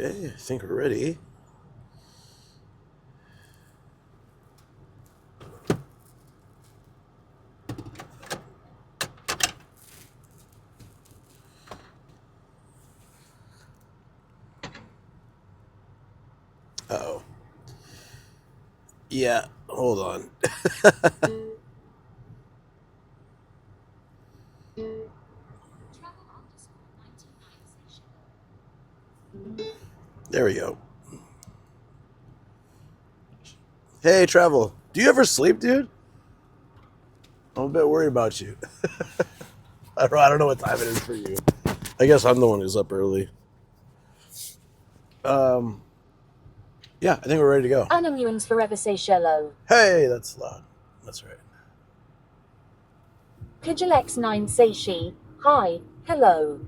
Okay, I think we're ready. Uh-oh. Yeah, hold on. There we go. Hey, Travel. Do you ever sleep, dude? I'm a bit worried about you. I don't know what time it is for you. I guess I'm the one who's up early. Yeah, I think we're ready to go. Animuans forever say shello. Hey, that's loud. That's right. Kujalex9 say she, hi, hello.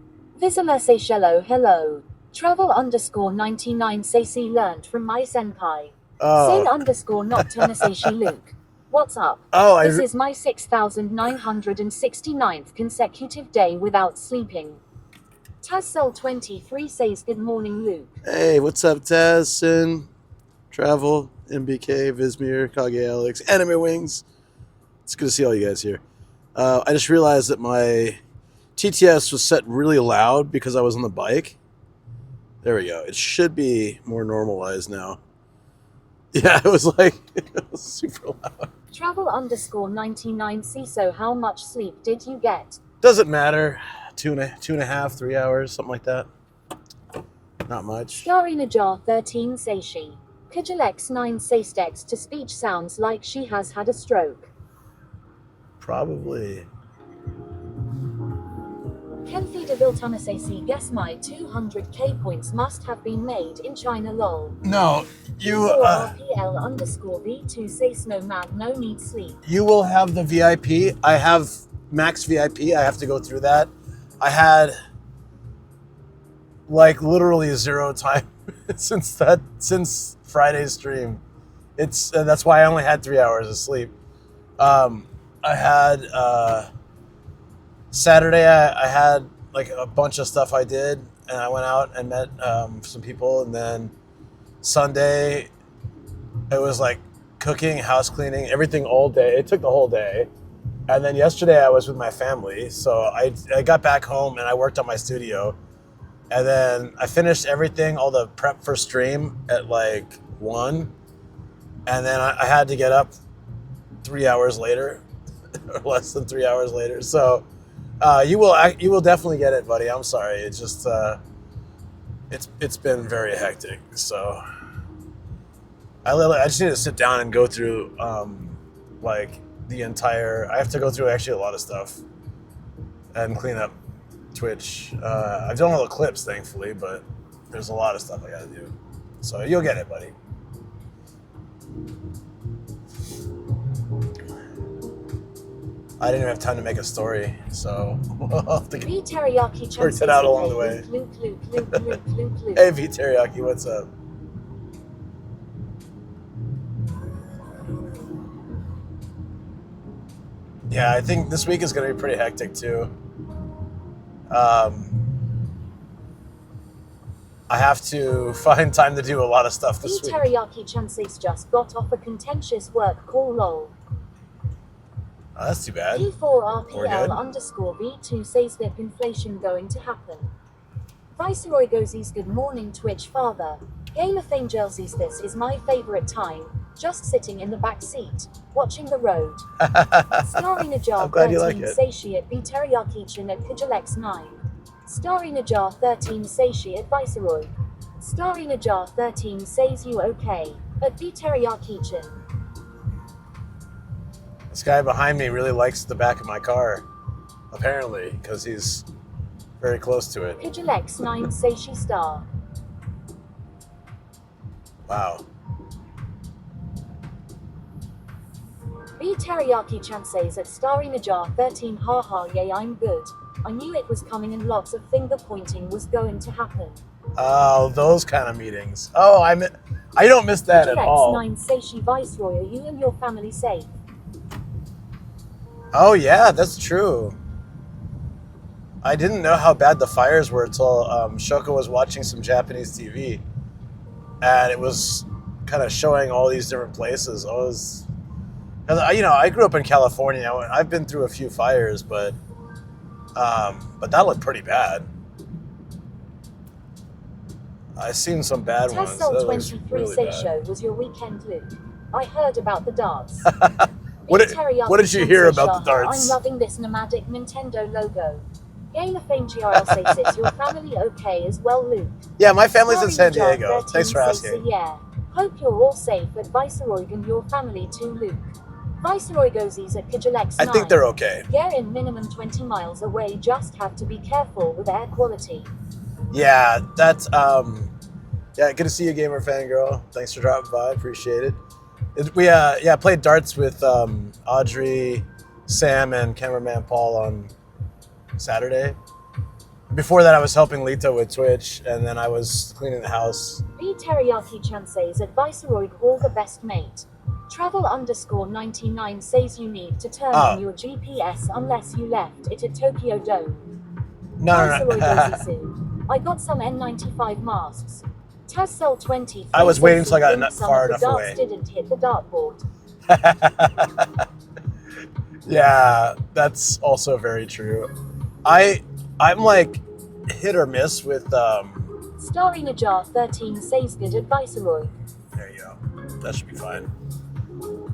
Visala say shello, hello. Travel underscore 99 say she learned from my senpai. Sing underscore nocturna say she Luke. What's up? This is my 6,969th consecutive day without sleeping. Tazcell23 says good morning, Luke. Hey, what's up, Taz, Sin, Travel, MBK, Vismir, Kage Alex, Anime Wings. It's good to see all you guys here. I just realized that my TTS was set really loud because I was on the bike. There we go. It should be more normalized now. Yeah, it was like it was super loud. Travel underscore 99 CISO, how much sleep did you get? Doesn't matter. 2.5, 3 hours, something like that. Not much. Starinajar 13 say she. Kujalex 9 says text to speech sounds like she has had a stroke. Probably. Kenfi de Viltana says guess my 200k points must have been made in China lol. No, you RPL underscore V2 says no man, no need sleep. You will have the VIP. I have max VIP. I have to go through that. I had like literally 0 time since Friday's stream. It's that's why I only had 3 hours of sleep. I had Saturday. I had like a bunch of stuff I did, and I went out and met some people, and then Sunday it was like cooking, house cleaning, everything all day. It took the whole day. And then yesterday I was with my family, so I got back home and I worked on my studio. And then I finished everything, all the prep for stream at like 1. And then I had to get up 3 hours later, or less than 3 hours later. So you will definitely get it, buddy. I'm sorry. It's just it's been very hectic. So I just need to sit down and go through like the entire. I have to go through actually a lot of stuff and clean up Twitch. I've done all the clips, thankfully, but there's a lot of stuff I gotta do. So you'll get it, buddy. I didn't even have time to make a story, so we'll have to work it out along the way. Hey, V Teriyaki, what's up? Yeah, I think this week is going to be pretty hectic too. I have to find time to do a lot of stuff this week. Teriyaki Chances just got off a contentious work call lol. Oh, that's too bad. P4RPL underscore V2 says that inflation going to happen. Viceroy goesies good morning Twitch father. Game of Fame Jelsies, this is my favorite time. Just sitting in the back seat, watching the road. Starry Najar 13 satiate B Teriyaki Chin at Kujalex 9. Starry Najar 13 satiate Viceroy. Starry Najar 13 says you okay, at B Teriyaki Chin. This guy behind me really likes the back of my car, apparently, because he's very close to it. Kujalex 9 Sashi Star. Wow. B Teriyaki Chances at Starry Najar 13 haha yay I'm good. I knew it was coming and lots of finger pointing was going to happen. Oh, those kind of meetings. Oh, I don't miss that at all. Kujalex 9 Sashi Viceroy, are you and your family safe? Oh yeah, that's true. I didn't know how bad the fires were until Shoko was watching some Japanese TV, and it was kind of showing all these different places. I grew up in California. I've been through a few fires, but that looked pretty bad. I've seen some bad ones. That looks really bad. Seisho was your weekend loop. I heard about the darts. What did you hear about the darts? I'm loving this nomadic Nintendo logo. Game of Fame GRL says your family okay as well, Luke? Yeah, my family's in San Diego. Thanks for asking. Yeah. Hope you're all safe at Viceroy and your family too, Luke. Viceroy goesies at Kijalex 9. I think they're okay. They're in minimum 20 miles away, just have to be careful with air quality. Yeah, that's good to see you, gamer fangirl. Thanks for dropping by, appreciate it. We played darts with Audrey, Sam, and cameraman Paul on Saturday. Before that, I was helping Lito with Twitch, and then I was cleaning the house. B Teriyaki-chan says at Viceroy all the best, mate. Travel_99 says you need to turn on your GPS unless you left it at Tokyo Dome. No. I got some N95 masks. Tassel 20. I was waiting until I got far enough away. Didn't hit the dartboard. Yeah, that's also very true. I'm like hit or miss with Starry Najar 13 says good at Viceroy. There you go. That should be fine.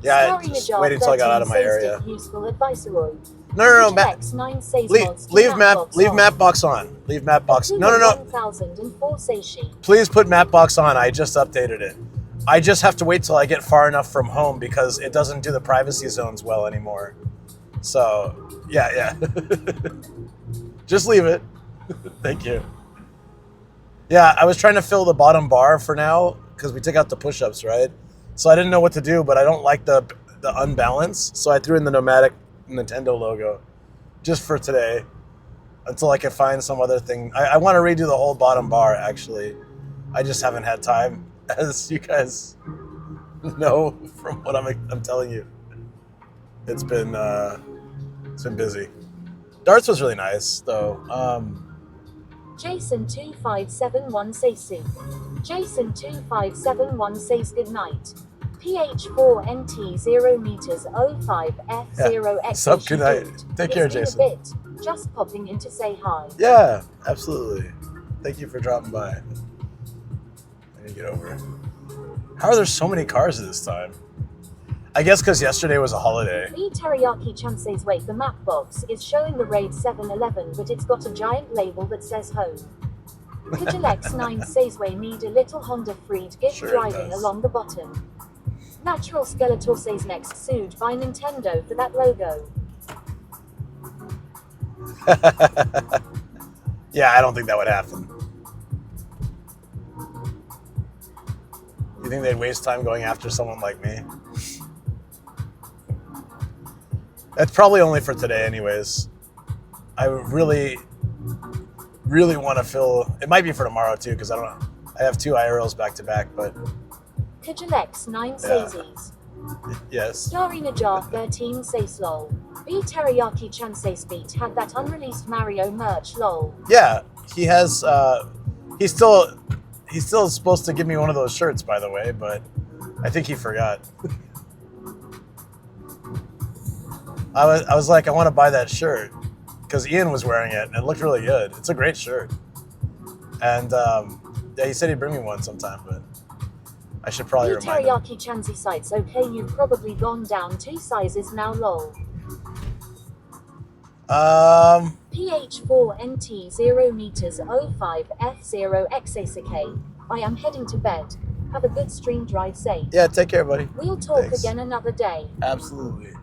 Yeah, just waiting until I got out of my area. Useful at Viceroy. No, Matt. Leave map box on. Leave map box. No. 1004 says she. Please put map box on. I just updated it. I just have to wait till I get far enough from home because it doesn't do the privacy zones well anymore. So, yeah. Just leave it. Thank you. Yeah, I was trying to fill the bottom bar for now because we took out the push-ups, right? So I didn't know what to do, but I don't like the unbalance. So I threw in the nomadic Nintendo logo just for today until I can find some other thing. I want to redo the whole bottom bar, actually. I just haven't had time, as you guys know from what I'm telling you. It's been busy. Darts was really nice, though. Jason2571 says Sue. Jason2571 says good night. PH4NT 0 meters 05F0X. Sup, good night. Take care, Jason. Just popping in to say hi. Yeah, absolutely. Thank you for dropping by. I need to get over it. How are there so many cars at this time? I guess because yesterday was a holiday. B Teriyaki-chan says wait, the map box is showing the raid 7-Eleven, but it's got a giant label that says home. Kijalex9 says we need a little Honda Freed gift driving along the bottom. Natural Skeletor says next sued by Nintendo for that logo. Yeah, I don't think that would happen. You think they'd waste time going after someone like me? That's probably only for today anyways. I really want to fill... It might be for tomorrow too, because I have 2 IRLs back to back, but... Kijalex9 says Yes. Starry Najar 13 says lol. B Teriyaki-chan says Beat had that unreleased Mario merch lol. Yeah, he has... He's still supposed to give me one of those shirts, by the way, but I think he forgot. I was like, I want to buy that shirt because Ian was wearing it and it looked really good. It's a great shirt. And yeah, he said he'd bring me one sometime, but I should probably remind him. Teriyaki-chan's sites okay, you've probably gone down 2 sizes now lol. PH4NT 0 meters 05F0XACK. I am heading to bed. Have a good stream, drive safe. Yeah, take care, buddy. We'll talk again another day. Absolutely.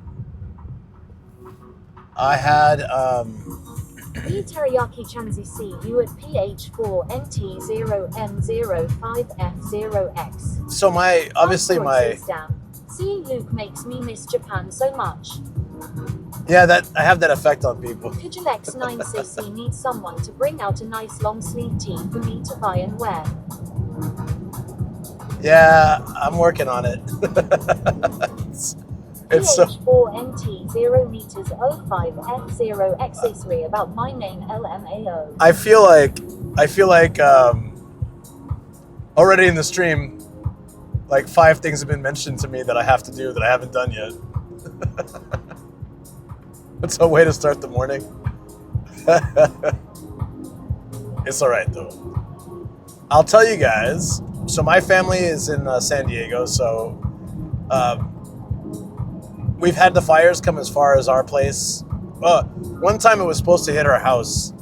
I had B Teriyaki-chan's see you at PH4NT 0M05F0X. So obviously my Seeing Luke makes me miss Japan so much. Yeah, I have that effect on people. Kijalex9 says he needs someone to bring out a nice long sleeve tee for me to buy and wear. Yeah, I'm working on it. It's so... PH4NT0 meters 05F0XA3 about my name LMAO. I feel like already in the stream, like 5 things have been mentioned to me that I have to do that I haven't done yet. It's a way to start the morning. It's all right though. I'll tell you guys. So my family is in San Diego, so we've had the fires come as far as our place. One time it was supposed to hit our house,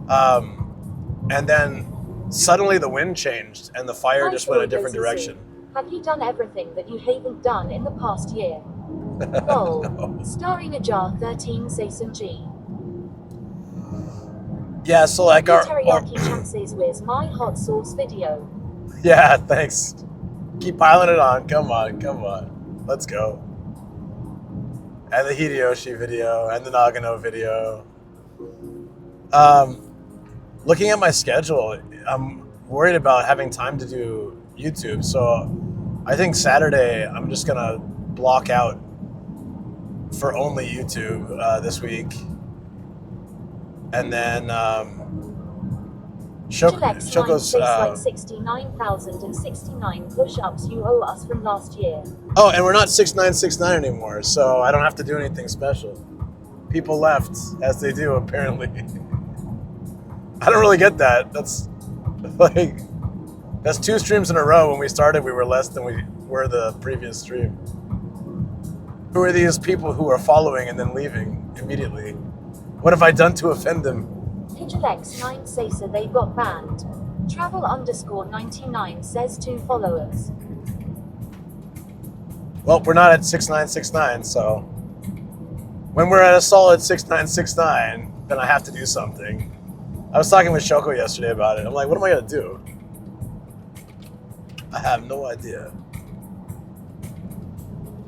and then suddenly the wind changed and the fire just went a different direction. Have you done everything that you haven't done in the past year? Lol. No. Starring a jar 13 Sōganji. Yeah, so like our teriyaki chances with my hot sauce video. Yeah, thanks. Keep piling it on. Come on. Let's go. And the Hideyoshi video and the Nagano video. Looking at my schedule, I'm worried about having time to do YouTube. So I think Saturday I'm just gonna block out for only YouTube this week. And then Shoko's like 69,069 push-ups you owe us from last year. Oh, and we're not 6969 anymore, so I don't have to do anything special. People left, as they do apparently. I don't really get that. That's 2 streams in a row. When we started, we were less than we were the previous stream. Who are these people who are following and then leaving immediately? What have I done to offend them? PidgelX9 says they got banned. Travel_99 says 2 followers. Well, we're not at 6969, so when we're at a solid 6969, then I have to do something. I was talking with Shoko yesterday about it. I'm like, what am I gonna do? I have no idea.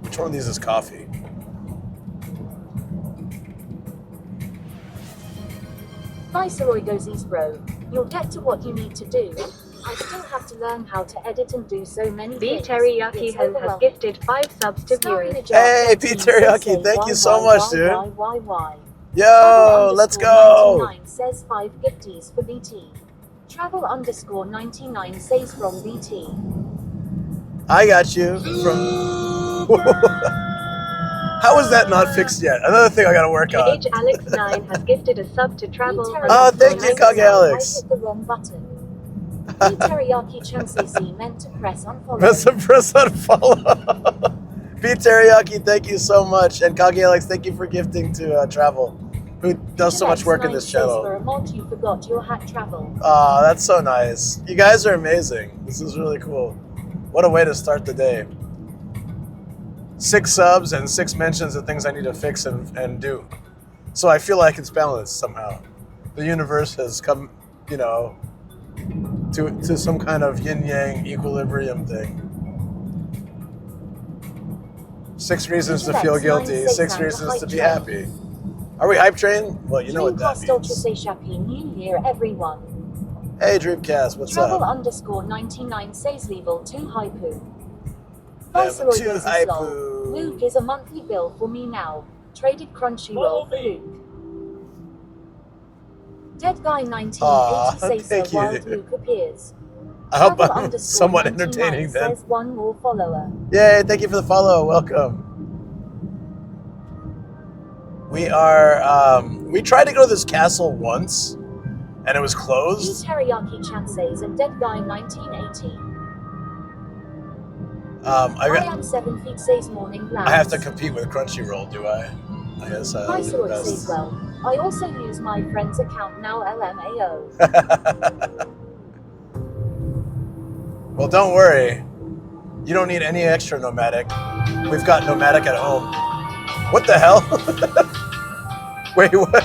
Which one of these is coffee? Viceroy goes east, bro. You'll get to what you need to do. I still have to learn how to edit and do so many things. Teriyaki has gifted 5 subs to viewers. Hey, P Teriyaki, thank you so much, dude. Why? Yo, let's go. 99 says 5 gifties for BT. Travel_99 says from BT. I got you from. How is that not fixed yet? Another thing I gotta work on. Alex9 has gifted a sub to travel. Oh, thank you, Kage Alex. I hit the wrong button. Teriyaki Chansei meant to press unfollow. Press unfollow. P Teriyaki, thank you so much. And Kage Alex, thank you for gifting to Travel, who does so much work in this channel. For a mod, you forgot your hat Travel. Oh, that's so nice. You guys are amazing. This is really cool. What a way to start the day. 6 subs and 6 mentions of things I need to fix and do. So I feel like it's balanced somehow. The universe has come, to some kind of yin-yang equilibrium thing. 6 reasons to feel guilty, 6 reasons to be happy. Are we hype train? Well, you know what that means. Say Happy New Year, everyone. Hey, Dreamcast, what's up? Travel_99 says level 2 Haipu. Viceroy goes slow. Luke is a monthly bill for me now. Traded Crunchyroll for Luke. Dead Guy 1980 says so while Luke appears. I hope I'm somewhat entertaining then. Says 1 more follower. Yay, thank you for the follow. Welcome. We tried to go to this castle once, and it was closed. Teriyaki Chances and Dead Guy 1980. I am 7 feet says morning plans. I have to compete with Crunchyroll, do I? I guess I do the best. Says well. I also use my friend's account now, LMAO. Well, don't worry. You don't need any extra nomadic. We've got nomadic at home. What the hell? Wait, what?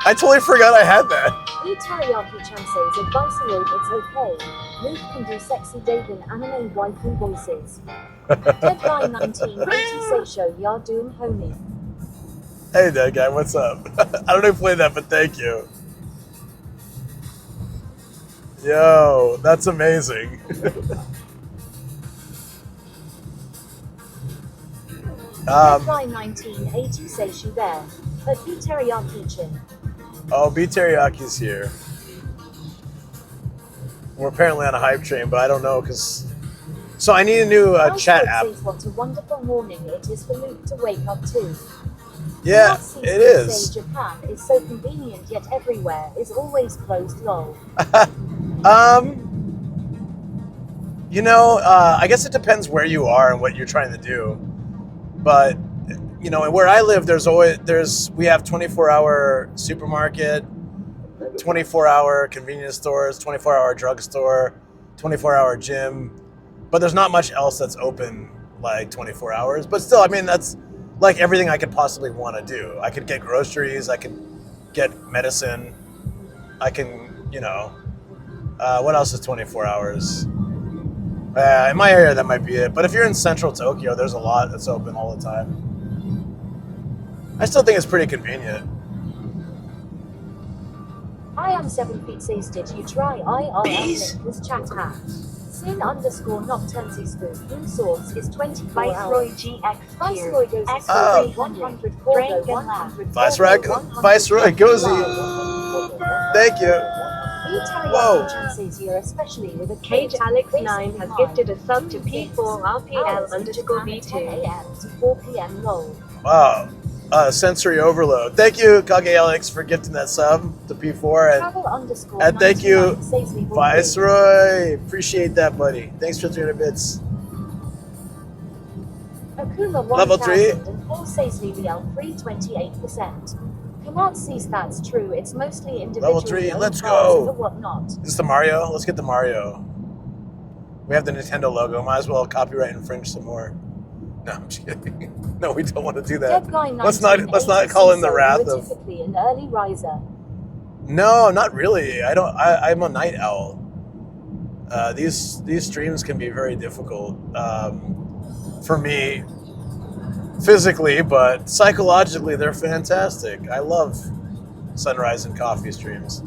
I totally forgot I had that. Teriyaki Chances and Viceroy, it's okay. Luke can do sexy David anime waifu voices. Dead Guy 1980 say show you're doing homie. Hey, Dead Guy, what's up? I don't know who played that, but thank you. Yo, that's amazing. Guy 1980 Seishi there. But B Teriyaki-chin. Oh, B Teriyaki's here. We're apparently on a hype train, but I don't know because. So I need a new chat app. Says, what a wonderful morning it is for Luke to wake up to. Yeah, it is. Japan is so convenient, yet everywhere is always closed. Lol. You know, I guess it depends where you are and what you're trying to do. But you know, where I live, we have 24-hour supermarket, 24-hour convenience stores, 24-hour drugstore, 24-hour gym. But there's not much else that's open like 24 hours. But still, I mean, that's like everything I could possibly want to do. I could get groceries. I could get medicine. I can, you know, what else is 24 hours? In my area, that might be it. But if you're in central Tokyo, there's a lot that's open all the time. I still think it's pretty convenient. I am 7 feet 6. Did you try Bees? IRL this chat hack? Sin underscore nocturne spoon. Room source is 24 Viceroy hours. GX Viceroy goes X Oh. 100 Dragon Corgo, Lab. 100 Viceroy Gozy. Thank you. Whoa. Especially with a Cage kid. Alex Basically 9 has mine. gifted a sub to P4 RPL Hours underscore in Japan, 10 V2. a.m. to 4 p.m. lol. Wow. Sensory overload. Thank you, Kage Alex, for gifting that sub to P4. Travel underscore And thank you, 99 says we will Viceroy. Appreciate that, buddy. Thanks for 300 bits. Akuma Level 3. 1004 says VL 328%. Can't see that's true. It's mostly individual. Level 3, let's cars go. and the whatnot. Is this the Mario? Let's get the Mario. We have the Nintendo logo. Might as well copyright infringe some more. No, I'm just kidding. No, we don't want to do that. Dead guy Let's not call in the wrath you're of. typically an early riser. No, not really. I'm a night owl. These streams can be very difficult for me physically, but psychologically they're fantastic. I love sunrise and coffee streams.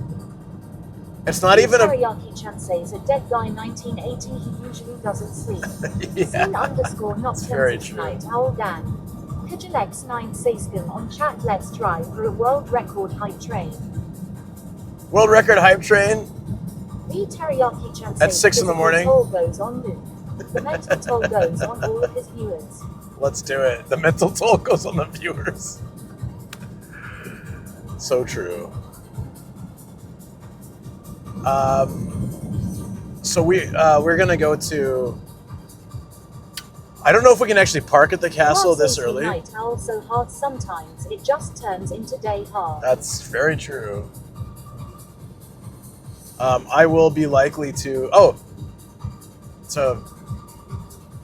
It's not even a. Teriyaki-chan says a dead guy 1980. He usually doesn't sleep. Yeah, Sin underscore not very tense true. night owl Dan. Pigeonx 9 says on chat. Let's drive for a world record hype train. World record hype train. The Teriyaki-chan At says 6 in the morning. toll goes on Luke. The mental toll goes on all of his viewers. Let's do it. The mental toll goes on the viewers. So true. So we're gonna go to. I don't know if we can actually park at the castle this early. Night owl so hard sometimes it just turns into day hard. That's very true. I will be likely to. Oh, so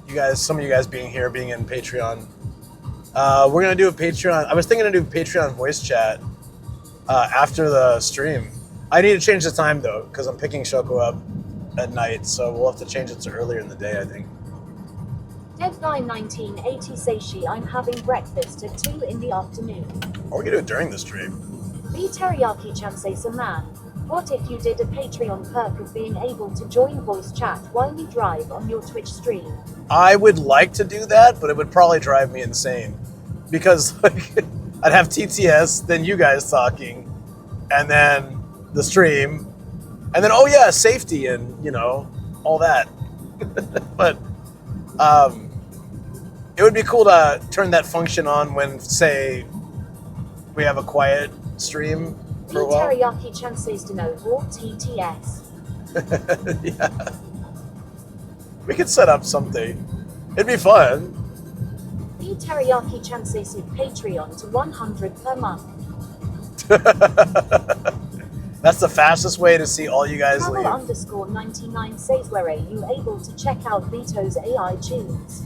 you guys, some of you guys being here, being in Patreon, we're gonna do a Patreon. I was thinking to do Patreon voice chat after the stream. I need to change the time though, because I'm picking Shoko up at night, so we'll have to change it to earlier in the day, I think. Dead guy 1980 Seishi, I'm having breakfast at 2 in the afternoon. Or we can do it during the stream. The Teriyaki-chan says a man. What if you did a Patreon perk of being able to join voice chat while you drive on your Twitch stream? I would like to do that, but it would probably drive me insane. Because like, I'd have TTS, then you guys talking, and then the stream, and then, oh yeah, safety and, you know, all that. But it would be cool to turn that function on when, say, we have a quiet stream for a The while. Teriyaki-chan says to know or TTS. Yeah. We could set up something. It'd be fun. The Teriyaki-chan says Patreon to 100 per month. That's the fastest way to see all you guys Travel leave. underscore 99 says where are you able to check out Vito's AI tunes?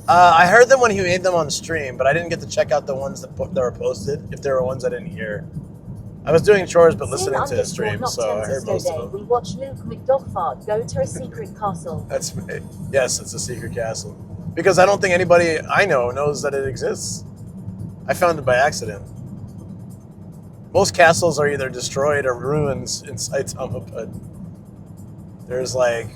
I heard them when he made them on stream, but I didn't get to check out the ones that were posted, if there were ones I didn't hear. I was doing chores but listening to his stream, so I heard most of them. We watch Luke McDogfart go to a secret castle. That's me. Yes, it's a secret castle. Because I don't think anybody I know knows that it exists. I found it by accident. Most castles are either destroyed or ruins in Saitama, but there's like,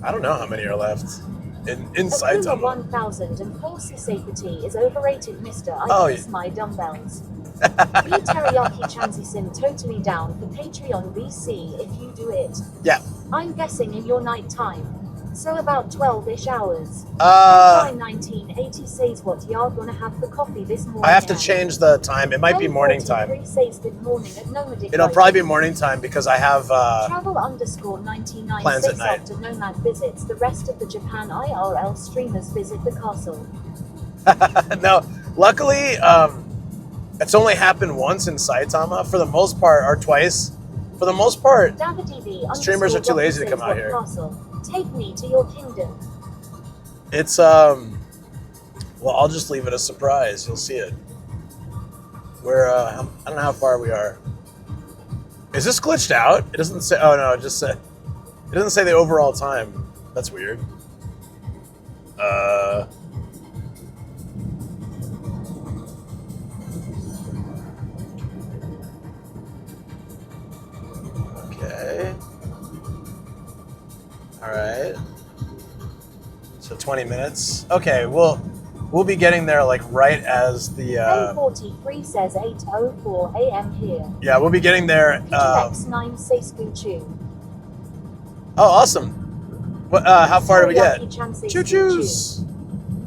I don't know how many are left. in Akuma Saitama. 1000 and Force safety is overrated, Mr. I Oh, miss my dumbbells. B Teriyaki Chansi-sin totally down for Patreon BC if you do it. Yeah. I'm guessing in your night time. So about 12-ish hours. Uh, 1980 says what you're gonna have for coffee this morning. I have to change the time. It might be morning 10:43 time. says good morning at Nomadic It'll Life. probably be morning time because I have Travel_99 plans at says night. after Nomad visits the rest of the Japan IRL streamers visit the castle. No, luckily, it's only happened once in Saitama. For the most part, or twice. For the most part, streamers are too lazy to come out here. Castle. Take me to your kingdom. It's well, I'll just leave it a surprise. You'll see it. We're I don't know how far we are. Is this glitched out? It doesn't say. Oh no, it just said. It doesn't say the overall time. That's weird. Okay. All right. So 20 minutes. Okay, we'll be getting there like right as the. 43 says 8:04 a.m. here. Yeah, we'll be getting there. X9 says Choo. Oh, awesome. What? How far do we get? Teriyaki Choo choos.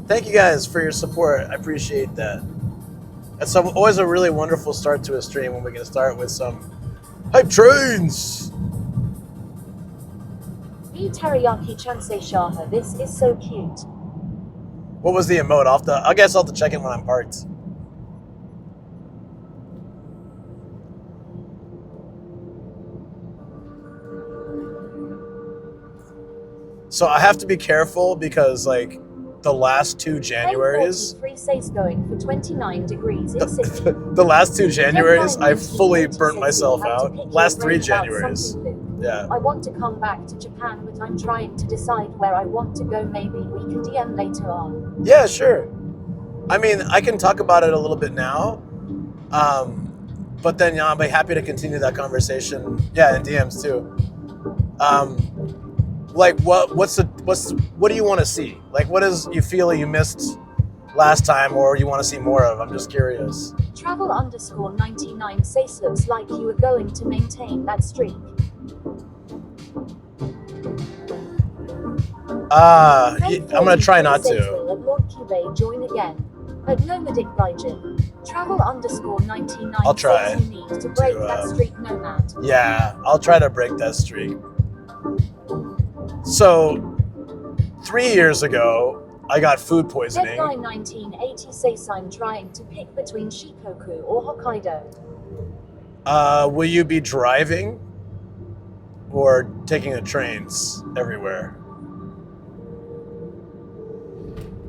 Thank you guys for your support. I appreciate that. It's always a really wonderful start to a stream when we can start with some hype trains. B Teriyaki Chansei Shaha, this is so cute. What was the emote? I guess I'll have to check it when I'm parked. So I have to be careful because like the last two Januaries. 43 says going for 29 degrees in Sydney. The last two Januaries, I fully burnt myself out. Last 3 Januaries. Yeah. I want to come back to Japan, but I'm trying to decide where I want to go. Maybe we can DM later on. Yeah, sure. I mean, I can talk about it a little bit now. But then I'll be happy to continue that conversation. Yeah, in DMs too. Like what do you want to see? Like what is you feel you missed last time or you want to see more of? I'm just curious. Travel_99 says looks like you were going to maintain that streak. I'm gonna try not to. Lord Cube join again. At Nomadic Gaijin. Travel_99 I'll try says you need to break that streak, Nomad. Yeah, I'll try to break that streak. So, 3 years ago, I got food poisoning. Dead Guy 1980 says I'm trying to pick between Shikoku or Hokkaido. Will you be driving or taking the trains everywhere?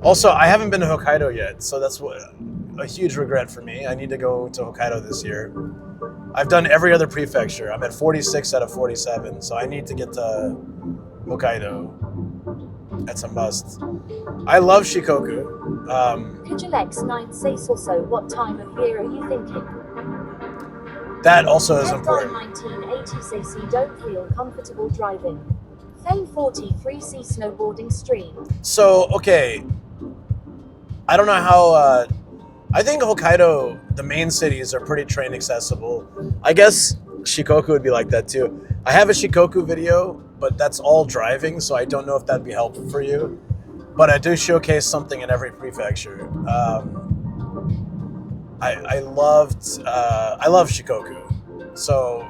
Also, I haven't been to Hokkaido yet, so that's a huge regret for me. I need to go to Hokkaido this year. I've done every other prefecture. I'm at 46 out of 47, so I need to get to Hokkaido. That's a must. I love Shikoku. Pidgelex9 says also, what time of year are you thinking? That also is Dead Guy important. 1980 says you don't feel comfortable driving. Fame 43 C snowboarding stream. So, okay. I don't know how... I think Hokkaido, the main cities are pretty train accessible. I guess Shikoku would be like that too. I have a Shikoku video, but that's all driving, so I don't know if that'd be helpful for you. But I do showcase something in every prefecture. I love Shikoku. So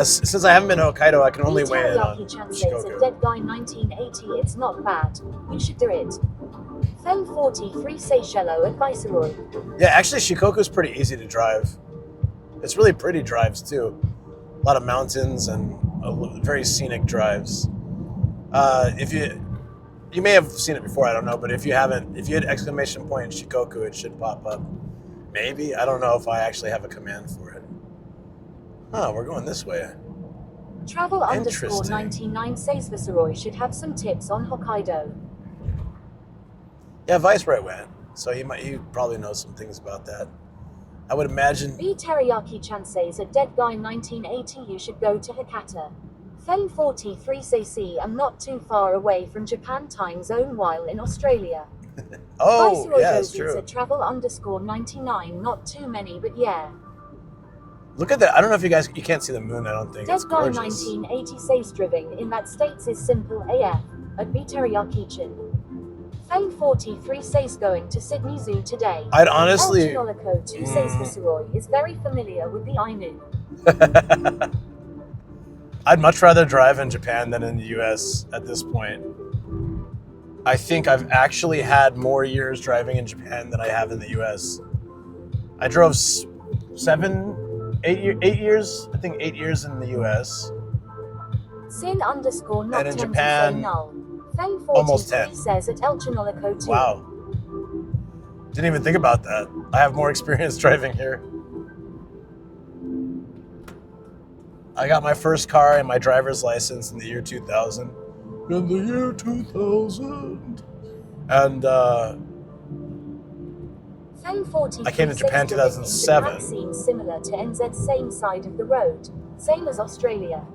since I haven't been to Hokkaido, I can only weigh in on Shikoku. Dead Guy 1980, it's not bad. You should do it. Femme 43 Seychello at Viceroy. Yeah, actually Shikoku's pretty easy to drive. It's really pretty drives too. A lot of mountains and very scenic drives. If you may have seen it before, I don't know, but if you haven't, if you hit exclamation point in Shikoku, it should pop up. Maybe, I don't know if I actually have a command for it. Oh, we're going this way. Travel_99 says Viceroy should have some tips on Hokkaido. Yeah, Viceroy went, so he probably knows some things about that. I would imagine. B Teriyaki Chan says at Dead Guy 1980 you should go to Hakata. Fen43cc, I'm not too far away from Japan time zone while in Australia. Oh, Viceroy yeah, that's Gozis true. at travel_99, not too many, but yeah. Look at that. I don't know if you can't see the moon, I don't think. It's Dead guy gorgeous. 1980 says driving in that states is simple AF, at Teriyaki-chin. Fen43 says going to Sydney Zoo today. I'd honestly... El Chinolico 2 says Viceroy is very familiar with the Ainu. I'd much rather drive in Japan than in the US at this point. I think I've actually had more years driving in Japan than I have in the US. I drove 8 years, I think 8 years in the US. Sin_not And in Japan, null. almost 10. Says at El Chinolico 2. Wow. Didn't even think about that. I have more experience driving here. I got my first car and my driver's license in the year 2000. In the year 2000. And I came to Japan 2007. Seems similar to NZ, same side of the road, same as Australia.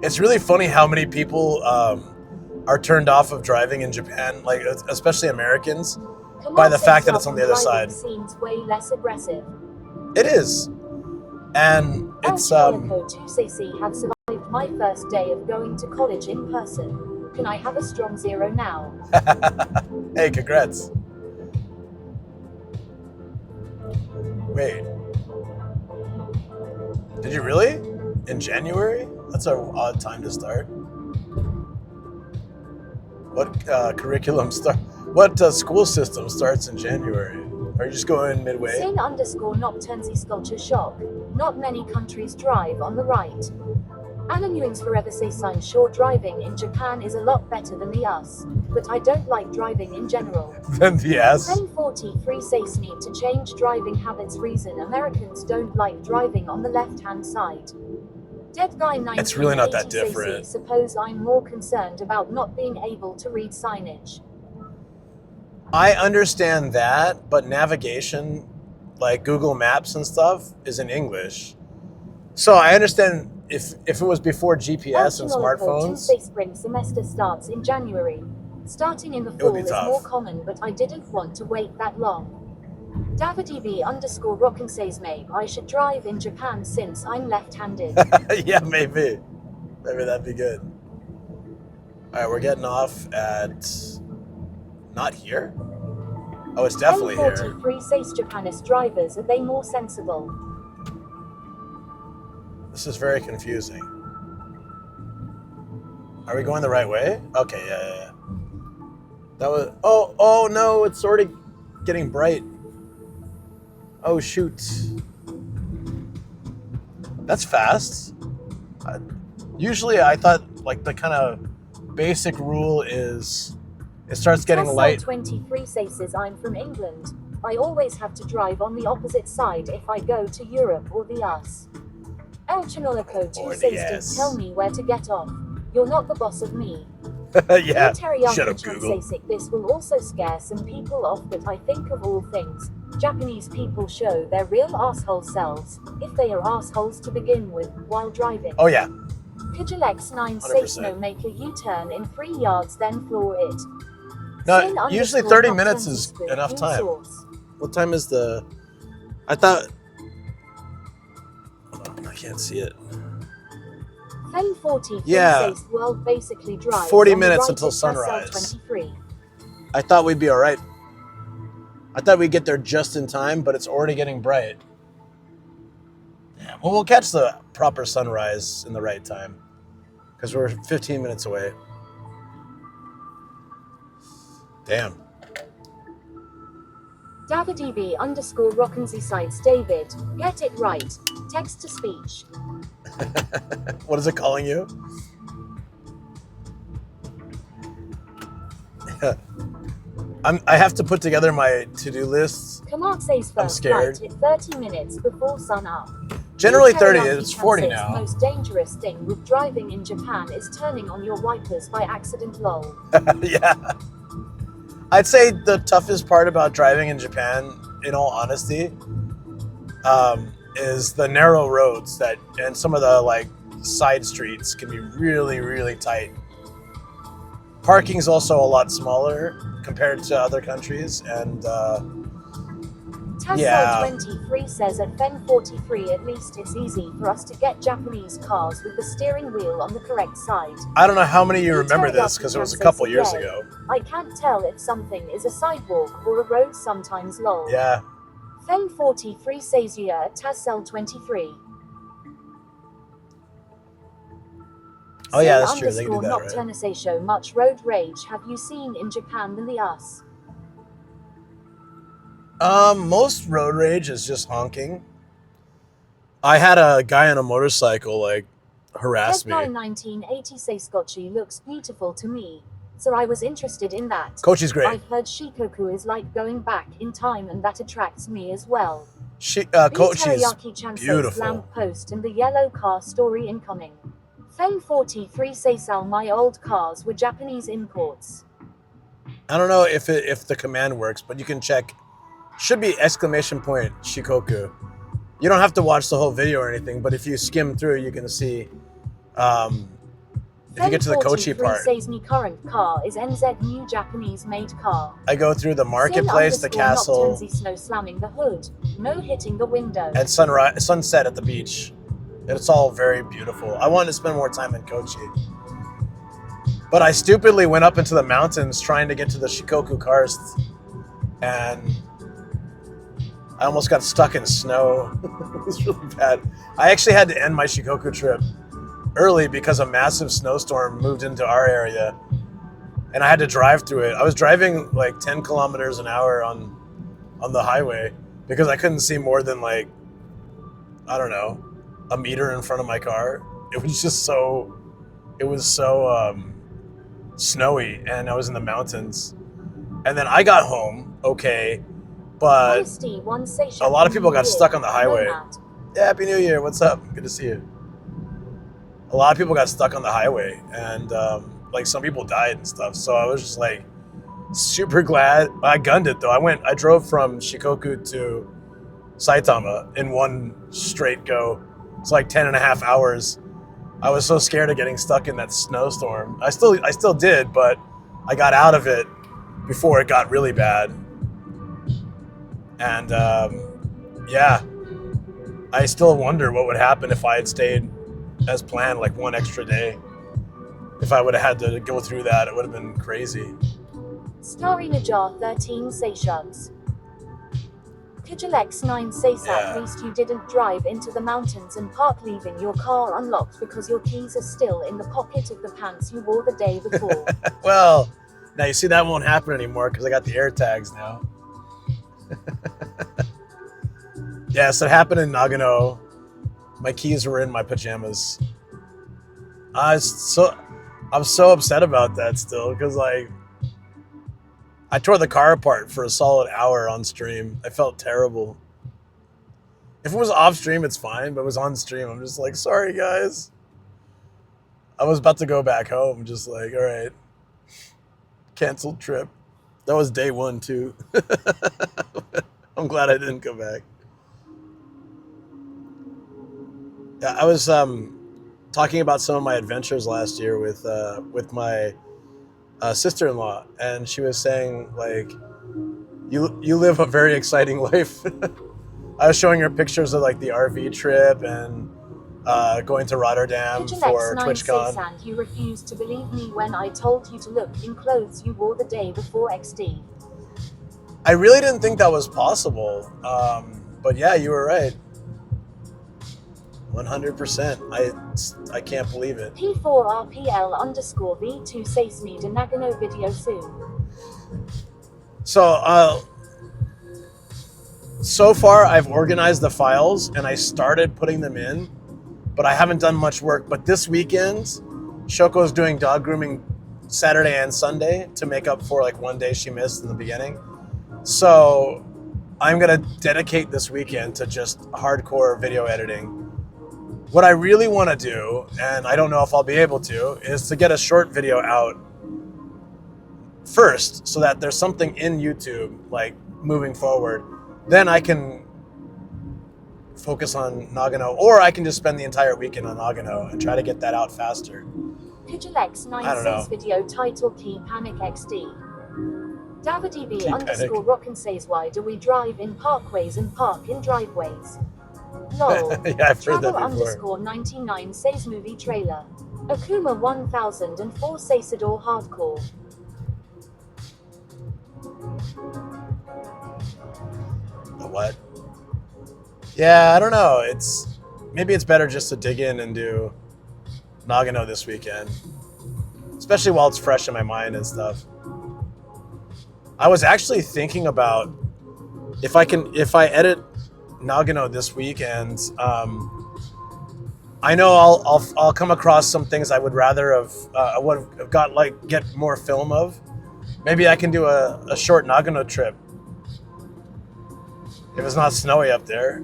It's really funny how many people are turned off of driving in Japan, like especially Americans, by the fact that it's on the other side. Seems way less aggressive. It is, and it's El2cc have survived my first day of going to college in person. Can I have a strong 0 now? Hey, congrats. Wait, did you really? In January? That's an odd time to start. What curriculum start? What school system starts in January? Are you just going midway? Sin_nocturnzy sculpture shock. Not many countries drive on the right. Anna Newings forever say sign sure driving in Japan is a lot better than the us, but I don't like driving in general. Then the ass. 1043 says need to change driving habits, reason Americans don't like driving on the left-hand side. Dead guy 1980 It's really not that different. Suppose I'm more concerned about not being able to read signage. I understand that, but navigation, like Google Maps and stuff, is in English. So I understand if it was before GPS and smartphones. Spring semester starts in January. Starting in the would fall be is tough. more common, but I didn't want to wait that long. DavidEB_rockin says maybe I should drive in Japan since I'm left-handed. Yeah, maybe. Maybe that'd be good. All right, we're getting off at... Not here? Oh, it's definitely here. 1043 says Japanese drivers, are they more sensible? This is very confusing. Are we going the right way? Okay, yeah. That was... Oh no, it's already getting bright. Oh, shoot. That's fast. Usually I thought like the kind of basic rule is it starts getting light. 23 says I'm from England. I always have to drive on the opposite side if I go to Europe or the US. El Chinolico 2 says just tell me where to get off. You're not the boss of me. Yeah, shut up, Google. This will also scare some people off, but I think of all things, Japanese people show their real asshole selves, if they are assholes to begin with, while driving. Oh yeah. Kajalex9 says no, make a U-turn in 3 yards, then floor it. No, usually 30 minutes is enough time. What time is the... I thought... I can't see it. Fen 40 yeah, world basically drives 40 minutes right until sunrise. 23. I thought we'd be all right. I thought we'd get there just in time, but it's already getting bright. Yeah, well, we'll catch the proper sunrise in the right time because we're 15 minutes away. Damn. DavidEB_Rockenzy cites David. Get it right. Text to speech. What is it calling you? I have to put together my to-do lists. Kamark says I'm first scared. flight at 30 minutes before sun up. Generally 30, it's 40 now. The most dangerous thing with driving in Japan is turning on your wipers by accident, lol. Yeah. I'd say the toughest part about driving in Japan, in all honesty, is the narrow roads and some of the like side streets can be really, really tight. Parking's also a lot smaller compared to other countries, and yeah. Tassel23 says at Fen 43 at least it's easy for us to get Japanese cars with the steering wheel on the correct side. I don't know how many of you remember this because it was a couple years ago. I can't tell if something is a sidewalk or a road sometimes, lol. Yeah. Fen 43 says yeah at Tassel23. Oh yeah, that's true. They can do that, Nocturne say show much road rage have you seen in Japan than the us? Most road rage is just honking. I had a guy on a motorcycle like harass me. 1980 say Scotchy looks beautiful to me, so I was interested in that. Kochi's great. I've heard Shikoku is like going back in time, and that attracts me as well. Kochi's beautiful. Lamp post and the yellow car story incoming. Fen 43 say Sal, my old cars were Japanese imports. I don't know if the command works, but you can check. Should be exclamation point Shikoku. You don't have to watch the whole video or anything, but if you skim through, you can see. If you get to the Kochi part, says my current car is NZ new Japanese made car. I go through the marketplace, the castle, snow slamming the hood, no hitting the window, and sunset at the beach. It's all very beautiful. I wanted to spend more time in Kochi, but I stupidly went up into the mountains trying to get to the Shikoku karst, and I almost got stuck in snow. It was really bad. I actually had to end my Shikoku trip early because a massive snowstorm moved into our area, and I had to drive through it. I was driving like 10 kilometers an hour on the highway because I couldn't see more than like, I don't know, a meter in front of my car. It was just so snowy, and I was in the mountains. And then I got home, okay, but a lot of people got stuck on the highway. Yeah, Happy New Year, what's up? Good to see you. A lot of people got stuck on the highway, and like some people died and stuff. So I was just like super glad. I gunned it though. I drove from Shikoku to Saitama in one straight go. It's like 10 and a half hours. I was so scared of getting stuck in that snowstorm. I still did, but I got out of it before it got really bad. And yeah, I still wonder what would happen if I had stayed as planned, like one extra day. If I would have had to go through that, it would have been crazy. Starry Najar 13 say shugs. Kujalex 9 says at least you didn't drive into the mountains and park leaving your car unlocked because your keys are still in the pocket of the pants you wore the day before. Well, now you see that won't happen anymore because I got the air tags now. Yes, it happened in Nagano. My keys were in my pajamas. I'm so upset about that still because like I tore the car apart for a solid hour on stream. I felt terrible. If it was off stream, it's fine, but it was on stream. I'm just like, sorry guys. I was about to go back home, just like, all right, canceled trip. That was day one too. I'm glad I didn't go back. Yeah, I was talking about some of my adventures last year with my sister-in-law, and she was saying like, you live a very exciting life. I was showing her pictures of like the RV trip and going to Rotterdam for TwitchCon. And you refused to believe me when I told you to look in clothes you wore the day before XD. I really didn't think that was possible, but yeah, you were right. 100%. I can't believe it. P4RPL_V2 says need a Nagano video soon. So far I've organized the files and I started putting them in, but I haven't done much work. But this weekend, Shoko's doing dog grooming Saturday and Sunday to make up for like one day she missed in the beginning. So I'm gonna dedicate this weekend to just hardcore video editing. What I really want to do, and I don't know if I'll be able to, is to get a short video out first so that there's something in YouTube, like moving forward. Then I can focus on Nagano, or I can just spend the entire weekend on Nagano and try to get that out faster. Pigealex9 I don't know. says video title Key Panic XD. DaviDB Key underscore Panic. Rockin says, why do we drive in parkways and park in driveways? Lol. Yeah, I've heard that Travel before. underscore 99 says movie trailer. Akuma 1004 says Adore Hardcore. The what? Yeah, I don't know. Maybe it's better just to dig in and do Nagano this weekend, especially while it's fresh in my mind and stuff. I was actually thinking about if I edit Nagano this weekend. I know I'll come across some things I would rather have would have got get more film of. Maybe I can do a short Nagano trip if it's not snowy up there.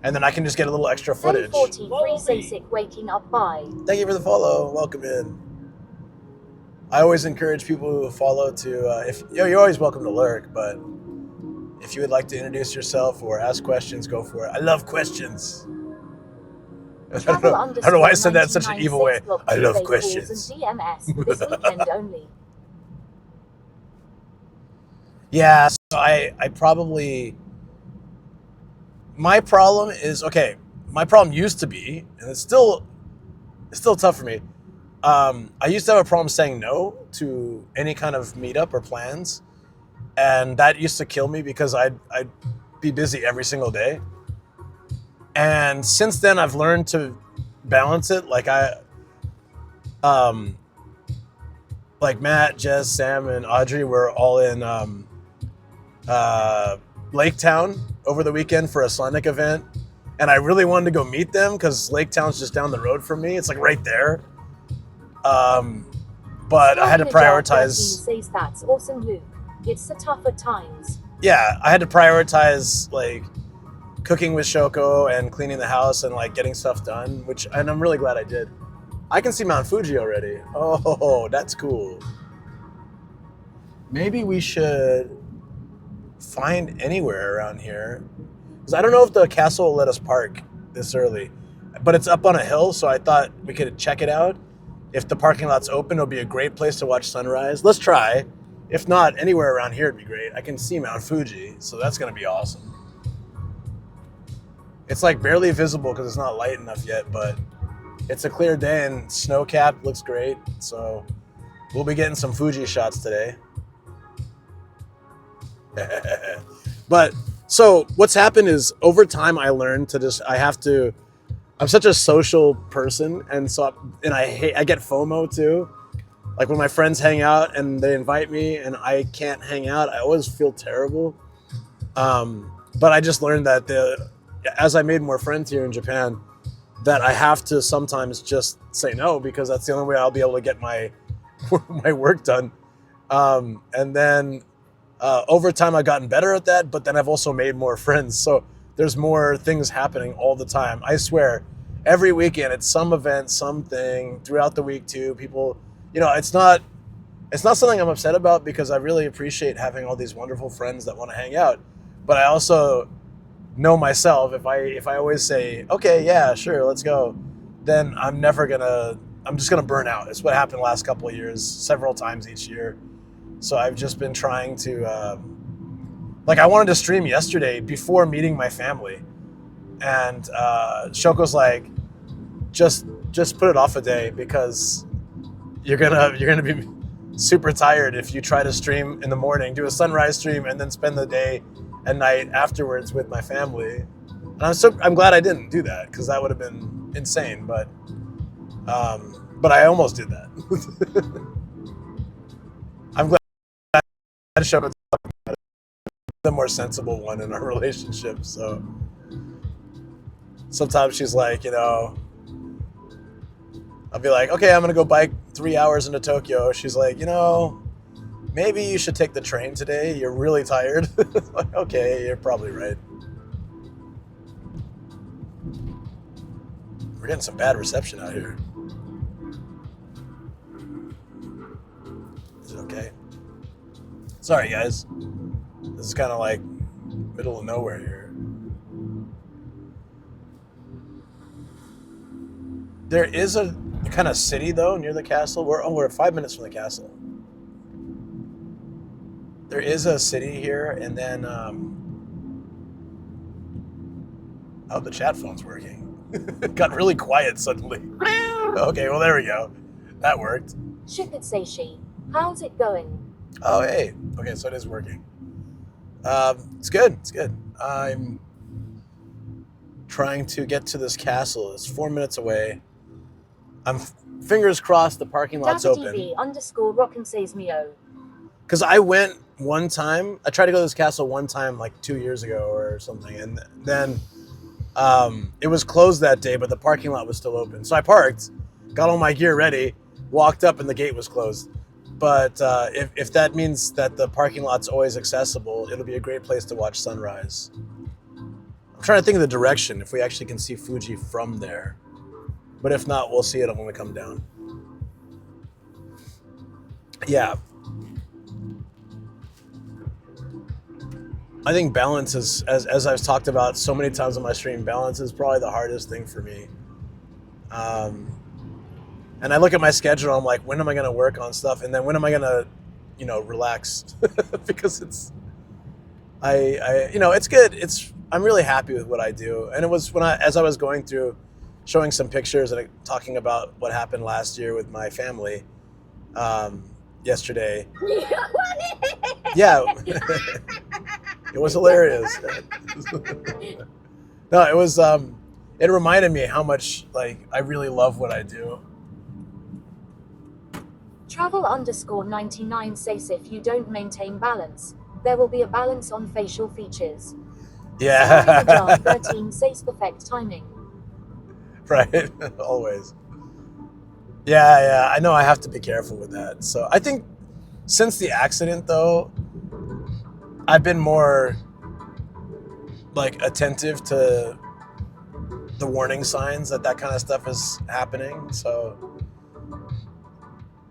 And then I can just get a little extra footage. 43 Sasic waking up by. Thank you for the follow. Welcome in. I always encourage people who follow to, you're always welcome to lurk, but if you would like to introduce yourself or ask questions, go for it. I love questions. I don't know why I said that in such an evil way. I love questions. And DMS this weekend only. Yeah, so I probably... My problem is, okay, my problem used to be, and it's still tough for me. I used to have a problem saying no to any kind of meetup or plans, and that used to kill me because I'd be busy every single day. And since then, I've learned to balance it. Like Matt, Jess, Sam, and Audrey were all in Lake Town over the weekend for a Sonic event, and I really wanted to go meet them because Lake Town's just down the road from me. It's like right there. But I had to prioritize. Says that's awesome, Luke. It's so tough at times. Yeah, I had to prioritize like cooking with Shoko and cleaning the house and like getting stuff done, and I'm really glad I did. I can see Mount Fuji already. Oh, that's cool. Maybe we should find anywhere around here, because I don't know if the castle will let us park this early, but it's up on a hill, so I thought we could check it out. If the parking lot's open, it'll be a great place to watch sunrise. Let's try. If not, anywhere around here would be great. I can see Mount Fuji, so that's going to be awesome. It's like barely visible because it's not light enough yet, but it's a clear day and snow-capped, looks great. So we'll be getting some Fuji shots today. But so what's happened is over time I learned to I'm such a social person, and I get FOMO too. Like when my friends hang out and they invite me and I can't hang out, I always feel terrible. But I just learned that as I made more friends here in Japan, that I have to sometimes just say no, because that's the only way I'll be able to get my work done. And then over time I've gotten better at that, but then I've also made more friends. So there's more things happening all the time. I swear, every weekend it's some event, something throughout the week too. People, it's not something I'm upset about, because I really appreciate having all these wonderful friends that want to hang out. But I also know myself, if I always say, okay, yeah, sure, let's go, then I'm just gonna burn out. It's what happened the last couple of years, several times each year. So I've just been trying to, I wanted to stream yesterday before meeting my family, and Shoko's like, just put it off a day, because you're gonna be super tired if you try to stream in the morning, do a sunrise stream, and then spend the day and night afterwards with my family. And I'm glad I didn't do that, because that would have been insane. But I almost did that. I'm glad Shoko's the more sensible one in our relationship. So sometimes she's like, I'll be like, okay, I'm gonna go bike 3 hours into Tokyo. She's like, maybe you should take the train today. You're really tired. Like, okay, you're probably right. We're getting some bad reception out here. Is it okay? Sorry, guys. This is kind of like middle of nowhere here. There is a kind of city though near the castle. We're 5 minutes from the castle. There is a city here, and then oh, the chat phone's working. It got really quiet suddenly. Okay, well there we go. That worked. Shipitseishi, how's it going? Oh hey. Okay, so it is working. It's good. It's good. I'm trying to get to this castle. It's 4 minutes away. I'm fingers crossed the parking lot's open. _Rockin says Mio. Because I went one time. I tried to go to this castle one time like 2 years ago or something, and then it was closed that day, but the parking lot was still open. So I parked, got all my gear ready, walked up, and the gate was closed. But if that means that the parking lot's always accessible, it'll be a great place to watch sunrise. I'm trying to think of the direction, if we actually can see Fuji from there. But if not, we'll see it when we come down. Yeah. I think balance is, as I've talked about so many times on my stream, balance is probably the hardest thing for me. And I look at my schedule, I'm like, when am I going to work on stuff? And then when am I going to, relax? Because it's good. I'm really happy with what I do. And it was as I was going through showing some pictures and talking about what happened last year with my family, yesterday. Yeah. It was hilarious. No, it was, it reminded me how much, I really love what I do. Travel _99 says if you don't maintain balance, there will be a balance on facial features. Yeah. 13 says perfect timing. Right. Always. Yeah. I know I have to be careful with that. So I think since the accident though, I've been more attentive to the warning signs that kind of stuff is happening. So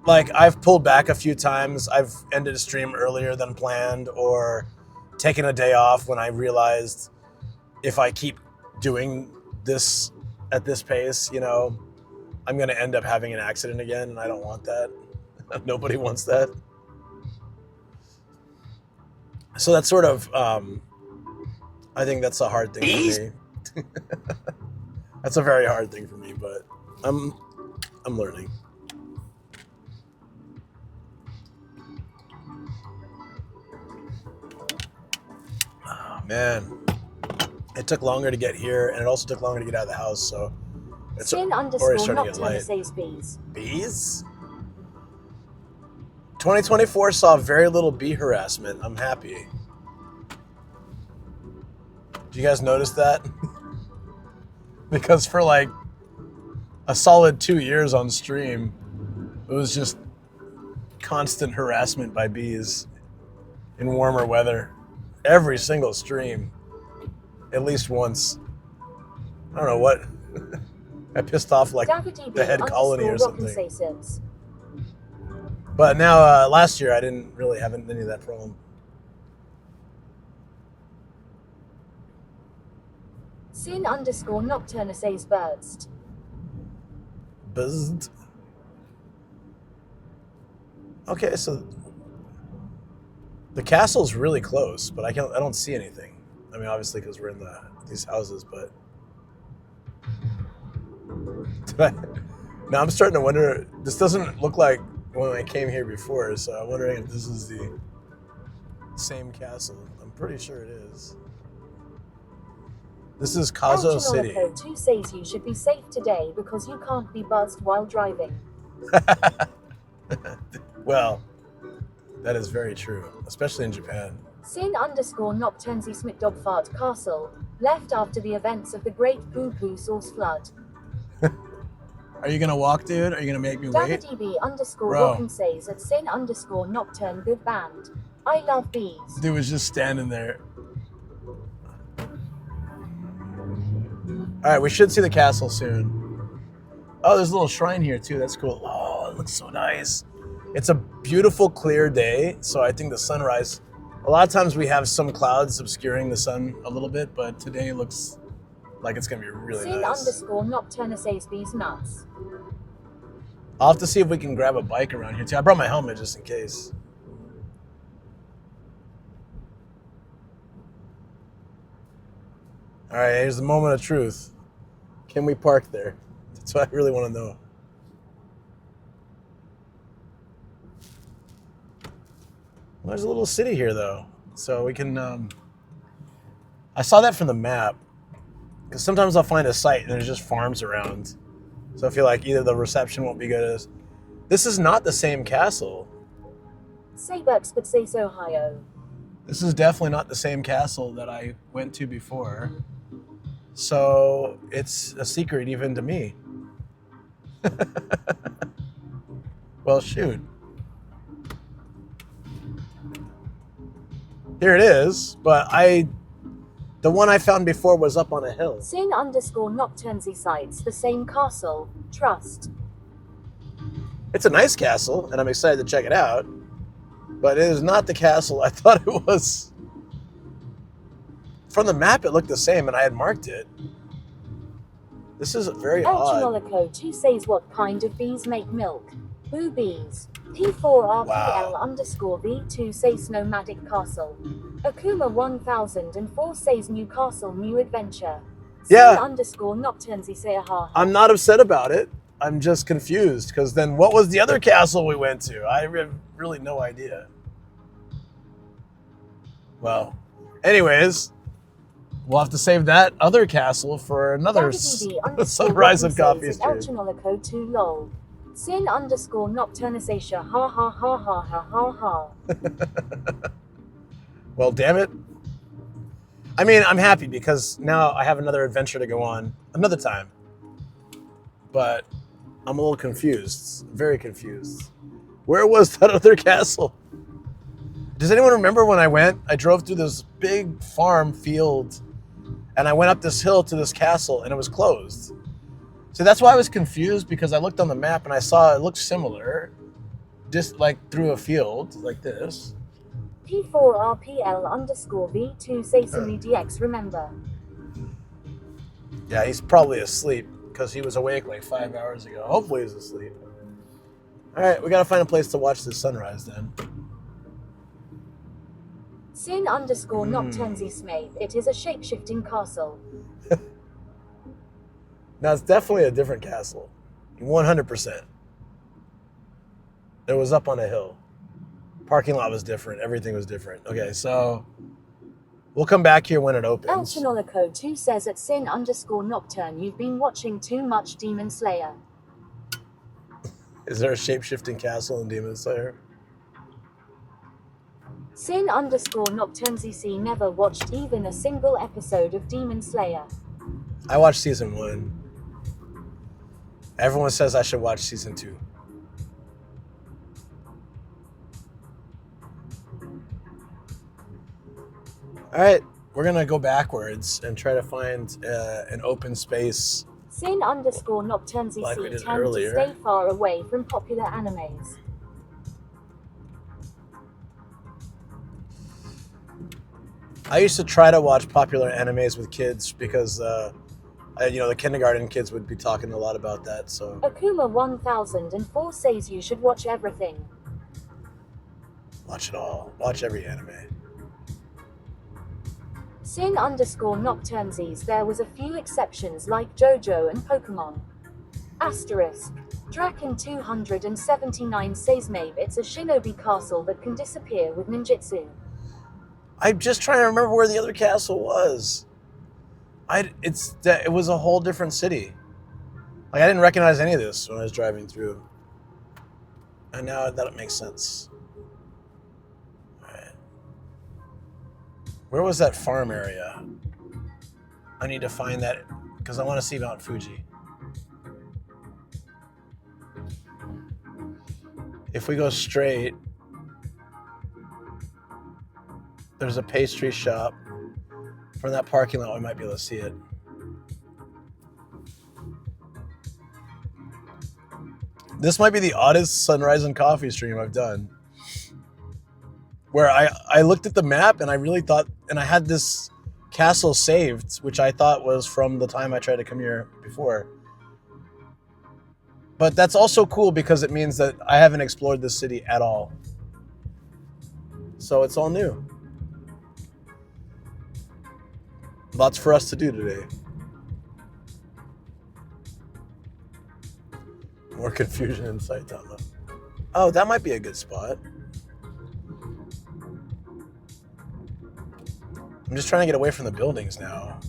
I've pulled back a few times. I've ended a stream earlier than planned or taken a day off when I realized if I keep doing this at this pace, I'm going to end up having an accident again, and I don't want that. Nobody wants that. So that's sort of, I think that's a hard thing for me. That's a very hard thing for me, but I'm learning. Oh, man. It took longer to get here, and it also took longer to get out of the house, so it's already starting to get light. Bees? 2024 saw very little bee harassment. I'm happy. Do you guys notice that? Because for a solid 2 years on stream, it was just constant harassment by bees in warmer weather. Every single stream, at least once. I don't know what. I pissed off the head colony or something. But now, last year, I didn't really have any of that problem. Sin _Nocturna says burst. Buzzed. Okay, so the castle's really close, but I don't see anything. I mean, obviously, because we're in these houses, but now I'm starting to wonder. This doesn't look like when I came here before, so I'm wondering if this is the same castle. I'm pretty sure it is. This is Kazo City. 2 says you should be safe today because you can't be buzzed while driving. Well, that is very true, especially in Japan. Sin _Nocturnzi Smithdobfart Castle, left after the events of the Great Poo-Poo Source Flood. Are you gonna walk, dude? Are you gonna make me wait? DB _Rockin says at Sin _Nocturne good band. I love bees. Dude was just standing there. All right, we should see the castle soon. Oh, there's a little shrine here too. That's cool. Oh, it looks so nice. It's a beautiful, clear day, so I think the sunrise. A lot of times we have some clouds obscuring the sun a little bit, but today looks Like it's gonna be really Sin nice. underscore nocturne says these nuts. I'll have to see if we can grab a bike around here too. I brought my helmet just in case. All right, here's the moment of truth. Can we park there? That's what I really want to know. Well, there's a little city here though, so we can. I saw that from the map, because sometimes I'll find a site and there's just farms around. So I feel like either the reception won't be good as. This is not the same castle. Say Berks but says Ohio. This is definitely not the same castle that I went to before. So it's a secret even to me. Well, shoot. Here it is, but the one I found before was up on a hill. Sin underscore nocturne cites the same castle. Trust. It's a nice castle, and I'm excited to check it out. But it is not the castle I thought it was. From the map, it looked the same, and I had marked it. This is very odd. Elchinolico 2 says what kind of bees make milk? Boobies. P4RPL Wow. underscore V2 says nomadic castle. Akuma 1004 says Newcastle new adventure. Yeah. Sin underscore nocturne say a ha. I'm not upset about it. I'm just confused, because then what was the other castle we went to? I have really no idea. Well, anyways, we'll have to save that other castle for another sunrise and coffee stream. Elchinolico 2 lol. Sin underscore nocturne say ha ha ha ha ha ha ha. Well, damn it. I mean, I'm happy because now I have another adventure to go on another time. But I'm a little confused, very confused. Where was that other castle? Does anyone remember when I went? I drove through this big farm field and I went up this hill to this castle and it was closed. So that's why I was confused, because I looked on the map and I saw it looked similar, just like through a field like this. P4RPL underscore V2 say Simi DX remember. Yeah, he's probably asleep because he was awake like 5 hours ago. Hopefully he's asleep. All right, we got to find a place to watch the sunrise then. Sin underscore nocturne Smave. It is a shape-shifting castle. Now, it's definitely a different castle. 100%. It was up on a hill. Parking lot was different. Everything was different. Okay, so we'll come back here when it opens. Elchinolico 2 says at Sin underscore nocturne you've been watching too much Demon Slayer. Is there a shape-shifting castle in Demon Slayer? Sin underscore nocturne ZC never watched even a single episode of Demon Slayer. I watched season 1. Everyone says I should watch season 2. All right, we're gonna go backwards and try to find an open space. Sin underscore nocturne Like we ZC did tend earlier. to stay far away from popular animes. I used to try to watch popular animes with kids because, the kindergarten kids would be talking a lot about that. So Akuma 1004 says you should watch everything. watch it all. Watch every anime. Sin underscore nocturnesies there was a few exceptions like JoJo and Pokemon. Asterisk. Draken 279 says maybe it's a shinobi castle that can disappear with ninjutsu. I'm just trying to remember where the other castle was. It was a whole different city. Like I didn't recognize any of this when I was driving through. And now that makes sense. All right. Where was that farm area? I need to find that because I want to see Mount Fuji. If we go straight, there's a pastry shop. From that parking lot, we might be able to see it. This might be the oddest sunrise and coffee stream I've done. Where I looked at the map and I really thought, and I had this castle saved, which I thought was from the time I tried to come here before. But that's also cool because it means that I haven't explored this city at all. So it's all new. Lots for us to do today. More confusion in Saitama. Oh, that might be a good spot. I'm just trying to get away from the buildings now.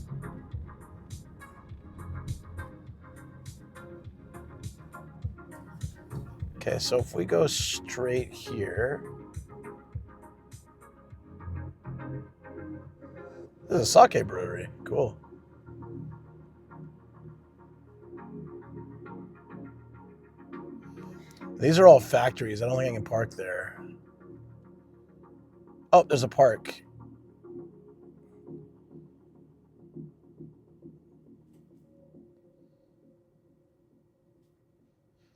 Okay, so if we go straight here. This is a sake brewery. Cool. These are all factories. I don't think I can park there. Oh, there's a park.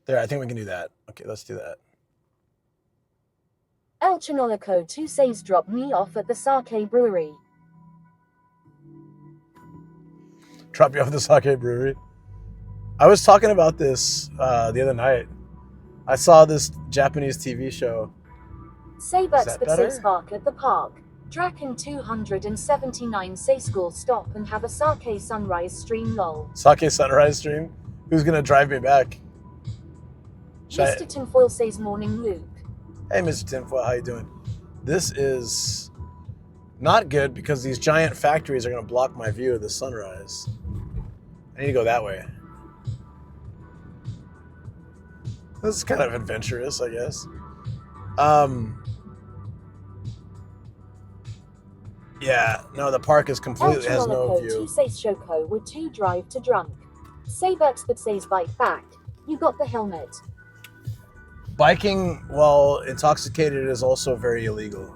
There, I think we can do that. Okay, let's do that. El Chinoloco 2 says drop me off at the sake brewery. Drop you off at the sake brewery. I was talking about this the other night. I saw this Japanese TV show. Say bucks but better? say spark at the park. Draken 279 say school stop and have a sake sunrise stream lol. Sake sunrise stream? Who's gonna drive me back? Mr. Tinfoil says morning Luke. Hey, Mr. Tinfoil, how you doing? This is not good because these giant factories are gonna block my view of the sunrise. I need to go that way. This is kind of adventurous, I guess. Yeah, no, the park is completely has no view. 2 says Shoko with 2 drive to drunk. Say bucks but says bike back. You got the helmet. Biking while intoxicated is also very illegal.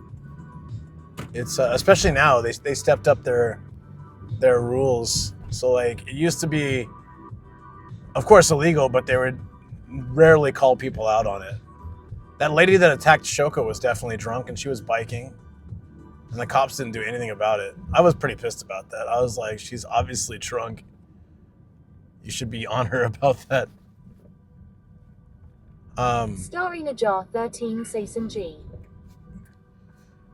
It's especially now they stepped up their rules. So like it used to be, of course, illegal, but they would rarely call people out on it. That lady that attacked Shoko was definitely drunk and she was biking, and the cops didn't do anything about it. I was pretty pissed about that. I was like, she's obviously drunk. You should be on her about that. Starring a jar 13 Sason G.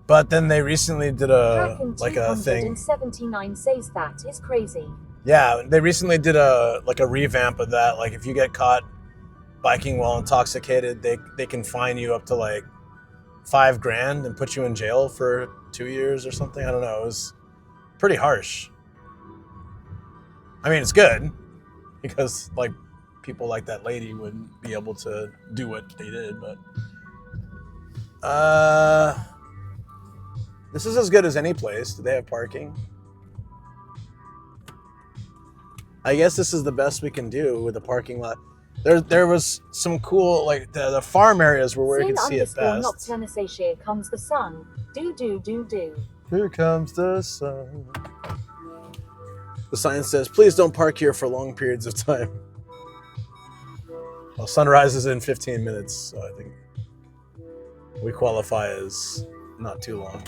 But then they recently did a Draken like a thing. 279 says that is crazy. Yeah, they recently did a revamp of that. Like if you get caught biking while intoxicated, they can fine you up to like $5,000 and put you in jail for 2 years or something. I don't know. It was pretty harsh. I mean, it's good because like people like that lady wouldn't be able to do what they did, but this is as good as any place. Do they have parking? I guess this is the best we can do with the parking lot. There was some cool, like the farm areas where you can see it best. Nocturne says here comes the sun. Do. Here comes the sun. The sign says, please don't park here for long periods of time. Well, sunrise is in 15 minutes, so I think we qualify as not too long.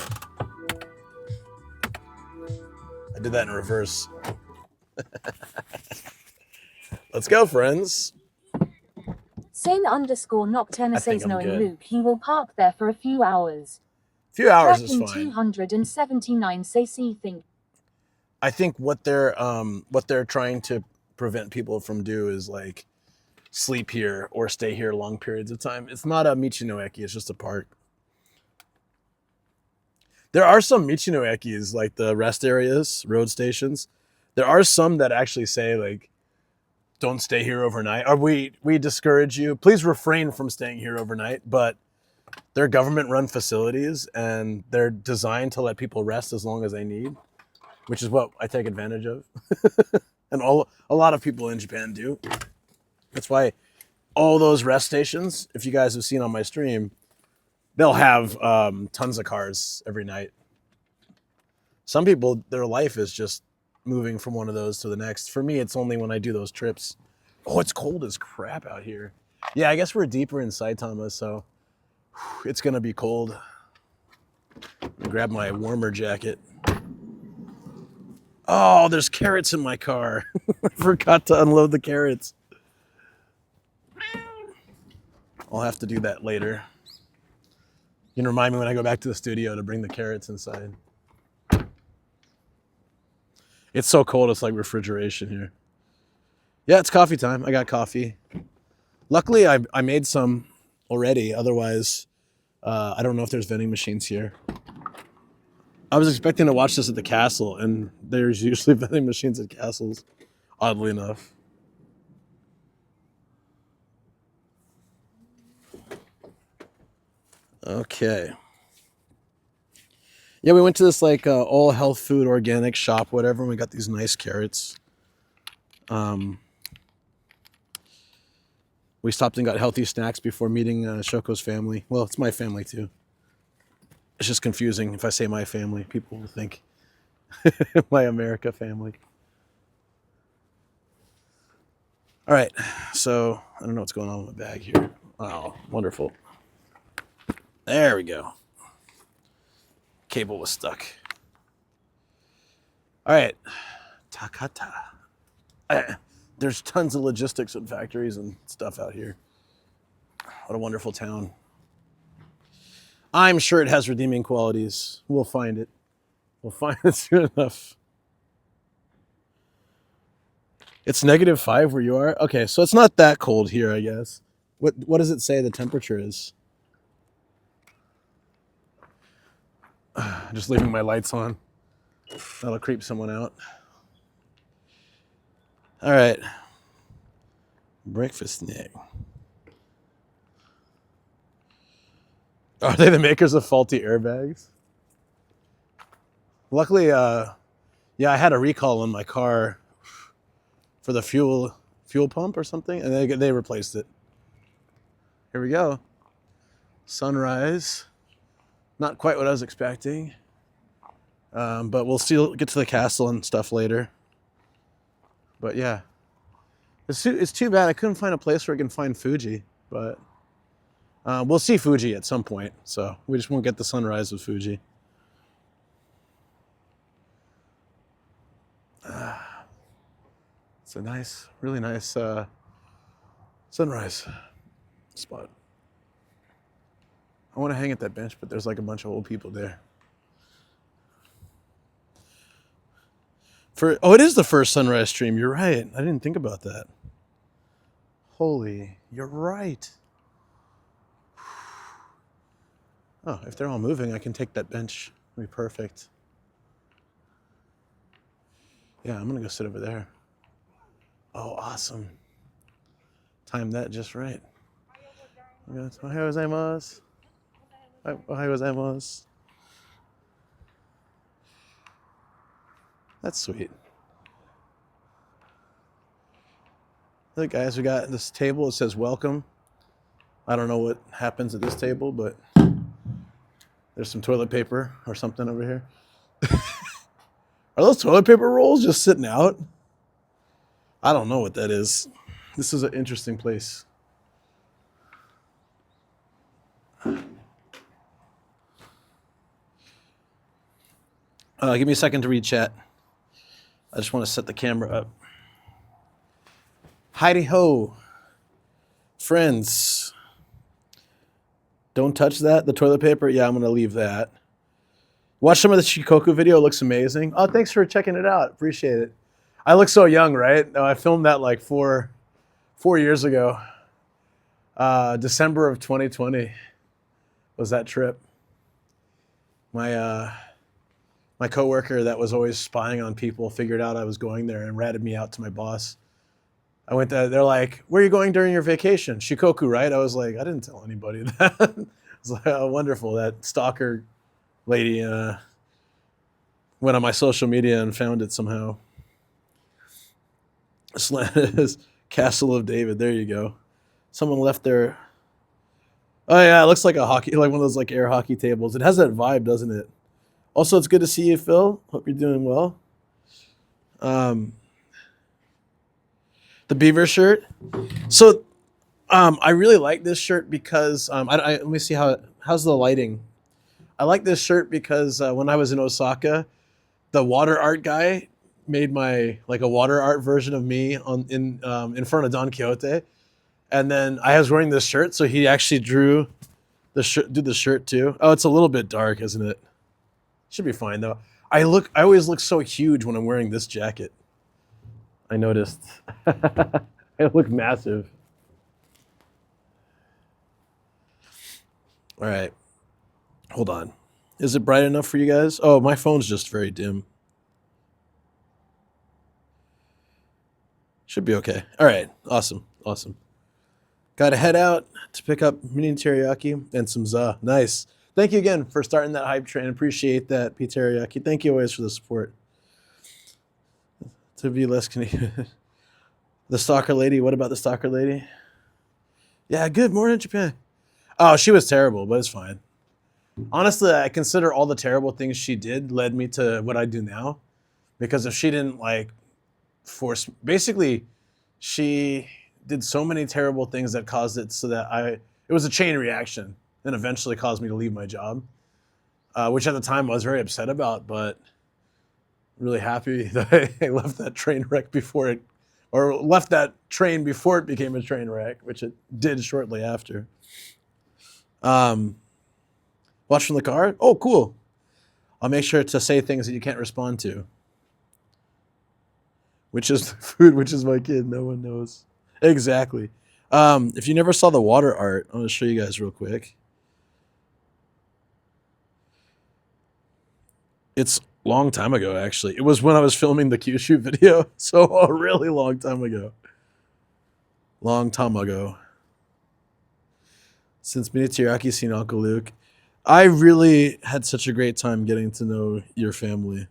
I did that in reverse. Let's go, friends. Sane_Nocturne I think says I'm knowing good. Luke, he will park there for a few hours. A few hours is Draken fine. 279 says think. I think what they're trying to prevent people from do is like sleep here or stay here long periods of time. It's not a Michinoeki, it's just a park. There are some Michinoekis, like the rest areas, road stations. There are some that actually say like, don't stay here overnight. Or we discourage you. Please refrain from staying here overnight. But they're government-run facilities, and they're designed to let people rest as long as they need, which is what I take advantage of. And a lot of people in Japan do. That's why all those rest stations, if you guys have seen on my stream, they'll have tons of cars every night. Some people, their life is just moving from one of those to the next. For me, it's only when I do those trips. Oh, it's cold as crap out here. Yeah, I guess we're deeper in Saitama, so it's gonna be cold. Let me grab my warmer jacket. Oh, there's carrots in my car. I forgot to unload the carrots. I'll have to do that later. You can remind me when I go back to the studio to bring the carrots inside. It's so cold, it's like refrigeration here. Yeah, it's coffee time. I got coffee. Luckily, I made some already. Otherwise, I don't know if there's vending machines here. I was expecting to watch this at the castle, and there's usually vending machines at castles, oddly enough. Okay. Yeah, we went to this like all health food organic shop, whatever, and we got these nice carrots. We stopped and got healthy snacks before meeting Shoko's family. Well, it's my family too. It's just confusing if I say my family. People will think my America family. All right, so I don't know what's going on with my bag here. Oh, wonderful. There we go. Cable was stuck. All right, Takata. There's tons of logistics and factories and stuff out here. What a wonderful town. I'm sure it has redeeming qualities. We'll find it. We'll find it soon enough. It's -5 where you are? Okay, so it's not that cold here, I guess. What does it say the temperature is? Just leaving my lights on. That'll creep someone out. All right. Breakfast snack. Are they the makers of faulty airbags? Luckily, yeah, I had a recall on my car for the fuel pump or something, and they replaced it. Here we go. Sunrise. Not quite what I was expecting, but we'll still get to the castle and stuff later. But yeah, it's too bad I couldn't find a place where I can find Fuji, but we'll see Fuji at some point, so we just won't get the sunrise with Fuji. It's a nice, really nice sunrise spot. I want to hang at that bench, but there's like a bunch of old people there. Oh, it is the first sunrise stream. You're right. I didn't think about that. Holy, you're right. Oh, if they're all moving, I can take that bench. It'll be perfect. Yeah, I'm gonna go sit over there. Oh, awesome. Timed that just right. Ohayou gozaimasu. Ohayou gozaimasu. That's sweet. Look, guys, we got this table. It says welcome. I don't know what happens at this table, but there's some toilet paper or something over here. Are those toilet paper rolls just sitting out? I don't know what that is. This is an interesting place. Give me a second to read chat. I just want to set the camera up. Heidi ho. Friends. Don't touch that. The toilet paper. Yeah, I'm going to leave that. Watch some of the Shikoku video. It looks amazing. Oh, thanks for checking it out. Appreciate it. I look so young, right? No, I filmed that like four years ago. December of 2020 was that trip. My coworker that was always spying on people figured out I was going there and ratted me out to my boss. I went there. They're like, "Where are you going during your vacation?" Shikoku, right? I was like, I didn't tell anybody that. I was like, oh, wonderful. That stalker lady went on my social media and found it somehow. Castle of David. There you go. Someone left their. Oh yeah, it looks like like one of those like air hockey tables. It has that vibe, doesn't it? Also, it's good to see you, Phil. Hope you're doing well. The beaver shirt. So, I really like this shirt because let me see how's the lighting. I like this shirt because when I was in Osaka, the water art guy made my like a water art version of me in front of Don Quixote, and then I was wearing this shirt, so he actually drew did the shirt too. Oh, it's a little bit dark, isn't it? Should be fine though. I always look so huge when I'm wearing this jacket. I noticed. I look massive. All right. Hold on. Is it bright enough for you guys? Oh, my phone's just very dim. Should be okay. All right. Awesome. Awesome. Got to head out to pick up mini teriyaki and some za. Nice. Thank you again for starting that hype train. Appreciate that, P Teriyaki. Thank you always for the support. To be less Canadian. The stalker lady. What about the stalker lady? Yeah, good morning, Japan. Oh, she was terrible, but it's fine. Honestly, I consider all the terrible things she did led me to what I do now. Because if she didn't like force, basically, she did so many terrible things that caused it so that it was a chain reaction and eventually caused me to leave my job, which at the time I was very upset about, but really happy that I left that train wreck before it, or left that train before it became a train wreck, which it did shortly after. Watch from the car? Oh, cool. I'll make sure to say things that you can't respond to. Which is food, which is my kid. No one knows. Exactly. If you never saw the water art, I'm going to show you guys real quick. It's a long time ago, actually. It was when I was filming the Kyushu video. So a really long time ago. Long time ago. Since mini teriyaki seen Uncle Luke. I really had such a great time getting to know your family.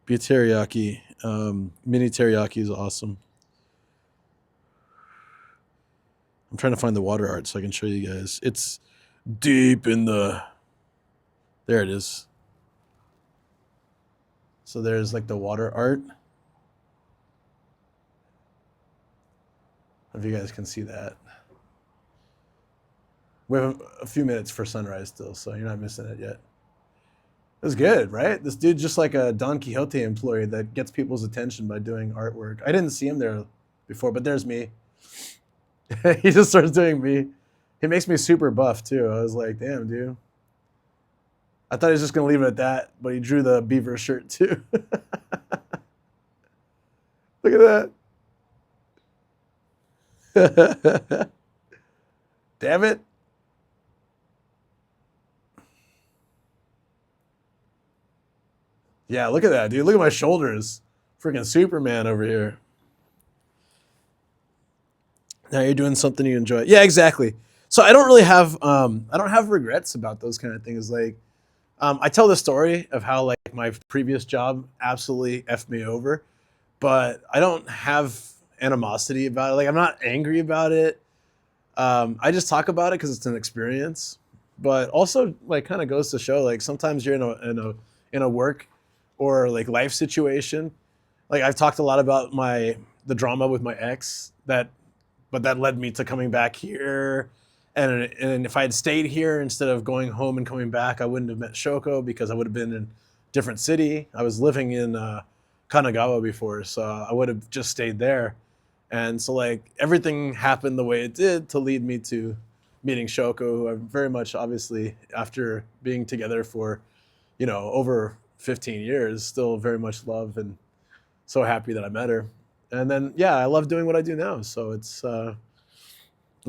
Be teriyaki. Mini teriyaki is awesome. I'm trying to find the water art so I can show you guys. It's deep in the... There it is. So there's like the water art. If you guys can see that. We have a few minutes for sunrise still, so you're not missing it yet. It's good, right? This dude's just like a Don Quixote employee that gets people's attention by doing artwork. I didn't see him there before, but there's me. He just starts doing me. He makes me super buff too. I was like, damn, dude. I thought he was just gonna leave it at that, but he drew the beaver shirt too. Look at that. Damn it. Yeah, look at that, dude. Look at my shoulders. Freaking Superman over here. Now you're doing something you enjoy. Yeah, exactly. So I don't really have I don't have regrets about those kind of things. Like I tell the story of how like my previous job absolutely effed me over, but I don't have animosity about it. Like I'm not angry about it. I just talk about it because it's an experience. But also like kind of goes to show like sometimes you're in a work or like life situation. Like I've talked a lot about the drama with my ex but that led me to coming back here. And if I had stayed here instead of going home and coming back, I wouldn't have met Shoko because I would have been in a different city. I was living in Kanagawa before, so I would have just stayed there. And so like everything happened the way it did to lead me to meeting Shoko, who I very much obviously after being together for, over 15 years, still very much love and so happy that I met her. And then, yeah, I love doing what I do now. So it's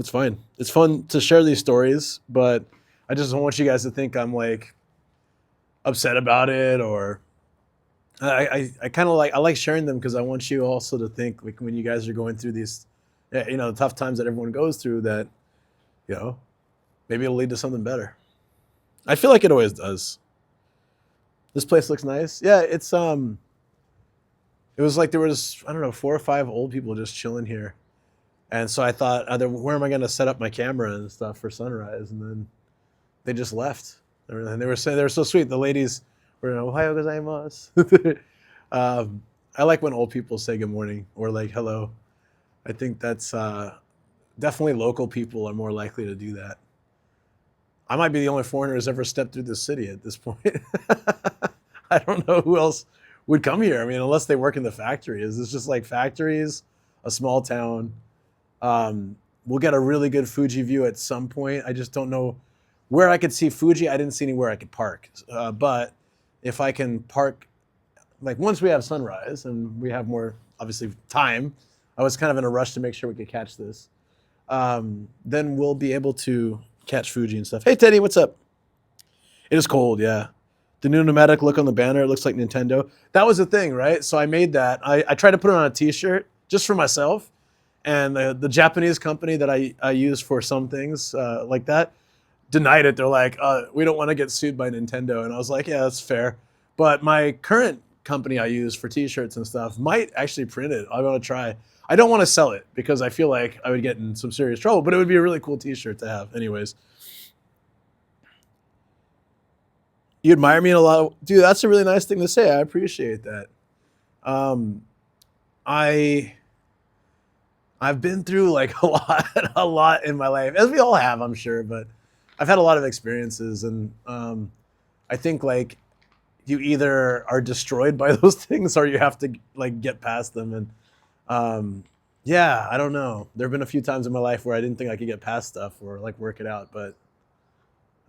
fine. It's fun to share these stories, but I just don't want you guys to think I'm like upset about it or I kind of I like sharing them because I want you also to think like when you guys are going through these, the tough times that everyone goes through that, maybe it'll lead to something better. I feel like it always does. This place looks nice. Yeah, it's it was like there was, I don't know, 4 or 5 old people just chilling here. And so I thought, where am I going to set up my camera and stuff for sunrise? And then they just left. And they were saying, they were so sweet. The ladies were, Ohayo gozaimasu. I like when old people say good morning or like hello. I think that's definitely local people are more likely to do that. I might be the only foreigner who's ever stepped through the city at this point. I don't know who else would come here. I mean, unless they work in the factories. It's just like factories, a small town. We'll get a really good Fuji view at some point. I just don't know where I could see Fuji. I didn't see anywhere I could park. But if I can park, like once we have sunrise and we have more, obviously, time, I was kind of in a rush to make sure we could catch this. Then we'll be able to catch Fuji and stuff. Hey, Teddy, what's up? It is cold, yeah. The new pneumatic look on the banner, it looks like Nintendo. That was the thing, right? So I made that. I tried to put it on a t-shirt just for myself. And the Japanese company that I use for some things like that denied it. They're like, we don't want to get sued by Nintendo. And I was like, yeah, that's fair. But my current company I use for t-shirts and stuff might actually print it. I want to try. I don't want to sell it because I feel like I would get in some serious trouble, but it would be a really cool t-shirt to have. Anyways. You admire me in a lot of, dude, that's a really nice thing to say. I appreciate that. I've been through like a lot in my life, as we all have, I'm sure, but I've had a lot of experiences, and I think like you either are destroyed by those things or you have to like get past them. And yeah, I don't know. There have been a few times in my life where I didn't think I could get past stuff or like work it out, but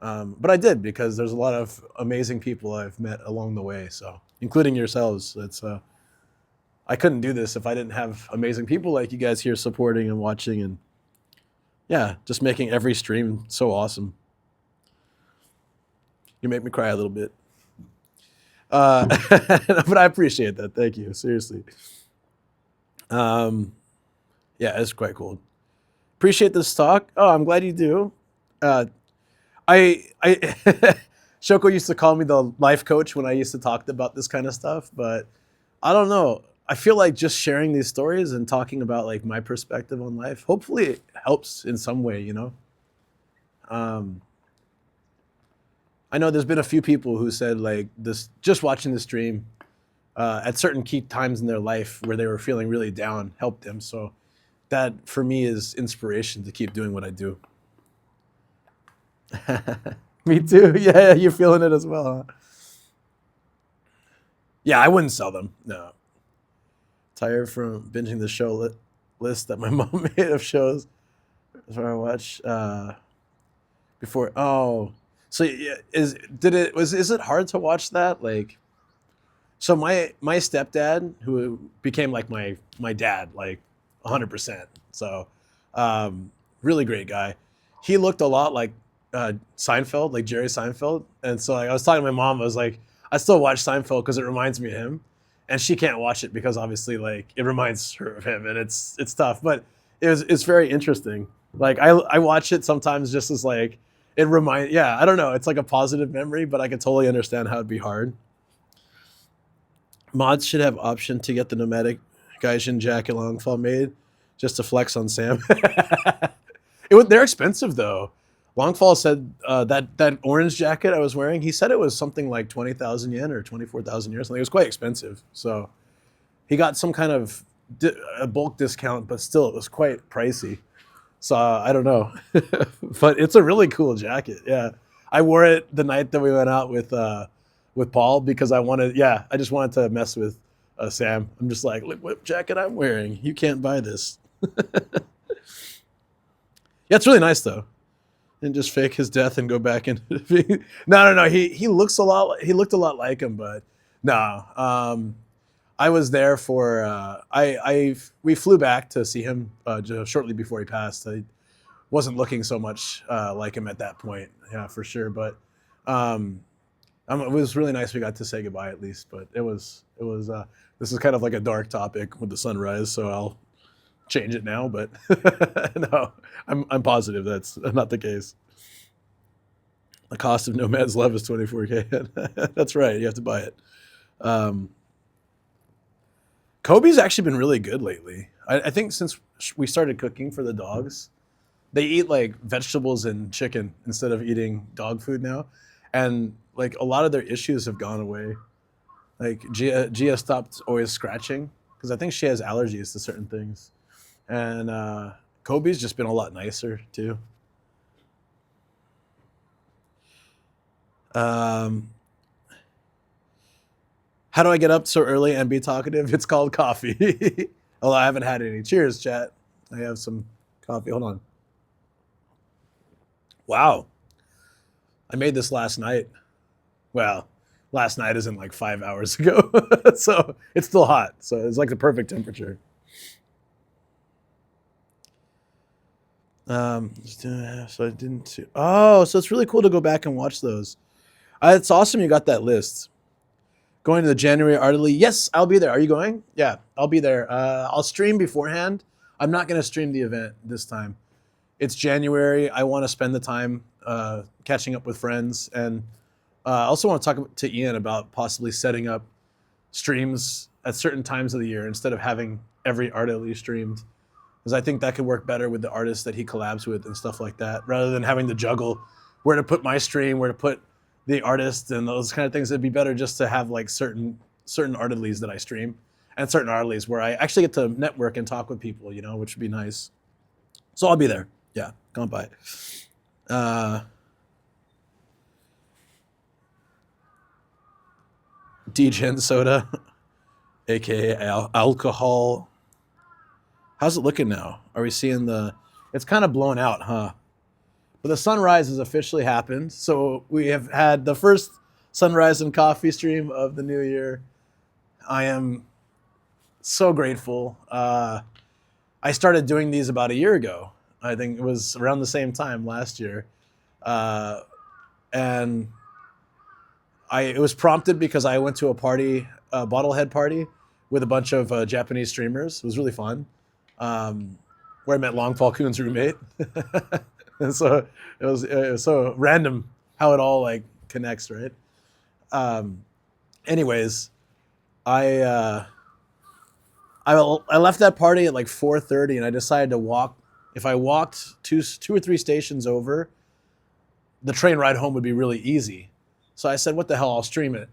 I did, because there's a lot of amazing people I've met along the way. So, including yourselves. It's I couldn't do this if I didn't have amazing people like you guys here supporting and watching, and yeah, just making every stream so awesome. You make me cry a little bit, but I appreciate that. Thank you, seriously. Yeah, it's quite cool. Appreciate this talk. Oh, I'm glad you do. I Shoko used to call me the life coach when I used to talk about this kind of stuff, but I don't know. I feel like just sharing these stories and talking about like my perspective on life, hopefully it helps in some way, you know? I know there's been a few people who said like this, just watching the stream at certain key times in their life where they were feeling really down, helped them. So that for me is inspiration to keep doing what I do. Me too. Yeah, you're feeling it as well, huh? Yeah, I wouldn't sell them. No. Tired from binging the show list that my mom made of shows before I watch before. Oh, so yeah, is it hard to watch that? Like, so my stepdad, who became like my dad, like 100%. So, really great guy. He looked a lot like Seinfeld, like Jerry Seinfeld, and so like I was talking to my mom. I was like, I still watch Seinfeld because it reminds me of him. And she can't watch it because obviously like it reminds her of him, and it's tough, but it's very interesting. Like I watch it sometimes just as like I don't know, it's like a positive memory, but I can totally understand how it'd be hard. Mods should have option to get the nomadic Gaijin jacket Longfall made just to flex on Sam. They're expensive though. Longfall said that orange jacket I was wearing, he said it was something like 20,000 yen or 24,000 yen or something. It was quite expensive. So he got some kind of a bulk discount, but still it was quite pricey. So I don't know. But it's a really cool jacket. Yeah. I wore it the night that we went out with Paul because I just wanted to mess with Sam. I'm just like, look what jacket I'm wearing. You can't buy this. Yeah, it's really nice though. And just fake his death and go back into no. He looked a lot like him, but no. I was there for we flew back to see him just shortly before he passed. I wasn't looking so much like him at that point, yeah, for sure. But it was really nice we got to say goodbye at least. But it was this is kind of like a dark topic with the sunrise, so I'll change it now, but no, I'm positive that's not the case. The cost of Nomad's Love is 24K. That's right, you have to buy it. Kobe's actually been really good lately. I think since we started cooking for the dogs, they eat like vegetables and chicken instead of eating dog food now, and like a lot of their issues have gone away. Like Gia stopped always scratching because I think she has allergies to certain things. And Kobe's just been a lot nicer too. How How do I get up so early and be talkative? It's called coffee. Although I haven't had any. Cheers, chat. I have some coffee. Hold on. Wow. I made this last night. Well, last night isn't like 5 hours ago. So it's still hot. So it's like the perfect temperature. So I didn't see. Oh, so it's really cool to go back and watch those. It's awesome you got that list. Going to the January Artily. Yes, I'll be there. Are you going? Yeah, I'll be there. I'll stream beforehand. I'm not going to stream the event this time. It's January. I want to spend the time catching up with friends. And I also want to talk to Ian about possibly setting up streams at certain times of the year instead of having every Artily streamed. Because I think that could work better with the artists that he collabs with and stuff like that, rather than having to juggle where to put my stream, where to put the artist and those kind of things. It'd be better just to have like certain Artilies that I stream and certain Artilies where I actually get to network and talk with people, you know, which would be nice. So I'll be there. Yeah, come by. Degen soda, aka alcohol. How's it looking now? Are we seeing it's kind of blown out, huh? But the sunrise has officially happened. So we have had the first sunrise and coffee stream of the new year. I am so grateful. I started doing these about a year ago. I think it was around the same time last year. And it was prompted because I went to a party, a Bottlehead party with a bunch of Japanese streamers. It was really fun. Where I met Long Paul Kuhn's roommate. And so it was so random how it all like connects, right? Anyways, I left that party at like 4:30 and I decided to walk. If I walked two or three stations over, the train ride home would be really easy. So I said, what the hell, I'll stream it.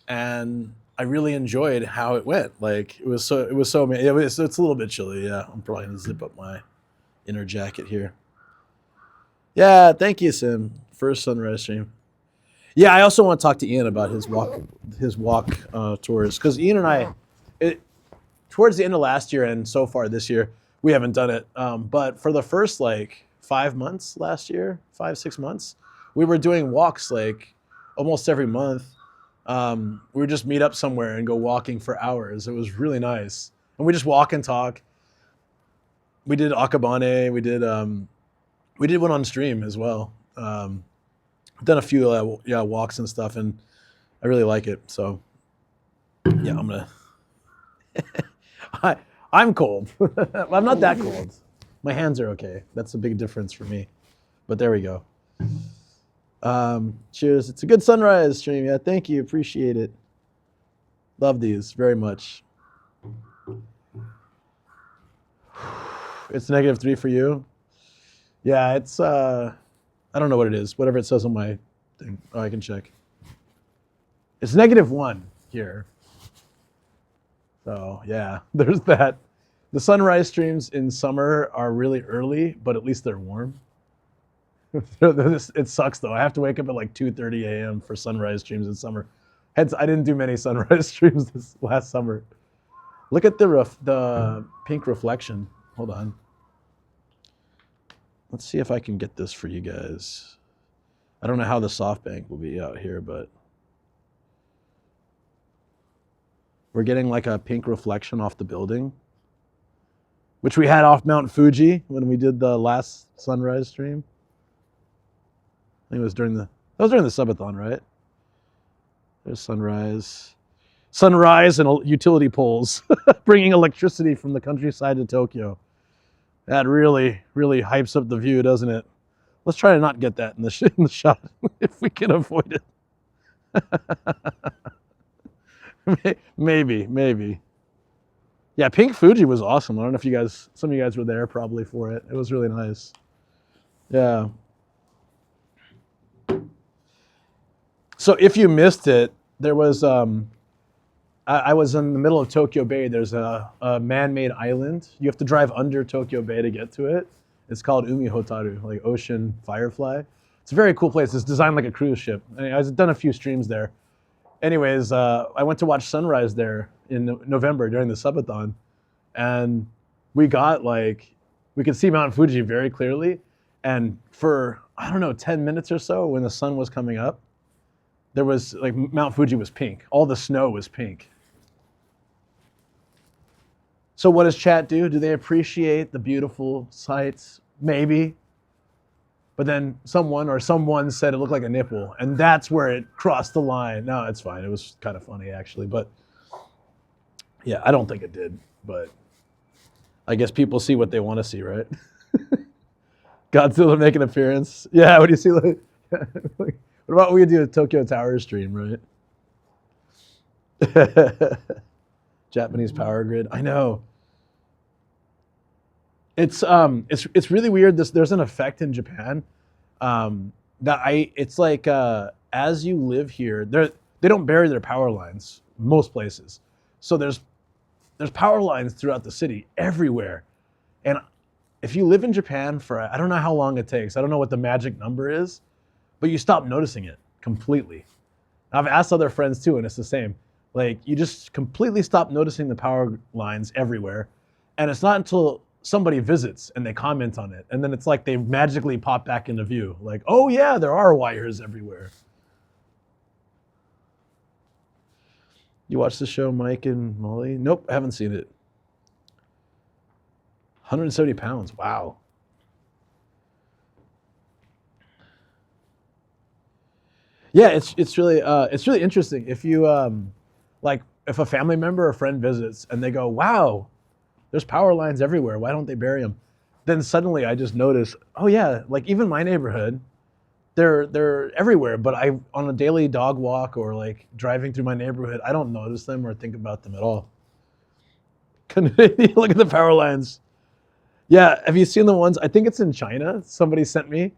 And I really enjoyed how it went. Like it's a little bit chilly. Yeah, I'm probably gonna zip up my inner jacket here. Yeah, thank you, Sim. First sunrise stream. Yeah, I also want to talk to Ian about his walk tours because Ian and I, towards the end of last year and so far this year, we haven't done it. But for the first like 5 months last year, 5-6 months, we were doing walks like almost every month. We would just meet up somewhere and go walking for hours. It was really nice. And we just walk and talk. We did Akabane. We did one on stream as well. I've done a few walks and stuff, and I really like it. So yeah, I'm gonna. I'm cold. I'm not that cold. My hands are okay. That's a big difference for me. But there we go. Cheers. It's a good sunrise stream. Yeah, thank you. Appreciate it. Love these very much. It's -3 for you. Yeah, it's I don't know what it is. Whatever it says on my thing. Oh, I can check. It's -1 here. So yeah, there's that. The sunrise streams in summer are really early, but at least they're warm. It sucks though. I have to wake up at like 2:30 a.m. for sunrise streams in summer. Hence, I didn't do many sunrise streams this last summer. Look at the pink reflection. Hold on. Let's see if I can get this for you guys. I don't know how the SoftBank will be out here, but we're getting like a pink reflection off the building, which we had off Mount Fuji when we did the last sunrise stream. I think it was during the subathon, right? There's sunrise and utility poles bringing electricity from the countryside to Tokyo. That really, really hypes up the view, doesn't it? Let's try to not get that in the shot if we can avoid it. Maybe. Yeah, Pink Fuji was awesome. I don't know if some of you guys were there probably for it. It was really nice. Yeah. So if you missed it, there was I was in the middle of Tokyo Bay. There's a man-made island. You have to drive under Tokyo Bay to get to it. It's called Umi Hotaru, like Ocean Firefly. It's a very cool place. It's designed like a cruise ship. I've done a few streams there. anyways, I went to watch sunrise there in November during the subathon, and we got like, we could see Mount Fuji very clearly, and for, I don't know, 10 minutes or so when the sun was coming up, there was like, Mount Fuji was pink. All the snow was pink. So what does chat do? Do they appreciate the beautiful sights? Maybe. But then someone said it looked like a nipple, and that's where it crossed the line. No, it's fine. It was kind of funny, actually. But yeah, I don't think it did. But I guess people see what they want to see, right? Godzilla make an appearance. Yeah, what do you see? Like, what about we do a Tokyo Tower stream, right? Japanese power grid. I know. It's really weird. There's an effect in Japan it's like as you live here, they don't bury their power lines most places. So there's power lines throughout the city everywhere. And if you live in Japan for, I don't know how long it takes. I don't know what the magic number is, but you stop noticing it completely. I've asked other friends too, and it's the same. Like, you just completely stop noticing the power lines everywhere. And it's not until somebody visits and they comment on it, and then it's like they magically pop back into view. Like, oh yeah, there are wires everywhere. You watch the show, Mike and Molly? Nope, I haven't seen it. 170 pounds, wow. Yeah, it's really interesting. If you like, if a family member or friend visits and they go, wow, there's power lines everywhere, why don't they bury them? Then suddenly I just notice, oh yeah, like even my neighborhood, they're everywhere, but on a daily dog walk or like driving through my neighborhood, I don't notice them or think about them at all. Look at the power lines. Yeah, have you seen the ones, I think it's in China, somebody sent me.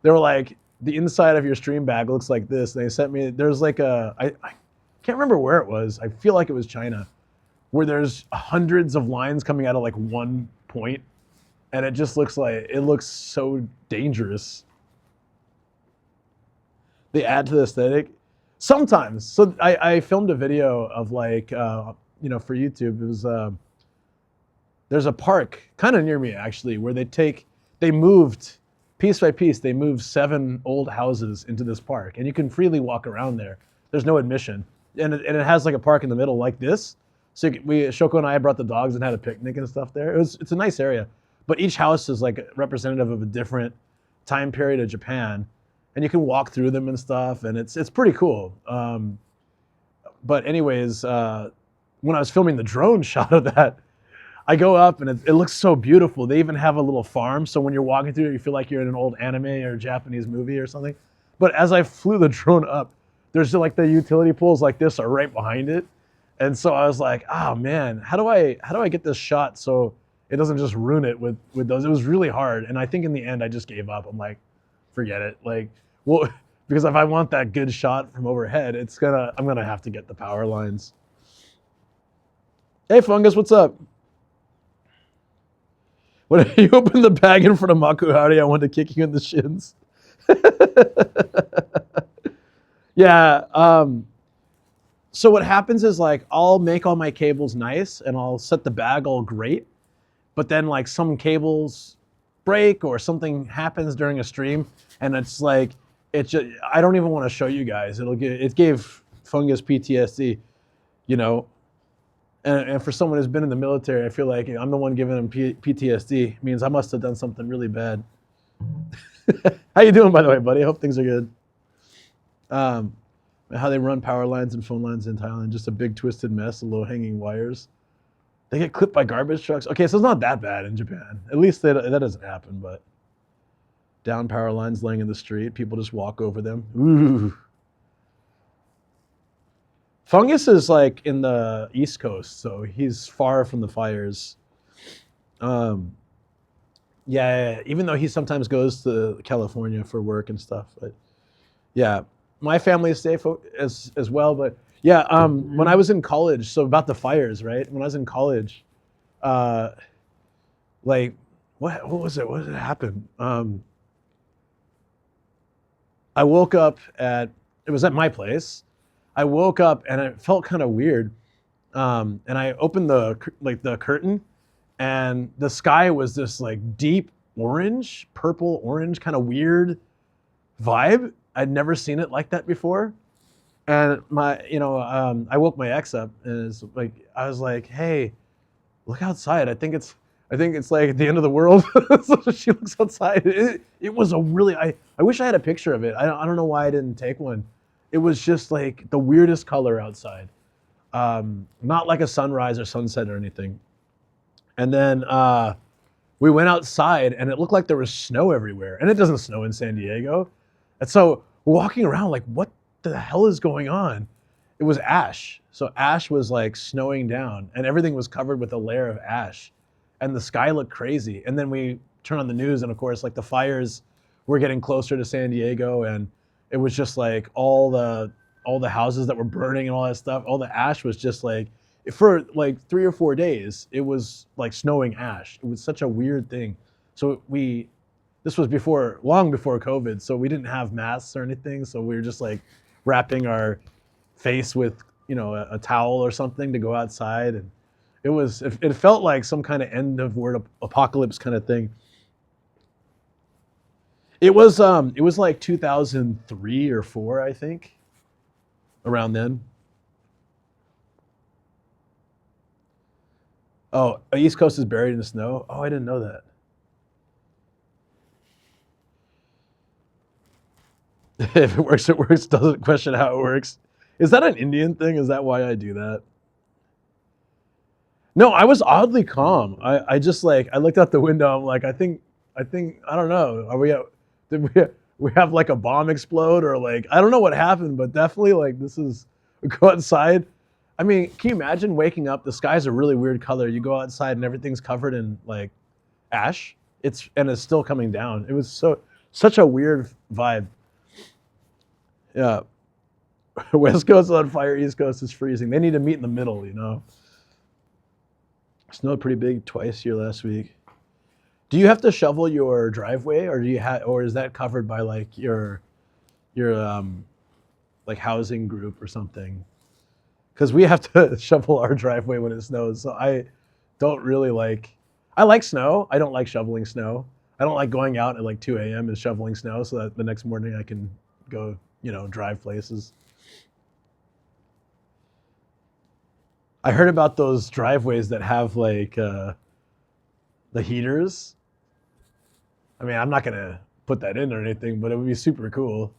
They were like, the inside of your stream bag looks like this. And they sent me, there's like I can't remember where it was. I feel like it was China, where there's hundreds of lines coming out of like one point. And it just looks so dangerous. They add to the aesthetic. Sometimes. So I filmed a video of like, for YouTube. It was, there's a park kind of near me actually, where they moved, piece by piece, they moved 7 old houses into this park. And you can freely walk around there. There's no admission. And it has like a park in the middle like this. So Shoko and I brought the dogs and had a picnic and stuff there. It's a nice area. But each house is like representative of a different time period of Japan. And you can walk through them and stuff. And it's pretty cool. But anyways, when I was filming the drone shot of that, I go up and it looks so beautiful. They even have a little farm. So when you're walking through it, you feel like you're in an old anime or Japanese movie or something. But as I flew the drone up, there's like the utility poles like this are right behind it. And so I was like, oh man, how do I get this shot so it doesn't just ruin it with those? It was really hard. And I think in the end, I just gave up. I'm like, forget it. Like, well, because if I want that good shot from overhead, I'm gonna have to get the power lines. Hey Fungus, what's up? When you open the bag in front of Makuhari, I want to kick you in the shins. Yeah. So what happens is like, I'll make all my cables nice and I'll set the bag all great. But then like some cables break or something happens during a stream. And it's like, I don't even want to show you guys. It gave Fungus PTSD, And for someone who's been in the military, I feel like I'm the one giving him PTSD. It means I must have done something really bad. How you doing, by the way, buddy? I hope things are good. How they run power lines and phone lines in Thailand, just a big twisted mess of low-hanging wires. They get clipped by garbage trucks. Okay, so it's not that bad in Japan. At least that doesn't happen, but down power lines laying in the street, people just walk over them. Ooh. Fungus is like in the East Coast, so he's far from the fires. Yeah, even though he sometimes goes to California for work and stuff. But yeah, my family is safe as well. But yeah, when I was in college, so about the fires, right? When I was in college, like, what was it? What did happen? I woke up it was at my place. I woke up and it felt kind of weird. And I opened the curtain, and the sky was this like deep orange, purple orange, kind of weird vibe. I'd never seen it like that before. And I woke my ex up, and it's like I was like, "Hey, look outside. I think it's like the end of the world." So she looks outside. It was a really. I wish I had a picture of it. I don't know why I didn't take one. It was just like the weirdest color outside. Not like a sunrise or sunset or anything. And then we went outside, and it looked like there was snow everywhere. And it doesn't snow in San Diego. And so we're walking around like, what the hell is going on? It was ash. So ash was like snowing down, and everything was covered with a layer of ash. And the sky looked crazy. And then we turned on the news, and of course, like the fires were getting closer to San Diego, and it was just like all the houses that were burning and all that stuff. All the ash was just like, for like 3 or 4 days, it was like snowing ash. It was such a weird thing. So this was long before COVID, so we didn't have masks or anything. So we were just like wrapping our face with, a towel or something to go outside. And it felt like some kind of end of world apocalypse kind of thing. It was like 2003 or 4, I think, around then. Oh, East Coast is buried in the snow. Oh, I didn't know that. If it works, it works. Doesn't question how it works. Is that an Indian thing? Is that why I do that? No, I was oddly calm. I just like, I looked out the window. I'm like, I think, I don't know. Did we have like a bomb explode, or like, I don't know what happened, but definitely like go outside. I mean, can you imagine waking up? The sky's a really weird color. You go outside and everything's covered in like ash. It's still coming down. It was such a weird vibe. Yeah. West Coast is on fire, East Coast is freezing. They need to meet in the middle, Snowed pretty big twice here last week. Do you have to shovel your driveway, or or is that covered by like your like housing group or something? Because we have to shovel our driveway when it snows. So I don't really I like snow. I don't like shoveling snow. I don't like going out at like 2 a.m. and shoveling snow so that the next morning I can go, drive places. I heard about those driveways that have like the heaters. I mean, I'm not gonna put that in or anything, but it would be super cool.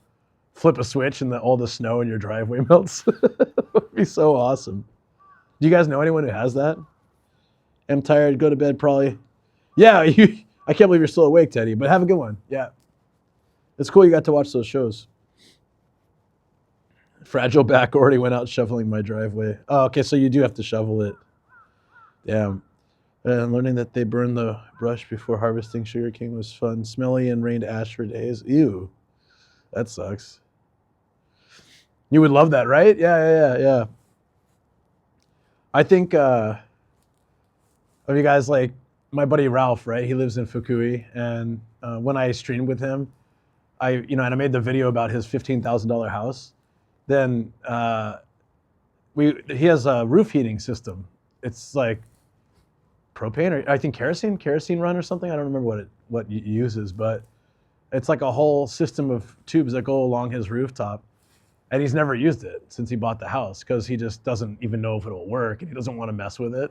Flip a switch and all the snow in your driveway melts. It would be so awesome. Do you guys know anyone who has that? I'm tired, go to bed probably. Yeah, I can't believe you're still awake, Teddy, but have a good one. Yeah. It's cool you got to watch those shows. Fragile back already went out shoveling my driveway. Oh, okay, so you do have to shovel it. Damn. And learning that they burn the brush before harvesting sugarcane was fun. Smelly and rained ash for days. Ew. That sucks. You would love that, right? Yeah. I think of you guys like my buddy Ralph, right? He lives in Fukui, and when I streamed with him, and I made the video about his $15,000 house. Then he has a roof heating system. It's like propane, or I think kerosene run or something. I don't remember what it uses, but it's like a whole system of tubes that go along his rooftop. And he's never used it since he bought the house because he just doesn't even know if it'll work, and he doesn't want to mess with it.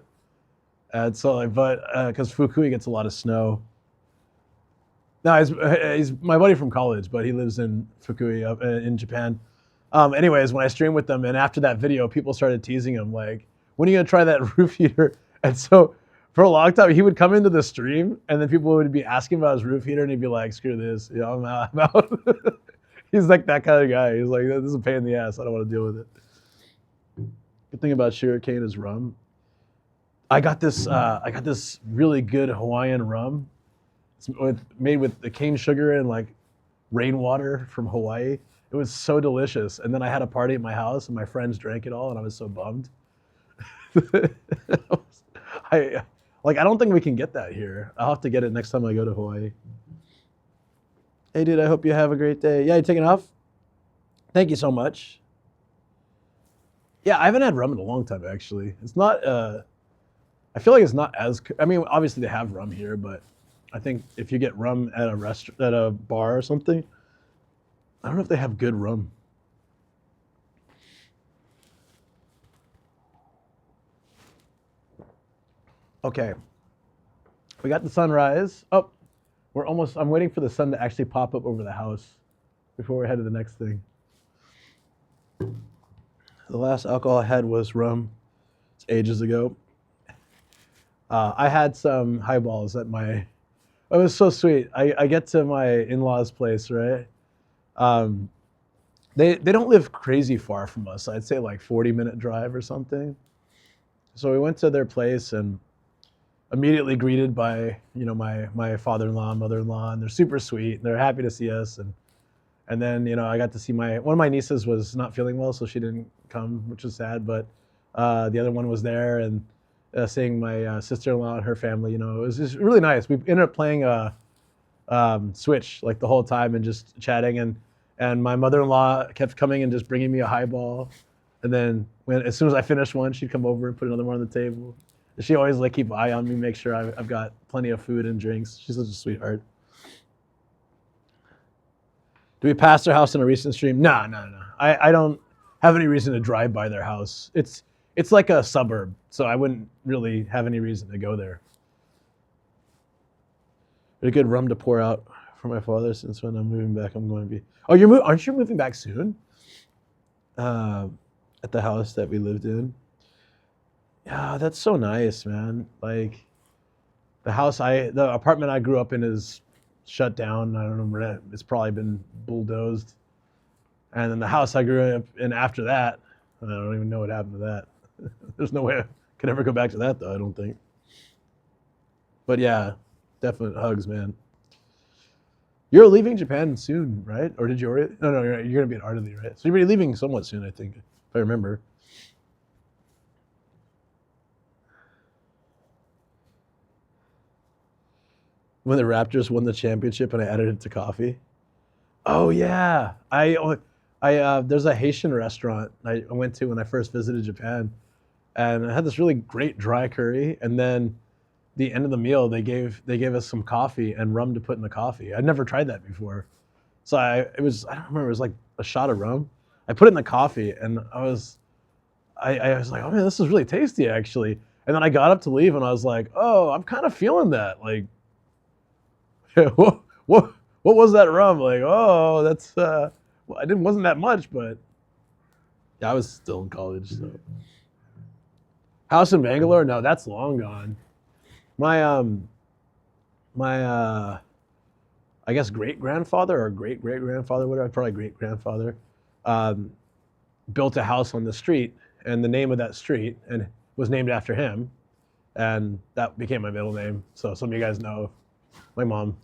And so, because Fukui gets a lot of snow. No, he's my buddy from college, but he lives in Fukui in Japan. Anyways, when I streamed with them, and after that video, people started teasing him like, when are you gonna try that roof heater? And so for a long time, he would come into the stream, and then people would be asking about his roof heater, and he'd be like, screw this, I'm out. He's like that kind of guy. He's like, this is a pain in the ass. I don't want to deal with it. Good thing about sugarcane is rum. I got this really good Hawaiian rum. It's made with the cane sugar and like rainwater from Hawaii. It was so delicious. And then I had a party at my house, and my friends drank it all, and I was so bummed. I don't think we can get that here. I'll have to get it next time I go to Hawaii. Hey, dude, I hope you have a great day. Yeah, you taking off? Thank you so much. Yeah, I haven't had rum in a long time actually. It's not. I feel like it's not as. I mean, obviously they have rum here, but I think if you get rum at a restaurant, at a bar or something, I don't know if they have good rum. Okay, we got the sunrise. Oh, we're almost. I'm waiting for the sun to actually pop up over the house before we head to the next thing. The last alcohol I had was rum. It's ages ago. I had some highballs at my. It was so sweet. I get to my in-laws' place, right? Um, they don't live crazy far from us. I'd say like 40-minute drive or something. So we went to their place and immediately greeted by my father-in-law, mother-in-law, and they're super sweet. And they're happy to see us, and then I got to see one of my nieces was not feeling well, so she didn't come, which was sad. But the other one was there, and seeing my sister-in-law and her family, it was just really nice. We ended up playing Switch like the whole time and just chatting, and my mother-in-law kept coming and just bringing me a highball, and then as soon as I finished one, she'd come over and put another one on the table. She always keep an eye on me, make sure I've got plenty of food and drinks. She's such a sweetheart. Do we pass their house in a recent stream? No. I don't have any reason to drive by their house. It's like a suburb, so I wouldn't really have any reason to go there. A good rum to pour out for my father, since when I'm moving back, I'm going to be. Oh, aren't you moving back soon? At the house that we lived in. Yeah, that's so nice, man. Like, the apartment I grew up in is shut down. I don't remember. It's probably been bulldozed. And then the house I grew up in after that, I don't even know what happened to that. There's no way I could ever go back to that, though, I don't think. But yeah, definite hugs, man. You're leaving Japan soon, right? Or did you already? No, you're going to be at Ardley, right? So you're leaving somewhat soon, I think, if I remember. When the Raptors won the championship and I added it to coffee. Oh yeah, there's a Haitian restaurant I went to when I first visited Japan, and I had this really great dry curry, and then the end of the meal they gave us some coffee and rum to put in the coffee. I'd never tried that before, so I don't remember, it was like a shot of rum. I put it in the coffee, and I was like, oh man, this is really tasty actually. And then I got up to leave, and I was like, oh, I'm kind of feeling that, like. What was that rum? Like, oh, that's wasn't that much, but yeah, I was still in college. So, house in Bangalore? No, that's long gone. My I guess great grandfather or great grandfather, whatever, probably great grandfather, built a house on the street, and the name of that street and was named after him, and that became my middle name. So some of you guys know. My mom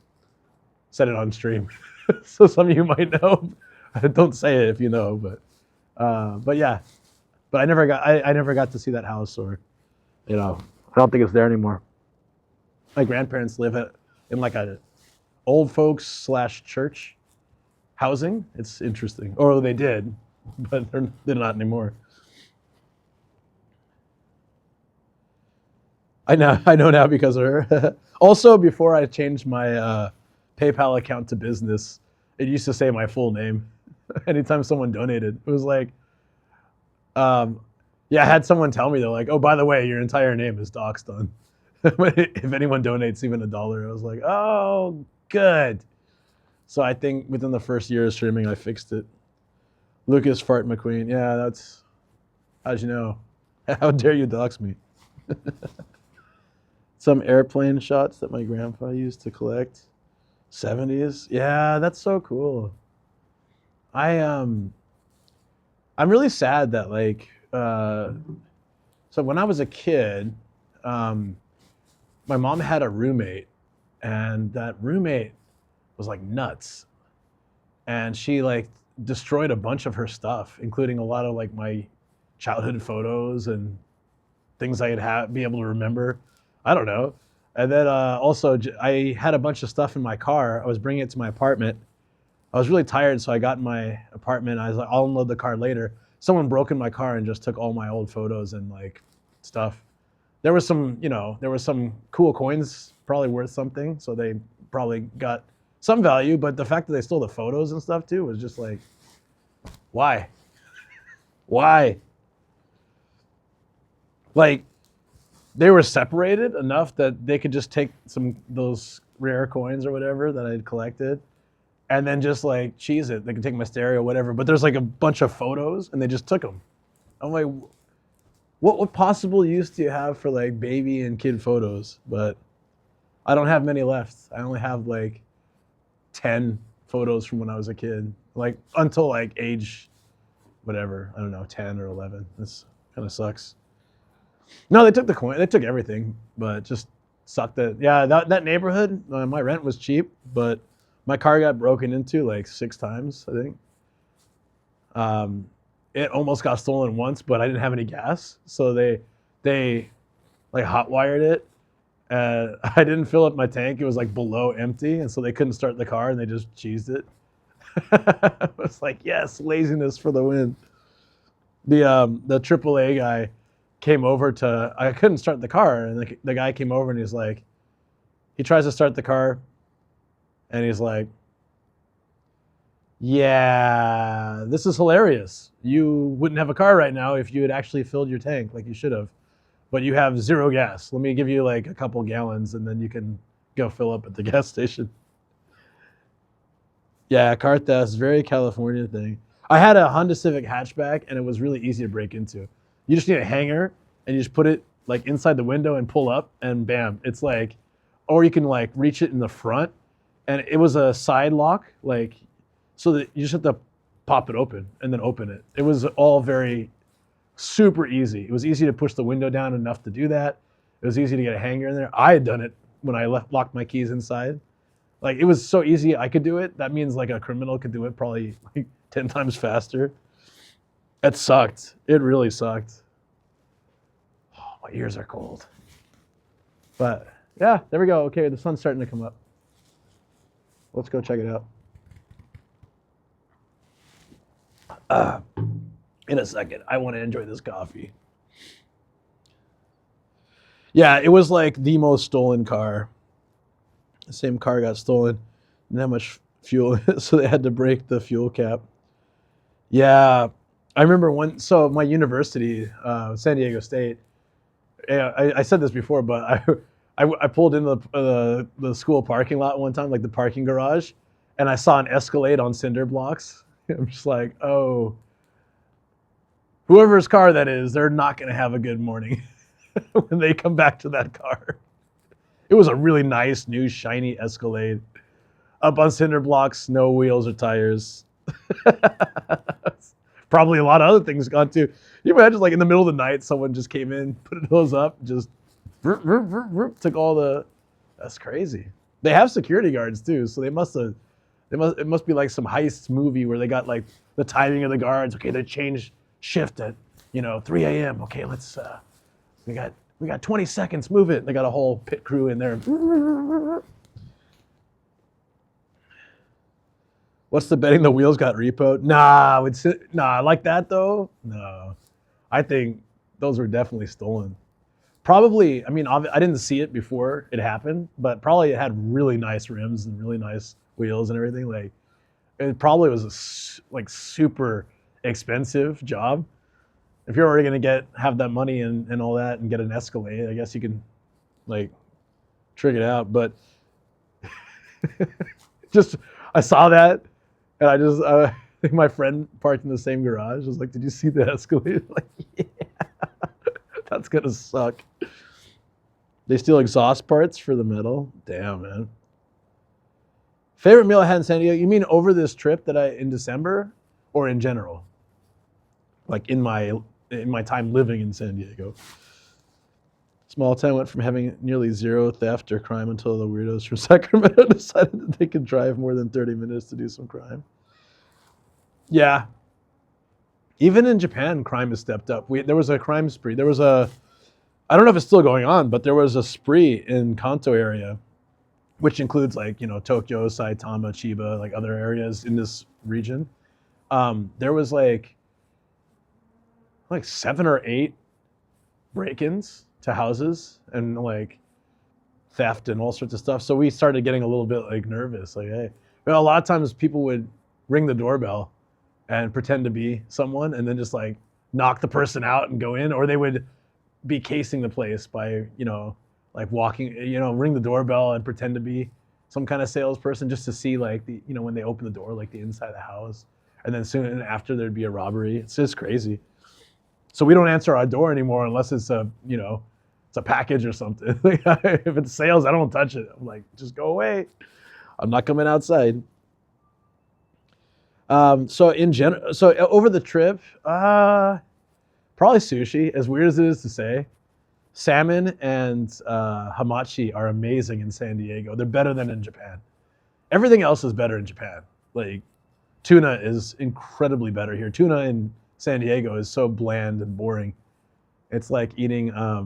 said it on stream, so some of you might know. Don't say it if you know, but yeah. But I never got to see that house, or I don't think it's there anymore. My grandparents live in like a old folks / church housing. It's interesting, or they did, but they're not anymore. I know now because of her. Also, before I changed my PayPal account to business, it used to say my full name. Anytime someone donated, it was like, I had someone tell me, they're like, oh, by the way, your entire name is doxed on. If anyone donates even $1, I was like, oh, good. So I think within the first year of streaming, I fixed it. Lucas Fart McQueen. Yeah, that's, how'd you know? How dare you dox me? Some airplane shots that my grandpa used to collect. 70s. Yeah, that's so cool. I'm really sad that so when I was a kid, my mom had a roommate, and that roommate was like nuts, and she destroyed a bunch of her stuff, including a lot of my childhood photos and things I'd be able to remember. I don't know. And then also I had a bunch of stuff in my car. I was bringing it to my apartment. I was really tired, so I got in my apartment. I was like, I'll unload the car later. someone broke in my car and just took all my old photos and like stuff. There was some, there was some cool coins probably worth something, so they probably got some value. But the fact that they stole the photos and stuff too was just like, why? Why? Like, they were separated enough that they could just take those rare coins or whatever that I'd collected and then just like cheese it. They could take my stereo or whatever, but there's like a bunch of photos and they just took them. I'm like, what possible use do you have for like baby and kid photos? But I don't have many left. I only have like 10 photos from when I was a kid, like until like age, whatever, I don't know, 10 or 11. This kind of sucks. No, they took the coin. They took everything, but it just sucked that. Yeah, that neighborhood, my rent was cheap, but my car got broken into like 6 times, I think. It almost got stolen once, but I didn't have any gas, so they like hot wired it. I didn't fill up my tank. It was like below empty, and so they couldn't start the car, and they just cheesed it. I was like, yes, laziness for the win. The AAA guy came over I couldn't start the car, and the guy came over and he's like, he tries to start the car, and he's like, yeah, this is hilarious. You wouldn't have a car right now if you had actually filled your tank like you should have, but you have 0 gas. Let me give you like a couple gallons and then you can go fill up at the gas station. Yeah, car theft is very California thing. I had a Honda Civic hatchback and it was really easy to break into. You just need a hanger and you just put it like inside the window and pull up and bam, it's like, or you can like reach it in the front, and it was a side lock, like, so that you just have to pop it open and then open it. It was all very super easy. It was easy to push the window down enough to do that. It was easy to get a hanger in there. I had done it when I locked my keys inside. Like, it was so easy I could do it. That means like a criminal could do it probably like 10 times faster. It sucked. It really sucked. Oh, my ears are cold. But yeah, there we go. Okay, the sun's starting to come up. Let's go check it out. In a second, I want to enjoy this coffee. Yeah, it was like the most stolen car. The same car got stolen. Didn't have much fuel, so they had to break the fuel cap. Yeah, I remember so my university, San Diego State, I said this before, but I pulled into the school parking lot one time, like the parking garage, and I saw an Escalade on cinder blocks. I'm just like, oh, whoever's car that is, they're not going to have a good morning when they come back to that car. It was a really nice, new, shiny Escalade. Up on cinder blocks, no wheels or tires. Probably a lot of other things gone too. You imagine, like, in the middle of the night, someone just came in, put those up, just took all the... That's crazy. They have security guards too, so it must be like some heist movie where they got like the timing of the guards. Okay, they change shift at 3 a.m. Okay, let's we got 20 seconds, move it. They got a whole pit crew in there. What's the betting the wheels got repoed? Nah, like that though. No, I think those were definitely stolen. Probably, I mean, I didn't see it before it happened, but probably it had really nice rims and really nice wheels and everything. Like, it probably was a super expensive job. If you're already gonna have that money and all that and get an Escalade, I guess you can like trick it out. But just I saw that and I think my friend parked in the same garage. I was like, "Did you see the Escalade?" Like, yeah, that's gonna suck. They steal exhaust parts for the metal. Damn, man. Favorite meal I had in San Diego? You mean over this trip in December, or in general? Like in my time living in San Diego. Small town went from having nearly zero theft or crime until the weirdos from Sacramento decided that they could drive more than 30 minutes to do some crime. Yeah. Even in Japan, crime has stepped up. There was a crime spree. I don't know if it's still going on, but there was a spree in Kanto area, which includes like, Tokyo, Saitama, Chiba, like other areas in this region. There was like like 7 or 8 break-ins to houses and like theft and all sorts of stuff. So we started getting a little bit like nervous. Like, hey, a lot of times people would ring the doorbell and pretend to be someone and then just like knock the person out and go in, or they would be casing the place by, like walking, ring the doorbell and pretend to be some kind of salesperson just to see like the, when they open the door, like the inside of the house. And then soon after there'd be a robbery. It's just crazy. So we don't answer our door anymore unless it's it's a package or something. If it's sales, I don't touch it. I'm like, just go away. I'm not coming outside. So over the trip, probably sushi. As weird as it is to say, salmon and hamachi are amazing in San Diego. They're better than in Japan. Everything else is better in Japan. Like tuna is incredibly better here. Tuna in San Diego is so bland and boring. It's like eating, I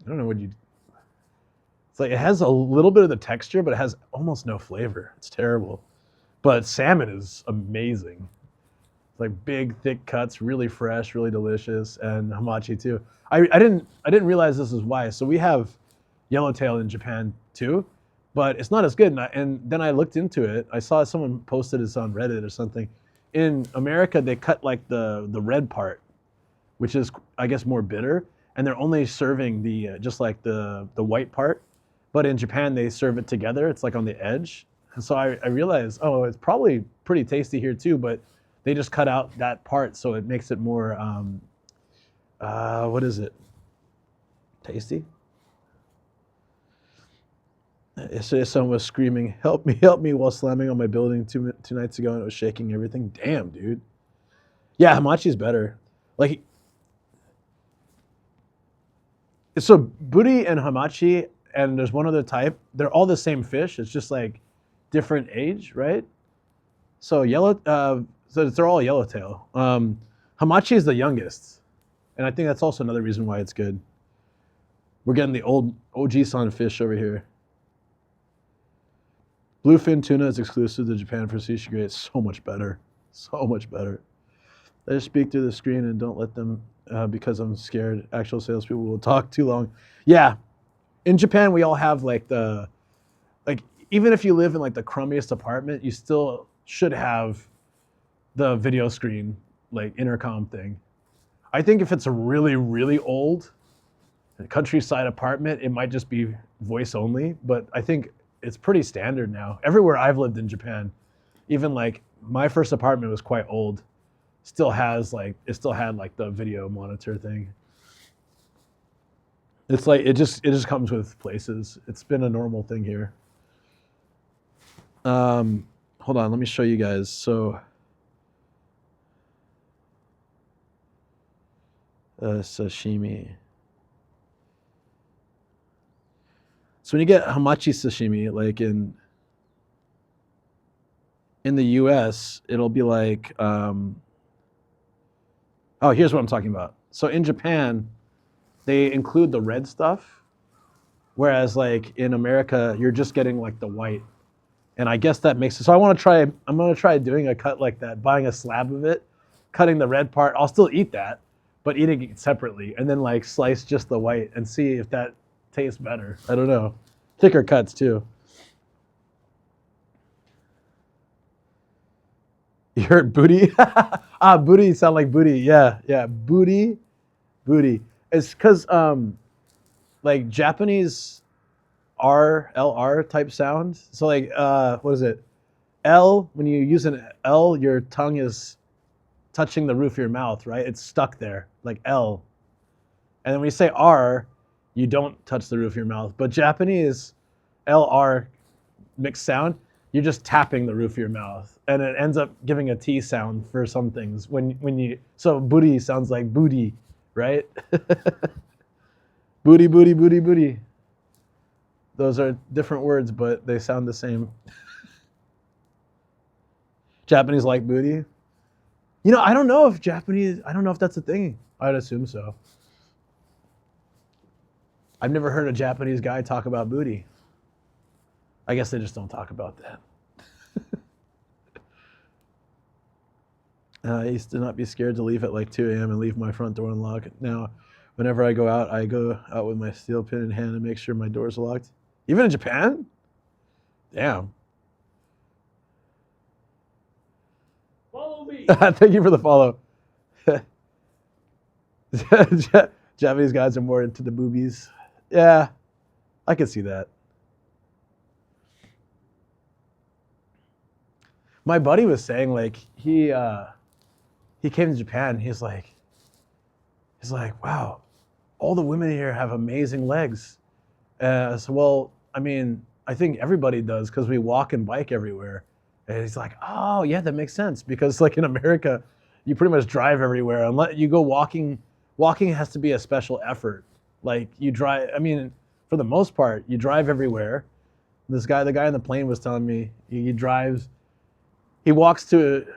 don't know what it's like, it has a little bit of the texture, but it has almost no flavor. It's terrible. But salmon is amazing. It's like big, thick cuts, really fresh, really delicious, and hamachi too. I didn't realize this is why. So we have yellowtail in Japan too, but it's not as good. And then I looked into it. I saw someone posted this on Reddit or something. In America, they cut like the red part, which is, I guess, more bitter, and they're only serving the just like the white part. But in Japan, they serve it together. It's like on the edge. And so I realized, oh, it's probably pretty tasty here too, but they just cut out that part, so it makes it more, what is it? Tasty? Yesterday, someone was screaming, help me, while slamming on my building two nights ago, and it was shaking everything. Damn, dude. Yeah, hamachi's better. Like, so buri and hamachi, and there's one other type, they're all the same fish. It's just like different age, right? So so they're all yellowtail. Hamachi is the youngest, and I think that's also another reason why it's good. We're getting the old Oji-san fish over here. Bluefin tuna is exclusive to Japan for sushi grade. It's so much better. So much better. I just speak through the screen and don't let them, because I'm scared actual salespeople will talk too long. Yeah. In Japan, we all have like even if you live in like the crummiest apartment, you still should have the video screen, like intercom thing. I think if it's a really, really old countryside apartment, it might just be voice only, but I think it's pretty standard now. Everywhere I've lived in Japan, even like my first apartment was quite old, still had like the video monitor thing. It's like it just comes with places. It's been a normal thing here. Hold on, let me show you guys. So sashimi. So when you get hamachi sashimi, like in the US, it'll be like, oh, here's what I'm talking about. So in Japan, they include the red stuff, whereas like in America, you're just getting like the white. And I guess that makes it, so I'm gonna try doing a cut like that, buying a slab of it, cutting the red part. I'll still eat that, but eating it separately, and then like slice just the white and see if that tastes better. I don't know. Thicker cuts too. You heard booty? Booty sound like booty. Yeah, booty. It's because like Japanese LR type sound. So like what is it? L, when you use an L, your tongue is touching the roof of your mouth, right? It's stuck there, like L. And then when you say R, you don't touch the roof of your mouth. But Japanese LR mixed sound, you're just tapping the roof of your mouth. And it ends up giving a T sound for some things. So booty sounds like booty, right? Booty. Those are different words, but they sound the same. Japanese like booty. I don't know if that's a thing. I'd assume so. I've never heard a Japanese guy talk about booty. I guess they just don't talk about that. I used to not be scared to leave at like 2 a.m. and leave my front door unlocked. Now, whenever I go out with my steel pin in hand and make sure my door's locked. Even in Japan? Damn. Follow me. Thank you for the follow. Japanese guys are more into the boobies. Yeah, I can see that. My buddy was saying like he came to Japan. He's like, wow, all the women here have amazing legs. So well, I mean, I think everybody does because we walk and bike everywhere. And he's like, oh yeah, that makes sense because like in America, you pretty much drive everywhere unless you go walking. Walking has to be a special effort. Like you drive. I mean, for the most part, you drive everywhere. The guy on the plane was telling me he drives. He walks to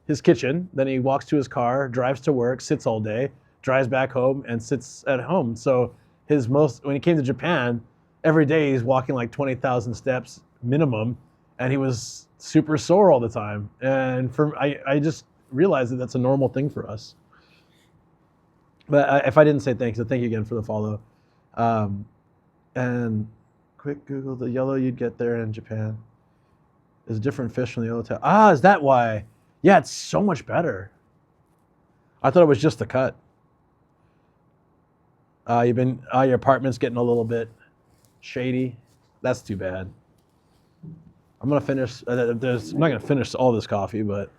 his kitchen, then he walks to his car, drives to work, sits all day, drives back home, and sits at home. So when he came to Japan, every day he's walking like 20,000 steps minimum, and he was super sore all the time. And I just realized that that's a normal thing for us. But if I didn't say thanks, so thank you again for the follow. And quick Google, the yellow you'd get there in Japan is a different fish from the yellow tail. Ah, is that why? Yeah, it's so much better. I thought it was just the cut. Your apartment's getting a little bit shady. That's too bad. I'm gonna finish. I'm not gonna finish all this coffee, but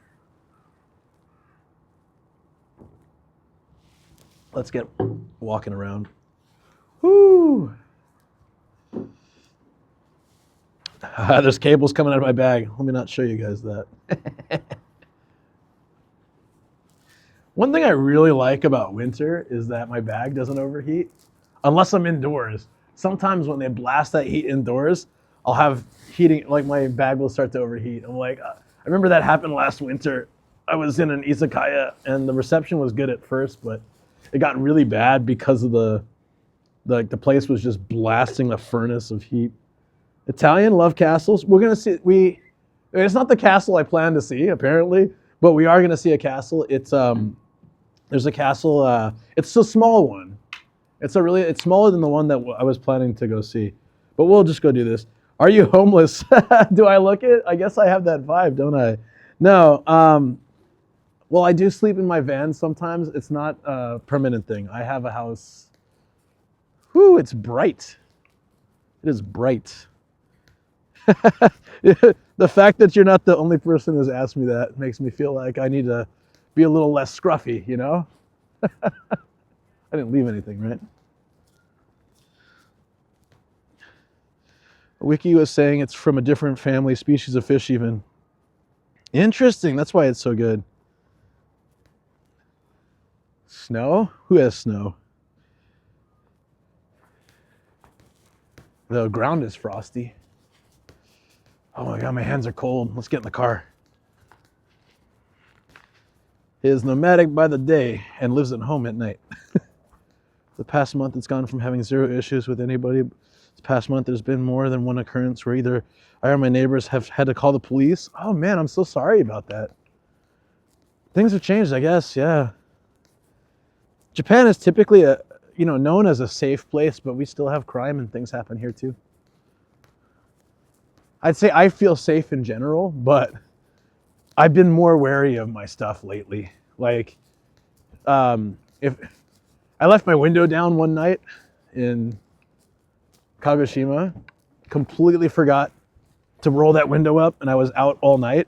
let's get walking around. Whoo! There's cables coming out of my bag. Let me not show you guys that. One thing I really like about winter is that my bag doesn't overheat unless I'm indoors. Sometimes when they blast that heat indoors, I'll have heating, like my bag will start to overheat. I'm like, I remember that happened last winter. I was in an izakaya and the reception was good at first, but it got really bad because of the place was just blasting a furnace of heat. Italian love castles. We're gonna see. It's not the castle I plan to see apparently, but we are gonna see a castle. It's there's a castle. It's a small one. It's smaller than the one that I was planning to go see, but we'll just go do this. Are you homeless? Do I look it? I guess I have that vibe, don't I? No. Well, I do sleep in my van sometimes. It's not a permanent thing. I have a house. Whew, it's bright. It is bright. The fact that you're not the only person who's asked me that makes me feel like I need to be a little less scruffy, you know? I didn't leave anything, right? Wiki was saying it's from a different family, species of fish even. Interesting, that's why it's so good. Snow? Who has snow? The ground is frosty. Oh my God, my hands are cold. Let's get in the car. He is nomadic by the day and lives at home at night. The past month, it's gone from having zero issues with anybody. This past month, there's been more than one occurrence where either I or my neighbors have had to call the police. Oh man, I'm so sorry about that. Things have changed, I guess, yeah. Japan is typically known as a safe place, but we still have crime and things happen here too. I'd say I feel safe in general, but I've been more wary of my stuff lately. Like, if I left my window down one night in Kagoshima, completely forgot to roll that window up, and I was out all night,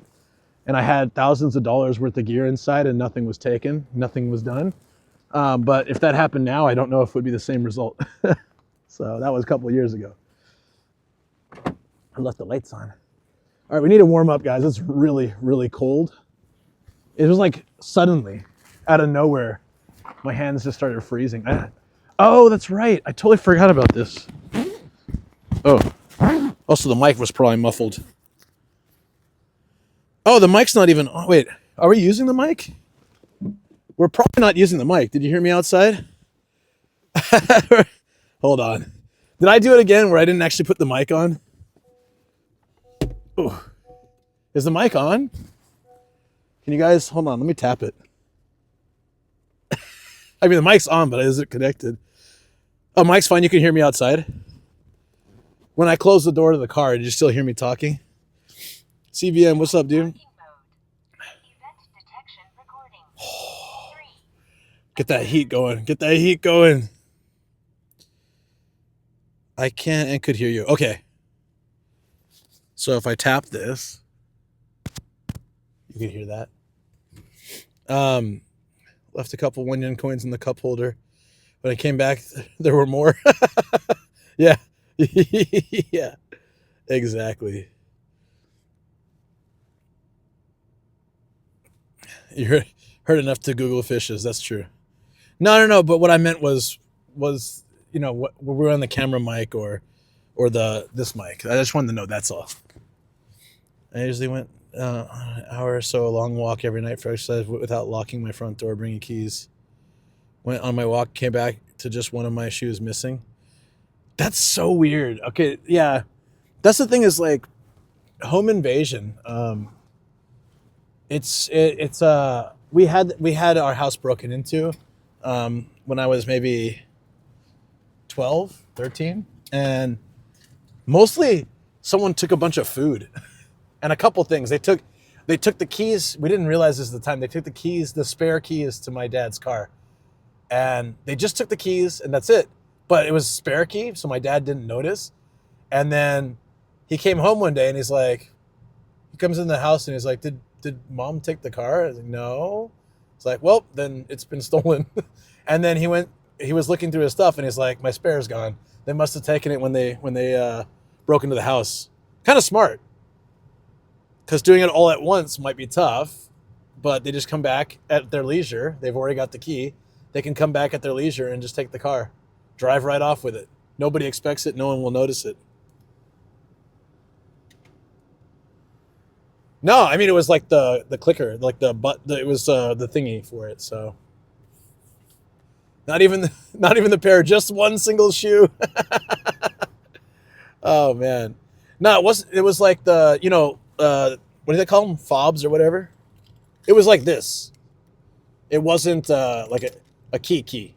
and I had thousands of dollars worth of gear inside, and nothing was taken, nothing was done. But if that happened now, I don't know if it would be the same result. So that was a couple of years ago. I left the lights on. All right, we need to warm up, guys. It's really, really cold. It was like suddenly, out of nowhere, my hands just started freezing. Oh, that's right. I totally forgot about this. Oh, also the mic was probably muffled. Oh, the mic's not even, oh, wait, are we using the mic? We're probably not using the mic. Did you hear me outside? Hold on. Did I do it again where I didn't actually put the mic on? Oh, is the mic on? Can Can you guys hold on? Let me tap it. I mean, the mic's on, but is it connected? Oh, mic's fine. You can hear me outside. When I close the door to the car, did you still hear me talking? CVM, what's up, dude? Get that heat going. Get that heat going. I can and could hear you. Okay. So if I tap this, you can hear that. Left a couple 1 yen coins in the cup holder. When I came back, there were more. Yeah. Yeah. Exactly. You heard enough to Google fishes. That's true. No. But what I meant was you know what we're on the camera mic or this mic. I just wanted to know. That's all. I usually went an hour or so a long walk every night for exercise without locking my front door, bringing keys. Went on my walk, came back to just one of my shoes missing. That's so weird. Okay, yeah. That's the thing is like home invasion. It's we had our house broken into when I was maybe 12, 13, and mostly someone took a bunch of food and a couple things. They took the keys. We didn't realize this at the time. They took the keys, the spare keys to my dad's car. And they just took the keys and that's it. But it was a spare key, so my dad didn't notice. And then he came home one day and he's like, he comes in the house and he's like, did mom take the car? I was like, no. It's like, well, then it's been stolen. And then he was looking through his stuff and he's like, my spare's gone. They must have taken it when they broke into the house. Kind of smart. Because doing it all at once might be tough, but they just come back at their leisure. They've already got the key. They can come back at their leisure and just take the car. Drive right off with it. Nobody expects it. No one will notice it. No, I mean, it was like the clicker, like it was the thingy for it. So not even the pair, just one single shoe. Oh man. No, it was like the, what do they call them? Fobs or whatever. It was like this. It wasn't like a key.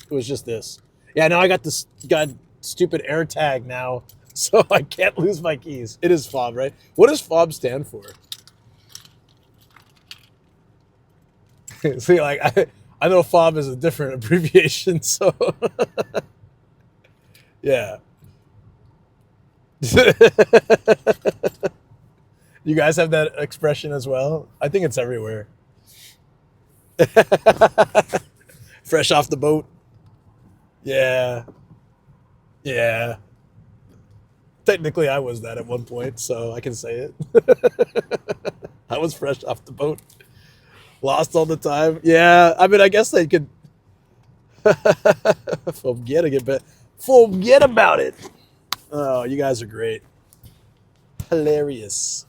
It was just this. Yeah, now I got this stupid AirTag now, so I can't lose my keys. It is fob, right? What does fob stand for? See, like I know fob is a different abbreviation, so yeah. You guys have that expression as well? I think it's everywhere. Fresh off the boat. Yeah. Yeah. Technically, I was that at one point, so I can say it. I was fresh off the boat. Lost all the time. Yeah, I mean, I guess they could forget about it. Oh, you guys are great. Hilarious.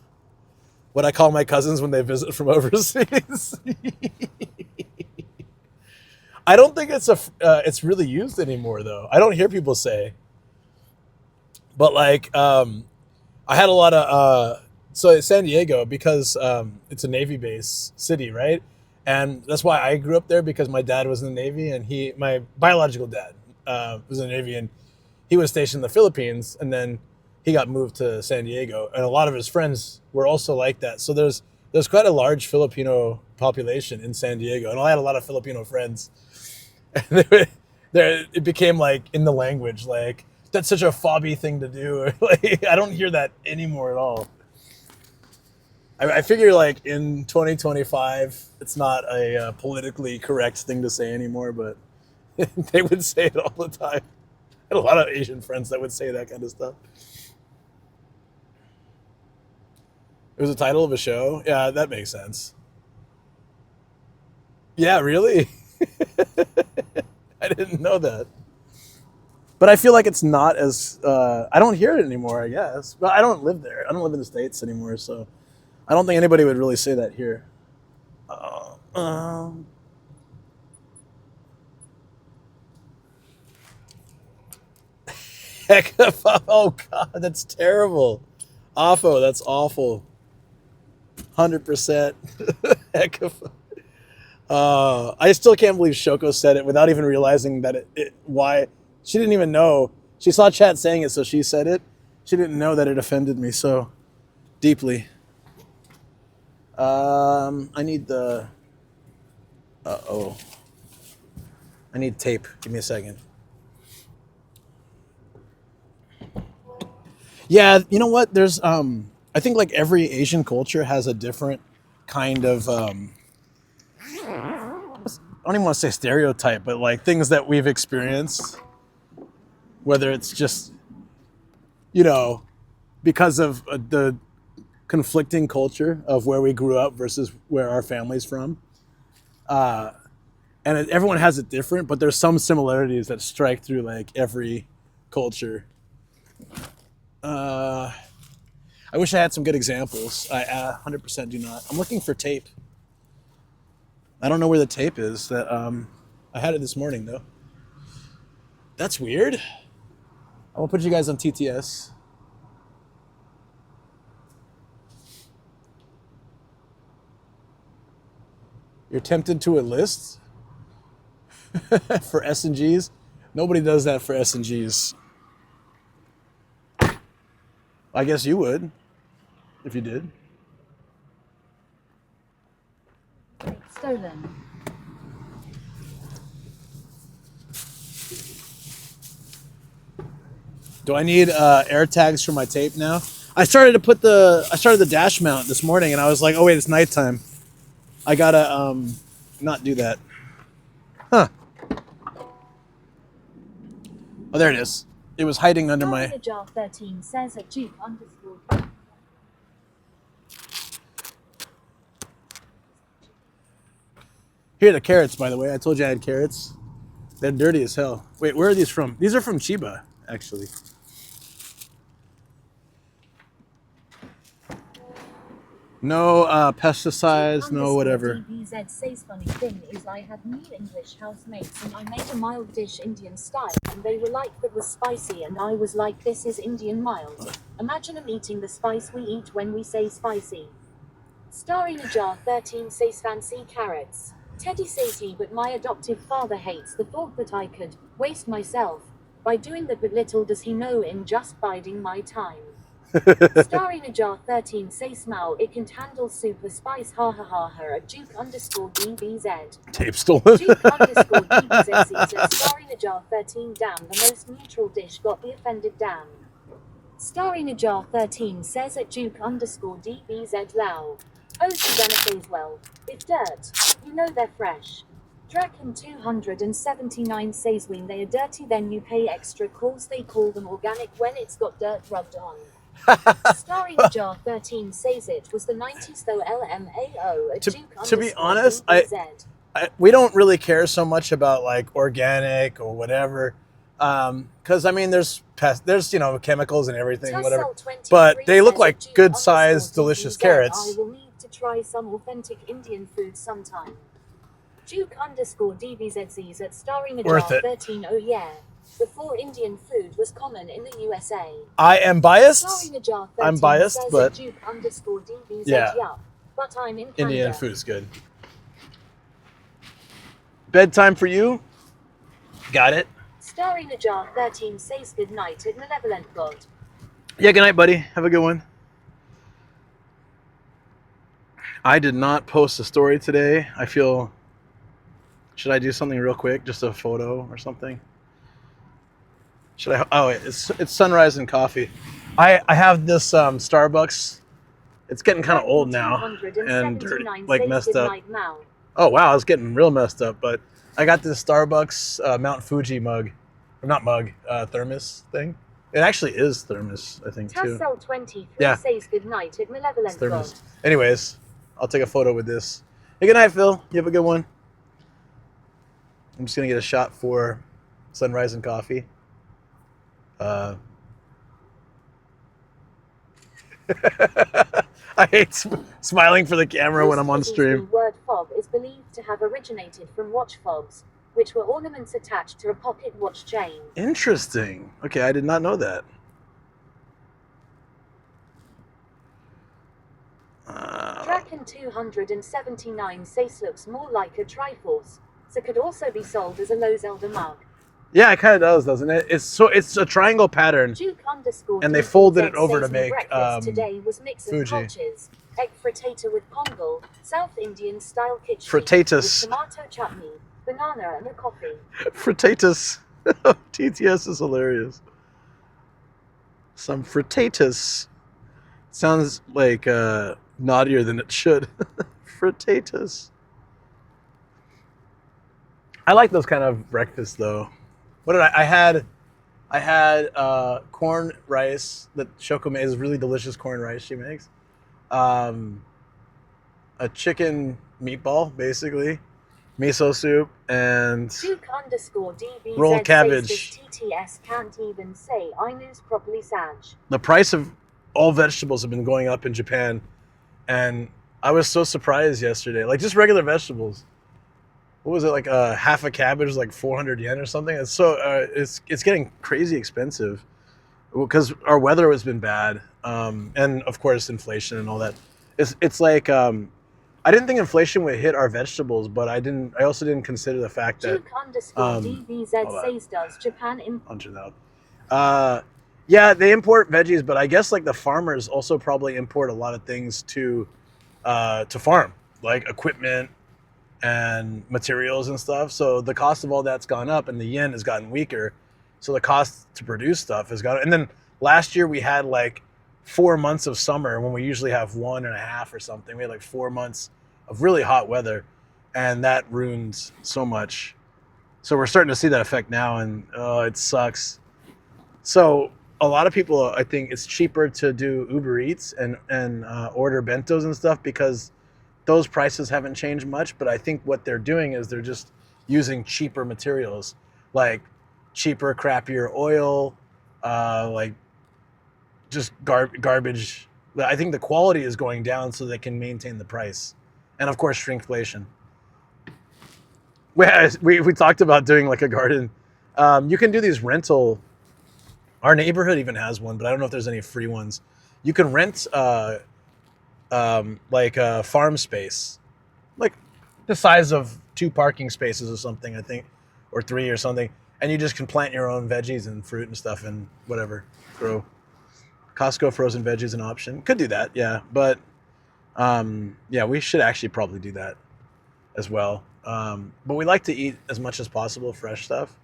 What I call my cousins when they visit from overseas. I don't think it's really used anymore though. I don't hear people say. But like, I had a lot of so San Diego, because it's a Navy base city, right? And that's why I grew up there, because my dad was in the Navy, and my biological dad was in the Navy, and he was stationed in the Philippines, and then he got moved to San Diego, and a lot of his friends were also like that. So there's quite a large Filipino population in San Diego, and I had a lot of Filipino friends. And it became like in the language, like that's such a fobby thing to do. Like I don't hear that anymore at all. I figure like in 2025, it's not a politically correct thing to say anymore, but they would say it all the time. I had a lot of Asian friends that would say that kind of stuff. It was the title of a show? Yeah, that makes sense. Yeah, really? I didn't know that. But I feel like it's not as... I don't hear it anymore, I guess. But I don't live there. I don't live in the States anymore, so... I don't think anybody would really say that here. Heck, oh God, that's terrible. Awful, that's awful. 100%. heck of. I still can't believe Shoko said it without even realizing that why. She didn't even know. She saw chat saying it, so she said it. She didn't know that it offended me so deeply. I need the. I need tape. Give me a second. Yeah, you know what? There's I think like every Asian culture has a different kind of I don't even want to say stereotype, but like things that we've experienced, whether it's just, you know, because of the conflicting culture of where we grew up versus where our family's from. And everyone has it different, but there's some similarities that strike through like every culture. I wish I had some good examples. I 100% do not. I'm looking for tape. I don't know where the tape is. That I had it this morning though. That's weird. I'm gonna put you guys on TTS. You're tempted to enlist for S&Gs? Nobody does that for S&Gs. I guess you would, if you did. Stolen. Do I need air tags for my tape now? I started the dash mount this morning, and I was like, oh wait, it's nighttime. I gotta not do that. Huh. Oh, there it is. It was hiding under my. Jar 13 says at Duke _ Here are the carrots, by the way. I told you I had carrots. They're dirty as hell. Wait, where are these from? These are from Chiba, actually. No pesticides, no whatever. DBZ says funny thing is I had new English housemates and I made a mild dish Indian style and they were like that was spicy and I was like this is Indian mild. Imagine them eating the spice we eat when we say spicy. Starring a jar 13 says fancy carrots. Teddy says he but my adoptive father hates the thought that I could waste myself by doing that, but little does he know in just biding my time. Starring a jar 13 say smell it can handle super spice ha ha ha ha at Duke _ DBZ. Tape stolen. Duke _ DBZ says starring a jar 13 damn the most neutral dish got the offended damn. Starring a jar 13 says at Duke _ DBZ Lao. Oh Susanna says well, if dirt, you know they're fresh. Draken 279 says when they are dirty then you pay extra cause they call them organic when it's got dirt rubbed on. Starring jar 13 says it was the 90s though LMAO at Duke to be honest, DBZ. we don't really care so much about like organic or whatever, because I mean there's you know chemicals and everything whatever, but they look like good sized delicious carrots. I will need to try some authentic Indian food sometime. Duke _ DBZs at starring a jar 13 oh yeah. Before Indian food was common in the USA. I am biased. Starring a jar 13 I'm biased, says but Duke _ DBZ yeah. yup. But I'm in Canada. Indian food is good. Bedtime for you? Got it. Starring a jar 13 says good night at Malevolent God. Yeah, good night, buddy. Have a good one. I did not post a story today. I feel. Should I do something real quick? Just a photo or something? Should I? Oh, it's sunrise and coffee. I have this Starbucks. It's getting kind of old now and dirty, like messed up. Oh wow, it's getting real messed up. But I got this Starbucks Mount Fuji mug, or not mug, thermos thing. It actually is thermos, I think too. Tassel 23 Yeah. says good night at Malevolent It's thermos. God. Anyways, I'll take a photo with this. Hey, good night, Phil. You have a good one. I'm just gonna get a shot for sunrise and coffee. I hate smiling for the camera when I'm on stream. The word fob is believed to have originated from watch fobs, which were ornaments attached to a pocket watch chain. Interesting. Okay, I did not know that. Chicken 279 Sace looks more like a Triforce, so could also be sold as a low Zelda mug. Yeah, it kind of does, doesn't it? It's a triangle pattern, and they folded it over to make today was mix of Fuji. cultures, egg frittata with pongal, South Indian style kitchen Frittatas. with tomato chutney, banana and a coffee. Frittatas. TTS is hilarious. Some frittatas. Sounds like naughtier than it should. Frittatas. I like those kind of breakfasts though. What did I had corn rice that Shoko makes, really delicious corn rice she makes. A chicken meatball, basically. Miso soup and Duke_DBZ rolled cabbage. Says this TTS can't even say I news properly Saj. The price of all vegetables have been going up in Japan, and I was so surprised yesterday. Like just regular vegetables. What was it, like half a cabbage, like 400 yen or something? It's so it's getting crazy expensive because our weather has been bad, and of course inflation and all that. It's like I didn't think inflation would hit our vegetables, but I also didn't consider the fact that Duke_DBZ says does Japan punch it out. Yeah, they import veggies, but I guess like the farmers also probably import a lot of things to farm, like equipment and materials and stuff. So the cost of all that's gone up, and the yen has gotten weaker. So the cost to produce stuff has gone. And then last year we had like 4 months of summer when we usually have 1.5 or something. We had like 4 months of really hot weather, and that ruined so much. So we're starting to see that effect now, and it sucks. So a lot of people, I think it's cheaper to do Uber Eats and order bentos and stuff because those prices haven't changed much. But I think what they're doing is they're just using cheaper materials, like cheaper, crappier oil, like just garbage. I think the quality is going down so they can maintain the price. And of course, shrinkflation. We talked about doing like a garden. You can do these rental. Our neighborhood even has one, but I don't know if there's any free ones. You can rent like a farm space, like the size of 2 parking spaces or something, I think, or 3 or something. And you just can plant your own veggies and fruit and stuff and whatever. Grow. Costco frozen veg is an option. Could do that, yeah. But yeah, we should actually probably do that as well. But we like to eat as much as possible fresh stuff.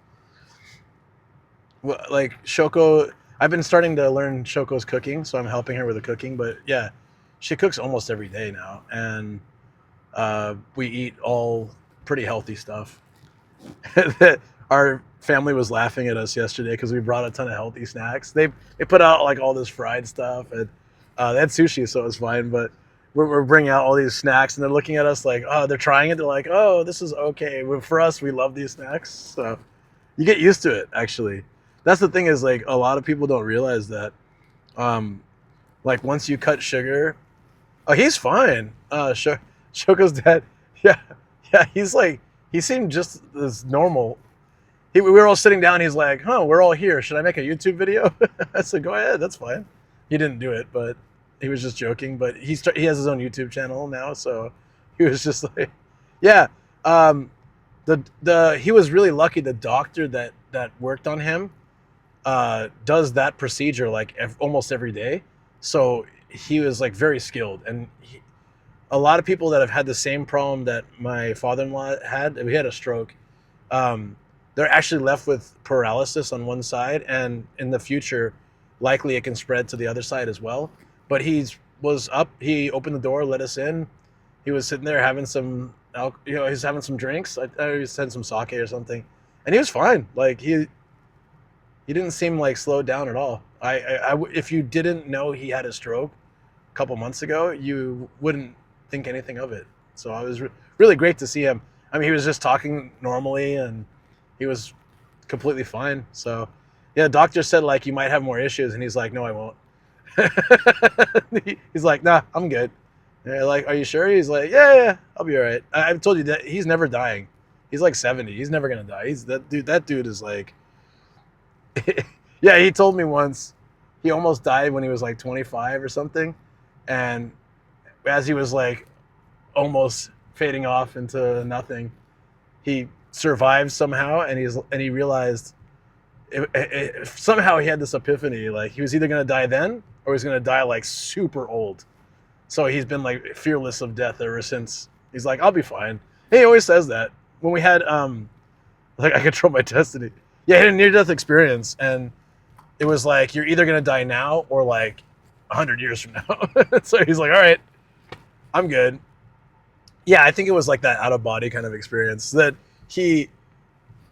Like Shoko, I've been starting to learn Shoko's cooking, so I'm helping her with the cooking. But yeah, she cooks almost every day now, and we eat all pretty healthy stuff. Our family was laughing at us yesterday because we brought a ton of healthy snacks. They put out like all this fried stuff, and they had sushi, so it was fine. But we're bringing out all these snacks, and they're looking at us like, oh, they're trying it. They're like, oh, this is okay. But for us, we love these snacks, so you get used to it. Actually, that's the thing is like a lot of people don't realize that, like once you cut sugar, oh, he's fine. Shoko's dad, yeah, he's like he seemed just as normal. We were all sitting down. He's like, "Huh, we're all here. Should I make a YouTube video?" I said, "Go ahead. That's fine." He didn't do it, but he was just joking. But he has his own YouTube channel now, so he was just like, "Yeah." He was really lucky. The doctor that worked on him does that procedure like almost every day, so he was like very skilled. And a lot of people that have had the same problem that my father-in-law had, we had a stroke. They're actually left with paralysis on one side, and in the future, likely it can spread to the other side as well. But he was up. He opened the door, let us in. He was sitting there having some, he's having some drinks. I he was having some sake or something, and he was fine. Like he didn't seem like slowed down at all. If you didn't know he had a stroke a couple months ago, you wouldn't think anything of it. So it was really great to see him. I mean, he was just talking normally, and he was completely fine. So, yeah, the doctor said, like, you might have more issues. And he's like, no, I won't. He's like, nah, I'm good. And they're like, are you sure? He's like, yeah, I'll be all right. I've told you that he's never dying. He's like 70. He's never going to die. That dude is like, yeah, he told me once he almost died when he was like 25 or something. And as he was like almost fading off into nothing, he survived somehow, and he realized somehow he had this epiphany, like he was either going to die then or he's going to die like super old. So he's been like fearless of death ever since. He's like, I'll be fine. And he always says that. When we had like I control my destiny. Yeah, he had a near-death experience, and it was like you're either going to die now or like 100 years from now. So he's like, all right, I'm good. Yeah, I think it was like that out-of-body kind of experience that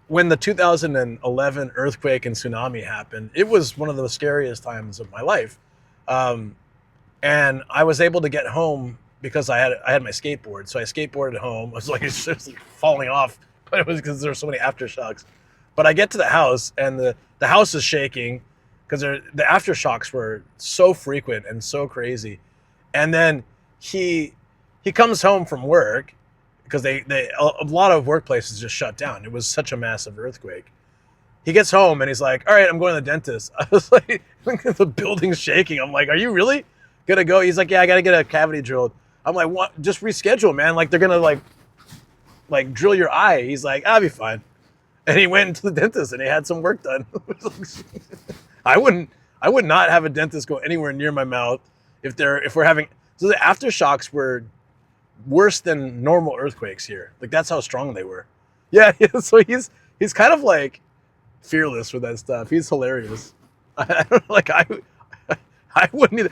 when the 2011 earthquake and tsunami happened, it was one of the scariest times of my life. And I was able to get home because I had my skateboard. So I skateboarded home. I was like, it's just like falling off, but it was because there were so many aftershocks. But I get to the house, and the house is shaking because the aftershocks were so frequent and so crazy. And then he comes home from work because a lot of workplaces just shut down. It was such a massive earthquake. He gets home and he's like, all right, I'm going to the dentist. I was like, the building's shaking. I'm like, are you really gonna go? He's like, yeah, I gotta get a cavity drilled. I'm like, what? Just reschedule, man. Like they're gonna like drill your eye. He's like, I'll be fine. And he went into the dentist and he had some work done. I would not have a dentist go anywhere near my mouth if we're having. So the aftershocks were worse than normal earthquakes here. Like that's how strong they were. Yeah. So he's kind of like fearless with that stuff. He's hilarious. I don't like I wouldn't either.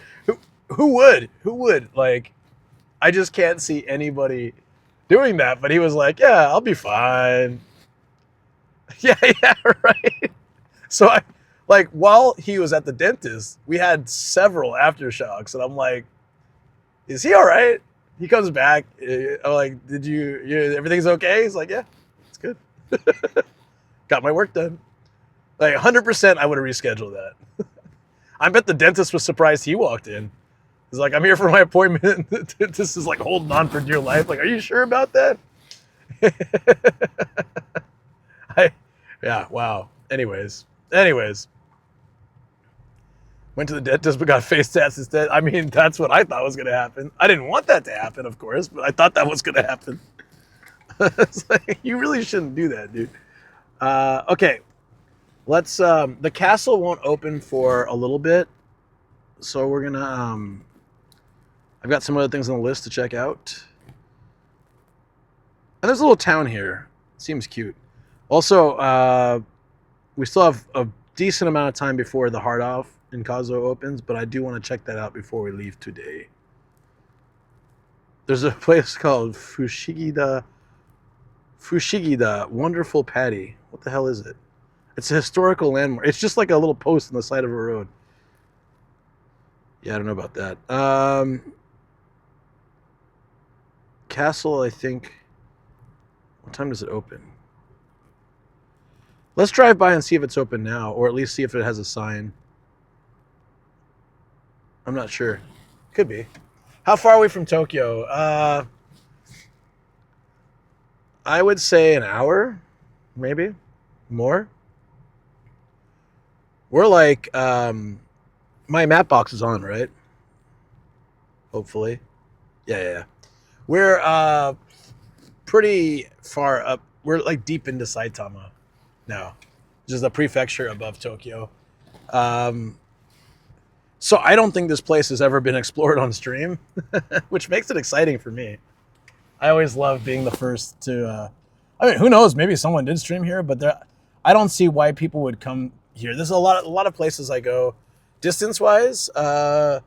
Who would? Like, I just can't see anybody doing that. But he was like, yeah, I'll be fine. Yeah, right. So while he was at the dentist, we had several aftershocks, and I'm like, is he all right? He comes back. I'm like, everything's okay? He's like, yeah, it's good. Got my work done. Like 100%, I would have rescheduled that. I bet the dentist was surprised he walked in. He's like, I'm here for my appointment. This is like holding on for dear life. Like, are you sure about that? Yeah, wow. Anyways. Went to the dentist but got face tats instead. I mean, that's what I thought was going to happen. I didn't want that to happen, of course, but I thought that was going to happen. It's like, you really shouldn't do that, dude. Okay. Let's, the castle won't open for a little bit. So we're going to, I've got some other things on the list to check out. And there's a little town here. Seems cute. Also, we still have a decent amount of time before the Hard Off in Kazo opens, but I do want to check that out before we leave today. There's a place called Fushigida, Wonderful Patty. What the hell is it? It's a historical landmark. It's just like a little post on the side of a road. Yeah, I don't know about that. Castle, I think. What time does it open? Let's drive by and see if it's open now, or at least see if it has a sign. I'm not sure. Could be. How far are we from Tokyo? I would say an hour, maybe more. We're like, my map box is on, right? Hopefully. Yeah. We're pretty far up. We're like deep into Saitama now, which is the prefecture above Tokyo. So I don't think this place has ever been explored on stream, which makes it exciting for me. I always love being the first to, I mean, who knows? Maybe someone did stream here, but I don't see why people would come here. There's a lot of places I go distance-wise. Okay,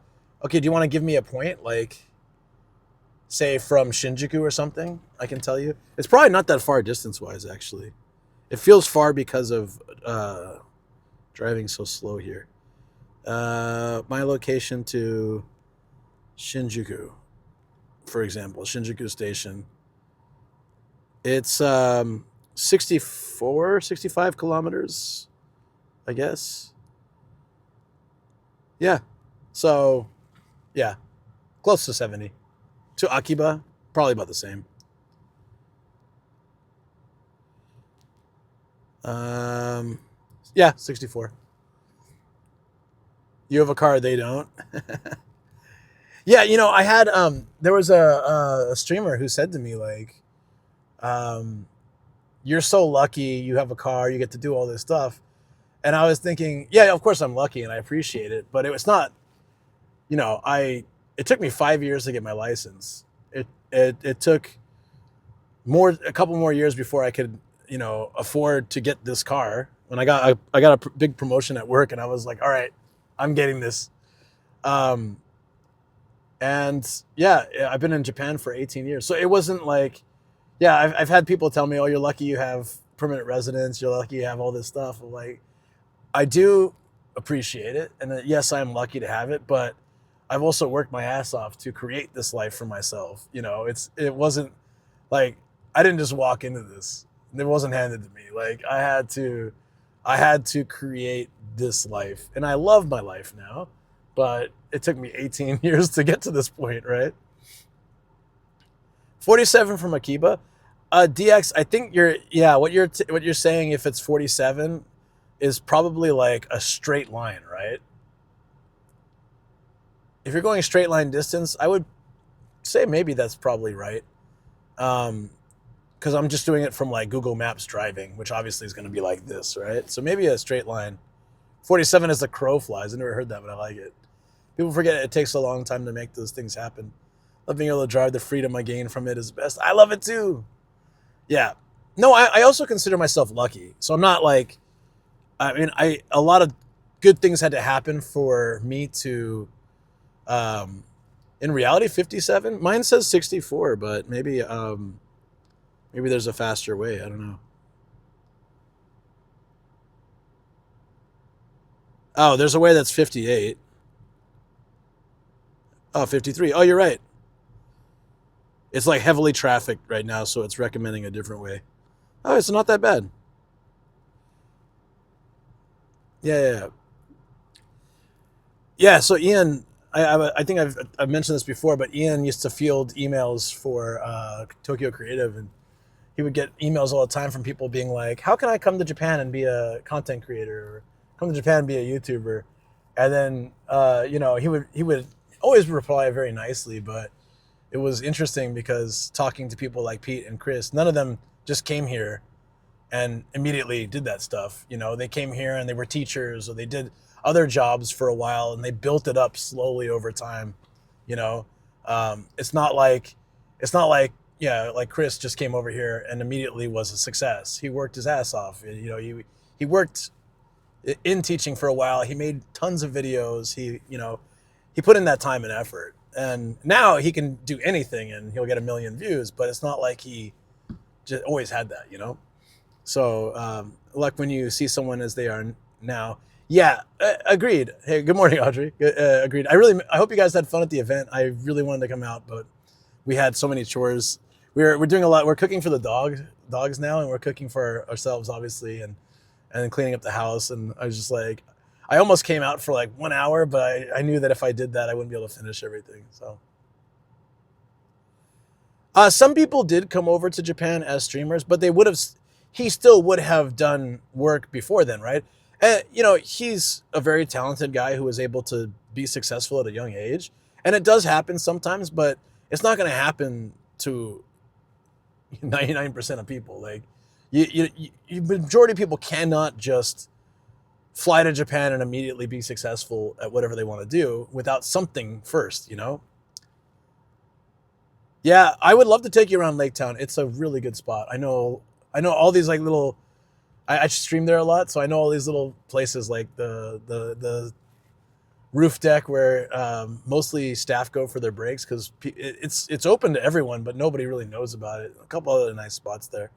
do you want to give me a point? Like, say from Shinjuku or something, I can tell you. It's probably not that far distance-wise, actually. It feels far because of driving so slow here. My location to Shinjuku, for example, Shinjuku Station. It's 65 kilometers, I guess. Yeah. So, yeah, close to 70. To Akiba, probably about the same. Yeah, 64. You have a car, they don't. Yeah, you know, I had there was a streamer who said to me like, "You're so lucky. You have a car. You get to do all this stuff." And I was thinking, yeah, of course I'm lucky and I appreciate it, but it was not. You know, it took me 5 years to get my license. It took a couple more years before I could, you know, afford to get this car. When I got a big promotion at work, and I was like, all right, I'm getting this. Um, and yeah, I've been in Japan for 18 years, so it wasn't like, yeah, I've had people tell me, oh, you're lucky you have permanent residence, you're lucky you have all this stuff. I'm like, I do appreciate it, and yes, I'm lucky to have it, but I've also worked my ass off to create this life for myself. You know, it wasn't like I didn't just walk into this. It wasn't handed to me. Like I had to create this life, and I love my life now, but it took me 18 years to get to this point, right? 47 from Akiba. DX, I think what you're saying, if it's 47 is probably like a straight line, right? If you're going straight line distance, I would say maybe that's probably right. Because I'm just doing it from like Google Maps driving, which obviously is going to be like this, right? So maybe a straight line. 47 is the crow flies. I never heard that, but I like it. People forget it takes a long time to make those things happen. Love being able to drive, the freedom I gain from it is best. I love it too. Yeah. No, I also consider myself lucky. So I'm not like, I mean, a lot of good things had to happen for me to, in reality, 57. Mine says 64, but maybe there's a faster way. I don't know. Oh, there's a way that's 58. Oh, 53. Oh, you're right. It's like heavily trafficked right now, so it's recommending a different way. Oh, it's not that bad. Yeah. Yeah, so Ian, I think I've mentioned this before, but Ian used to field emails for Tokyo Creative, and he would get emails all the time from people being like, how can I come to Japan and be a content creator, or come to Japan and be a YouTuber? And then, you know, he would always reply very nicely, but it was interesting because talking to people like Pete and Chris, none of them just came here and immediately did that stuff. You know, they came here and they were teachers, or they did other jobs for a while, and they built it up slowly over time. You know, it's not like, yeah, like Chris just came over here and immediately was a success. He worked his ass off. You know, he worked in teaching for a while. He made tons of videos. He put in that time and effort, and now he can do anything and he'll get 1 million views. But it's not like he just always had that, you know. So like when you see someone as they are now. Yeah, agreed. Hey, good morning, Audrey. Agreed. I hope you guys had fun at the event. I really wanted to come out, but we had so many chores. We're doing a lot. We're cooking for the dogs now, and we're cooking for ourselves, obviously, and cleaning up the house. And I was just like, I almost came out for like 1 hour, but I knew that if I did that, I wouldn't be able to finish everything. So some people did come over to Japan as streamers, but he still would have done work before then, right? You know, he's a very talented guy who was able to be successful at a young age. And it does happen sometimes, but it's not going to happen to 99% of people. Like, majority of people cannot just fly to Japan and immediately be successful at whatever they want to do without something first, you know? Yeah, I would love to take you around Lake Town. It's a really good spot. I know all these like little, I stream there a lot, so I know all these little places, like the roof deck where mostly staff go for their breaks, because it's open to everyone, but nobody really knows about it. A couple other nice spots there.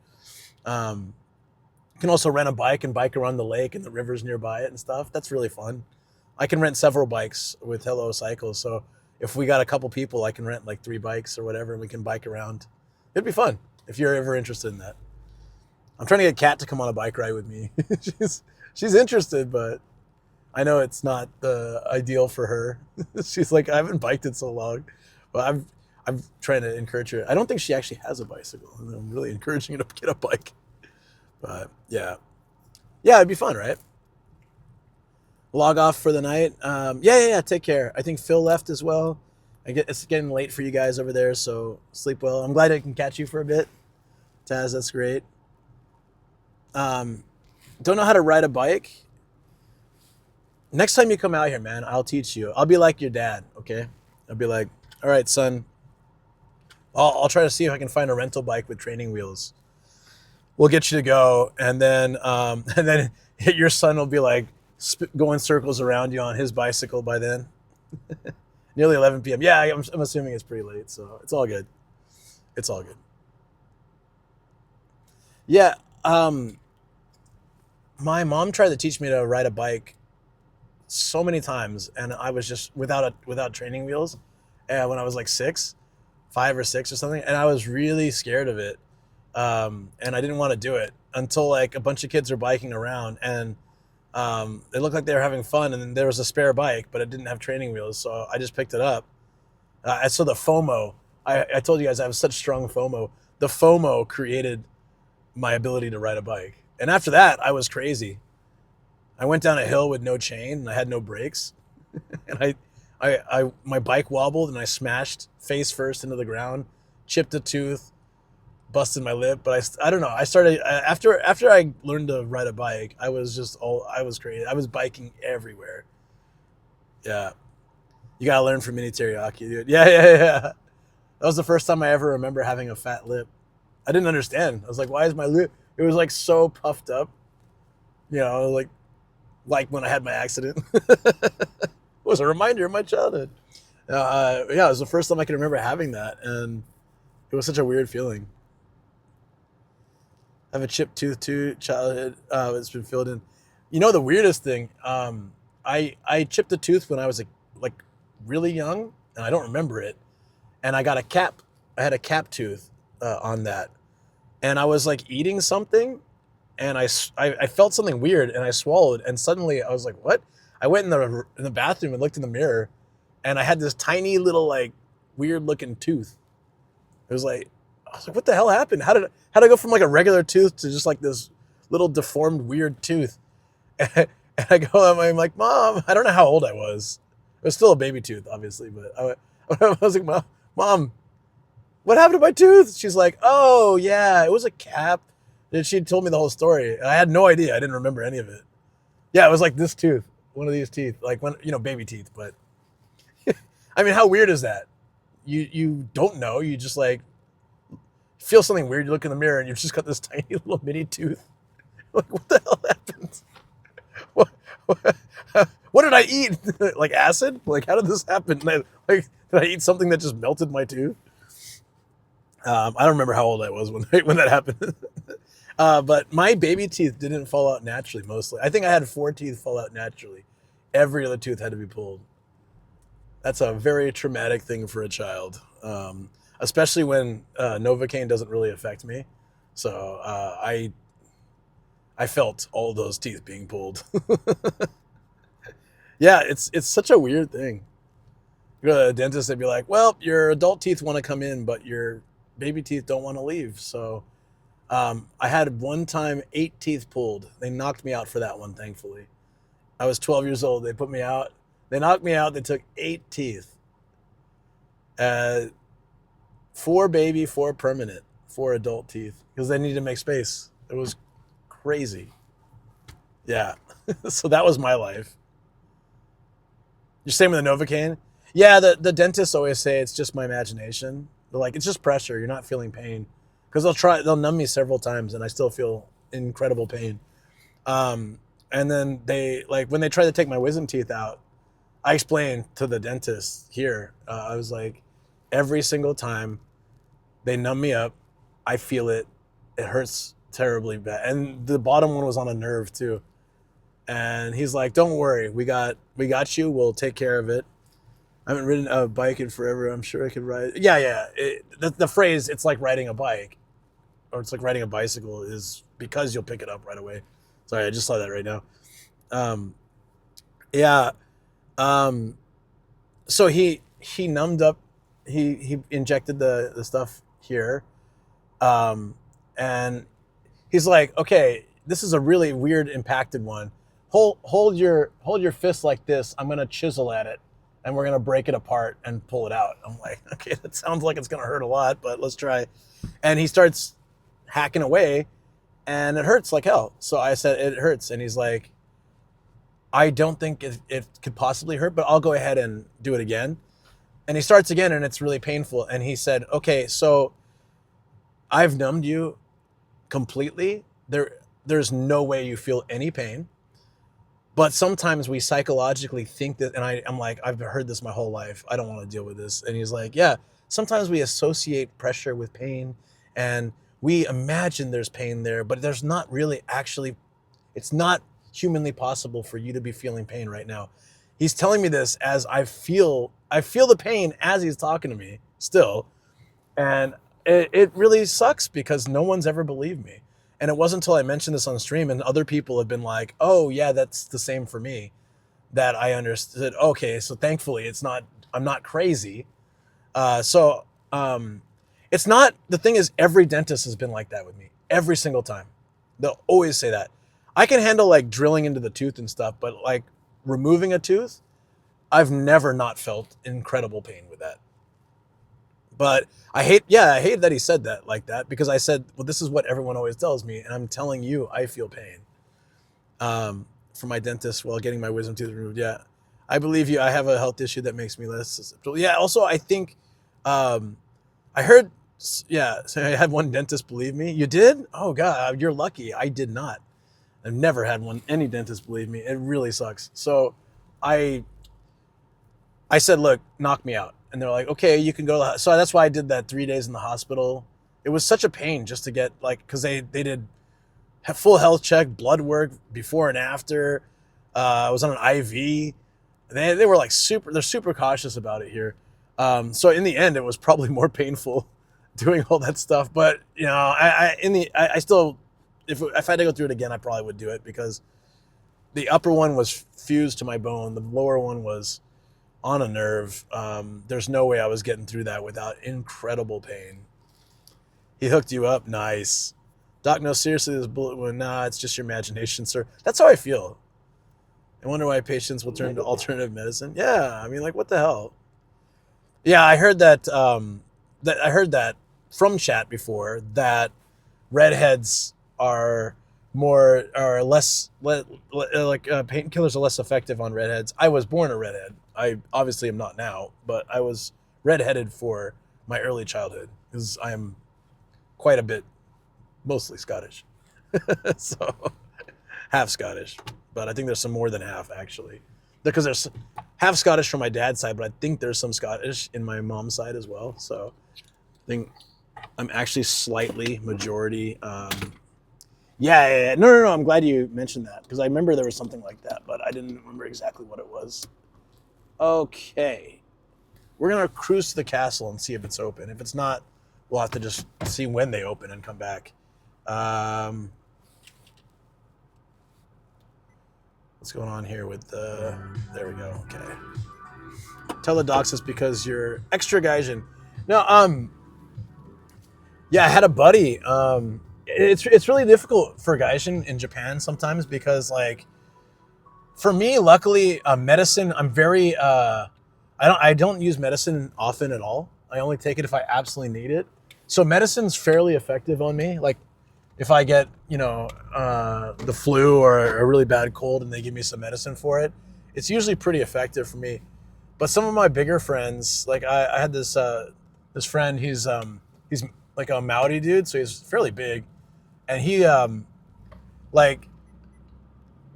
You can also rent a bike and bike around the lake and the rivers nearby it and stuff. That's really fun. I can rent several bikes with Hello Cycles, so if we got a couple people, I can rent like 3 bikes or whatever, and we can bike around. It'd be fun if you're ever interested in that. I'm trying to get Kat to come on a bike ride with me. she's interested, but I know it's not the ideal for her. She's like, I haven't biked in so long, but I'm trying to encourage her. I don't think she actually has a bicycle, and I'm really encouraging her to get a bike. But yeah, it'd be fun, right? Log off for the night. Yeah. Take care. I think Phil left as well, It's getting late for you guys over there, so sleep well. I'm glad I can catch you for a bit. Taz, that's great. Don't know how to ride a bike? Next time you come out here, man, I'll teach you. I'll be like your dad, okay? I'll be like, all right, son. I'll try to see if I can find a rental bike with training wheels. We'll get you to go, and then your son will be like going circles around you on his bicycle by then. Nearly 11 p.m. Yeah, I'm assuming it's pretty late, so it's all good. It's all good. Yeah, my mom tried to teach me to ride a bike so many times, and I was just without training wheels. When I was like 5 or 6 or something, and I was really scared of it, and I didn't want to do it until like a bunch of kids were biking around, and it looked like they were having fun, and then there was a spare bike, but it didn't have training wheels, so I just picked it up. I saw the FOMO. I told you guys I have such strong FOMO. The FOMO created my ability to ride a bike, and after that, I was crazy. I went down a hill with no chain, and I had no brakes, and my bike wobbled, and I smashed face first into the ground, chipped a tooth, busted my lip. But I don't know. I started after I learned to ride a bike. I was crazy. I was biking everywhere. Yeah, you gotta learn from Mini Teriyaki, dude. Yeah. That was the first time I ever remember having a fat lip. I didn't understand. I was like, why is my lip? It was like so puffed up. You know, like when I had my accident. It was a reminder of my childhood. Yeah, it was the first time I can remember having that, and it was such a weird feeling. I have a chipped tooth too, childhood. It's been filled in. You know the weirdest thing? I chipped a tooth when I was like really young, and I don't remember it. And I got a cap. I had a cap tooth on that, and I was like eating something, and I felt something weird, and I swallowed, and suddenly I was like, what? I went in the bathroom and looked in the mirror, and I had this tiny little like weird looking tooth. I was like, what the hell happened? How did I go from like a regular tooth to just like this little deformed weird tooth? And I go, I'm like, Mom, I don't know how old I was. It was still a baby tooth, obviously, but I was like, Mom, what happened to my tooth? She's like, oh yeah, it was a cap. And she told me the whole story. And I had no idea. I didn't remember any of it. Yeah, it was like this tooth, one of these teeth, like baby teeth. But I mean, how weird is that? You don't know. You just like feel something weird. You look in the mirror and you've just got this tiny little mini tooth. Like, what the hell happened? What did I eat? Like acid? Like, how did this happen? Did I eat something that just melted my tooth? I don't remember how old I was when that happened. But my baby teeth didn't fall out naturally, mostly. I think I had 4 teeth fall out naturally. Every other tooth had to be pulled. That's a very traumatic thing for a child, especially when Novocaine doesn't really affect me. So I felt all those teeth being pulled. Yeah, it's such a weird thing. You go to a dentist, they'd be like, well, your adult teeth want to come in, but your baby teeth don't want to leave. So I had one time 8 teeth pulled. They knocked me out for that one, thankfully. I was 12 years old. They put me out. They knocked me out. They took 8 teeth. 4 baby, 4 permanent, 4 adult teeth, because they needed to make space. It was crazy. Yeah. So that was my life. You're saying with the Novocaine? Yeah, the dentists always say it's just my imagination. They're like, it's just pressure. You're not feeling pain. Because they'll numb me several times and I still feel incredible pain. And then when they tried to take my wisdom teeth out, I explained to the dentist here, I was like, every single time they numb me up, I feel it. It hurts terribly bad. And the bottom one was on a nerve too. And he's like, don't worry, we got you. We'll take care of it. I haven't ridden a bike in forever. I'm sure I could ride. Yeah. The phrase, it's like riding a bike, or it's like riding a bicycle, is because you'll pick it up right away. Sorry, I just saw that right now. So he numbed up, he injected the stuff here. And he's like, okay, this is a really weird impacted one. Hold your fist like this. I'm going to chisel at it and we're gonna break it apart and pull it out. I'm like, okay, that sounds like it's gonna hurt a lot, but let's try. And he starts hacking away, and it hurts like hell. So I said, it hurts, and he's like, I don't think it could possibly hurt, but I'll go ahead and do it again. And he starts again, and it's really painful. And he said, okay, so I've numbed you completely. There's no way you feel any pain. But sometimes we psychologically think that, and I'm like, I've heard this my whole life. I don't want to deal with this. And he's like, yeah, sometimes we associate pressure with pain, and we imagine there's pain there, but there's not really actually, it's not humanly possible for you to be feeling pain right now. He's telling me this as I feel the pain as he's talking to me still. And it really sucks because no one's ever believed me. And it wasn't until I mentioned this on stream and other people have been like, oh yeah, that's the same for me, that I understood, okay, so thankfully I'm not crazy. It's not, the thing is, every dentist has been like that with me, every single time. They'll always say that. I can handle like drilling into the tooth and stuff, but like removing a tooth, I've never not felt incredible pain with that. But I hate that he said that like that, because I said, well, this is what everyone always tells me, and I'm telling you, I feel pain from my dentist while getting my wisdom tooth removed. Yeah, I believe you. I have a health issue that makes me less susceptible. Yeah, also, I think I heard, yeah, so I had one dentist believe me. You did? Oh, God, you're lucky. I did not. I've never had any dentist believe me. It really sucks. So I said, look, knock me out. And they're like, okay, you can go. So that's why I did that 3 days in the hospital. It was such a pain just to get, like, because they did full health check, blood work before and after. I was on an IV. They were like they're super cautious about it here. So in the end, it was probably more painful doing all that stuff. But, you know, I still, if I had to go through it again, I probably would do it, because the upper one was fused to my bone. The lower one was on a nerve. There's no way I was getting through that without incredible pain. He hooked you up. Nice. Doc, no, seriously, this bullet wound. Nah, it's just your imagination, sir. That's how I feel. I wonder why patients will turn to alternative medicine. Yeah, I mean, like, what the hell? Yeah, I heard that. I heard that from chat before, that redheads are less painkillers are less effective on redheads. I was born a redhead. I obviously am not now, but I was redheaded for my early childhood, because I am quite a bit, mostly Scottish. So half Scottish, but I think there's some more than half, actually, because there's half Scottish from my dad's side, but I think there's some Scottish in my mom's side as well. So I think I'm actually slightly majority. Yeah. No. I'm glad you mentioned that, because I remember there was something like that, but I didn't remember exactly what it was. Okay. We're going to cruise to the castle and see if it's open. If it's not, we'll have to just see when they open and come back. What's going on here with the... There we go. Okay. Tell the docs it's because you're extra Gaijin. No, yeah, I had a buddy. It's really difficult for Gaijin in Japan sometimes, because, like, for me, luckily, medicine, I'm very, I don't use medicine often at all. I only take it if I absolutely need it. So medicine's fairly effective on me. Like, if I get, the flu or a really bad cold and they give me some medicine for it, it's usually pretty effective for me. But some of my bigger friends, like I had this friend, he's like a Maori dude, so he's fairly big. And he, like,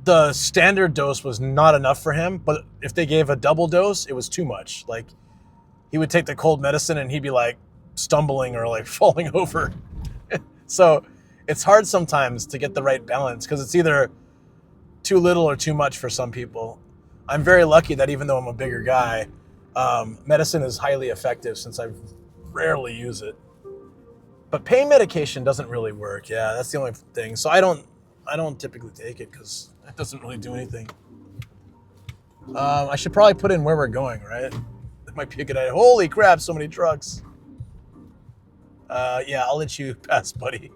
the standard dose was not enough for him, but if they gave a double dose, it was too much. Like, he would take the cold medicine and he'd be like stumbling or like falling over. So it's hard sometimes to get the right balance, because it's either too little or too much for some people. I'm very lucky that even though I'm a bigger guy, medicine is highly effective, since I rarely use it. But pain medication doesn't really work. Yeah, that's the only thing. So I don't typically take it, because it doesn't really do anything. I should probably put in where we're going, right? That might be a good idea. Holy crap, so many trucks. Yeah, I'll let you pass, buddy.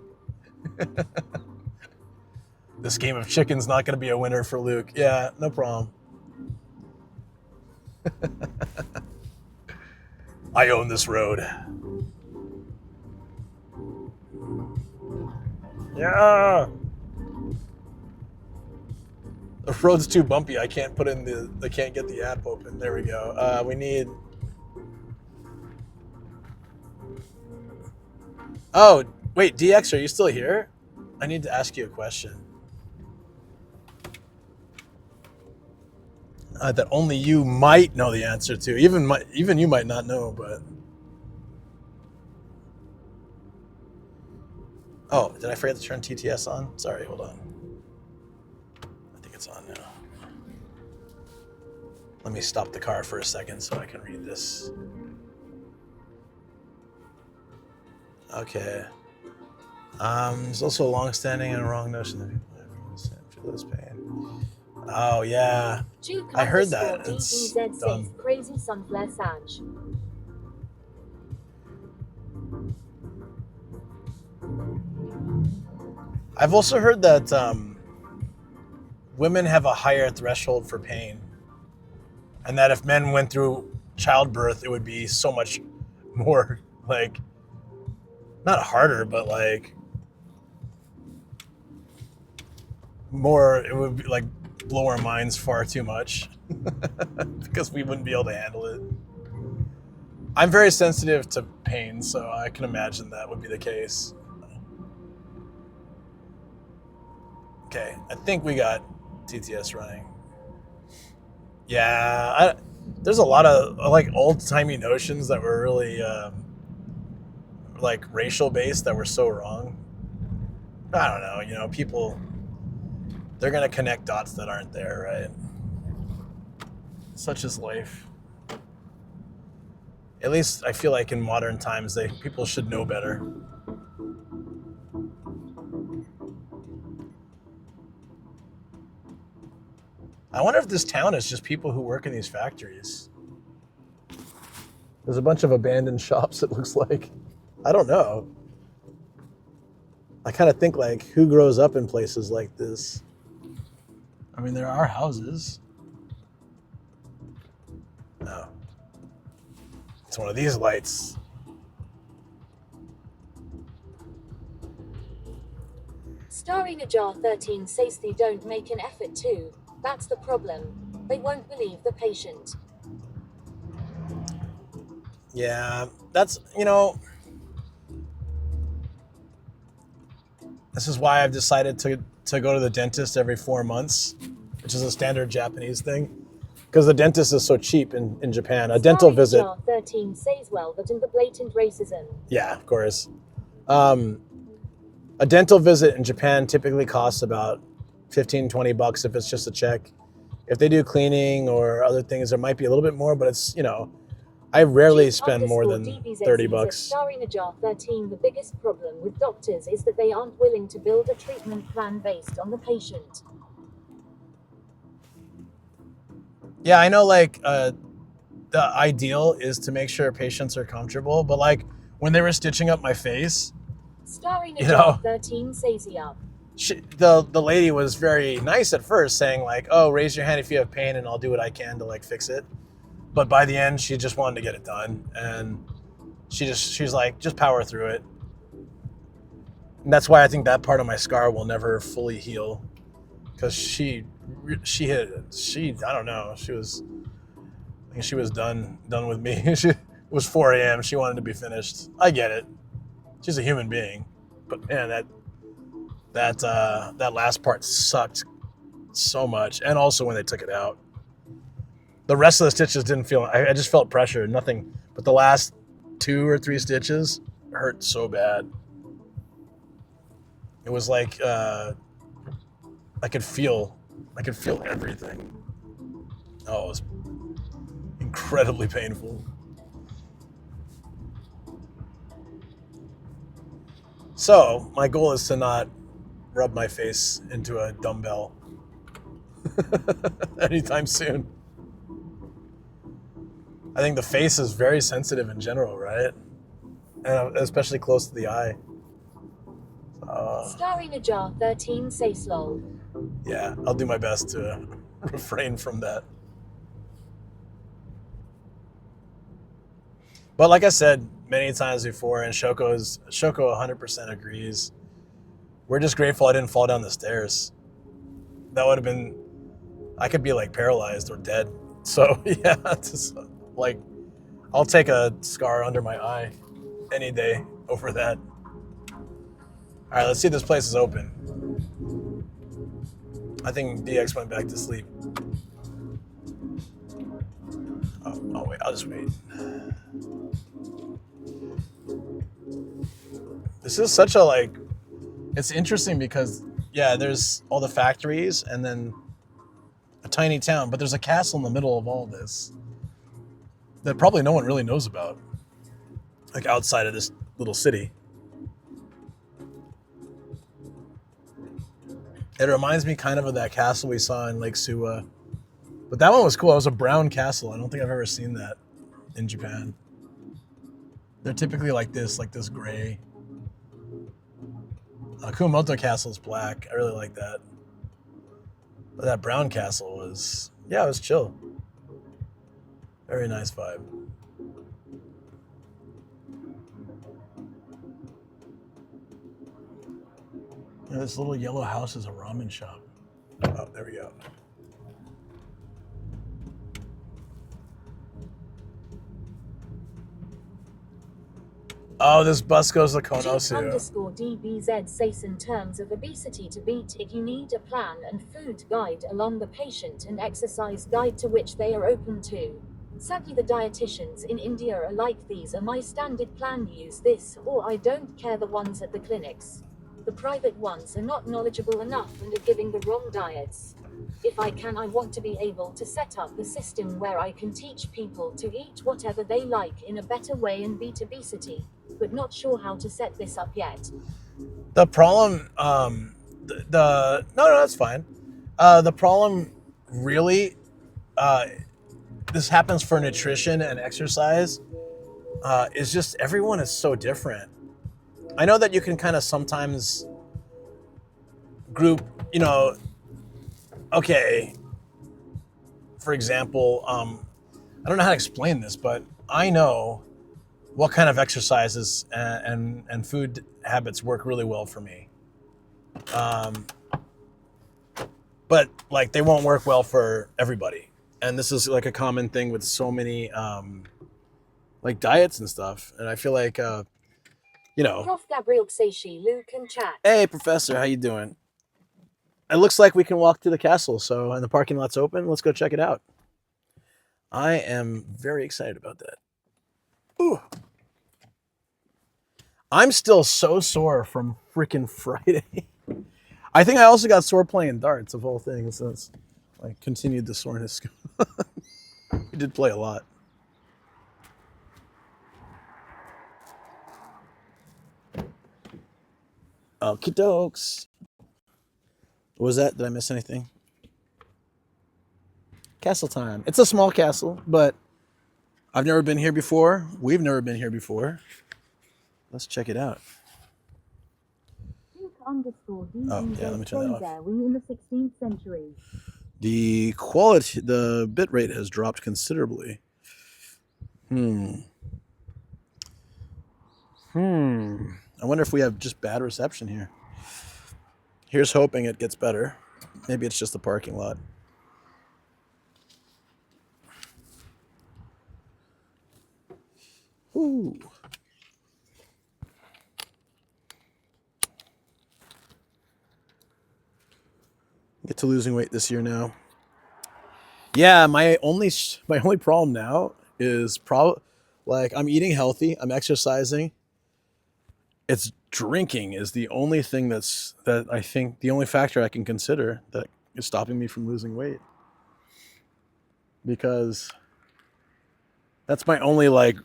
This game of chicken's not going to be a winner for Luke. Yeah, no problem. I own this road. Yeah. The road's too bumpy. I can't get the app open. There we go. We need. Oh, wait, DX, are you still here? I need to ask you a question. That only you might know the answer to. Even you might not know, but. Oh, did I forget to turn TTS on? Sorry, hold on. I think it's on now. Let me stop the car for a second so I can read this. Okay. There's also a long-standing and wrong notion that people feel this pain. Oh, yeah. I heard that. It's dumb. Crazy sunflare Sag. I've also heard that women have a higher threshold for pain, and that if men went through childbirth, it would be so much more, like, not harder, but like more, it would be like blow our minds far too much because we wouldn't be able to handle it. I'm very sensitive to pain, so I can imagine that would be the case. Okay, I think we got TTS running. Yeah, there's a lot of like old-timey notions that were really like racial based that were so wrong. I don't know, you know, people, they're gonna connect dots that aren't there, right? Such is life. At least I feel like in modern times, people should know better. I wonder if this town is just people who work in these factories. There's a bunch of abandoned shops, it looks like. I don't know. I kind of think, like, who grows up in places like this? I mean, there are houses. No. It's one of these lights. Starring Ajar 13 says they don't make an effort to. That's the problem. They won't believe the patient. Yeah, that's, you know, this is why I've decided to go to the dentist every 4 months, which is a standard Japanese thing. Because the dentist is so cheap in Japan. A dental visit. Ajar 13 says well that in the blatant racism. Yeah, of course. A dental visit in Japan typically costs about $15-20 if it's just a check. If they do cleaning or other things, there might be a little bit more, but it's, you know, I rarely spend more than $30. Starring Ajar 13, the biggest problem with doctors is that they aren't willing to build a treatment plan based on the patient. Yeah, I know, like, the ideal is to make sure patients are comfortable, but like when they were stitching up my face, Starring you Ajar know, 13 says up. the lady was very nice at first, saying like, oh, raise your hand if you have pain and I'll do what I can to like fix it. But by the end, she just wanted to get it done, and she's like, just power through it. And that's why I think that part of my scar will never fully heal, because she I don't know, I think she was done with me. It was 4 a.m. She wanted to be finished. I get it. She's a human being, but man, that last part sucked so much, and also when they took it out. The rest of the stitches didn't feel, I just felt pressure, nothing, but the last 2 or 3 stitches hurt so bad. It was like, I could feel everything. Oh, it was incredibly painful. So, my goal is to not rub my face into a dumbbell anytime soon. I think the face is very sensitive in general, right? And especially close to the eye. Starring Ajar 13 says lol. Yeah, I'll do my best to refrain from that. But like I said many times before, and Shoko 100% agrees. We're just grateful I didn't fall down the stairs. That would have been, I could be like paralyzed or dead. So yeah, just like I'll take a scar under my eye any day over that. All right, let's see if this place is open. I think DX went back to sleep. Oh wait, I'll just wait. This is such a like, it's interesting because yeah, there's all the factories and then a tiny town, but there's a castle in the middle of all this that probably no one really knows about, like outside of this little city. It reminds me kind of that castle we saw in Lake Suwa, but that one was cool. It was a brown castle. I don't think I've ever seen that in Japan. They're typically like this gray. Kumamoto Castle is black. I really like that. But that brown castle was, yeah, it was chill. Very nice vibe. Yeah, this little yellow house is a ramen shop. Oh, there we go. Oh, this bus goes to Konosu. Duke_DBZ says in terms of obesity to beat it, you need a plan and food guide along the patient and exercise guide to which they are open to. Sadly, the dietitians in India are like, these are my standard plan, use this, or I don't care. The ones at the clinics. The private ones are not knowledgeable enough and are giving the wrong diets. If I can, I want to be able to set up the system where I can teach people to eat whatever they like in a better way and beat obesity, but not sure how to set this up yet. The problem, no, that's fine. The problem really, this happens for nutrition and exercise, is just everyone is so different. I know that you can kind of sometimes group, okay, for example, I don't know how to explain this, but I know what kind of exercises and food habits work really well for me. But like they won't work well for everybody. And this is like a common thing with so many like diets and stuff. And I feel like, Prof. Gabriel Seishi, Luke and chat. Hey, Professor, how you doing? It looks like we can walk to the castle, so and the parking lot's open. Let's go check it out. I am very excited about that. Ooh. I'm still so sore from freaking Friday. I think I also got sore playing darts of all things, so it's like continued the soreness. We did play a lot. Okie dokes. What was that? Did I miss anything? Castle time. It's a small castle, but I've never been here before. We've never been here before. Let's check it out. Duke_DBZ Oh, yeah, let me turn that off. there, we in the 16th century. The quality, the bit rate has dropped considerably. I wonder if we have just bad reception here. Here's hoping it gets better. Maybe it's just the parking lot. Ooh. Get to losing weight this year now. Yeah, my only problem now is like I'm eating healthy, I'm exercising. It's drinking is the only thing that I think the only factor I can consider that is stopping me from losing weight. Because that's my only like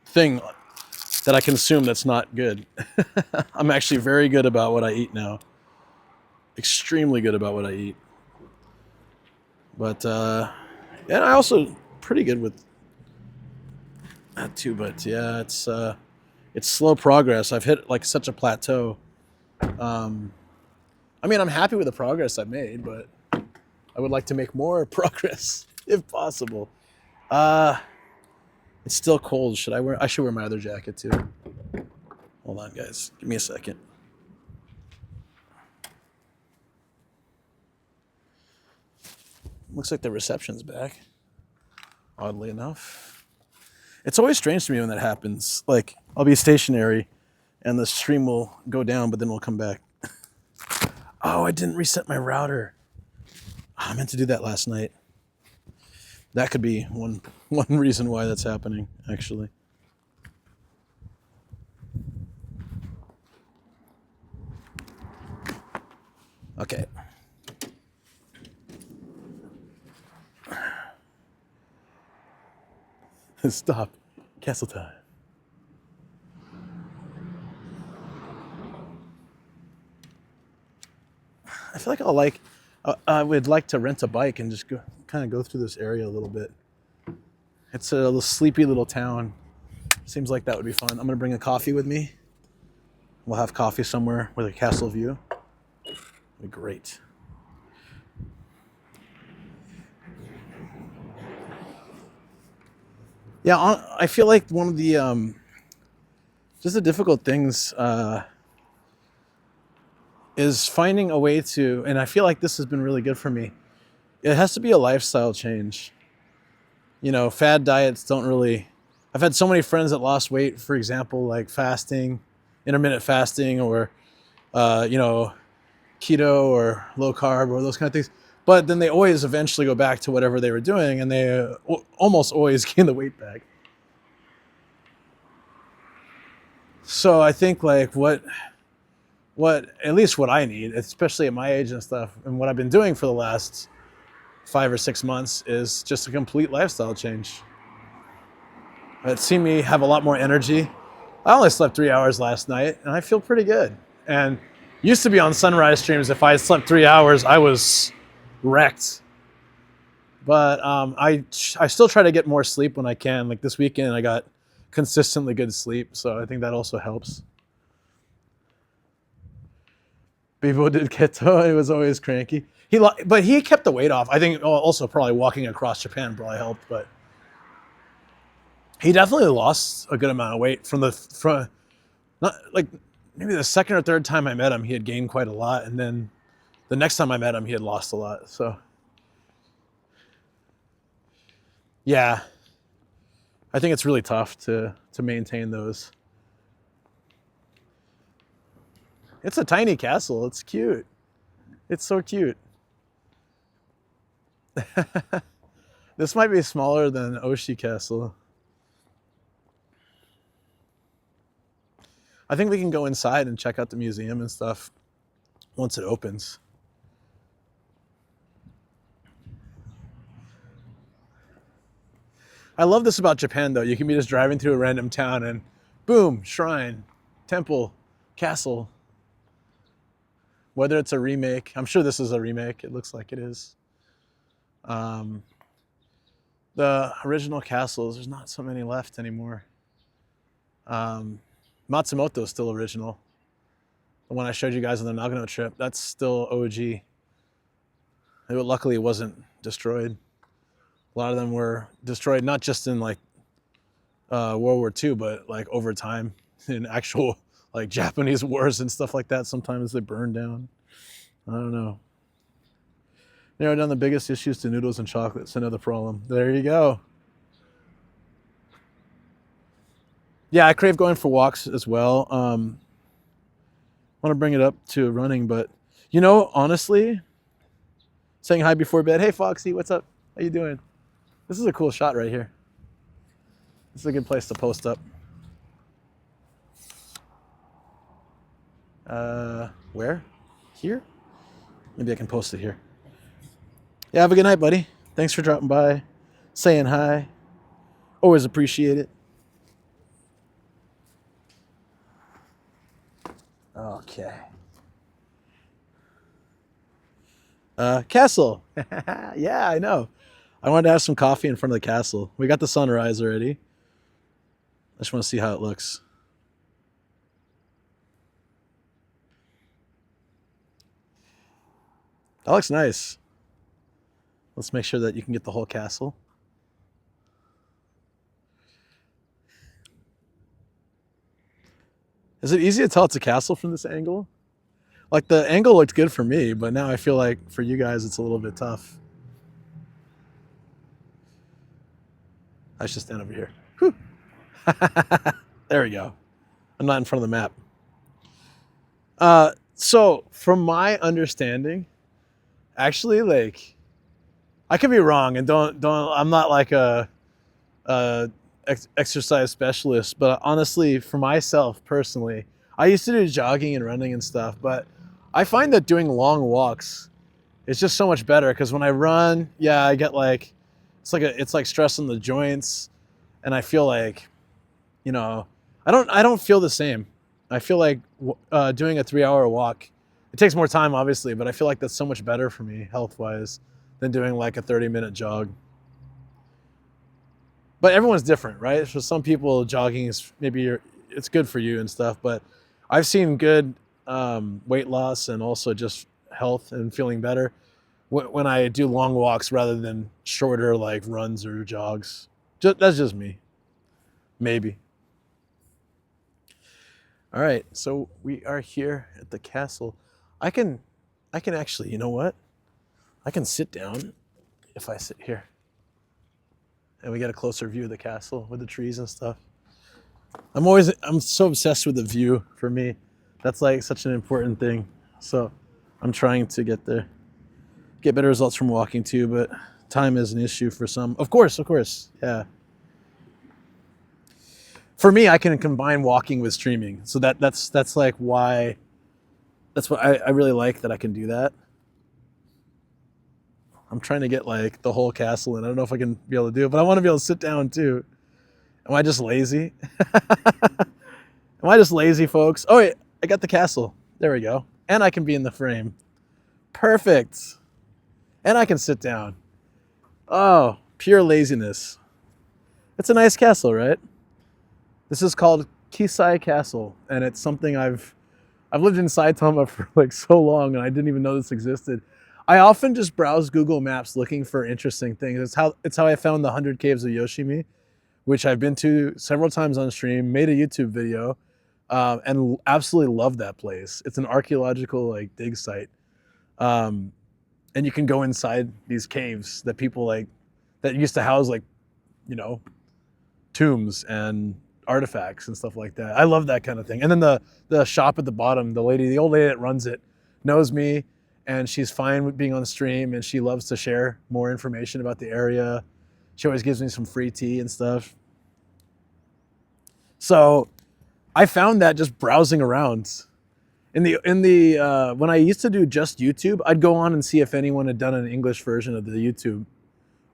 thing that I consume that's not good. I'm actually very good about what I eat now. Extremely good about what I eat. But and I also pretty good with that too, but yeah, it's slow progress. I've hit like such a plateau. I mean, I'm happy with the progress I've made, but I would like to make more progress if possible. It's still cold. I should wear my other jacket too. Hold on, guys. Give me a second. Looks like the reception's back. Oddly enough. It's always strange to me when that happens. Like, I'll be stationary and the stream will go down, but then we'll come back. Oh, I didn't reset my router. I meant to do that last night. That could be one reason why that's happening, actually. Okay. Stop. Castle time. I feel like I would like to rent a bike and just kind of go through this area a little bit. It's a little sleepy little town. Seems like that would be fun. I'm gonna bring a coffee with me. We'll have coffee somewhere with a castle view. It'd be great. Yeah, I feel like one of the just the difficult things is finding a way to, and I feel like this has been really good for me. It has to be a lifestyle change. You know, fad diets don't really. I've had so many friends that lost weight, for example, like fasting, intermittent fasting, or you know, keto or low carb or those kind of things. But then they always eventually go back to whatever they were doing, and they almost always gain the weight back. So I think like what at least what I need, especially at my age and stuff, and what I've been doing for the last 5 or 6 months is just a complete lifestyle change. It's seen me have a lot more energy. I only slept 3 hours last night, and I feel pretty good. And used to be on sunrise streams, if I had slept 3 hours, I was wrecked. But I still try to get more sleep when I can. Like this weekend, I got consistently good sleep, so I think that also helps. Bebo did keto. He was always cranky. But he kept the weight off. I think also probably walking across Japan probably helped, but he definitely lost a good amount of weight from not like maybe the second or third time I met him, he had gained quite a lot, and then the next time I met him, he had lost a lot. So yeah, I think it's really tough to maintain those. It's a tiny castle. It's cute. It's so cute. This might be smaller than Oshi Castle. I think we can go inside and check out the museum and stuff once it opens. I love this about Japan, though. You can be just driving through a random town and boom, shrine, temple, castle. Whether it's a remake, I'm sure this is a remake. It looks like it is. The original castles, there's not so many left anymore. Matsumoto is still original. The one I showed you guys on the Nagano trip, that's still OG. Luckily, it wasn't destroyed. A lot of them were destroyed, not just in like World War II, but like over time in actual like Japanese wars and stuff like that. Sometimes they burn down. I don't know. Narrow down the biggest issues to noodles and chocolates. Another problem. There you go. Yeah, I crave going for walks as well. I want to bring it up to running, but you know, honestly, saying hi before bed. Hey, Foxy, what's up? How you doing? This is a cool shot right here. This is a good place to post up. Where? Here? Maybe I can post it here. Yeah, have a good night, buddy. Thanks for dropping by, saying hi. Always appreciate it. Okay. Castle. Yeah, I know. I wanted to have some coffee in front of the castle. We got the sunrise already. I just want to see how it looks. That looks nice. Let's make sure that you can get the whole castle. Is it easy to tell it's a castle from this angle? Like the angle looked good for me, but now I feel like for you guys it's a little bit tough. I should stand over here. Whew. There we go. I'm not in front of the map. So from my understanding, actually, like, I could be wrong, and don't. I'm not like a exercise specialist, but honestly, for myself personally, I used to do jogging and running and stuff, but I find that doing long walks is just so much better because when I run, yeah, I get like it's like stress on the joints, and I feel like, you know, I don't feel the same. I feel like doing a 3-hour walk, it takes more time obviously, but I feel like that's so much better for me health wise than doing like a 30-minute jog. But everyone's different, right? For some people, jogging is it's good for you and stuff. But I've seen good weight loss and also just health and feeling better when I do long walks rather than shorter like runs or jogs. That's just me. Maybe. All right, so we are here at the castle. I can actually, you know what? I can sit down if I sit here. And we get a closer view of the castle with the trees and stuff. I'm so obsessed with the view for me. That's like such an important thing. So I'm trying to get better results from walking too, but time is an issue for some. Of course, yeah. For me, I can combine walking with streaming. So that's like why, that's what I really like that I can do that. I'm trying to get like the whole castle and I don't know if I can be able to do it, but I want to be able to sit down too. Am I just lazy? Am I just lazy, folks? Oh, wait, I got the castle. There we go. And I can be in the frame. Perfect. And I can sit down. Oh, pure laziness. It's a nice castle, right? This is called Kisai Castle, and it's something I've lived in Saitama for like so long, and I didn't even know this existed. I often just browse Google Maps looking for interesting things. It's how I found the 100 Caves of Yoshimi, which I've been to several times on stream, made a YouTube video, and absolutely love that place. It's an archaeological like dig site, and you can go inside these caves that people like that used to house like, you know, tombs and artifacts and stuff like that. I love that kind of thing. And then the shop at the bottom, the old lady that runs it, knows me, and she's fine with being on stream, and she loves to share more information about the area. She always gives me some free tea and stuff. So I found that just browsing around. In the when I used to do just YouTube, I'd go on and see if anyone had done an English version of the YouTube,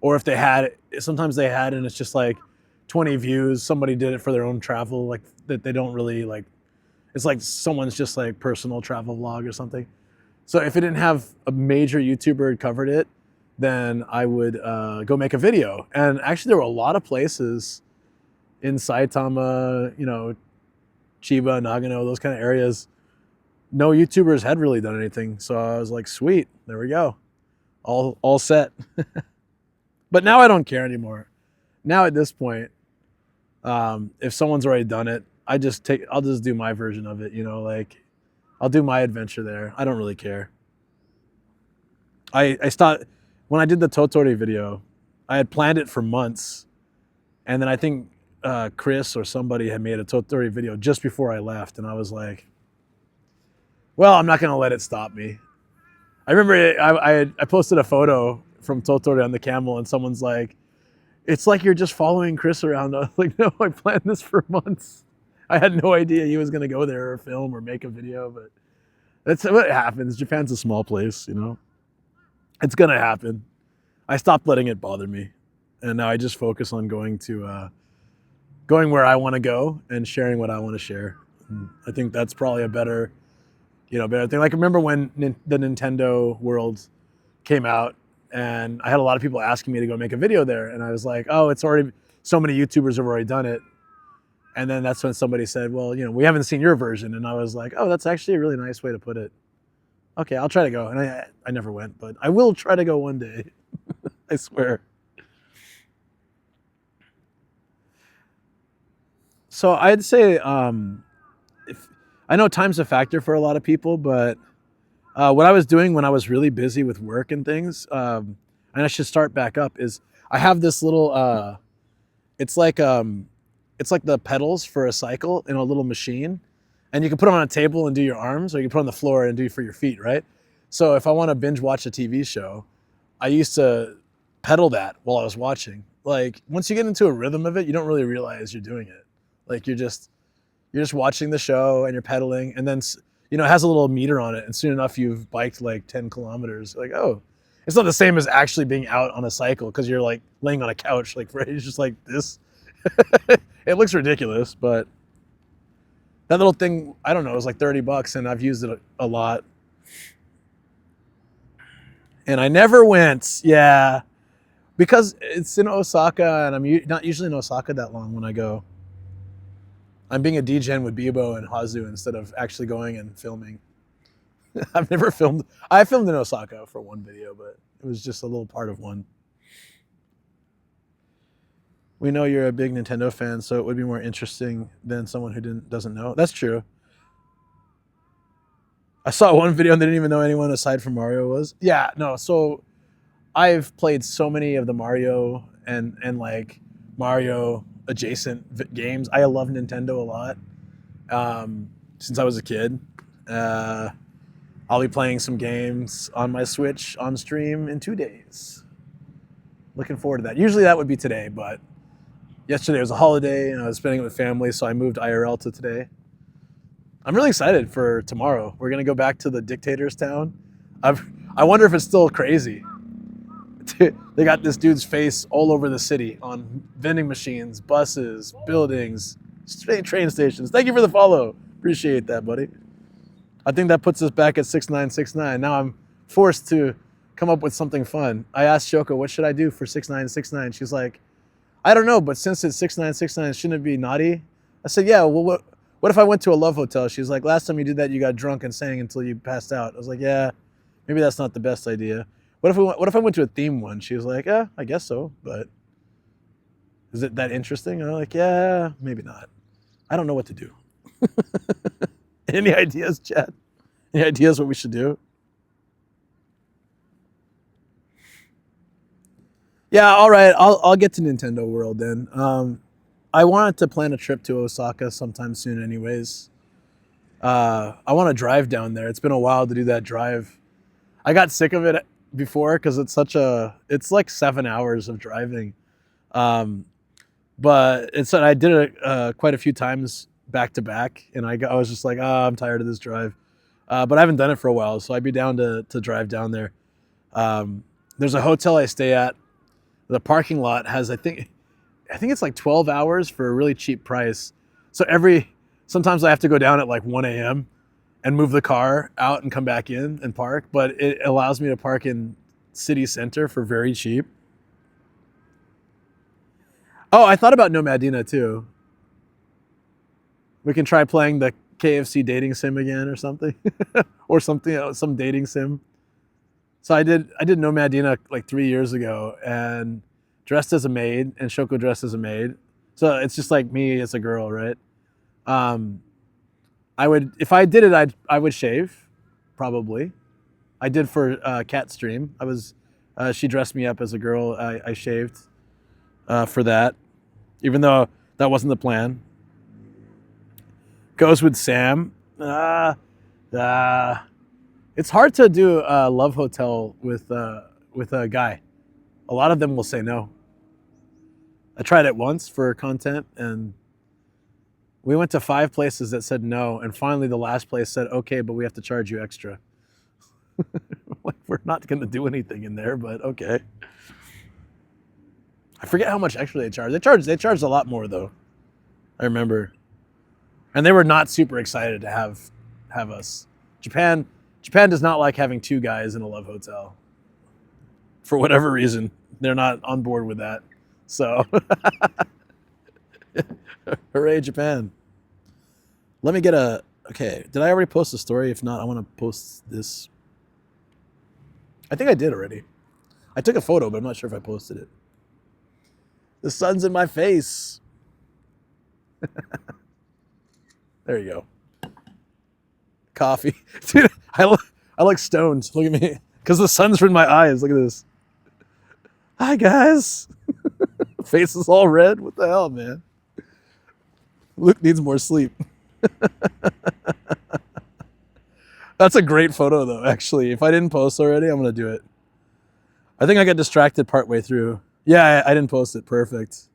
or if they had. Sometimes they had, and it's just like 20 views. Somebody did it for their own travel, like that they don't really like. It's like someone's just like personal travel vlog or something. So if it didn't have a major YouTuber had covered it, then I would go make a video. And actually, there were a lot of places in Saitama, you know, Chiba, Nagano, those kind of areas. No YouTubers had really done anything. So I was like, sweet, there we go. All set. But now I don't care anymore. Now at this point, if someone's already done it, I'll just do my version of it, you know, like I'll do my adventure there. I don't really care. I stopped, when I did the Totori video, I had planned it for months. And then I think Chris or somebody had made a Totori video just before I left. And I was like, well, I'm not going to let it stop me. I remember I posted a photo from Totori on the camel, and someone's like, it's like you're just following Chris around. I was like, no, I planned this for months. I had no idea he was going to go there or film or make a video, but that's what happens. Japan's a small place, you know. It's going to happen. I stopped letting it bother me, and now I just focus on going where I want to go and sharing what I want to share. And I think that's probably a better thing. Like, remember when the Nintendo World came out, and I had a lot of people asking me to go make a video there, and I was like, oh, it's already, so many YouTubers have already done it. And then that's when somebody said, well, you know, we haven't seen your version. And I was like, oh, that's actually a really nice way to put it. Okay, I'll try to go. And I never went, but I will try to go one day. I swear. So I'd say I know time's a factor for a lot of people, but what I was doing when I was really busy with work and things, and I should start back up, is I have this little, it's like the pedals for a cycle in a little machine, and you can put them on a table and do your arms, or you can put it on the floor and do for your feet, right? So if I want to binge watch a TV show, I used to pedal that while I was watching. Like once you get into a rhythm of it, you don't really realize you're doing it. Like you're just watching the show and you're pedaling, and then it has a little meter on it, and soon enough you've biked like 10 kilometers. Like, oh, it's not the same as actually being out on a cycle because you're like laying on a couch, like it's just like this. It looks ridiculous, but that little thing, I don't know, it was like $30, and I've used it a lot. And I never went, yeah, because it's in Osaka, and I'm not usually in Osaka that long when I go. I'm being a DGen with Bibo and Hazu instead of actually going and filming. I've never filmed. I filmed in Osaka for one video, but it was just a little part of one. We know you're a big Nintendo fan, so it would be more interesting than someone who doesn't know. That's true. I saw one video and they didn't even know anyone aside from Mario was. Yeah, no. So I've played so many of the Mario and like Mario adjacent games. I love Nintendo a lot since I was a kid. I'll be playing some games on my Switch on stream in 2 days. Looking forward to that. Usually that would be today, but yesterday was a holiday and I was spending it with family, so I moved IRL to today. I'm really excited for tomorrow. We're gonna go back to the dictator's town. I wonder if it's still crazy. They got this dude's face all over the city on vending machines, buses, buildings, train stations. Thank you for the follow. Appreciate that, buddy. I think that puts us back at 6969. Now I'm forced to come up with something fun. I asked Shoko, what should I do for 6969? She's like, I don't know, but since it's 6969, shouldn't it be naughty? I said, yeah, well, what if I went to a love hotel? She's like, last time you did that, you got drunk and sang until you passed out. I was like, yeah, maybe that's not the best idea. What if I went to a theme one? She was like, yeah, I guess so, but is it that interesting? And I'm like, yeah, maybe not. I don't know what to do. Any ideas, chat? Any ideas what we should do? Yeah, all right. I'll get to Nintendo World then. I wanted to plan a trip to Osaka sometime soon anyways. I want to drive down there. It's been a while to do that drive. I got sick of it before because it's like 7 hours of driving. But I did it quite a few times back to back, and I was just like, I'm tired of this drive. But I haven't done it for a while, so I'd be down to drive down there. There's a hotel I stay at. The parking lot has, I think it's like 12 hours for a really cheap price. So sometimes I have to go down at like 1 a.m. and move the car out and come back in and park, but it allows me to park in city center for very cheap. Oh, I thought about Nomadina too. We can try playing the KFC dating sim again or something, or something, some dating sim. So I did Nomadina like 3 years ago and dressed as a maid, and Shoko dressed as a maid. So it's just like me as a girl, right? If I did it, I would shave, probably. I did for Cat stream. She dressed me up as a girl. I shaved for that, even though that wasn't the plan. Goes with Sam. It's hard to do a love hotel with a guy. A lot of them will say no. I tried it once for content, and we went to 5 places that said no, and finally the last place said, okay, but we have to charge you extra. Like, we're not going to do anything in there, but okay. I forget how much extra they charged. They charged a lot more, though. I remember. And they were not super excited to have us. Japan does not like having 2 guys in a love hotel. For whatever reason, they're not on board with that. So, hooray, Japan. Let me get okay, did I already post the story? If not, I want to post this. I think I did already. I took a photo, but I'm not sure if I posted it. The sun's in my face. There you go. coffee. Dude, I look stoned. Look at me. Because the sun's in my eyes. Look at this. Hi, guys. Face is all red. What the hell, man? Luke needs more sleep. That's a great photo, though, actually. If I didn't post already, I'm going to do it. I think I got distracted partway through. Yeah, I didn't post it. Perfect.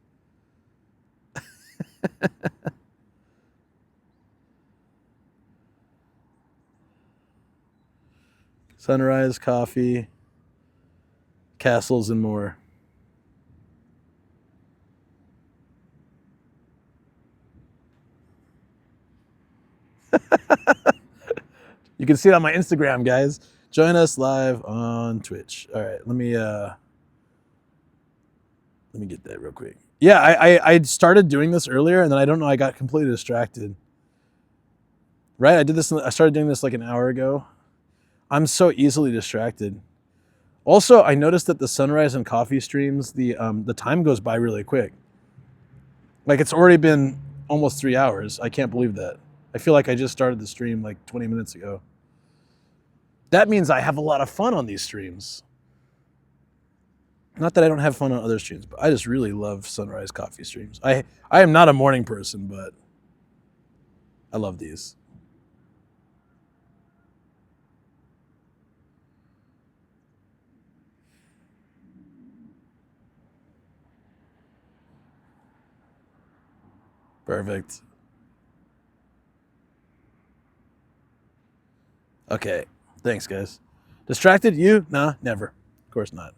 Sunrise, coffee, castles, and more. You can see it on my Instagram, guys. Join us live on Twitch. All right, let me get that real quick. Yeah, I started doing this earlier, and then I don't know, I got completely distracted. Right, I started doing this like an hour ago. I'm so easily distracted. Also, I noticed that the sunrise and coffee streams, the time goes by really quick. Like, it's already been almost 3 hours. I can't believe that. I feel like I just started the stream like 20 minutes ago. That means I have a lot of fun on these streams. Not that I don't have fun on other streams, but I just really love sunrise coffee streams. I am not a morning person, but I love these. Perfect. Okay. Thanks, guys. Distracted? You? Nah, never. Of course not.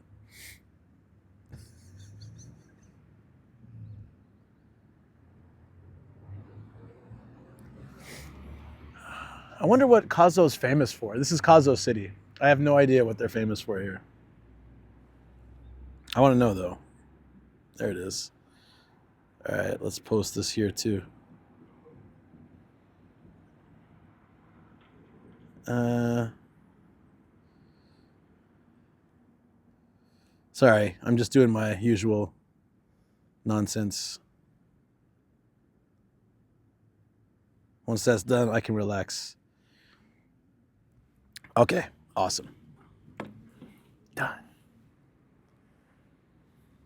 I wonder what Kazo's famous for. This is Kazo City. I have no idea what they're famous for here. I want to know, though. There it is. All right, let's post this here, too. Sorry, I'm just doing my usual nonsense. Once that's done, I can relax. Okay, awesome. Done.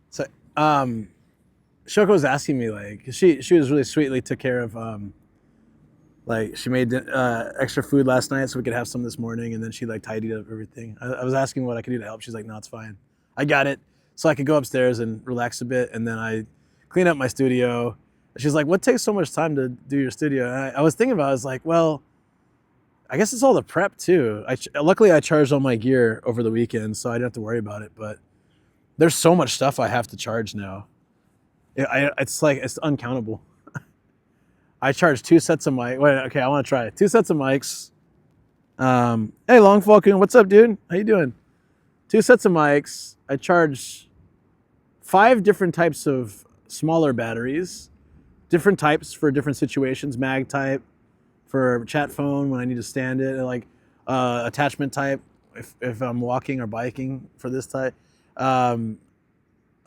So, Shoko was asking me, like, she was really sweetly took care of, like, she made extra food last night so we could have some this morning, and then she like tidied up everything. I was asking what I could do to help. She's like, no, it's fine. I got it. So I could go upstairs and relax a bit, and then I clean up my studio. She's like, what takes so much time to do your studio? And I was thinking about it. I was like, well, I guess it's all the prep too. Luckily, I charged all my gear over the weekend, so I didn't have to worry about it. But there's so much stuff I have to charge now. It's like, it's uncountable. I charged 2 sets of mics. Wait, okay, I want to try it. 2 sets of mics. Hey, Long Falcon, what's up, dude? How you doing? 2 sets of mics. I charge 5 different types of smaller batteries, different types for different situations. Mag type for chat phone when I need to stand it, and like attachment type if I'm walking or biking for this type. A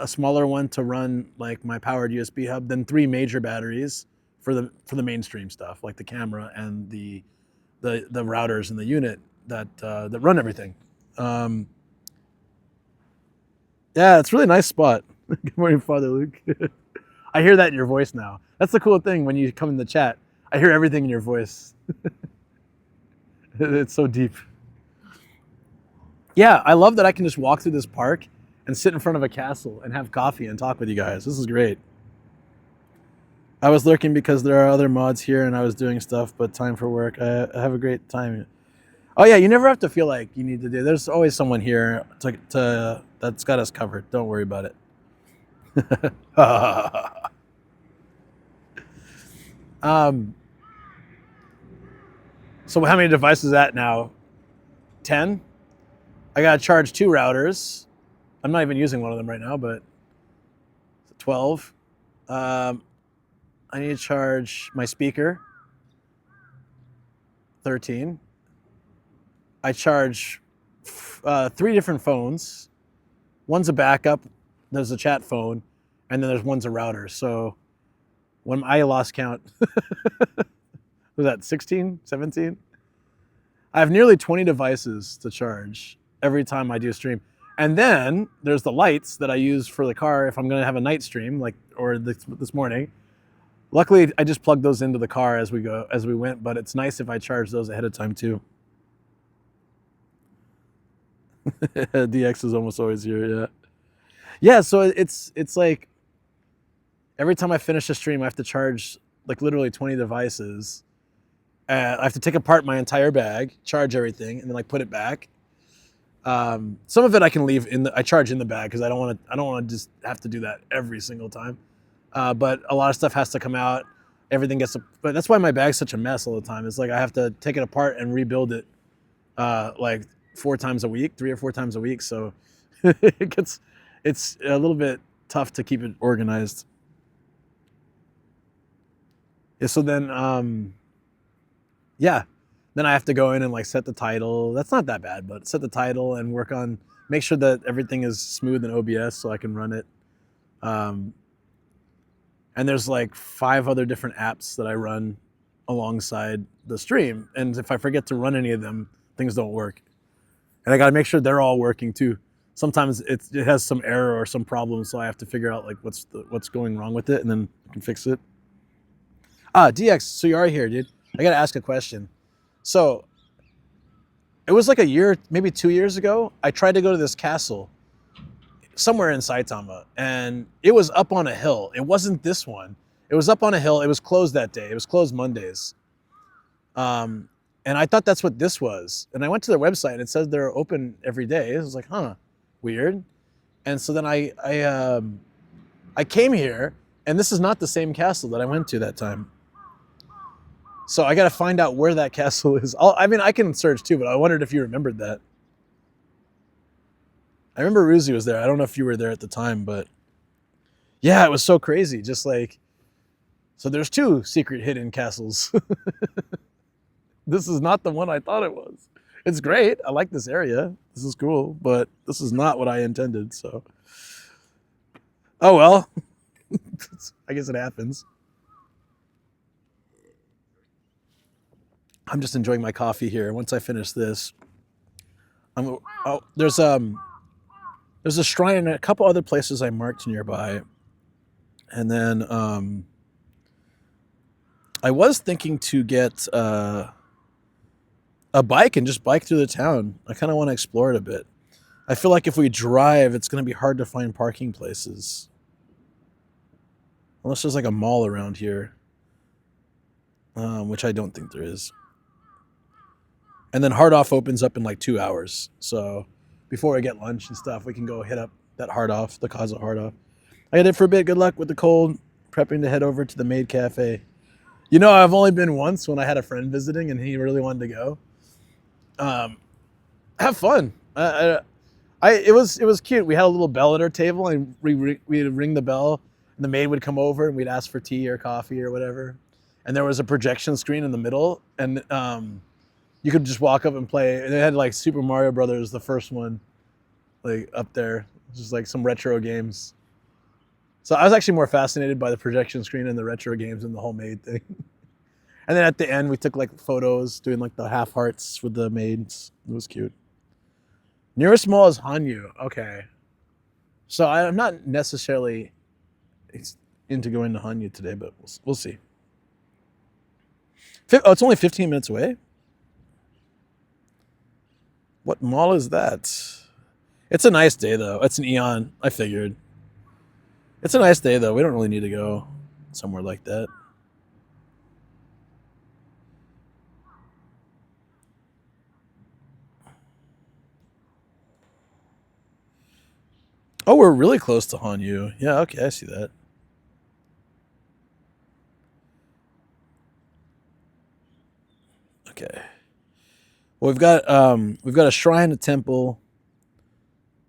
smaller one to run like my powered USB hub. Then 3 major batteries for the mainstream stuff, like the camera and the routers and the unit that run everything. Yeah, it's a really nice spot. Good morning, Father Luke. I hear that in your voice now. That's the cool thing when you come in the chat. I hear everything in your voice. It's so deep. Yeah, I love that I can just walk through this park and sit in front of a castle and have coffee and talk with you guys. This is great. I was lurking because there are other mods here and I was doing stuff, but time for work. I have a great time. Oh yeah, you never have to feel like you need to do. There's always someone here to that's got us covered. Don't worry about it. So how many devices is that now? 10? I gotta charge 2 routers. I'm not even using one of them right now, but 12. I need to charge my speaker. 13. I charge 3 different phones. One's a backup, there's a chat phone, and then there's one's a router. So when I lost count, was that 16, 17? I have nearly 20 devices to charge every time I do a stream. And then there's the lights that I use for the car if I'm going to have a night stream, or this morning. Luckily, I just plugged those into the car as we went, but it's nice if I charge those ahead of time too. DX is almost always here, yeah. Yeah, so it's like every time I finish a stream, I have to charge like literally 20 devices. I have to take apart my entire bag, charge everything, and then like put it back. Some of it I can leave I charge in the bag because I don't want to just have to do that every single time. But a lot of stuff has to come out. Everything but that's why my bag's such a mess all the time. It's like I have to take it apart and rebuild it like 3 or 4 times a week. So it's a little bit tough to keep it organized. Yeah, so then then I have to go in and like set the title. That's not that bad, but set the title and make sure that everything is smooth in OBS so I can run it. And there's like 5 other different apps that I run alongside the stream. And if I forget to run any of them, things don't work. And I got to make sure they're all working too. Sometimes it has some error or some problem, so I have to figure out like what's going wrong with it, and then I can fix it. DX, so you are here, dude. I got to ask a question. So it was like a year, maybe 2 years ago, I tried to go to this castle somewhere in Saitama, and it was up on a hill. It wasn't this one. It was up on a hill. It was closed that day. It was closed Mondays. And I thought that's what this was. And I went to their website and it says they're open every day. I was like, huh, weird. And so then I came here, and this is not the same castle that I went to that time. So I got to find out where that castle is. I mean, I can search too, but I wondered if you remembered that. I remember Ruzi was there. I don't know if you were there at the time, but yeah, it was so crazy. Just like, so there's 2 secret hidden castles. This is not the one I thought it was. It's great. I like this area. This is cool, but this is not what I intended, so. Oh well, I guess it happens. I'm just enjoying my coffee here. Once I finish this, there's a shrine and a couple other places I marked nearby. And then I was thinking to get a bike and just bike through the town. I kind of want to explore it a bit. I feel like if we drive, it's going to be hard to find parking places. Unless there's like a mall around here, which I don't think there is. And then Hard Off opens up in like 2 hours. So before I get lunch and stuff, we can go hit up that Hard Off, the Kazo Hard Off. I got it for a bit. Good luck with the cold. Prepping to head over to the Maid Cafe. You know, I've only been once when I had a friend visiting and he really wanted to go. Have fun. It was cute. We had a little bell at our table, and we'd ring the bell, and the maid would come over, and we'd ask for tea or coffee or whatever. And there was a projection screen in the middle, and you could just walk up and play. And they had like Super Mario Brothers, the first one, like up there, just like some retro games. So I was actually more fascinated by the projection screen and the retro games and the whole maid thing. And then at the end, we took like photos doing like the half hearts with the maids. It was cute. Nearest mall is Hanyu. Okay. So I'm not necessarily into going to Hanyu today, but we'll see. Oh, it's only 15 minutes away? What mall is that? It's a nice day, though. It's an Eon. I figured. It's a nice day, though. We don't really need to go somewhere like that. Oh, we're really close to Hanyu. Yeah, okay, I see that. Okay. Well, we've got a shrine, a temple,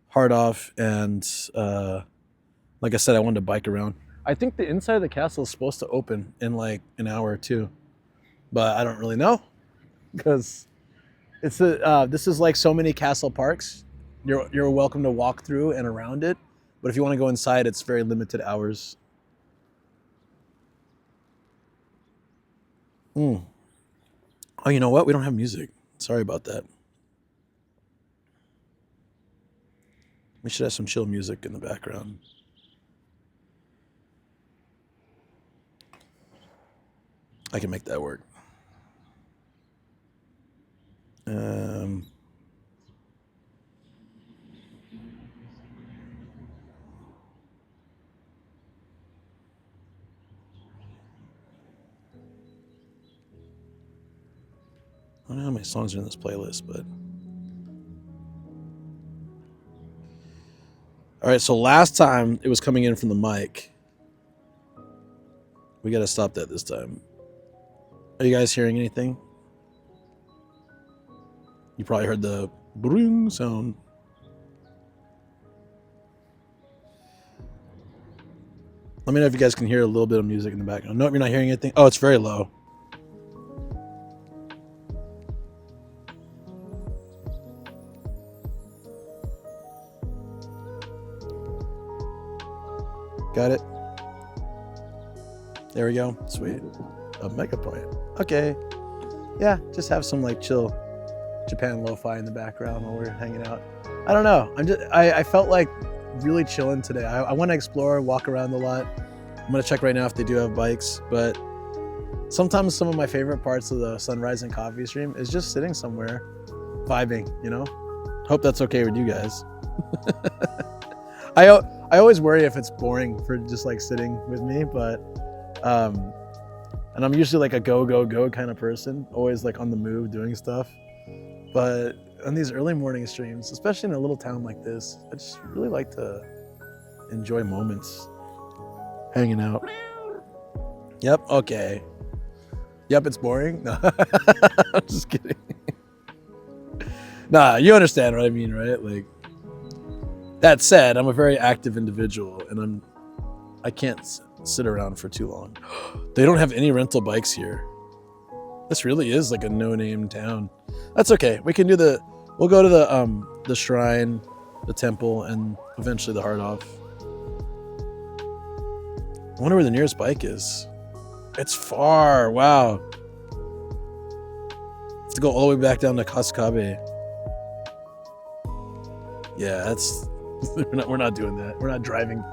Hard Off, and like I said, I wanted to bike around. I think the inside of the castle is supposed to open in like an hour or two, but I don't really know because it's this is like so many castle parks. You're welcome to walk through and around it, but if you want to go inside, it's very limited hours. Oh, you know what? We don't have music. Sorry about that. We should have some chill music in the background. I can make that work. I don't know how many songs are in this playlist, but... All right, so last time it was coming in from the mic. We got to stop that this time. Are you guys hearing anything? You probably heard the bring sound. Let me know if you guys can hear a little bit of music in the background. No, you're not hearing anything. Oh, it's very low. Got it? There we go. Sweet. A mega point. Okay. Yeah, just have some like chill Japan lo-fi in the background while we're hanging out. I don't know. I felt like really chilling today. I want to explore, walk around a lot. I'm gonna check right now if they do have bikes, but sometimes some of my favorite parts of the Sunrise and Coffee stream is just sitting somewhere, vibing, you know? Hope that's okay with you guys. I always worry if it's boring for just like sitting with me, but and I'm usually like a go kind of person, always like on the move doing stuff. But on these early morning streams, especially in a little town like this, I just really like to enjoy moments hanging out. Yep, okay. Yep, it's boring. No, I'm just kidding. Nah, you understand what I mean, right? Like, that said, I'm a very active individual, and I can't sit around for too long. They don't have any rental bikes here. This really is like a no-name town. That's okay. We'll go to the shrine, the temple, and eventually the Heart Off. I wonder where the nearest bike is. It's far. Wow. Have to go all the way back down to Kasukabe. Yeah, that's we're not doing that. We're not driving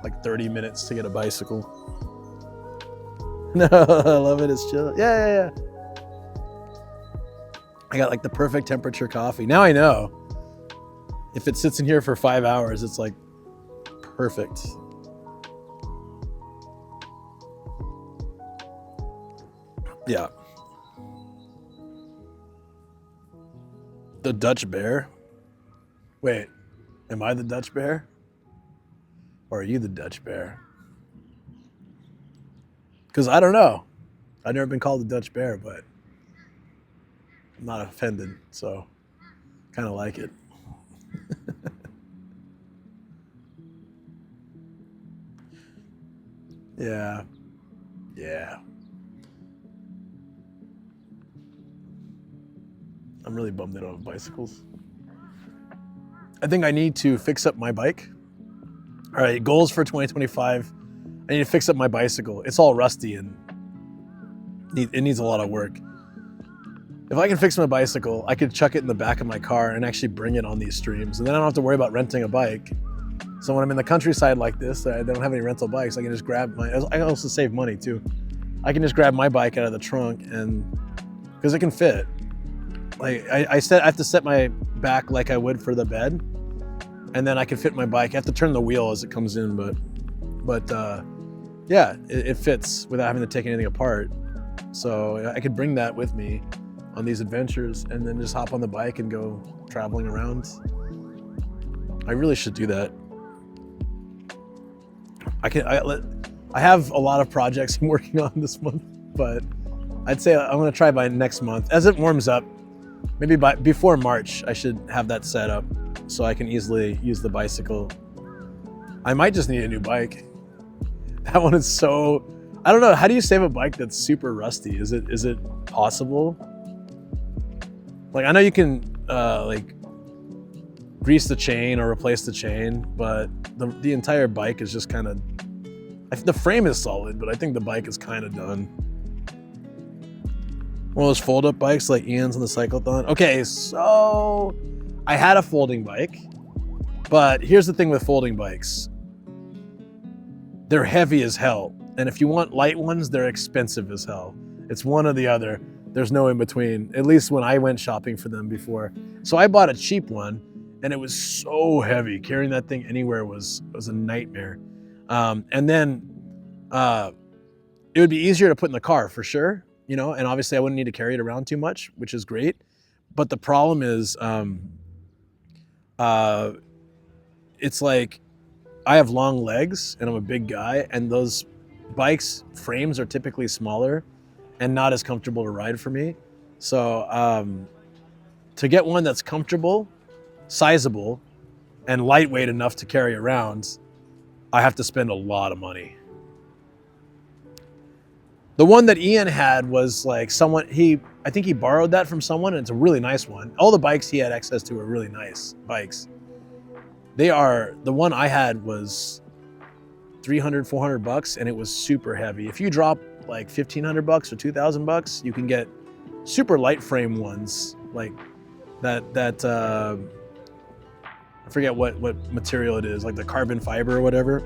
like 30 minutes to get a bicycle. No, I love it. It's chill. Yeah. I got like the perfect temperature coffee. Now I know. If it sits in here for 5 hours, it's like perfect. Yeah. The Dutch bear? Wait, am I the Dutch bear? Or are you the Dutch bear? Because I don't know. I've never been called the Dutch bear, but I'm not offended, so kind of like it. Yeah. I'm really bummed they don't have bicycles. I think I need to fix up my bike. All right, goals for 2025. I need to fix up my bicycle. It's all rusty and it needs a lot of work. If I can fix my bicycle, I could chuck it in the back of my car and actually bring it on these streams. And then I don't have to worry about renting a bike. So when I'm in the countryside like this, I don't have any rental bikes. I can just grab I can also save money too. I can just grab my bike out of the trunk and, because it can fit. Like I have to set my back like I would for the bed. And then I can fit my bike. I have to turn the wheel as it comes in, but yeah, it fits without having to take anything apart. So I could bring that with me on these adventures and then just hop on the bike and go traveling around. I really should do that. I have a lot of projects I'm working on this month, but I'd say I'm gonna try by next month. As it warms up, maybe before March, I should have that set up so I can easily use the bicycle. I might just need a new bike. That one is so, I don't know, how do you save a bike that's super rusty? Is it possible? Like, I know you can like grease the chain or replace the chain, but the entire bike is just kind of, the frame is solid, but I think the bike is kind of done. One of those fold-up bikes like Ian's on the cyclothon. Okay, so I had a folding bike, but here's the thing with folding bikes. They're heavy as hell. And if you want light ones, they're expensive as hell. It's one or the other. There's no in between, at least when I went shopping for them before. So I bought a cheap one, and it was so heavy. Carrying that thing anywhere was a nightmare. And then it would be easier to put in the car for sure, and obviously I wouldn't need to carry it around too much, which is great. But the problem is, it's like I have long legs and I'm a big guy, and those bikes frames are typically smaller and not as comfortable to ride for me. So to get one that's comfortable, sizable, and lightweight enough to carry around, I have to spend a lot of money. The one that Ian had was like I think he borrowed that from someone, and it's a really nice one. All the bikes he had access to are really nice bikes. The one I had was $300, $400, and it was super heavy. If you drop like $1,500 or $2,000, you can get super light frame ones like that. I forget what material it is, like the carbon fiber or whatever.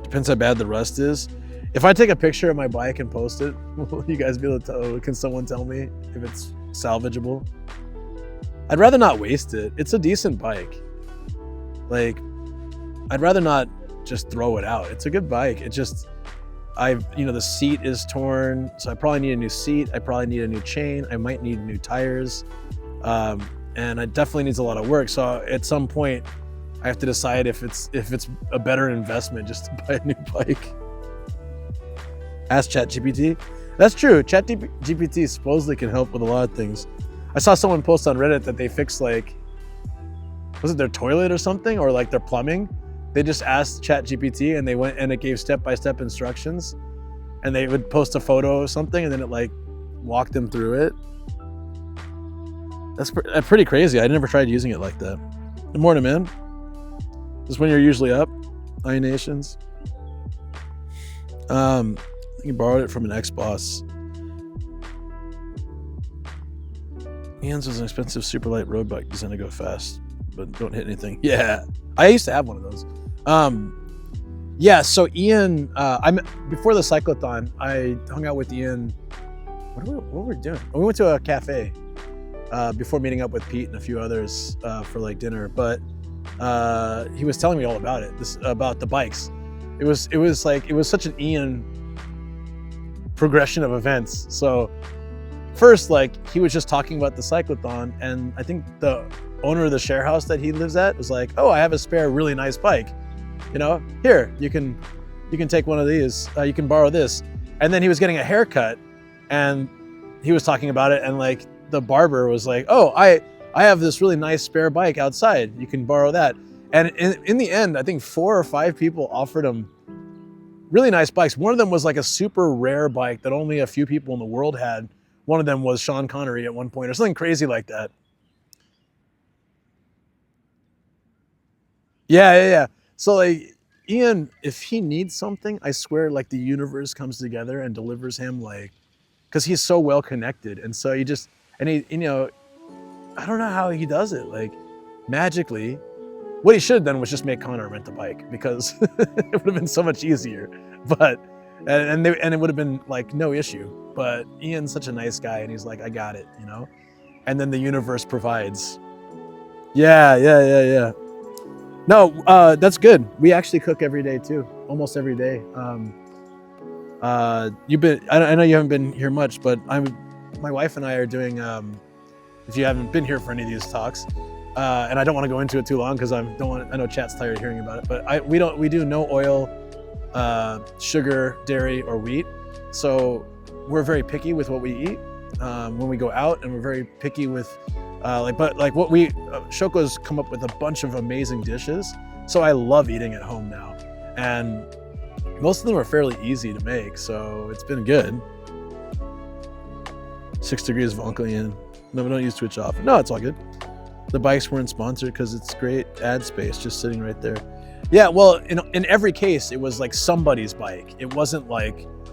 Depends how bad the rust is. If I take a picture of my bike and post it, will you guys be able to tell? Can someone tell me if it's salvageable? I'd rather not waste it. It's a decent bike. Like, I'd rather not just throw it out. It's a good bike. It just, the seat is torn, so I probably need a new seat. I probably need a new chain. I might need new tires. And it definitely needs a lot of work. So at some point, I have to decide if it's a better investment just to buy a new bike. Ask ChatGPT. That's true. ChatGPT supposedly can help with a lot of things. I saw someone post on Reddit that they fixed was it their toilet or something, or like their plumbing? They just asked ChatGPT and they went and it gave step-by-step instructions, and they would post a photo of something and then it walked them through it. That's pretty crazy. I never tried using it like that. Good morning, man. Just when you're usually up, Ionations. I think he borrowed it from an ex-boss. Ian's was an expensive super light road bike designed to go fast, but don't hit anything. Yeah, I used to have one of those. So Ian, before the cyclothon, I hung out with Ian. What were we doing? We went to a cafe before meeting up with Pete and a few others for dinner. But he was telling me all about it, about the bikes. It was such an Ian progression of events. So first, he was just talking about the cyclothon, and I think the owner of the share house that he lives at was like, "Oh, I have a spare really nice bike. Here, you can take one of these. You can borrow this." And then he was getting a haircut, and he was talking about it, and the barber was like, "Oh, I have this really nice spare bike outside. You can borrow that." And in the end, I think 4 or 5 people offered him really nice bikes. One of them was a super rare bike that only a few people in the world had. One of them was Sean Connery at one point, or something crazy like that. Yeah. So Ian, if he needs something, I swear the universe comes together and delivers him because he's so well connected. And so I don't know how he does it. Magically, what he should have done was just make Connor rent the bike, because it would have been so much easier. But and it would have been no issue. But Ian's such a nice guy, and he's like, "I got it," And then the universe provides. Yeah. No, that's good. We actually cook every day too, almost every day. I know you haven't been here much, but my wife and I are doing. If you haven't been here for any of these talks, and I don't want to go into it too long because I know chat's tired of hearing about it. But we do no oil, sugar, dairy, or wheat. So we're very picky with what we eat when we go out, and we're very picky with Shoko's come up with a bunch of amazing dishes. So I love eating at home now, and most of them are fairly easy to make. So it's been good. 6 degrees of Uncle Ian. No, we don't use Twitch off. No, it's all good. The bikes weren't sponsored because it's great ad space just sitting right there. Yeah, well, in every case, it was somebody's bike. It wasn't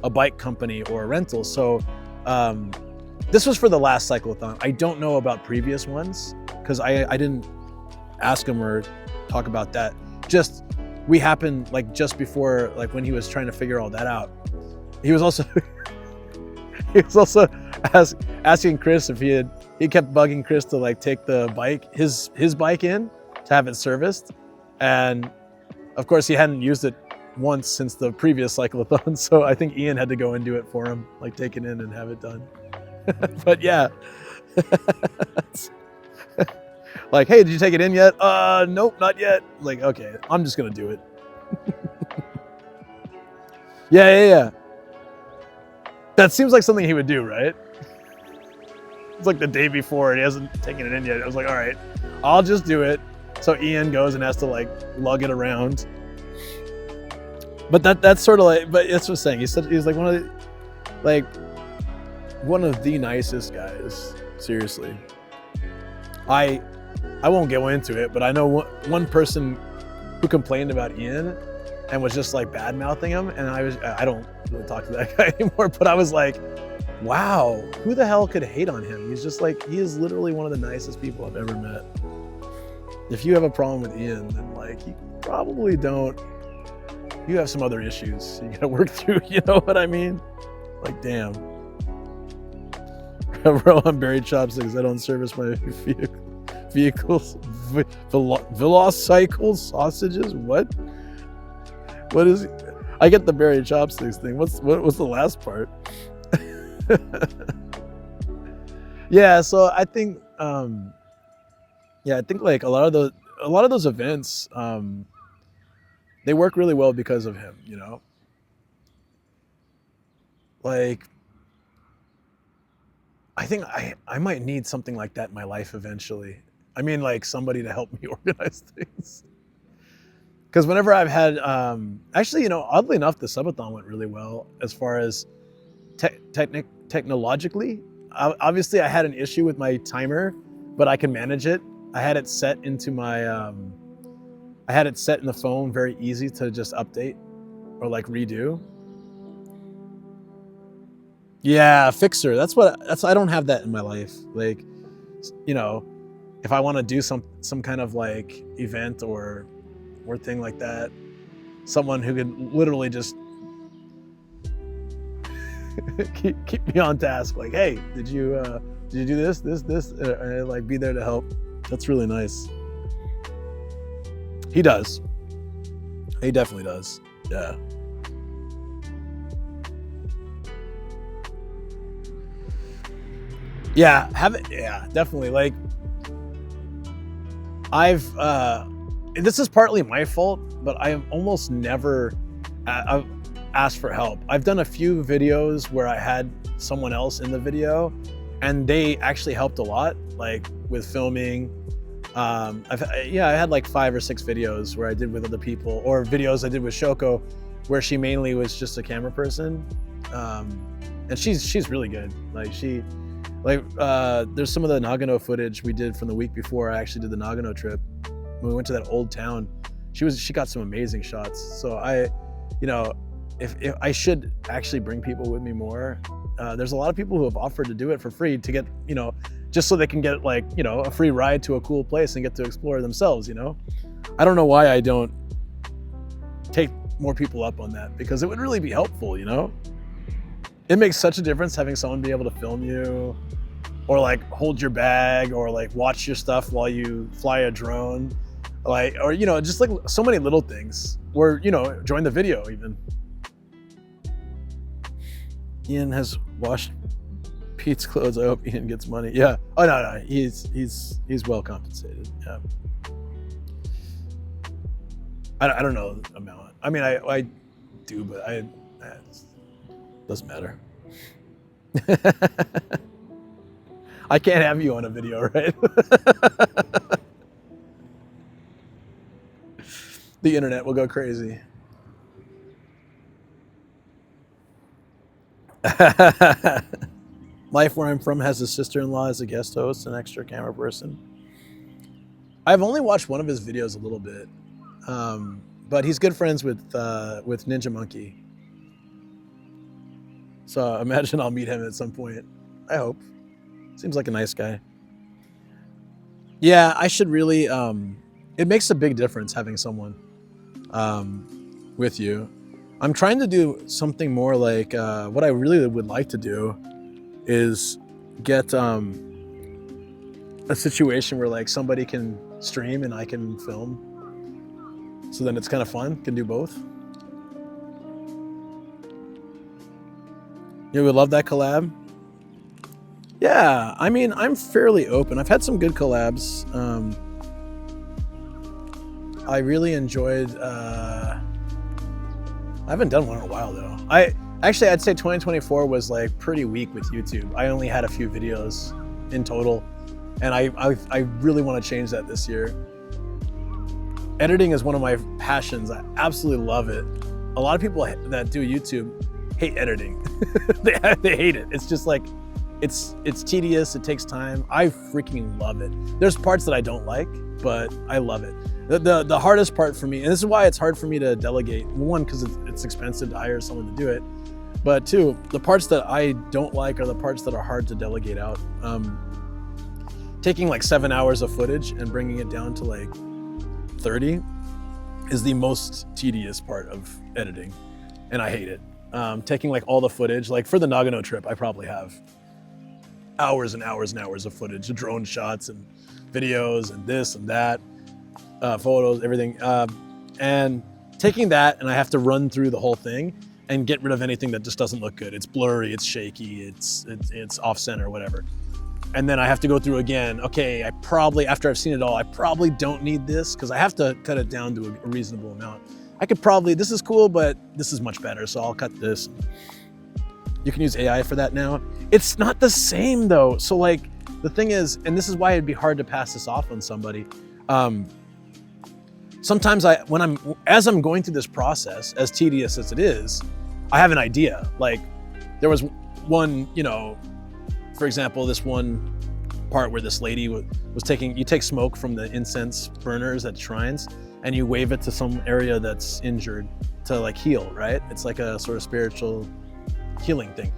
a bike company or a rental. So this was for the last cyclothon. I don't know about previous ones because I didn't ask him or talk about that. Just we happened like just before, like when he was trying to figure all that out. He was also asking Chris if he kept bugging Chris to like take the bike, his bike in to have it serviced. And of course he hadn't used it once since the previous cyclothon. So I think Ian had to go and do it for him, like take it in and have it done. But yeah. Like, hey, did you take it in yet? Nope, not yet. Like, okay, I'm just gonna do it. Yeah. That seems like something he would do, right? It's like the day before and he hasn't taken it in yet. I was like, all right, I'll just do it. So Ian goes and has to like lug it around. But that's sort of like, but that's what I'm saying. He said he's like one of the nicest guys. Seriously. I won't go into it, but I know one person who complained about Ian and was just like bad mouthing him, and I don't really talk to that guy anymore, but I was like, wow, who the hell could hate on him? He's just like, he is literally one of the nicest people I've ever met. If you have a problem with Ian, then like you probably don't, you have some other issues you gotta work through, you know what I mean? Like, damn. Bro, I'm buried chopsticks. I don't service my vehicles. Velocycle sausages? What is it? I get the buried chopsticks thing. What's the last part? Yeah, so I think like a lot of those events they work really well because of him, you know? Like, I think I might need something like that in my life eventually. I mean, like somebody to help me organize things. Because whenever I've had, actually, you know, oddly enough, the subathon went really well as far as technologically. Obviously, I had an issue with my timer, but I can manage it. I had it set into my, I had it set in the phone, very easy to just update or like redo. Yeah, fixer. I don't have that in my life. Like, you know, if I want to do some kind of like event or thing like that, someone who could literally just keep me on task. Like, hey, did you do this, and like be there to help. That's really nice. He does. He definitely does. Yeah. Yeah, definitely. Like, this is partly my fault, but I have almost never I've asked for help. I've done a few videos where I had someone else in the video and they actually helped a lot, like with filming. I had like 5 or 6 videos where I did with other people, or videos I did with Shoko where she mainly was just a camera person. And she's really good. Like there's some of the Nagano footage we did from the week before I actually did the Nagano trip. When we went to that old town, she got some amazing shots. So if I should actually bring people with me more. There's a lot of people who have offered to do it for free to get, you know, just so they can get like, you know, a free ride to a cool place and get to explore themselves, you know? I don't know why I don't take more people up on that, because it would really be helpful, you know? It makes such a difference having someone be able to film you or like hold your bag or like watch your stuff while you fly a drone, like, or, you know, just like so many little things, or, you know, join the video even. Ian has washed Pete's clothes. I hope Ian gets money. Yeah. Oh no, he's well compensated. Yeah. I don't know the amount. I mean, I do, but it doesn't matter. I can't have you on a video, right? The internet will go crazy. Life where I'm from has a sister-in-law as a guest host, an extra camera person. I've only watched one of his videos a little bit, but he's good friends with Ninja Monkey. So I imagine I'll meet him at some point. I hope. Seems like a nice guy. Yeah, I should really, it makes a big difference having someone with you. I'm trying to do something more like, what I really would like to do is get a situation where like somebody can stream and I can film. So then it's kind of fun, can do both. You would love that collab? Yeah, I mean, I'm fairly open. I've had some good collabs. I really enjoyed, I haven't done one in a while though. I'd say 2024 was like pretty weak with YouTube. I only had a few videos in total, and I really want to change that this year. Editing is one of my passions. I absolutely love it. A lot of people that do YouTube hate editing. they hate it. It's just like, it's tedious, it takes time. I freaking love it. There's parts that I don't like, but I love it. The hardest part for me, and this is why it's hard for me to delegate, one, because it's expensive to hire someone to do it, but two, the parts that I don't like are the parts that are hard to delegate out. Taking like 7 hours of footage and bringing it down to like 30 is the most tedious part of editing, and I hate it. Taking like all the footage, like for the Nagano trip, I probably have hours and hours and hours of footage, drone shots and videos and this and that, photos, everything. And taking that, and I have to run through the whole thing and get rid of anything that just doesn't look good. It's blurry, it's shaky, it's off center, whatever. And then I have to go through again. Okay, I probably, after I've seen it all, I probably don't need this because I have to cut it down to a reasonable amount. I could probably, this is cool, but this is much better, so I'll cut this. You can use AI for that now. It's not the same though. So like, the thing is, and this is why it'd be hard to pass this off on somebody. Sometimes as I'm going through this process, as tedious as it is, I have an idea. Like there was one, for example, this one part where this lady was you take smoke from the incense burners at shrines and you wave it to some area that's injured to like heal, right? It's like a sort of spiritual healing thing.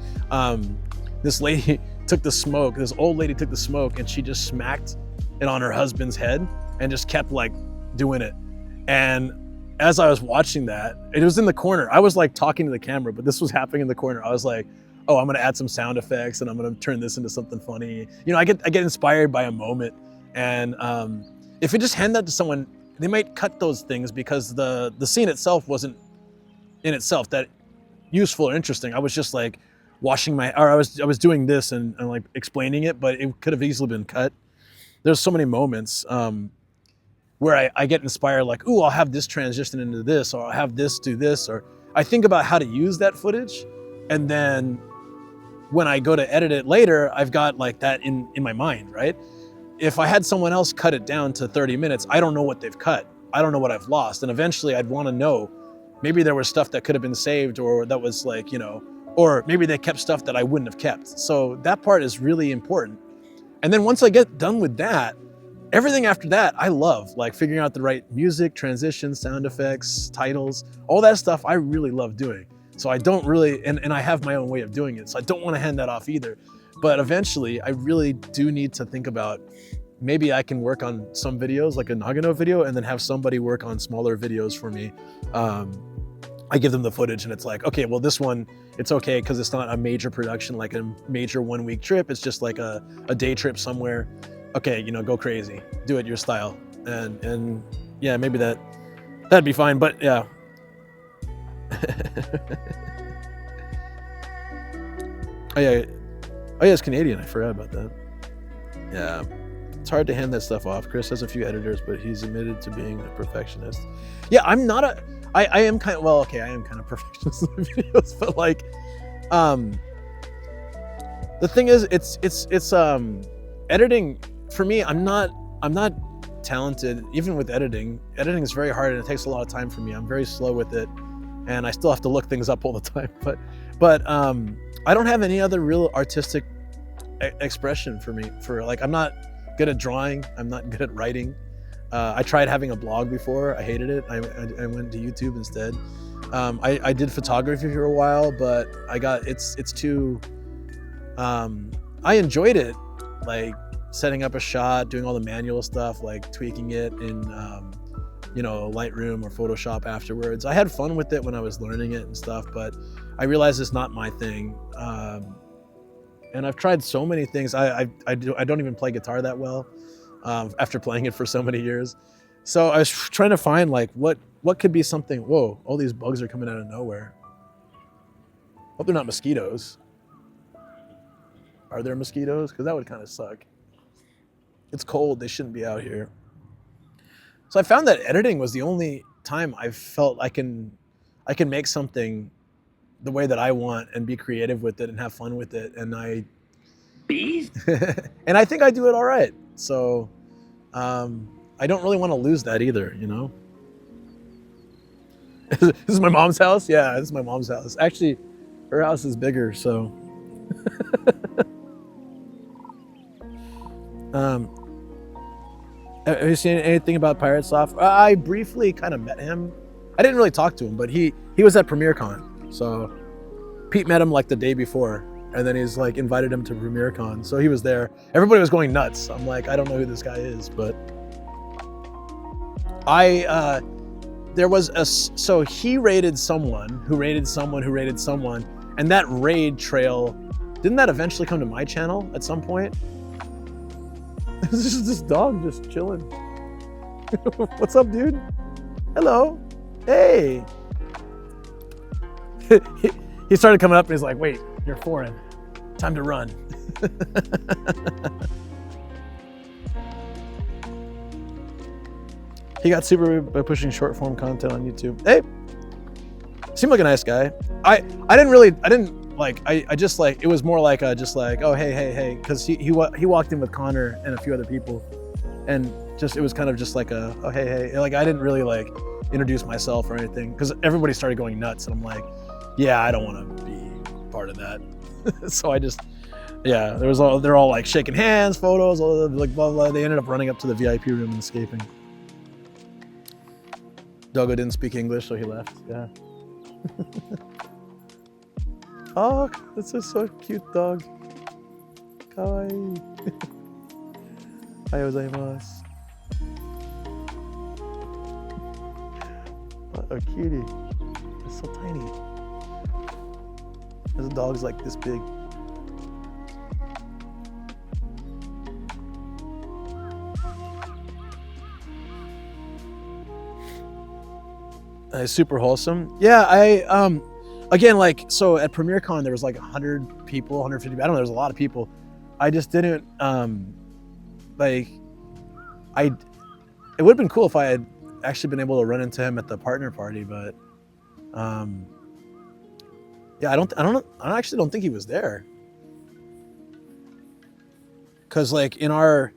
This lady took the smoke, this old lady took the smoke and she just smacked it on her husband's head and just kept like doing it. And as I was watching that, it was in the corner. I was like talking to the camera, but this was happening in the corner. I was like, oh, I'm gonna add some sound effects and I'm gonna turn this into something funny. I get inspired by a moment. And if you just hand that to someone, they might cut those things because the scene itself wasn't in itself that useful or interesting. I was just like I was doing this and like explaining it, but it could have easily been cut. There's so many moments where I get inspired, like, ooh, I'll have this transition into this, or I'll have this do this, or I think about how to use that footage, and then when I go to edit it later, I've got like that in my mind, right? If I had someone else cut it down to 30 minutes, I don't know what they've cut. I don't know what I've lost. And eventually I'd want to know, maybe there was stuff that could have been saved, or that was like, or maybe they kept stuff that I wouldn't have kept. So that part is really important. And then once I get done with that, everything after that, I love, like figuring out the right music, transitions, sound effects, titles, all that stuff I really love doing. So I don't really, and I have my own way of doing it, so I don't want to hand that off either. But eventually, I really do need to think about, maybe I can work on some videos, like a Nagano video, and then have somebody work on smaller videos for me. I give them the footage and it's like, okay, well this one, it's okay because it's not a major production, like a major 1 week trip. It's just like a day trip somewhere. Okay, go crazy, do it your style. And yeah, maybe that'd be fine, but yeah. Oh yeah, it's Canadian. I forgot about that. Yeah, it's hard to hand that stuff off. Chris has a few editors, but he's admitted to being a perfectionist. Yeah, I'm not a. I am kind of, well, okay, I am kind of perfectionist in the videos, but like, the thing is, it's editing for me. I'm not talented even with editing. Editing is very hard and it takes a lot of time for me. I'm very slow with it, and I still have to look things up all the time. But I don't have any other real artistic expression for me. For like, I'm not good at drawing. I'm not good at writing. I tried having a blog before. I hated it. I went to YouTube instead. I did photography for a while, but it's too. I enjoyed it, like setting up a shot, doing all the manual stuff, like tweaking it in, Lightroom or Photoshop afterwards. I had fun with it when I was learning it and stuff, but I realized it's not my thing. And I've tried so many things. I don't even play guitar that well after playing it for so many years. So I was trying to find like what could be something. Whoa! All these bugs are coming out of nowhere. Hope they're not mosquitoes. Are there mosquitoes? Because that would kind of suck. It's cold. They shouldn't be out here. So I found that editing was the only time I felt I can make something the way that I want and be creative with it and have fun with it. And I and I think I do it all right. So I don't really want to lose that either, you know? This is my mom's house? Yeah, this is my mom's house. Actually, her house is bigger, so. Have you seen anything about Pirate Soft? I briefly kind of met him. I didn't really talk to him, but he was at PremiereCon. So Pete met him like the day before, and then he's like invited him to PremiereCon. So he was there. Everybody was going nuts. I'm like, I don't know who this guy is, but there was so he raided someone who raided someone who raided someone, and that raid trail, didn't that eventually come to my channel at some point? This is this dog just chilling. What's up, dude? Hello. Hey. He started coming up and he's like, wait, you're foreign. Time to run. He got super by pushing short form content on YouTube. Hey, seemed like a nice guy. I just like, it was more like just like, oh, hey, because he walked in with Connor and a few other people, and just, it was kind of just like a, oh, hey, like I didn't really like introduce myself or anything, because everybody started going nuts, and I'm like, yeah, I don't want to be part of that. So I just, yeah, they're all like shaking hands, photos, all like blah, blah. They ended up running up to the VIP room and escaping. Doggo didn't speak English, so he left, yeah. Oh, this is so cute dog. Kawaii. Ohayou gozaimasu. What a cutie. It's so tiny. This dog's like this big. Super wholesome. Yeah, again, like, so at PremiereCon, there was like 100 people, 150, I don't know, there was a lot of people. I just didn't, it would have been cool if I had actually been able to run into him at the partner party, but, yeah, I actually don't think he was there. Cause like I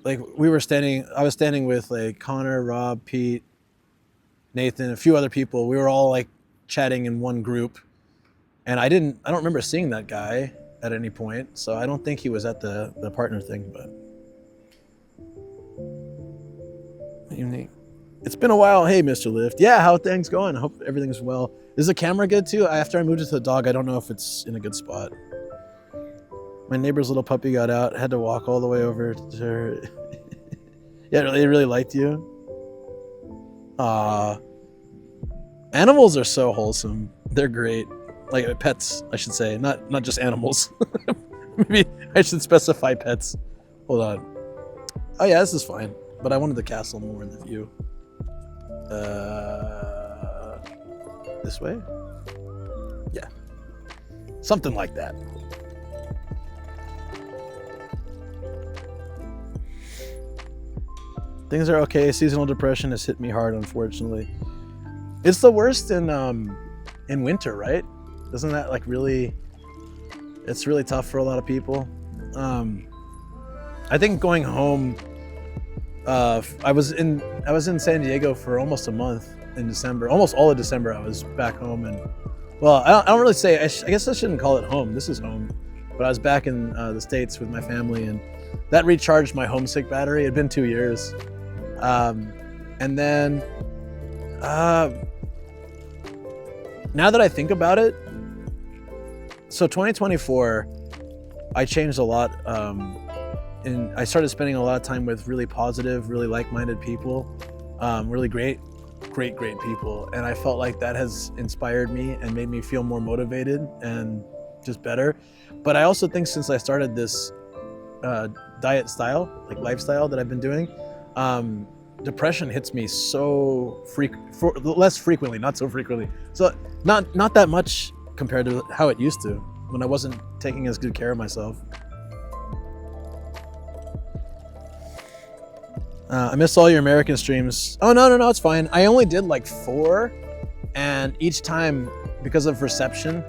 was standing with like Connor, Rob, Pete, Nathan, a few other people. We were all like chatting in one group, and I don't remember seeing that guy at any point, so I don't think he was at the partner thing. But unique. It's been a while. Hey, Mr. Lift. Yeah, how are things going? I hope everything's well. Is the camera good too? After I moved it to the dog, I don't know if it's in a good spot. My neighbor's little puppy got out. I had to walk all the way over to her. Yeah, they really liked you. Animals are so wholesome. They're great. Like pets, I should say, not just animals. Maybe I should specify pets. Hold on. Oh yeah, this is fine. But I wanted the castle more in the view. This way? Yeah. Something like that. Things are okay. Seasonal depression has hit me hard, unfortunately. It's the worst in winter, right? Isn't that like really? It's really tough for a lot of people. I think going home. I was in San Diego for almost a month in December. Almost all of December, I was back home, and well, I don't really say. I guess I shouldn't call it home. This is home, but I was back in the States with my family, and that recharged my homesick battery. It had been 2 years. And then now that I think about it, so 2024, I changed a lot. And I started spending a lot of time with really positive, really like-minded people, really great people. And I felt like that has inspired me and made me feel more motivated and just better. But I also think since I started this diet style, like lifestyle that I've been doing, depression hits me so less frequently, not so frequently. So not that much compared to how it used to when I wasn't taking as good care of myself. I missed all your American streams. Oh, no, it's fine. I only did like 4, and each time, because of reception,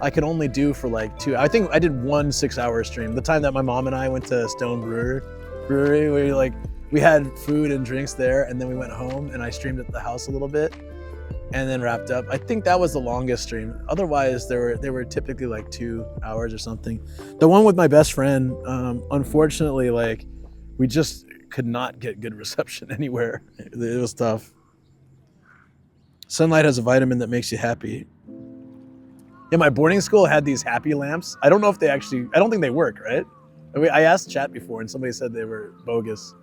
I could only do for like 2. I think I did 1 6-hour stream. The time that my mom and I went to Stone Brewery, we had food and drinks there, and then we went home, and I streamed at the house a little bit, and then wrapped up. I think that was the longest stream. Otherwise, they were typically like 2 hours or something. The one with my best friend, unfortunately, like we just could not get good reception anywhere. It was tough. Sunlight has a vitamin that makes you happy. Yeah, my boarding school had these happy lamps. I don't know if they actually, I don't think they work, right? I asked chat before and somebody said they were bogus.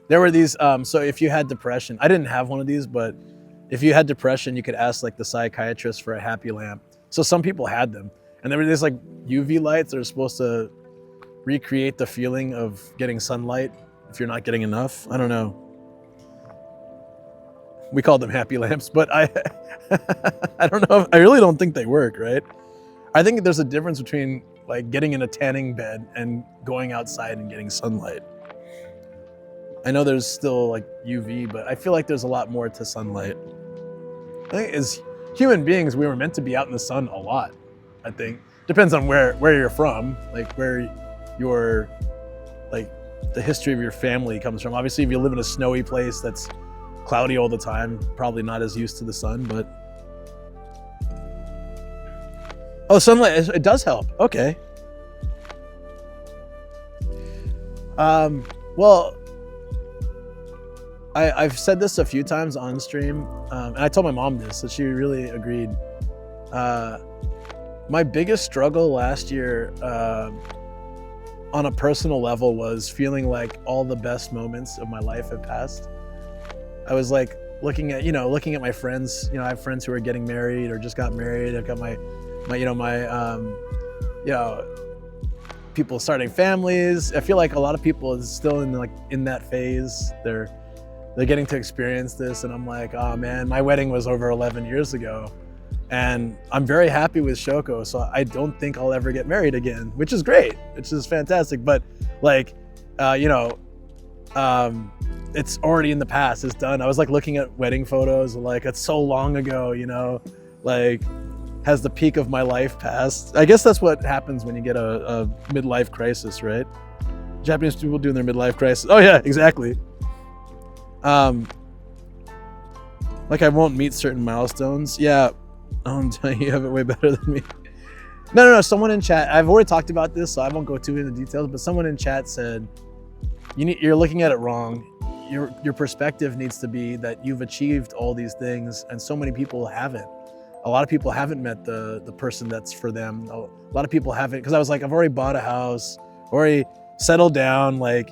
There were these, so if you had depression, I didn't have one of these, but if you had depression, you could ask like the psychiatrist for a happy lamp. So some people had them. And there were these like UV lights that are supposed to recreate the feeling of getting sunlight if you're not getting enough. I don't know. We called them happy lamps, but I don't know. I really don't think they work, right? I think there's a difference between like getting in a tanning bed and going outside and getting sunlight. I know there's still like UV, but I feel like there's a lot more to sunlight. I think as human beings, we were meant to be out in the sun a lot, I think. Depends on where you're from, like where your, like the history of your family comes from. Obviously, if you live in a snowy place that's cloudy all the time, probably not as used to the sun, but. Oh, sunlight, it does help, okay. Well, I've said this a few times on stream, and I told my mom this, so she really agreed. My biggest struggle last year on a personal level was feeling like all the best moments of my life had passed. I was like looking at my friends. I have friends who are getting married or just got married. I've got my people starting families. I feel like a lot of people is still in that phase. They're getting to experience this, and I'm like, oh man, my wedding was over 11 years ago, and I'm very happy with Shoko. So I don't think I'll ever get married again, which is great, which is fantastic. But like, it's already in the past. It's done. I was like looking at wedding photos, like it's so long ago. Like, has the peak of my life passed? I guess that's what happens when you get a midlife crisis, right? Japanese people doing their midlife crisis. Oh yeah, exactly. Like I won't meet certain milestones. Yeah, I'm telling you have it way better than me. No. Someone in chat, I've already talked about this, so I won't go too into details, but someone in chat said, you're looking at it wrong. Your perspective needs to be that you've achieved all these things and so many people haven't. A lot of people haven't met the person that's for them. A lot of people haven't, because I was like, I've already bought a house, already settled down. Like,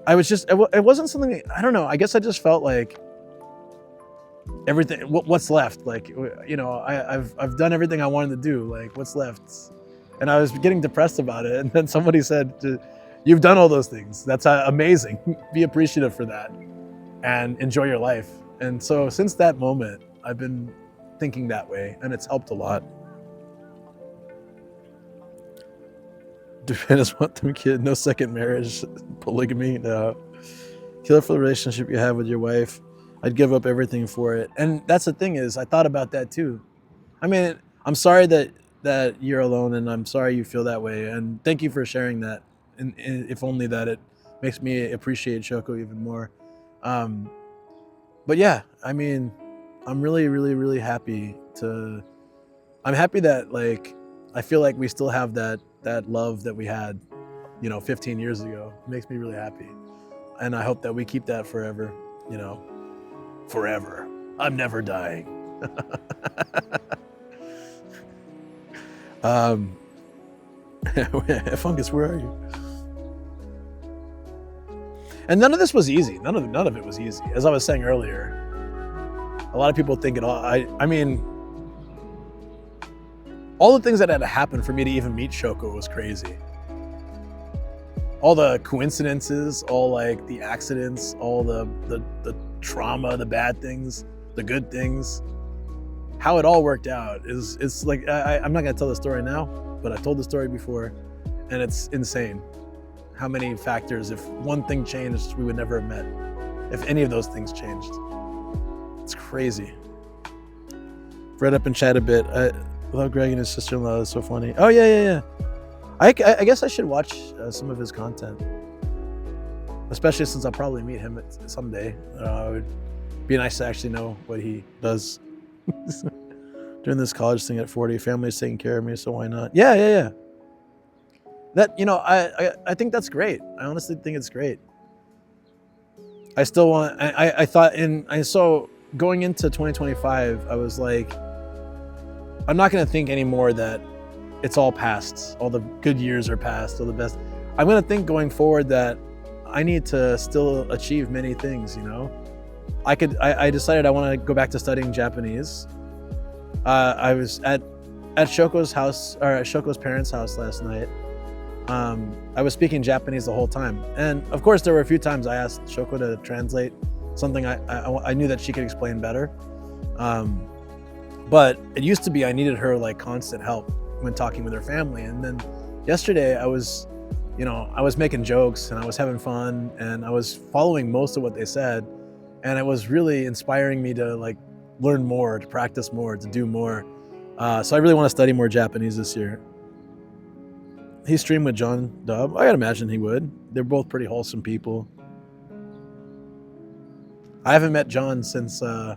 I was just, it wasn't something, I don't know. I guess I just felt like everything, what's left? Like, I've done everything I wanted to do. Like, what's left? And I was getting depressed about it. And then somebody said, you've done all those things. That's amazing. Be appreciative for that and enjoy your life. And so since that moment, I've been thinking that way, and it's helped a lot. Japan is want them kid, no second marriage, polygamy, no. Kill for the relationship you have with your wife. I'd give up everything for it. And that's the thing is, I thought about that too. I mean, I'm sorry that you're alone, and I'm sorry you feel that way. And thank you for sharing that. And if only that it makes me appreciate Shoko even more. But yeah, I mean, I'm really, really, really happy I'm happy that like, I feel like we still have that love that we had, 15 years ago. It makes me really happy. And I hope that we keep that forever. you know, forever. I'm never dying. Fungus, where are you? And none of this was easy. None of it was easy. As I was saying earlier, a lot of people think it all. I mean, all the things that had to happen for me to even meet Shoko was crazy. All the coincidences, all like the accidents, all the trauma, the bad things, the good things. How it all worked out it's like I'm not gonna tell the story now, but I told the story before, and it's insane. How many factors, if one thing changed, we would never have met. If any of those things changed. It's crazy. Read up and chat a bit. I love Greg and his sister-in-law. It's so funny. Oh, yeah. I guess I should watch some of his content. Especially since I'll probably meet him someday. It would be nice to actually know what he does. Doing this college thing at 40, family's taking care of me, so why not? Yeah. That, you know, I think that's great. I honestly think it's great. I still want, I thought so going into 2025, I was like, I'm not going to think anymore that it's all past. All the good years are past, all the best. I'm going to think going forward that I need to still achieve many things, you know? I decided I want to go back to studying Japanese. I was at Shoko's house, or at Shoko's parents' house last night. I was speaking Japanese the whole time. And of course, there were a few times I asked Shoko to translate something I knew that she could explain better. But it used to be I needed her like constant help when talking with her family. And then yesterday I was making jokes and I was having fun and I was following most of what they said. And it was really inspiring me to like learn more, to practice more, to do more. So I really want to study more Japanese this year. He streamed with John Dub. I gotta imagine he would. They're both pretty wholesome people. I haven't met John since I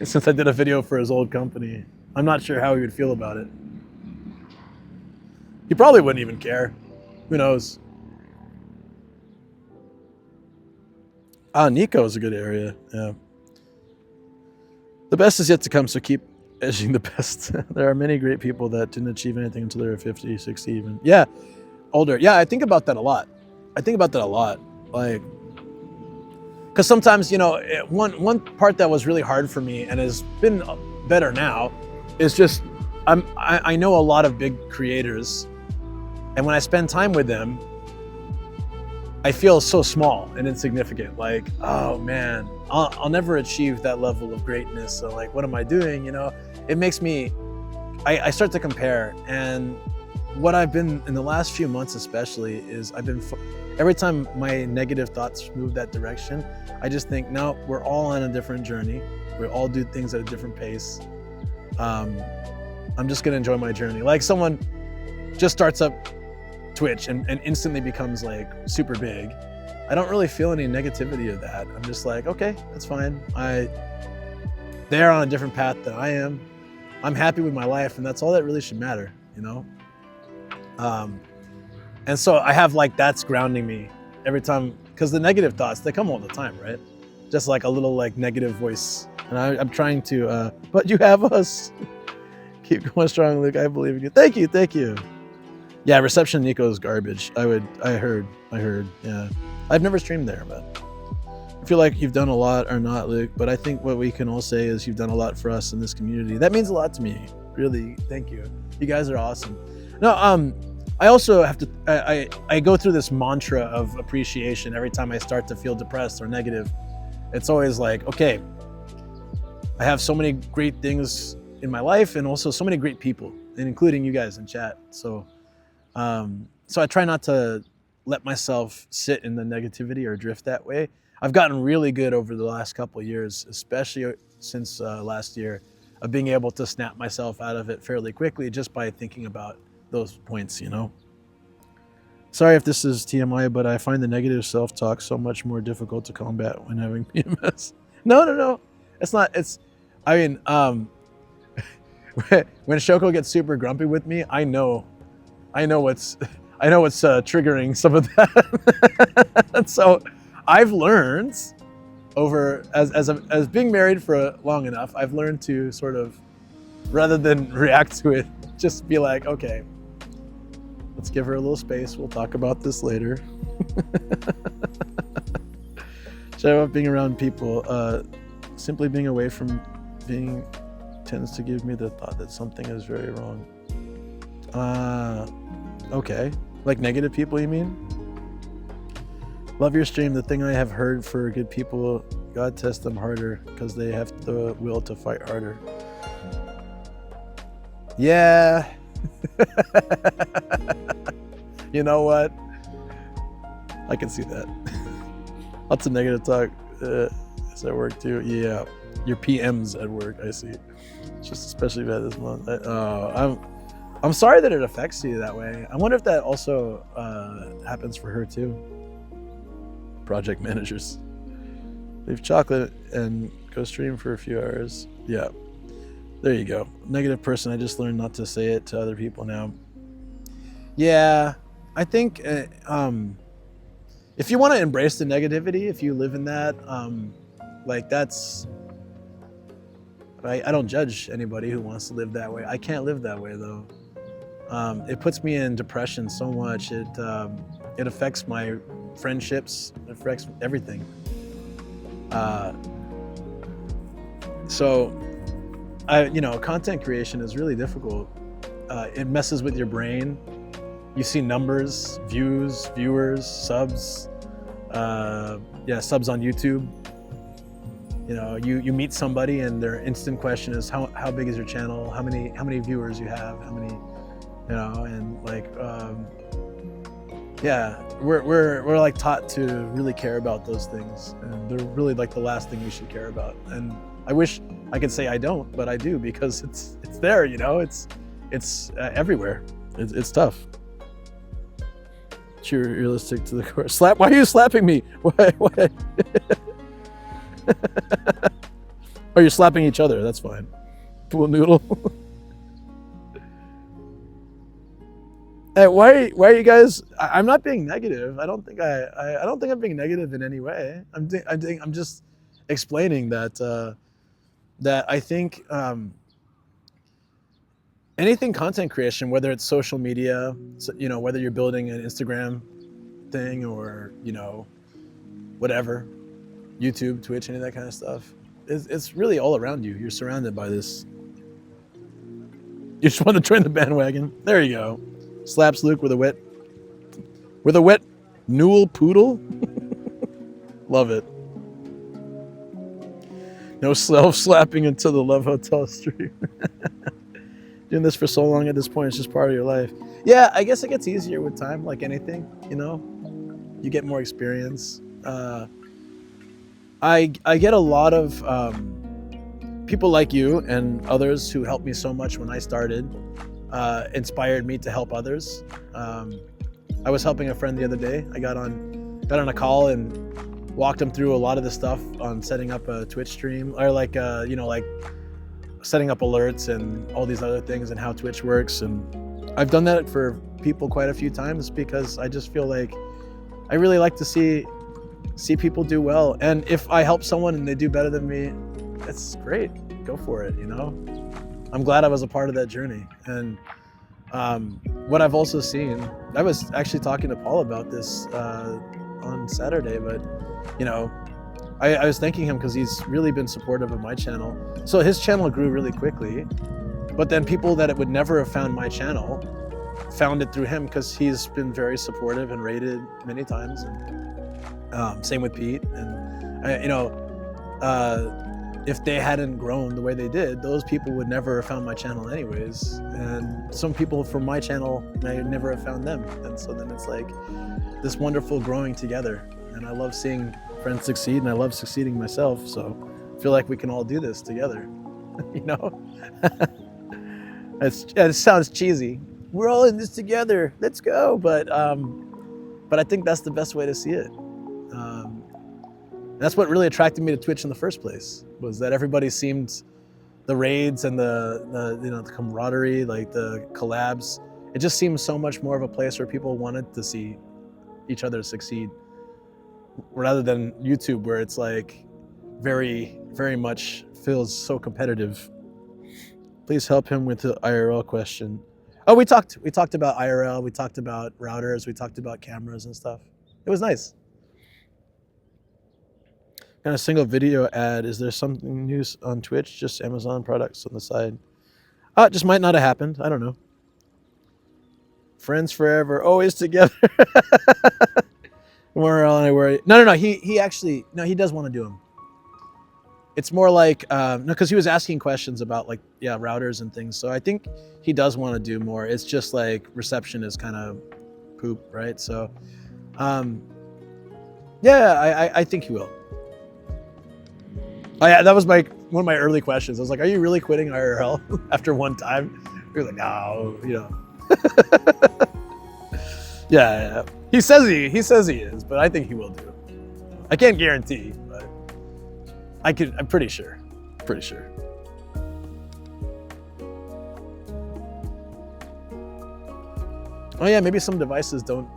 did a video for his old company. I'm not sure how he would feel about it. He probably wouldn't even care. Who knows? Nico is a good area. Yeah. The best is yet to come, so keep edging the best. There are many great people that didn't achieve anything until they were 50, 60 even. Yeah, older. Yeah, I think about that a lot. Like, because sometimes, you know, one part that was really hard for me and has been better now is just, I know a lot of big creators, and when I spend time with them, I feel so small and insignificant. Like, oh man, I'll never achieve that level of greatness. So like, what am I doing? You know, it makes me, I start to compare. And what I've been in the last few months, especially, is every time my negative thoughts move that direction, I just think, no, we're all on a different journey. We all do things at a different pace. I'm just gonna enjoy my journey. Like someone just starts up Twitch and instantly becomes like super big. I don't really feel any negativity of that. I'm just like, okay, that's fine. They're on a different path than I am. I'm happy with my life, and that's all that really should matter, you know? And so I have like, that's grounding me every time, because the negative thoughts, they come all the time, right? Just like a little like negative voice. And I'm trying to, but you have us. Keep going strong, Luke. I believe in you. Thank you. Yeah, reception in Nico is garbage. I heard, yeah. I've never streamed there, but I feel like you've done a lot, or not, Luke, but I think what we can all say is you've done a lot for us in this community. That means a lot to me, really. Thank you. You guys are awesome. No, I also have to, I go through this mantra of appreciation every time I start to feel depressed or negative. It's always like, okay, I have so many great things in my life and also so many great people, and including you guys in chat. So I try not to let myself sit in the negativity or drift that way. I've gotten really good over the last couple of years, especially since last year, of being able to snap myself out of it fairly quickly just by thinking about those points, you know? Sorry if this is TMI, but I find the negative self-talk so much more difficult to combat when having PMS. No. It's not, I mean, when Shoko gets super grumpy with me, I know what's triggering some of that. And so I've learned over as being married for long enough, I've learned to sort of, rather than react to it, just be like, okay, let's give her a little space. We'll talk about this later. Shout out being around people. Simply being away from being tends to give me the thought that something is very wrong. Okay. Like negative people, you mean? Love your stream. The thing I have heard for good people, God test them harder because they have the will to fight harder. Yeah. You know what? I can see that. Lots of negative talk. Is at work too? Yeah. Your PMs at work, I see. It's just especially bad this month. I'm sorry that it affects you that way. I wonder if that also happens for her too. Project managers. Leave chocolate and go stream for a few hours. Yeah. There you go. Negative person. I just learned not to say it to other people now. Yeah. I think if you want to embrace the negativity, if you live in that, like that's, I don't judge anybody who wants to live that way. I can't live that way though. It puts me in depression so much. It affects my friendships. It affects everything. So, content creation is really difficult. It messes with your brain. You see numbers, views, viewers, subs. Subs on YouTube. You know, you meet somebody and their instant question is how big is your channel? How many viewers you have? How many, and like, we're like taught to really care about those things, and they're really like the last thing we should care about. And I wish I could say I don't, but I do because it's there. It's everywhere. It's tough. You're realistic to the core. Slap? Why are you slapping me? Why? Oh, you're slapping each other. That's fine. Pool noodle. Hey, why are you guys? I'm not being negative. I don't think I'm being negative in any way. I'm just explaining that I think anything content creation, whether it's social media, whether you're building an Instagram thing or whatever, YouTube, Twitch, any of that kind of stuff, it's really all around you. You're surrounded by this. You just want to join the bandwagon. There you go. Slaps Luke with a wet Newell poodle. Love it. No self-slapping until the Love Hotel stream. Doing this for so long at this point, it's just part of your life. Yeah, I guess it gets easier with time, like anything, You get more experience. I get a lot of people like you and others who helped me so much when I started, inspired me to help others. I was helping a friend the other day. I got on a call and walked him through a lot of the stuff on setting up a Twitch stream, or like setting up alerts and all these other things and how Twitch works. And I've done that for people quite a few times because I just feel like I really like to see people do well. And if I help someone and they do better than me, that's great. Go for it, I'm glad I was a part of that journey. And what I've also seen, I was actually talking to Paul about this on Saturday, but I was thanking him because he's really been supportive of my channel. So his channel grew really quickly, but then people that would never have found my channel found it through him because he's been very supportive and rated many times. And same with Pete. And if they hadn't grown the way they did, those people would never have found my channel anyways. And some people from my channel, I never have found them. And so then it's like this wonderful growing together. And I love seeing friends succeed, and I love succeeding myself. So I feel like we can all do this together, It sounds cheesy. We're all in this together. Let's go. But I think that's the best way to see it. That's what really attracted me to Twitch in the first place, was that everybody seemed, the raids and the camaraderie, like the collabs, it just seemed so much more of a place where people wanted to see each other succeed, rather than YouTube, where it's like very, very much feels so competitive. Please help him with the IRL question. Oh, we talked about IRL, we talked about routers, we talked about cameras and stuff. It was nice. Kind of single video ad. Is there something new on Twitch? Just Amazon products on the side. Just might not have happened. I don't know. Friends forever, always together. We're on a worry. No. He actually, no, he does want to do them. It's more like, no, because he was asking questions about like, yeah, routers and things. So I think he does want to do more. It's just like reception is kind of poop, right? So, yeah, I think he will. Oh yeah, that was one of my early questions. I was like, "Are you really quitting IRL after one time?" He was like, "No, you know." Yeah. He says he is, but I think he will do. I can't guarantee, but I'm pretty sure. Pretty sure. Oh yeah, maybe some devices don't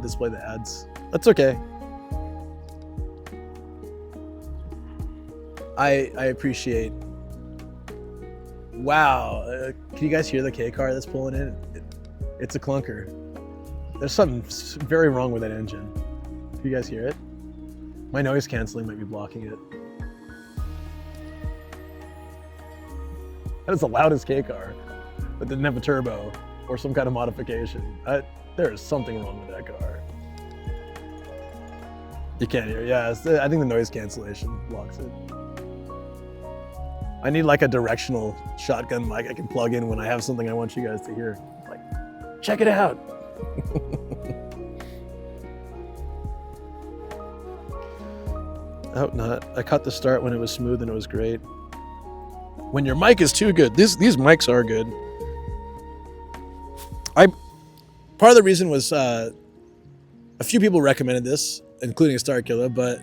display the ads. That's okay. I appreciate. Wow, can you guys hear the K car that's pulling in? It's a clunker. There's something very wrong with that engine. Can you guys hear it? My noise canceling might be blocking it. That is the loudest K car, but didn't have a turbo or some kind of modification. There is something wrong with that car. You can't hear. Yeah, I think the noise cancellation blocks it. I need like a directional shotgun mic I can plug in when I have something I want you guys to hear. Like, check it out. Oh, not. I caught the start when it was smooth and it was great. When your mic is too good. These mics are good. Part of the reason was a few people recommended this, including Star Killer, but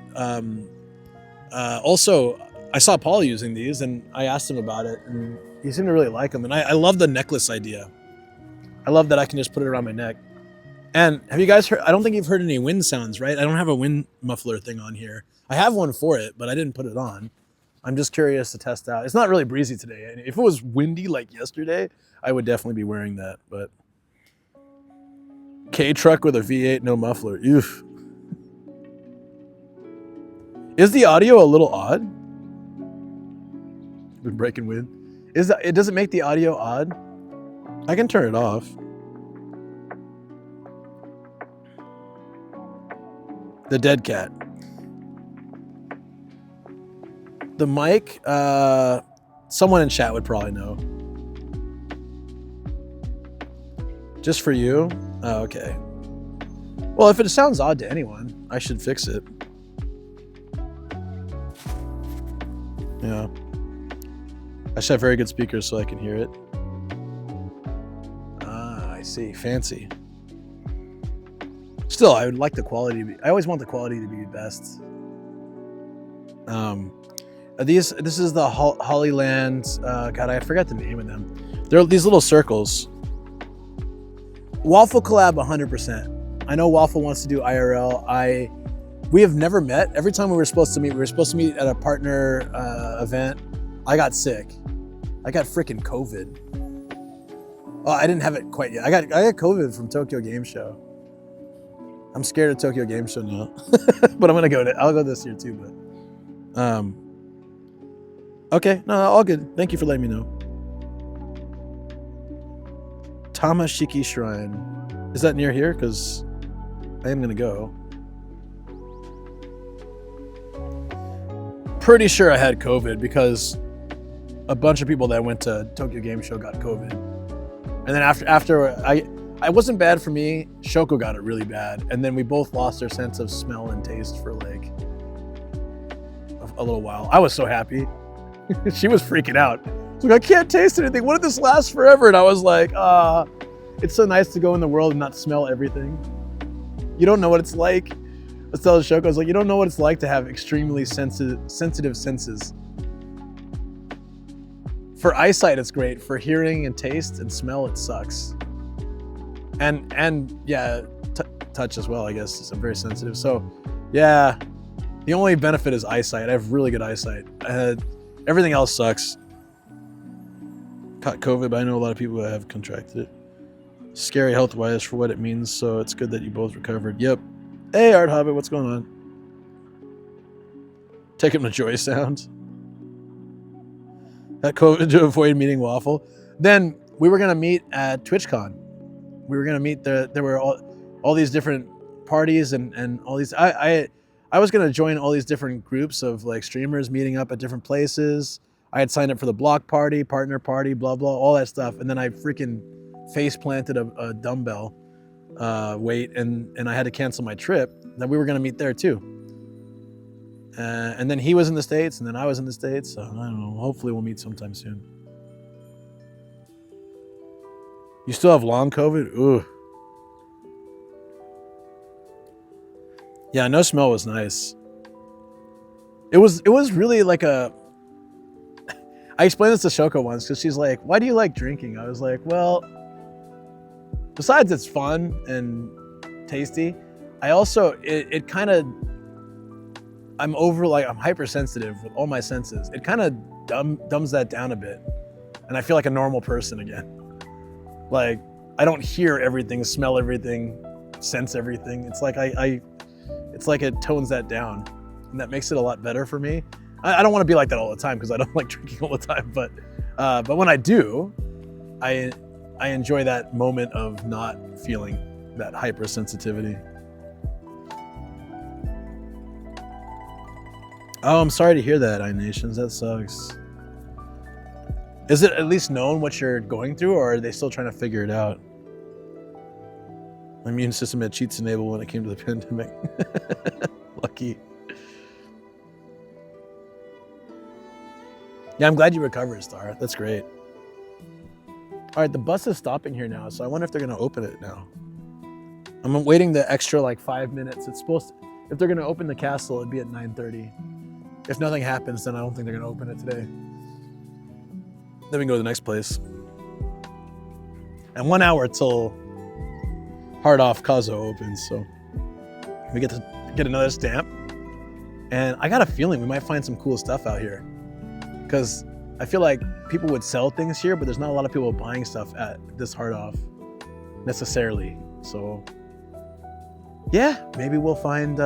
also I saw Paul using these and I asked him about it and he seemed to really like them. And I love the necklace idea. I love that I can just put it around my neck. And have you guys heard, I don't think you've heard any wind sounds, right? I don't have a wind muffler thing on here. I have one for it, but I didn't put it on. I'm just curious to test out. It's not really breezy today. If it was windy like yesterday, I would definitely be wearing that, but K-truck with a V8, no muffler. Oof. Is the audio a little odd? Been breaking wind. Does it make the audio odd? I can turn it off. The dead cat. The mic, someone in chat would probably know. Just for you? Oh, okay. Well, if it sounds odd to anyone, I should fix it. Yeah. I should have very good speakers so I can hear it. Ah, I see. Fancy. Still, I would like the quality to be, I always want the quality to be best. This is the Hollyland, God, I forgot the name of them. They're these little circles. Waffle collab 100%. I know Waffle wants to do IRL. We have never met. Every time we were supposed to meet at a partner event. I got sick. I got freaking COVID. Oh, I didn't have it quite yet. I got COVID from Tokyo Game Show. I'm scared of Tokyo Game Show now, but I'll go this year too. But okay, no, all good. Thank you for letting me know. Tamashiki Shrine. Is that near here? Because I am gonna go. Pretty sure I had COVID because a bunch of people that went to Tokyo Game Show got COVID. And then after I wasn't bad for me, Shoko got it really bad. And then we both lost our sense of smell and taste for like a little while. I was so happy. She was freaking out. She's like, I can't taste anything. What if this lasts forever? And I was like, it's so nice to go in the world and not smell everything. You don't know what it's like. I was telling Shoko, I was like, you don't know what it's like to have extremely sensitive senses. For eyesight, it's great. For hearing and taste and smell, it sucks. And yeah, touch as well, I guess. I'm very sensitive. So yeah, The only benefit is eyesight. I have really good eyesight. Everything else sucks. Caught COVID, but I know a lot of people who have contracted it. Scary health-wise for what it means, so it's good that you both recovered. Yep. Hey, Art Hobbit, what's going on? Take him to Joy Sound. That COVID to avoid meeting Waffle. Then we were going to meet at TwitchCon. We were going to meet there were all these different parties and all these. I was going to join all these different groups of like streamers meeting up at different places. I had signed up for the block party, partner party, blah, blah, all that stuff. And then I freaking face planted a dumbbell weight and I had to cancel my trip. Then we were going to meet there too. And then he was in the States and then I was in the States. So I don't know. Hopefully we'll meet sometime soon. You still have long COVID? Ooh. Yeah, no smell was nice. It was really like a... I explained this to Shoko once because she's like, why do you like drinking? I was like, well, besides it's fun and tasty, I also, it kind of, I'm hypersensitive with all my senses. It kind of dumbs that down a bit. And I feel like a normal person again. Like, I don't hear everything, smell everything, sense everything. It's like it's like it tones that down. And that makes it a lot better for me. I don't want to be like that all the time because I don't like drinking all the time. But when I do, I enjoy that moment of not feeling that hypersensitivity. Oh, I'm sorry to hear that, iNations. That sucks. Is it at least known what you're going through, or are they still trying to figure it out? My immune system had cheats enabled when it came to the pandemic. Lucky. Yeah, I'm glad you recovered, Star. That's great. All right, the bus is stopping here now, so I wonder if they're going to open it now. I'm waiting the extra like 5 minutes. It's supposed to, if they're going to open the castle, it'd be at 9:30. If nothing happens, then I don't think they're going to open it today. Then we can go to the next place. And 1 hour till Hard Off Kazo opens, so we get to get another stamp. And I got a feeling we might find some cool stuff out here. Because I feel like people would sell things here, but there's not a lot of people buying stuff at this Hard Off necessarily. So yeah, maybe we'll find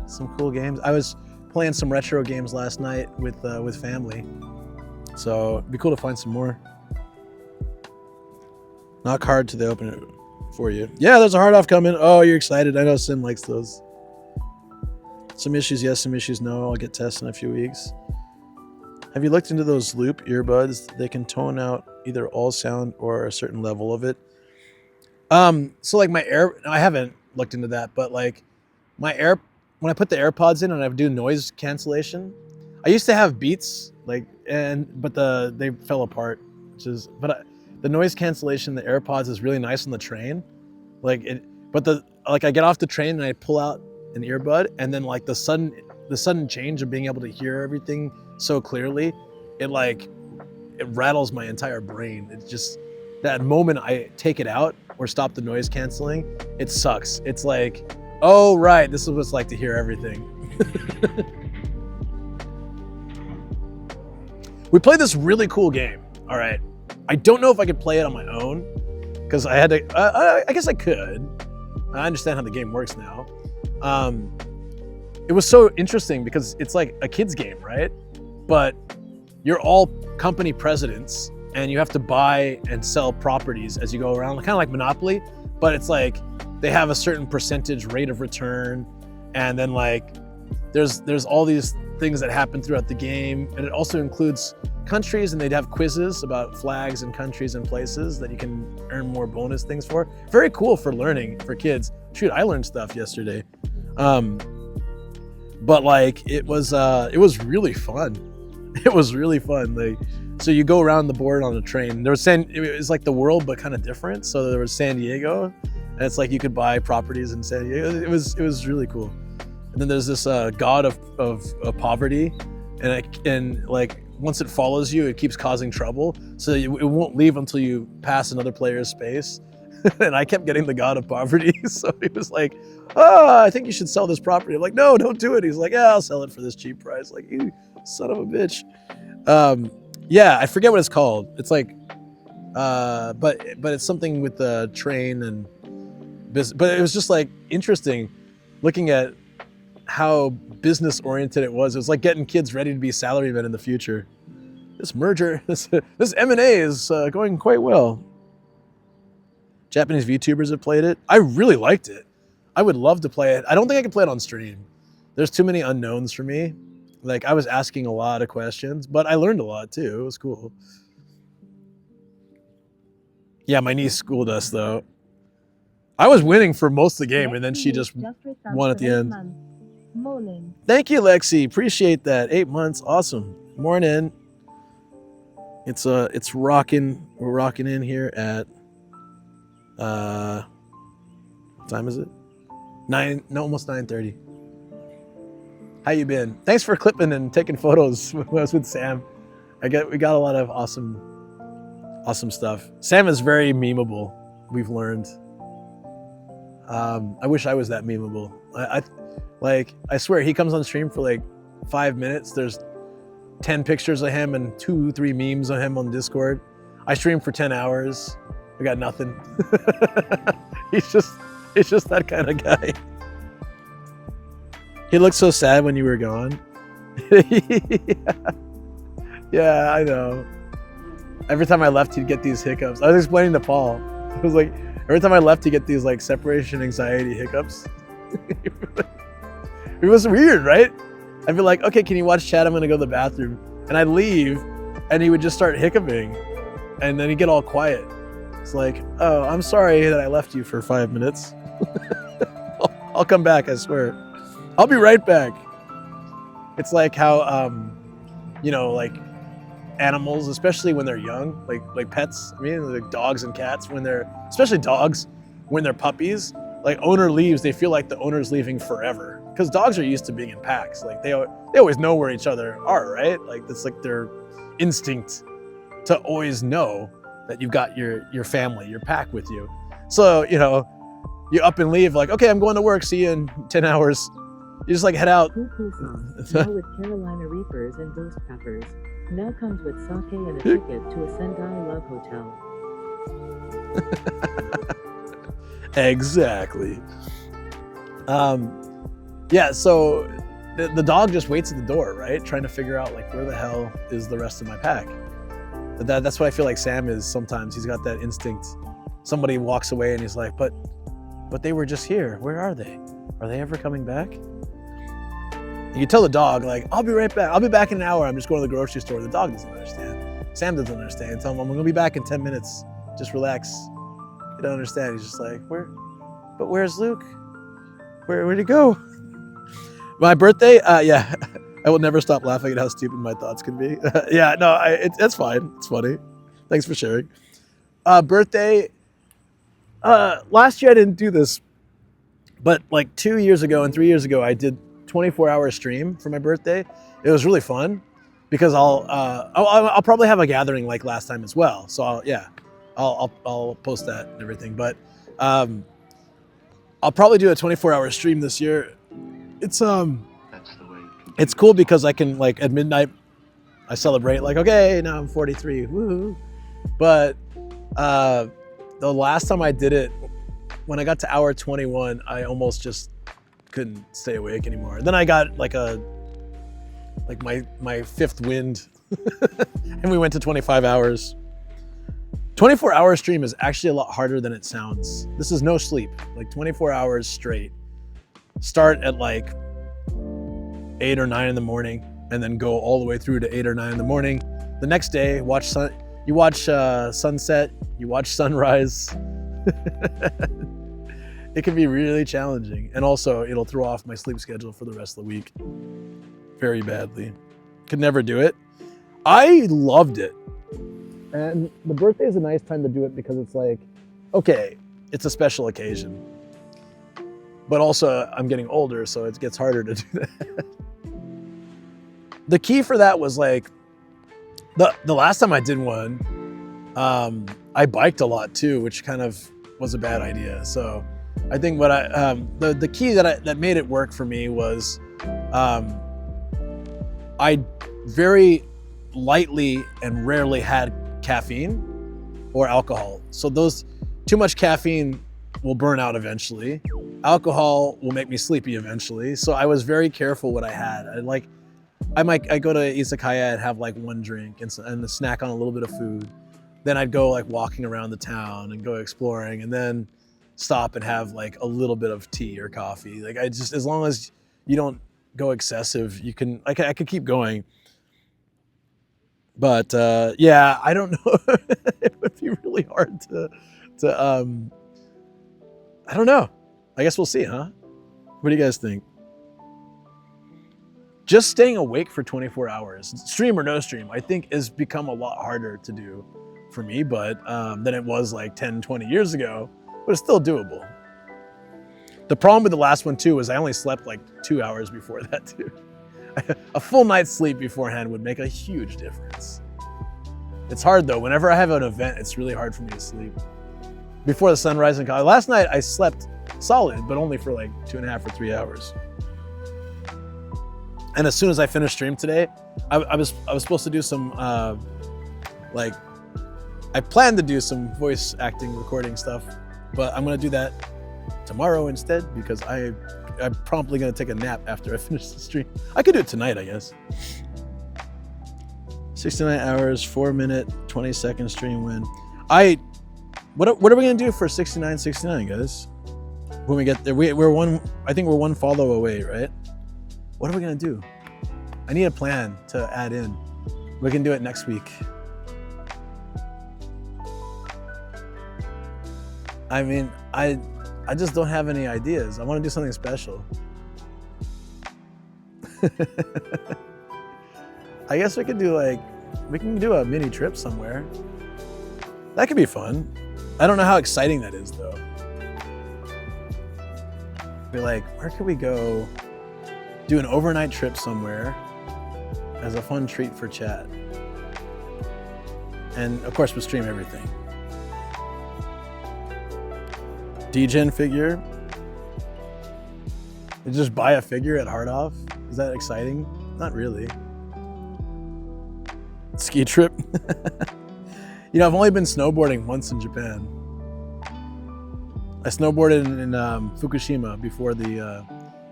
some cool games. I was playing some retro games last night with family. So it'd be cool to find some more. Knock hard till they open it for you. Yeah, there's a Hard Off coming. Oh, you're excited. I know Sim likes those. Some issues yes, some issues no. I'll get tested in a few weeks. Have you looked into those loop earbuds? They can tone out either all sound or a certain level of it. So like I haven't looked into that, but like when I put the AirPods in and I do noise cancellation, I used to have Beats, but they fell apart, the noise cancellation, the AirPods is really nice on the train. I get off the train and I pull out an earbud, and then like the sudden change of being able to hear everything so clearly, it rattles my entire brain. It's just that moment I take it out or stop the noise canceling, it sucks. It's like, oh right, this is what it's like to hear everything. We played this really cool game. All right, I don't know if I could play it on my own because I had to. I guess I could. I understand how the game works now. It was so interesting because it's like a kid's game, right? But you're all company presidents and you have to buy and sell properties as you go around, kind of like Monopoly, but it's like they have a certain percentage rate of return, and then like there's all these things that happen throughout the game, and it also includes countries, and they'd have quizzes about flags and countries and places that you can earn more bonus things for. Very cool for learning for kids. Shoot, I learned stuff yesterday. But like it was really fun. It was really fun. So you go around the board on a train. It was like the world, but kind of different. So there was San Diego, and it's like you could buy properties in San Diego. It was really cool. And then there's this god of poverty, and like once it follows you, it keeps causing trouble. So it won't leave until you pass another player's space. And I kept getting the god of poverty. So he was like, oh, I think you should sell this property. I'm like, no, don't do it. He's like, yeah, I'll sell it for this cheap price. Like, you son of a bitch. Yeah, I forget what it's called. It's like, but it's something with the train and business. But it was just like interesting looking at how business oriented it was. It was like getting kids ready to be salarymen in the future. This merger, this M&A is going quite well. Japanese VTubers have played it. I really liked it. I would love to play it. I don't think I can play it on stream. There's too many unknowns for me. Like, I was asking a lot of questions, but I learned a lot too. It was cool. Yeah, my niece schooled us though. I was winning for most of the game, and then she just won at the end. Morning. Thank you, Lexi. Appreciate that. 8 months. Awesome. Morning. It's rocking. We're rocking in here at what time is it? Almost 9:30. How you been? Thanks for clipping and taking photos when I was with Sam. We got a lot of awesome stuff. Sam is very memeable. We've learned. I wish I was that memeable. I swear, he comes on stream for like 5 minutes. There's 10 pictures of him and 2-3 memes of him on Discord. I stream for 10 hours. I got nothing. He's just that kind of guy. He looked so sad when you were gone. Yeah, I know. Every time I left, he'd get these hiccups. I was explaining to Paul. It was like, every time I left, he'd get these like separation anxiety hiccups. It was weird, right? I'd be like, okay, can you watch chat? I'm gonna go to the bathroom. And I'd leave, and he would just start hiccuping. And then he'd get all quiet. It's like, oh, I'm sorry that I left you for 5 minutes. I'll come back, I swear. I'll be right back. It's like how, like animals, especially when they're young, like pets, I mean, like dogs and cats, especially dogs, when they're puppies, like owner leaves, they feel like the owner's leaving forever. Because dogs are used to being in packs. Like they always know where each other are, right? Like that's like their instinct to always know that you've got your family, your pack with you. So, you up and leave like, okay, I'm going to work. See you in 10 hours. You just like head out. Now with Carolina Reapers and Ghost Peppers. Now comes with sake and a ticket to a Sendai Love Hotel. Exactly. Yeah, so the dog just waits at the door, right? Trying to figure out like where the hell is the rest of my pack. That's what I feel like Sam is sometimes. He's got that instinct. Somebody walks away and he's like, but they were just here. Where are they? Are they ever coming back? You tell the dog, like, I'll be right back. I'll be back in an hour. I'm just going to the grocery store. The dog doesn't understand. Sam doesn't understand. Tell him I'm going to be back in 10 minutes. Just relax. He don't understand. He's just like, where's Luke? Where'd he go? My birthday? Yeah. I will never stop laughing at how stupid my thoughts can be. Yeah, no, it's fine. It's funny. Thanks for sharing. Birthday. Last year I didn't do this, but like 2 years ago and 3 years ago, I did 24-hour stream for my birthday. It was really fun because I'll probably have a gathering like last time as well. So I'll post that and everything. But I'll probably do a 24-hour stream this year. It's cool because I can like at midnight I celebrate like, okay, now I'm 43. Woo! But the last time I did it, when I got to hour 21, I almost just couldn't stay awake anymore. Then I got like my fifth wind and we went to 25 hours. 24-hour stream is actually a lot harder than it sounds. This is no sleep, like 24 hours straight. Start at like 8 or 9 in the morning and then go all the way through to 8 or 9 in the morning. The next day, you watch sunset, you watch sunrise. It can be really challenging. And also it'll throw off my sleep schedule for the rest of the week very badly. Could never do it. I loved it. And the birthday is a nice time to do it because it's like, okay, it's a special occasion. But also I'm getting older, so it gets harder to do that. The key for that was like, the last time I did one, I biked a lot too, which kind of was a bad idea. So I think what the key that made it work for me was I very lightly and rarely had caffeine or alcohol. So too much caffeine will burn out eventually. Alcohol will make me sleepy eventually. So I was very careful what I had. I go to izakaya and have like one drink and a snack on a little bit of food. Then I'd go like walking around the town and go exploring, and then stop and have like a little bit of tea or coffee. Like as long as you don't go excessive, you can, I could keep going. But yeah, I don't know. It would be really hard to I don't know. I guess we'll see, huh? What do you guys think? Just staying awake for 24 hours, stream or no stream, I think has become a lot harder to do for me, but than it was like 10, 20 years ago, but it's still doable. The problem with the last one too was I only slept like 2 hours before that too. A full night's sleep beforehand would make a huge difference. It's hard though. Whenever I have an event, it's really hard for me to sleep. Before the sunrise in college. Last night I slept solid, but only for like 2.5 or 3 hours. And as soon as I finished stream today, I was supposed to do some I planned to do some voice acting recording stuff, but I'm gonna do that tomorrow instead because I'm promptly gonna take a nap after I finish the stream. I could do it tonight, I guess. 69 hours, 4-minute, 20-second stream win. What are we gonna do for 69.69, guys? When we get there, I think we're one follow away, right? What are we gonna do? I need a plan to add in. We can do it next week. I mean, I just don't have any ideas. I want to do something special. I guess we can do a mini trip somewhere. That could be fun. I don't know how exciting that is though. Be like, where could we go? Do an overnight trip somewhere as a fun treat for chat. And of course we'll stream everything. Degen figure. You just buy a figure at Hard Off? Is that exciting? Not really. Ski trip. You know, I've only been snowboarding once in Japan. I snowboarded in Fukushima before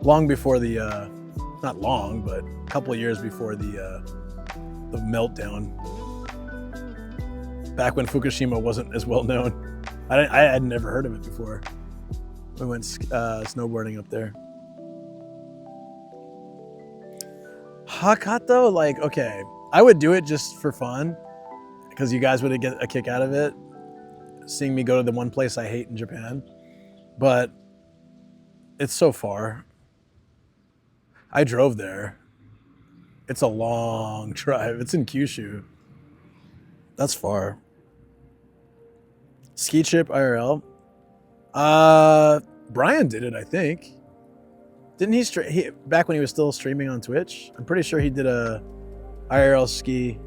long before the, not long, but a couple of years before the meltdown. Back when Fukushima wasn't as well known. I had never heard of it before. We went snowboarding up there. Hakato, like, okay, I would do it just for fun because you guys would get a kick out of it, seeing me go to the one place I hate in Japan. But it's so far. I drove there. It's a long drive. It's in Kyushu. That's far. Ski trip IRL. Brian did it, I think. Didn't he back when he was still streaming on Twitch? I'm pretty sure he did a IRL ski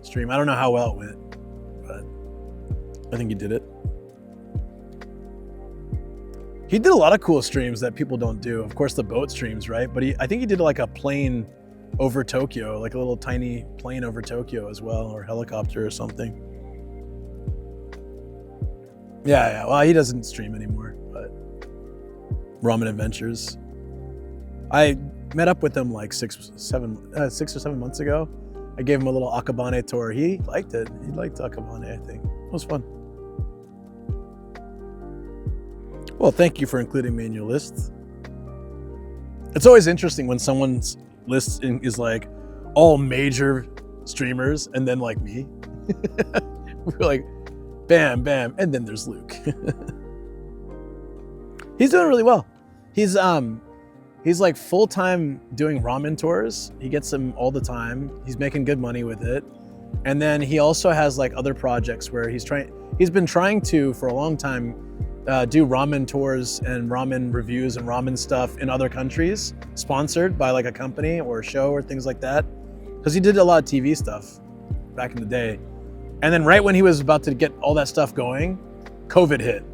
stream. I don't know how well it went, but I think he did it. He did a lot of cool streams that people don't do. Of course, the boat streams, right? But I think he did like a plane over Tokyo, like a little tiny plane over Tokyo as well, or helicopter or something. Yeah. Well, he doesn't stream anymore, but Ramen Adventures. I met up with him like 6 or 7 months ago. I gave him a little Akabane tour. He liked it. He liked Akabane, I think. It was fun. Well, thank you for including me in your list. It's always interesting when someone's list is like all major streamers and then like me. We're like, bam, bam, and then there's Luke. He's doing really well. He's like full-time doing ramen tours. He gets them all the time. He's making good money with it. And then he also has like other projects where he's been trying to, for a long time, do ramen tours and ramen reviews and ramen stuff in other countries, sponsored by like a company or a show or things like that. Because he did a lot of TV stuff back in the day. And then right when he was about to get all that stuff going, COVID hit.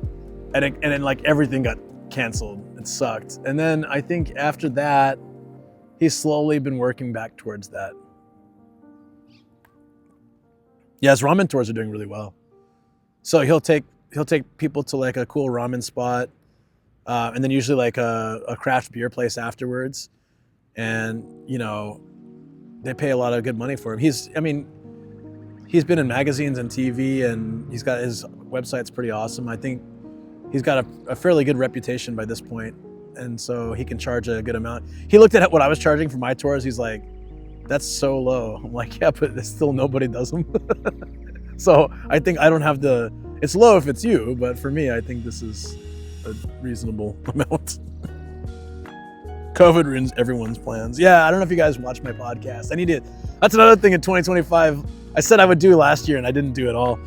and then like everything got canceled. It sucked. And then I think after that, he's slowly been working back towards that. Yeah, his ramen tours are doing really well. So he'll take people to like a cool ramen spot, and then usually like a craft beer place afterwards. And they pay a lot of good money for him. He's been in magazines and TV, and he's got his website's pretty awesome. I think he's got a fairly good reputation by this point, and so he can charge a good amount. He looked at what I was charging for my tours. He's like, "That's so low." I'm like, "Yeah, but still nobody does them." So I think I don't have the. It's low if it's you, but for me, I think this is a reasonable amount. COVID ruins everyone's plans. Yeah, I don't know if you guys watch my podcast. I need to. That's another thing in 2025. I said I would do last year, and I didn't do at all.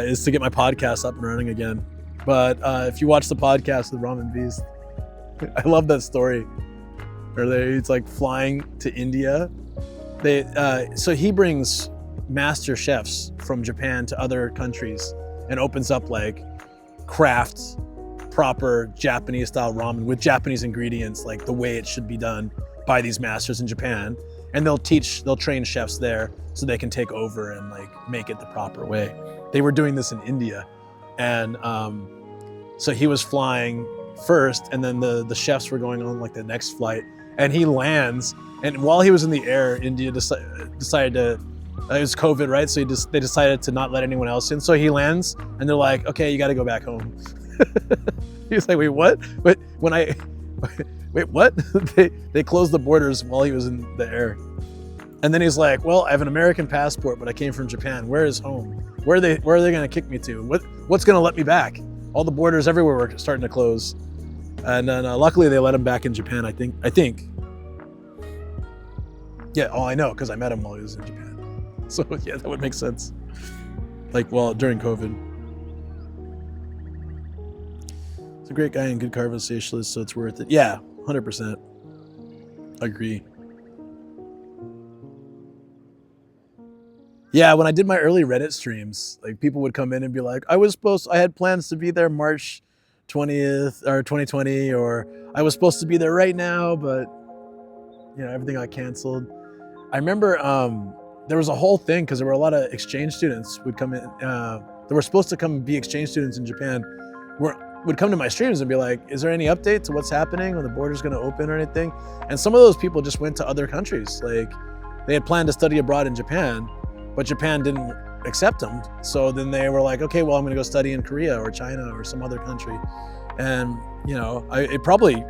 Is to get my podcast up and running again. But if you watch the podcast, The Ramen Beast, I love that story. It's like flying to India. So he brings master chefs from Japan to other countries and opens up like craft, proper Japanese style ramen with Japanese ingredients, like the way it should be done by these masters in Japan. And they'll train chefs there so they can take over and like make it the proper way. They were doing this in India. And so he was flying first, and then the chefs were going on like the next flight, and he lands, and while he was in the air, India decided to, it was COVID, right? So they decided to not let anyone else in. So he lands, and they're like, "Okay, you got to go back home." He was like, "Wait, what? Wait, wait, what?" They closed the borders while he was in the air. And then he's like, "Well, I have an American passport, but I came from Japan. Where is home? Where are they going to kick me to? What's going to let me back?" All the borders everywhere were starting to close. And then luckily they let him back in Japan, I think. Yeah, I know, because I met him while he was in Japan. So yeah, that would make sense. Like, during COVID. He's a great guy and good conversationalist, so it's worth it. Yeah, 100%. Agree. Yeah, when I did my early Reddit streams, like people would come in and be like, I had plans to be there March 20th or 2020, or I was supposed to be there right now, but everything got canceled. I remember there was a whole thing because there were a lot of exchange students would come in. They were supposed to come be exchange students in Japan. Would come to my streams and be like, is there any update to what's happening, when the border's going to open or anything? And some of those people just went to other countries. Like they had planned to study abroad in Japan, but Japan didn't accept them. So then they were like, okay, well, I'm gonna go study in Korea or China or some other country. And it probably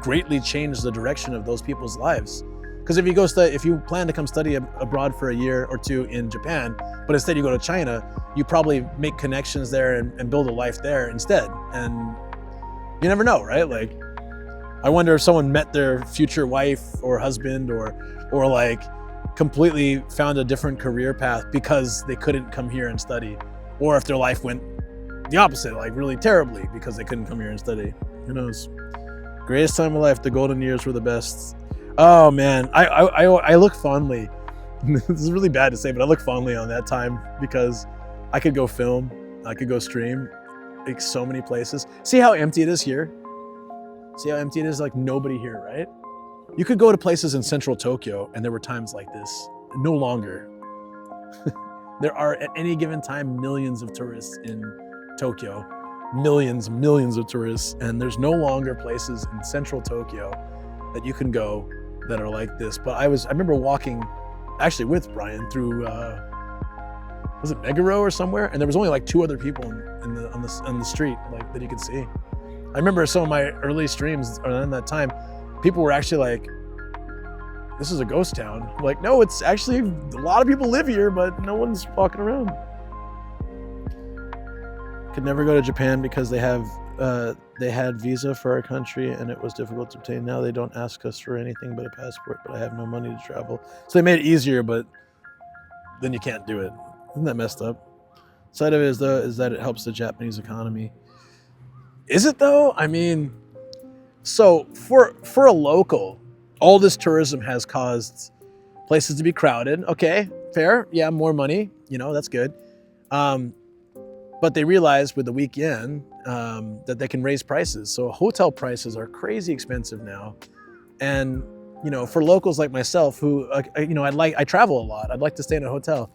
greatly changed the direction of those people's lives. Because if you plan to come study abroad for a year or two in Japan, but instead you go to China, you probably make connections there and build a life there instead. And you never know, right? Like, I wonder if someone met their future wife or husband or like completely found a different career path because they couldn't come here and study, or if their life went the opposite, like really terribly because they couldn't come here and study. Who knows? Greatest time of life, the golden years were the best. Oh man, I look fondly. This is really bad to say, but I look fondly on that time because I could go film, I could go stream, like so many places. See how empty it is here? See how empty it is? Like nobody here, right? You could go to places in central Tokyo, and there were times like this. No longer. There are, at any given time, millions of tourists in Tokyo. Millions of tourists. And there's no longer places in central Tokyo that you can go that are like this. But I remember walking, actually with Brian, through, was it Meguro or somewhere? And there was only like 2 other people on the street, like, that you could see. I remember some of my early streams around that time, people were actually like, this is a ghost town. I'm like, no, it's actually, a lot of people live here, but no one's walking around. Could never go to Japan because they had visa for our country and it was difficult to obtain. Now they don't ask us for anything but a passport, but I have no money to travel. So they made it easier, but then you can't do it. Isn't that messed up? Side of it is that it helps the Japanese economy. Is it though? I mean, so for a local, all this tourism has caused places to be crowded. Okay, fair. Yeah, more money. That's good. but they realized with the weekend that they can raise prices. So hotel prices are crazy expensive now. And, you know, for locals like myself who, you know, I travel a lot. I'd like to stay in a hotel.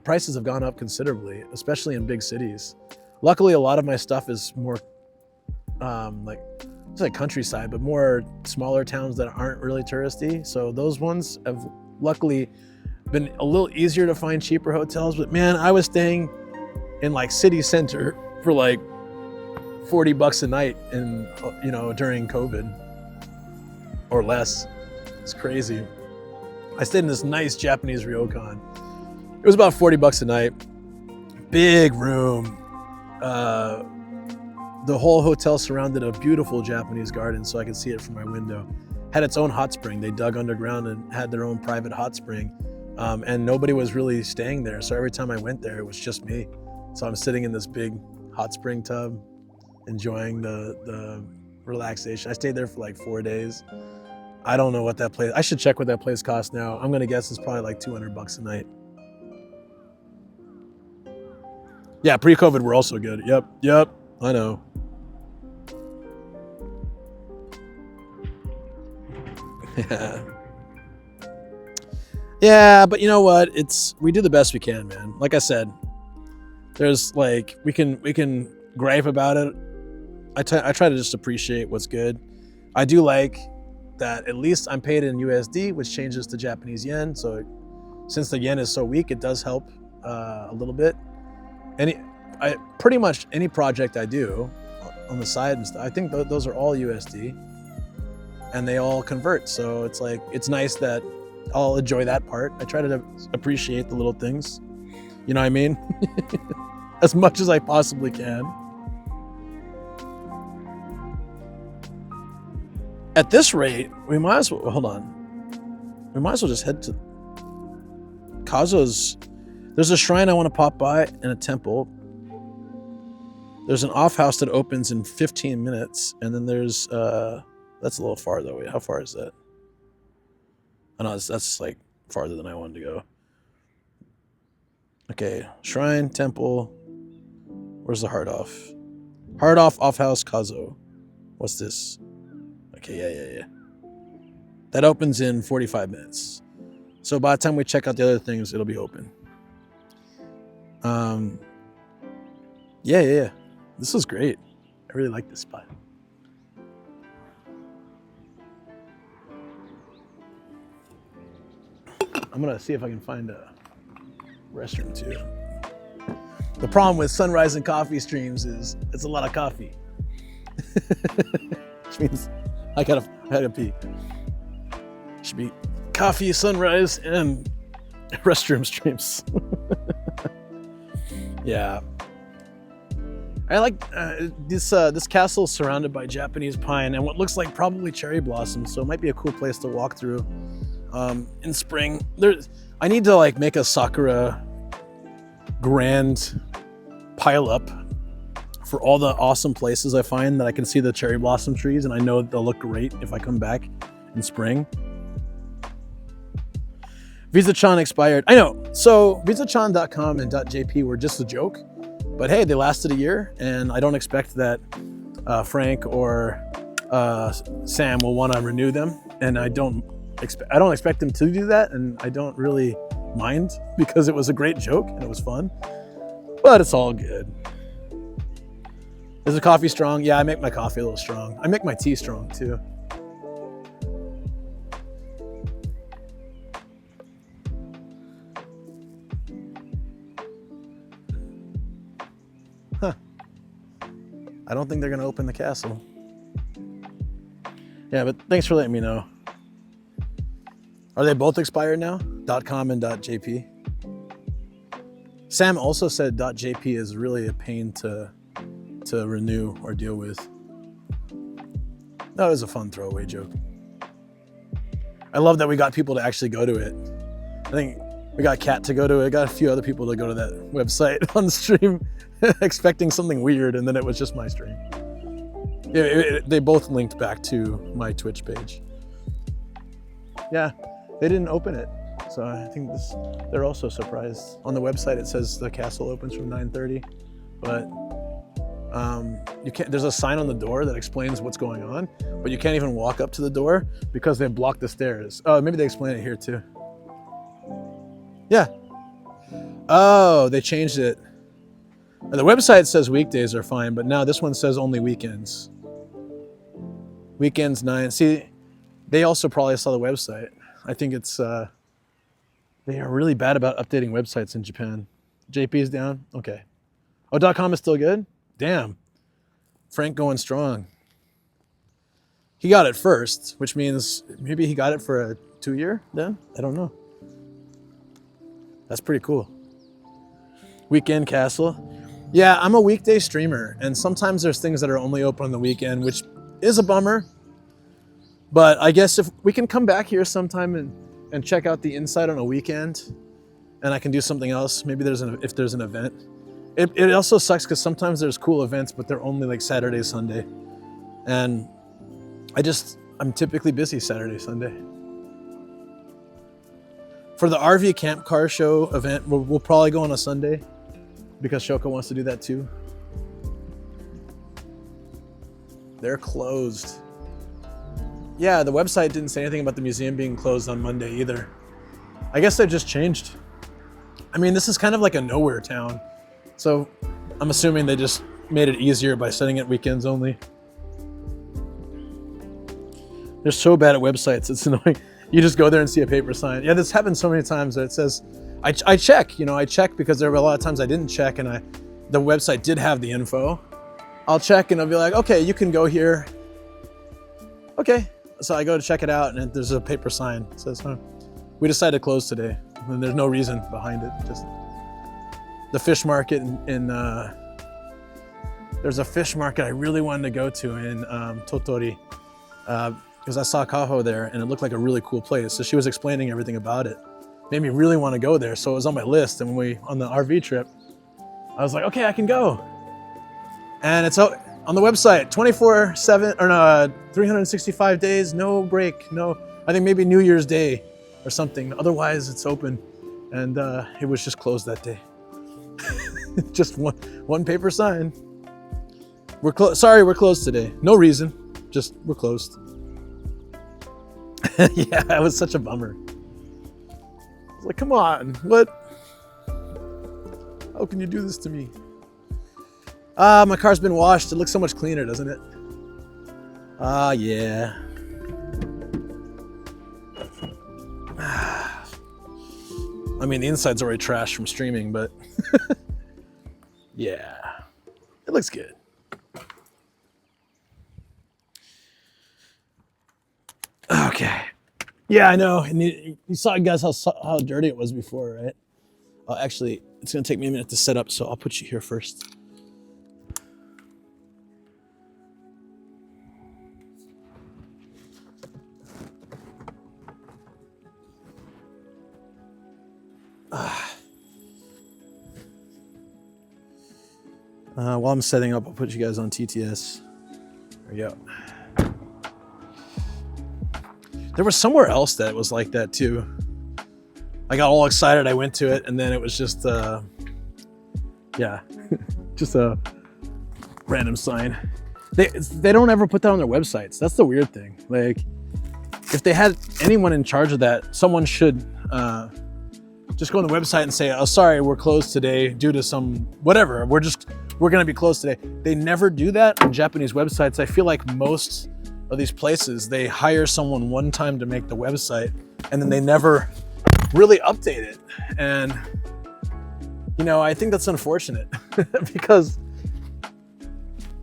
Prices have gone up considerably, especially in big cities. Luckily, a lot of my stuff is more it's like countryside, but more smaller towns that aren't really touristy. So those ones have luckily been a little easier to find cheaper hotels. But man, I was staying in like city center for like $40 a night in, you know, during COVID or less. It's crazy. I stayed in this nice Japanese ryokan. It was about $40 a night. Big room. The whole hotel surrounded a beautiful Japanese garden, so I could see it from my window. Had its own hot spring. They dug underground and had their own private hot spring. And nobody was really staying there. So every time I went there, it was just me. So I'm sitting in this big hot spring tub, enjoying the relaxation. I stayed there for like 4 days. I don't know what that place, I should check what that place costs now. I'm gonna guess it's probably like $200 a night. Yeah, pre-COVID, we're also good. Yep, I know. Yeah, but you know what? We do the best we can, man. Like I said, there's like, we can gripe about it. I try to just appreciate what's good. I do like that at least I'm paid in USD, which changes to Japanese yen. So since the yen is so weak, it does help a little bit. Pretty much any project I do on the side and stuff, I think those are all USD and they all convert. So it's like, it's nice that I'll enjoy that part. I try to appreciate the little things. You know what I mean? As much as I possibly can. At this rate, we might as well, hold on. We might as well just head to Kazo's. There's a shrine I want to pop by and a temple. There's an off house that opens in 15 minutes. And then there's, that's a little far though. Wait, how far is that? Oh no, that's like farther than I wanted to go. Okay, shrine, temple. Where's the hard off? Hard off house, Kazo. What's this? Okay, yeah. That opens in 45 minutes. So by the time we check out the other things, it'll be open. Yeah. This was great. I really like this spot. I'm gonna see if I can find a restroom too. The problem with sunrise and coffee streams is it's a lot of coffee. Which means I gotta pee. Should be coffee, sunrise, and restroom streams. Yeah. I like this castle surrounded by Japanese pine and what looks like probably cherry blossoms, so it might be a cool place to walk through in spring. I need to like make a Sakura grand pile up for all the awesome places I find that I can see the cherry blossom trees, and I know they'll look great if I come back in spring. Visa-chan expired. I know. So Visa-chan.com and .jp were just a joke, but hey, they lasted a year, and I don't expect that Frank or Sam will want to renew them, and I don't expect them to do that, and I don't really mind because it was a great joke and it was fun, but it's all good. Is the coffee strong? Yeah, I make my coffee a little strong. I make my tea strong too. Huh. I don't think they're gonna open the castle. Yeah, but thanks for letting me know. Are they both expired now? .com and .jp. Sam also said .jp is really a pain to renew or deal with. That was a fun throwaway joke. I love that we got people to actually go to it. I think we got Kat to go to it. I got a few other people to go to that website on the stream expecting something weird, and then it was just my stream. They both linked back to my Twitch page. Yeah, they didn't open it. So I think they're also surprised. On the website it says the castle opens from 9:30, but you can't. There's a sign on the door that explains what's going on, but you can't even walk up to the door because they blocked the stairs. Oh, maybe they explain it here too. Yeah. Oh, they changed it. The website says weekdays are fine, but now this one says only weekends. Weekends 9. See, they also probably saw the website. I think it's they are really bad about updating websites in Japan. JP is down. Okay. Oh, .com is still good. Damn. Frank going strong. He got it first, which means maybe he got it for a 2-year then? I don't know. That's pretty cool. Weekend Castle. Yeah, I'm a weekday streamer, and sometimes there's things that are only open on the weekend, which is a bummer. But I guess if we can come back here sometime and check out the inside on a weekend, and I can do something else. Maybe if there's an event. It also sucks because sometimes there's cool events, but they're only like Saturday, Sunday. And I'm typically busy Saturday, Sunday. For the RV Camp Car Show event, we'll probably go on a Sunday because Shoko wants to do that too. They're closed. Yeah, the website didn't say anything about the museum being closed on Monday either. I guess they just changed. I mean, this is kind of like a nowhere town. So I'm assuming they just made it easier by setting it weekends only. They're so bad at websites, it's annoying. You just go there and see a paper sign. Yeah, this happens so many times that it says, I check, I check because there were a lot of times I didn't check and the website did have the info. I'll check and I'll be like, okay, you can go here. Okay, so I go to check it out and there's a paper sign that says, we decided to close today. And there's no reason behind it, just the fish market there's a fish market I really wanted to go to in Totori because I saw Kaho there and it looked like a really cool place. So she was explaining everything about it. Made me really want to go there. So it was on my list. And when on the RV trip, I was like, okay, I can go. And it's on the website, 24/7 or no, 365 days, no break, no. I think maybe New Year's Day or something. Otherwise, it's open. And it was just closed that day. Just one paper sign. Sorry, we're closed today. No reason. Just we're closed. Yeah, it was such a bummer. I was like, come on, what? How can you do this to me? My car's been washed. It looks so much cleaner, doesn't it? Yeah. I mean, the inside's already trashed from streaming, but yeah, it looks good. Okay. Yeah, I know. And you saw, guys, how dirty it was before, right? Actually, it's going to take me a minute to set up, so I'll put you here first. While I'm setting up, I'll put you guys on TTS. There we go. There was somewhere else that was like that too. I got all excited, I went to it, and then it was just, yeah, just a random sign. They don't ever put that on their websites. That's the weird thing. Like, if they had anyone in charge of that, someone should just go on the website and say, oh, sorry, we're closed today due to some whatever. We're gonna be closed today. They never do that on Japanese websites. I feel like most of these places, they hire someone one time to make the website and then they never really update it. And, I think that's unfortunate because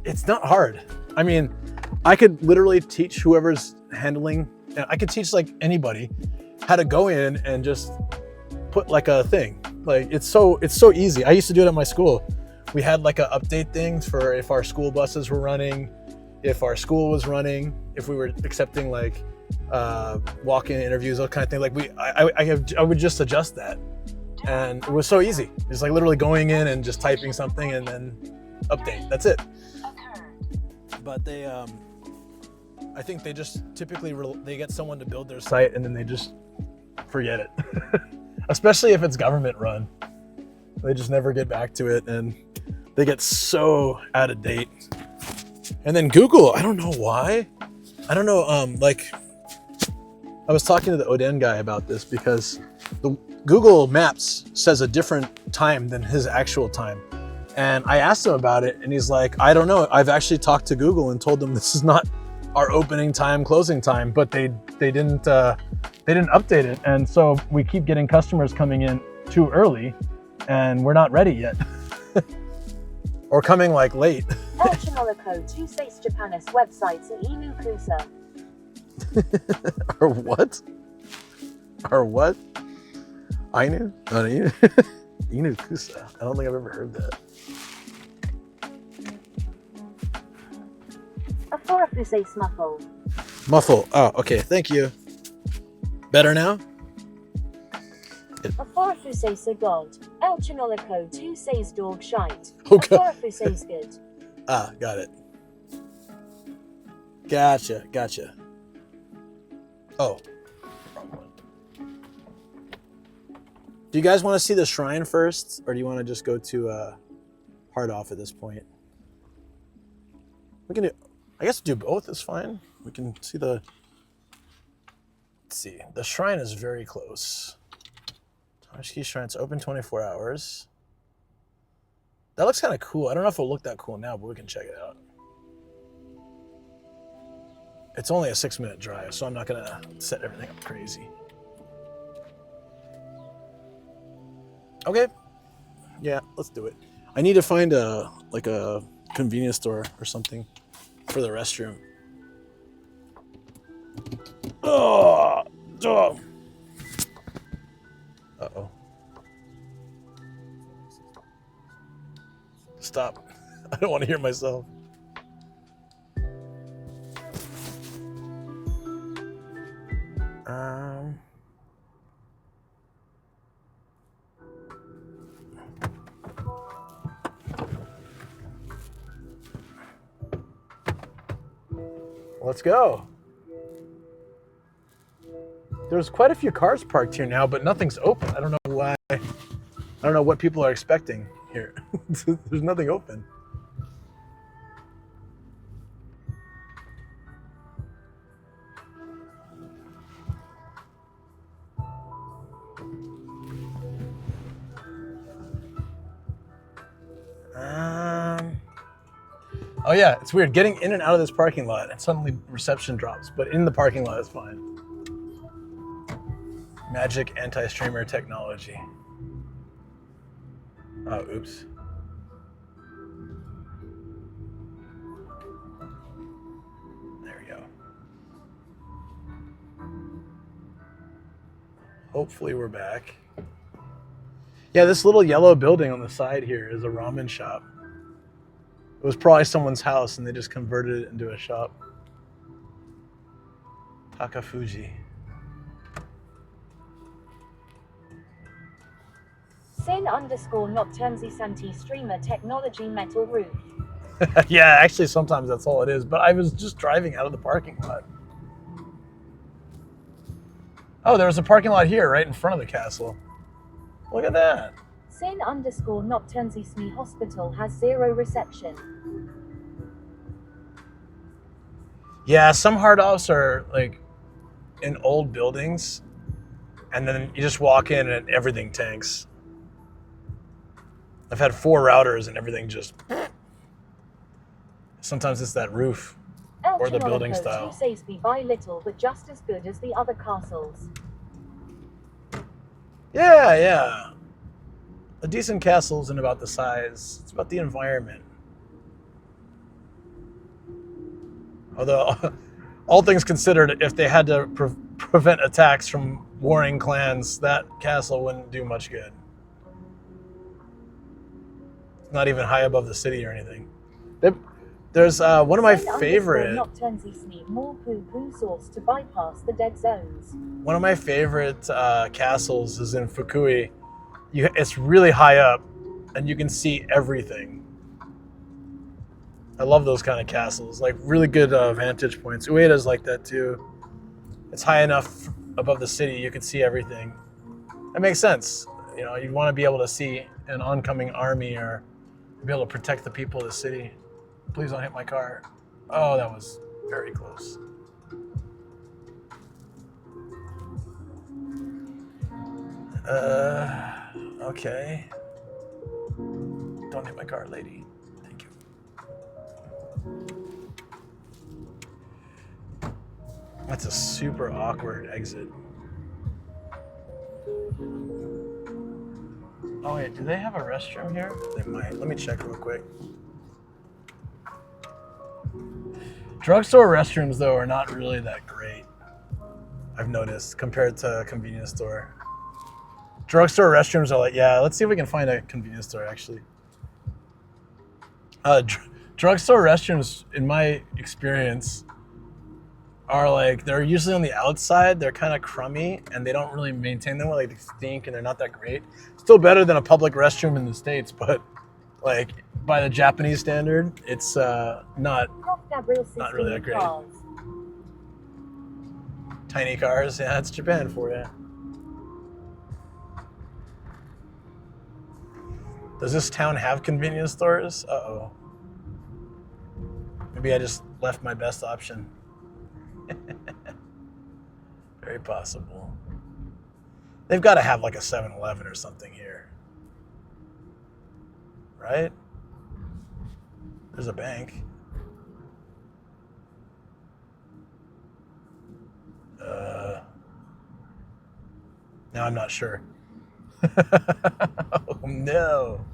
it's not hard. I mean, I could literally teach whoever's handling, I could teach like anybody how to go in and just put like a thing. Like it's so easy. I used to do it at my school. We had like a update thing for if our school buses were running, if our school was running, if we were accepting like walk-in interviews, that kind of thing. Like I would just adjust that, and it was so easy. It's like literally going in and just typing something and then update. That's it. But they, I think they just typically they get someone to build their site and then they just forget it. Especially if it's government run, they just never get back to it. And They get so out of date. And then Google, I don't know why. I don't know, like, I was talking to the Oden guy about this because the Google Maps says a different time than his actual time. And I asked him about it, and he's like, I don't know. I've actually talked to Google and told them this is not our opening time, closing time, but they didn't update it. And so we keep getting customers coming in too early, and we're not ready yet. Or coming like late. Elchinoloco 2 Sace Japanis websites at Inu Kusa. Or what? Or what? Ainu? Oh, Inu? Inu Kusa. I don't think I've ever heard that. Aforafuse Smuffle. Muffle. Oh, okay. Thank you. Better now? Aforafuse Sagod. Elchinoloco 2 Sace Dog Shite. Oh, God. Aforafuse Good. Ah, got it. Gotcha. Oh. Wrong one. Do you guys want to see the shrine first, or do you want to just go to hard off at this point? We can do, I guess do both is fine. We can see the, let's see, the shrine is very close. Toshiki Shrine's open 24 hours. That looks kind of cool. I don't know if it'll look that cool now, but we can check it out. It's only a 6-minute drive, so I'm not gonna set everything up crazy. Okay. Yeah, let's do it. I need to find a convenience store or something for the restroom. Oh. Uh-oh. Stop. I don't want to hear myself. Let's go. There's quite a few cars parked here now, but nothing's open. I don't know why. I don't know what people are expecting here. There's nothing open. Oh yeah, it's weird. Getting in and out of this parking lot and suddenly reception drops, but in the parking lot is fine. Magic anti-streamer technology. Oh, oops. There we go. Hopefully we're back. Yeah, this little yellow building on the side here is a ramen shop. It was probably someone's house and they just converted it into a shop. Takafuji. Sin_Nocturnzi Santi streamer technology metal roof. Yeah, actually sometimes that's all it is, but I was just driving out of the parking lot. Oh, there was a parking lot here right in front of the castle. Look at that. Sin_Nocturnzi SME hospital has 0 reception. Yeah, some hard offs are like in old buildings, and then you just walk in and everything tanks. I've had 4 routers and everything just... Sometimes it's that roof or the building style. Two says be by little, but just as good as the other castles. Yeah. A decent castle isn't about the size. It's about the environment. Although, all things considered, if they had to prevent attacks from warring clans, that castle wouldn't do much good. It's not even high above the city or anything. There's one of my favorite... More poo-poo sauce to bypass the dead zones. One of my favorite castles is in Fukui. It's really high up, and you can see everything. I love those kind of castles, like really good vantage points. Ueda's like that too. It's high enough above the city, you can see everything. That makes sense. You know, you'd want to be able to see an oncoming army or be able to protect the people of the city. Please don't hit my car. Oh, that was very close. Okay. Don't hit my car, lady. Thank you. That's a super awkward exit. Oh wait, do they have a restroom here? They might. Let me check real quick. Drugstore restrooms, though, are not really that great, I've noticed, compared to a convenience store. Drugstore restrooms are like, yeah, let's see if we can find a convenience store, actually. Drugstore restrooms, in my experience, are like, they're usually on the outside, they're kind of crummy, and they don't really maintain them well, like they stink and they're not that great. Still better than a public restroom in the States, but like, by the Japanese standard, it's not really that great. Tiny cars, yeah, it's Japan for you. Does this town have convenience stores? Uh-oh. Maybe I just left my best option. Very possible. They've got to have like a 7-Eleven or something here. Right? There's a bank. Now I'm not sure. Oh no.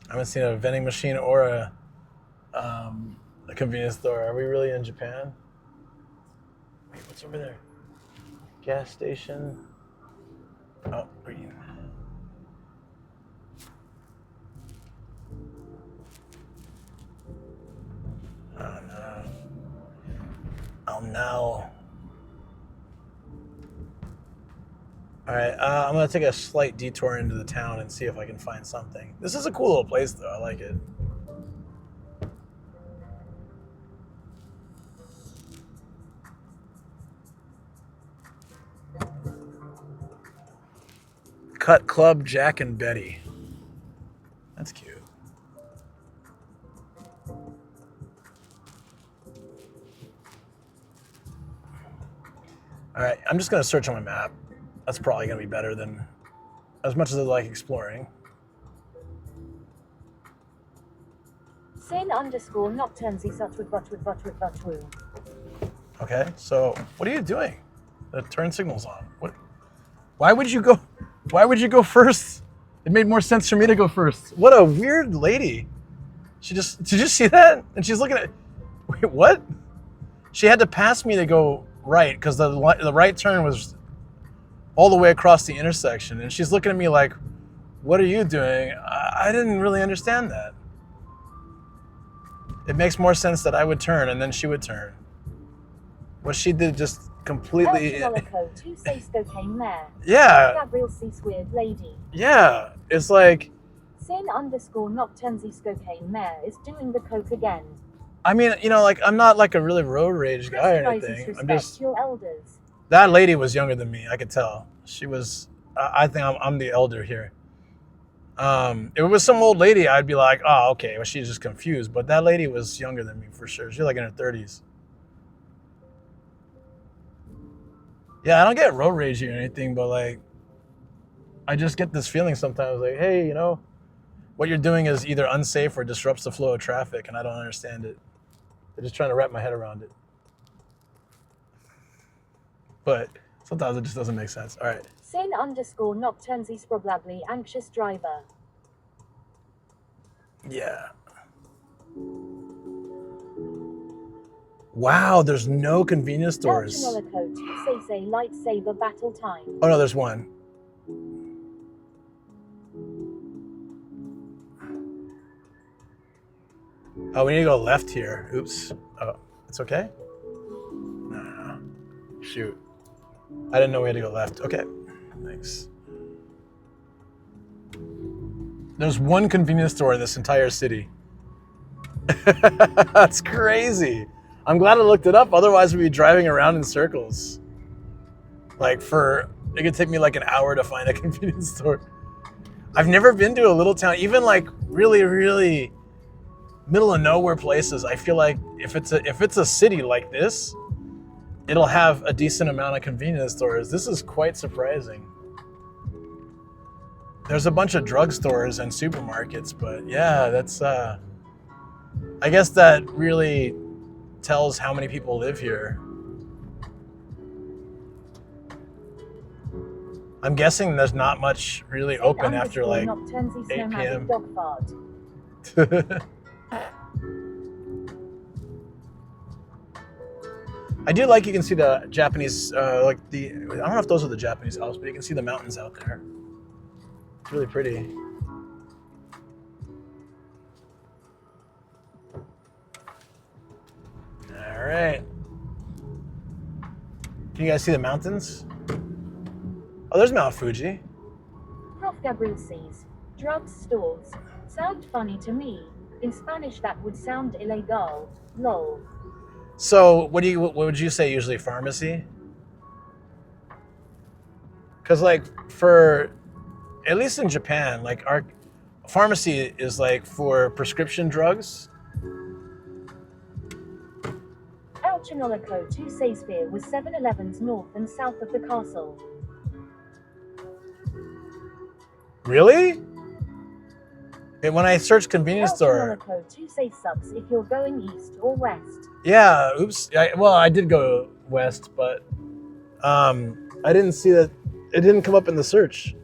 I haven't seen a vending machine or a convenience store. Are we really in Japan? Wait, what's over there? Gas station. Oh, green. Oh no. Oh no. All right, I'm gonna take a slight detour into the town and see if I can find something. This is a cool little place though, I like it. Cut Club Jack and Betty. That's cute. All right, I'm just gonna search on my map. That's probably gonna be better than, as much as I like exploring. Okay, so what are you doing? The turn signal's on. What? Why would you go? Why would you go first? It made more sense for me to go first. What a weird lady. Did you see that? And she's looking at. Wait, what? She had to pass me to go right because the right turn was all the way across the intersection, and she's looking at me like, "What are you doing?" I didn't really understand that. It makes more sense that I would turn and then she would turn. What she did just completely. Yeah. Gabriel Cease weird lady. Yeah, it's like. Sin_Noctenzi is doing the coke again. I mean, you know, like I'm not like a really road rage guy or anything. I'm just. Your elders. That lady was younger than me. I could tell. She was. I think I'm the elder here. If it was some old lady, I'd be like, oh, okay, well, she's just confused. But that lady was younger than me for sure. She's like in her 30s. Yeah, I don't get road rage or anything, but like, I just get this feeling sometimes like, hey, you know, what you're doing is either unsafe or disrupts the flow of traffic, and I don't understand it. I'm just trying to wrap my head around it. But sometimes it just doesn't make sense. All right. Sin_Noctenzi probably anxious driver. Yeah. Wow, there's no convenience stores. Lightsaber battle time. Oh no, there's one. Oh, we need to go left here. Oops. Oh, it's okay? Nah. Shoot. I didn't know we had to go left. Okay. Thanks. There's one convenience store in this entire city. That's crazy. I'm glad I looked it up. Otherwise, we'd be driving around in circles. Like for It could take me like an hour to find a convenience store. I've never been to a little town, even like really, really middle of nowhere places. I feel like if it's a city like this, it'll have a decent amount of convenience stores. This is quite surprising. There's a bunch of drugstores and supermarkets, but yeah, that's I guess that really tells how many people live here. I'm guessing there's not much really open after like 8 p.m. I do like you can see the Japanese, I don't know if those are the Japanese Alps, but you can see the mountains out there. It's really pretty. All right. Can you guys see the mountains? Oh, there's Mount Fuji. Prof. Gabriel says, drug stores sound funny to me. In Spanish, that would sound illegal. Lol. So, what would you say usually? Pharmacy? Because like at least in Japan, like our pharmacy is like for prescription drugs. El Chinoloco 2 Sayspear was 7-Elevens north and south of the castle. Really? When I search convenience store. El Chinoloco 2 Say sucks if you're going east or west. Yeah, oops. I did go west, but I didn't see that. It didn't come up in the search.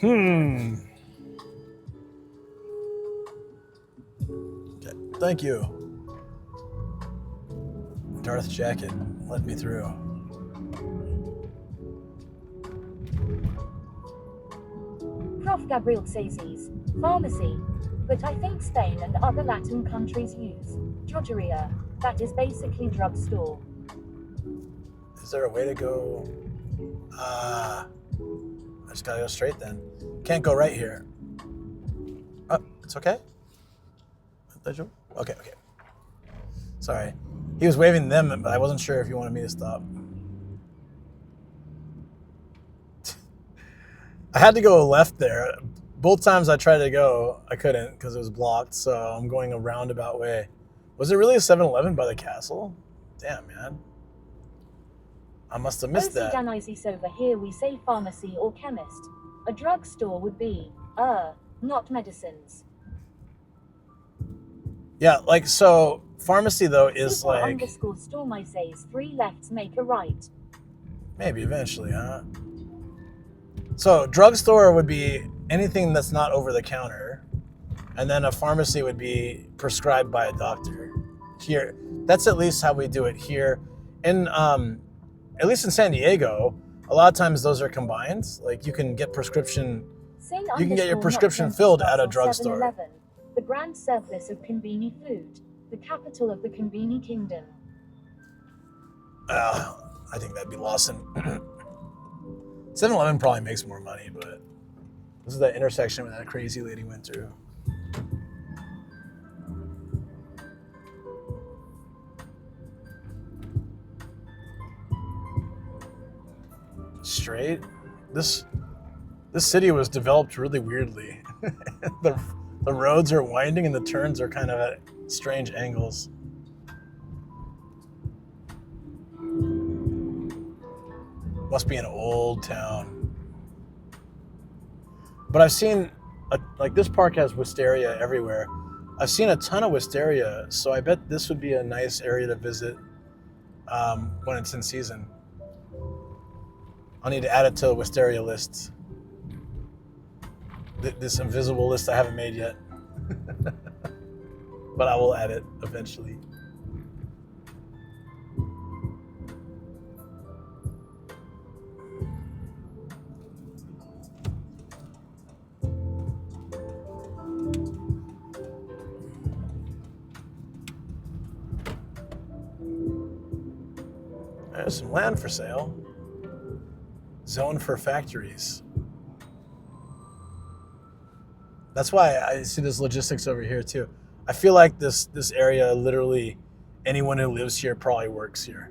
Okay, thank you. Darth Jacket, let me through. Prof. Gabriel says he's pharmacy, but I think Spain and other Latin countries use drogeria. That is basically drugstore. Is there a way to go? I just gotta go straight then. Can't go right here. Oh, it's okay? Okay. Sorry. He was waving them, but I wasn't sure if he wanted me to stop. I had to go left there. Both times I tried to go, I couldn't because it was blocked, so I'm going a roundabout way. Was it really a 7-Eleven by the castle? Damn, man. I must have missed that. Danisis over here we say pharmacy or chemist. A drugstore would be, not medicines. Yeah, like, so pharmacy though is Super like... underscore storm I says 3 lefts make a right. Maybe eventually, huh? So drugstore would be anything that's not over the counter. And then a pharmacy would be prescribed by a doctor. Here, that's at least how we do it here. In, at least in San Diego, a lot of times those are combined. Like you can get you can get your prescription filled at a drugstore. 7-Eleven, the grand surplus of conveni food, the capital of the conveni kingdom. I think that'd be Lawson. 7-Eleven probably makes more money, but this is that intersection where that crazy lady went through. Straight. This city was developed really weirdly. The roads are winding and the turns are kind of at strange angles. Must be an old town. But I've seen, like this park has wisteria everywhere. I've seen a ton of wisteria, so I bet this would be a nice area to visit when it's in season. I'll need to add it to a wisteria list. This invisible list I haven't made yet. But I will add it eventually. There's some land for sale. Zone for factories. That's why I see this logistics over here too. I feel like this area, literally anyone who lives here probably works here.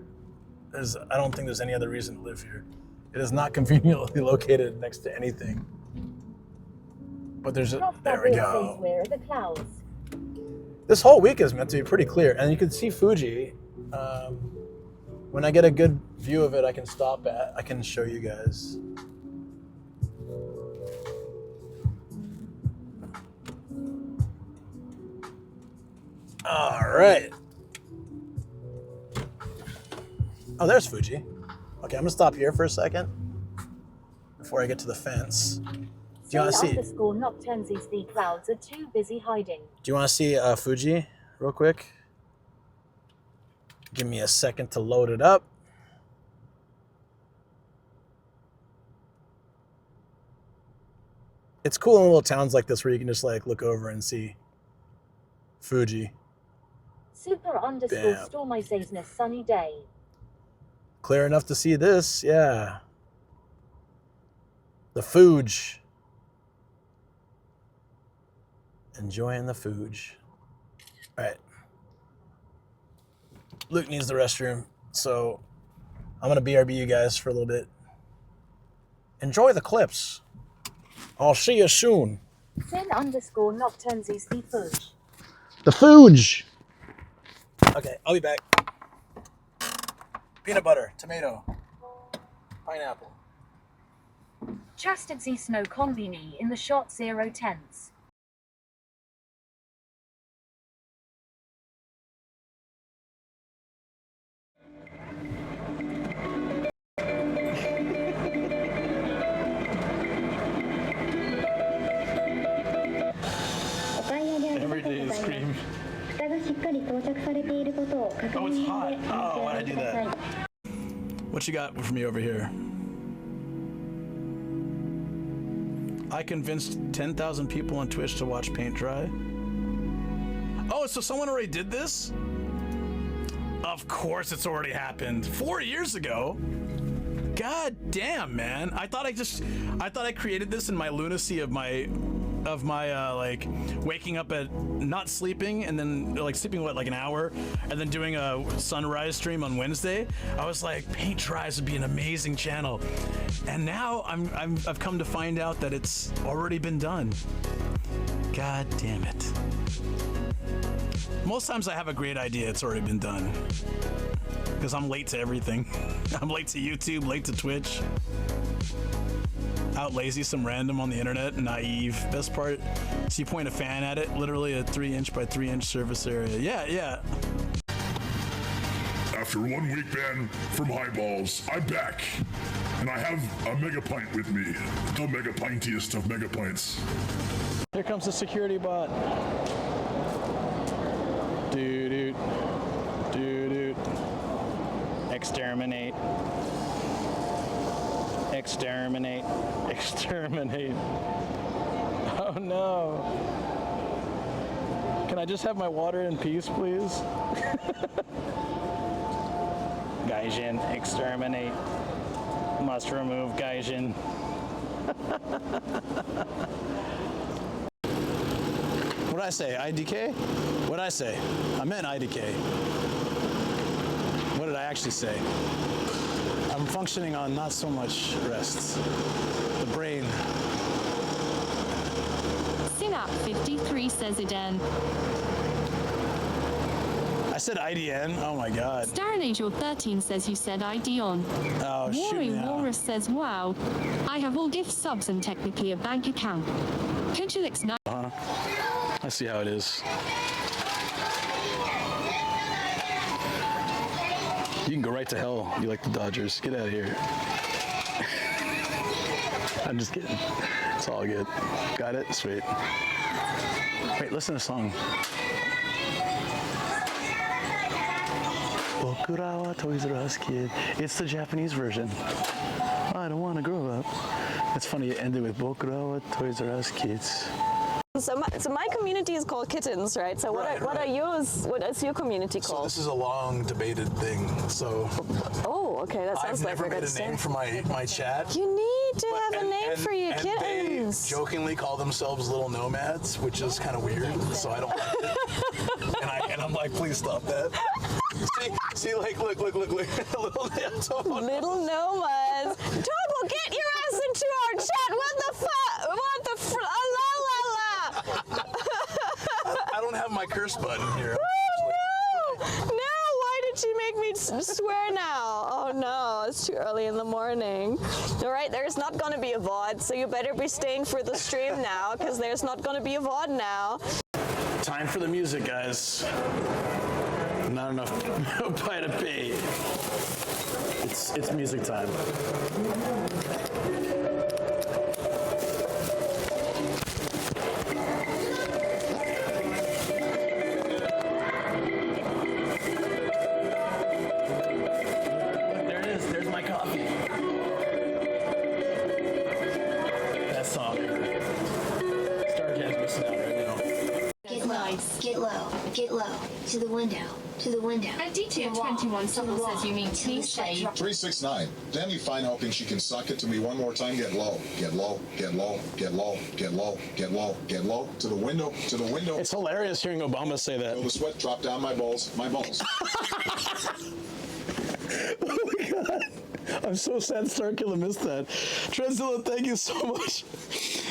I don't think there's any other reason to live here. It is not conveniently located next to anything. But there's a, there we go. Where are the clouds? This whole week is meant to be pretty clear, and you can see Fuji. When I get a good view of it, I can show you guys. All right. Oh, there's Fuji. Okay, I'm gonna stop here for a second before I get to the fence. Do you want to see? Underscore Noctenses, the clouds are too busy hiding. Do you want to see Fuji real quick? Give me a second to load it up. It's cool in little towns like this where you can just like look over and see Fuji. Super underscore Stormizazness sunny day. Clear enough to see this, yeah. The Fuji. Enjoying the Fuji. All right. Luke needs the restroom, so I'm gonna BRB you guys for a little bit. Enjoy the clips. I'll see you soon. Sin underscore Noctenses, the Fuji. The Fuji. Okay, I'll be back. Peanut butter, tomato, pineapple. Trusted the snow conveni in the shot 0 tenths. Every day is cream. Oh, it's hot. Oh, why'd I do that? What you got for me over here? I convinced 10,000 people on Twitch to watch paint dry. Oh, so someone already did this? Of course it's already happened. 4 years ago? God damn, man. I thought I created this in my lunacy of my like waking up at not sleeping and then like sleeping like an hour and then doing a sunrise stream on Wednesday. I was like, paint dries would be an amazing channel, and now I've come to find out that it's already been done. God damn it. Most times I have a great idea, it's already been done, because I'm late to everything. I'm late to YouTube, late to Twitch. Out lazy some random on the internet, naive. Best part, so you point a fan at it, literally a 3-inch by 3-inch surface area. Yeah. After 1 week ban from highballs, I'm back. And I have a mega pint with me. The mega pintiest of mega pints. Here comes the security bot. Doo-doo. Doo-doo. Exterminate. Exterminate. Exterminate. Oh no. Can I just have my water in peace, please? Gaijin, exterminate. Must remove Gaijin. What did I say? IDK? What did I say? I meant IDK. What did I actually say? I'm functioning on not so much rest. The brain. Synap53 says again. I said IDN. Oh my god. Starangel13 says you said ID on. Oh shoot. Wari says wow. I have all gift subs and technically a bank account. Kuchilix 9. I see how it is. You can go right to hell. You like the Dodgers. Get out of here. I'm just kidding. It's all good. Got it? Sweet. Wait, listen to the song. Bokura wa Toys R Us kid. It's the Japanese version. I don't want to grow up. It's funny it ended with Bokura wa Toys R Us kids. So my community is called Kittens, right? So what are yours? What is your community called? So this is a long debated thing. So oh, okay, that sounds like I've never made a name for my chat. You need to have a name for your kittens. They jokingly call themselves little nomads, which is kind of weird. So I don't like it. and I'm like, please stop that. See, like, look. Little nomads. Talk get your ass into our chat. What the fuck? What the la la la. I don't have my curse button here. Oh no! No, why did she make me swear now? Oh no, it's too early in the morning. All right, there's not gonna be a VOD, so you better be staying for the stream now, because there's not gonna be a VOD now. Time for the music, guys. Not enough pie to pay. It's music time. There it is. There's my coffee. Best song ever. Starjazz missing out right now. Get low, get low, get low. To the window, to the window. At D221, someone says you mean Kisai. 369. Danny Fine hoping she can suck it to me one more time. Get low, get low, get low, get low, get low, get low, get low. To the window, to the window. It's hilarious hearing Obama say that. Feel the sweat drop down my balls, my balls. Oh my god. I'm so sad Starkiller missed that. Trenzilla, thank you so much.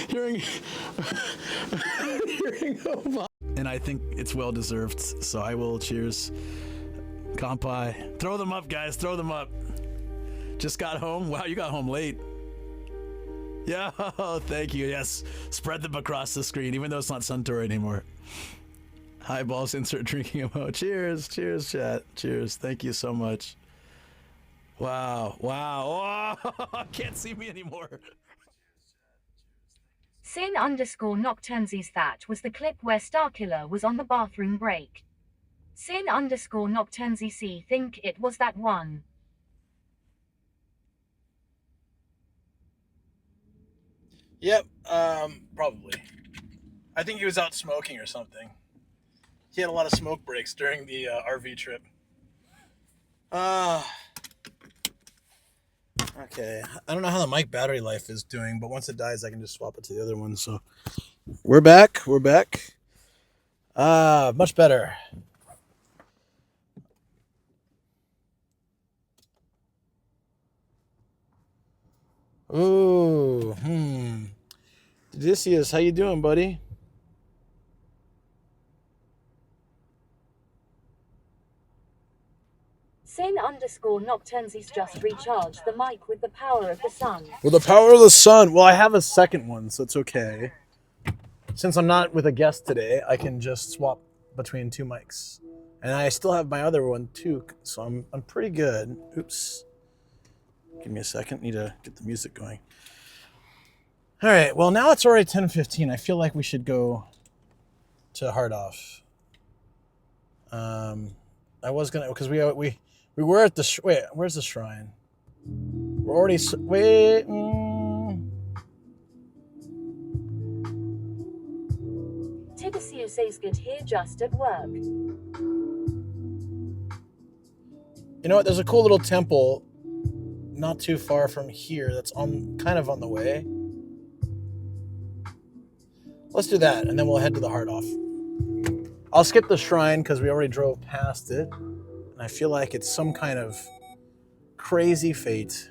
Hearing Obama. And I think it's well deserved, so I will cheers. Kampai. Throw them up, guys, throw them up. Just got home? Wow, you got home late. Yeah, thank you, yes. Spread them across the screen, even though it's not Suntory anymore. Highballs, insert drinking emoji. Cheers, cheers, chat. Cheers, thank you so much. Wow, wow, oh, can't see me anymore. Sin_Nocturnesies. That was the clip where Starkiller was on the bathroom break. Sin_Nocturnesies. Think it was that one. Yep, probably. I think he was out smoking or something. He had a lot of smoke breaks during the RV trip. Okay, I don't know how the mic battery life is doing, but once it dies, I can just swap it to the other one. So we're back. We're back. Much better. Ooh, Odysseus, how you doing, buddy? Sin_Nocturnesies. Just recharge the mic with the power of the sun. With the power of the sun. Well, I have a second one, so it's okay. Since I'm not with a guest today, I can just swap between two mics. And I still have my other one too, so I'm pretty good. Oops. Give me a second. Need to get the music going. All right. Well, now it's already 10:15. I feel like we should go to Hard Off. I was gonna, because we were at the wait. Where's the shrine? We're already wait. Tidasiu says good here, just at work. You know what? There's a cool little temple not too far from here that's kind of on the way. Let's do that, and then we'll head to the Hard Off. I'll skip the shrine because we already drove past it, and I feel like it's some kind of crazy fate.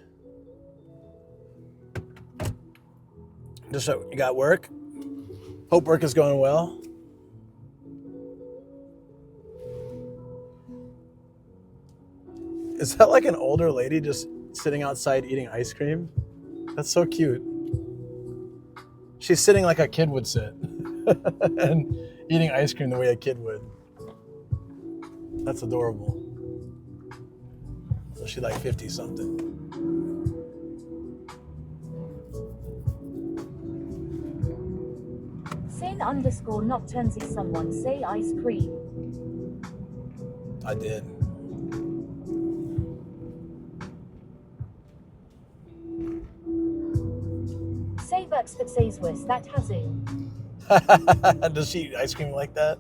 Just so you got work? Hope work is going well. Is that like an older lady just sitting outside eating ice cream? That's so cute. She's sitting like a kid would sit and eating ice cream the way a kid would. That's adorable. So she's like 50 something. Sin_Nocturnesies. Someone say ice cream. I did. Say Vex that says Wis that has it. Does she eat ice cream like that?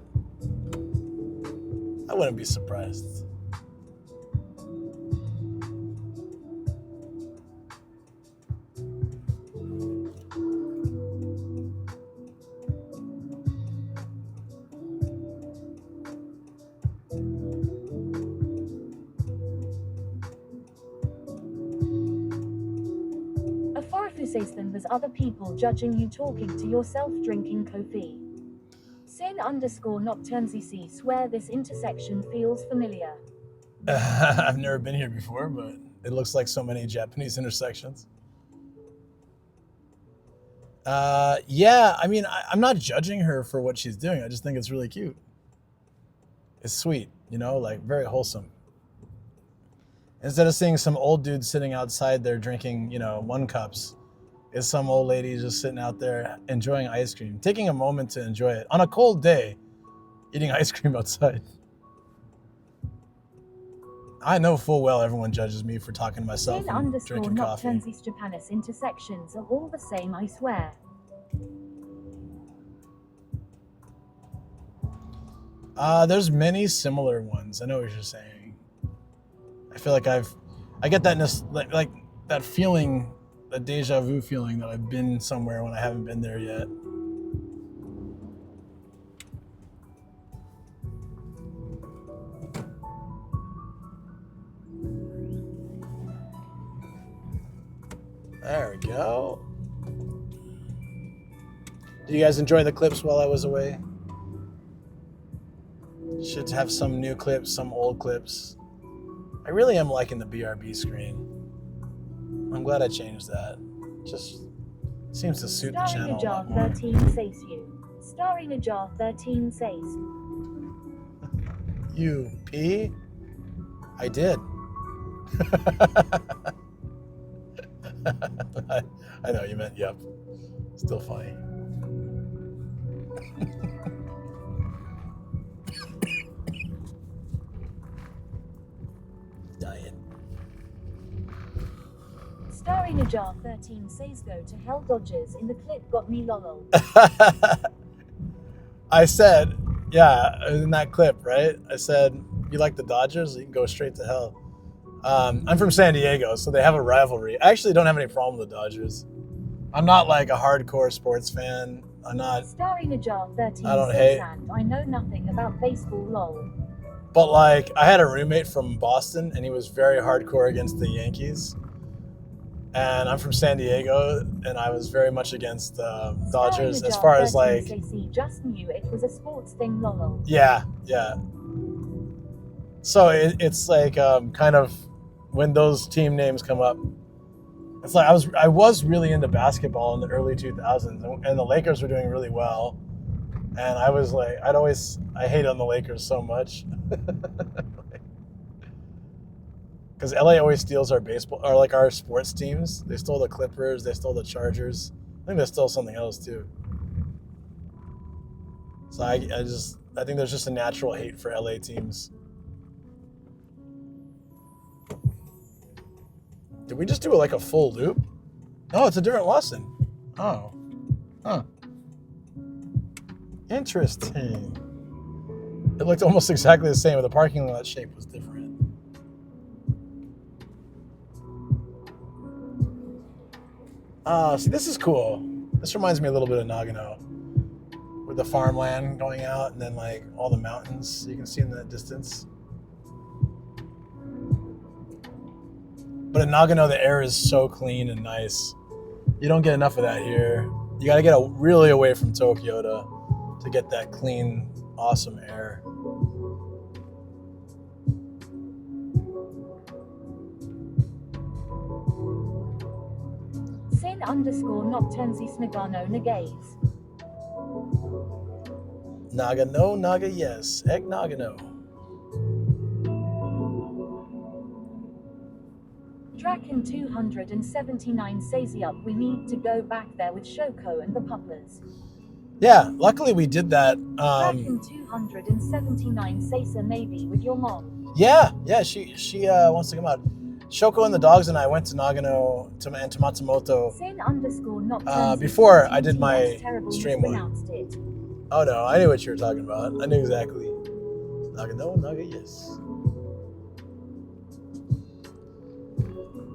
I wouldn't be surprised. A Kusestan was other people judging you talking to yourself drinking coffee. Sin_Nocturnzc swear this intersection feels familiar. I've never been here before, but it looks like so many Japanese intersections. Yeah, I mean, I'm not judging her for what she's doing. I just think it's really cute. It's sweet, you know, like very wholesome. Instead of seeing some old dude sitting outside there drinking, you know, 1-cups, is some old lady just sitting out there enjoying ice cream, taking a moment to enjoy it on a cold day, eating ice cream outside. I know full well everyone judges me for talking to myself and drinking coffee. Sin_Nocturnzc Japanese intersections are all the same, I swear. There's many similar ones. I know what you're saying. I feel like I get that like that feeling, that deja vu feeling that I've been somewhere when I haven't been there yet. There we go. Did you guys enjoy the clips while I was away? Should have some new clips, some old clips. I really am liking the BRB screen. I'm glad I changed that. Just seems to suit the channel a lot more. 13 says you. Starring a jar 13 says. You pee? I did. I know you meant yep. Still funny. Dying. Starring a jar 13 says go to hell Dodgers in the clip got me lol. I said, yeah, in that clip, right? I said, you like the Dodgers? You can go straight to hell. I'm from San Diego, so they have a rivalry. I actually don't have any problem with the Dodgers. I'm not like a hardcore sports fan. I'm not. Starring a jar 13 I don't says hate. and I know nothing about baseball lol. But like, I had a roommate from Boston, and he was very hardcore against the Yankees. And I'm from San Diego, and I was very much against Dodgers as far as like. Just knew it was a sports thing lol. Yeah. So it's like kind of when those team names come up, it's like I was really into basketball in the early 2000s, and the Lakers were doing really well, and I was like, I hate on the Lakers so much, because LA always steals our baseball or like our sports teams. They stole the Clippers, they stole the Chargers. I think they stole something else too. So I think there's just a natural hate for LA teams. Did we just do like a full loop? Oh, it's a different lesson. Oh. Huh. Interesting. It looked almost exactly the same, but the parking lot shape was different. See, this is cool. This reminds me a little bit of Nagano. With the farmland going out and then like all the mountains you can see in the distance. But in Nagano, the air is so clean and nice. You don't get enough of that here. You got to get really away from Tokyo to get that clean, awesome air. Sin_Nocturnzc Nagano Nagaze. Nagano, Naga, yes. Egg Nagano. Draken 279 says yup, we need to go back there with Shoko and the Puppers. Yeah, luckily we did that. Draken 279 says maybe with your mom. Yeah, she wants to come out. Shoko and the dogs and I went to Nagano and to Matsumoto before I did my stream one. Oh no, I knew what you were talking about. I knew exactly. Nagano, Naga, yes.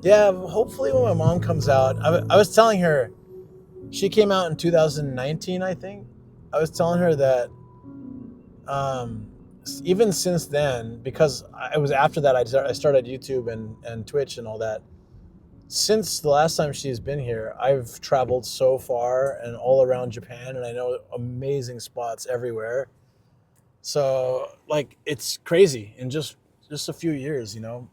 Yeah, hopefully when my mom comes out, I was telling her, she came out in 2019, I think. I was telling her that even since then, because it was after that I started YouTube and Twitch and all that. since the last time she's been here, I've traveled so far and all around Japan, and I know amazing spots everywhere. So like it's crazy in just a few years, you know.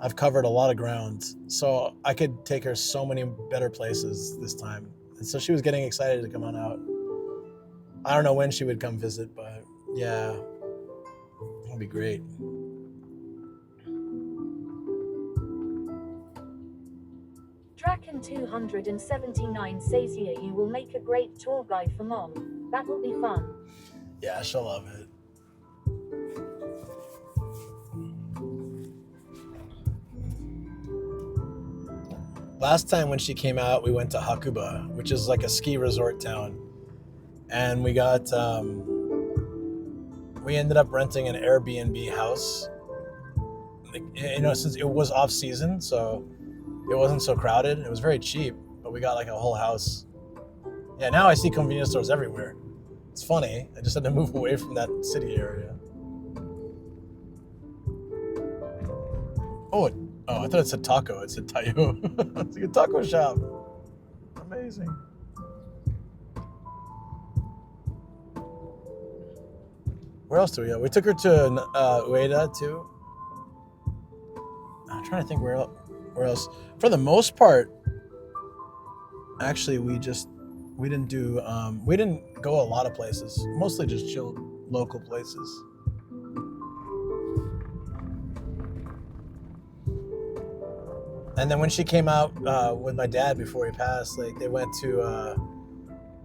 I've covered a lot of ground, so I could take her so many better places this time. And so she was getting excited to come on out. I don't know when she would come visit, but yeah, it'll be great. Draken 279 says here you will make a great tour guide for mom. That will be fun. Yeah, she'll love it. Last time when she came out, we went to Hakuba, which is like a ski resort town. And we got, we ended up renting an Airbnb house. You know, since it was off season, so it wasn't so crowded. It was very cheap, but we got like a whole house. Yeah, now I see convenience stores everywhere. It's funny. I just had to move away from that city area. Oh, I thought it said taco. It said Tayo. It's like a taco shop. Amazing. Where else do we go? We took her to Ueda too. I'm trying to think where else. For the most part, actually, we didn't go a lot of places. Mostly just chilled local places. And then when she came out with my dad before he passed, like they went to,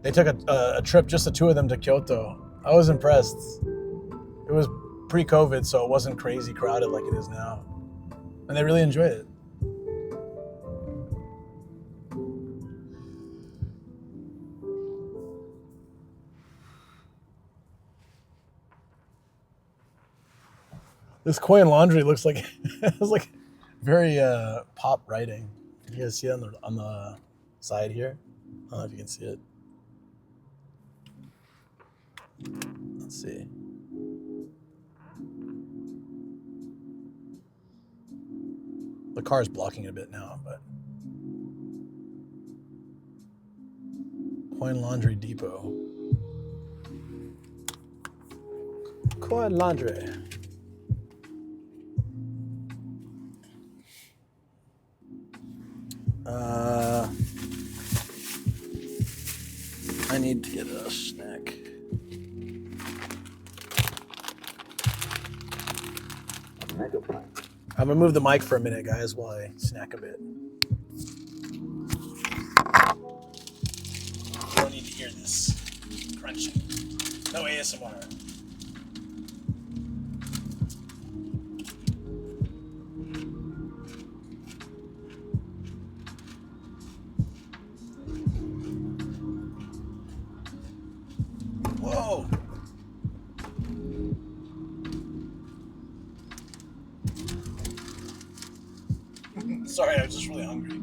they took a trip, just the two of them, to Kyoto. I was impressed. It was pre-COVID, so it wasn't crazy crowded like it is now. And they really enjoyed it. This coin laundry looks like it's like very pop writing. Can you guys see it on the side here? I don't know if you can see it. Let's see. The car's blocking it a bit now, but Coin Laundry Depot. Coin Laundry. I need to get a snack. I'm gonna move the mic for a minute, guys, while I snack a bit. You don't need to hear this crunching. No ASMR. Whoa! Sorry, I was just really hungry.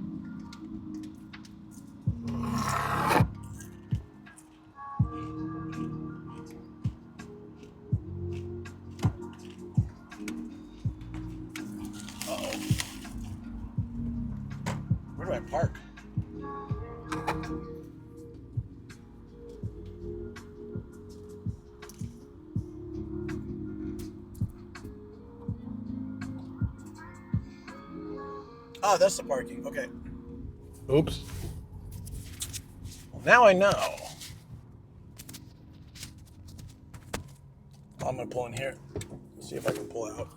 Uh-oh. Where do I park? Oh, that's the parking. Okay. Oops. Well, now I know. I'm gonna pull in here. See if I can pull out.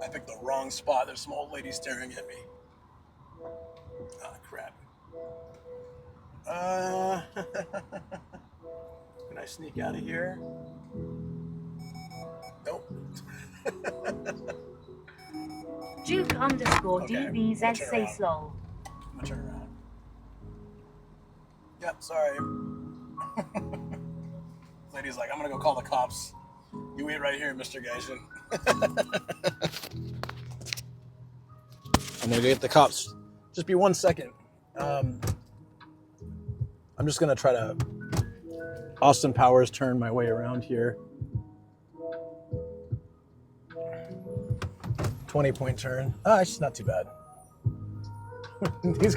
I picked the wrong spot. There's some old lady staring at me. Ah, crap. Can I sneak out of here? Nope. Duke _DBZ say slow. I'm gonna turn around. Yep, sorry. Lady's like, I'm gonna go call the cops. You wait right here, Mr. Gaijin. I'm gonna go get the cops. Just be 1 second. I'm just gonna try to Austin Powers turn my way around here. 20-point turn. Oh, it's not too bad. This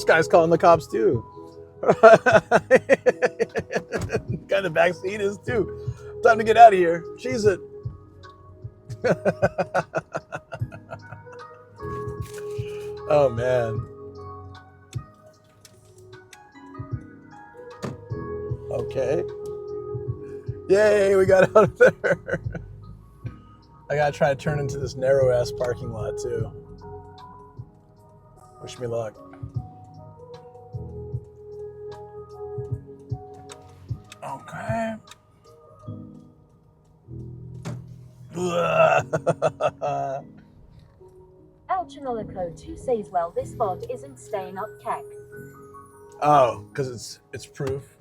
guy's calling the cops too. Guy in the back seat is too. Time to get out of here. Cheese it. Oh man. Okay. Yay, we got out of there. I gotta try to turn into this narrow ass parking lot too. Wish me luck. Okay. El Chinolico 2 says, well, this VOD isn't staying up, keck. Oh, because it's proof.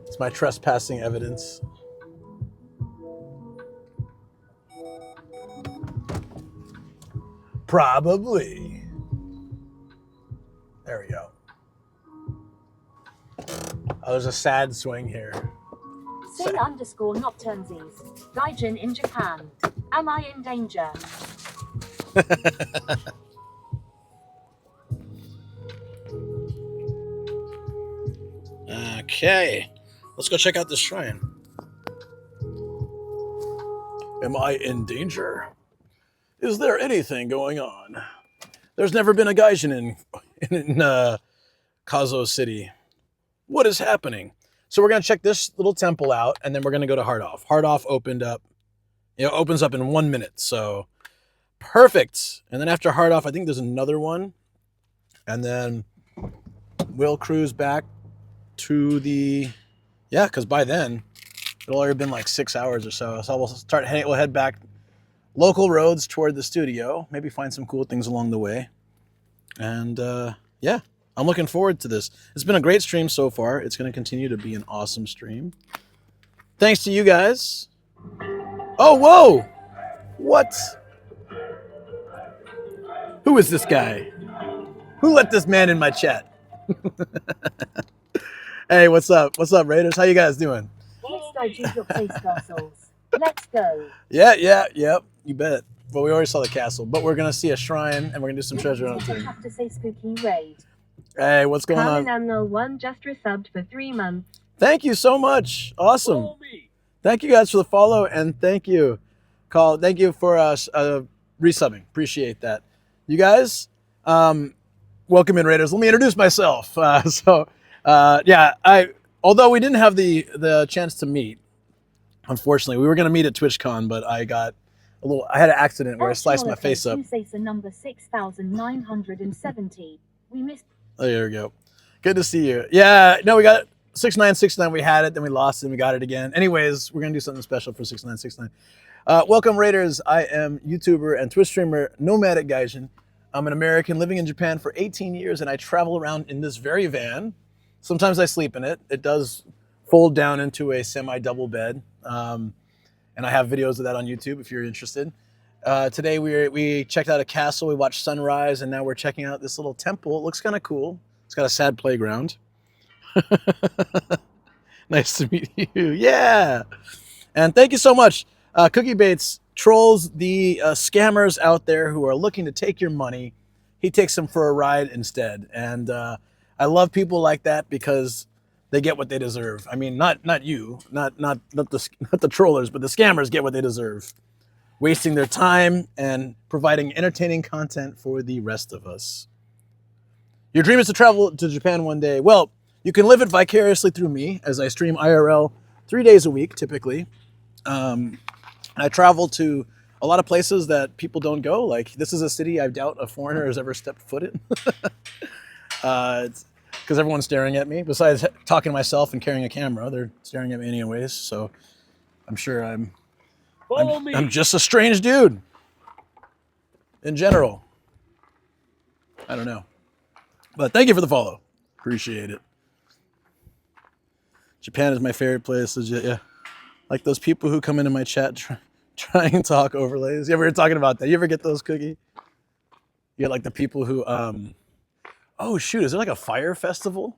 It's my trespassing evidence. Probably. There we go. Oh, there's a sad swing here. Sin underscore nocturnesies. Gaijin in Japan. Am I in danger? Okay. Let's go check out this shrine. Am I in danger? Is there anything going on? There's never been a Gaijin in Kazo City. What is happening? So we're going to check this little temple out, and then we're going to go to Heart Off. Heart Off opens up in 1 minute, so perfect. And then after Heart Off, I think there's another one. And then we'll cruise back to because by then, it'll already been like 6 hours or so. So we'll head back local roads toward the studio, maybe find some cool things along the way. And yeah, I'm looking forward to this. It's been a great stream so far. It's going to continue to be an awesome stream. Thanks to you guys. Oh, whoa! What? Who is this guy? Who let this man in my chat? Hey, what's up? What's up, Raiders? How you guys doing? Let's go. Yeah, you bet. Well, we already saw the castle, but we're going to see a shrine, and we're going to do some treasure hunting. I have to say spooky raid. Hey, what's going on? Carmen1 just resubbed for 3 months. Thank you so much. Awesome. Thank you guys for the follow, and thank you, Call. Thank you for resubbing. Appreciate that. You guys, welcome in, Raiders. Let me introduce myself. Yeah, although we didn't have the chance to meet, unfortunately, we were going to meet at TwitchCon, but I had an accident where I sliced my face up. Number 6,970. We missed. Oh, there we go. Good to see you. Yeah, no, we got 6969. We had it, then we lost it, and we got it again. Anyways, we're going to do something special for 6969. Welcome, Raiders. I am YouTuber and Twitch streamer Nomadic Gaijin. I'm an American living in Japan for 18 years, and I travel around in this very van. Sometimes I sleep in it. It does fold down into a semi-double bed. And I have videos of that on YouTube if you're interested. Today we checked out a castle, we watched sunrise, and now we're checking out this little temple. It looks kind of cool. It's got a sad playground. Nice to meet you. Yeah. And thank you so much. Cookie Bates trolls the scammers out there who are looking to take your money. He takes them for a ride instead. And I love people like that because they get what they deserve. I mean, not you, not the trollers, but the scammers get what they deserve. Wasting their time and providing entertaining content for the rest of us. Your dream is to travel to Japan one day. Well, you can live it vicariously through me as I stream IRL 3 days a week, typically. I travel to a lot of places that people don't go. Like, this is a city I doubt a foreigner has ever stepped foot in. It's because everyone's staring at me. Besides talking to myself and carrying a camera, they're staring at me anyways. So I'm sure I'm just a strange dude in general. I don't know. But thank you for the follow. Appreciate it. Japan is my favorite place. Yeah. Like those people who come into my chat try and talk overlays. You ever talking about that? You ever get those, Cookie? You get like the people who, oh shoot, is there like a fire festival?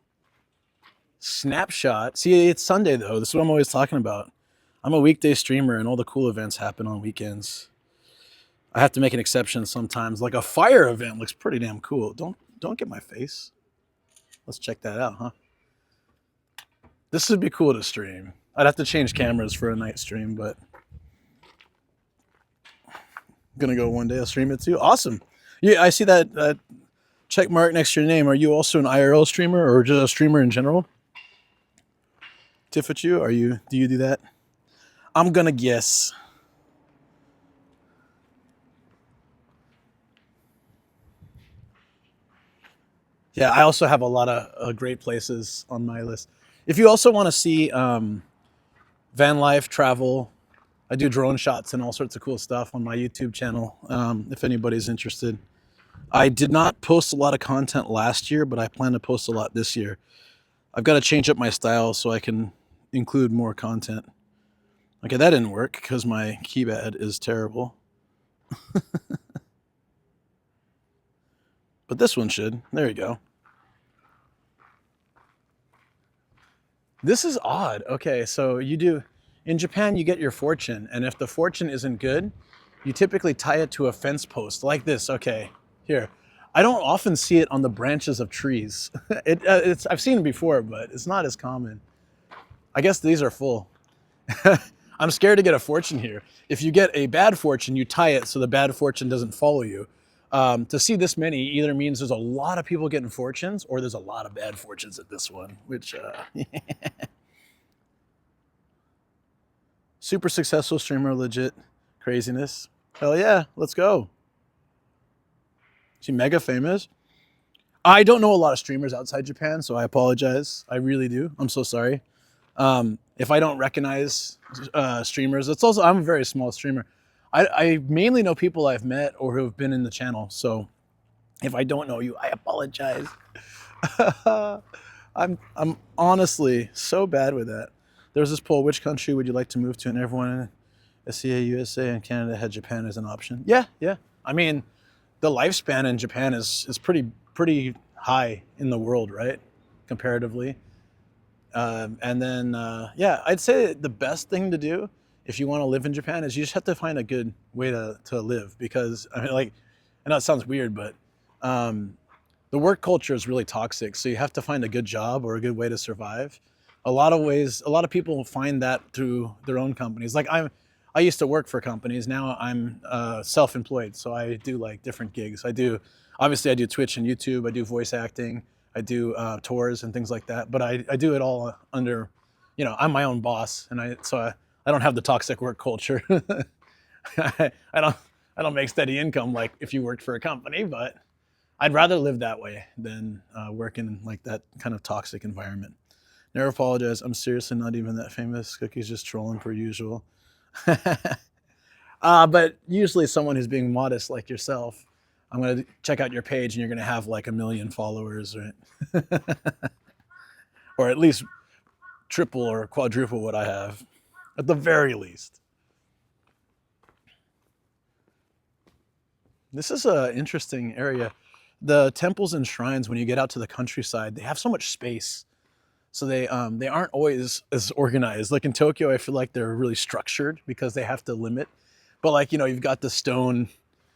Snapshot. See, it's Sunday though. This is what I'm always talking about. I'm a weekday streamer and all the cool events happen on weekends. I have to make an exception sometimes. Like a fire event looks pretty damn cool. Don't get my face. Let's check that out, huh? This would be cool to stream. I'd have to change cameras for a night stream, but I'm gonna go one day. I'll stream it too. Awesome. Yeah, I see that check mark next to your name. Are you also an IRL streamer or just a streamer in general? Tifachu, do you do that? I'm gonna guess. Yeah, I also have a lot of great places on my list. If you also want to see van life, travel, I do drone shots and all sorts of cool stuff on my YouTube channel, if anybody's interested. I did not post a lot of content last year, but I plan to post a lot this year. I've got to change up my style so I can include more content. Okay, that didn't work because my keypad is terrible. But this one should. There you go. This is odd. Okay, so in Japan, you get your fortune, and if the fortune isn't good, you typically tie it to a fence post like this. Okay, here. I don't often see it on the branches of trees. I've seen it before, but it's not as common. I guess these are full. I'm scared to get a fortune here. If you get a bad fortune, you tie it so the bad fortune doesn't follow you. To see this many either means there's a lot of people getting fortunes or there's a lot of bad fortunes at this one, which super successful streamer, legit craziness. Hell yeah, let's go. Is he mega famous? I don't know a lot of streamers outside Japan, so I apologize. I really do. I'm so sorry. If I don't recognize streamers, it's also, I'm a very small streamer. I mainly know people I've met or who have been in the channel. So if I don't know you, I apologize. I'm honestly so bad with that. There's this poll, which country would you like to move to? And everyone in SCA, USA, and Canada had Japan as an option. Yeah. I mean, the lifespan in Japan is pretty high in the world, right? Comparatively. And then, I'd say the best thing to do if you want to live in Japan is you just have to find a good way to live, because I mean, like, I know it sounds weird, but the work culture is really toxic. So you have to find a good job or a good way to survive. A lot of people find that through their own companies. Like I used to work for companies. Now I'm self-employed. So I do like different gigs. I do Twitch and YouTube. I do voice acting. I do tours and things like that. But I do it all under, I'm my own boss, and I don't have the toxic work culture. I don't make steady income like if you worked for a company, but I'd rather live that way than work in like that kind of toxic environment. Never apologize. I'm seriously not even that famous. Cookie's just trolling per usual. But usually someone who's being modest like yourself, I'm going to check out your page and you're going to have like 1 million followers, right? Or at least triple or quadruple what I have, at the very least. This is an interesting area. The temples and shrines, when you get out to the countryside, they have so much space. So they aren't always as organized. Like in Tokyo, I feel like they're really structured because they have to limit. But like, you've got the stone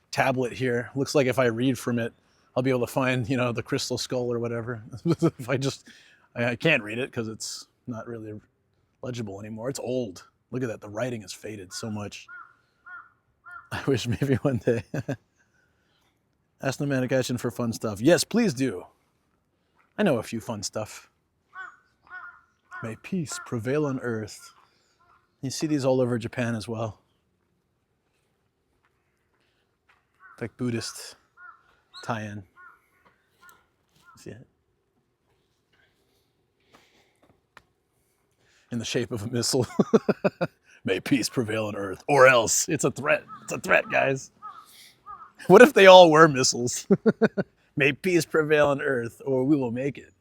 tablet here. Looks like if I read from it, I'll be able to find, the crystal skull or whatever. If I can't read it because it's not really legible anymore. It's old. Look at that. The writing is faded so much. I wish maybe one day. Ask Nomadic Action for fun stuff. Yes, please do. I know a few fun stuff. May peace prevail on earth. You see these all over Japan as well. Like Buddhist tie-in. See it? In the shape of a missile. May peace prevail on earth. Or else. It's a threat. It's a threat, guys. What if they all were missiles? May peace prevail on earth, or we will make it.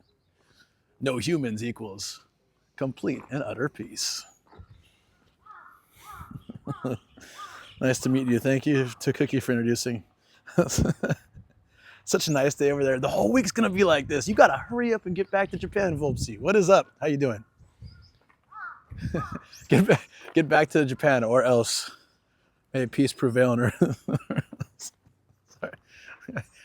No humans equals complete and utter peace. Nice to meet you. Thank you to Cookie for introducing. Such a nice day over there. The whole week's gonna be like this. You gotta hurry up and get back to Japan, Volpsy. What is up? How you doing? Get back to Japan, or else May peace prevail on earth. Sorry.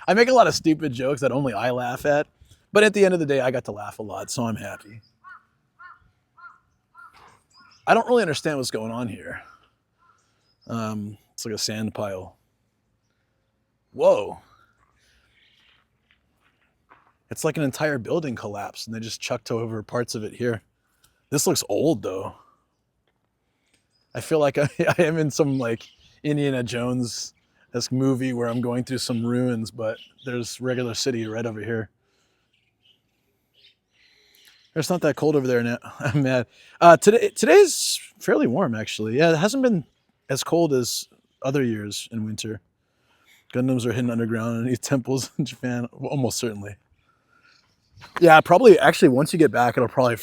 I make a lot of stupid jokes that only I laugh at, but at the end of the day, I got to laugh a lot, so I'm happy. I don't really understand what's going on here. It's like a sand pile. Whoa. It's like an entire building collapsed and they just chucked over parts of it here. This looks old though. I feel like I am in some like Indiana Jones-esque movie where I'm going through some ruins, but there's regular city right over here. It's not that cold over there now. I'm mad. Today's fairly warm actually. Yeah, it hasn't been as cold as other years in winter. Gundams are hidden underground underneath temples in Japan, almost certainly. Yeah, probably. Actually, once you get back, it'll probably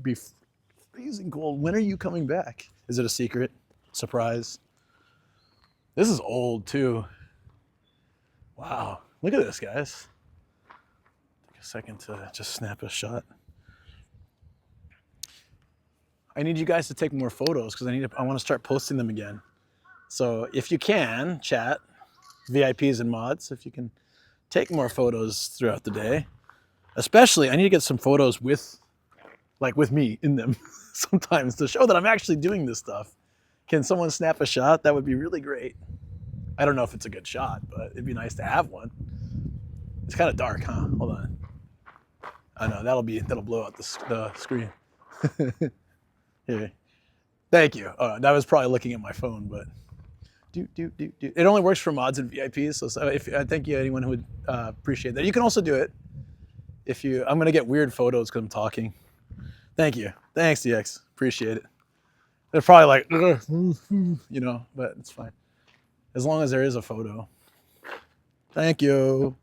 be freezing cold. When are you coming back? Is it a secret? Surprise? This is old too. Wow, look at this, guys. Take a second to just snap a shot. I need you guys to take more photos because I want to start posting them again. So if you can, chat, VIPs and mods, if you can take more photos throughout the day. Especially, I need to get some photos with me in them sometimes to show that I'm actually doing this stuff. Can someone snap a shot? That would be really great. I don't know if it's a good shot, but it'd be nice to have one. It's kind of dark, huh? Hold on. I know that'll blow out the screen. Here. Thank you. That was probably looking at my phone, but it only works for mods and VIPs. So if I thank you anyone who would appreciate that. You can also do it if you. I'm gonna get weird photos because I'm talking. Thank you. Thanks, DX. Appreciate it. They're probably like, you know, but it's fine as long as there is a photo. Thank you.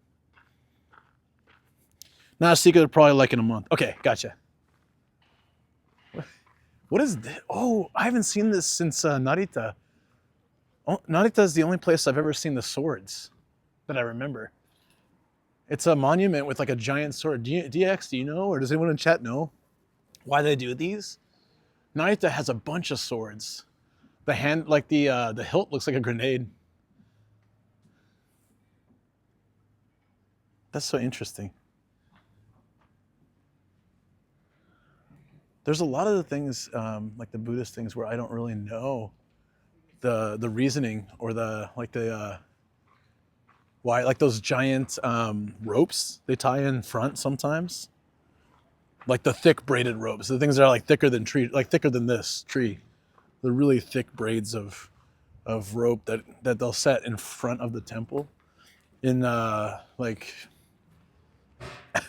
Not a secret. Probably like in a month. Okay, gotcha. What is this? Oh, I haven't seen this since Narita. Oh, Narita is the only place I've ever seen the swords that I remember. It's a monument with like a giant sword. DX, do you know, or does anyone in chat know why they do these? Narita has a bunch of swords. The hilt looks like a grenade. That's so interesting. There's a lot of the things, like the Buddhist things, where I don't really know the reasoning or why, like those giant ropes they tie in front sometimes, like the thick braided ropes, the things that are like thicker than this tree, the really thick braids of rope that they'll set in front of the temple. In like,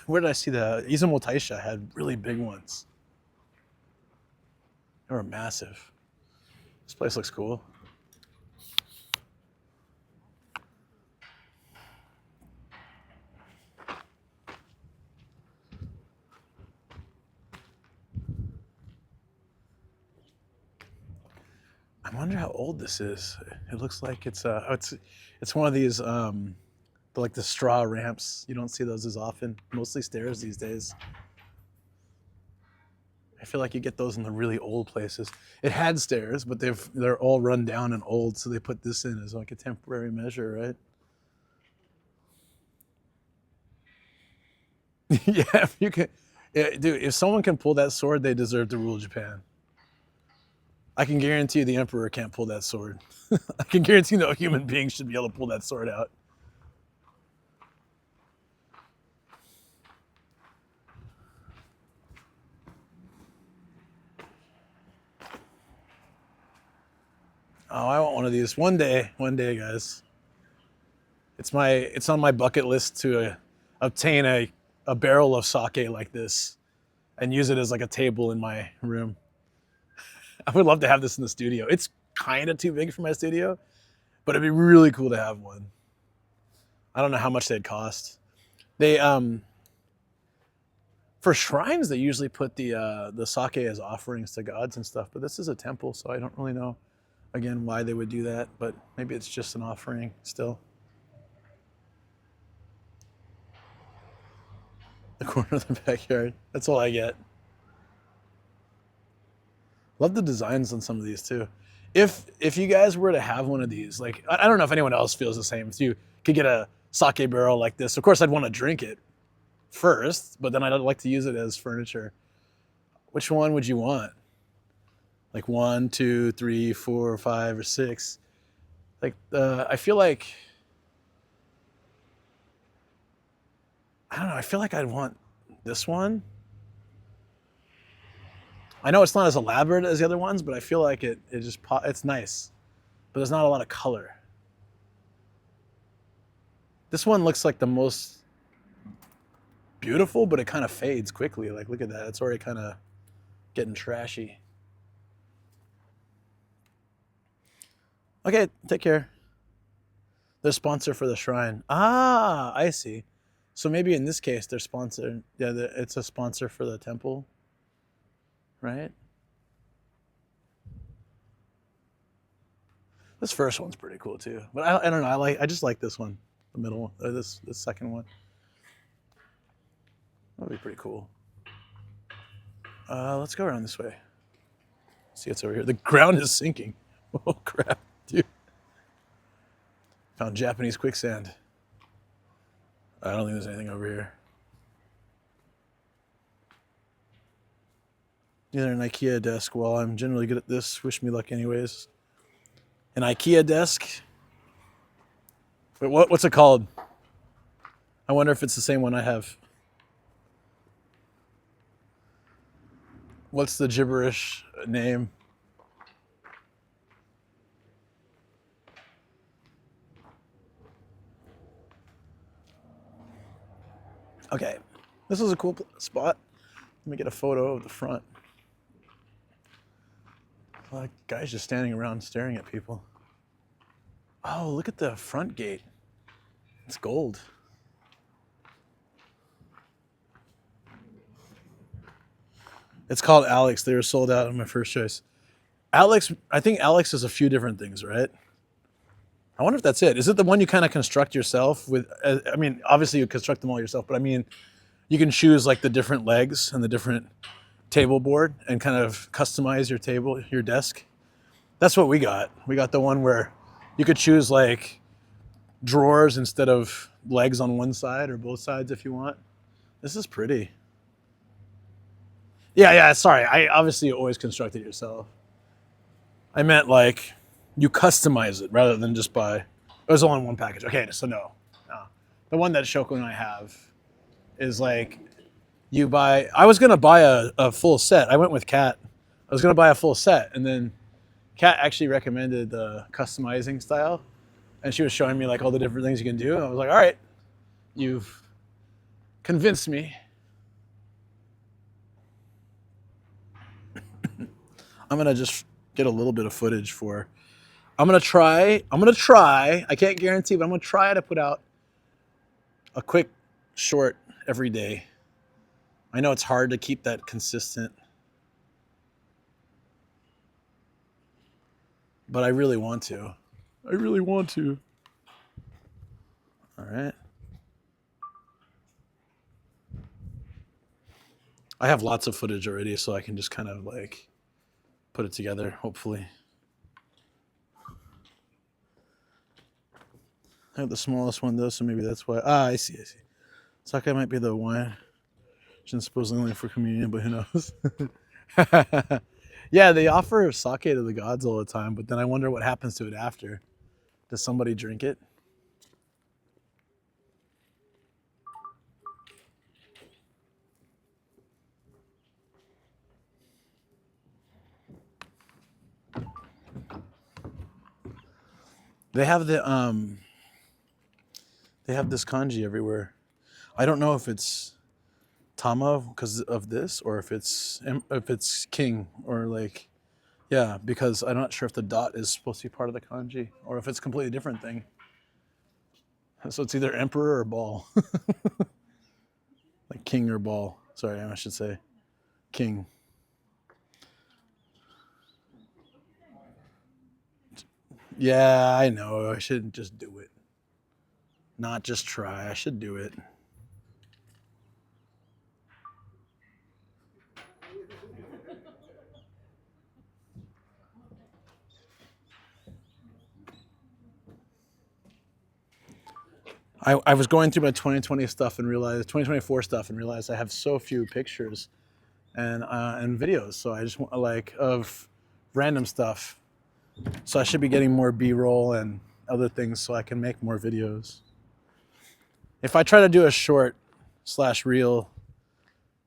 where did I see that? Izumo Taisha had really big ones. They were massive. This place looks cool. I wonder how old this is. It looks like it's one of these like the straw ramps. You don't see those as often. Mostly stairs these days. I feel like you get those in the really old places. It had stairs, but they're all run down and old, so they put this in as like a temporary measure, right? Yeah, if you can, yeah, dude. If someone can pull that sword, they deserve to rule Japan. I can guarantee you the Emperor can't pull that sword. I can guarantee no human being should be able to pull that sword out. Oh, I want one of these one day, guys. It's on my bucket list to obtain a barrel of sake like this and use it as like a table in my room. I would love to have this in the studio. It's kind of too big for my studio, but it'd be really cool to have one. I don't know how much they'd cost. They for shrines they usually put the sake as offerings to gods and stuff, but this is a temple, so I don't really know again why they would do that, but maybe it's just an offering still. The corner of the backyard. That's all I get. Love the designs on some of these too. If you guys were to have one of these, like I don't know if anyone else feels the same. If you could get a sake barrel like this, of course I'd want to drink it first, but then I'd like to use it as furniture. Which one would you want? Like 1, 2, 3, 4, 5, or 6? Like I feel like I don't know. I feel like I'd want this one. I know it's not as elaborate as the other ones, but I feel like it's nice, but there's not a lot of color. This one looks like the most beautiful, but it kind of fades quickly. Like, look at that. It's already kind of getting trashy. Okay, take care. They're sponsor for the shrine. Ah, I see. So maybe in this case, they're sponsored. Yeah, it's a sponsor for the temple. Right? This first one's pretty cool too, but I don't know. I just like this one, the middle one, or this second one. That'd be pretty cool. Let's go around this way. See what's over here. The ground is sinking. Oh crap, dude! Found Japanese quicksand. I don't think there's anything over here. Either an IKEA desk. Well, I'm generally good at this. Wish me luck anyways. An IKEA desk. Wait, what's it called? I wonder if it's the same one I have. What's the gibberish name? Okay, this is a cool spot. Let me get a photo of the front. Like guys just standing around staring at people. Oh, look at the front gate. It's gold. It's called Alex. They were sold out on my first choice. Alex, I think Alex is a few different things, right? I wonder if that's it. Is it the one you kind of construct yourself with? I mean, obviously you construct them all yourself, but I mean, you can choose like the different legs and the different table board and kind of customize your table, your desk. That's what we got. We got the one where you could choose like drawers instead of legs on one side or both sides if you want. This is pretty. Yeah, sorry. I obviously always construct it yourself. I meant like you customize it rather than just buy. It was all in one package. Okay, so no. The one that Shoko and I have is like you buy. I was gonna buy a full set. I went with Kat. I was gonna buy a full set, and then Kat actually recommended the customizing style, and she was showing me like all the different things you can do. And I was like, all right, you've convinced me. I'm gonna just get a little bit of footage for. I'm gonna try. I can't guarantee, but I'm gonna try to put out a quick short every day. I know it's hard to keep that consistent, but I really want to. All right. I have lots of footage already, so I can just kind of like put it together, hopefully. I have the smallest one though, so maybe that's why. I see. Sake might be the wine. Shouldn't supposedly only for communion, but who knows? Yeah, they offer sake to the gods all the time, but then I wonder what happens to it after. Does somebody drink it? They have this kanji everywhere. I don't know if it's Tama because of this, or if it's king, or like, yeah, because I'm not sure if the dot is supposed to be part of the kanji, or if it's a completely different thing. So it's either emperor or ball. Like king or ball. Sorry, I should say king. Yeah, I know. I shouldn't just do it. Not just try. I should do it. I was going through my 2020 stuff and realized 2024 stuff and realized I have so few pictures and videos. So I just want like of random stuff. So I should be getting more B-roll and other things so I can make more videos. If I try to do a short / reel,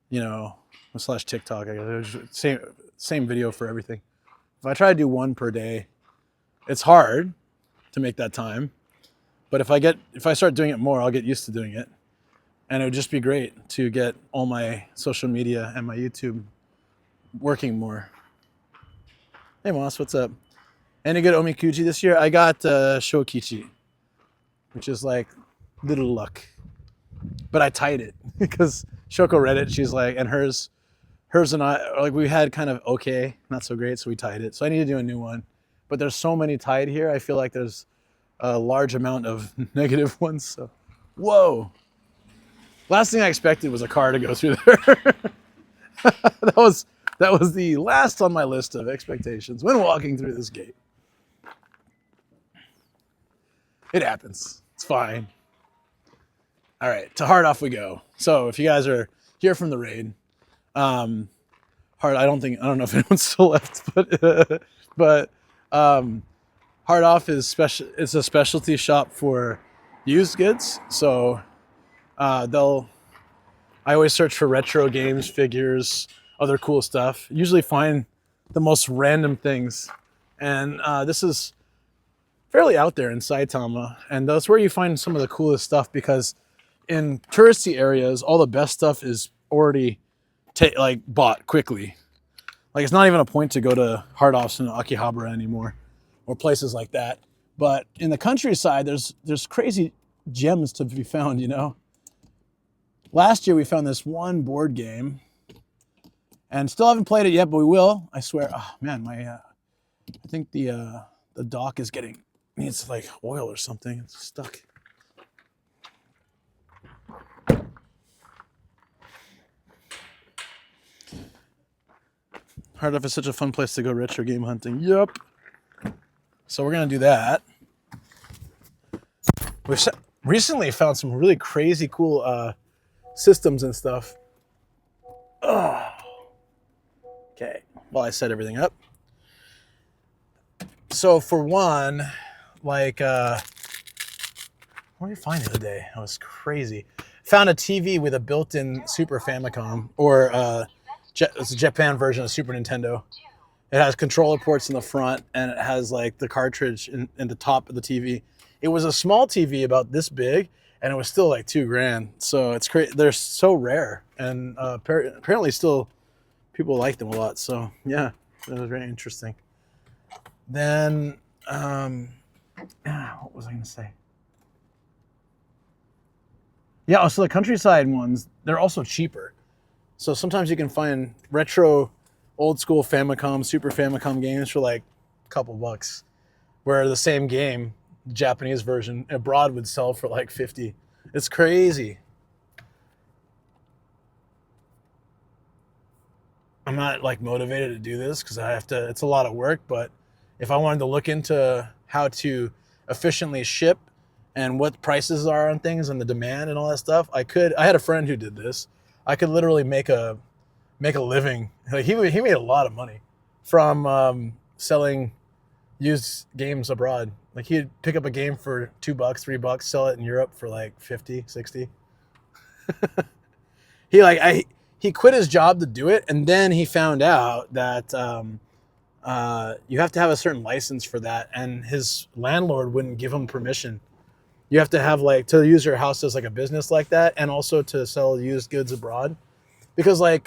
you know, / TikTok, I guess same video for everything. If I try to do one per day, it's hard to make that time. But if I start doing it more, I'll get used to doing it. And it would just be great to get all my social media and my YouTube working more. Hey Moss, what's up? Any good omikuji this year? I got shokichi, which is like little luck. But I tied it because Shoko read it. She's like, and hers and I, like we had kind of okay, not so great, so we tied it. So I need to do a new one. But there's so many tied here. I feel like there's a large amount of negative ones. So, whoa. Last thing I expected was a car to go through there. that was the last on my list of expectations when walking through this gate. It happens. It's fine. All right, to Hard Off we go. So if you guys are here from the raid, Hard, I don't know if anyone's still left, but Hard Off is special. It's a specialty shop for used goods. So I always search for retro games, figures, other cool stuff. Usually find the most random things, and this is fairly out there in Saitama, and that's where you find some of the coolest stuff because in touristy areas, all the best stuff is already bought quickly. Like it's not even a point to go to Hard Offs in Akihabara anymore, or places like that. But in the countryside, there's crazy gems to be found. You know. Last year we found this one board game, and still haven't played it yet, but we will. I swear. Oh man, I think the dock is needs like oil or something. It's stuck. Hard Off is such a fun place to go retro game hunting. Yep. So we're gonna do that. We've recently found some really crazy cool systems and stuff. Oh. Okay. Well, I set everything up. So for one, like, what did I find the other day? That was crazy. Found a TV with a built-in Super Famicom, or it's a Japan version of Super Nintendo. It has controller ports in the front, and it has like the cartridge in the top of the TV. It was a small TV about this big, and it was still like $2,000. So it's crazy. They're so rare, and apparently still people like them a lot. So yeah, that was very interesting. Then what was I going to say? Yeah, so the countryside ones, they're also cheaper. So sometimes you can find retro, old school Famicom, Super Famicom games for like a couple bucks, where the same game, the Japanese version, abroad would sell for like 50. It's crazy. I'm not like motivated to do this because it's a lot of work, but if I wanted to look into how to efficiently ship and what prices are on things and the demand and all that stuff, I could. I had a friend who did this. I could literally make a living. Like he made a lot of money from selling used games abroad. Like he'd pick up a game for $2, $3, sell it in Europe for like 50, 60. He quit his job to do it, and then he found out that you have to have a certain license for that, and his landlord wouldn't give him permission. You have to have to use your house as like a business like that, and also to sell used goods abroad, because if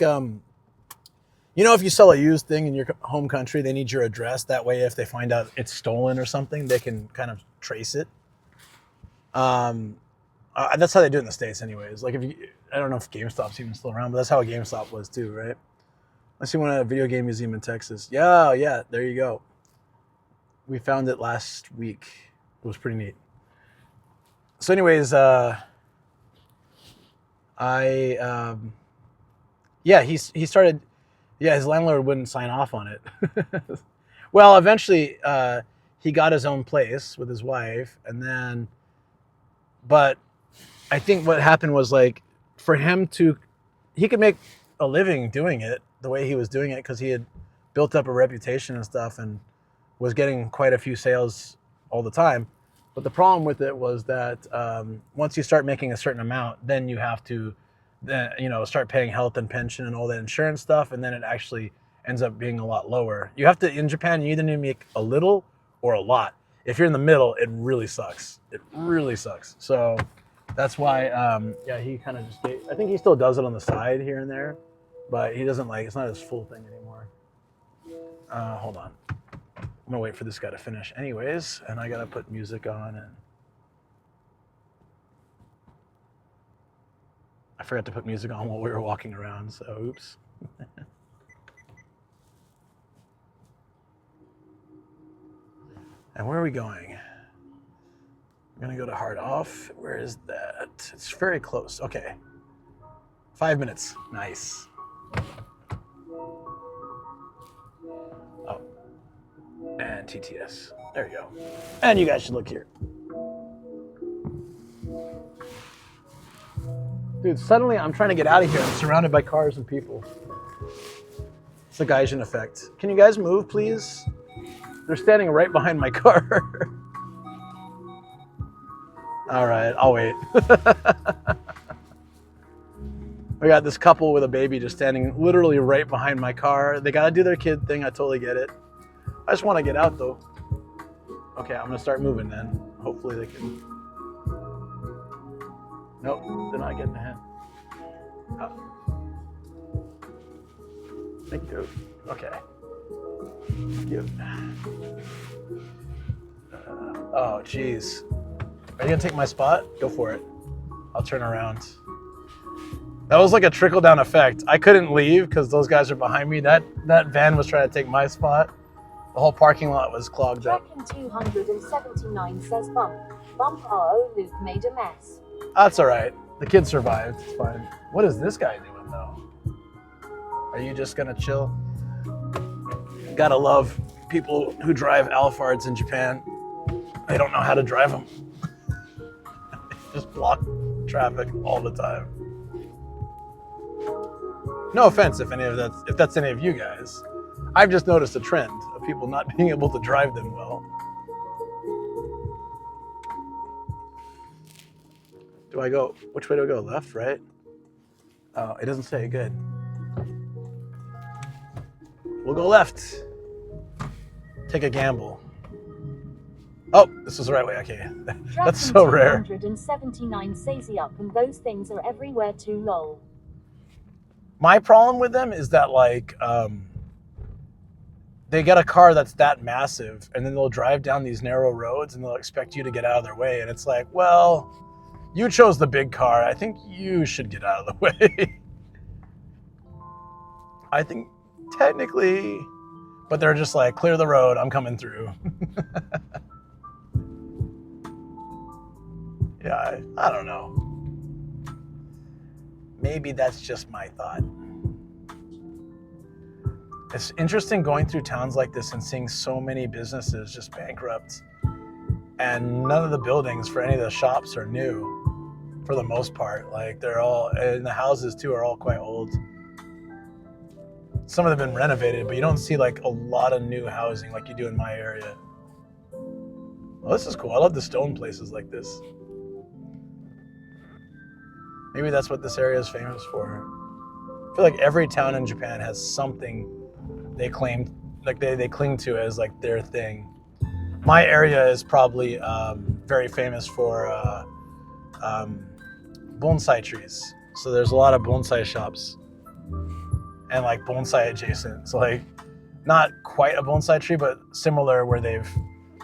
you sell a used thing in your home country, they need your address. That way, if they find out it's stolen or something, they can kind of trace it. That's how they do it in the States, anyways. Like I don't know if GameStop's even still around, but that's how a GameStop was too, right? I see one at a video game museum in Texas. Yeah, there you go. We found it last week. It was pretty neat. So anyways, he started, his landlord wouldn't sign off on it. Well, eventually he got his own place with his wife, but I think what happened was like for him to, he could make a living doing it the way he was doing it because he had built up a reputation and stuff and was getting quite a few sales all the time. But the problem with it was that once you start making a certain amount, then you have to, start paying health and pension and all that insurance stuff, and then it actually ends up being a lot lower. You have to, in Japan, you either need to make a little or a lot. If you're in the middle, it really sucks. It really sucks. So that's why, he kind of just, I think he still does it on the side here and there, but he doesn't it's not his full thing anymore. Hold on. I'm gonna wait for this guy to finish anyways, and I gotta put music on, and I forgot to put music on while we were walking around, so oops. And where are we going? We're gonna go to Hard Off. Where is that? It's very close. Okay. 5 minutes. Nice. Oh. And TTS. There you go. And you guys should look here. Dude, suddenly I'm trying to get out of here. I'm surrounded by cars and people. It's the Gaijin effect. Can you guys move, please? They're standing right behind my car. All right, I'll wait. We got this couple with a baby just standing literally right behind my car. They got to do their kid thing. I totally get it. I just want to get out, though. Okay, I'm going to start moving then. Hopefully they can... Nope, they're not getting ahead. Oh. Thank you. Okay. Thank you. Oh, jeez. Are you going to take my spot? Go for it. I'll turn around. That was like a trickle-down effect. I couldn't leave because those guys are behind me. That van was trying to take my spot. The whole parking lot was clogged up. Draken 279 says bump. Bump oh, Luke made a mess. That's all right. The kid survived. It's fine. What is this guy doing, though? Are you just going to chill? Gotta love people who drive Alfards in Japan. They don't know how to drive them. Just block traffic all the time. No offense if that's any of you guys. I've just noticed a trend of people not being able to drive them well. Do I go, which way do I go? Left, right? Oh, it doesn't say. Good. We'll go left. Take a gamble. Oh, this is the right way. Okay. That's so rare. 279 says up and those things are everywhere too lol. My problem with them is that they get a car that's that massive and then they'll drive down these narrow roads and they'll expect you to get out of their way. And it's like, well, you chose the big car. I think you should get out of the way. I think technically, but they're just like, clear the road. I'm coming through. Yeah, I don't know. Maybe that's just my thought. It's interesting going through towns like this and seeing so many businesses just bankrupt. And none of the buildings for any of the shops are new for the most part. Like they're all, and the houses too are all quite old. Some of them have been renovated, but you don't see like a lot of new housing like you do in my area. Well, this is cool. I love the stone places like this. Maybe that's what this area is famous for. I feel like every town in Japan has something they claim, like they cling to as like their thing. My area is probably very famous for bonsai trees. So there's a lot of bonsai shops and like bonsai adjacent. So like not quite a bonsai tree, but similar where they've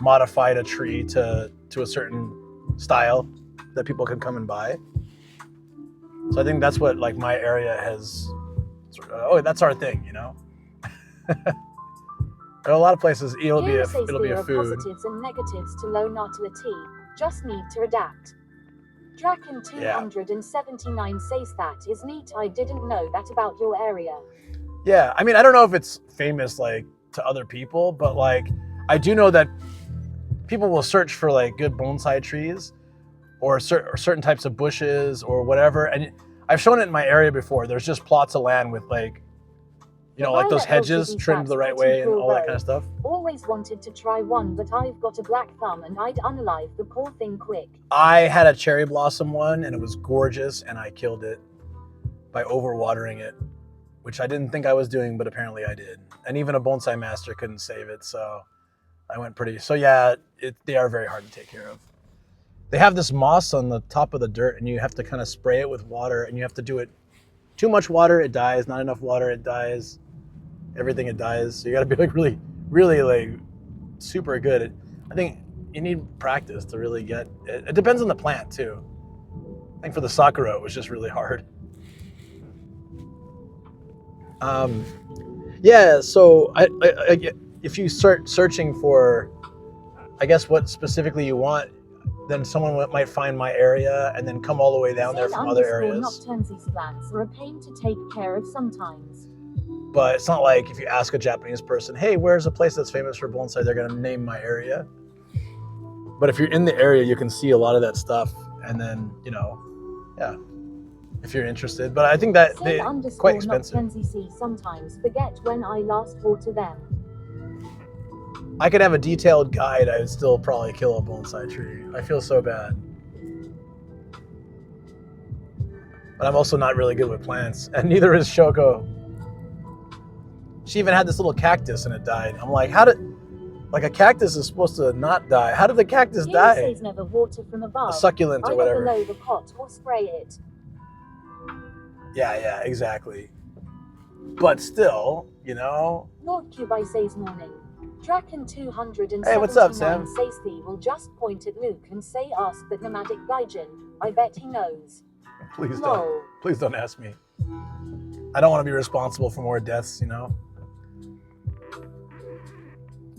modified a tree to a certain style that people can come and buy. So I think that's what like my area has. Oh, that's our thing, you know. There are a lot of places. It'll be a food. Positives and negatives to low not to a T. Just need to adapt. Draken 279 says that is neat. I didn't know that about your area. Yeah, I mean, I don't know if it's famous like to other people, but like I do know that people will search for like good bonsai trees or certain types of bushes or whatever. And I've shown it in my area before. There's just plots of land with like, you know, like those hedges trimmed the right way and all that kind of stuff. Always wanted to try one, but I've got a black thumb and I'd unalive the poor thing quick. I had a cherry blossom one and it was gorgeous and I killed it by overwatering it, which I didn't think I was doing, but apparently I did. And even a bonsai master couldn't save it, so I went pretty. So yeah, they are very hard to take care of. They have this moss on the top of the dirt and you have to kind of spray it with water and you have to do it. Too much water, it dies. Not enough water, it dies. Everything, it dies. So you got to be like really, really like super good. I think you need practice to really get it. It depends on the plant too. I think for the Sakura, it was just really hard. Yeah, so I if you start searching for, I guess, what specifically you want, then someone might find my area and then come all the way down there from other areas. Nocturnsies plants are a pain to take care of sometimes. But it's not like if you ask a Japanese person, hey, where's a place that's famous for bonsai, they're going to name my area. But if you're in the area, you can see a lot of that stuff. And then, you know, yeah, if you're interested. But I think that they're quite expensive. Sometimes forget when I last water them. I could have a detailed guide. I would still probably kill a bonsai tree. I feel so bad. But I'm also not really good with plants. And neither is Shoko. She even had this little cactus and it died. I'm like, like a cactus is supposed to not die. How did the cactus die? Says never water from above. A succulent or whatever. Either below the pot or spray it. Yeah, exactly. But still, you know. Lord Kubai says morning. Draken 279 hey, what's up, Sam? Says he will just point at Luke and say ask that nomadic gaijin. I bet he knows. Please don't ask me. I don't want to be responsible for more deaths, you know.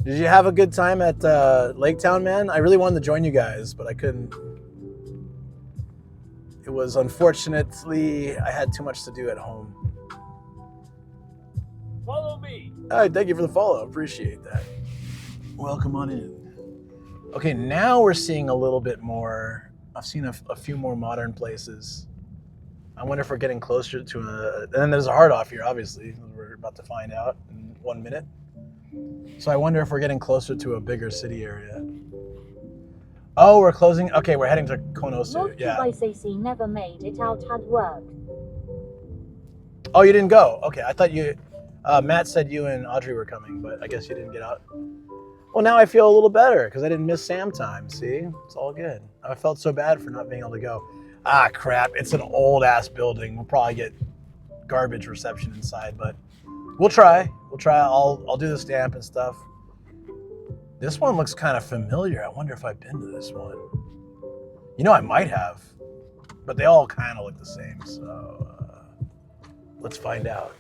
Did you have a good time at Lake Town, man? I really wanted to join you guys, but I couldn't. It was unfortunately, I had too much to do at home. Follow me. All right, thank you for the follow. Appreciate that. Welcome on in. Okay, now we're seeing a little bit more. I've seen a few more modern places. I wonder if we're getting closer to and then there's a hard off here, obviously. We're about to find out in 1 minute. So I wonder if we're getting closer to a bigger city area. Oh, we're closing. Okay, we're heading to Konosu. Lord Yeah. Kubai never made it out at work. Oh, you didn't go. Okay, I thought you. Matt said you and Audrey were coming, but I guess you didn't get out. Well, now I feel a little better because I didn't miss Sam time. See, it's all good. I felt so bad for not being able to go. Ah, crap! It's an old ass building. We'll probably get garbage reception inside, but we'll try. We'll try. I'll do the stamp and stuff. This one looks kind of familiar. I wonder if I've been to this one. You know, I might have, but they all kind of look the same. So let's find out.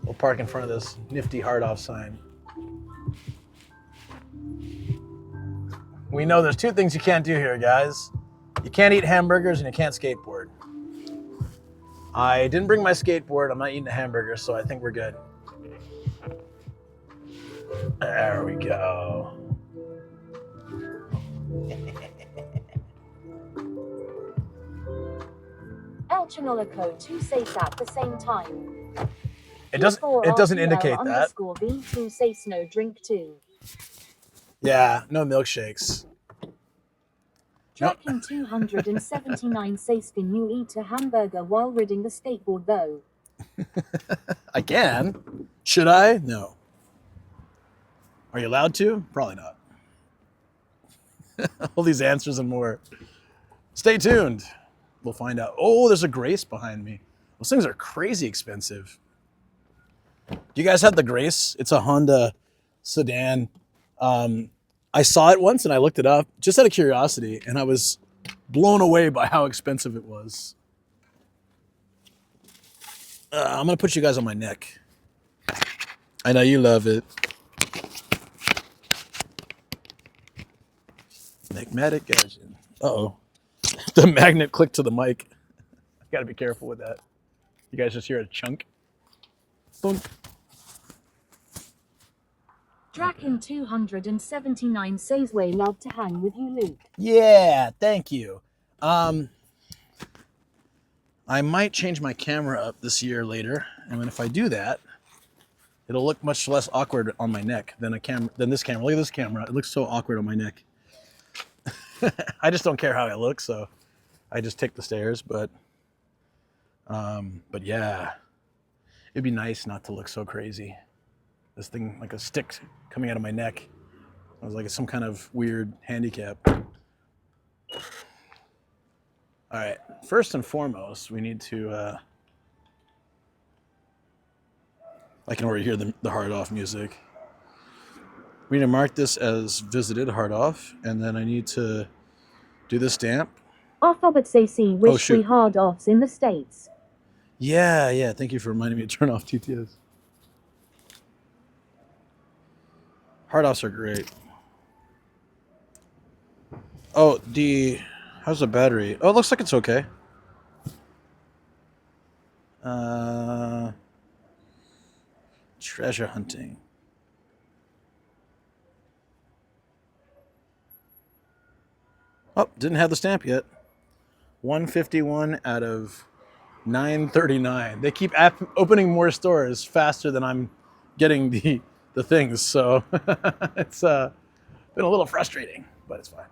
We'll park in front of this nifty hard off sign. We know there's two things you can't do here, guys. You can't eat hamburgers and you can't skateboard. I didn't bring my skateboard. I'm not eating a hamburger, so I think we're good. There we go. El Chinoloco 2 says at the same time. It doesn't indicate that. V2 says no drink too. Yeah, no milkshakes. Draken 279 says can you eat a hamburger while riding the skateboard though? I can. Should I? No. Are you allowed to? Probably not. All these answers and more. Stay tuned. We'll find out. Oh, there's a Grace behind me. Those things are crazy expensive. Do you guys have the Grace? It's a Honda sedan. I saw it once and I looked it up just out of curiosity, and I was blown away by how expensive it was. I'm going to put you guys on my neck. I know you love it. Magnetic engine. Uh-oh. The magnet clicked to the mic. I got to be careful with that. You guys just hear a chunk. Boom. Draken279 says way love to hang with you, Luke. Yeah, thank you. I might change my camera up this year later, and if I do that, it'll look much less awkward on my neck than this camera. Look at this camera; it looks so awkward on my neck. I just don't care how I look, so I just take the stairs. But yeah, it'd be nice not to look so crazy. This thing like a stick coming out of my neck. I was like some kind of weird handicap. All right, first and foremost, we need to, I can already hear the hard off music. We need to mark this as visited, hard off, and then I need to do the stamp. Arthobert CC wish free hard offs in the States. Yeah, thank you for reminding me to turn off TTS. Hard offs are great. Oh, how's the battery? Oh, it looks like it's okay. Treasure hunting. Oh, didn't have the stamp yet. 151 out of 939. They keep opening more stores faster than I'm getting the things, so it's been a little frustrating, but it's fine.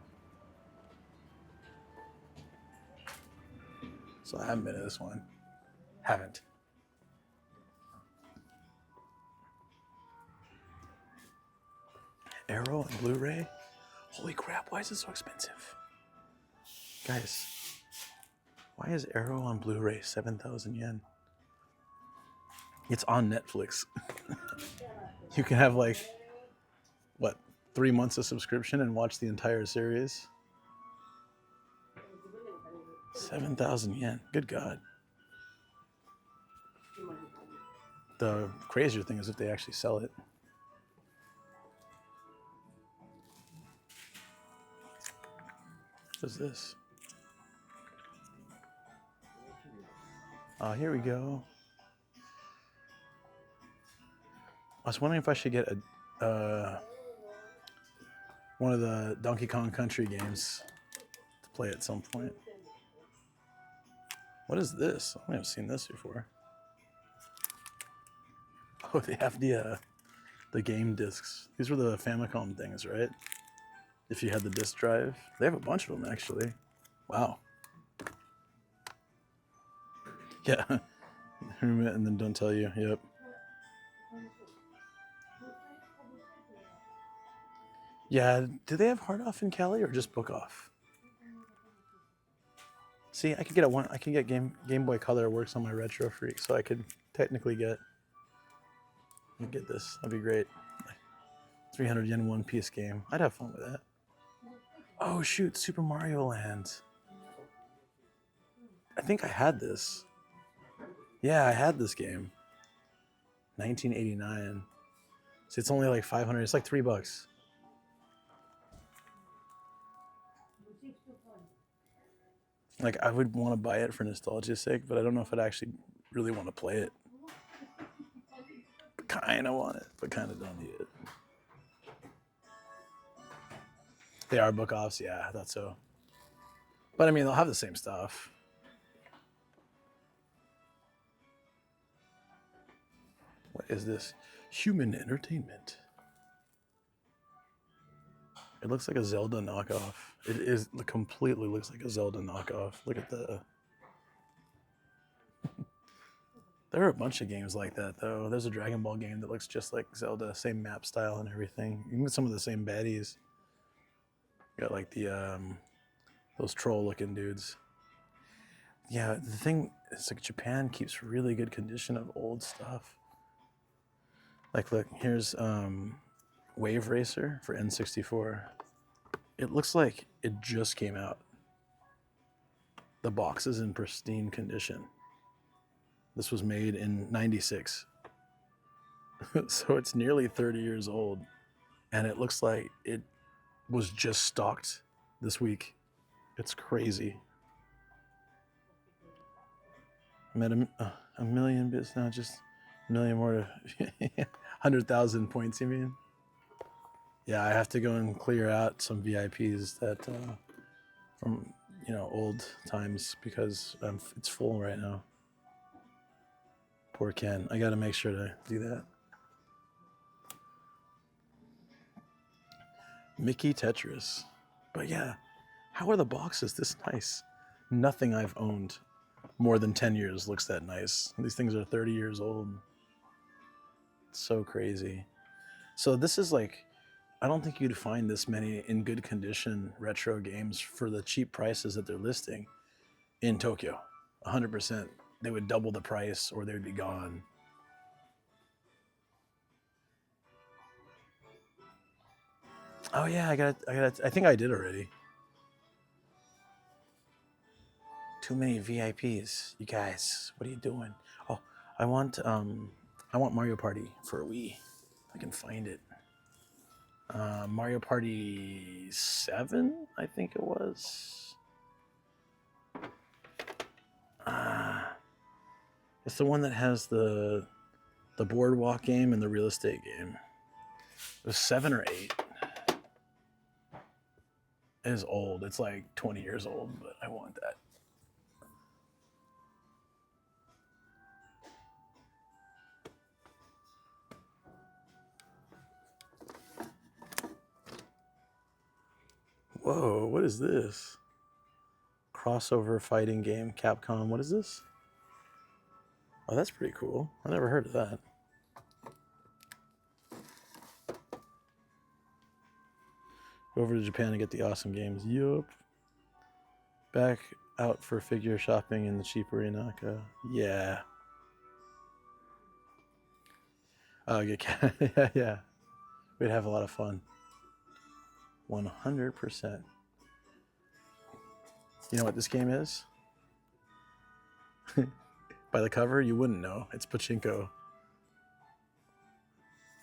So I haven't been to this one. Haven't. Arrow and Blu-ray? Holy crap, why is it so expensive? Guys, why is Arrow on Blu-ray 7,000 yen? It's on Netflix. You can have like, what, 3 months of subscription and watch the entire series? 7,000 yen, good God. The crazier thing is if they actually sell it. What is this? Here we go. I was wondering if I should get one of the Donkey Kong Country games to play at some point. What is this? I haven't seen this before. Oh, they have the game discs. These were the Famicom things, right? If you had the disc drive. They have a bunch of them, actually. Wow. Yeah. And then don't tell you. Yep. Yeah. Do they have hard off in Cali or just book off? See, I could get I can get Game Boy Color works on my Retro Freak, so I could technically get this. That'd be great. 300 yen one piece game. I'd have fun with that. Oh shoot, Super Mario Land. I think I had this. Yeah, I had this game. 1989. See, it's only like 500. It's like $3. Like, I would want to buy it for nostalgia's sake, but I don't know if I'd actually really want to play it. Kind of want it, but kind of don't need it. They are book offs, yeah, I thought so. But I mean, they'll have the same stuff. What is this? Human entertainment. It looks like a Zelda knockoff. It completely looks like a Zelda knockoff. Look at the... There are a bunch of games like that, though. There's a Dragon Ball game that looks just like Zelda, same map style and everything. Even some of the same baddies. You got like the those troll-looking dudes. Yeah, the thing is like Japan keeps really good condition of old stuff. Like, look, here's Wave Racer for N64. It looks like it just came out. The box is in pristine condition. This was made in '96. So it's nearly 30 years old. And it looks like it was just stocked this week. It's crazy. I'm at a million bits now, just a million more to 100,000 points, you mean? Yeah, I have to go and clear out some VIPs that from old times because it's full right now. Poor Ken. I got to make sure to do that. Mickey Tetris. But yeah, how are the boxes this nice? Nothing I've owned more than 10 years looks that nice. These things are 30 years old. It's so crazy. So this is like, I don't think you'd find this many in good condition retro games for the cheap prices that they're listing in Tokyo. 100%. They would double the price or they would be gone. Oh yeah, I think I did already. Too many VIPs. You guys, what are you doing? Oh, I want Mario Party for a Wii. I can find it. Mario Party 7, I think it was. It's the one that has the boardwalk game and the real estate game. It was 7 or 8. It is old. It's like 20 years old, but I want that. Whoa, what is this? Crossover fighting game, Capcom. What is this? Oh, that's pretty cool. I never heard of that. Go over to Japan and get the awesome games. Yup. Back out for figure shopping in the cheaper Inaka. Yeah. Oh, yeah. We'd have a lot of fun. 100%. You know what this game is? By the cover, you wouldn't know. It's Pachinko.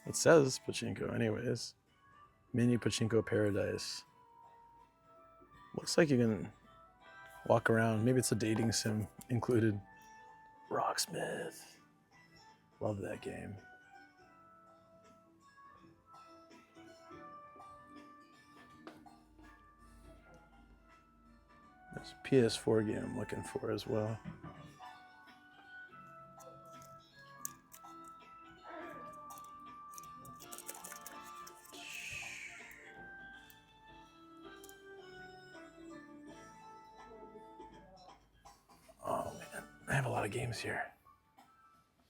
It says Pachinko anyways. Mini Pachinko Paradise. Looks like you can walk around. Maybe it's a dating sim included. Rocksmith. Love that game. There's a PS4 game I'm looking for as well. Oh man, I have a lot of games here.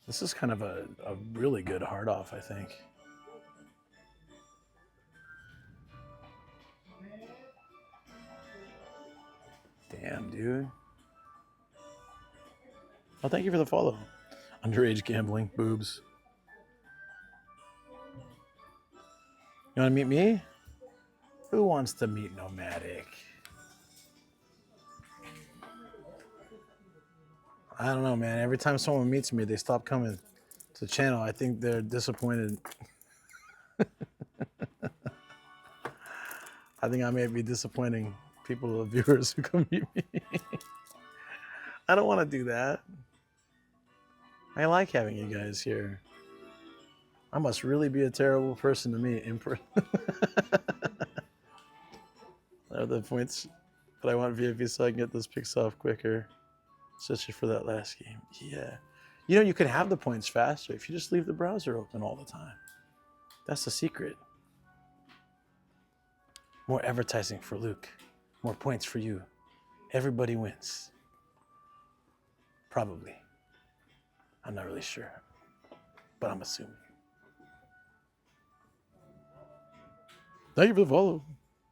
This is kind of a really good hard off, I think. Damn, dude. Oh, thank you for the follow. Underage gambling, boobs. You want to meet me? Who wants to meet Nomadic? I don't know, man. Every time someone meets me, they stop coming to the channel. I think they're disappointed. I think I may be disappointing people, viewers who come meet me. I don't want to do that. I like having you guys here. I must really be a terrible person to meet in person. Are the points, but I want VIP so I can get this pics off quicker. Especially for that last game. Yeah. You know, you could have the points faster if you just leave the browser open all the time. That's the secret. More advertising for Luke. More points for you. Everybody wins. Probably. I'm not really sure. But I'm assuming. Thank you for the follow.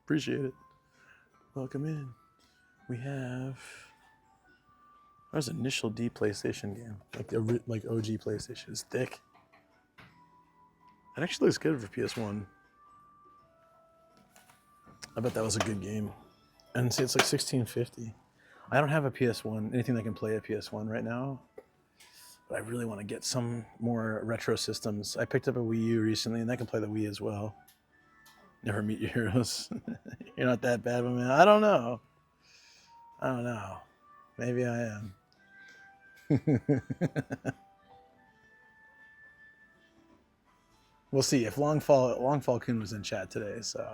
Appreciate it. Welcome in. We have... There's an initial D PlayStation game. Like OG PlayStation. It's thick. It actually looks good for PS1. I bet that was a good game. And see, it's like $16.50. I don't have a PS1, anything that can play a PS1 right now. But I really want to get some more retro systems. I picked up a Wii U recently, and that can play the Wii as well. Never meet your heroes. You're not that bad, man. I don't know. Maybe I am. We'll see if Longfall Kun was in chat today, so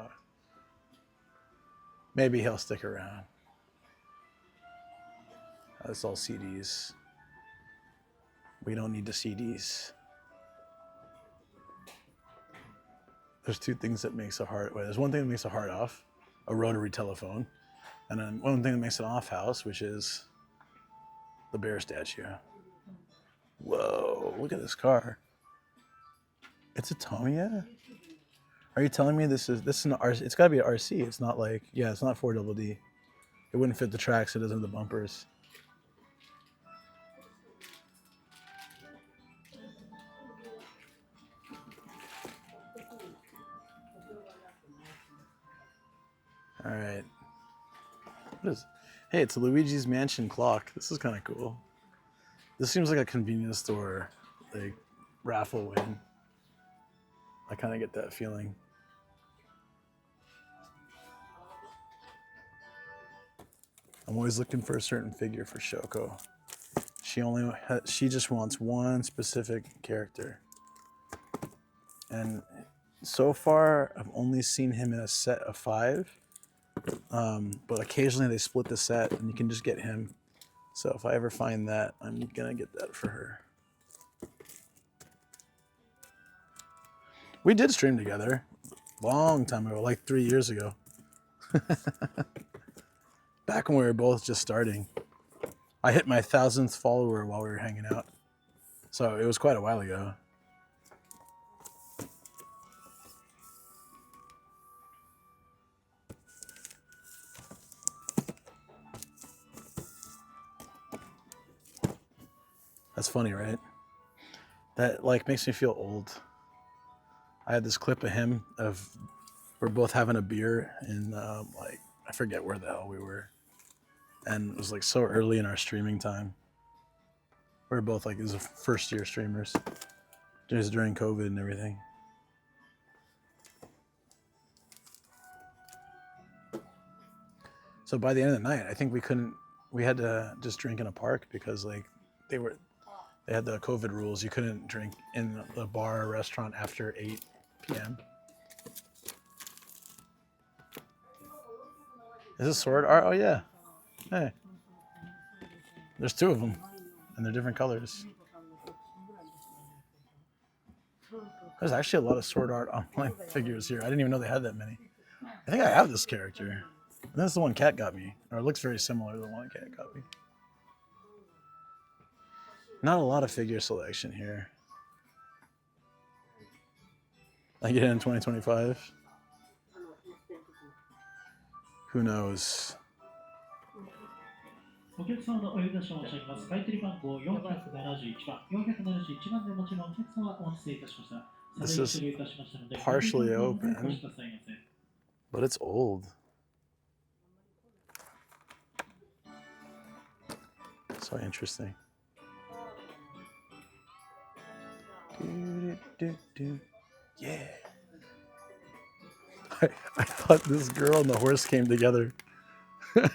maybe he'll stick around. That's all CDs. We don't need the CDs. There's two things that makes a heart. Wait, there's one thing that makes a heart off, a rotary telephone, and then one thing that makes an off house, which is the bear statue. Whoa! Look at this car. It's a Tamiya. Are you telling me this is an RC? It's got to be an RC. It's not like, yeah, it's not 4DD. It wouldn't fit the tracks. It doesn't have the bumpers. All right. What is? Hey, it's a Luigi's Mansion clock. This is kind of cool. This seems like a convenience store, like raffle win. I kind of get that feeling. I'm always looking for a certain figure for Shoko. She just wants one specific character. And so far, I've only seen him in a set of 5. But occasionally they split the set and you can just get him. So if I ever find that, I'm gonna get that for her. We did stream together long time ago, like 3 years ago. Back when we were both just starting. I hit my 1,000th follower while we were hanging out. So it was quite a while ago. That's funny, right? That like makes me feel old. I had this clip of him of we're both having a beer in like I forget where the hell we were, and it was like so early in our streaming time. We were both like, it was the first year streamers. It was during COVID and everything. So by the end of the night, I think we had to just drink in a park because like they had the COVID rules. You couldn't drink in the bar or restaurant after 8 p.m. Is this sword art? Oh yeah. Hey. There's 2 of them, and they're different colors. There's actually a lot of sword art online figures here. I didn't even know they had that many. I think I have this character. And that's the one Kat got me. Or it looks very similar to the one Kat got me. Not a lot of figure selection here. I get it in 2025. Who knows? お客様のお呼び出しを申し上げます。買取番号471番。471番でお持ちのお客様お待たせいたしました。 This is partially open, but it's old. So interesting. Yeah. I thought this girl and the horse came together. I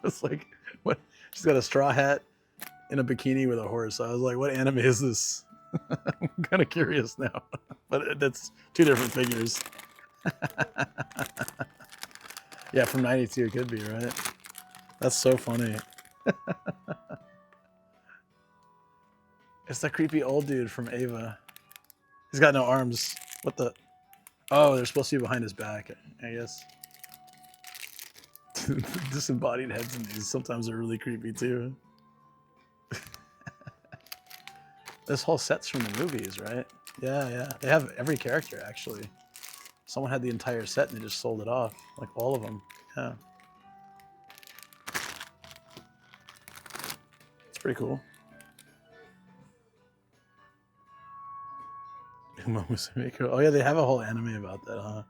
was like, what? She's got a straw hat in a bikini with a horse. I was like, what anime is this? I'm kind of curious now. But that's 2 different figures. Yeah, from 92 it could be, right? That's so funny. It's the creepy old dude from Ava. He's got no arms. What the? Oh, they're supposed to be behind his back, I guess. Disembodied heads in these sometimes are really creepy too. This whole set's from the movies, right? Yeah. They have every character, actually. Someone had the entire set and they just sold it off. Like all of them. Yeah. It's pretty cool. Oh yeah, they have a whole anime about that, huh?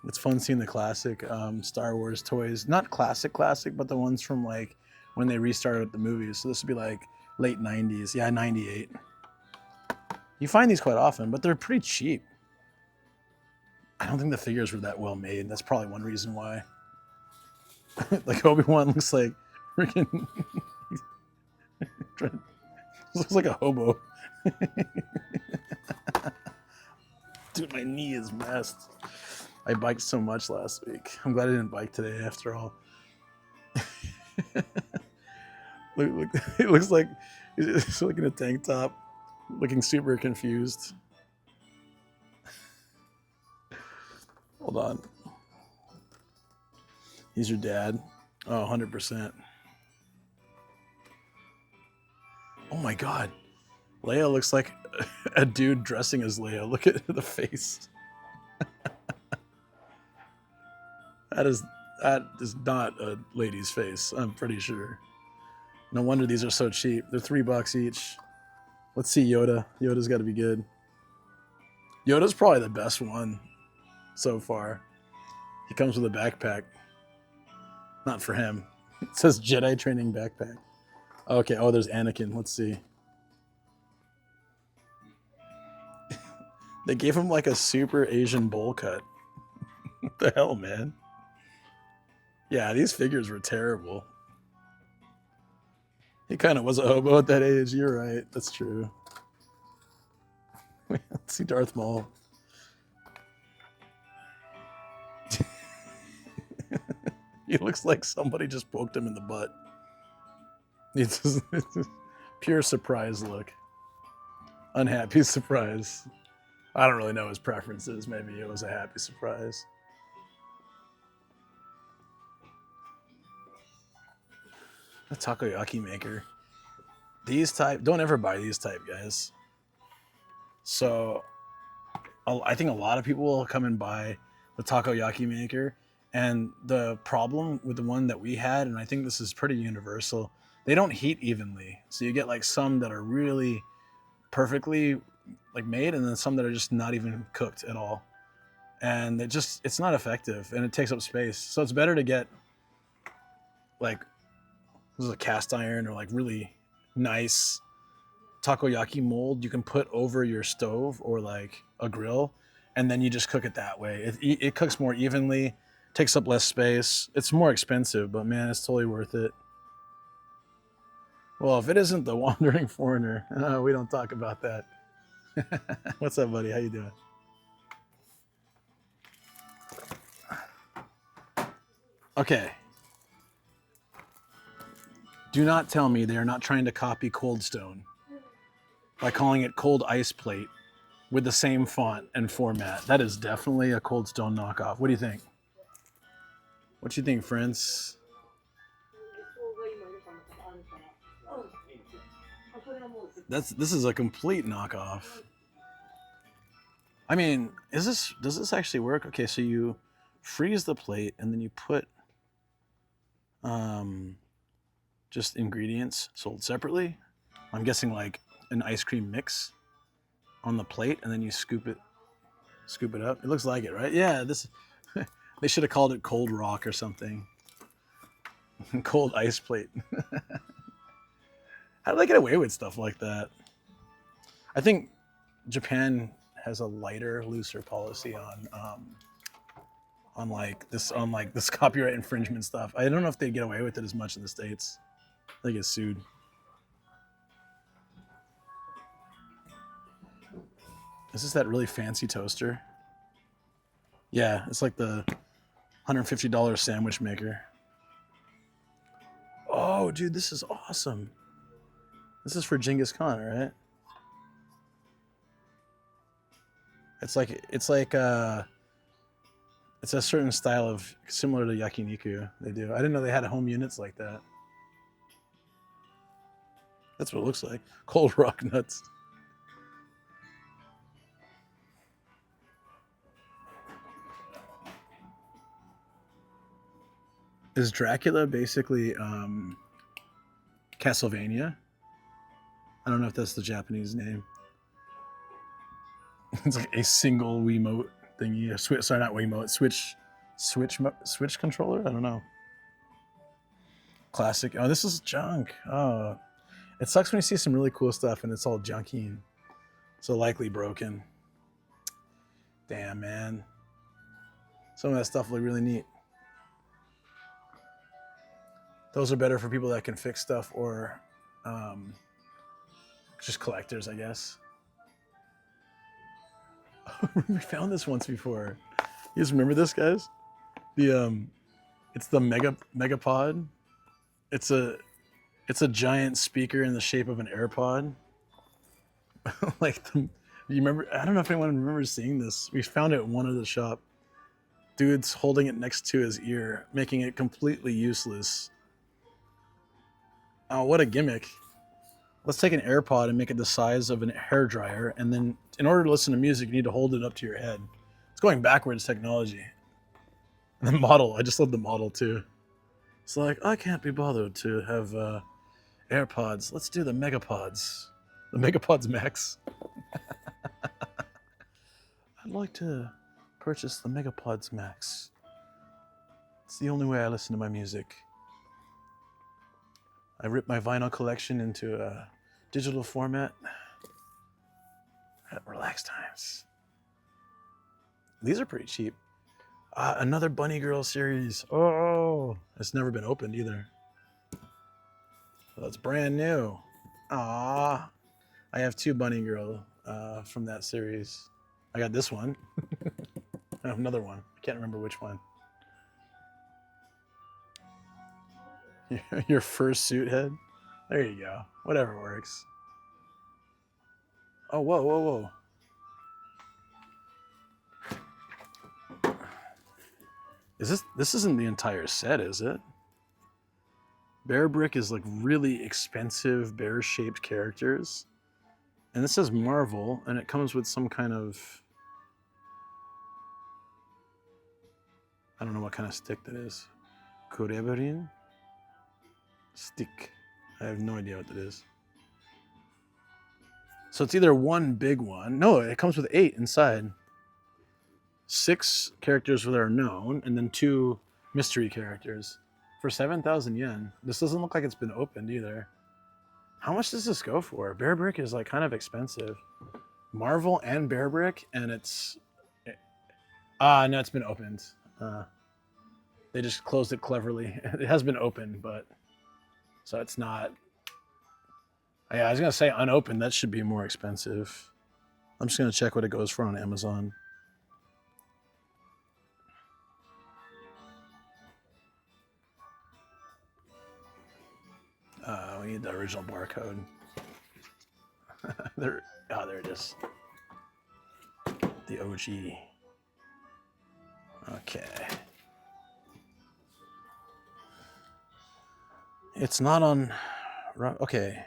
It's fun seeing the classic Star Wars toys. Not classic, but the ones from like when they restarted the movies. So this would be like late 90s. Yeah, 98. You find these quite often, but they're pretty cheap. I don't think the figures were that well made. That's probably one reason why. Like Obi-Wan looks like freaking looks like a hobo. Dude, my knee is messed. I biked so much last week. I'm glad I didn't bike today after all. Look, it looks like he's like in a tank top, looking super confused. Hold on. He's your dad. Oh, 100%. Oh my God. Leia looks like a dude dressing as Leia. Look at the face. That is not a lady's face, I'm pretty sure. No wonder these are so cheap. They're $3 each. Let's see Yoda. Yoda's got to be good. Yoda's probably the best one so far. He comes with a backpack. Not for him. It says Jedi training backpack. Okay, oh, there's Anakin. Let's see. They gave him like a super Asian bowl cut. What the hell, man? Yeah, these figures were terrible. He kind of was a hobo at that age. You're right. That's true. Let's see Darth Maul. He looks like somebody just poked him in the butt. It's just pure surprise look. Unhappy surprise. I don't really know his preferences. Maybe it was a happy surprise. A takoyaki maker. These type, don't ever buy these type, guys. So I think a lot of people will come and buy the takoyaki maker. And the problem with the one that we had, and I think this is pretty universal, they don't heat evenly. So you get like some that are really perfectly like made, and then some that are just not even cooked at all. And it's not effective, and it takes up space. So it's better to get like, this is a cast iron or like really nice takoyaki mold you can put over your stove or like a grill, and then you just cook it that way. It cooks more evenly, takes up less space. It's more expensive, but man, it's totally worth it. Well, if it isn't the Wandering Foreigner, we don't talk about that. What's up, buddy? How you doing? Okay. Do not tell me they are not trying to copy Cold Stone by calling it Cold Ice Plate with the same font and format. That is definitely a Cold Stone knockoff. What do you think? What do you think, friends? This is a complete knockoff. I mean, does this actually work? Okay, so you freeze the plate and then you put just ingredients sold separately. I'm guessing like an ice cream mix on the plate, and then you scoop it up. It looks like it, right? Yeah, this they should have called it Cold Rock or something. Cold Ice Plate. How do they get away with stuff like that? I think Japan has a lighter, looser policy on this copyright infringement stuff. I don't know if they get away with it as much in the States. They get sued. Is this that really fancy toaster? Yeah, it's like the $150 sandwich maker. Oh, dude, this is awesome. This is for Genghis Khan, right? It's a certain style of, similar to yakiniku they do. I didn't know they had home units like that. That's what it looks like. Cold Rock nuts. Is Dracula basically Castlevania? I don't know if that's the Japanese name. It's like a single Wiimote thingy. Sorry, not Wiimote. Switch controller? I don't know. Classic. Oh, this is junk. Oh, it sucks when you see some really cool stuff and it's all junky, so likely broken. Damn, man. Some of that stuff look really neat. Those are better for people that can fix stuff, or just collectors, I guess. We found this once before. You guys remember this, guys? It's the Megapod. It's a giant speaker in the shape of an AirPod. You remember? I don't know if anyone remembers seeing this. We found it at one of the shop. Dude's holding it next to his ear, making it completely useless. Oh, what a gimmick. Let's take an AirPod and make it the size of a hairdryer, and then in order to listen to music, you need to hold it up to your head. It's going backwards technology. And the model, I just love the model too. It's like, I can't be bothered to have AirPods. Let's do the Megapods. The Megapods Max. I'd like to purchase the Megapods Max. It's the only way I listen to my music. I ripped my vinyl collection into a digital format at relaxed times. These are pretty cheap. Another Bunny Girl series. Oh, it's never been opened either. Well, it's brand new. Ah, I have 2 Bunny Girl from that series. I got this one. I have another one. I can't remember which one. Your first suit head? There you go. Whatever works. Oh, whoa, whoa, whoa. This isn't the entire set, is it? Bear Brick is like really expensive bear-shaped characters. And this says Marvel, and it comes with some kind of... I don't know what kind of stick that is. Kureberin? Stick. I have no idea what that is. So it's either one big one. No, it comes with 8 inside. 6 characters that are known, and then 2 mystery characters. For 7,000 yen. This doesn't look like it's been opened either. How much does this go for? Bear Brick is like kind of expensive. Marvel and Bear Brick, and it's... no, it's been opened. They just closed it cleverly. It has been opened, but... So it's not... Yeah, I was going to say unopened. That should be more expensive. I'm just going to check what it goes for on Amazon. We need the original barcode. there it is. The OG. Okay. It's not on... Okay.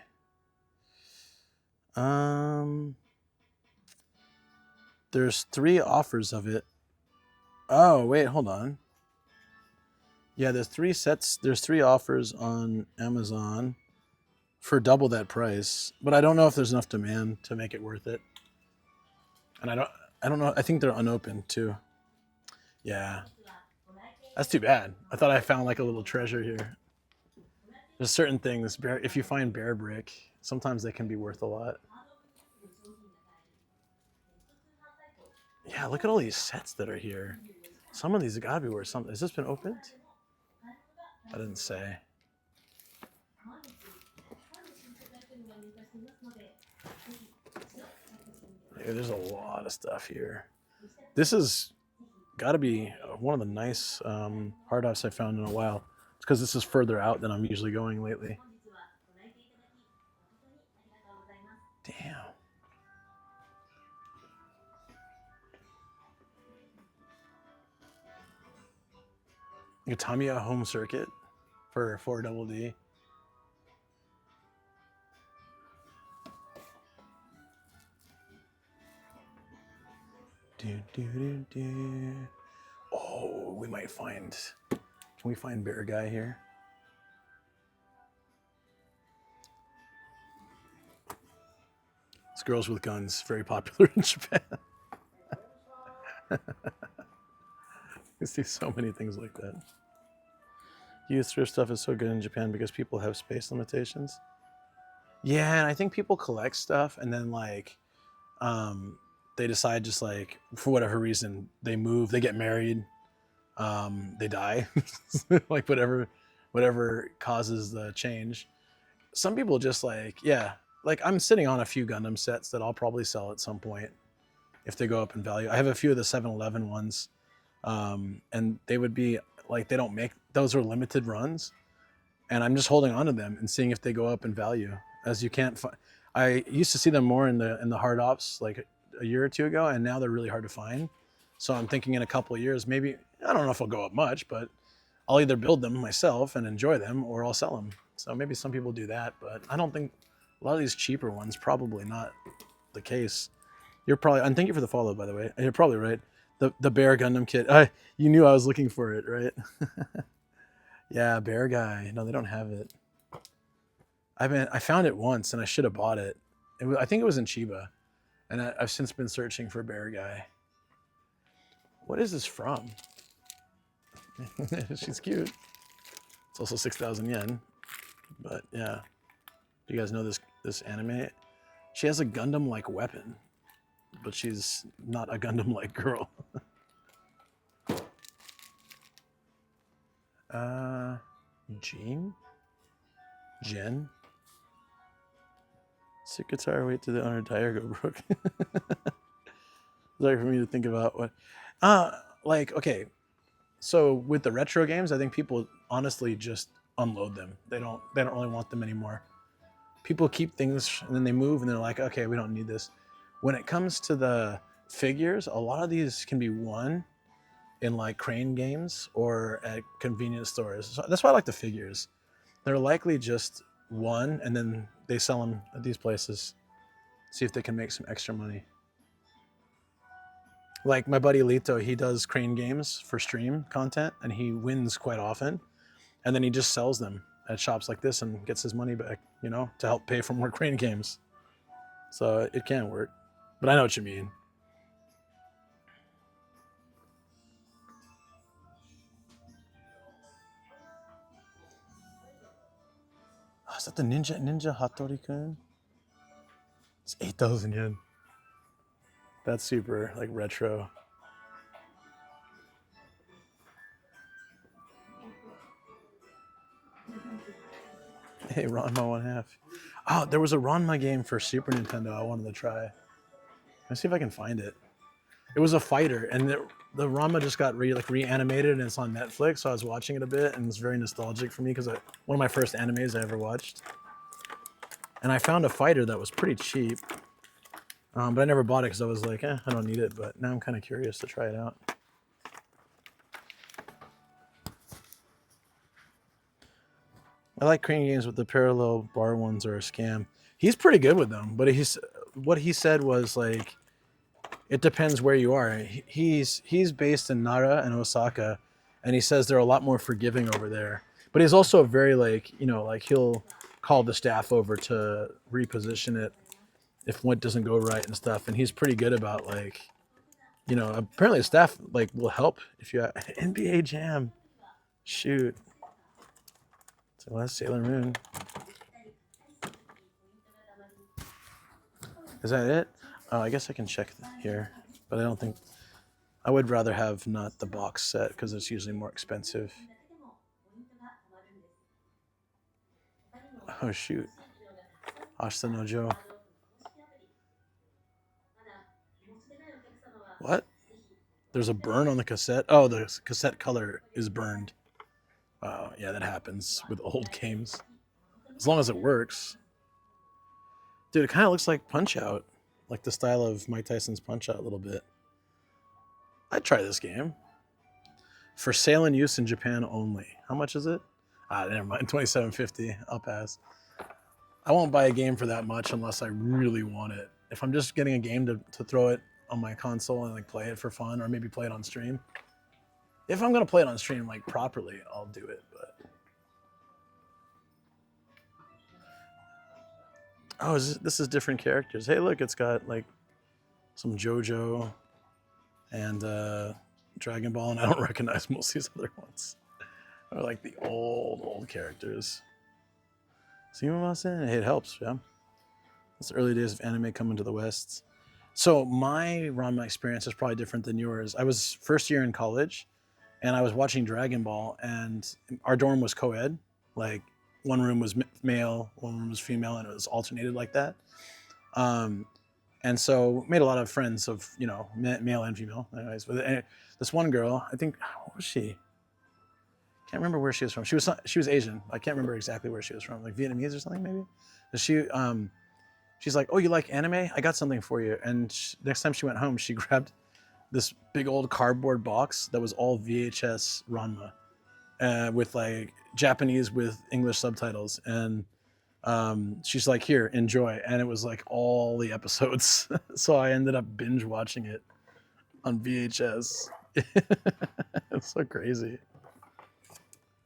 There's 3 offers of it. Oh, wait, hold on. Yeah, there's 3 sets. There's 3 offers on Amazon for double that price. But I don't know if there's enough demand to make it worth it. And I don't know. I think they're unopened too. Yeah. That's too bad. I thought I found like a little treasure here. There's certain things, if you find Bear Brick, sometimes they can be worth a lot. Yeah, look at all these sets that are here. Some of these have got to be worth something. Has this been opened? I didn't say. Yeah, there's a lot of stuff here. This has got to be one of the nice hard offs I found in a while. It's because this is further out than I'm usually going lately. Damn. Tamiya Home Circuit for 4DD. Oh, we might find... Can we find Bear Guy here? It's Girls with Guns, very popular in Japan. You see so many things like that. Used thrift stuff is so good in Japan because people have space limitations. Yeah, and I think people collect stuff and then like they decide just like for whatever reason they move, they get married, they die, like whatever causes the change. Some people just like, yeah, like I'm sitting on a few Gundam sets that I'll probably sell at some point. if they go up in value. I have a few of the 7-Eleven ones, and they would be like, they don't make, those are limited runs, and I'm just holding on to them and seeing if they go up in value. As you can't find, I used to see them more in the hard ops like a year or two ago, and now they're really hard to find. So I'm thinking in a couple of years, maybe, I don't know if I'll go up much, but I'll either build them myself and enjoy them, or I'll sell them. So maybe some people do that, but I don't think a lot of these cheaper ones, probably not the case. You're probably, and thank you for the follow, by the way. You're probably right. The Bear Gundam kit. You knew I was looking for it, right? Yeah, Bear Guy. No, they don't have it. I found it once and I should have bought it. I think it was in Chiba, and I've since been searching for Bear Guy. What is this from? She's cute. It's also 6,000 yen. But yeah, do you guys know this anime? She has a Gundam-like weapon, but she's not a Gundam-like girl. Jen? Sick guitar, wait to the honor Dyer go broke. Sorry for me to think about what. Like, okay, so with the retro games, I think people honestly just unload them. They don't really want them anymore. People keep things and then they move and they're like, okay, we don't need this. When it comes to the figures, a lot of these can be won in like crane games or at convenience stores. So that's why I like the figures. They're likely just won and then they sell them at these places. See if they can make some extra money. Like my buddy Lito, he does crane games for stream content and he wins quite often. And then he just sells them at shops like this and gets his money back, you know, to help pay for more crane games. So it can work, but I know what you mean. Oh, is that the Ninja Hattori-kun? It's 8,000 yen. That's super like retro. Hey, Ranma 1/2. Oh, there was a Ranma game for Super Nintendo I wanted to try. Let's see if I can find it. It was a fighter, and the Ranma just got reanimated, and it's on Netflix, so I was watching it a bit, and it's very nostalgic for me because one of my first animes I ever watched. And I found a fighter that was pretty cheap, but I never bought it because I was like, I don't need it, but now I'm kind of curious to try it out. I like crane games, but the parallel bar ones are a scam. He's pretty good with them, but what he said was like, it depends where you are. He's based in Nara and Osaka, and he says they're a lot more forgiving over there. But he's also very like, you know, like he'll call the staff over to reposition it if what doesn't go right and stuff. And he's pretty good about like, you know, apparently the staff like will help if you have NBA Jam. Shoot. So that's Sailor Moon. Is that it? I guess I can check here, but I don't think, I would rather have not the box set because it's usually more expensive. Oh shoot. Ashita no Joe. What? There's a burn on the cassette? Oh, the cassette color is burned. Yeah, that happens with old games. As long as it works. Dude, it kind of looks like Punch-Out. Like the style of Mike Tyson's Punch-Out a little bit. I'd try this game. For sale and use in Japan only. How much is it? Never mind. $27.50. I'll pass. I won't buy a game for that much unless I really want it. If I'm just getting a game to throw it on my console and like play it for fun or maybe play it on stream. If I'm going to play it on stream like properly, I'll do it. But oh, this is different characters. Hey, look, it's got like some JoJo and Dragon Ball, and I don't recognize most of these other ones. They're like the old characters. See what I'm saying? Hey, it helps, yeah. It's the early days of anime coming to the West. So my Ranma experience is probably different than yours. I was first year in college, and I was watching Dragon Ball, and our dorm was co-ed. Like, one room was male, one room was female, and it was alternated like that. And so made a lot of friends of, male and female. Anyways, but this one girl, I think, what was she? Can't remember where she was from. She was Asian. I can't remember exactly where she was from, like Vietnamese or something maybe. But she's like, oh, you like anime? I got something for you. And next time she went home, she grabbed this big old cardboard box that was all VHS Ranma, with like Japanese with English subtitles. And she's like, here, enjoy. And it was like all the episodes. So I ended up binge watching it on VHS. It's so crazy.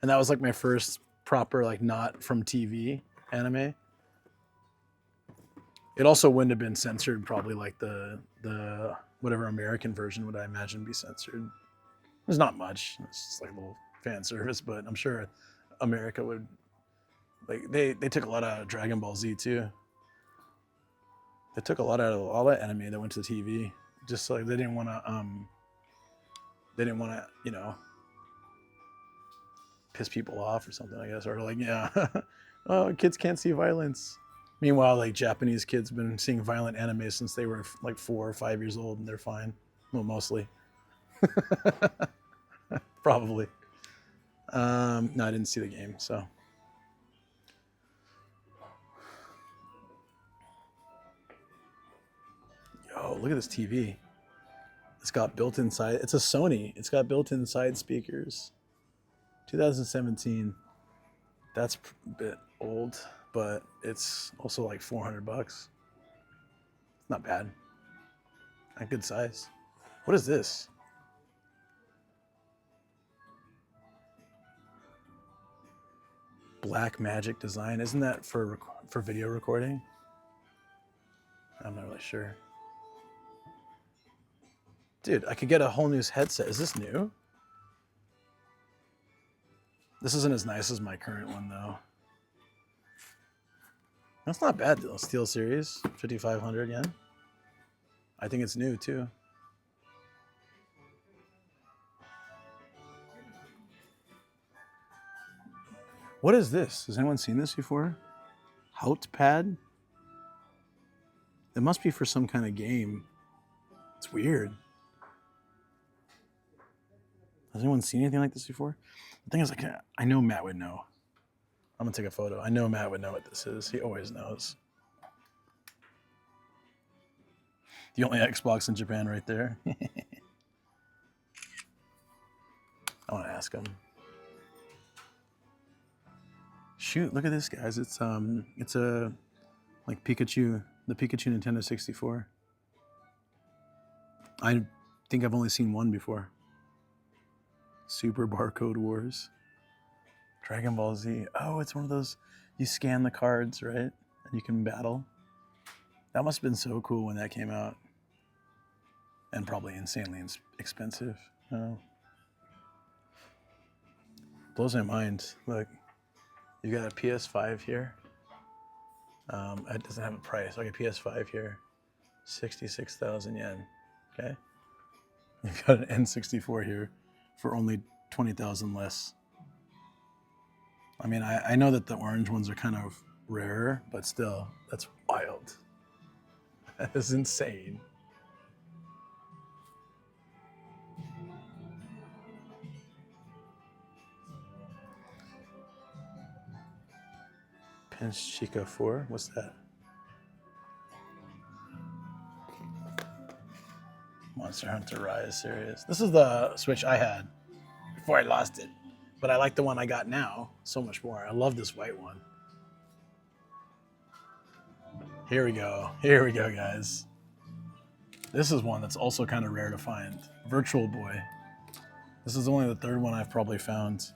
And that was like my first proper, like not from TV anime. It also wouldn't have been censored, probably like the whatever American version would I imagine be censored. There's not much. It's just like a little fan service, but I'm sure America would, like they took a lot out of Dragon Ball Z too. They took a lot out of all that anime that went to the TV. Just like they didn't want to piss people off or something, I guess, or like, yeah, oh, kids can't see violence. Meanwhile, like Japanese kids have been seeing violent anime since they were like 4 or 5 years old, and they're fine. Well, mostly. Probably. No, I didn't see the game, so. Yo, look at this TV. It's got built-in side. It's a Sony. It's got built-in side speakers. 2017. That's a bit old, but it's also like $400. Not bad. A good size. What is this? Black Magic design. Isn't that for video recording? I'm not really sure. Dude, I could get a whole new headset. Is this new? This isn't as nice as my current one, though. That's not bad, though. Steel Series, 5,500 yen. I think it's new, too. What is this? Has anyone seen this before? Hout pad? It must be for some kind of game. It's weird. Has anyone seen anything like this before? The thing is, like, I know Matt would know. I'm gonna take a photo. I know Matt would know what this is. He always knows. The only Xbox in Japan right there. I want to ask him. Shoot, look at this, guys. It's a like Pikachu, the Pikachu Nintendo 64. I think I've only seen one before. Super Barcode Wars. Dragon Ball Z. Oh, it's one of those, you scan the cards, right? And you can battle. That must have been so cool when that came out. And probably insanely expensive. Oh. Blows my mind. Look, you got a PS5 here. It doesn't have a price. Like a PS5 here, 66,000 yen. Okay. You've got an N64 here for only 20,000 less. I mean, I know that the orange ones are kind of rarer, but still, that's wild. That is insane. Pinch Chica 4, what's that? Monster Hunter Rise series. This is the Switch I had before I lost it. But I like the one I got now so much more. I love this white one. Here we go. Here we go, guys. This is one that's also kind of rare to find. Virtual Boy. This is only the third one I've probably found.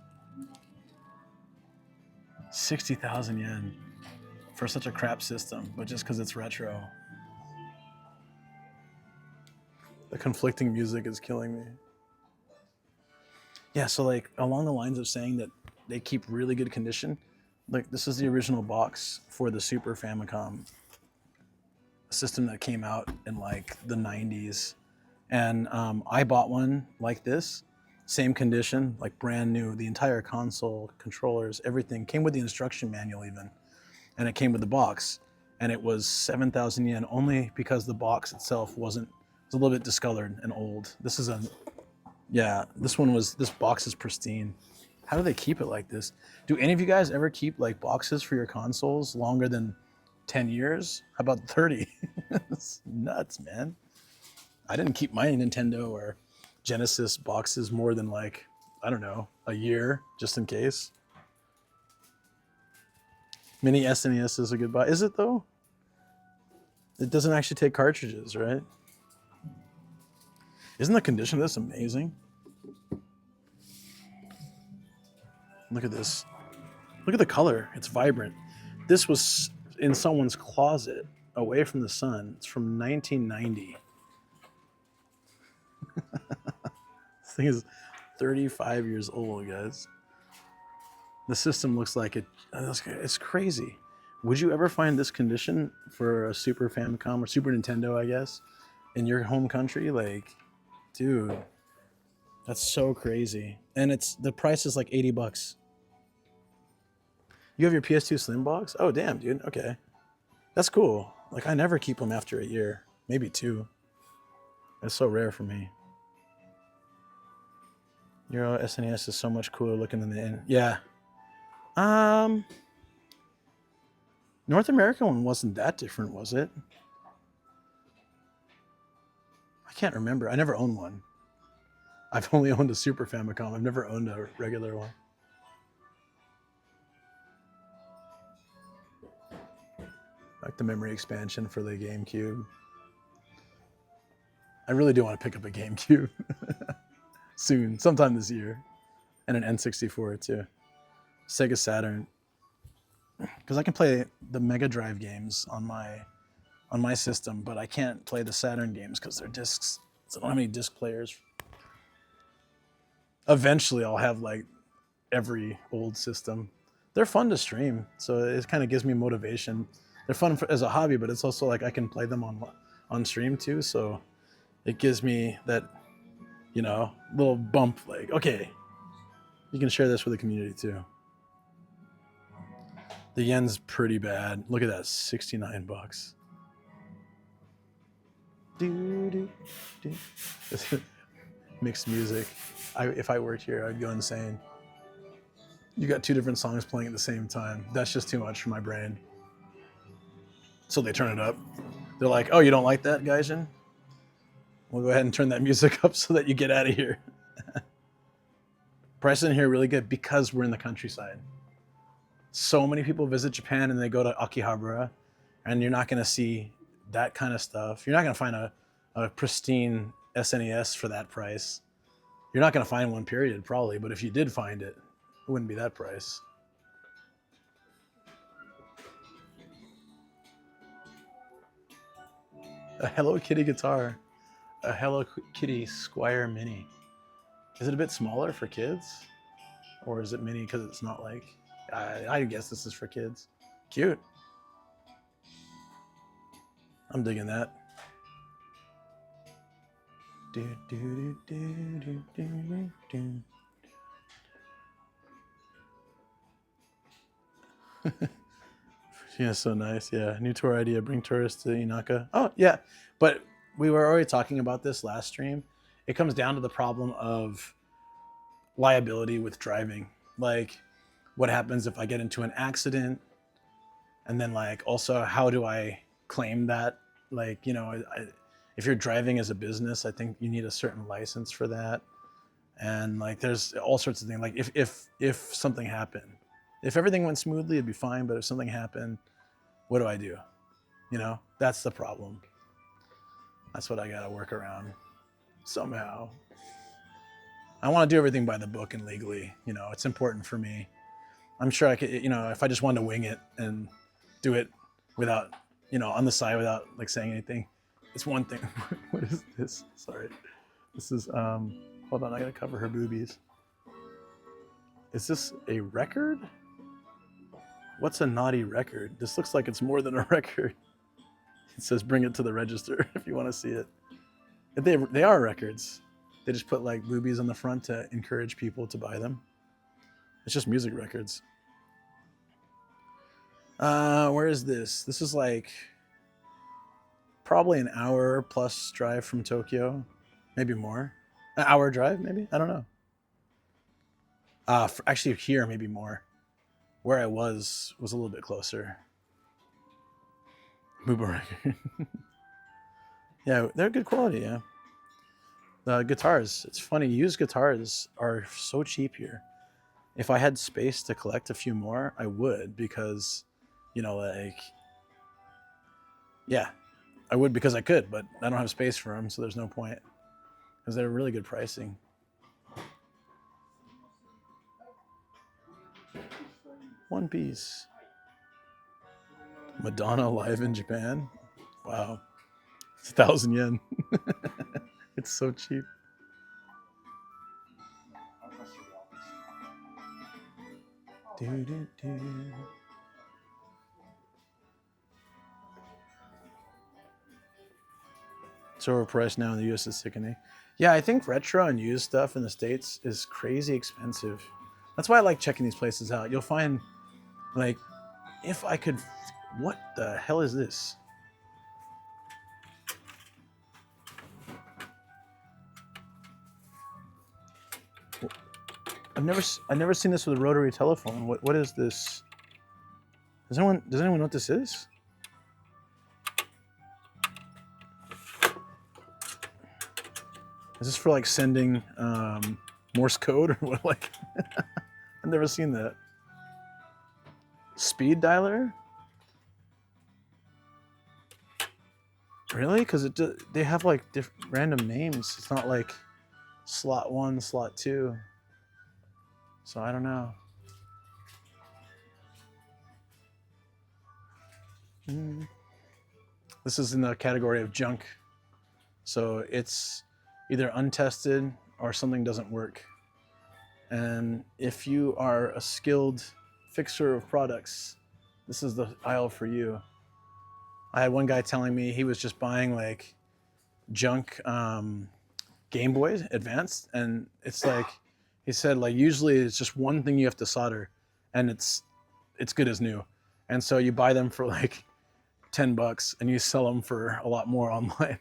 60,000 yen for such a crap system, but just because it's retro. The conflicting music is killing me. Yeah, so like along the lines of saying that they keep really good condition, like this is the original box for the Super Famicom, a system that came out in like the 90s. And I bought one like this, same condition, like brand new, the entire console, controllers, everything came with the instruction manual even, and it came with the box. and it was 7,000 yen only because the box itself was a little bit discolored and old. This box is pristine. How do they keep it like this? Do any of you guys ever keep like boxes for your consoles longer than 10 years? How about 30? It's nuts, man. I didn't keep my Nintendo or Genesis boxes more than like, I don't know, a year, just in case. Mini SNES is a good buy. Is it though? It doesn't actually take cartridges, right? Isn't the condition of this amazing? Look at this. Look at the color. It's vibrant. This was in someone's closet away from the sun. It's from 1990. This thing is 35 years old, guys. The system looks like it. It's crazy. Would you ever find this condition for a Super Famicom or Super Nintendo, I guess, in your home country? Like, dude, that's so crazy. And the price is like 80 bucks. You have your PS2 Slim box? Oh, damn, dude. Okay. That's cool. Like, I never keep them after a year. Maybe 2. It's so rare for me. Euro SNES is so much cooler looking than the... Yeah. North American one wasn't that different, was it? I can't remember. I never owned one. I've only owned a Super Famicom. I've never owned a regular one. Like the memory expansion for the GameCube. I really do want to pick up a GameCube soon, sometime this year. And an N64 too. Sega Saturn. Because I can play the Mega Drive games on my system, but I can't play the Saturn games because they're discs. So I don't have any disc players. Eventually I'll have like every old system. They're fun to stream, so it kind of gives me motivation. They're fun as a hobby, but it's also like I can play them on stream too, so it gives me that, you know, little bump like, okay, you can share this with the community too. The yen's pretty bad. Look at that, 69 bucks. Mixed music. If I worked here, I'd go insane. You got 2 different songs playing at the same time. That's just too much for my brain. So they turn it up. They're like, oh, you don't like that, Gaijin? We'll go ahead and turn that music up so that you get out of here. Prices in here are really good because we're in the countryside. So many people visit Japan and they go to Akihabara, and you're not going to see that kind of stuff. You're not going to find a pristine SNES for that price. You're not going to find one, period, probably. But if you did find it, it wouldn't be that price. A Hello Kitty guitar. A Hello Kitty Squire Mini. Is it a bit smaller for kids? Or is it mini because it's not like... I guess this is for kids. Cute. I'm digging that. Yeah, so nice. Yeah, new tour idea, bring tourists to Inaka. Oh, yeah, but we were already talking about this last stream. It comes down to the problem of liability with driving. Like, what happens if I get into an accident? And then, like, also, how do I claim that? Like, you know, if you're driving as a business, I think you need a certain license for that. And, like, there's all sorts of things. Like, if something happened, if everything went smoothly, it'd be fine. But if something happened, what do I do? You know, that's the problem. That's what I got to work around somehow. I want to do everything by the book and legally. You know, it's important for me. I'm sure I could, you know, if I just wanted to wing it and do it without, you know, on the side without like saying anything, it's one thing. What is this? Sorry. This is, hold on, I gotta cover her boobies. Is this a record? What's a naughty record? This looks like it's more than a record. It says bring it to the register if you want to see it. They are records. They just put like boobies on the front to encourage people to buy them. It's just music records. Where is this? This is like probably an hour plus drive from Tokyo, maybe more. An hour drive, maybe? I don't know. Actually, here, maybe more. Where I was a little bit closer. Mubarak. Yeah, they're good quality, yeah. The guitars, it's funny, used guitars are so cheap here. If I had space to collect a few more, I would, because, you know, like, yeah, I would because I could, but I don't have space for them, so there's no point. Because they're really good pricing. One Piece. Madonna live in Japan? Wow. It's 1,000 yen. It's so cheap. It's overpriced now in the US is sickening. Yeah, I think retro and used stuff in the States is crazy expensive. That's why I like checking these places out. You'll find, like, if I could... What the hell is this? I've never seen this with a rotary telephone. What is this? Does anyone know what this is? Is this for like sending Morse code or what? Like, I've never seen that. Speed dialer? Really? Because they have like random names. It's not like slot 1, slot 2. So I don't know. This is in the category of junk. So it's either untested or something doesn't work. And if you are a skilled fixer of products, this is the aisle for you. I had one guy telling me he was just buying like junk Game Boys Advanced, and it's like, he said, like, usually it's just one thing you have to solder, and it's good as new. And so you buy them for like $10 and you sell them for a lot more online.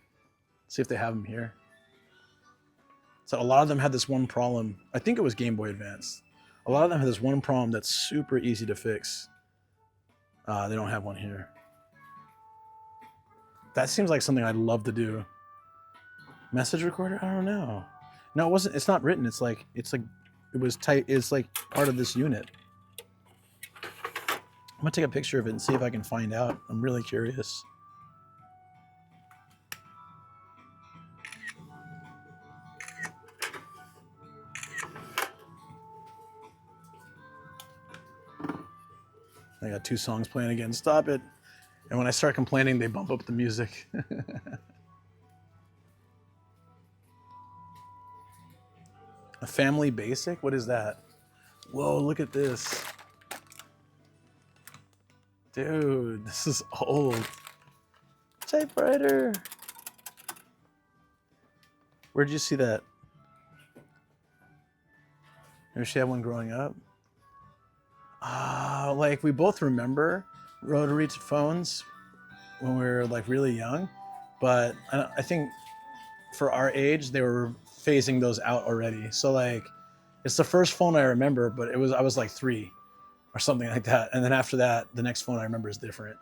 See if they have them here. So a lot of them had this one problem. I think it was Game Boy Advance. A lot of them had this one problem that's super easy to fix. They don't have one here. That seems like something I'd love to do. Message recorder? I don't know. No, it wasn't. It's not written. It's like it was tight. It's like part of this unit. I'm gonna take a picture of it and see if I can find out. I'm really curious. I got 2 songs playing again. Stop it. And when I start complaining, they bump up the music. A family basic? What is that? Whoa, look at this. Dude, this is old. Typewriter. Where'd you see that? Maybe she had one growing up? Like we both remember rotary phones when we were like really young, but I think for our age they were phasing those out already. So like it's the first phone I remember, but I was like 3 or something like that, and then after that the next phone I remember is different.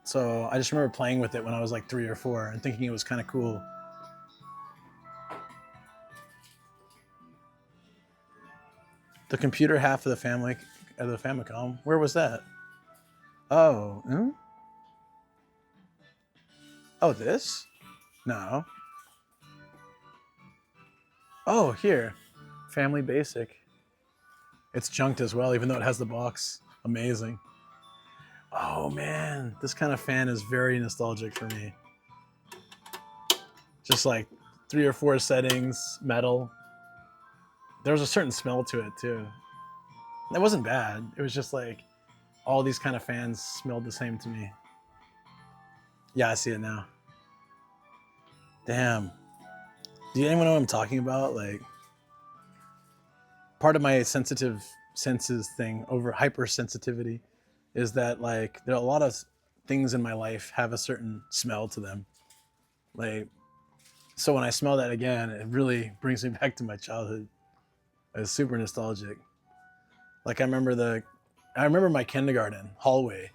So I just remember playing with it when I was like 3 or 4 and thinking it was kind of cool. The computer half of the Famicom. Where was that? Oh, Oh, this? No. Oh, here. Family Basic. It's junked as well, even though it has the box. Amazing. Oh man, this kind of fan is very nostalgic for me. Just like 3 or 4 settings, metal. There was a certain smell to it too. It wasn't bad. It was just like all these kind of fans smelled the same to me. Yeah, I see it now. Damn. Do anyone know what I'm talking about? Like, part of my sensitive senses thing over hypersensitivity is that like there are a lot of things in my life have a certain smell to them. Like, so when I smell that again, it really brings me back to my childhood. It's super nostalgic. Like I remember my kindergarten hallway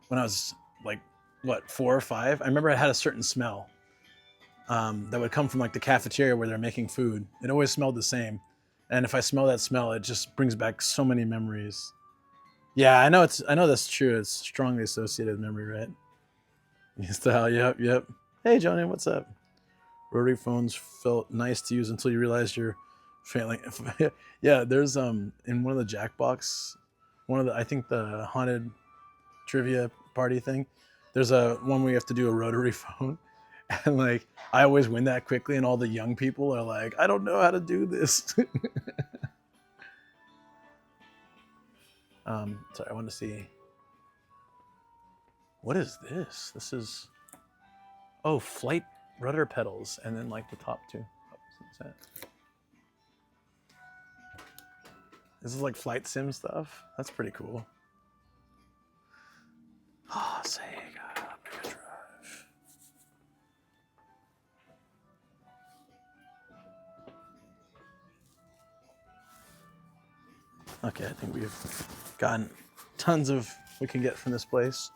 when I was like, what, 4 or 5? I remember it had a certain smell that would come from like the cafeteria where they're making food. It always smelled the same. And if I smell that smell, it just brings back so many memories. Yeah, I know that's true. It's strongly associated with memory, right? Style, yep. Hey, Johnny, what's up? Rotary phones felt nice to use until you realize you're failing. Yeah, there's in one of the Jackbox, I think the haunted trivia party thing. There's one where you have to do a rotary phone, and like I always win that quickly, and all the young people are like, I don't know how to do this. Sorry, I want to see. What is this? This is, oh, flight rudder pedals, and then like the top two. Oh, what's that? This is like flight sim stuff. That's pretty cool. Oh, Sega Mega Drive. Okay, I think we've gotten tons of we can get from this place.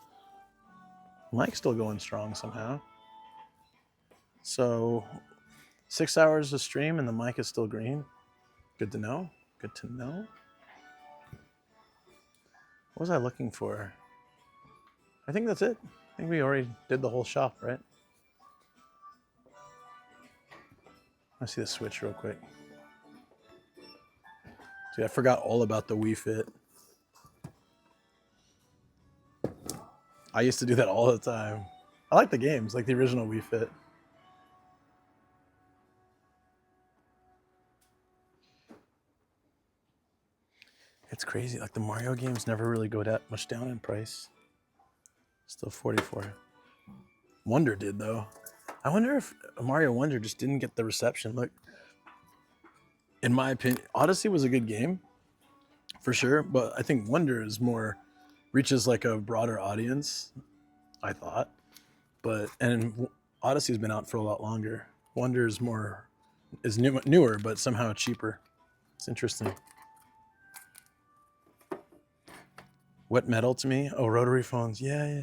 Mike's still going strong somehow. So 6 hours of stream and the mic is still green. Good to know. Good to know. What was I looking for? I think that's it. I think we already did the whole shop, right? Let's see the Switch real quick. See, I forgot all about the Wii Fit. I used to do that all the time. I like the games, like the original Wii Fit. It's crazy, like the Mario games never really go that much down in price. Still 44. Wonder did though. I wonder if Mario Wonder just didn't get the reception. Look, in my opinion, Odyssey was a good game, for sure, but I think Wonder is more, reaches like a broader audience, I thought. But, and Odyssey's been out for a lot longer. Wonder is newer, but somehow cheaper. It's interesting. Wet metal to me? Oh, rotary phones. Yeah.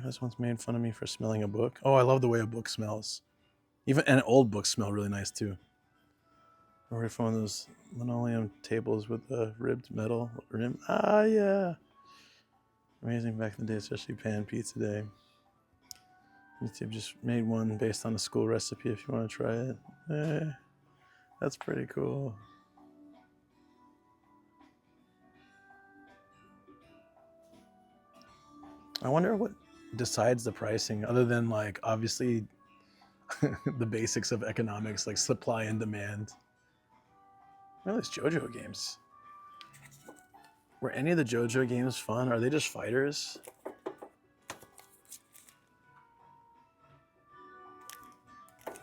This once made fun of me for smelling a book. Oh, I love the way a book smells. And old books smell really nice too. Rotary phone, those linoleum tables with the ribbed metal rim. Ah, yeah. Amazing back in the day, especially pan pizza day. YouTube just made one based on a school recipe if you want to try it. That's pretty cool. I wonder what decides the pricing, other than like obviously the basics of economics, like supply and demand. What are these JoJo games? Were any of the JoJo games fun? Are they just fighters? I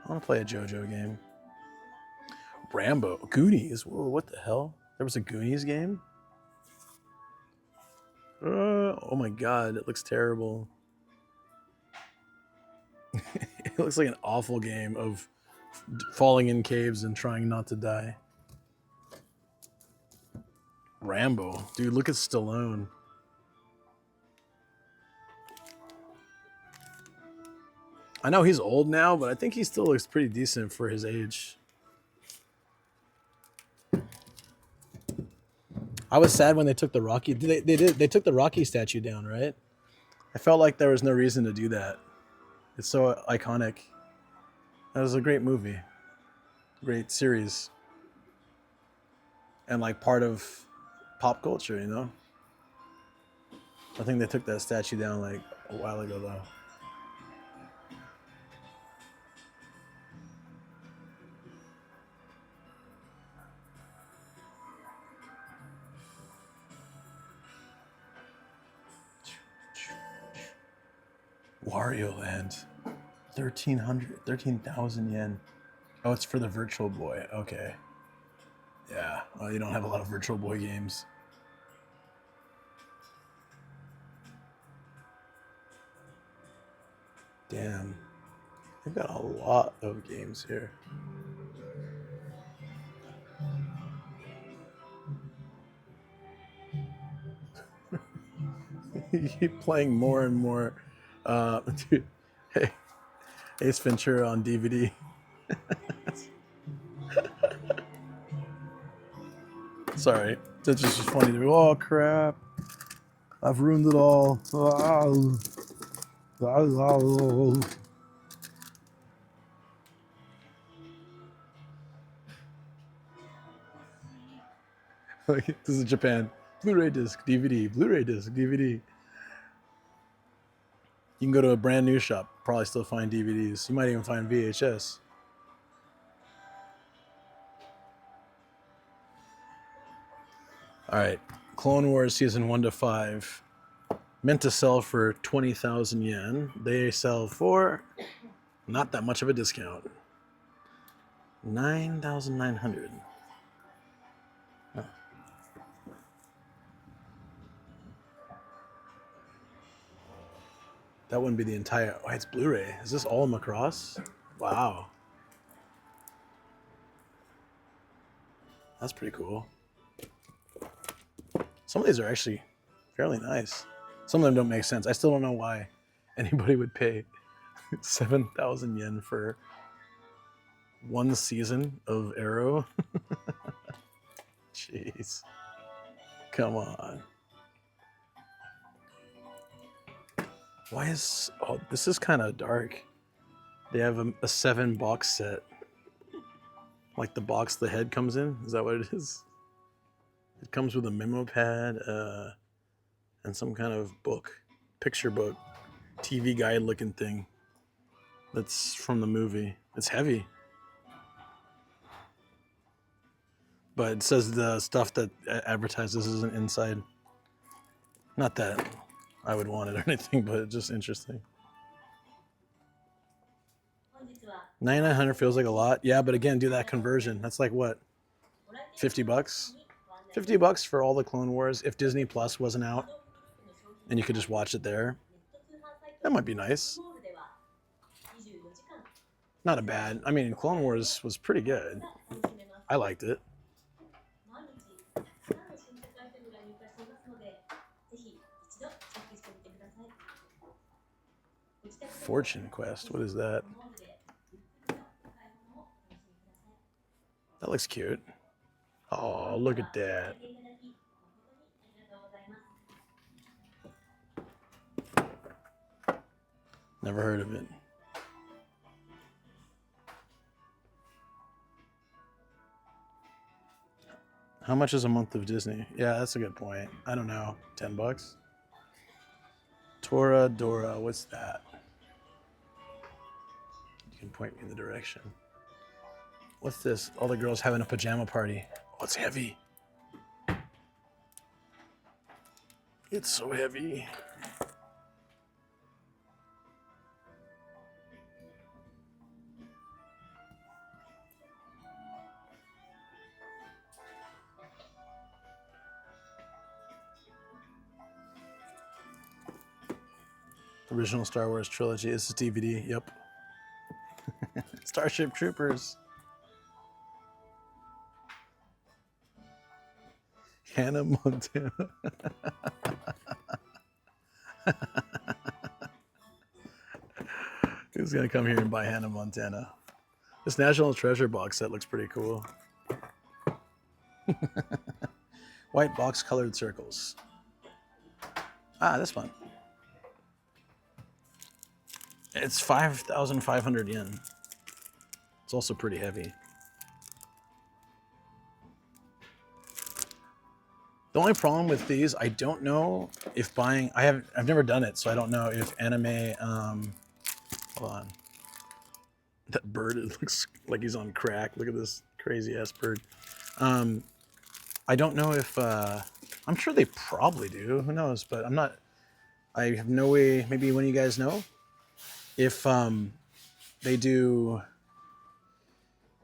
want to play a JoJo game. Rambo, Goonies. Whoa, what the hell? There was a Goonies game? Oh my god, it looks terrible. It looks like an awful game of falling in caves and trying not to die. Rambo. Dude, look at Stallone. I know he's old now, but I think he still looks pretty decent for his age. I was sad when they took the Rocky. They took the Rocky statue down, right? I felt like there was no reason to do that. It's so iconic. That was a great movie, great series, and like part of pop culture, you know. I think they took that statue down like a while ago, though. Wario Land, 13,000 yen. Oh, it's for the Virtual Boy. Okay. Yeah. Well, you don't have a lot of Virtual Boy games. Damn. They've got a lot of games here. You keep playing more and more. Dude, hey, Ace Ventura on DVD. Sorry, that's just funny to me. Oh crap! I've ruined it all. This is Japan. Blu-ray disc, DVD. Blu-ray disc, DVD. You can go to a brand new shop, probably still find DVDs. You might even find VHS. All right, Clone Wars season 1 to 5, meant to sell for 20,000 yen. They sell for not that much of a discount. 9,900. Huh. That wouldn't be the entire. Oh, it's Blu-ray. Is this all Macross? Wow. That's pretty cool. Some of these are actually fairly nice. Some of them don't make sense. I still don't know why anybody would pay 7,000 yen for one season of Arrow. Jeez. Come on. Why is... Oh, this is kind of dark. They have a 7-box set. Like the box the head comes in? Is that what it is? It comes with a memo pad and some kind of book. Picture book. TV guide looking thing. That's from the movie. It's heavy. But it says the stuff that advertises isn't inside. Not that I would want it or anything, but it's just interesting. 9,900 feels like a lot. Yeah, but again, do that conversion. That's like what? 50 bucks? 50 bucks for all the Clone Wars if Disney Plus wasn't out and you could just watch it there. That might be nice. Not a bad. I mean, Clone Wars was pretty good. I liked it. Fortune Quest. What is that? That looks cute. Oh, look at that. Never heard of it. How much is a month of Disney? Yeah, that's a good point. I don't know. 10 bucks? Tora Dora, what's that? You can point me in the direction. What's this? All the girls having a pajama party. Oh, it's heavy. It's so heavy. Original Star Wars trilogy. This is DVD. Yep. Starship Troopers. Hannah Montana. Who's gonna come here and buy Hannah Montana? This National Treasure box set looks pretty cool. White box colored circles. Ah, this one. It's 5,500 yen. It's also pretty heavy. The only problem with these, I don't know if buying, I've never done it, so I don't know if anime, hold on. That bird, it looks like he's on crack. Look at this crazy ass bird. I don't know if, I'm sure they probably do, who knows, but I have no way, maybe one of you guys know, if they do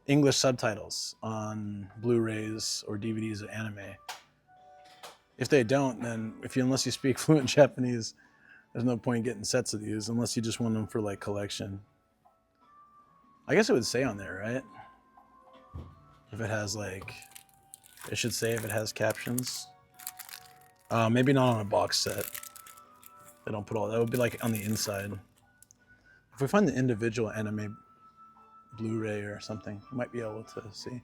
English subtitles on Blu-rays or DVDs of anime. If they don't, then unless you speak fluent Japanese, There's no point getting sets of these unless you just want them for like collection. I guess it would say on there, right? If it has like, it should say if it has captions. Maybe not on a box set. They don't put all that. Would be like on the inside. If we find the individual anime Blu-ray or something, we might be able to see.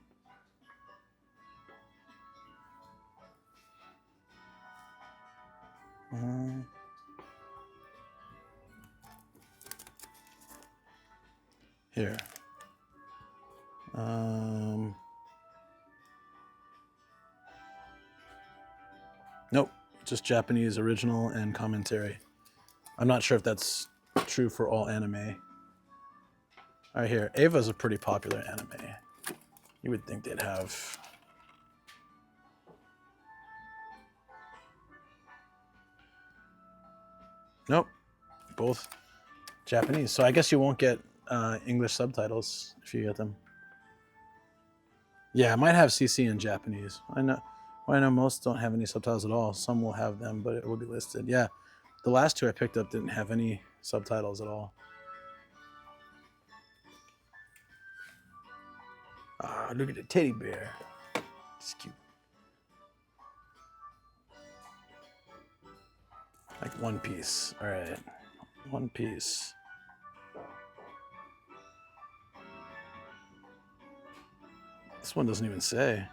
Here. Nope, just Japanese original and commentary. I'm not sure if that's true for all anime. All right, here. Ava's a pretty popular anime. You would think they'd have... Nope, both Japanese. So I guess you won't get English subtitles if you get them. Yeah, I might have CC in Japanese. I know most don't have any subtitles at all. Some will have them, but it will be listed. Yeah, the last two I picked up didn't have any subtitles at all. Ah, look at the teddy bear. It's cute. Like One Piece. All right, One Piece. This one doesn't even say.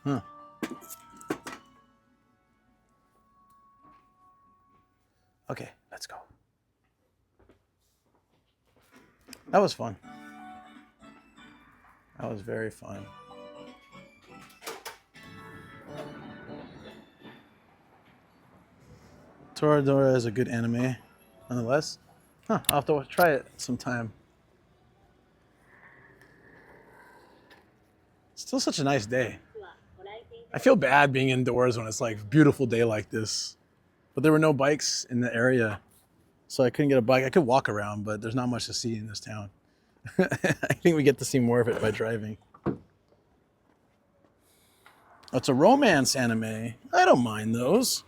Huh. Okay, let's go. That was fun. That was very fun. Toradora is a good anime, nonetheless. Huh, I'll have to try it sometime. Still such a nice day. I feel bad being indoors when it's like a beautiful day like this. But there were no bikes in the area, so I couldn't get a bike. I could walk around, but there's not much to see in this town. I think we get to see more of it by driving. It's a romance anime. I don't mind those.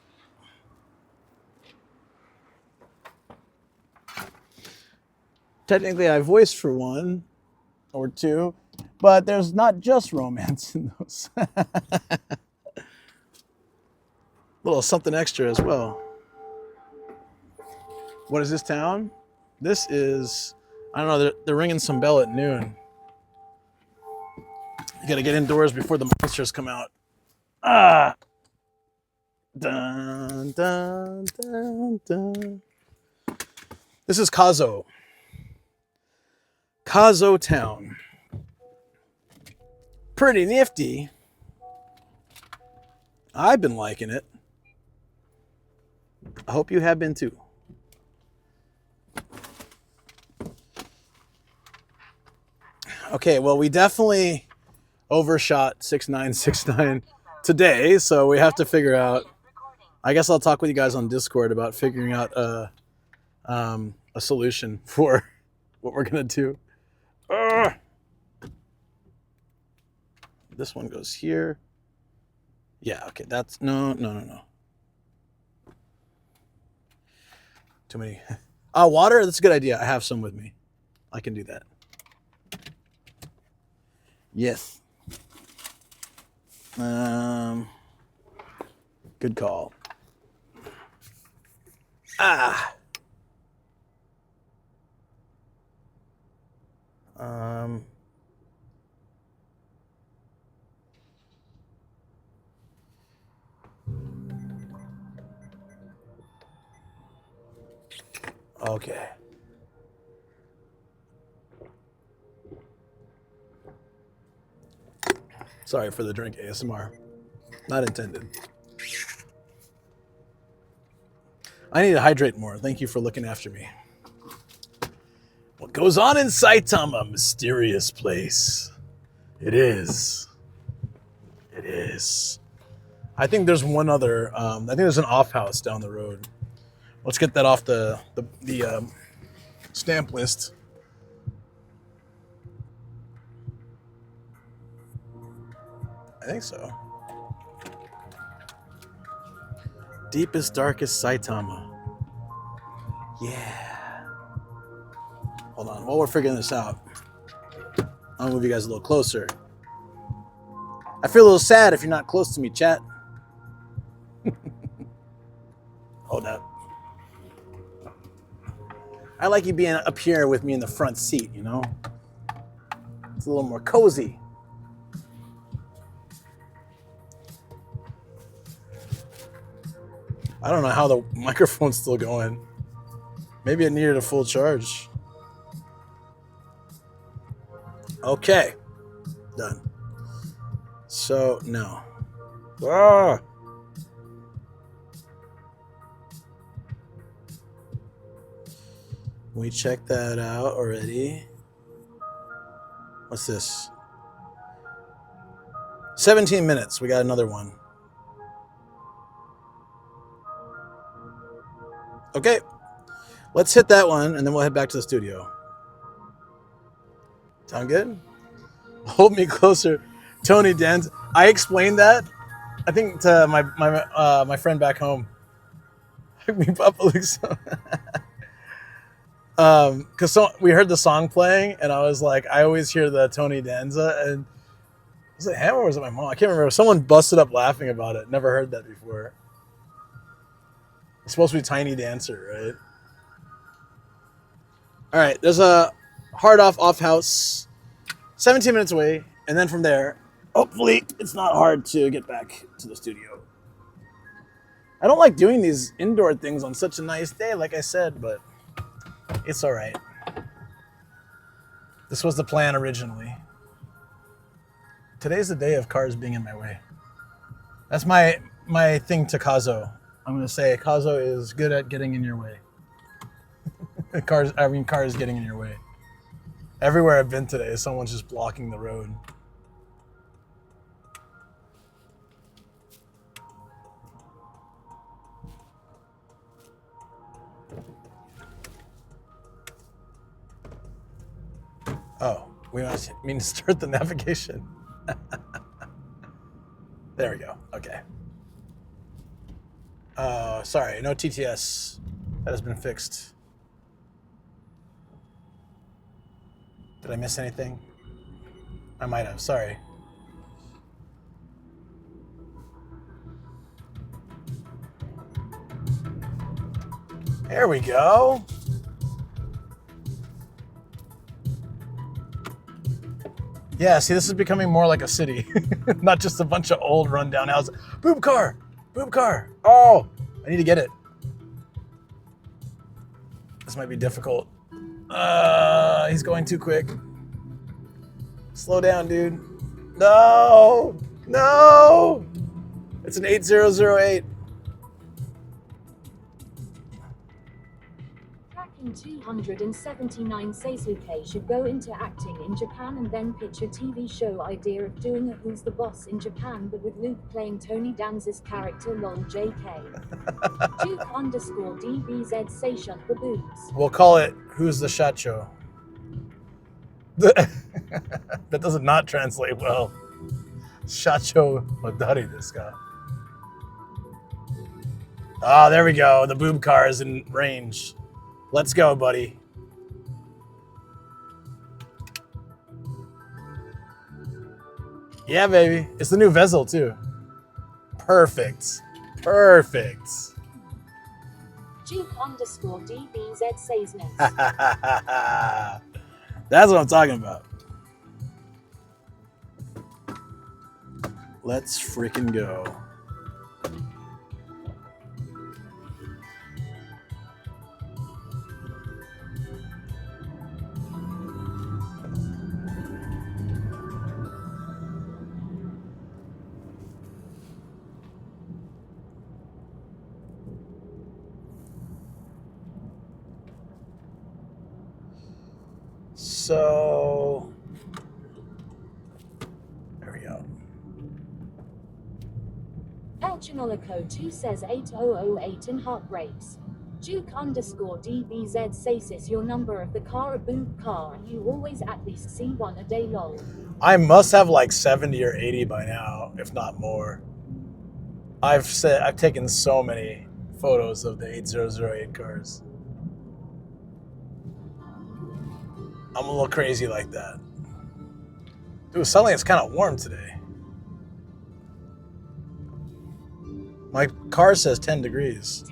Technically, I voiced for one or two, but there's not just romance in those. Little something extra as well. What is this town? This is, I don't know, they're ringing some bell at noon. You gotta get indoors before the monsters come out. Ah! Dun, dun, dun, dun. This is Kazo. Kazo Town. Pretty nifty. I've been liking it. I hope you have been too. Okay, well, we definitely overshot 6969 today, so we have to figure out. I guess I'll talk with you guys on Discord about figuring out a solution for what we're gonna do. This one goes here. Yeah, okay, that's no. Too many. Water, that's a good idea. I have some with me. I can do that. Yes. Good call. Okay. Sorry for the drink ASMR. Not intended. I need to hydrate more. Thank you for looking after me. What goes on in Saitama? Mysterious place. It is. It is. I think there's one other. I think there's an off house down the road. Let's get that off the stamp list. I think so. Deepest, darkest Saitama. Yeah. Hold on. While we're figuring this out, I'll move you guys a little closer. I feel a little sad if you're not close to me, chat. Hold up. I like you being up here with me in the front seat, you know? It's a little more cozy. I don't know how the microphone's still going. Maybe it needed a full charge. Okay. Done. So, no. Ah! We checked that out already. What's this? 17 minutes. We got another one. Okay. Let's hit that one, and then we'll head back to the studio. Sound good? Hold me closer. Tony Danza. I explained that, I think, to my friend back home. Because we heard the song playing, and I was like, I always hear the Tony Danza, and was it him or was it my mom? I can't remember. Someone busted up laughing about it. Never heard that before. It's supposed to be Tiny Dancer, right? All right, there's a hard off house, 17 minutes away, and then from there, hopefully, it's not hard to get back to the studio. I don't like doing these indoor things on such a nice day, like I said, but it's all right. This was the plan originally. Today's the day of cars being in my way. That's my thing to Kazo. I'm going to say Kazo is good at getting in your way. Cars getting in your way. Everywhere I've been today, someone's just blocking the road. Oh, we mean to start the navigation. There we go. Okay. Sorry, no TTS. That has been fixed. Did I miss anything? I might have. Sorry. There we go. Yeah, see, this is becoming more like a city. Not just a bunch of old rundown houses. Boob car! Boob car! Oh! I need to get it. This might be difficult. He's going too quick. Slow down, dude. No! No! It's an 8008. Tracking 279 Seisuke should go into acting in Japan and then pitch a TV show idea of doing a Who's the Boss in Japan but with Luke playing Tony Danza's character lol JK. Duke_DBZ say shut the boobs. We'll call it Who's the Shot Show. That does not translate well. Shacho Madari desu ka? Ah, there we go. The boob car is in range. Let's go, buddy. Yeah, baby. It's the new Vezel, too. Perfect. Perfect. Duke_DBZ says no. That's what I'm talking about. Let's freaking go. So, there we go. Elchinolico2 says 8008 and heartbreaks. Duke_DBZ says your number of the car a boob car and you always at least see one a day lol. I must have like 70 or 80 by now, if not more. I've taken so many photos of the 8008 cars. I'm a little crazy like that. Dude, suddenly it's kind of warm today. My car says 10 degrees.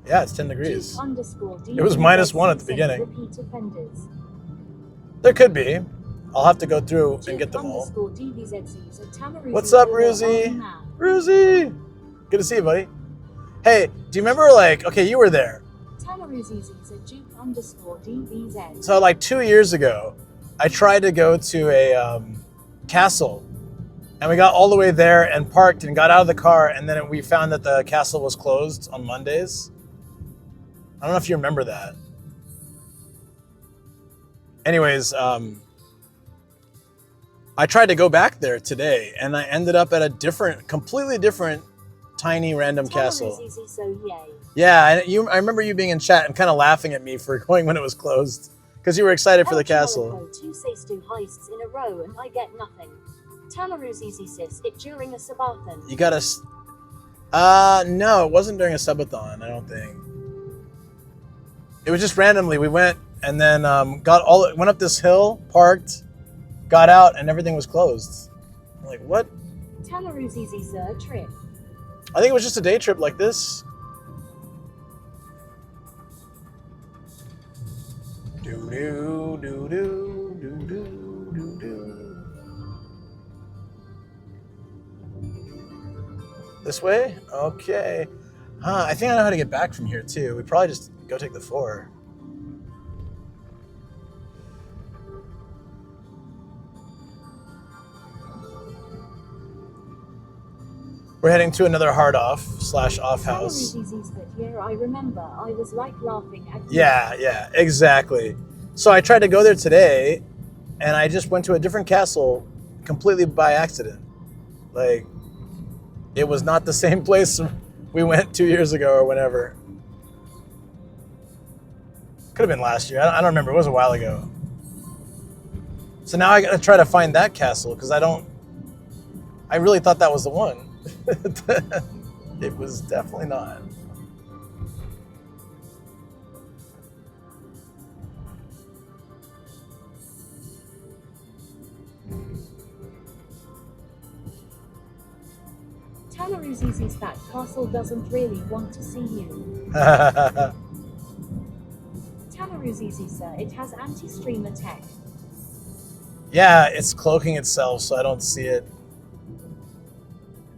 Yeah, it's 10 degrees. It was -1 at the beginning. There could be. I'll have to go through and get them all. What's up, Ruzy? Ruzy! Good to see you, buddy. Hey, do you remember, like, okay, you were there. So, like, 2 years ago, I tried to go to a castle. And we got all the way there and parked and got out of the car, and then we found that the castle was closed on Mondays. I don't know if you remember that. Anyways, I tried to go back there today, and I ended up at a completely different, tiny, random castle. Yeah, I remember you being in chat and kind of laughing at me for going when it was closed, because you were excited for the castle. 2 heists in a row and I get nothing. It during a subathon. You got no, it wasn't during a subathon, I don't think. It was just randomly. We went and then went up this hill, parked, got out, and everything was closed. I'm like, what? Trip. I think it was just a day trip like this. This way? Okay. I think I know how to get back from here too. We probably just go take the 4. We're heading to another hard off / off house. I remember. I was like laughing at you. Yeah, exactly. So I tried to go there today, and I just went to a different castle completely by accident. Like, it was not the same place we went 2 years ago or whenever. Could have been last year. I don't remember. It was a while ago. So now I gotta try to find that castle because I really thought that was the one. It was definitely not. Tanaruzizi's that castle doesn't really want to see you. Tanaruzizi, sir, it has anti-streamer tech. Yeah, it's cloaking itself so I don't see it.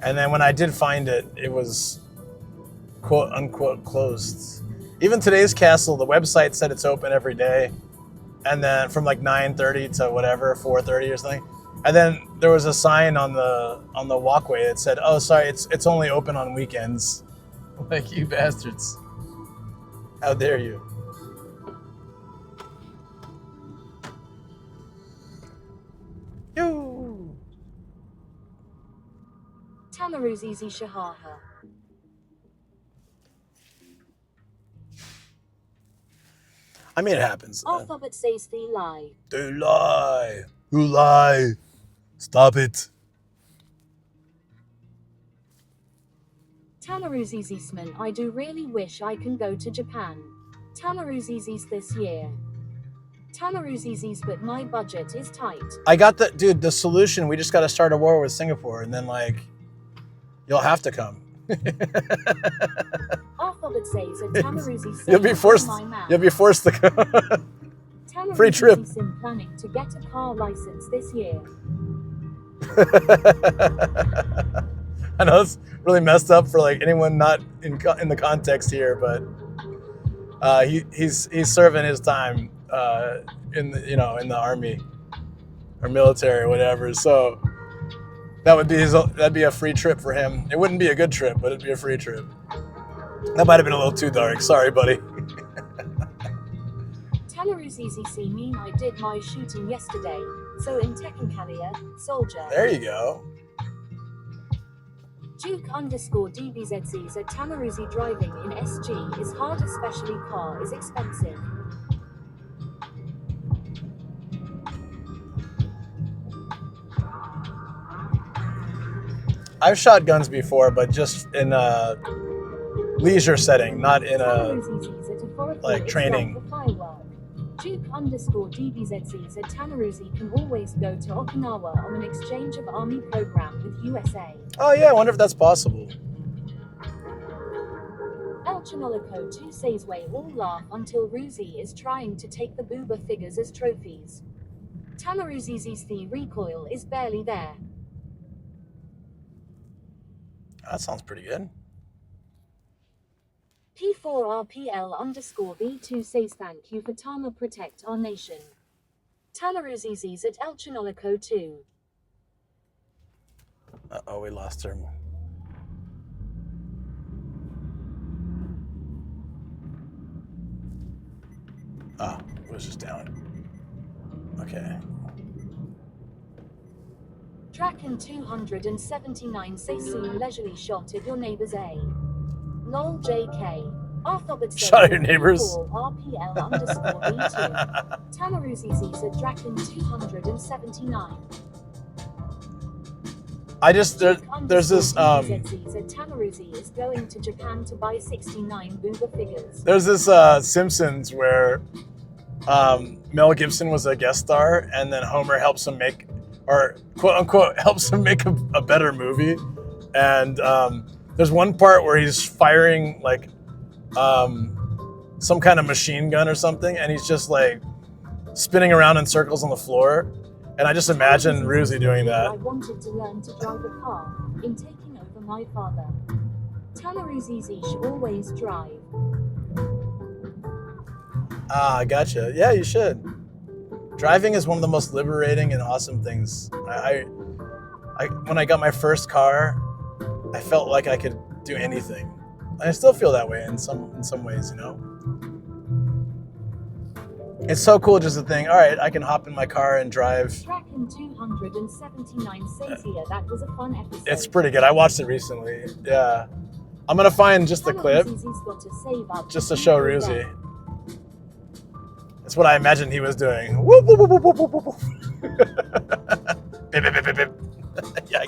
And then when I did find it, it was quote unquote closed. Even today's castle, the website said it's open every day. And then from like 9:30 to whatever, 4:30 or something. And then there was a sign on the walkway that said, "Oh, sorry, it's only open on weekends." Like, you bastards. How dare you? Yo. Tanaruzizi Shahaha. I mean, it happens. Alphabet says they lie. They lie. You lie. Stop it. Tanaruzizi's-man, I do really wish I can go to Japan. Tanaruzizi's this year. Tanaruzizi's, but my budget is tight. I got the solution. We just got to start a war with Singapore, and then, like, you'll have to come. Alphabet says a Tanaruzi You'll be forced to come. Free trip. Planning to get a car license this year. I know it's really messed up for like anyone not in the context here, but he's serving his time in the army or military or whatever. So that'd be a free trip for him. It wouldn't be a good trip, but it'd be a free trip. That might have been a little too dark. Sorry, buddy. Tanaruzizi see mean I did my shooting yesterday. So in Tekken Carrier, soldier. There you go. Duke_DBZZ at Tanaruzi driving in SG is hard, especially car is expensive. I've shot guns before, but just in a leisure setting, not in a like training. Duke_DBZZ said Tamaruzi can always go to Okinawa on an exchange of army program with USA. Oh yeah, I wonder if that's possible. El Chanoloco 2 says we all laugh until Ruzi is trying to take the booba figures as trophies. Tamaruzi's the recoil is barely there. That sounds pretty good. P4RPL_V2 says thank you for Tama protect our nation. Tamaruzi's at El Chanoloco 2. Uh-oh, we lost her. Ah, it was just down. Okay. Draken 279 says seem leisurely shot at your neighbors A. Lol JK. Arthobot Shot at your neighbors. RPL_V2. Tamaruzi's at Draken 279. I just there's this Tamaruzi is going to Japan to buy 69 booba figures. There's this Simpsons where Mel Gibson was a guest star, and then Homer helps him make, or quote unquote helps him make a better movie. And there's one part where he's firing like some kind of machine gun or something, and he's just like spinning around in circles on the floor. And I just imagine Ruzi doing that. I wanted to learn to drive a car in taking over my father. Tamaruzi's should always drive. Ah, gotcha. Yeah, you should. Driving is one of the most liberating and awesome things. I when I got my first car, I felt like I could do anything. I still feel that way in some ways, you know. It's so cool just to think, all right, I can hop in my car and drive. Draken 279 says here that was a fun episode. It's pretty good. I watched it recently. Yeah. I'm going to find just the clip just to show Ruzi. That's what I imagined he was doing. Whoop, whoop, whoop, whoop, whoop, whoop, whoop. Bip, bip, bip, bip, bip. Yeah,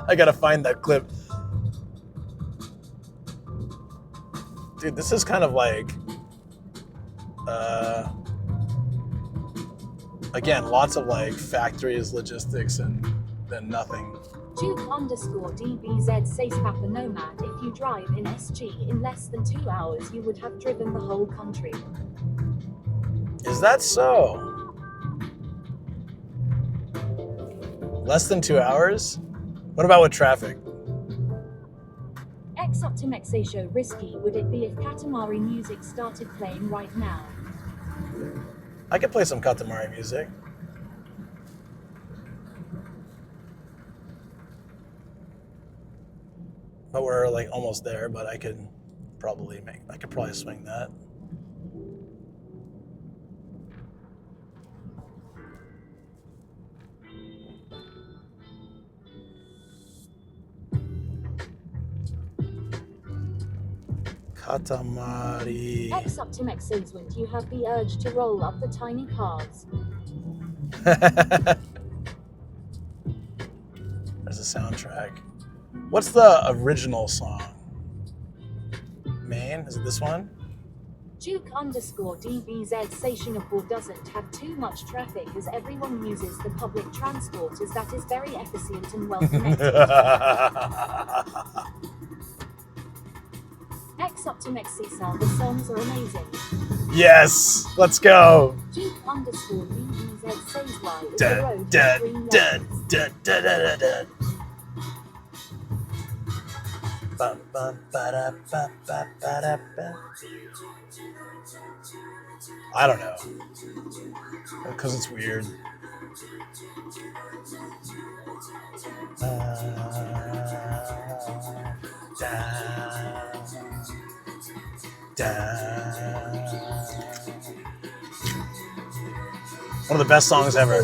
I gotta find that clip. Dude, this is kind of like again, lots of like factories, logistics, and then nothing. Duke_DBZ says Papa Nomad, if you drive in SG in less than 2 hours, you would have driven the whole country. Is that so? Less than 2 hours? What about with traffic? X-Optimex risky would it be if Katamari music started playing right now? I could play some Katamari music. But we're like almost there, but I could probably swing that. Katamari. X-Optimex says when you have the urge to roll up the tiny cars. There's a soundtrack. What's the original song? Main? Is it this one? Duke_DBZ says Singapore doesn't have too much traffic as everyone uses the public transport as that is very efficient and well connected. X-Optimex sound, the songs are amazing. Yes! Let's go! Duke_DBZ says why is Da, the road da, for 3 da, lanes. da, da, da, da, da. Ba, ba, ba, da, ba, ba, ba, da, ba. I don't know. Because it's weird. One of the best songs ever.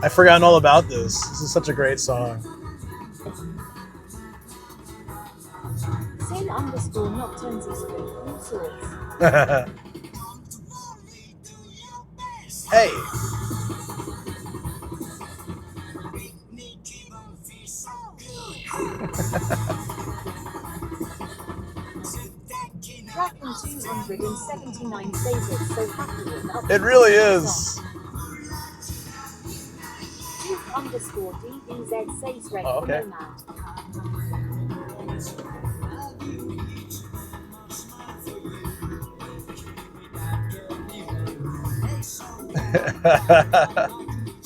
I've forgotten all about this. This is such a great song. Sin_Nocturnes all sorts. Hey. Track in 279 says it so happy and up. It really is. Duke_DBZ says red Oh, for okay. Nomad.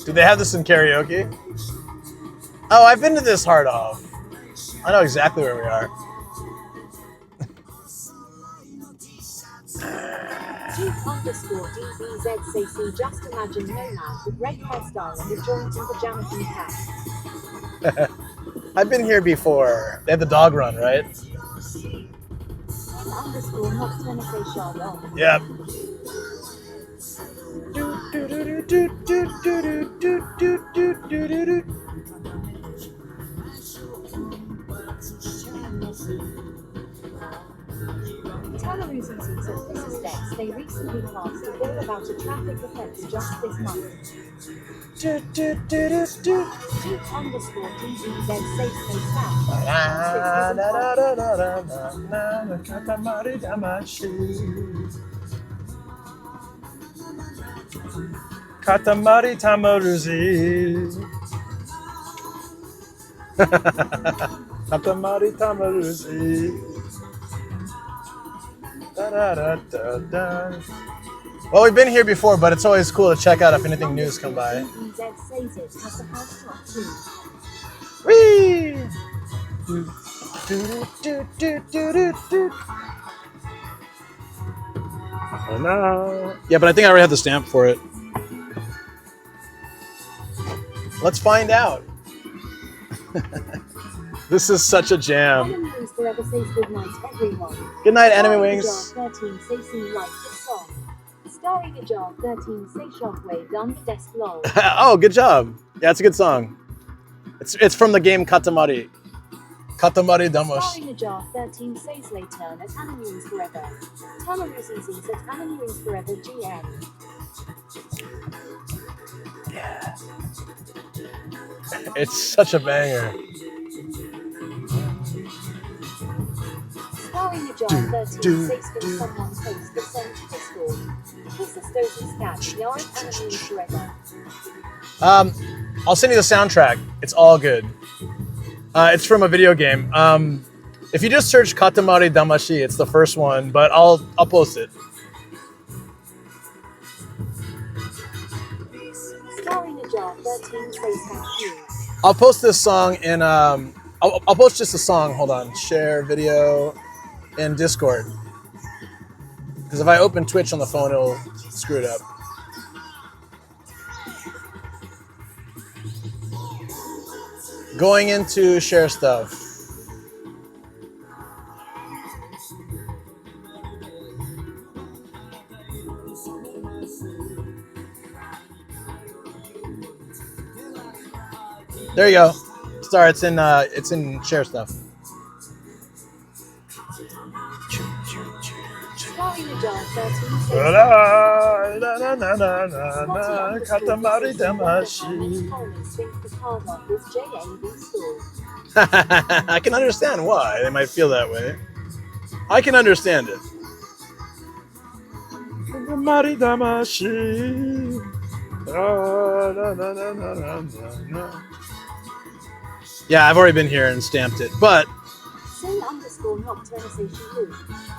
Do they have this in karaoke? Oh, I've been to this hard off. I know exactly where we are. Duke_DBZ says just imagine Nomad with red hairstyle and a joint in pajamas and cap. I've been here before. They had the dog run, right? _Nocturne say shard on. Yep. Tamaruzis at Mrs. Dex, they recently passed a bill about a traffic offence just this month. Duke_DBZ says no Katamari Tamaruzi. Katamari Tamaruzi. Well, we've been here before, but it's always cool to check out if anything new's come by. Whee! Yeah, but I think I already have the stamp for it. Let's find out. This is such a jam. Good night, Enemy Wings. 13 say see like this song. Starring a jar 13 say shockwave done the desk lol. Oh, good job. Yeah, it's a good song. It's from the game Katamari. Katamari Damashi. Starring a jar 13 says later at Anime Wings Forever. Tamaruzis at Anime Wings Forever GM. Yeah. It's such a banger. Starring a jar 13 says from someone's host to send to Discord. Kiss a stozy scat, yarn Anime Wings Forever. I'll send you the soundtrack. It's all good. It's from a video game. If you just search Katamari Damashi, it's the first one, but I'll post it. Starring a jar 13 says thank you. I'll post this song in I'll post just a song. Hold on. Share video in Discord. Because if I open Twitch on the phone, it'll screw it up. Going into share stuff. There you go. Sorry, it's in share stuff. Starring a jar 13 says Katamari Damashi. I can understand why they might feel that way. I can understand it. Katamari Damashi. Yeah, I've already been here and stamped it, but Say_Nocturne say she would.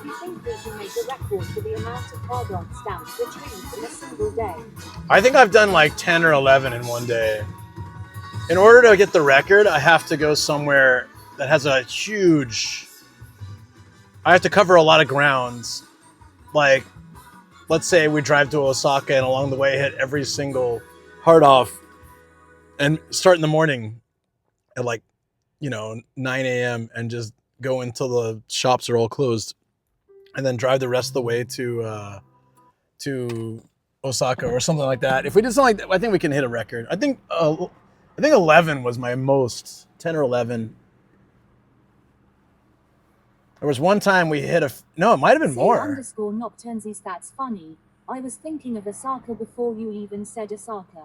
You think we can make a record for the amount of pardon stamps retrieved in a single day? I think I've done like 10 or 11 in one day. In order to get the record, I have to go somewhere that has a huge... I have to cover a lot of grounds. Like, let's say we drive to Osaka and along the way hit every single hard off and start in the morning at 9 a.m. and just go until the shops are all closed, and then drive the rest of the way to Osaka or something like that. If we did something like that, I think we can hit a record. I think 11 was my most, 10 or 11. There was one time we hit no, it might have been more. _Nocturne that's funny. I was thinking of Osaka before you even said Osaka.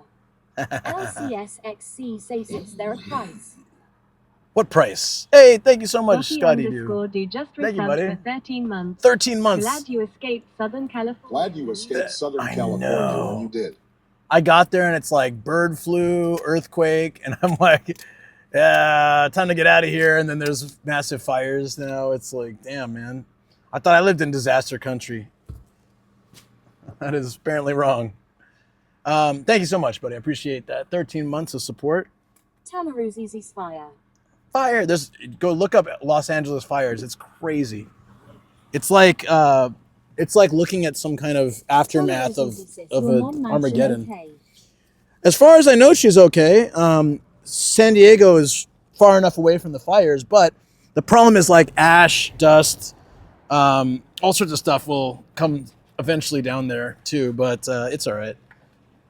LCSXC says it's their price. What price? Hey, thank you so much, Scotty. Scotty_D just Thank you, resubbed buddy. for 13 months. 13 months. Glad you escaped Southern California. Glad you escaped Southern I California know. when you did. I got there and it's like bird flu, earthquake, and I'm like, yeah, time to get out of here. And then there's massive fires now. It's like, damn, man. I thought I lived in disaster country. That is apparently wrong. Thank you so much, buddy. I appreciate that. 13 months of support. Tamaruzi's fire. Fire. Go look up Los Angeles fires. It's crazy. It's like looking at some kind of aftermath of an Armageddon. Okay. As far as I know, she's okay. San Diego is far enough away from the fires, but the problem is like ash, dust, all sorts of stuff will come eventually down there too, but it's all right.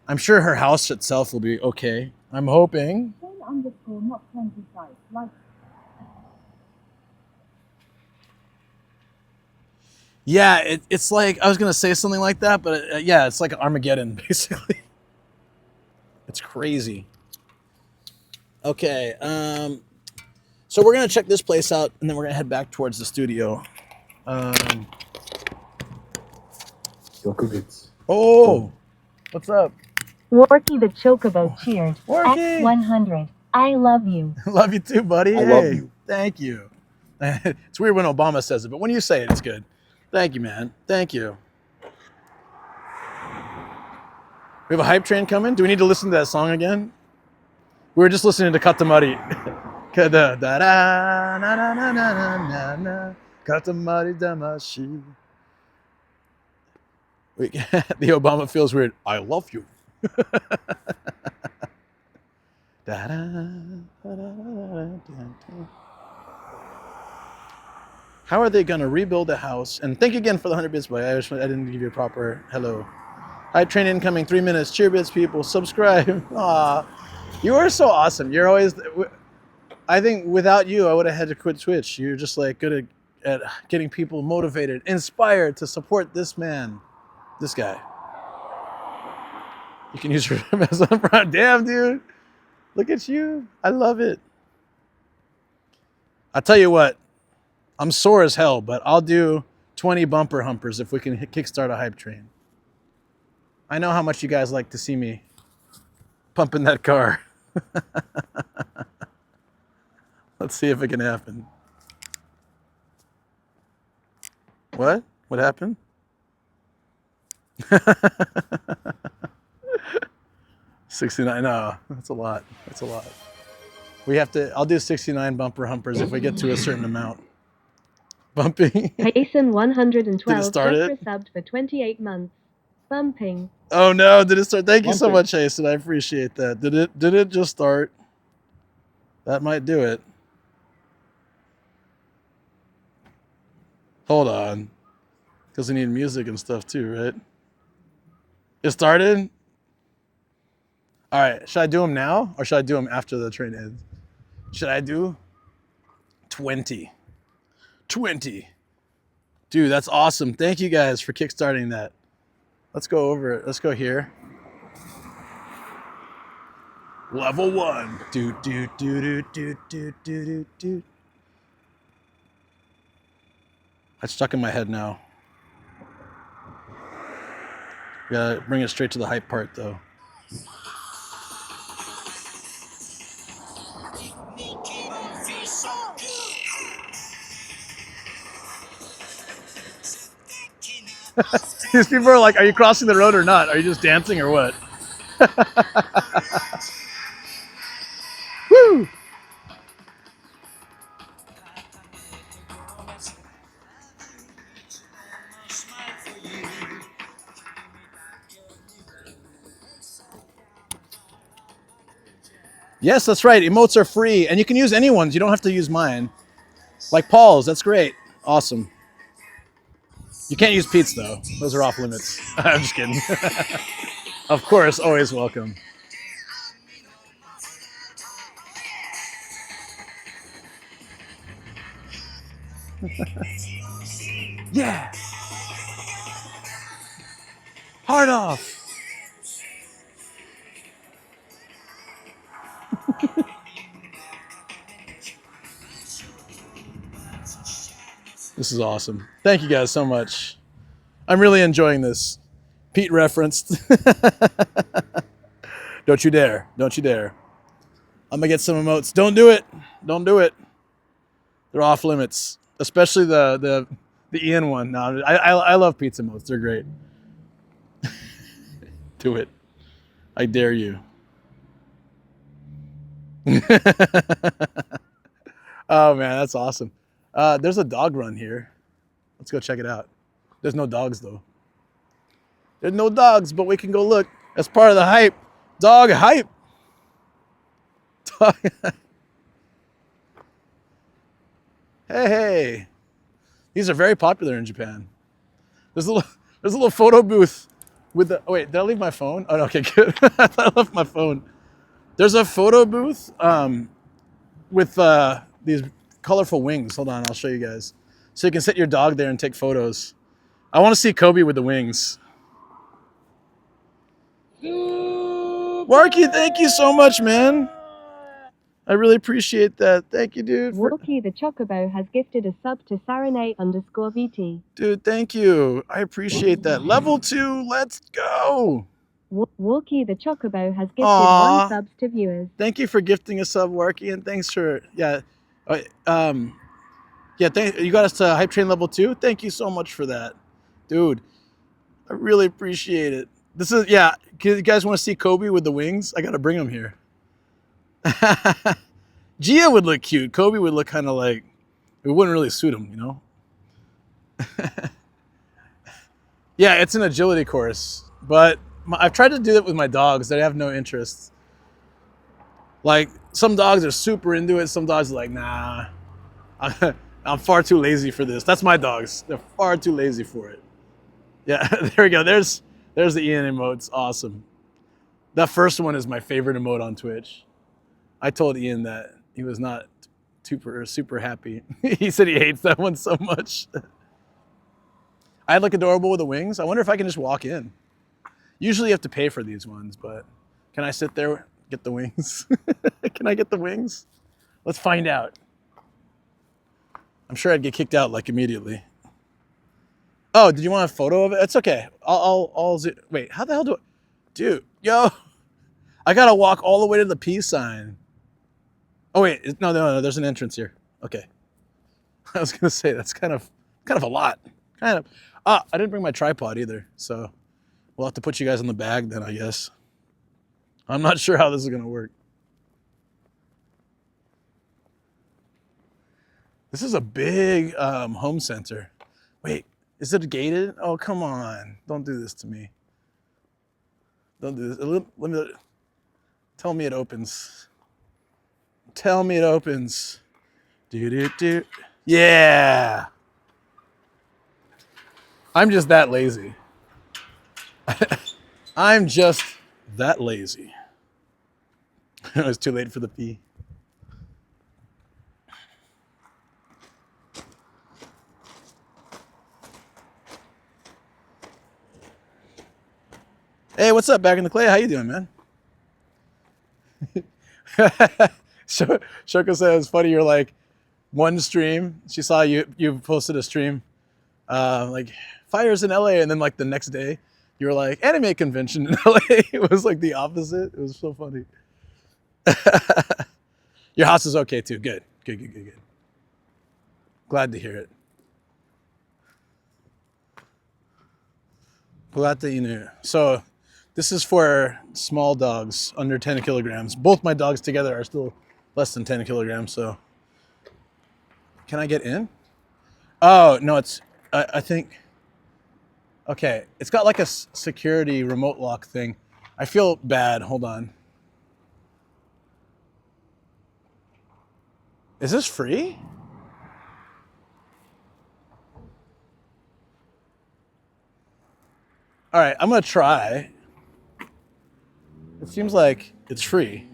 I'm sure her house itself will be okay. I'm hoping. Not 25. Like. Yeah, it's like, I was going to say something like that, but yeah, it's like Armageddon, basically. It's crazy. Okay, so we're going to check this place out, and then we're going to head back towards the studio. Oh, what's up? Worky the Chocobo cheered. Worky! X100. I love you. Love you too, buddy. I love you. Thank you. It's weird when Obama says it, but when you say it, it's good. Thank you, man. Thank you. We have a hype train coming. Do we need to listen to that song again? We were just listening to Katamari. Katamari damashi. The Obama feels weird. I love you. How are they going to rebuild a house? And thank you again for the 100 bits, boy. I didn't give you a proper hello. Hype train incoming, 3 minutes. Cheer bits, people. Subscribe. Aw, you are so awesome. You're always, I think without you, I would have had to quit Twitch. You're just like good at getting people motivated, inspired to support this man, this guy. You can use your Amazon Prime. Damn, dude. Look at you. I love it. I'll tell you what. I'm sore as hell, but I'll do 20 bumper humpers if we can kickstart a hype train. I know how much you guys like to see me pumping that car. Let's see if it can happen. What? What happened? 69, no, that's a lot. That's a lot. We have to, I'll do 69 bumper humpers if we get to a certain amount. Bumping. Jason 112 Did it start just it? resubbed for 28 months. Bumping. Oh no, did it start? Thank you so much, Jason. I appreciate that. Did it just start? That might do it. Hold on. Because we need music and stuff too, right? It started? All right, should I do them now or should I do them after the train ends? Should I do 20? 20. Dude, that's awesome. Thank you guys for kickstarting that. Let's go over it. Let's go here. Level 1. Do, do, do, do, do, do, do, do, do. That's stuck in my head now. We gotta bring it straight to the hype part though. These people are like, are you crossing the road or not? Are you just dancing or what? Woo! Yes, that's right. Emotes are free, and you can use anyone's. You don't have to use mine. Like Paul's, that's great. Awesome. You can't use Pete's, though. Those are off limits. I'm just kidding. Of course, always welcome. Yeah. Hard off. This is awesome. Thank you guys so much. I'm really enjoying this. Pete referenced. Don't you dare. Don't you dare. I'm gonna get some emotes. Don't do it. Don't do it. They're off limits. Especially the Ian one. No, I love Pete's emotes. They're great. Do it. I dare you. Oh man, that's awesome. There's a dog run here. Let's go check it out. There's no dogs though. There's no dogs, but we can go look. That's part of the hype. Dog hype. Dog. Hey. These are very popular in Japan. There's a little photo booth with the. Oh wait, did I leave my phone? Oh no, okay, good. I thought I left my phone. There's a photo booth with these colorful wings. Hold on, I'll show you guys. So you can set your dog there and take photos. I want to see Kobe with the wings. Warky, thank you so much, man. I really appreciate that. Thank you, dude. Walkie the Chocobo has gifted a sub to Saranay_VT. Dude, thank you. I appreciate that. Level 2, let's go. Walkie the Chocobo has gifted Aww. 1 subs to viewers. Thank you for gifting a sub, Warky, and thanks for you got us to Hype Train level 2. Thank you so much for that, dude. I really appreciate it. This is You guys want to see Kobe with the wings? I gotta bring him here. Gia would look cute. Kobe would look kind of like it wouldn't really suit him, you know. Yeah, it's an agility course, but I've tried to do it with my dogs that have no interest. Like some dogs are super into it. Some dogs are like, nah, I'm far too lazy for this. That's my dogs. They're far too lazy for it. Yeah, there we go. There's the Ian emotes. Awesome. That first one is my favorite emote on Twitch. I told Ian that he was not super happy. He said he hates that one so much. I look adorable with the wings. I wonder if I can just walk in. Usually you have to pay for these ones, but can I sit there, get the wings? Can I get the wings? Let's find out. I'm sure I'd get kicked out like immediately. Oh, did you want a photo of it? It's okay. Wait, how the hell do I? Dude, yo, I gotta walk all the way to the peace sign. Oh wait, no, there's an entrance here. Okay. I was gonna say that's kind of a lot. Kind of. I didn't bring my tripod either, so we'll have to put you guys in the bag then, I guess. I'm not sure how this is gonna work. This is a big home center. Wait, is it gated? Oh, come on. Don't do this to me. Don't do this. Tell me it opens. Tell me it opens. Do. Yeah. I'm just that lazy. I'm just that lazy. It was too late for the pee. Hey, what's up, Back in the Clay? How you doing, man? Shoko says, funny, you're like, one stream, she saw you posted a stream, like, fires in LA, and then like the next day, you were like, anime convention in LA. It was like the opposite. It was so funny. Your house is okay too. Good. Glad to hear it. Glad that you knew. So this is for small dogs under 10 kilograms. Both my dogs together are still less than 10 kilograms. So can I get in? Oh, no, I think, okay. It's got like a security remote lock thing. I feel bad. Hold on. Is this free? All right, I'm gonna try. It seems like it's free.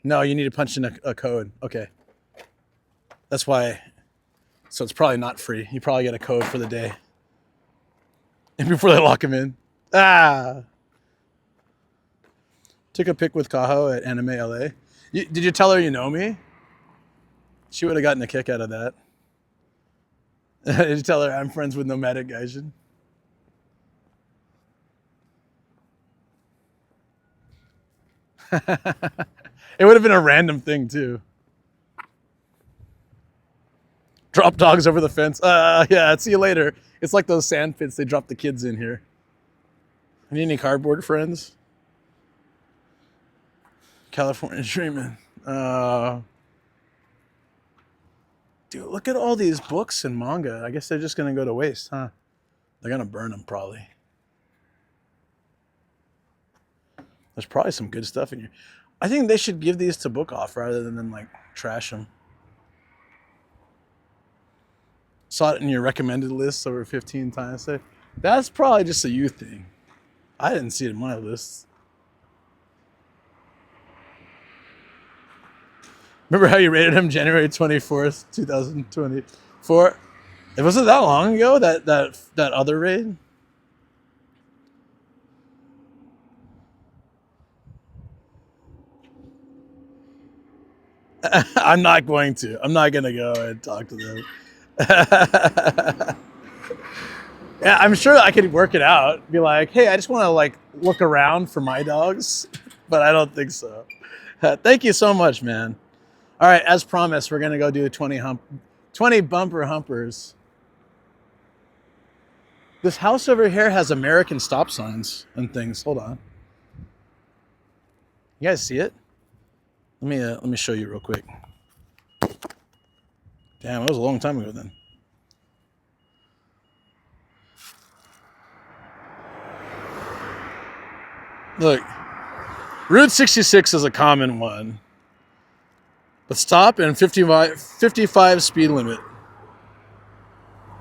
No, you need to punch in a code. Okay. That's why. So it's probably not free. You probably get a code for the day. And before they lock him in. Ah! Took a pic with Kaho at Anime LA. Did you tell her you know me? She would have gotten a kick out of that. Did you tell her I'm friends with Nomadic Gaijin? It would have been a random thing too. Drop dogs over the fence. Yeah, see you later. It's like those sand pits they drop the kids in here. Need any cardboard friends? California Dreamin'. Dude, look at all these books and manga. I guess they're just gonna go to waste, huh? They're gonna burn them probably. There's probably some good stuff in here. I think they should give these to Book Off rather than like trash them. Saw it in your recommended list over 15 times. That's probably just a you thing. I didn't see it in my list. Remember how you rated him January 24th, 2024? It wasn't that long ago, that other raid? I'm not going to. I'm not going to go and talk to them. Yeah, I'm sure I could work it out. Be like, hey, I just want to like look around for my dogs, but I don't think so. Thank you so much, man. All right, as promised, we're gonna go do 20 bumper humpers. This house over here has American stop signs and things. Hold on. You guys see it? Let me show you real quick. Damn, it was a long time ago then. Look, Route 66 is a common one. But stop and 55 speed limit.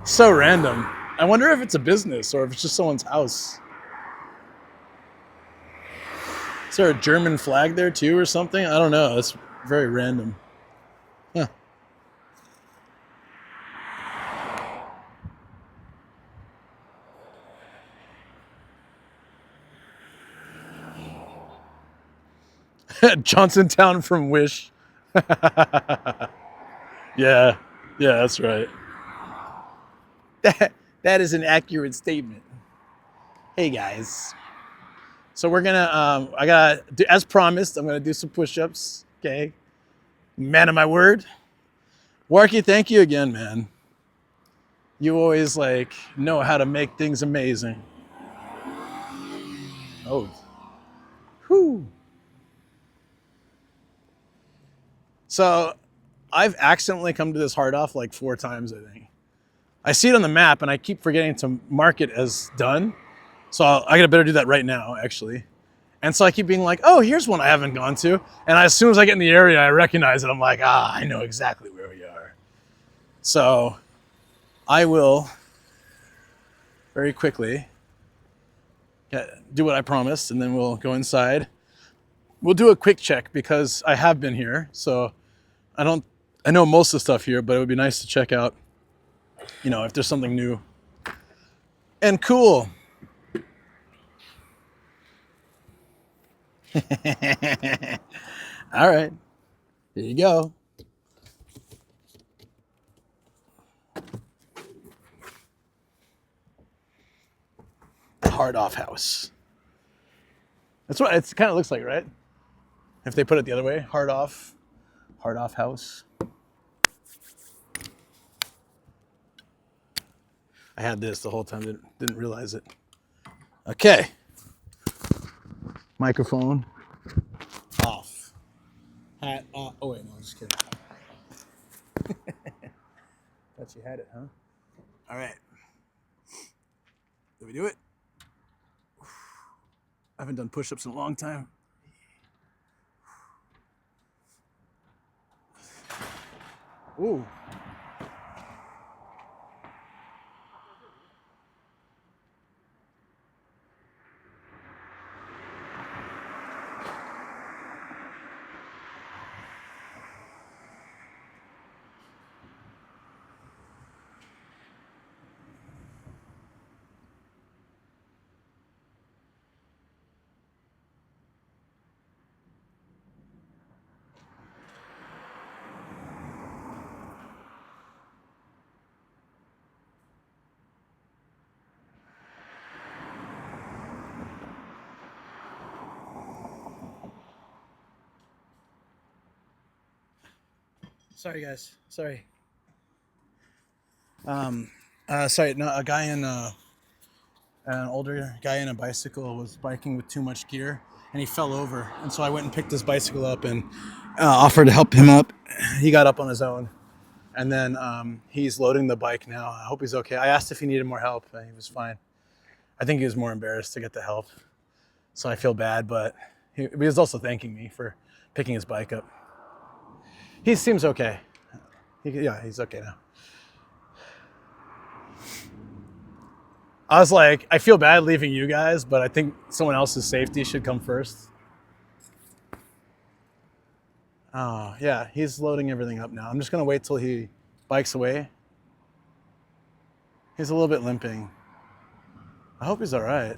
So random. I wonder if it's a business or if it's just someone's house. Is there a German flag there too or something? I don't know. It's very random. Huh. Johnsontown from Wish. Yeah, that's right. That is an accurate statement. Hey guys. So we're gonna, I gotta do, as promised, I'm gonna do some push-ups. Okay, man of my word. Warky, thank you again, man. You always like know how to make things amazing. Oh, whew. So I've accidentally come to this hard off like 4 times, I think. I see it on the map and I keep forgetting to mark it as done. So I gotta better do that right now, actually. And so I keep being like, oh, here's one I haven't gone to. And as soon as I get in the area, I recognize it. I'm like, I know exactly where we are. So I will very quickly do what I promised, and then we'll go inside. We'll do a quick check because I have been here. So I know most of the stuff here, but it would be nice to check out, if there's something new and cool. All right, here you go. Hard off house. That's what it kind of looks like, right? If they put it the other way, hard off house. I had this the whole time, didn't realize it. Okay. Microphone off. Hat off. Oh wait, no, I'm just kidding. Thought you had it, huh? All right. Did we do it? I haven't done push-ups in a long time. Ooh. Sorry, guys. Sorry. Sorry. No, a guy in an older guy in a bicycle was biking with too much gear, and he fell over. And so I went and picked his bicycle up and offered to help him up. He got up on his own, and then he's loading the bike now. I hope he's okay. I asked if he needed more help, and he was fine. I think he was more embarrassed to get the help, so I feel bad. But he was also thanking me for picking his bike up. He seems okay. He's okay now. I was like, I feel bad leaving you guys, but I think someone else's safety should come first. Oh, yeah, he's loading everything up now. I'm just gonna wait till he bikes away. He's a little bit limping. I hope he's all right.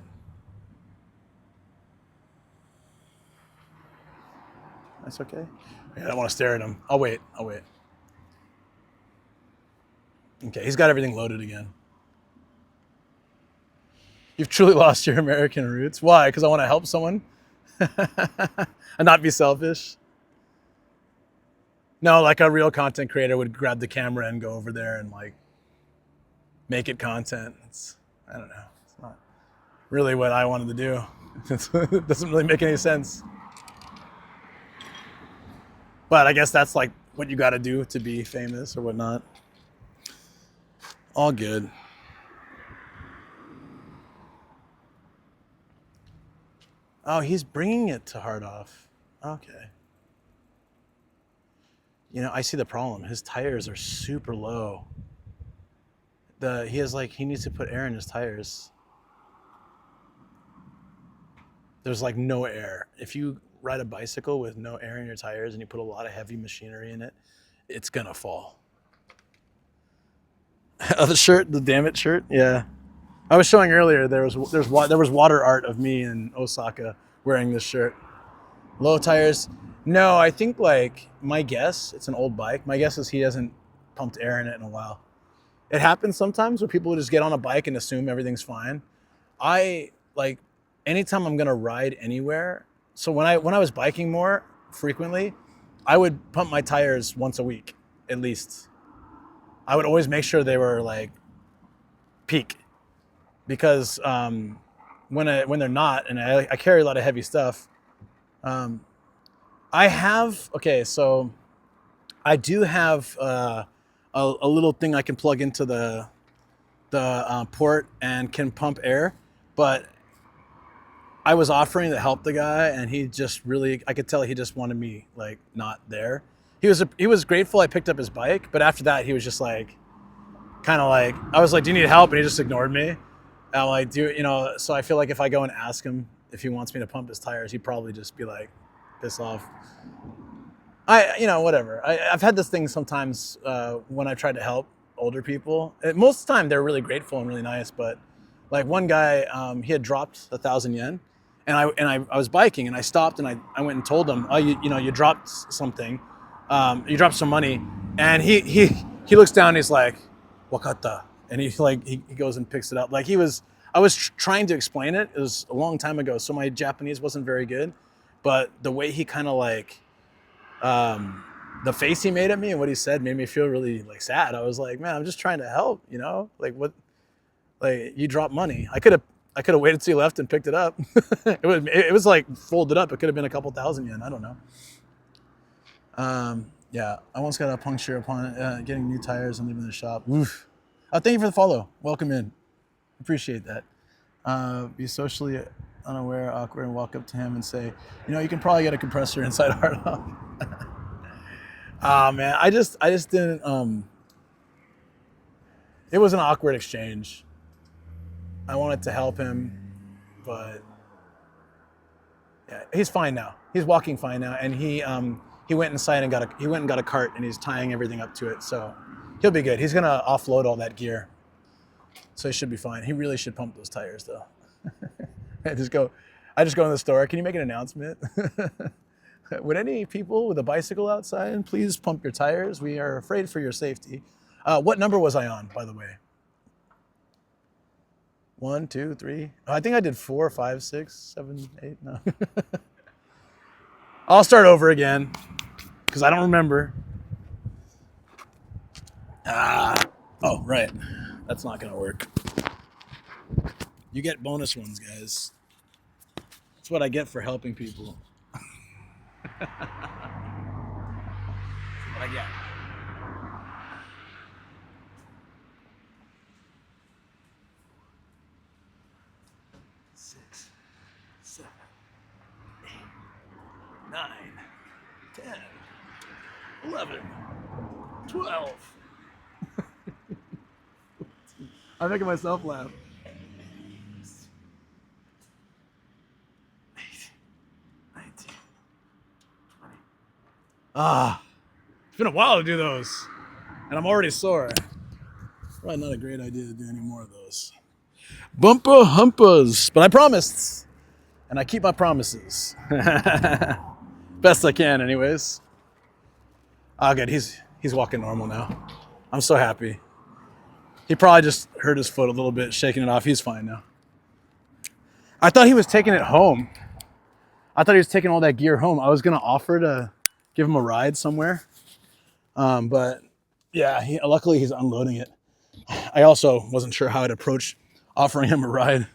That's okay. I don't want to stare at him. I'll wait. Okay, he's got everything loaded again. You've truly lost your American roots. Why? Because I want to help someone and not be selfish. No, like a real content creator would grab the camera and go over there and like make it content. I don't know. It's not really what I wanted to do. It doesn't really make any sense. But I guess that's like what you got to do to be famous or whatnot. All good. Oh, he's bringing it to hard off. Okay. You know, I see the problem. His tires are super low. He needs to put air in his tires. There's like no air. If you ride a bicycle with no air in your tires and you put a lot of heavy machinery in it, it's gonna fall. Oh, the shirt, the damn it shirt, yeah. I was showing earlier there was water art of me in Osaka wearing this shirt. Low tires. No, I think like my guess, it's an old bike. My guess is he hasn't pumped air in it in a while. It happens sometimes where people just get on a bike and assume everything's fine. I like anytime I'm gonna ride anywhere. So when I was biking more frequently, I would pump my tires once a week at least. I would always make sure they were like peak. Because when they're not, and I carry a lot of heavy stuff, so I do have a little thing I can plug into the port and can pump air, but I was offering to help the guy, and he just really, I could tell he just wanted me like not there. He was grateful I picked up his bike, but after that he was just like, kind of like, I was like, do you need help? And he just ignored me. I'm like, so I feel like if I go and ask him if he wants me to pump his tires, he'd probably just be like, piss off. Whatever. I've had this thing sometimes when I tried to help older people. Most of the time they're really grateful and really nice, but like one guy, he had dropped 1,000 yen, and I was biking and I stopped and I went and told him, oh, you dropped something, you dropped some money, and he looks down and he's like, wakata. And he goes and picks it up. Like I was trying to explain it. It was a long time ago, so my Japanese wasn't very good. But the way he kind of like, the face he made at me and what he said made me feel really like sad. I was like, man, I'm just trying to help, like what, like you dropped money. I could have waited till you left and picked it up. it was like folded up. It could have been a couple thousand yen. I don't know. Yeah, I once got a puncture upon getting new tires and leaving the shop. Oof. Thank you for the follow. Welcome in. Appreciate that. Be socially unaware, awkward, and walk up to him and say, you can probably get a compressor inside hard off. Man, I just didn't. It was an awkward exchange. I wanted to help him, but yeah, he's fine now. He's walking fine now, and he went inside and got a cart, and he's tying everything up to it. So he'll be good. He's gonna offload all that gear, so he should be fine. He really should pump those tires though. I just go in the store. Can you make an announcement? Would any people with a bicycle outside please pump your tires? We are afraid for your safety. What number was I on, by the way? 1, 2, 3. I think I did 4, 5, 6, 7, 8. No. I'll start over again because I don't remember. Oh, right. That's not gonna work. You get bonus ones, guys. That's what I get for helping people. That's what I get. 6, 7, 8, 9, 10, 11, 12. I'm making myself laugh. 8, 19, 20. It's been a while to do those, and I'm already sore. Probably not a great idea to do any more of those. Bumper humpers, but I promised, and I keep my promises. Best I can, anyways. Good. He's walking normal now. I'm so happy. He probably just hurt his foot a little bit, shaking it off. He's fine now. I thought he was taking it home. I thought he was taking all that gear home. I was gonna offer to give him a ride somewhere, but yeah, luckily he's unloading it. I also wasn't sure how I'd approach offering him a ride.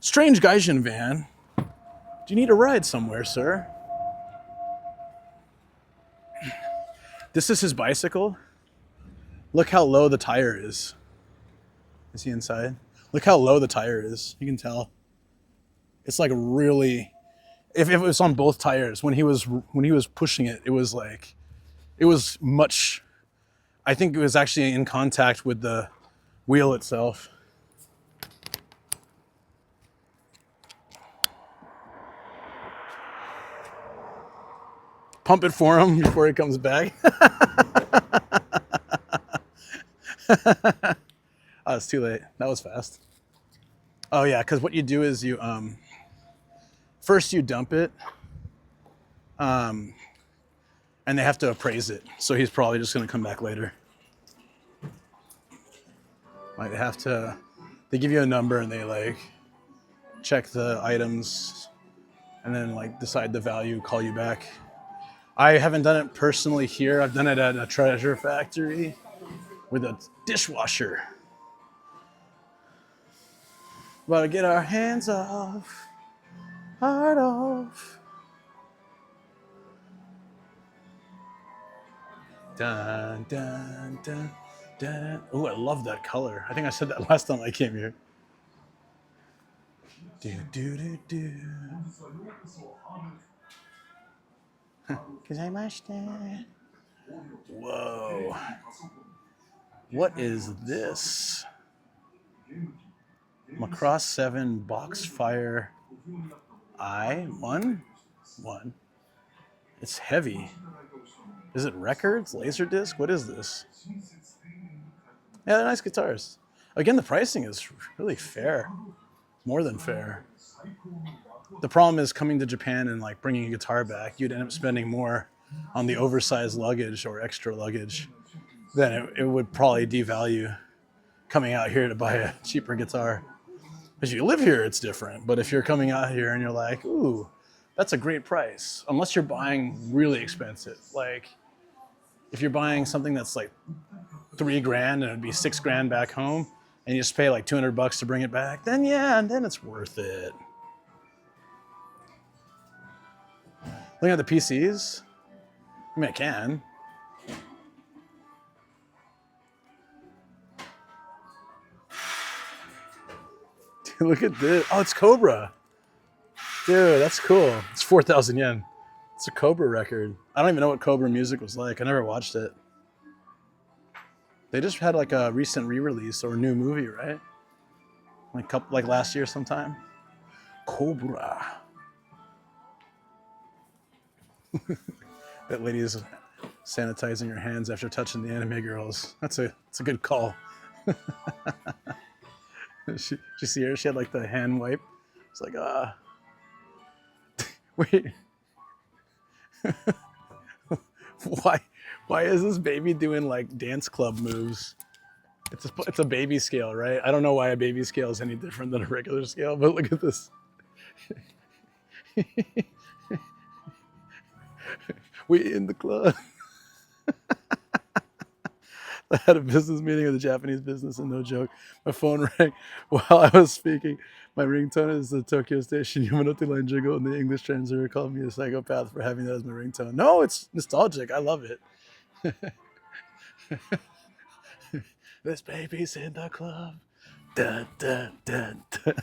Strange Gaijin van. Do you need a ride somewhere, sir? This is his bicycle. Look how low the tire is. Is he inside? Look how low the tire is. You can tell. It's like really, if it was on both tires, when he was pushing it, it was much, I think it was actually in contact with the wheel itself. Pump it for him before he comes back. Oh, it's too late. That was fast. Oh yeah, because what you do is you first you dump it, and they have to appraise it. So he's probably just gonna come back later. Like they give you a number and they like check the items, and then like decide the value, call you back. I haven't done it personally here. I've done it at a treasure factory with a dishwasher. About to get our hands off, heart off. Dun, dun, dun, dun. Oh, I love that color. I think I said that last time I came here. Do, do, do, do. Whoa. What is this? Macross 7 box fire I1? It's heavy. Is it records? Laserdisc? What is this? Yeah, they're nice guitars. Again, the pricing is really fair. More than fair. The problem is coming to Japan and like bringing a guitar back, you'd end up spending more on the oversized luggage or extra luggage than it would probably devalue coming out here to buy a cheaper guitar. If you live here, it's different. But if you're coming out here and you're like, ooh, that's a great price. Unless you're buying really expensive. Like if you're buying something that's like $3,000 and it'd be $6,000 back home and you just pay like $200 to bring it back, then yeah, and then it's worth it. Looking at the PCs, I mean, I can. Dude, look at this. Oh, it's Cobra. Dude, that's cool. It's 4,000 yen. It's a Cobra record. I don't even know what Cobra music was like. I never watched it. They just had like a recent re-release or a new movie, right? Like last year sometime. Cobra. That lady is sanitizing her hands after touching the anime girls. That's a good call. Did you see her? She had like the hand wipe. It's like, wait. Why is this baby doing like dance club moves? It's a baby scale, right? I don't know why a baby scale is any different than a regular scale, but look at this. We in the club. I had a business meeting with a Japanese business, and no joke, my phone rang while I was speaking. My ringtone is the Tokyo Station Yamanote Line jingle, and the English translator called me a psychopath for having that as my ringtone. No, it's nostalgic. I love it. This baby's in the club. Dun, dun, dun, dun.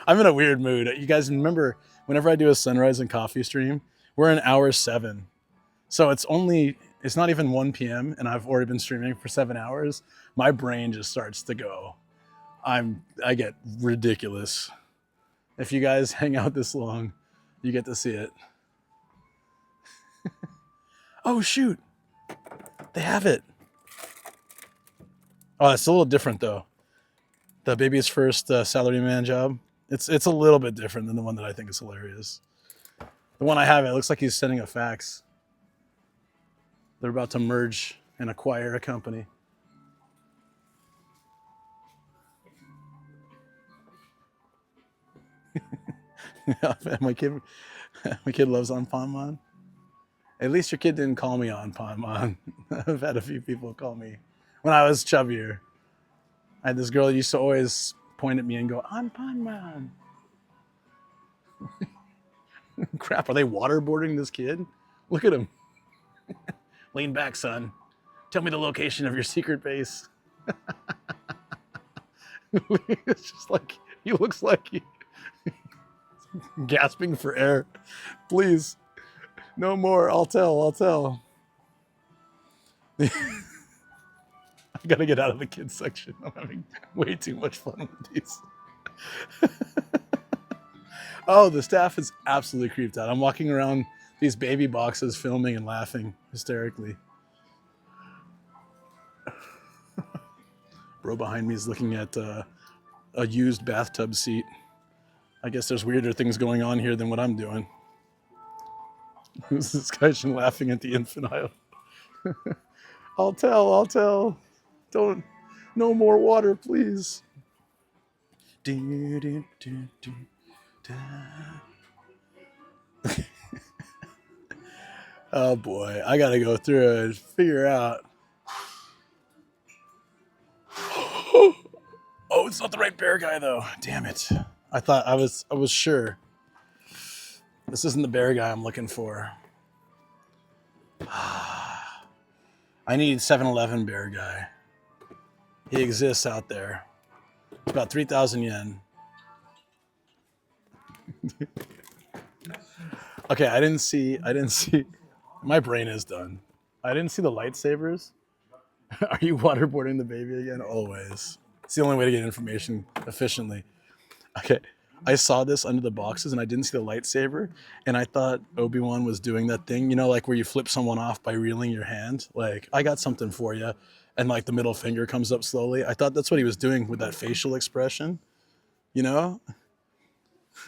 I'm in a weird mood. You guys remember whenever I do a sunrise and coffee stream, we're in hour 7. So it's not even 1 p.m. and I've already been streaming for 7 hours. My brain just starts to go. I get ridiculous. If you guys hang out this long, you get to see it. Oh shoot. They have it. Oh, it's a little different though. The baby's first salaryman job. It's a little bit different than the one that I think is hilarious. The one I have, it looks like he's sending a fax. They're about to merge and acquire a company. my kid loves Anpanman. At least your kid didn't call me Anpanman. I've had a few people call me when I was chubbier. I had this girl who used to always point at me and go, Anpanman. Crap, are they waterboarding this kid? Look at him. Lean back, son. Tell me the location of your secret base. It's just like, he looks like he's gasping for air. Please, no more. I'll tell. I gotta get out of the kids section. I'm having way too much fun with these. Oh, the staff is absolutely creeped out. I'm walking around these baby boxes filming and laughing hysterically. Bro behind me is looking at a used bathtub seat. I guess there's weirder things going on here than what I'm doing. Who's this guy laughing at the infant aisle? I'll tell. Don't, no more water, please. Oh boy, I gotta go through it and figure out. Oh, it's not the right bear guy though. Damn it. I was sure. This isn't the bear guy I'm looking for. I need 7-Eleven bear guy. He exists out there. It's about 3,000 yen. Okay, I didn't see. My brain is done. I didn't see the lightsabers. Are you waterboarding the baby again? Always. It's the only way to get information efficiently. Okay, I saw this under the boxes and I didn't see the lightsaber, and I thought Obi-Wan was doing that thing, you know, like where you flip someone off by reeling your hand. Like, I got something for you, and like the middle finger comes up slowly. I thought that's what he was doing with that facial expression, you know?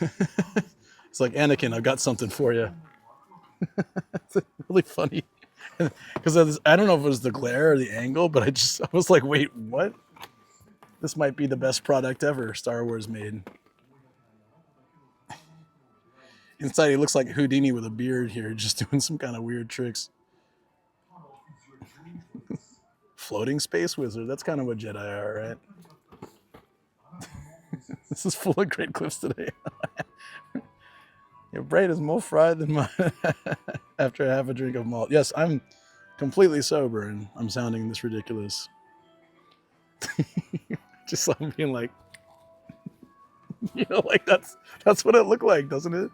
It's like, Anakin, I've got something for you. It's really funny. Because I don't know if it was the glare or the angle, but I was like, wait, what? This might be the best product ever Star Wars made. Inside, he looks like Houdini with a beard here, just doing some kind of weird tricks. Floating space wizard. That's kind of what Jedi are, right? This is full of great clips today. Your brain is more fried than mine after I have a drink of malt. Yes, I'm completely sober and I'm sounding this ridiculous. Just like being like, you know, like that's what it looked like, doesn't it?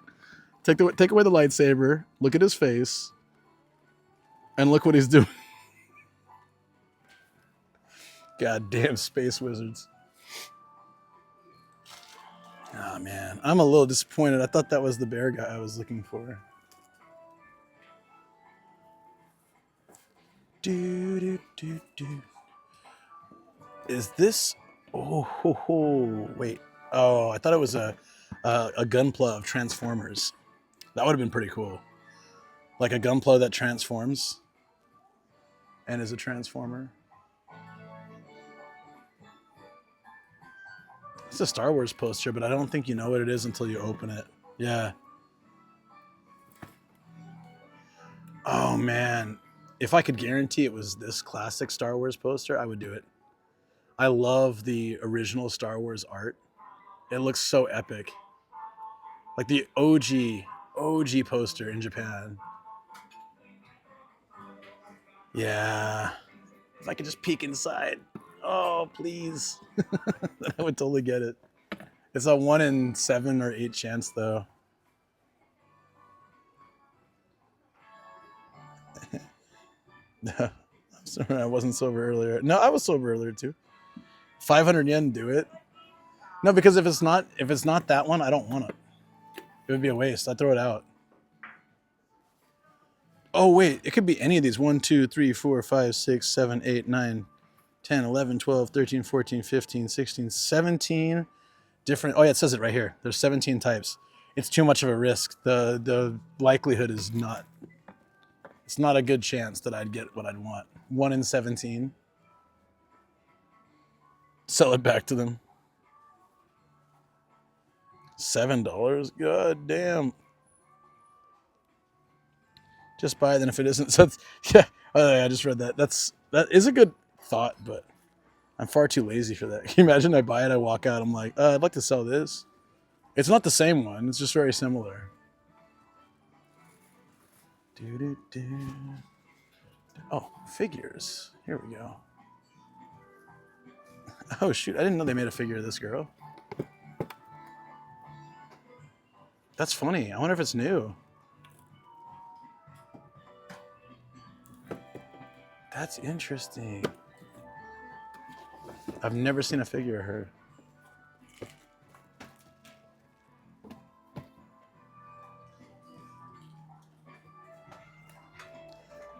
Take away the lightsaber, look at his face, and look what he's doing. Goddamn space wizards. Oh man, I'm a little disappointed. I thought that was the bear guy I was looking for. Is this? Oh, wait. Oh, I thought it was a gunpla of Transformers. That would have been pretty cool. Like a gunpla that transforms and is a transformer. It's a Star Wars poster, but I don't think you know what it is until you open it. Yeah. Oh man, if I could guarantee it was this classic Star Wars poster, I would do it. I love the original Star Wars art. It looks so epic. Like the OG poster in Japan. Yeah. If I could just peek inside. Oh, please. I would totally get it. It's a 1 in 7 or 8 chance, though. I'm sorry, I wasn't sober earlier. No, I was sober earlier, too. 500 yen, do it. No, because if it's not that one, I don't want it. It would be a waste. I'd throw it out. Oh, wait. It could be any of these. 1, 2, 3, 4, 5, 6, 7, 8, 9, 10, 11, 12, 13, 14, 15, 16, 17 different... Oh, yeah, it says it right here. There's 17 types. It's too much of a risk. The likelihood is not... It's not a good chance that I'd get what I'd want. 1 in 17. Sell it back to them. $7? God damn. Just buy it, and if it isn't, so yeah. Oh, yeah, I just read that. That is a good thought, but I'm far too lazy for that. Can you imagine I buy it, I walk out, I'm like, I'd like to sell this. It's not the same one. It's just very similar. Oh, figures. Here we go. Oh, shoot. I didn't know they made a figure of this girl. That's funny. I wonder if it's new. That's interesting. I've never seen a figure of her.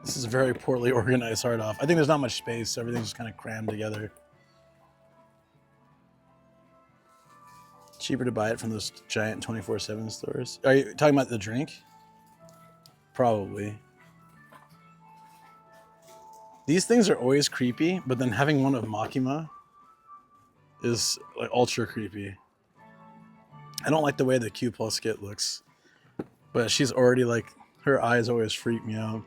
This is a very poorly organized hard off. I think there's not much space, so everything's just kind of crammed together. Cheaper to buy it from those giant 24/7 stores. Are you talking about the drink? Probably. These things are always creepy, but then having one of Makima is like ultra creepy. I don't like the way the Q Plus kit looks, but she's already like, her eyes always freak me out.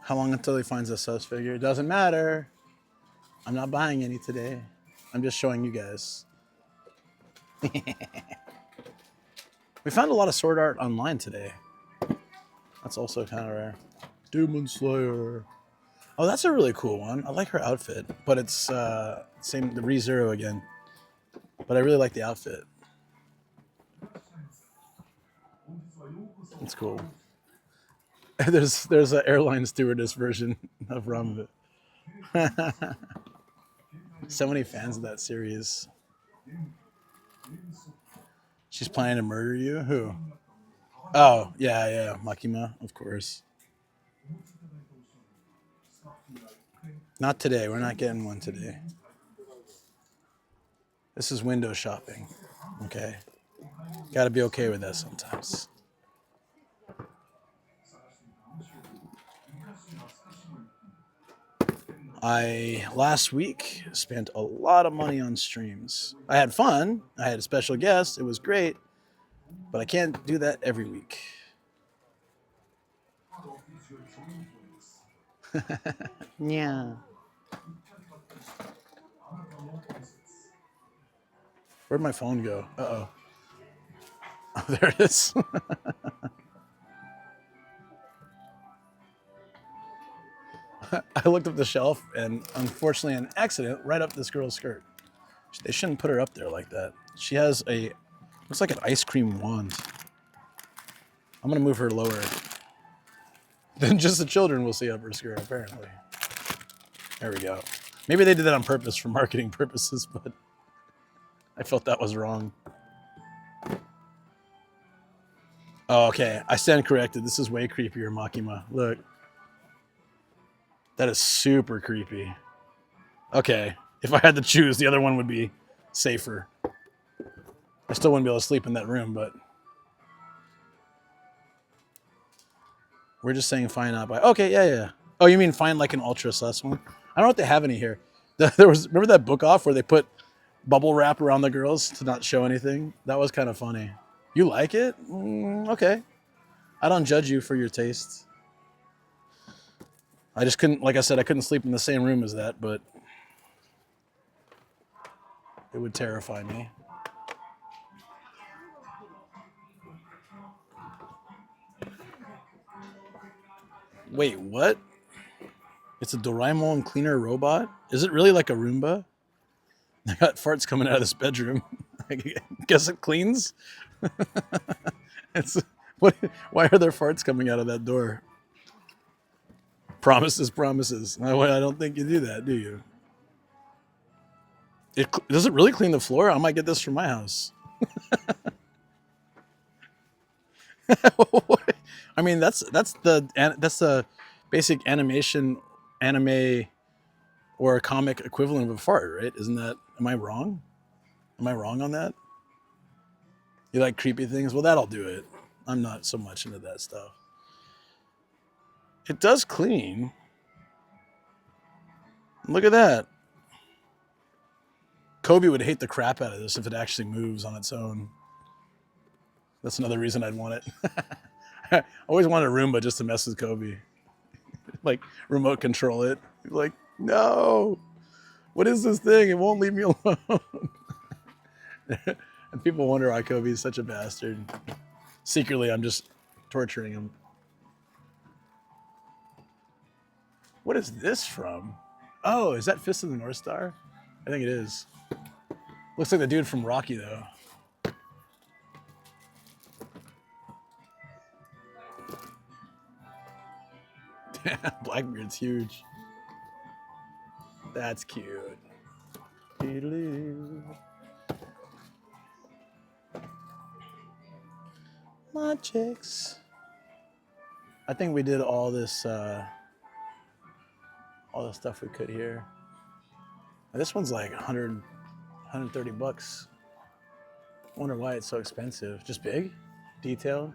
How long until he finds a sus figure? It doesn't matter. I'm not buying any today. I'm just showing you guys. We found a lot of sword art online today. That's also kind of rare. Demon Slayer. Oh, that's a really cool one. I like her outfit, but it's the ReZero again. But I really like the outfit. It's cool. There's an airline stewardess version of Ramavit. So many fans of that series. She's planning to murder you? Who? Oh, yeah, Makima, of course. Not today. We're not getting one today. This is window shopping. Okay. Gotta be okay with that sometimes. I, last week, spent a lot of money on streams. I had fun. I had a special guest. It was great. But I can't do that every week. Yeah. Where'd my phone go? Uh-oh. Oh, there it is. I looked up the shelf and, unfortunately, an accident, right up this girl's skirt. They shouldn't put her up there like that. She has a, looks like an ice cream wand. I'm going to move her lower. Then just the children will see up her skirt, apparently. There we go. Maybe they did that on purpose for marketing purposes, but I felt that was wrong. Oh, okay. I stand corrected. This is way creepier, Makima. Look. That is super creepy. Okay. If I had to choose, the other one would be safer. I still wouldn't be able to sleep in that room, but... We're just saying fine not buy. Okay, yeah. Oh, you mean find like an ultra sus one? I don't know if they have any here. There was, remember that book off where they put bubble wrap around the girls to not show anything? That was kind of funny. You like it? Okay. I don't judge you for your taste. I just couldn't, like I said, I couldn't sleep in the same room as that, but it would terrify me. Wait, what? It's a Doraemon cleaner robot? Is it really like a Roomba? I got farts coming out of this bedroom. I guess it cleans? What? Why are there farts coming out of that door? Promises, promises. I don't think you do that, do you? Does it really clean the floor? I might get this from my house. I mean, that's the basic anime or a comic equivalent of a fart, right? Isn't that? Am I wrong? Am I wrong on that? You like creepy things? Well, that'll do it. I'm not so much into that stuff. It does clean. Look at that. Kobe would hate the crap out of this if it actually moves on its own. That's another reason I'd want it. I always wanted a Roomba just to mess with Kobe. Like, remote control it. Like, no. What is this thing? It won't leave me alone. And people wonder why Kobe is such a bastard. Secretly, I'm just torturing him. What is this from? Oh, is that Fist of the North Star? I think it is. Looks like the dude from Rocky, though. Blackbeard's huge. That's cute. My chicks. I think we did all this, all the stuff we could here. And this one's like 130 bucks. I wonder why it's so expensive. Just big? Detailed?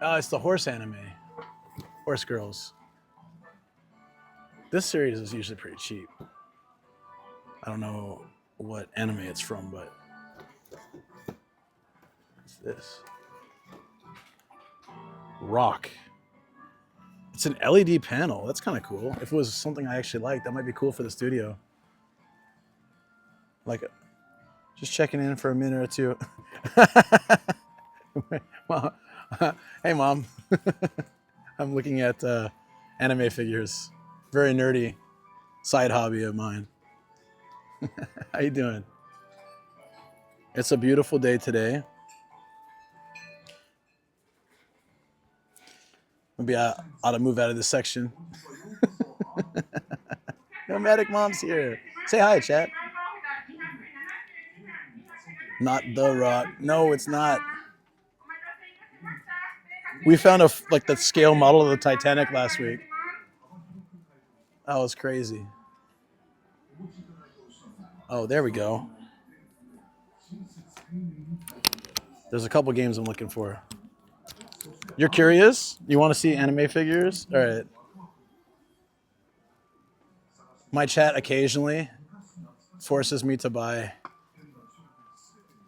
Oh, it's the horse anime. Horse girls. This series is usually pretty cheap. I don't know what anime it's from, but what's this? Rock. It's an LED panel. That's kind of cool. If it was something I actually liked, that might be cool for the studio. Like, just checking in for a minute or two. Hey, Mom. I'm looking at anime figures. Very nerdy side hobby of mine. How you doing? It's a beautiful day today. Maybe I ought to move out of this section. Nomadic Mom's here. Say hi, chat. Not The Rock. No, it's not. We found the scale model of the Titanic last week. That was crazy. Oh, there we go. There's a couple games I'm looking for. You're curious? You want to see anime figures? All right. My chat occasionally forces me to buy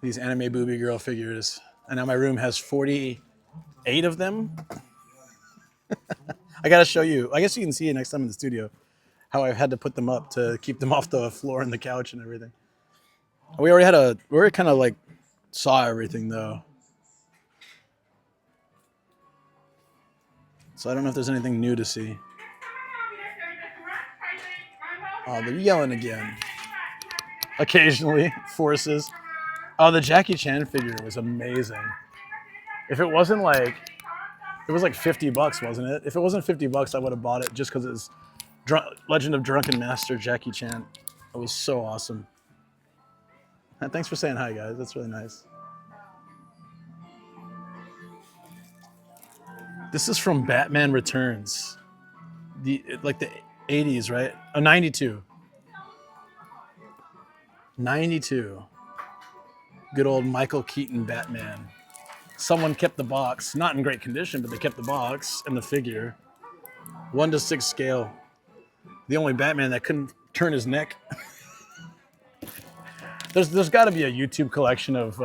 these anime booby girl figures. And now my room has 48 of them. I got to show you. I guess you can see it next time in the studio. How I've had to put them up to keep them off the floor and the couch and everything. We already kind of like saw everything though. So I don't know if there's anything new to see. Oh, they're yelling again. Occasionally, forces. Oh, the Jackie Chan figure was amazing. If it wasn't like, it was like 50 bucks, wasn't it? If it wasn't 50 bucks, I would have bought it just because it's Legend of Drunken Master Jackie Chan. It was so awesome. And thanks for saying hi, guys. That's really nice. This is from Batman Returns. Like the 80s, right? Oh, 92. 92. Good old Michael Keaton Batman. Someone kept the box. Not in great condition, but they kept the box and the figure. 1:6 scale. The only Batman that couldn't turn his neck. There's got to be a YouTube collection of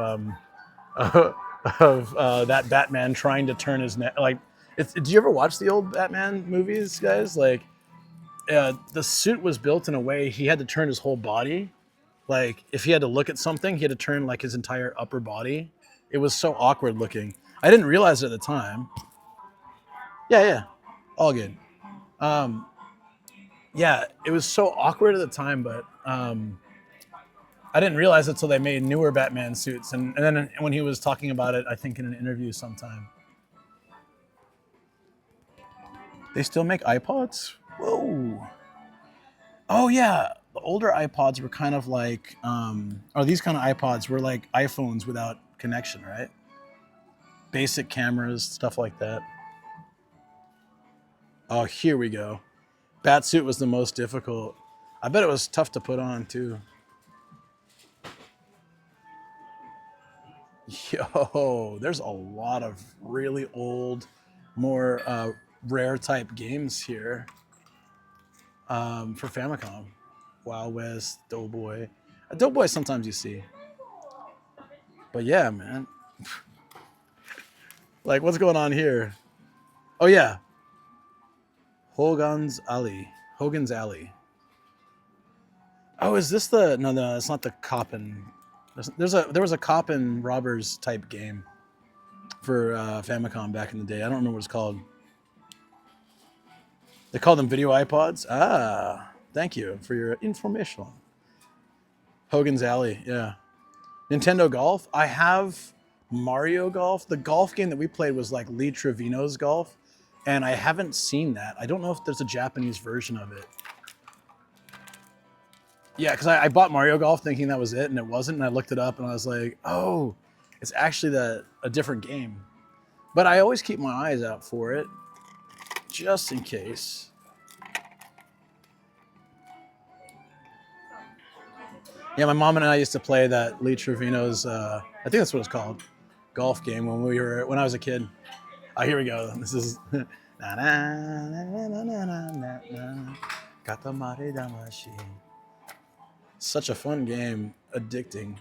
of that Batman trying to turn his neck. Like, did you ever watch the old Batman movies, guys? Like, the suit was built in a way he had to turn his whole body. Like, if he had to look at something, he had to turn like his entire upper body. It was so awkward looking. I didn't realize it at the time. Yeah, all good. Yeah, it was so awkward at the time, but I didn't realize it until they made newer Batman suits, and then when he was talking about it, I think in an interview sometime. They still make iPods? Whoa. Oh yeah, the older iPods were kind of like, or these kind of iPods were like iPhones without connection, right? Basic cameras, stuff like that. Oh, here we go. Batsuit was the most difficult. I bet it was tough to put on too. Yo, there's a lot of really old, more rare type games here for Famicom. Wild West, Doughboy. Doughboy sometimes you see. But yeah, man. Like, what's going on here? Oh yeah. Hogan's Alley. Oh, is this the... No, it's not the Coppin. There was a Coppin robbers type game for Famicom back in the day. I don't remember what it's called. They call them video iPods? Ah, thank you for your information. Hogan's Alley, yeah. Nintendo Golf. I have Mario Golf. The golf game that we played was like Lee Trevino's Golf, and I haven't seen that. I don't know if there's a Japanese version of it. Yeah, because I bought Mario Golf thinking that was it, and it wasn't, and I looked it up, and I was like, oh, it's actually a different game. But I always keep my eyes out for it, just in case. Yeah, my mom and I used to play that Lee Trevino's, I think that's what it's called, golf game when I was a kid. Oh, here we go. This is Katamari Damashi. Such a fun game, addicting.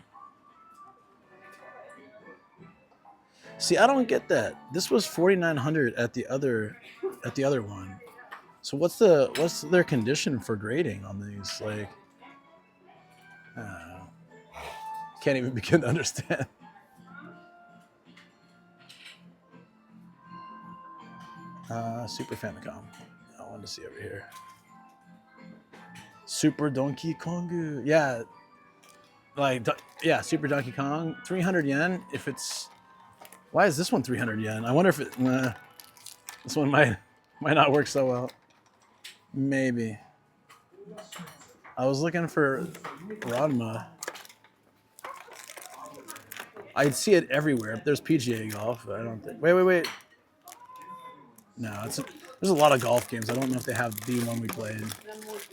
See, I don't get that. This was 4,900 at the other one. So what's their condition for grading on these? Like, can't even begin to understand. Super Famicom. I wanted to see over here. Super Donkey Kong. Yeah. Super Donkey Kong. 300 yen. If it's... Why is this one 300 yen? I wonder if it... this one might not work so well. Maybe. I was looking for Ranma. I'd see it everywhere. There's PGA golf, but I don't think... Wait. No, there's a lot of golf games. I don't know if they have the one we played.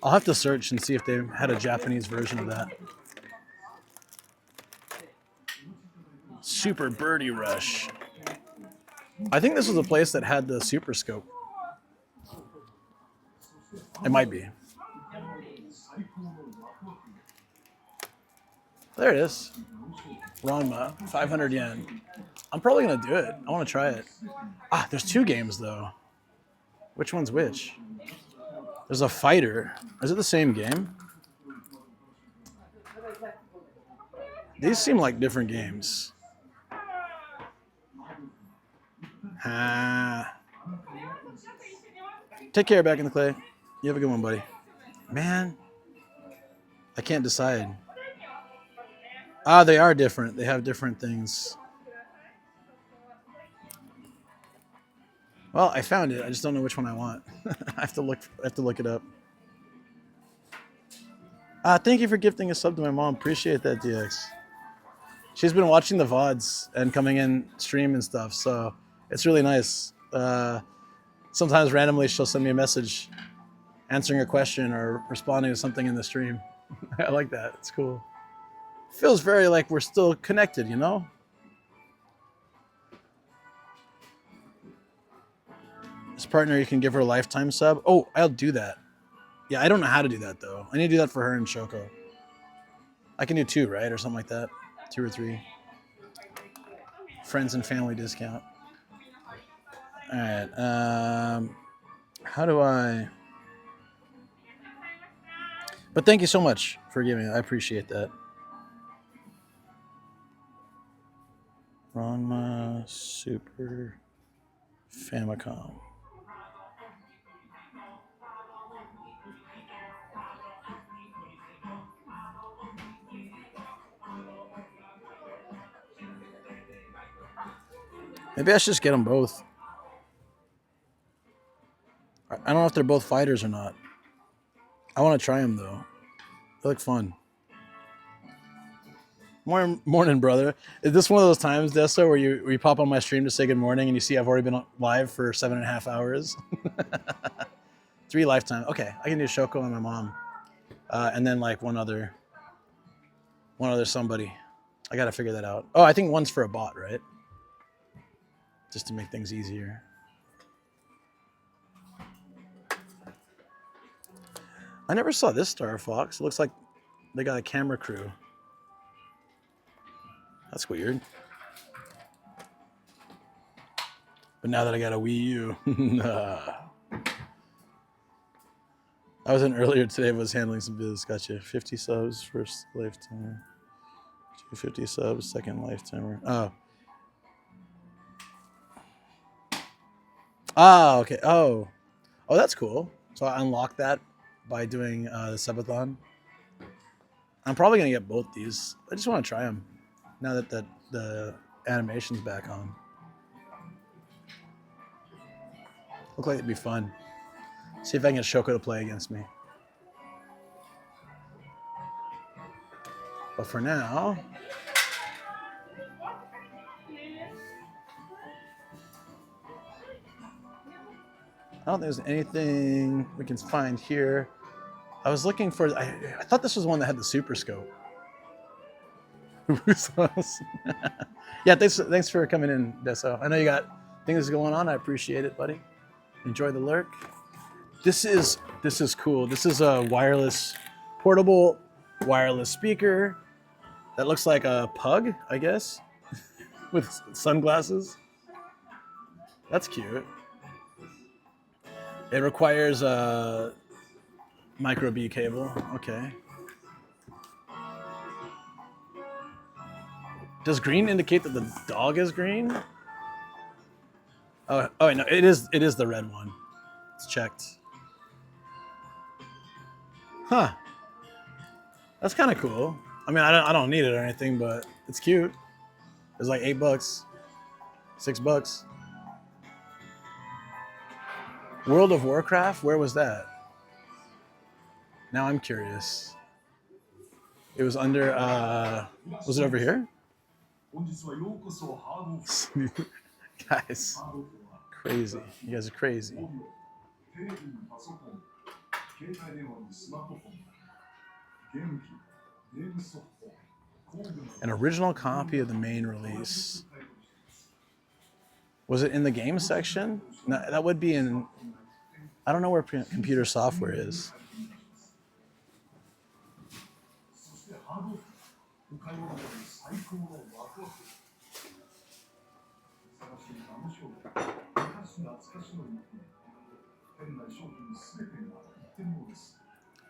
I'll have to search and see if they had a Japanese version of that. Super Birdie Rush. I think this was a place that had the Super Scope. It might be. There it is. Ranma, 500 yen. I'm probably going to do it. I want to try it. Ah, there's two games, though. Which one's which? There's a fighter. Is it the same game? These seem like different games. Take care, Back in the Clay. You have a good one, buddy. Man, I can't decide. Ah, they are different. They have different things. Well, I found it. I just don't know which one I want. I have to look it up. Thank you for gifting a sub to my mom. Appreciate that, DX. She's been watching the VODs and coming in stream and stuff, so it's really nice. Sometimes randomly she'll send me a message answering a question or responding to something in the stream. I like that. It's cool. Feels very like we're still connected, you know? This partner, you can give her a lifetime sub. Oh, I'll do that. Yeah, I don't know how to do that, though. I need to do that for her and Shoko. I can do 2, right? Or something like that. 2 or 3. friends and family discount. All right. How do I? But thank you so much for giving it. I appreciate that. Ranma Super Famicom. Maybe I should just get them both. I don't know if they're both fighters or not. I want to try them though. They look fun. Morning, brother. Is this one of those times, Deso, where you pop on my stream to say good morning and you see I've already been live for 7.5 hours? 3 lifetime. Okay, I can do Shoko and my mom, and then like one other somebody. I gotta figure that out. Oh, I think one's for a bot, right? Just to make things easier. I never saw this Star Fox. It looks like they got a camera crew. That's weird. But now that I got a Wii U, I was in earlier today, was handling some business. Gotcha. 50 subs, first lifetime. 250 subs, second lifetimer. Oh. Oh, okay. Oh, that's cool. So I unlocked that by doing the subathon. I'm probably gonna get both these. I just want to try them now that the animation's back on. Look like it'd be fun. See if I can get Shoko to play against me. But for now, I don't think there's anything we can find here. I was looking for, I thought this was one that had the super scope. Yeah, thanks for coming in, Deso. I know you got things going on. I appreciate it, buddy. Enjoy the lurk. This is cool. This is a portable wireless speaker that looks like a pug, I guess, with sunglasses. That's cute. It requires a micro B cable. Okay. Does green indicate that the dog is green? Oh no, it is the red one. It's checked. Huh. That's kind of cool. I mean, I don't need it or anything, but it's cute. It's like $8, $6. World of Warcraft? Where was that? Now I'm curious. It was under, was it over here? Guys, crazy. You guys are crazy. An original copy of the main release. Was it in the game section? No, that would be in, I don't know where computer software is.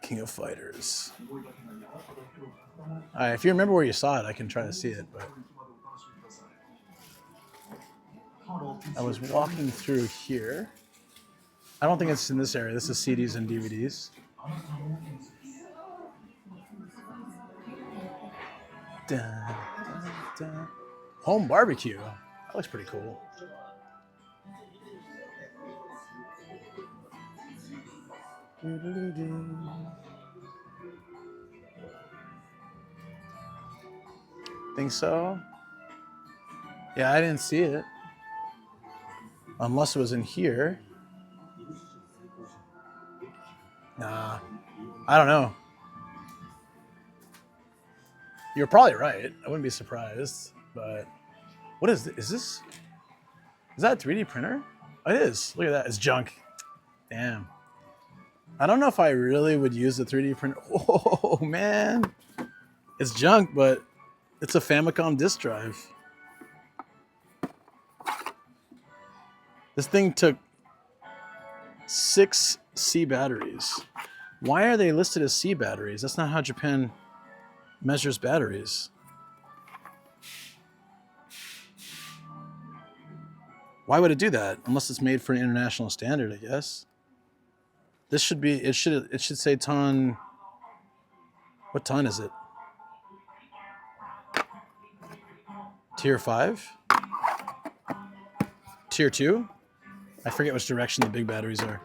King of Fighters. All right, if you remember where you saw it, I can try to see it, but I was walking through here. I don't think it's in this area. This is CDs and DVDs. Dun, dun, dun. Home barbecue. That looks pretty cool. Think so? Yeah, I didn't see it. Unless it was in here. Nah, I don't know. You're probably right. I wouldn't be surprised. But what is this? Is that a 3D printer? Oh, it is. Look at that. It's junk. Damn. I don't know if I really would use the 3D printer. Oh, man. It's junk, but it's a Famicom disk drive. This thing took 6 C batteries. Why are they listed as C batteries? That's not how Japan measures batteries. Why would it do that? Unless it's made for an international standard, I guess. This should be, it should say ton. What ton is it? Tier 5? Tier 2? I forget which direction the big batteries are.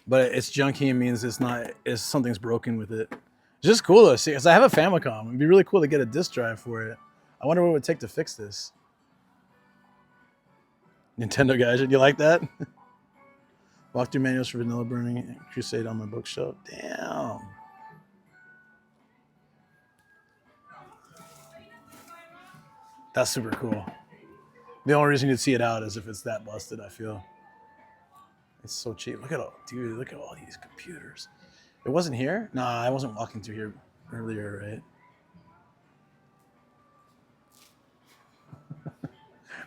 But it's junky and means something's broken with it. It's just cool to see, because I have a Famicom. It'd be really cool to get a disk drive for it. I wonder what it would take to fix this. Nintendo Gadget, you like that? Walkthrough manuals for vanilla burning, Crusade on my bookshelf. Damn. That's super cool. The only reason you'd see it out is if it's that busted, I feel. It's so cheap. Look at all, dude, look at all these computers. It wasn't here? Nah, I wasn't walking through here earlier, right?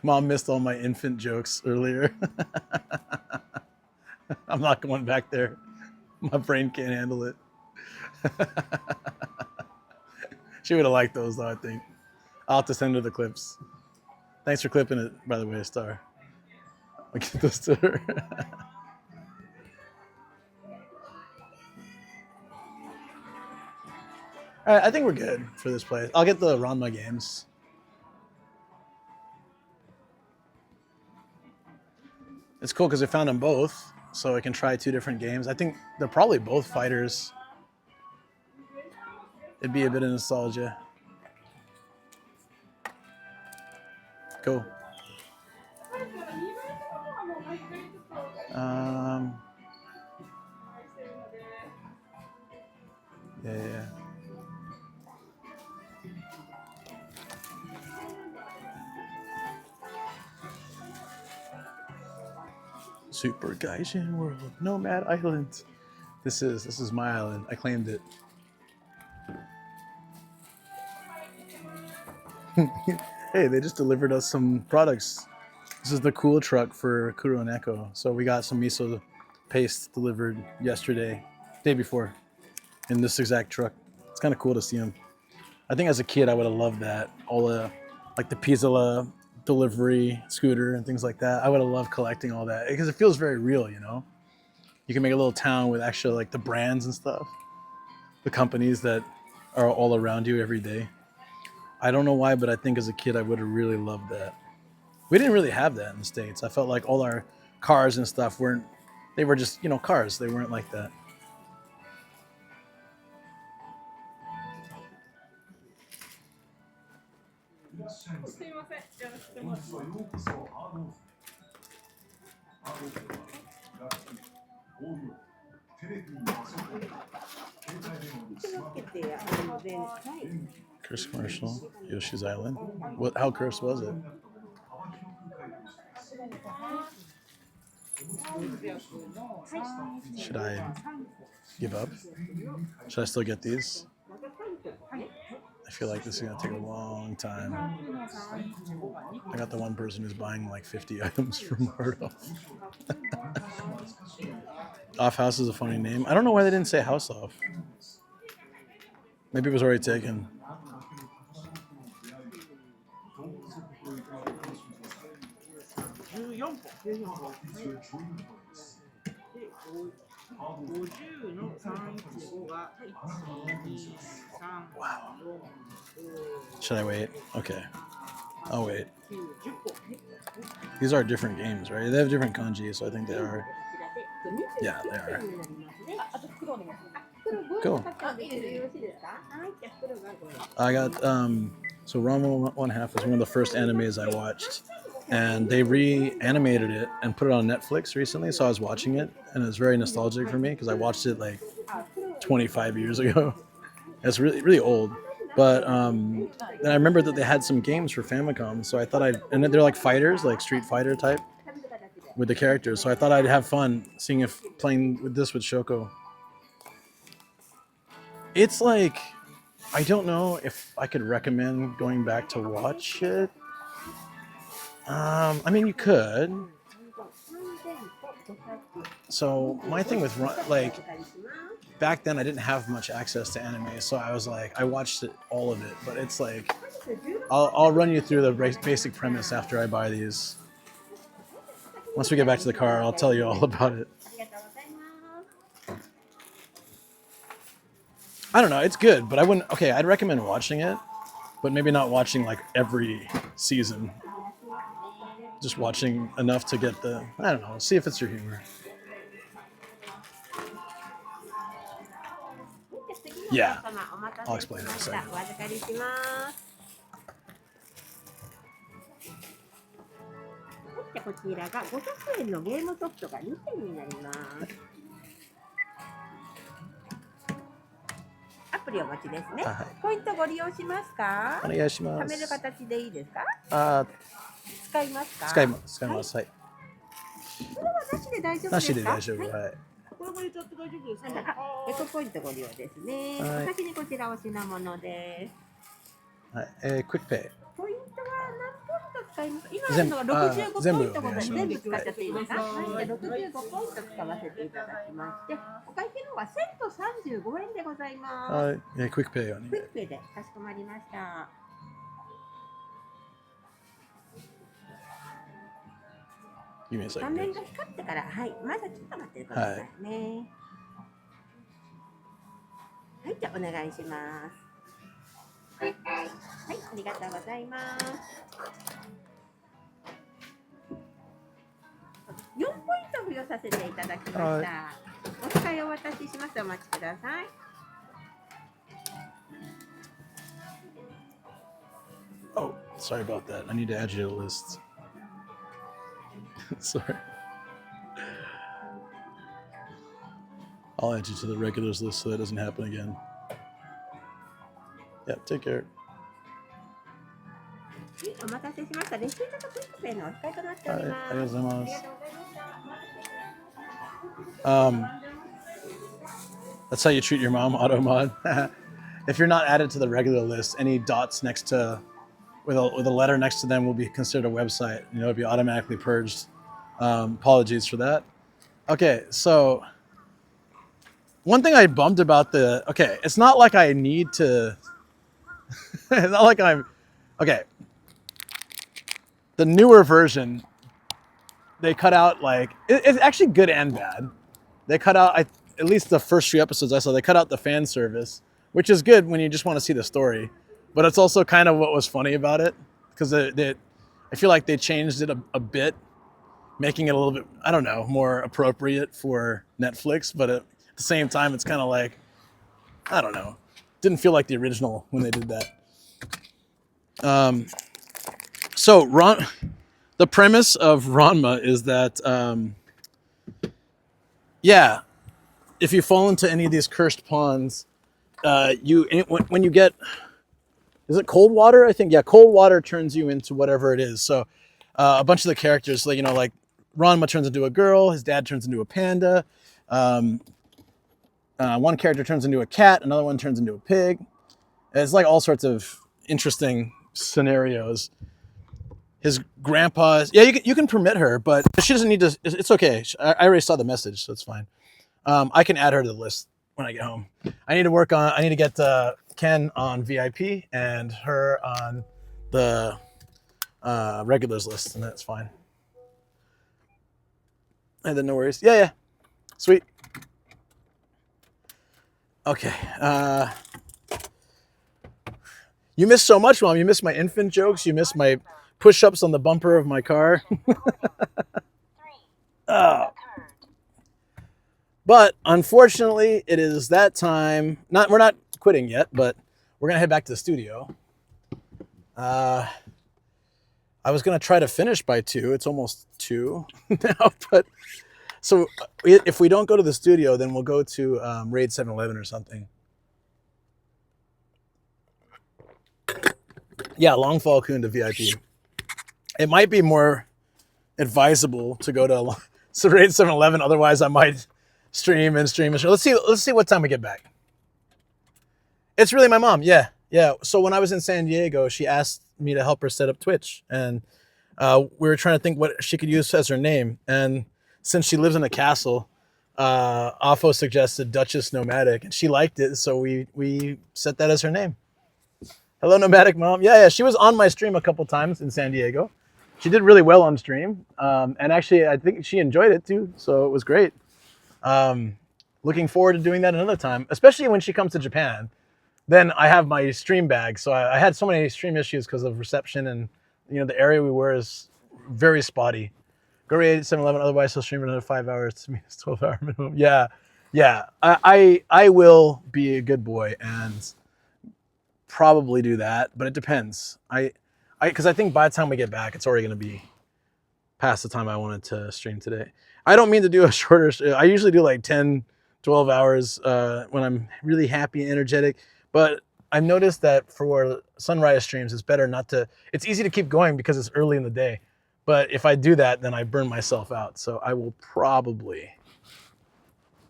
Mom missed all my infant jokes earlier. I'm not going back there. My brain can't handle it. She would have liked those though, I think. I'll have to send her the clips. Thanks for clipping it, by the way, Star. I'll get those to her. All right, I think we're good for this place. I'll get the Ranma games. It's cool because I found them both, so I can try 2 different games. I think they're probably both fighters. It'd be a bit of nostalgia. Cool. Yeah. Super Gaijin World, Nomad Island. This is my island. I claimed it. Hey, they just delivered us some products. This is the cool truck for Kuro and Echo. So we got some miso paste delivered yesterday, day before, in this exact truck. It's kind of cool to see them. I think as a kid I would have loved that. All the, like the Pizzola delivery scooter and things like that. I would have loved collecting all that because it feels very real, you know? You can make a little town with actually like the brands and stuff. The companies that are all around you every day. I don't know why, but I think as a kid I would have really loved that. We didn't really have that in the States. I felt like all our cars and stuff they were just, you know, cars. They weren't like that. Curse commercial, Yoshi's Island. How cursed was it? Should I give up? Should I still get these? I feel like this is gonna take a long time. I got the one person who's buying like 50 items from Mardo. Off House is a funny name. I don't know why they didn't say House Off. Maybe it was already taken. Wow. Should I wait? Okay. I'll wait. These are different games, right? They have different kanji, so I think they are. Yeah, they are. Cool. I got, so Ranma 1/2 was one of the first animes I watched. And they reanimated it and put it on Netflix recently, so I was watching it, and it was very nostalgic for me because I watched it like 25 years ago. It's really, really old. But and I remember that they had some games for Famicom, so I thought and they're like fighters, like Street Fighter type, with the characters. So I thought I'd have fun seeing if playing with this with Shoko. It's like, I don't know if I could recommend going back to watch it. I mean, you could. So my thing with like back then, I didn't have much access to anime, so I was like, I watched all of it. But it's like, I'll run you through the basic premise after I buy these. Once we get back to the car, I'll tell you all about it. I don't know, it's good, but I wouldn't. Okay, I'd recommend watching it, but maybe not watching like every season. Just watching enough to get the, I don't know, see if it's your humor. Yeah, I'll explain it in a second. こちらが500円のゲームソフトが2点になります。アプリお持ちですね。ポイントご利用しますか？お願いします。貯める形でいいですか？使いますか？使います。はい。これはなしで大丈夫ですか？なしで大丈夫。はい。これも入れちゃって大丈夫ですか？エコポイントご利用ですね。お先にこちらお品物です。はい。クイックペイ。ポイントは何ポイント使いますか？今あるのが65ポイントございます。全部使っちゃっていいですか？はい。65ポイント使わせていただきまして、お会計の方は1035円でございます。はい。クイックペイよね。クイックペイでかしこまりました。画面が光ってから、はい、まだちょっと待ってくださいね。はい、じゃあお願いします。はい、ありがとうございます。4ポイント付与させていただきました。お使いお渡しします。お待ちください。Oh, sorry about that. I need to add you to the list. Sorry. I'll add you to the regulars list so that doesn't happen again. Yeah, take care. お待たせしました。レシートとクイックペイのお使いとなっております。ありがとうございます。That's how you treat your mom, auto mod. If you're not added to the regular list, any dots next to with a letter next to them will be considered a website. You know, it'll be automatically purged. Apologies for that. Okay, so one thing I bummed about it's not like I need to, it's not like okay. The newer version, they cut out it's actually good and bad. They cut out, at least the first few episodes I saw, they cut out the fan service, which is good when you just want to see the story. But it's also kind of what was funny about it, because I feel like they changed it a bit, making it a little bit, I don't know, more appropriate for Netflix. But at the same time, it's kind of like, I don't know, didn't feel like the original when they did that. So the premise of Ranma is that, if you fall into any of these cursed ponds, when you get, is it cold water? I think, yeah, cold water turns you into whatever it is. So a bunch of the characters, like Ranma turns into a girl, his dad turns into a panda, one character turns into a cat, another one turns into a pig. It's like all sorts of interesting scenarios. His grandpa, you can permit her, but she doesn't need to, it's okay. I already saw the message, so it's fine. I can add her to the list when I get home. I need to get Ken on VIP and her on the regulars list, and that's fine. And then no worries. Yeah. Sweet. Okay. You missed so much, Mom. You missed my infant jokes. You missed my push-ups on the bumper of my car. Oh. But unfortunately, it is that time. We're not quitting yet, but we're gonna head back to the studio. I was gonna try to finish by 2. It's almost 2 now, but so if we don't go to the studio, then we'll go to Raid 7-Eleven or something. Yeah, Long Fall Kun to VIP. It might be more advisable to go to Raid 7-Eleven. Otherwise, I might stream. Let's see what time we get back. It's really my mom. Yeah. So when I was in San Diego, she asked me to help her set up Twitch, and we were trying to think what she could use as her name. And since she lives in a castle, Afo suggested Duchess Nomadic, and she liked it. So we set that as her name. Hello, Nomadic Mom. Yeah. She was on my stream a couple times in San Diego. She did really well on stream. And actually, I think she enjoyed it too. So it was great. Looking forward to doing that another time, especially when she comes to Japan. Then I have my stream bag. So I had so many stream issues because of reception, and the area we were is very spotty. Go rate 7-Eleven, otherwise he'll stream another 5 hours to meet his 12-hour minimum. Yeah. I will be a good boy and probably do that, but it depends. Because I think by the time we get back, it's already going to be past the time I wanted to stream today. I don't mean to do a shorter. I usually do like 10, 12 hours when I'm really happy and energetic. But I've noticed that for sunrise streams, it's better not to. It's easy to keep going because it's early in the day. But if I do that, then I burn myself out. So I will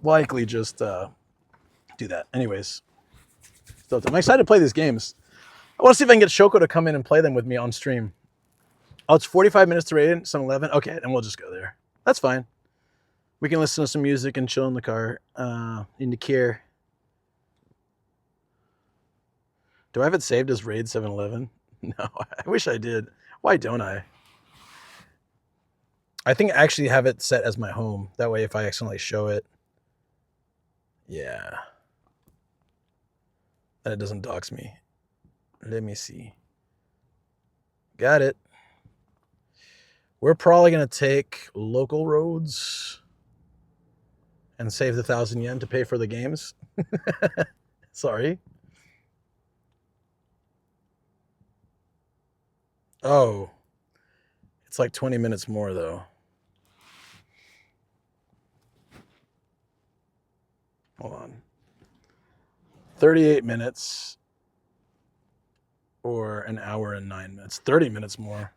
likely just do that. Anyways, so I'm excited to play these games. I want to see if I can get Shoko to come in and play them with me on stream. Oh, it's 45 minutes to Raiden, 7-Eleven. Okay, then we'll just go there. That's fine. We can listen to some music and chill in the car, in the care. Do I have it saved as Raid 7-Eleven? No, I wish I did. Why don't I? I think I actually have it set as my home. That way, if I accidentally show it, yeah, then it doesn't dox me. Let me see. Got it. We're probably going to take local roads and save the 1,000 yen to pay for the games. Sorry. Oh, it's like 20 minutes more though. Hold on. 38 minutes or an hour and 9 minutes. 30 minutes more.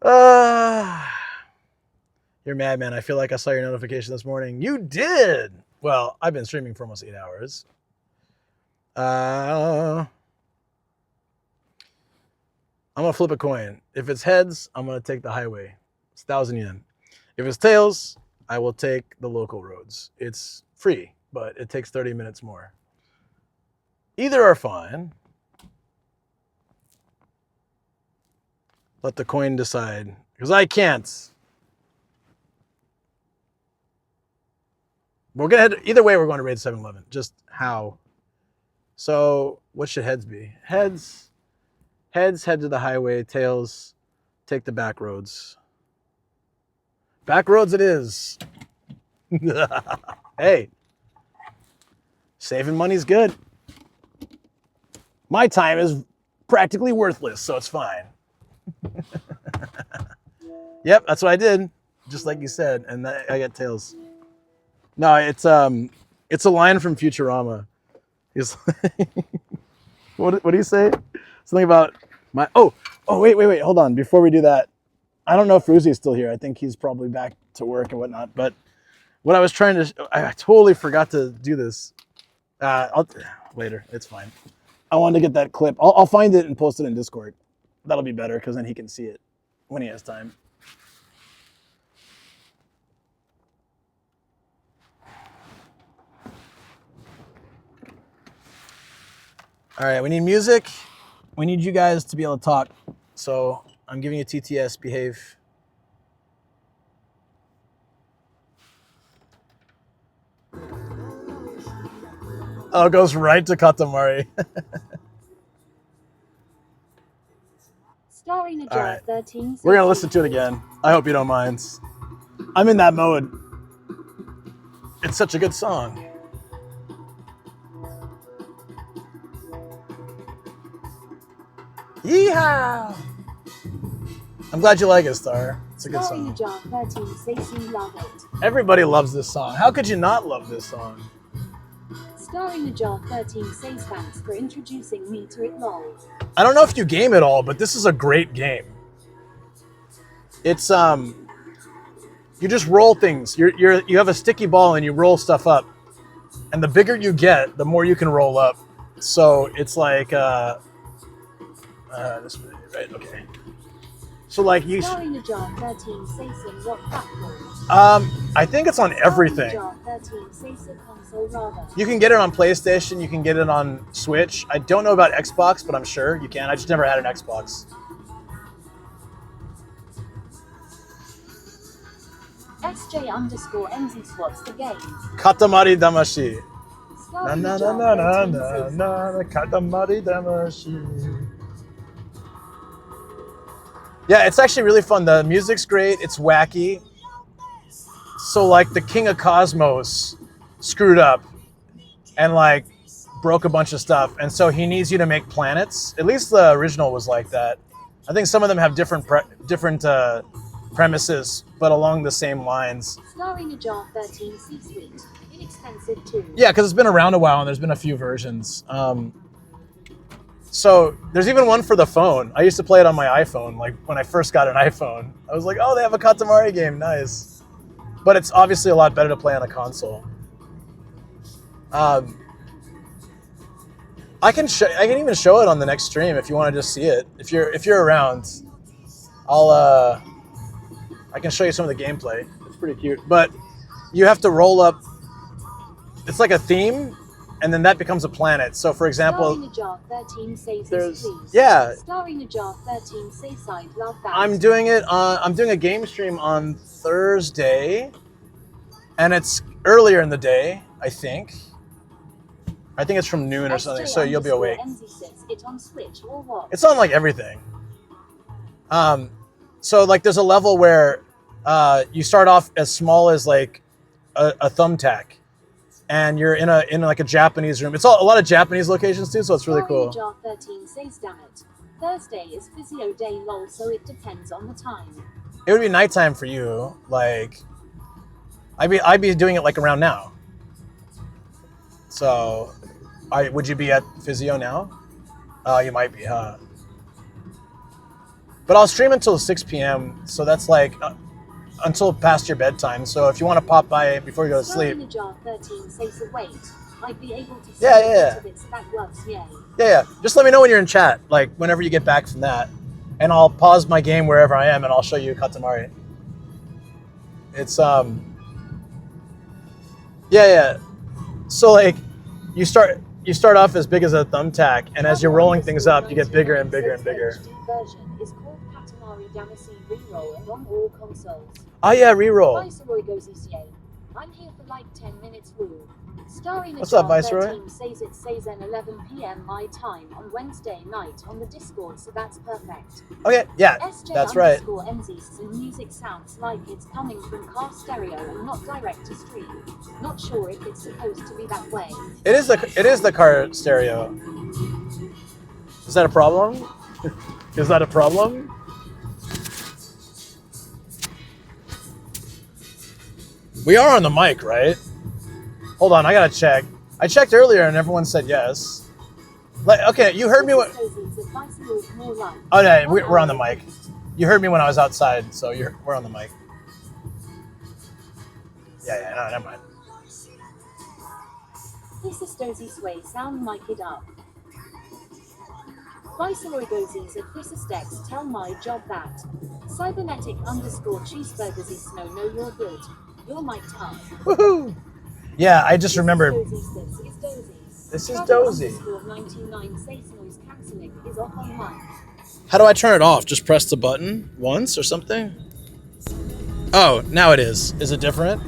You're mad, man. I feel like I saw your notification this morning. You did. Well, I've been streaming for almost 8 hours. I'm going to flip a coin. If it's heads, I'm going to take the highway. It's 1,000 yen. If it's tails, I will take the local roads. It's free, but it takes 30 minutes more. Either are fine. Let the coin decide, because I can't. We're going to head, either way, we're going to raid 7-Eleven. Just how? So what should heads be? Heads head to the highway. Tails, take the back roads. Back roads it is. Hey, saving money's good. My time is practically worthless, so it's fine. Yep, that's what I did, just like you said, and I got tails. No, it's a line from Futurama. He's what do you say? Something about my wait, hold on. Before we do that, I don't know if Ruzi's still here. I think he's probably back to work and whatnot. But what I was trying to, I totally forgot to do this. Later, it's fine. I wanted to get that clip. I'll find it and post it in Discord. That'll be better because then he can see it when he has time. All right, we need music. We need you guys to be able to talk. So I'm giving you TTS, behave. Oh, it goes right to Katamari. Starring a All right. 13. We're going to listen to it again. I hope you don't mind. I'm in that mode. It's such a good song. Yeehaw! I'm glad you like it, Star. It's a good song. Jar 13 says you love it. Everybody loves this song. How could you not love this song? Starring a Jar 13 says thanks for introducing me to it, lol. I don't know if you game at all, but this is a great game. It's you just roll things. You have a sticky ball and you roll stuff up, and the bigger you get, the more you can roll up. So it's like this way, right? Okay. So like you. Starring a Jar 13 Seisen, what platform? I think it's on everything. Jar 13 Seisen console rather. You can get it on PlayStation. You can get it on Switch. I don't know about Xbox, but I'm sure you can. I just never had an Xbox. SJ_NZ Swats the game. Katamari Damashi. Na Starring na a na Jar na na 13 na Seisen. na Katamari Damashi. Yeah, it's actually really fun. The music's great. It's wacky. So like the King of Cosmos screwed up and like broke a bunch of stuff, and so he needs you to make planets. At least the original was like that. I think some of them have different premises, but along the same lines. Starring a Jar 13 C-Suite. Inexpensive too. Yeah, because it's been around a while and there's been a few versions. So there's even one for the phone. I used to play it on my iPhone, like when I first got an iPhone. I was like, oh, they have a Katamari game, nice. But it's obviously a lot better to play on a console. I can even show it on the next stream if you want to just see it. If you're around, I can show you some of the gameplay. It's pretty cute. But you have to roll up. It's like a theme, and then that becomes a planet. So, for example, Starring a Jar 13 says there's please. yeah. Starring a Jar 13 say side love that. I'm doing it. I'm doing a game stream on Thursday, and it's earlier in the day. I think it's from noon or something. So you'll be awake. It on Switch or what? It's on like everything. So like there's a level where you start off as small as like a thumbtack, and you're in like a Japanese room. It's a lot of Japanese locations too, so it's really cool. Jar 13 says damn it. Thursday is physio day lol, so it depends on the time. It would be nighttime for you. Like I'd be doing it like around now. So would you be at physio now? You might be, huh? But I'll stream until 6 p.m. So that's like until past your bedtime. So if you want to pop by before you go to sleep. Jar 13 says wait. I'd be able to Yeah. that works, yay. Yeah. Just let me know when you're in chat, like whenever you get back from that. And I'll pause my game wherever I am and I'll show you Katamari. It's yeah. So like you start off as big as a thumbtack, and as you're rolling things up, you get bigger and bigger and bigger. Version is called Katamari Damacy Reroll and on all consoles. Oh yeah, reroll. Viceroy goes ECA. I'm here for like 10 minutes rule. Starring What's up, Viceroy? Says it says at 11 p.m. my time on Wednesday night on the Discord, so that's perfect. Okay, yeah, that's right. NZ's music sounds like it's coming from car stereo and not direct to stream. Not sure if it's supposed to be that way. It is the car stereo. Is that a problem? Is that a problem? We are on the mic, right? Hold on, I gotta check. I checked earlier and everyone said yes. Like, okay, you heard me when. Oh yeah, we're on the mic. You heard me when I was outside, so we're on the mic. Yeah, no, never mind. This is Dozy Sway, sound mic it up. Viceroy Gozies at Fisestex, tell my job that. Cybernetic _cheeseburgers is no, you're good. You're my tongue. Woohoo! Yeah, I just remembered. This is Dozy. How do I turn it off? Just press the button once or something? Oh, now it is. Is it different?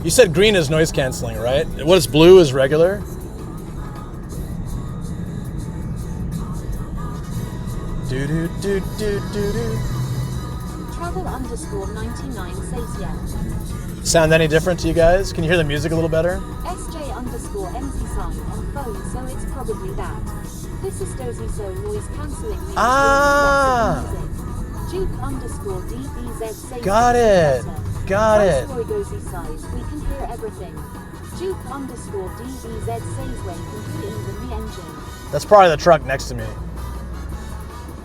You said green is noise canceling, right? What is blue is regular? Travel _99 says yeah. Sound any different to you guys? Can you hear the music a little better? SJ_NZ sign on phone, so it's probably that. This is Dozy, so noise cancelling means Duke _DBZ says got it. Got it. Dozy size, we can hear everything. Duke _DBZ says we can hear even the engine. That's probably the truck next to me.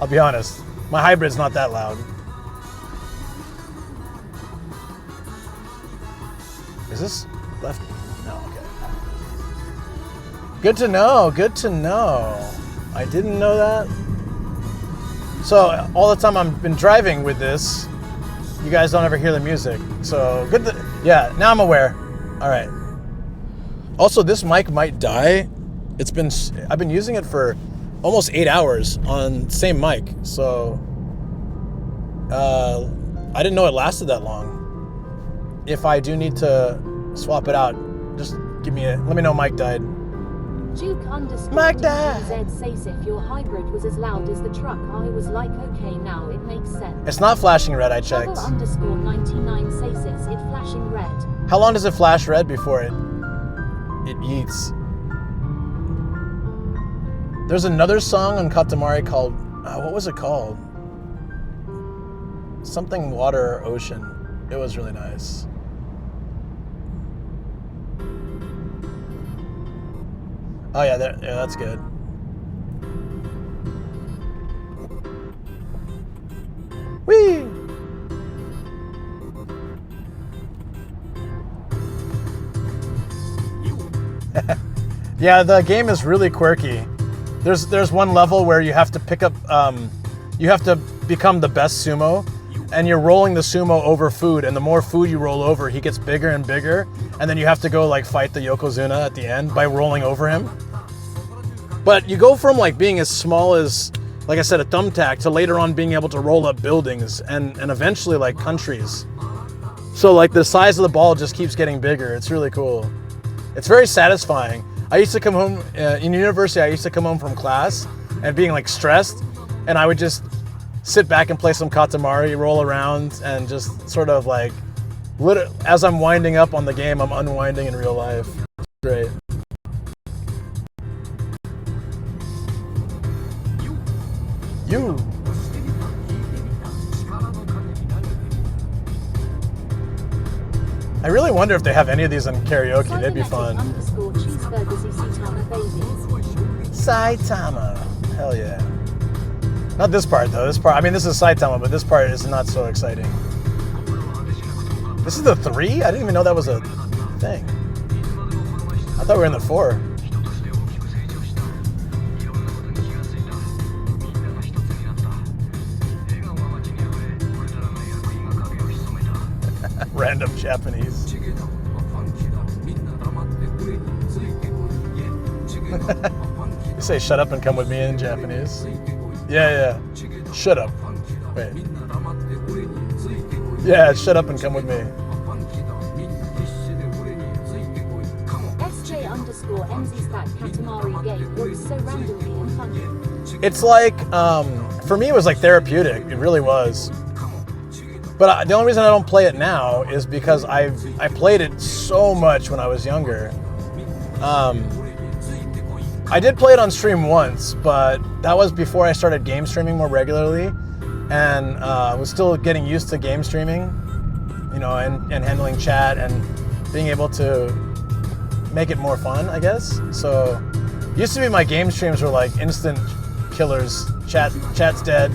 I'll be honest. My hybrid's not that loud. Is this left? No, okay. Good to know. Good to know. I didn't know that. So all the time I've been driving with this, you guys don't ever hear the music. So good. Yeah, now I'm aware. All right. Also, this mic might die. I've been using it for almost 8 hours on same mic. So I didn't know it lasted that long. If I do need to swap it out, just let me know Mike died. Duke underscore Mike died. DZ says if your hybrid was as loud as the truck, I was like, okay, now it makes sense. It's not flashing red, I checked. Travel underscore 99 says it's flashing red. How long does it flash red before it eats? There's another song on Katamari called, what was it called? Something water or ocean. It was really nice. Oh yeah, that's good. Whee! Yeah, the game is really quirky. There's one level where you have to pick up, you have to become the best sumo, and you're rolling the sumo over food, and the more food you roll over, he gets bigger and bigger, and then you have to go like fight the Yokozuna at the end by rolling over him. But you go from like being as small as, like I said, a thumbtack, to later on being able to roll up buildings and eventually like countries. So like the size of the ball just keeps getting bigger. It's really cool. It's very satisfying. I used to come home, in university, I used to come home from class and being like stressed, and I would just sit back and play some Katamari, roll around, and just sort of like, as I'm winding up on the game, I'm unwinding in real life. It's great. You. I really wonder if they have any of these on karaoke. They'd be fun. Saitama. Hell yeah. Not this part though. This part, I mean, this is Saitama, but this part is not so exciting. This is the 3? I didn't even know that was a thing. I thought we were in the 4. Random Japanese. You say shut up and come with me in Japanese? Yeah. Shut up. Wait. Yeah, shut up and come with me. SJ underscore MZ stack Katamari game looks so randomly and funny. It's like, for me it was like therapeutic. It really was. But the only reason I don't play it now is because I played it so much when I was younger. I did play it on stream once, but that was before I started game streaming more regularly, and I was still getting used to game streaming, you know, and handling chat and being able to make it more fun, I guess. So, used to be my game streams were like instant killers. Chat's dead.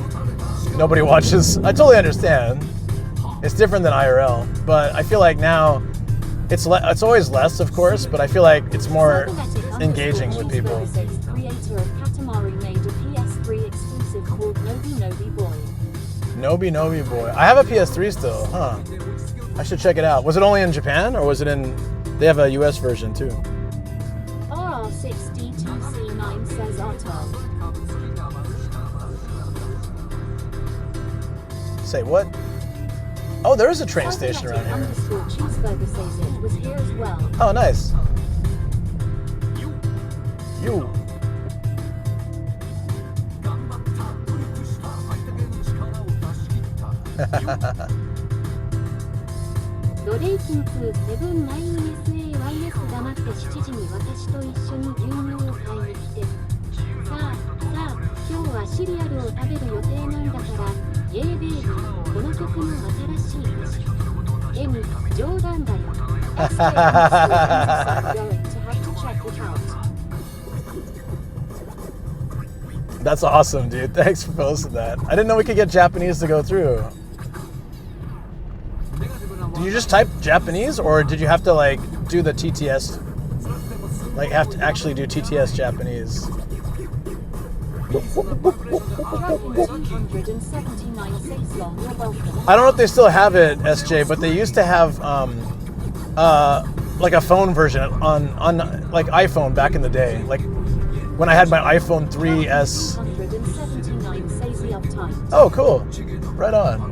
Nobody watches. I totally understand. It's different than IRL, but I feel like now it's always less, of course, but I feel like it's more engaging with people. Creator of Katamari made a PS3 exclusive called Nobi Boy. Nobi Boy. I have a PS3 still, huh? I should check it out. Was it only in Japan, or was it in? They have a US version too. RR6D2C9 says Otto. Say what? Oh, there is a train station around here. Cheeseburger says it was here as well. Oh, nice. You. That's awesome, dude. Thanks for posting that. I didn't know we could get Japanese to go through. Did you just type Japanese, or did you have to like do the TTS? Like have to actually do TTS Japanese? I don't know if they still have it, SJ, but they used to have like a phone version on like iPhone back in the day. Like when I had my iPhone 3S. Oh, cool. Right on.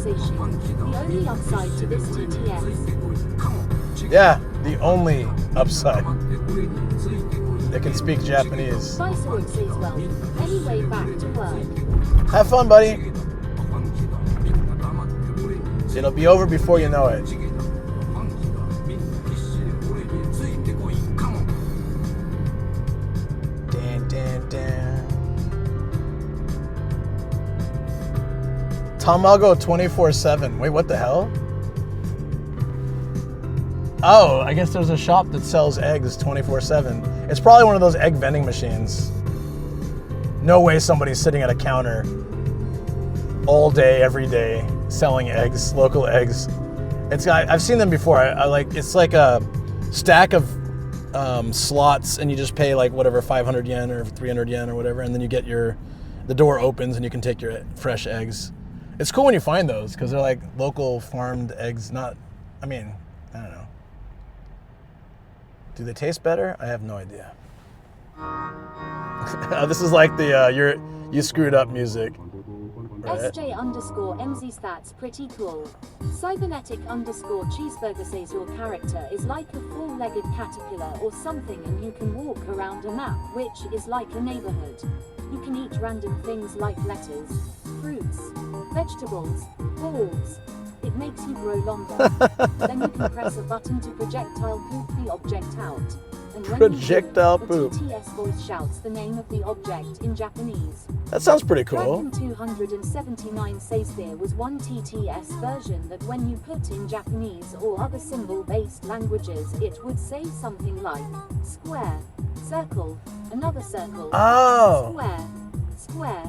The only upside to this TTS. Yeah, the only upside. They can speak Japanese. Viceroy says well. Anyway, back to work. Have fun, buddy. It'll be over before you know it. Dan, dan, dan. Tamago 24/7. Wait, what the hell? Oh, I guess there's a shop that sells eggs 24/7. It's probably one of those egg vending machines. No way somebody's sitting at a counter all day, every day, selling eggs, local eggs. I've seen them before. I like, it's like a stack of slots, and you just pay like whatever 500 yen or 300 yen or whatever, and then you get the door opens and you can take your fresh eggs. It's cool when you find those because they're like local farmed eggs. I don't know. Do they taste better? I have no idea. This is like the you screwed up music. Right. SJ_MZ stats pretty cool. Cybernetic_cheeseburger says your character is like a four-legged caterpillar or something, and you can walk around a map, which is like a neighborhood. You can eat random things like lettuce, fruits, vegetables, balls. It makes you grow longer. Then you can press a button to projectile poop the object out. And when projectile you poop. The TTS voice shouts the name of the object in Japanese. That sounds pretty cool. Dragon 279 says there was one TTS version that when you put in Japanese or other symbol-based languages, it would say something like square, circle, another circle, square, square,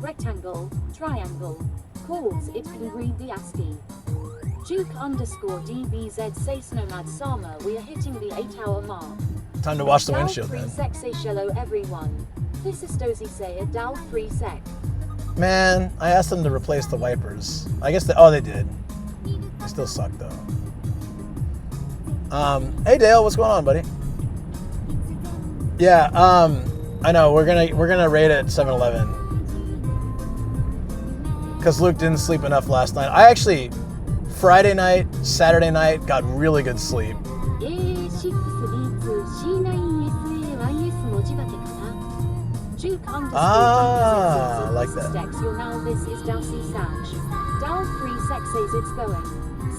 rectangle, triangle. Calls it can read the ASCII. Juke_DBZ says Nomad Sama, we are hitting the 8-hour mark. Time to wash the windshield then. Say shallow everyone. This is Dozy say a Dow 3 sec. Man, I asked them to replace the wipers. I guess they did. They still suck though. Hey Dale, what's going on, buddy? Yeah, I know we're gonna raid at 7-Eleven because Luke didn't sleep enough last night. I actually Friday night, Saturday night got really good sleep. Like that. This is Dalcy Sach. Dal 3 sec says it's going.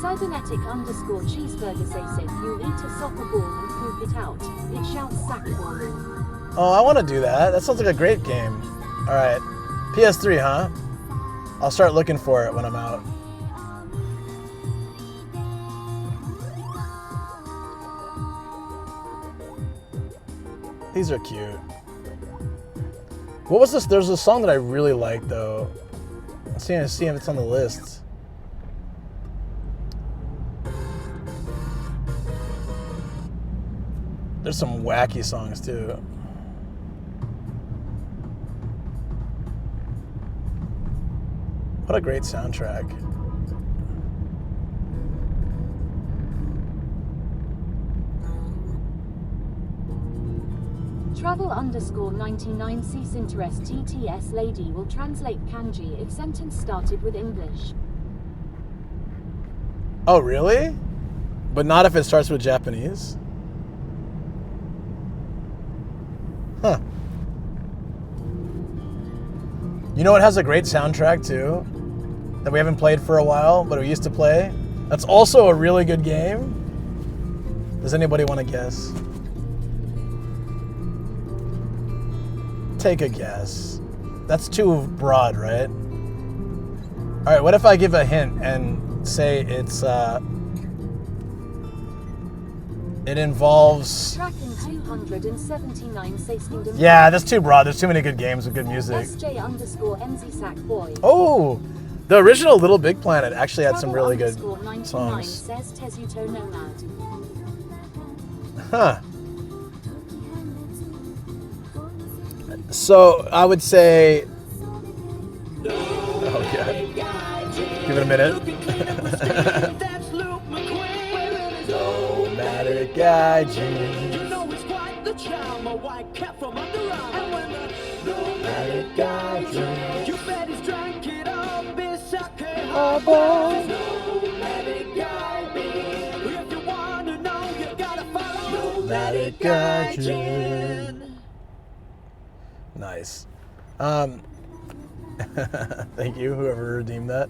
Cybernetic_cheeseburger says if you eat a soccer ball and poop it out, it shouts sackball. Oh, I want to do that. That sounds like a great game. All right, PS3, huh? I'll start looking for it when I'm out. These are cute. What was this? There's a song that I really liked though. Let's see if it's on the list. There's some wacky songs too. What a great soundtrack. Travel_99 cease interest TTS lady will translate kanji if sentence started with English. Oh, really? But not if it starts with Japanese? Huh. You know what has a great soundtrack too? That we haven't played for a while, but we used to play? That's also a really good game? Does anybody want to guess? Take a guess. That's too broad, right? All right, what if I give a hint and say it's it involves. Tracking 279 says Kingdom. Yeah, that's too broad. There's too many good games with good music. SJ_MZ Sackboy. Oh, the original Little Big Planet actually had some really good songs. Says Tezuto Nomad. Huh. So I would say. Oh god. Give it a minute. Nomadic Gaijin. Nomadic Gaijin. Nomadic Gaijin. Nice. Thank you, whoever redeemed that.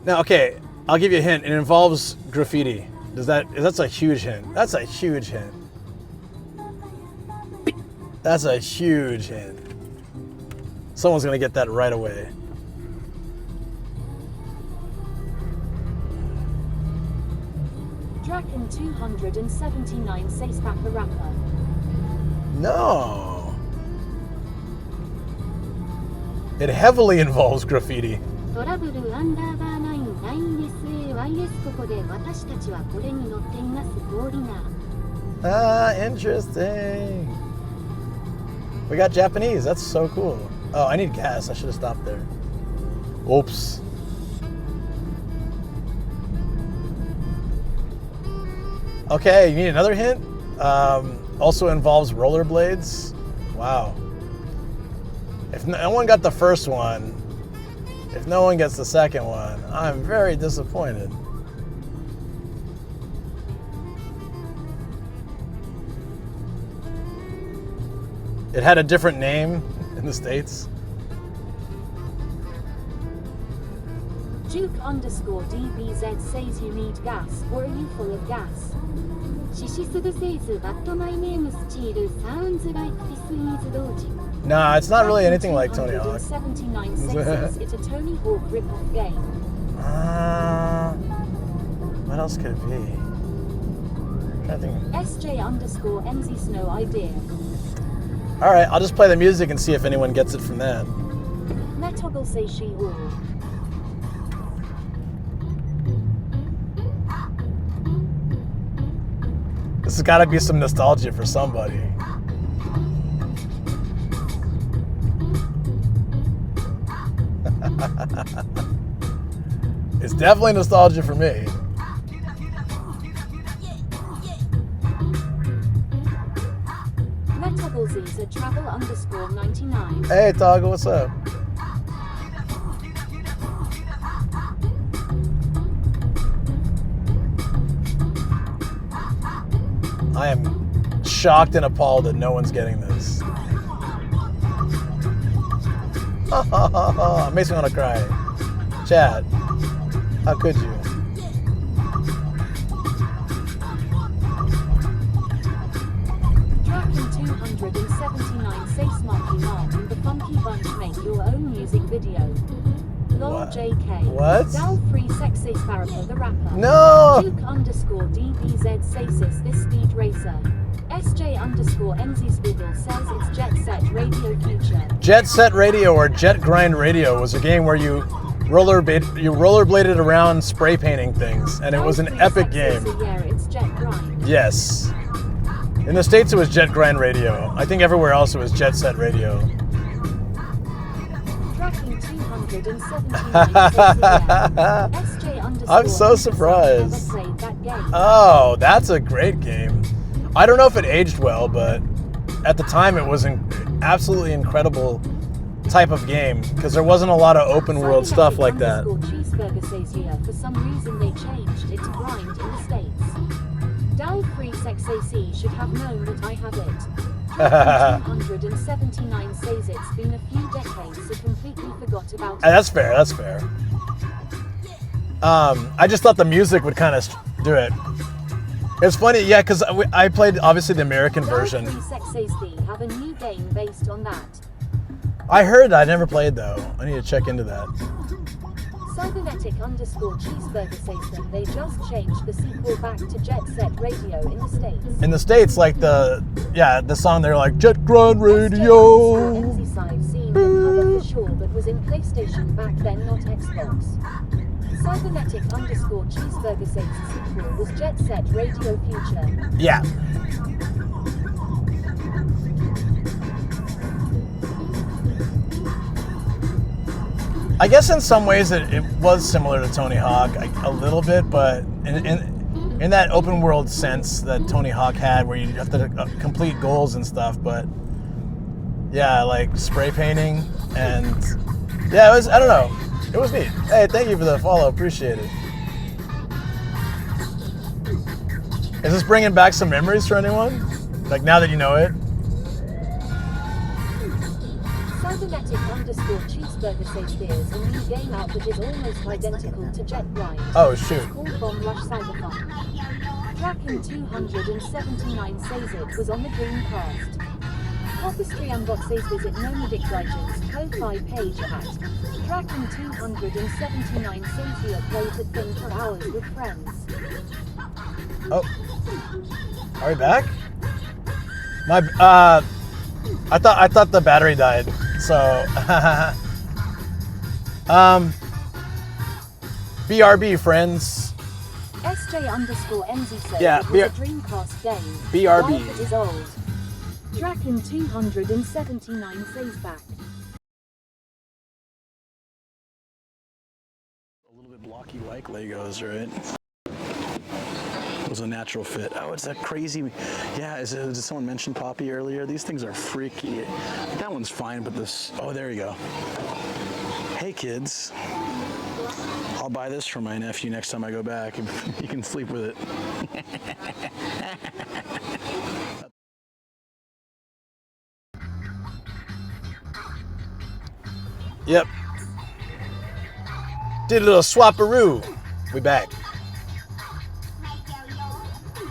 Now, okay, I'll give you a hint. It involves graffiti. That's a huge hint. That's a huge hint. That's a huge hint. Someone's gonna get that right away. Draken 279 says back the rapper. No. It heavily involves graffiti. Ah, interesting. We got Japanese. That's so cool. Oh, I need gas. I should have stopped there. Oops. Okay, you need another hint? Also involves rollerblades. Wow. If no one got the first one, if no one gets the second one, I'm very disappointed. It had a different name in the States. Duke_DBZ says you need gas, or are you full of gas? Shishisu says, but my name still sounds like this is Doji. Nah, it's not really anything like Tony Hawk. 79 says it's a Tony Hawk rip-off game. What else could it be? I think. SJ_MZ no idea. Alright, I'll just play the music and see if anyone gets it from that. Metoggle say she will. This has got to be some nostalgia for somebody. It's definitely nostalgia for me. Metogglesies at travel_99. Hey, Toggle, what's up? I am shocked and appalled that no one's getting this. Makes me want to cry. Chad, how could you? Draken 279 says Monkey Mark and the Funky Bunch make your own music video. Lol What? JK. What? Dal Free Sexy Sparrow the rapper. No! Duke_DBZ says it's this speed racer. SJ_MZ Spiggle says it's Jet Set Radio Future. Jet Set Radio or Jet Grind Radio was a game where you rollerbladed around spray painting things, and it was an epic game. Yeah, it's Jet Grind. Yes. In the States it was Jet Grind Radio. I think everywhere else it was Jet Set Radio. Tracking 279 I'm so surprised. Oh, that's a great game. I don't know if it aged well, but at the time it was an absolutely incredible type of game because there wasn't a lot of open world stuff like that. Cheeseburger says here, for some reason they changed it to grind in the States. Dal Free Sex AC should have known that I have it. 279 says it's been a few decades, so completely forgot about it. That's fair, that's fair. I just thought the music would kind of do it. It's funny, yeah, because I played, obviously, the American version. Dal Free Sex AC have a new game based on that. I heard that. I never played, though. I need to check into that. Cybernetic_cheeseburger says that they just changed the sequel back to Jet Set Radio in the States. In the States, like the song, they're like, Jet Grind Radio. MZ5 seen the cover for sure, but was in PlayStation back then, not Xbox. Cybernetic_cheeseburger says the sequel was Jet Set Radio Future. Yeah. I guess in some ways it was similar to Tony Hawk, a little bit, but in that open world sense that Tony Hawk had, where you have to complete goals and stuff. But yeah, like spray painting, and yeah, it was, I don't know, it was neat. Hey, thank you for the follow, appreciate it. Is this bringing back some memories for anyone? Like now that you know it? Cybernetic_cheeseburger says there's a new game out that is almost identical to Jet Grind. Oh shoot. It's called Bomb Rush Cyberfun. Draken 279 says it was on the Dreamcast. Tapestry Unbox says visit Nomadic Legends Ko-Fi page at Draken 279 says he played the thing for hours with friends. Oh. Are we back? My I thought the battery died. So BRB friends. SJ_NZ says yeah, it was a Dreamcast game. BRB. Life is old. Draken 279 says back. A little bit blocky like Legos, right? It was a natural fit. Oh, it's that crazy. Yeah, did someone mention Poppy earlier? These things are freaky. That one's fine, but this. Oh, there you go. Hey, kids. I'll buy this for my nephew next time I go back. He can sleep with it. Yep. Did a little swapperoo. We back.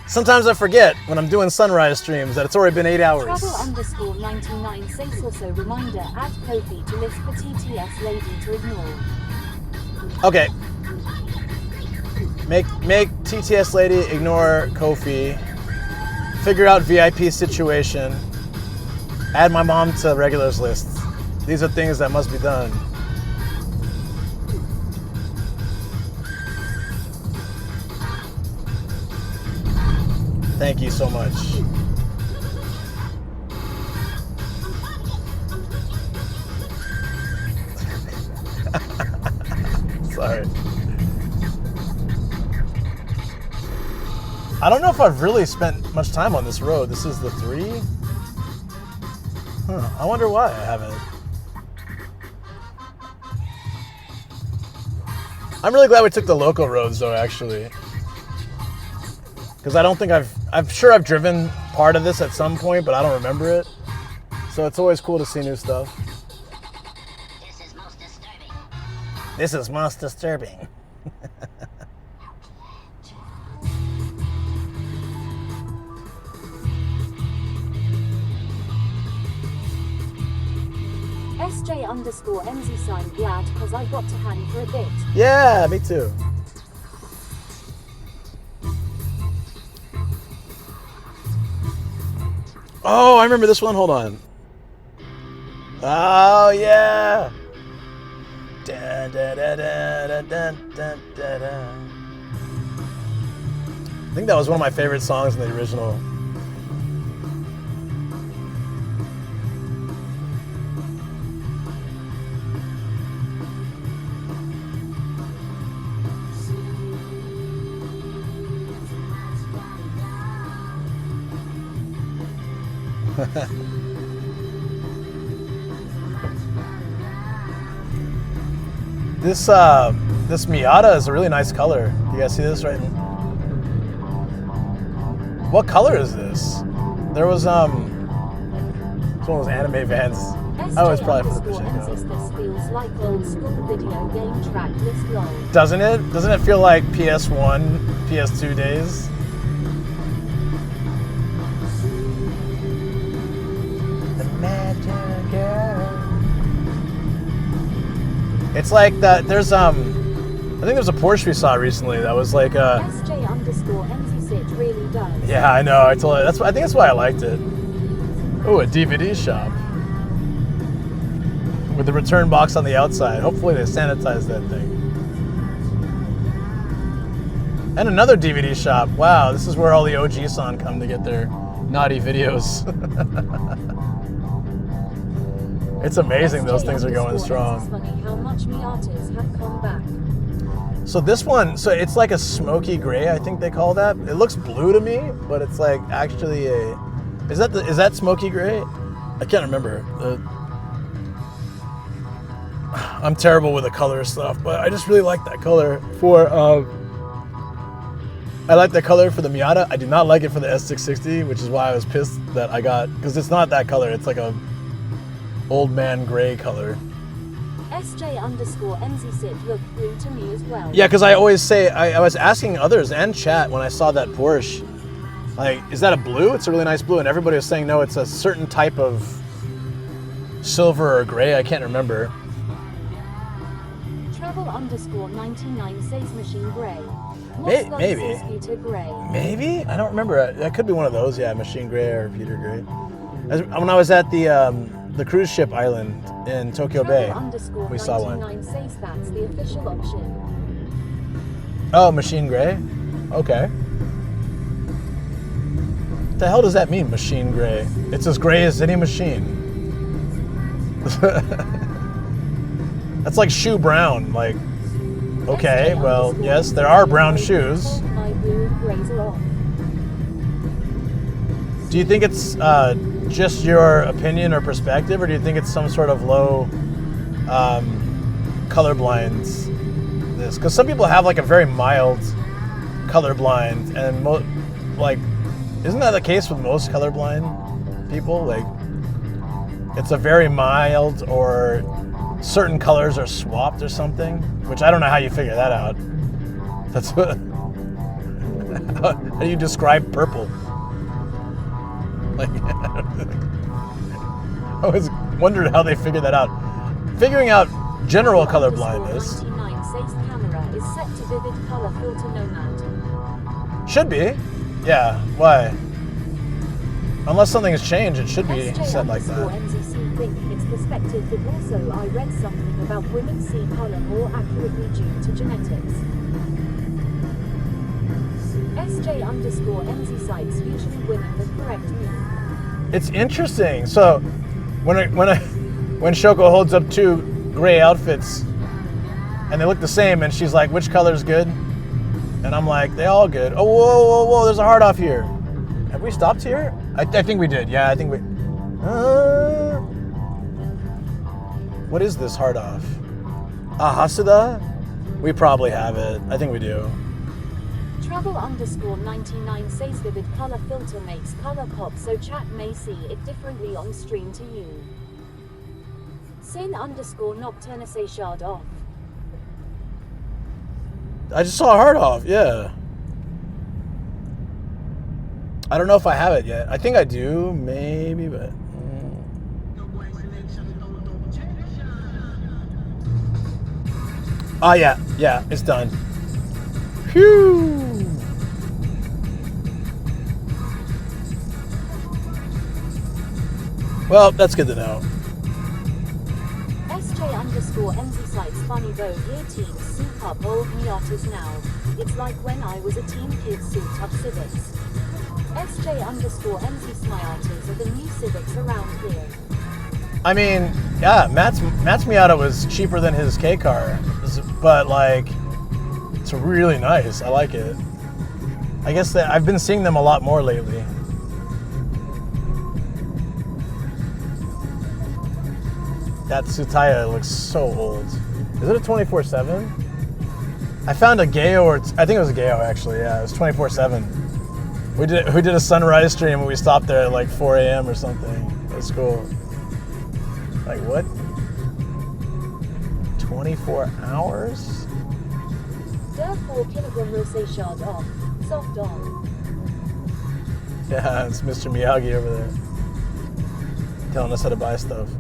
Sometimes I forget when I'm doing sunrise streams that it's already been 8 hours. Travel_99 says also reminder, add Kofi to list for TTS lady to ignore. Okay. Make TTS lady ignore Kofi. Figure out VIP situation. Add my mom to regulars list. These are things that must be done. Thank you so much. Sorry. I don't know if I've really spent much time on this road. This is the 3? Huh. I wonder why I haven't. I'm really glad we took the local roads though, actually. Because I don't think I'm sure I've driven part of this at some point, but I don't remember it. So it's always cool to see new stuff. This is most disturbing. SJ_NZ sign glad because I got to hang for a bit. Yeah, me too. Oh, I remember this one. Hold on. Oh, yeah. Da, da, da, da, da, da, da, da. I think that was one of my favorite songs in the original. This Miata is a really nice color. You guys see this right? What color is this? There was it's one of those anime vans. Oh, it's probably for the Pachinko. Feels like old school video game track list lol. Doesn't it? Doesn't it feel like PS1, PS2 days? It's like that. There's I think there's a Porsche we saw recently that was like SJ_NZ sit really does. Yeah, I know. I told you. I think that's why I liked it. Oh, a DVD shop with the return box on the outside. Hopefully they sanitize that thing. And another DVD shop. Wow, this is where all the OG-san come to get their naughty videos. It's amazing SJ those things are going underscore strong. It's funny how much Miatas have come back. So this one, so it's like a smoky gray, I think they call that. It looks blue to me, but it's like actually a. Is that smoky gray? I can't remember. I'm terrible with the color stuff, but I just really like that color for. I like that color for the Miata. I do not like it for the S660, which is why I was pissed that I got, because it's not that color. It's like a old man gray color. SJ underscore NZ look blue to me as well. Yeah, because I always say, I was asking others and chat when I saw that Porsche, like, is that a blue? It's a really nice blue. And everybody was saying, no, it's a certain type of silver or gray. I can't remember. Travel underscore 99 says machine gray. Maybe. Scooter gray. Maybe? I don't remember. That could be one of those. Yeah, machine gray or Peter gray. When I was at the cruise ship island in Tokyo Bay, we saw one. Says that's the official option. Oh, machine gray? Okay. What the hell does that mean, machine gray? It's as gray as any machine. That's like shoe brown. Like, okay, well, yes, there are brown shoes. My blue and grays are off. Do you think it's just your opinion or perspective, or do you think it's some sort of low colorblindness? Because some people have like a very mild colorblind, and like, isn't that the case with most colorblind people? Like, it's a very mild, or certain colors are swapped or something, which I don't know how you figure that out. That's what. How do you describe purple? Like, I always wondered how they figured that out. Figuring out general color blindness. 99 says camera is set to vivid color filter nomad. Should be. Yeah, why? Unless something has changed, it should be set like that. NZC think it's perspective, but also I read something about women see color more accurately due to genetics. SJ underscore NZ sites usually winning the correct move. It's interesting. So when Shoko holds up two gray outfits and they look the same, and she's like, which color's good? And I'm like, they all good. Oh, whoa, whoa, whoa, there's a hard off here. Have we stopped here? I think we did. Yeah, I think we. What is this hard off? Hasuda? We probably have it. I think we do. Travel underscore 99 says vivid color filter makes color pop, so chat may see it differently on stream to you. Sin underscore nocturna say shard off. I just saw a hard off, yeah. I don't know if I have it yet. I think I do, maybe, but. Oh, yeah, it's done. Phew! Well, that's good to know. SJ underscore NZ sites funny though here teens soup up old Miatas now. It's like when I was a teen kid souped up Civics. SJ underscore NZ Miatas are the new Civics around here. I mean, yeah, Matt's Miata was cheaper than his K car, but like, it's really nice. I like it. I guess that I've been seeing them a lot more lately. That Tsutaya looks so old. Is it a 24/7? I found a Gayo, or I think it was a Gayo actually. Yeah, it was 24/7. We did a sunrise stream and we stopped there at like 4 a.m. or something. It was cool. Like what? 24 hours? Der 4 kilogram will say shard off. Soft on. Yeah, it's Mr. Miyagi over there. Telling us how to buy stuff.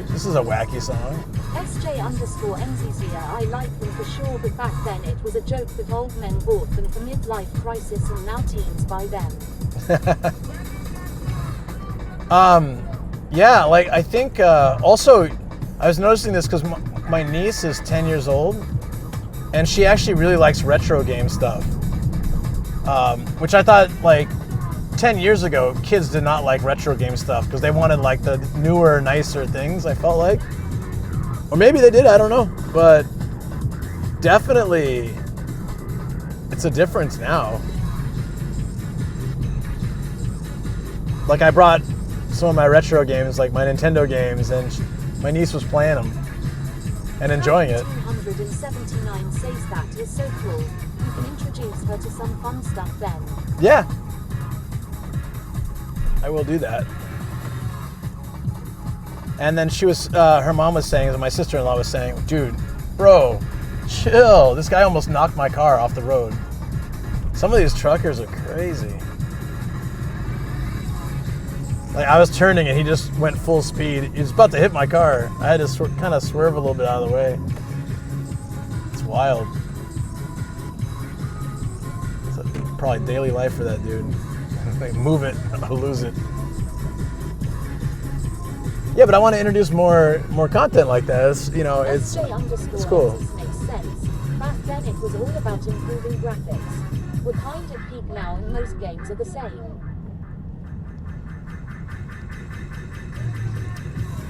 This is a wacky song. SJ underscore NZZia, I like them for sure, but back then it was a joke that old men bought them for midlife crisis and now teens buy them. Yeah, like I think also I was noticing this because my niece is 10 years old and she actually really likes retro game stuff, which I thought like 10 years ago, kids did not like retro game stuff because they wanted like the newer, nicer things, I felt like. Or maybe they did, I don't know. But definitely, it's a difference now. Like I brought some of my retro games, like my Nintendo games, and my niece was playing them and enjoying it. 279 says that is so cool. You can introduce her to some fun stuff then. Yeah. I will do that. And then she was, her mom was saying, my sister-in-law was saying, dude, bro, chill. This guy almost knocked my car off the road. Some of these truckers are crazy. Like I was turning and he just went full speed. He was about to hit my car. I had to kind of swerve a little bit out of the way. It's wild. It's probably daily life for that dude. Like, move it, I'll lose it. Yeah, but I want to introduce more content like that. It's, you know, it's cool. Makes sense. Back then it was all about improving graphics. We're kind of peak now and most games are the same.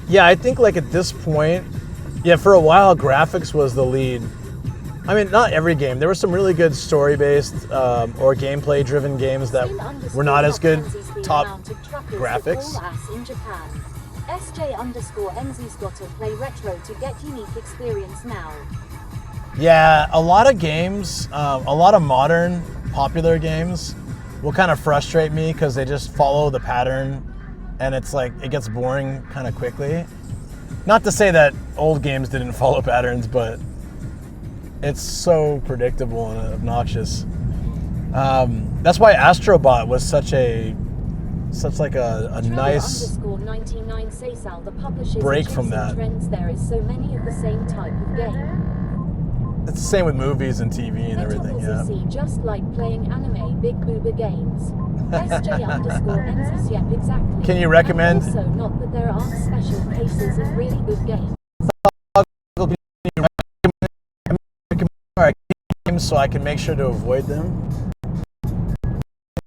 Yeah, I think like at this point, yeah, for a while graphics was the lead. I mean, not every game. There were some really good story-based or gameplay-driven games that were not as good top graphics. In Japan. SJ_NZ's got to play retro to get unique experience now. Yeah, a lot of games, a lot of modern popular games will kind of frustrate me because they just follow the pattern and it's like, it gets boring kind of quickly. Not to say that old games didn't follow patterns, but it's so predictable and obnoxious. That's why Astrobot was such like a nice break from that. There is so many of the same type of game. It's the same with movies and TV and everything, yeah. Just like playing anime big booba games. SJ_NZ's, yep, exactly. Can you recommend? Also, not that there aren't special cases in really good games. So I can make sure to avoid them.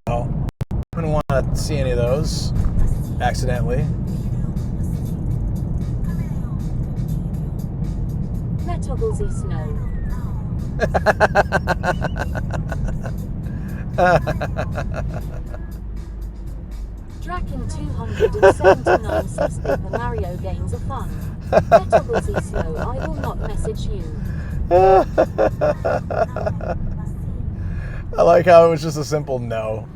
Oh, I wouldn't want to see any of those accidentally. Metobblesy Snow. Draken 279 says the Mario games are fun. Metobblesy Snow, I will not message you. I like how it was just a simple no.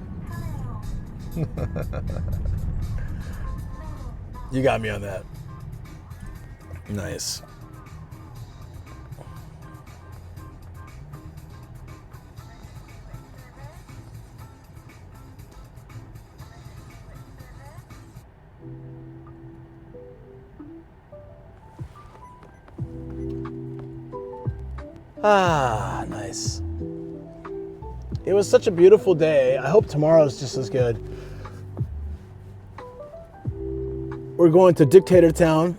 You got me on that. Nice. Ah, nice. It was such a beautiful day. I hope tomorrow's just as good. We're going to Dictator Town.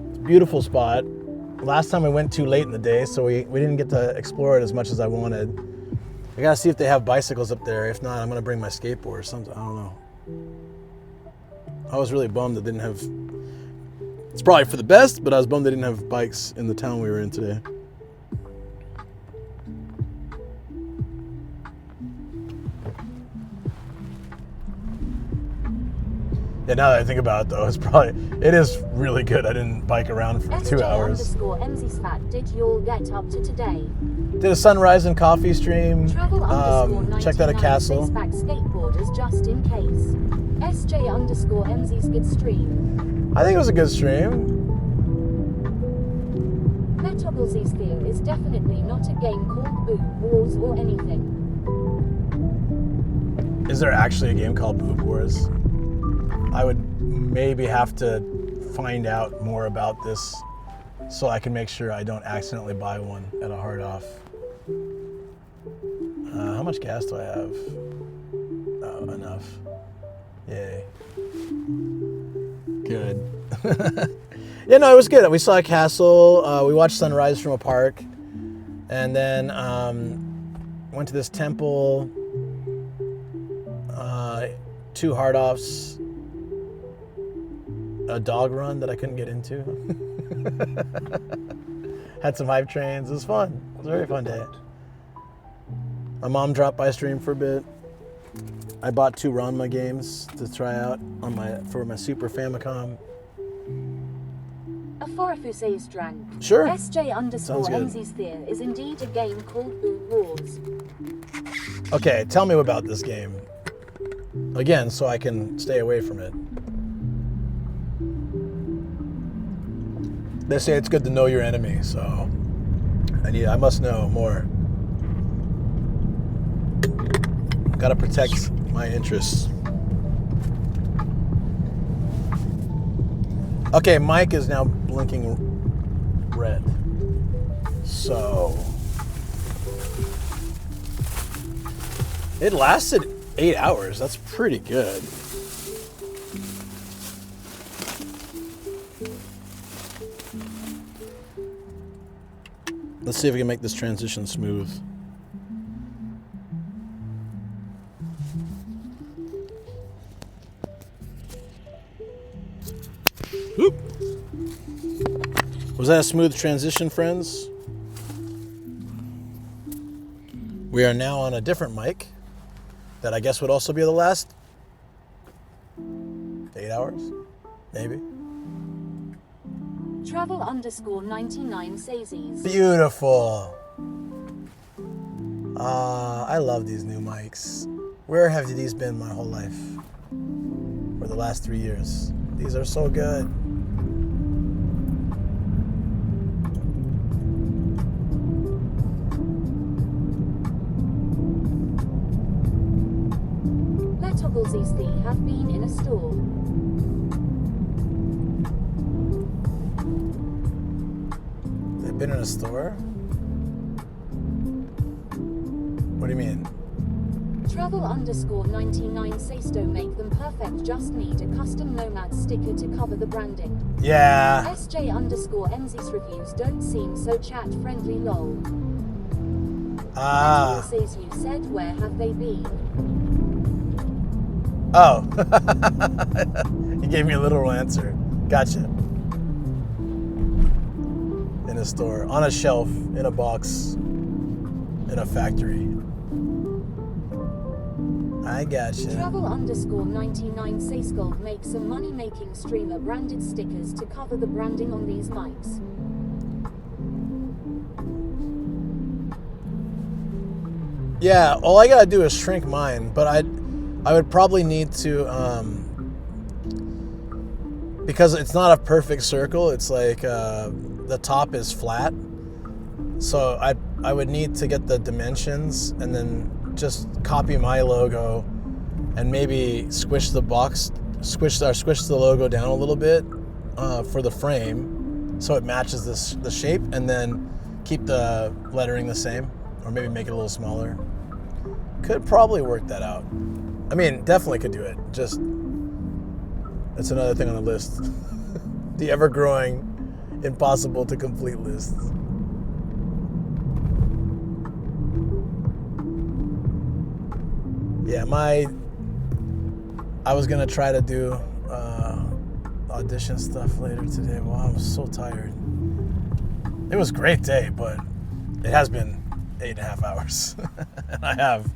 It's a beautiful spot. Last time we went too late in the day, so we didn't get to explore it as much as I wanted. I gotta see if they have bicycles up there. If not, I'm gonna bring my skateboard or something. I don't know. I was really bummed that didn't have... It's probably for the best, but I was bummed they didn't have bikes in the town we were in today. Yeah, now that I think about it, though, it is really good. I didn't bike around for 2 hours. SJ_NZ's did you all get up to today? Did a sunrise and coffee stream. Checked out a castle. Back skateboarders just in case. SJ_NZ's good stream. I think it was a good stream. Metobblesy Sphere is definitely not a game called Boob Wars or anything. Is there actually a game called Boob Wars? I would maybe have to find out more about this so I can make sure I don't accidentally buy one at a hard off. How much gas do I have? Oh, enough. Yay. Good. Yeah, no, it was good. We saw a castle. We watched sunrise from a park. And then went to this temple. 2 hard offs, a dog run that I couldn't get into. Had some hype trains. It was fun. It was a very fun day. My mom dropped by stream for a bit. I bought 2 Ranma games to try out for my Super Famicom. A Forafuse drank. Sure. SJ_NZsphere is indeed a game called Boo Wars. Okay, tell me about this game. Again, so I can stay away from it. They say it's good to know your enemy, so I must know more. Gotta protect my interests. Okay, Mike is now blinking red. So it lasted 8 hours. That's pretty good. Let's see if we can make this transition smooth. Oop. Was that a smooth transition, friends? We are now on a different mic that I guess would also be the last 8 hours, maybe. Travel_99 Saisies. Beautiful. I love these new mics. Where have these been my whole life? For the last 3 years. These are so good. Letogolzisthi have been in a store. They've been in a store? What do you mean? Travel_99 Seisto make them perfect, just need a custom Nomad sticker to cover the branding. Yeah. SJ_NZ's reviews don't seem so chat friendly, lol. Says you said where have they been? Oh. He gave me a literal answer. Gotcha. In a store, on a shelf, in a box, in a factory. I gotcha. Travel_99 Seiskold makes a money-making streamer branded stickers to cover the branding on these mics. Yeah, all I gotta do is shrink mine, but I would probably need to, because it's not a perfect circle, it's like the top is flat, so I would need to get the dimensions and then just copy my logo and maybe squish the logo down a little bit for the frame so it matches the shape, and then keep the lettering the same, or maybe make it a little smaller. Could probably work that out. I mean, definitely could do it. Just, that's another thing on the list. The ever-growing, impossible to complete list. Yeah, I was gonna try to do audition stuff later today. Wow, I'm so tired. It was a great day, but it has been 8.5 hours. And I have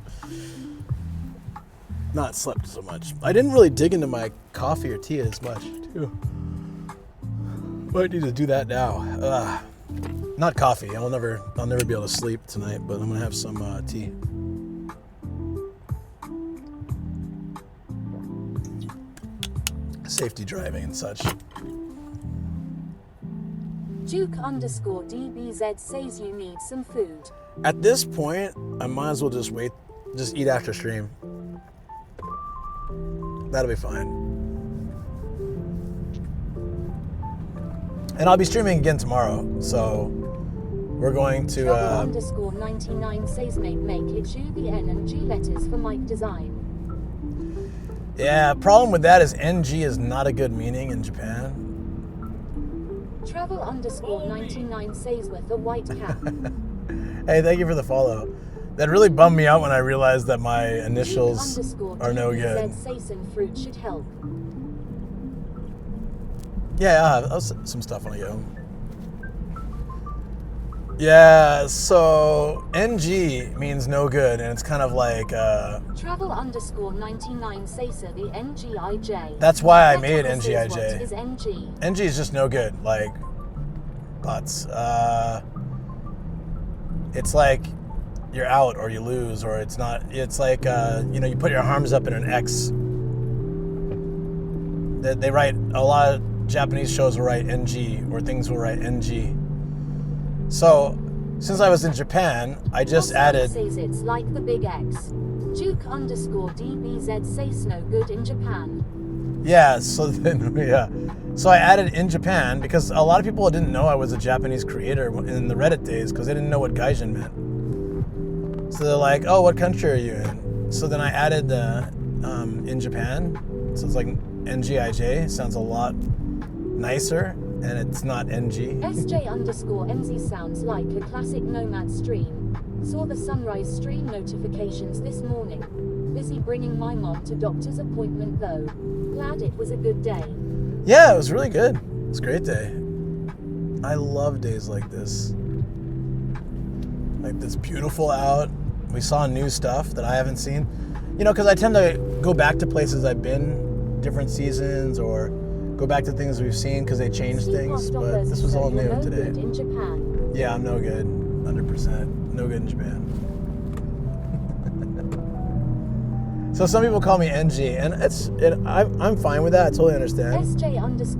not slept so much. I didn't really dig into my coffee or tea as much, too. Might need to do that now. Not coffee. I'll never be able to sleep tonight, but I'm gonna have some tea. Safety driving and such. Duke_DBZ says you need some food. At this point, I might as well just eat after stream. That'll be fine. And I'll be streaming again tomorrow, so we're going to... Travel_99 says make it you the N and G letters for mic design. Yeah, problem with that is NG is not a good meaning in Japan. Travel_99 says with a white cap. Hey, thank you for the follow. That really bummed me out when I realized that my initials are no good. Fruit should help. Yeah, I'll have some stuff when I get home. Yeah, so NG means no good, and it's kind of like Travel _99 Sacer the NGIJ. That's why I Let made us is NGIJ. What is NG? NG is just no good, like butts. It's like you're out or you lose, or it's not. It's like you put your arms up in an X. They write a lot of Japanese shows will write NG, or things will write NG. So, since I was in Japan, I just added. Says it's like the big X. Duke _DBZ says no good in Japan. Yeah, so then, yeah. So I added in Japan because a lot of people didn't know I was a Japanese creator in the Reddit days because they didn't know what gaijin meant. So they're like, oh, what country are you in? So then I added the in Japan. So it's like NGIJ. Sounds a lot nicer. And it's not NG. SJ_NZ sounds like a classic Nomad stream. Saw the sunrise stream notifications this morning. Busy bringing my mom to doctor's appointment though. Glad it was a good day. Yeah, it was really good. It was a great day. I love days like this. Like, it's beautiful out. We saw new stuff that I haven't seen. Because I tend to go back to places I've been, different seasons, or go back to things we've seen because they changed things, but this was all new today. In Japan. Yeah, I'm no good. 100%. No good in Japan. So some people call me NG, and I'm fine with that. I totally understand. SJ_NZ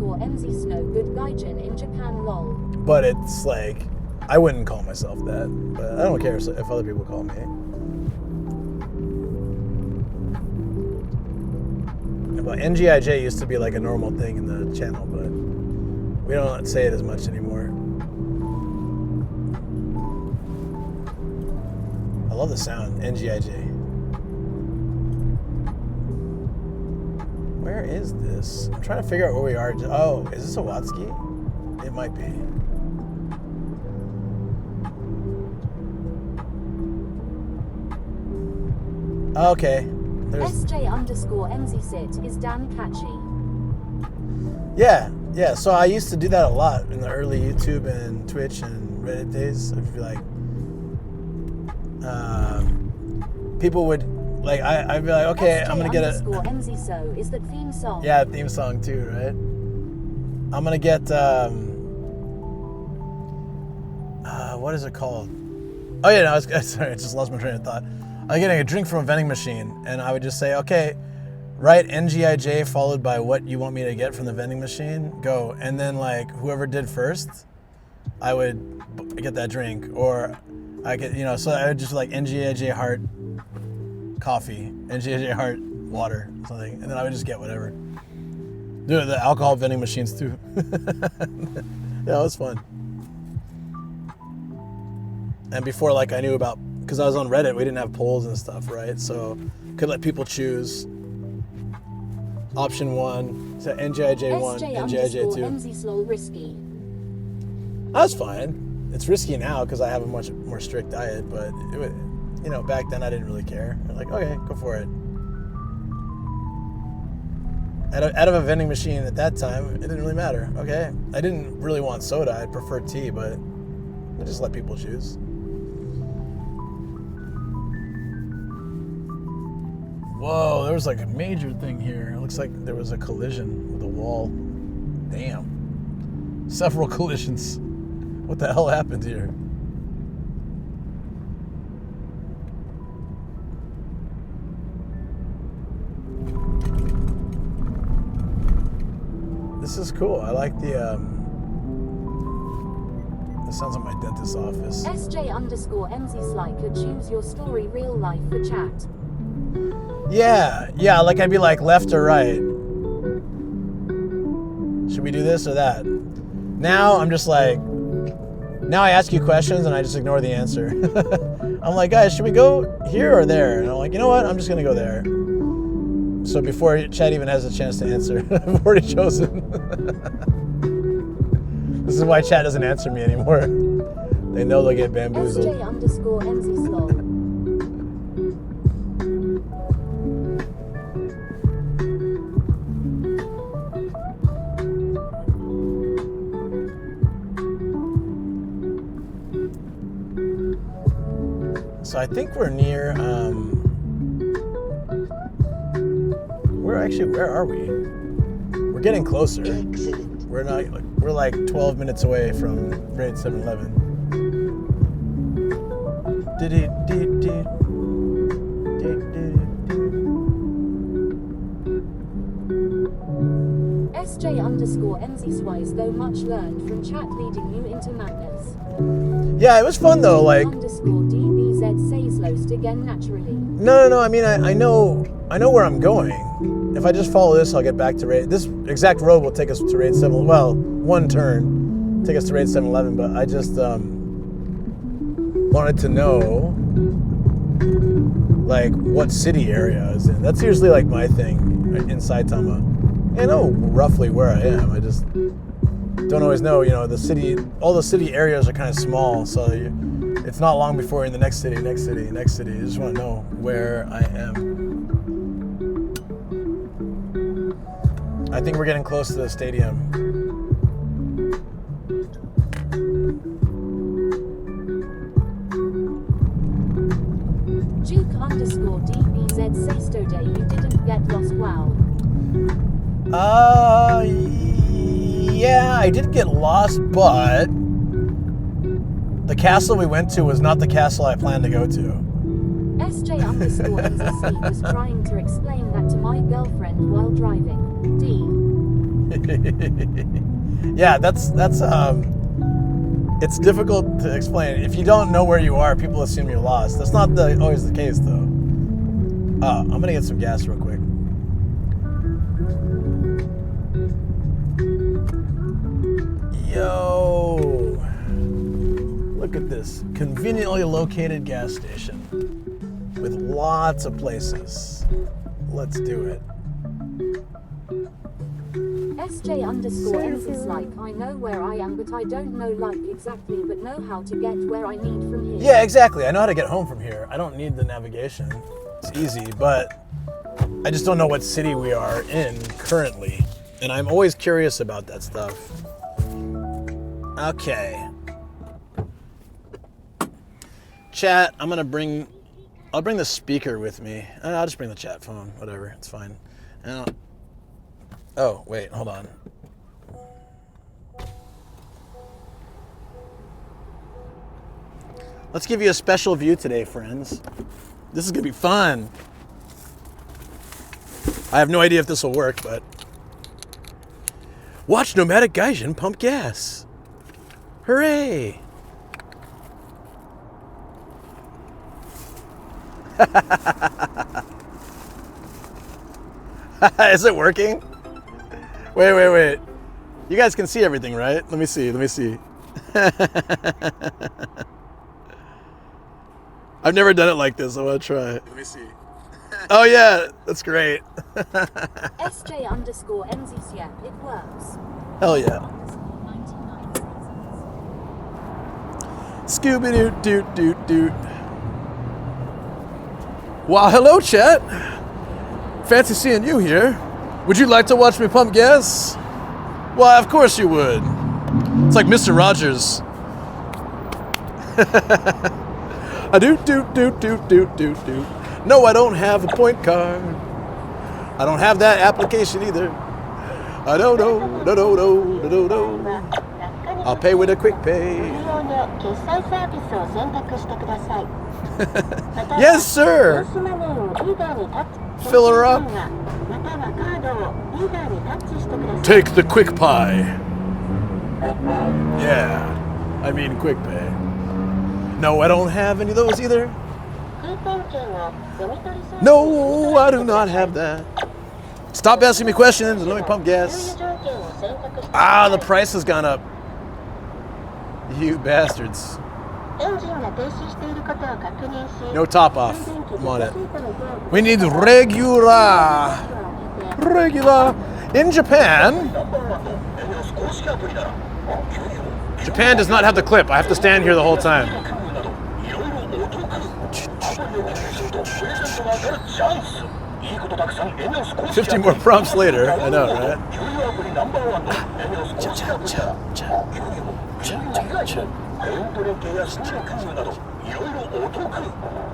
Snow good gaijin in Japan lol. But it's like, I wouldn't call myself that. But I don't care if other people call me. But NGIJ used to be like a normal thing in the channel, but we don't say it as much anymore. I love the sound, NGIJ. Where is this? I'm trying to figure out where we are. Oh, is this Iwatsuki? It might be. Okay. SJ_NZ sit is damn catchy. Yeah. So I used to do that a lot in the early YouTube and Twitch and Reddit days. I'd be like, people would like, I'd be like, okay, I'm gonna get a. NZ so is the theme song. Yeah, theme song too, right? I'm gonna get what is it called? Oh yeah, no, sorry, I just lost my train of thought. I'm getting a drink from a vending machine, and I would just say, okay, write NGIJ followed by what you want me to get from the vending machine, go. And then, like, whoever did first, I would get that drink. Or I could, so I would just like NGIJ heart coffee, NGIJ heart water, something. And then I would just get whatever. Do the alcohol vending machines too. Yeah, it was fun. And before, like, I knew about, because I was on Reddit, we didn't have polls and stuff, right? So could let people choose. Option 1, so NGIJ1, NGIJ2. risky. That's fine. It's risky now because I have a much more strict diet, but it, back then I didn't really care. I'm like, okay, go for it. Out of a vending machine at that time, it didn't really matter. Okay, I didn't really want soda. I preferred tea, but I just let people choose. Whoa, there was like a major thing here. It looks like there was a collision with a wall. Damn. Several collisions. What the hell happened here? This is cool. I like the, this sounds like my dentist's office. SJ_NZ Sliker choose your story real life for chat. Yeah, like I'd be like left or right. Should we do this or that? Now I'm just like, now I ask you questions and I just ignore the answer. I'm like, guys, should we go here or there? And I'm like, you know what? I'm just gonna go there. So before Chad even has a chance to answer, I've already chosen. This is why Chad doesn't answer me anymore. They know they'll get bamboozled. SJ_NZ Slow. So I think we're near. Where are we? We're getting closer. We're not. We're like 12 minutes away from Raid 7-Eleven. SJ_MZSwise though much learned from chat leading you into madness. Yeah, it was fun though. Like _DBZ says Lost again naturally. No. I mean, I know where I'm going. If I just follow this, I'll get back to Raid. This exact road will take us to Raid 7. Well, one turn take us to Raid 7-Eleven. But I just wanted to know like what city area is in. That's usually like my thing in Saitama. I know roughly where I am. I just don't always know. You know, the city. All the city areas are kind of small, so it's not long before you're in the next city. You just want to know where I am. I think we're getting close to the stadium. Duke_DBZ says today you didn't get lost. Wow. Yeah, I did get lost, but the castle we went to was not the castle I planned to go to. SJ_NZC was trying to explain that to my girlfriend while driving. Yeah, that's it's difficult to explain. If you don't know where you are, people assume you're lost. That's not always the case, though. I'm gonna get some gas real quick. Yo, look at this conveniently located gas station with lots of places. Let's do it. SJ_NZ is like, I know where I am, but I don't know like exactly, but know how to get where I need from here. Yeah, exactly. I know how to get home from here. I don't need the navigation. It's easy, but I just don't know what city we are in currently. And I'm always curious about that stuff. Okay. Chat, I'll bring the speaker with me. I'll just bring the chat phone, whatever, it's fine. Oh, wait, hold on. Let's give you a special view today, friends. This is gonna be fun. I have no idea if this will work, but watch Nomadic Gaijin pump gas. Hooray! Is it working? Wait. You guys can see everything, right? Let me see. I've never done it like this. I want to try. Let me see. Oh yeah, that's great. SJ_NZ, yeah, it works. Hell yeah. Scooby-doo-doot-doot-doot. Wow, hello chat. Fancy seeing you here. Would you like to watch me pump gas? Why, of course you would. It's like Mr. Rogers. Do. No, I don't have a point card. I don't have that application either. I don't know. I'll pay with a quick pay. Yes, sir. Fill her up. Take the quick pie. Yeah, I mean quick pay. No, I don't have any of those either. No, I do not have that. Stop asking me questions and let me pump gas. Ah, the price has gone up. You bastards. No top off. I'm on it. We need regular. In Japan does not have the clip. I have to stand here the whole time. 50 more prompts later. I know, right? いろいろお得。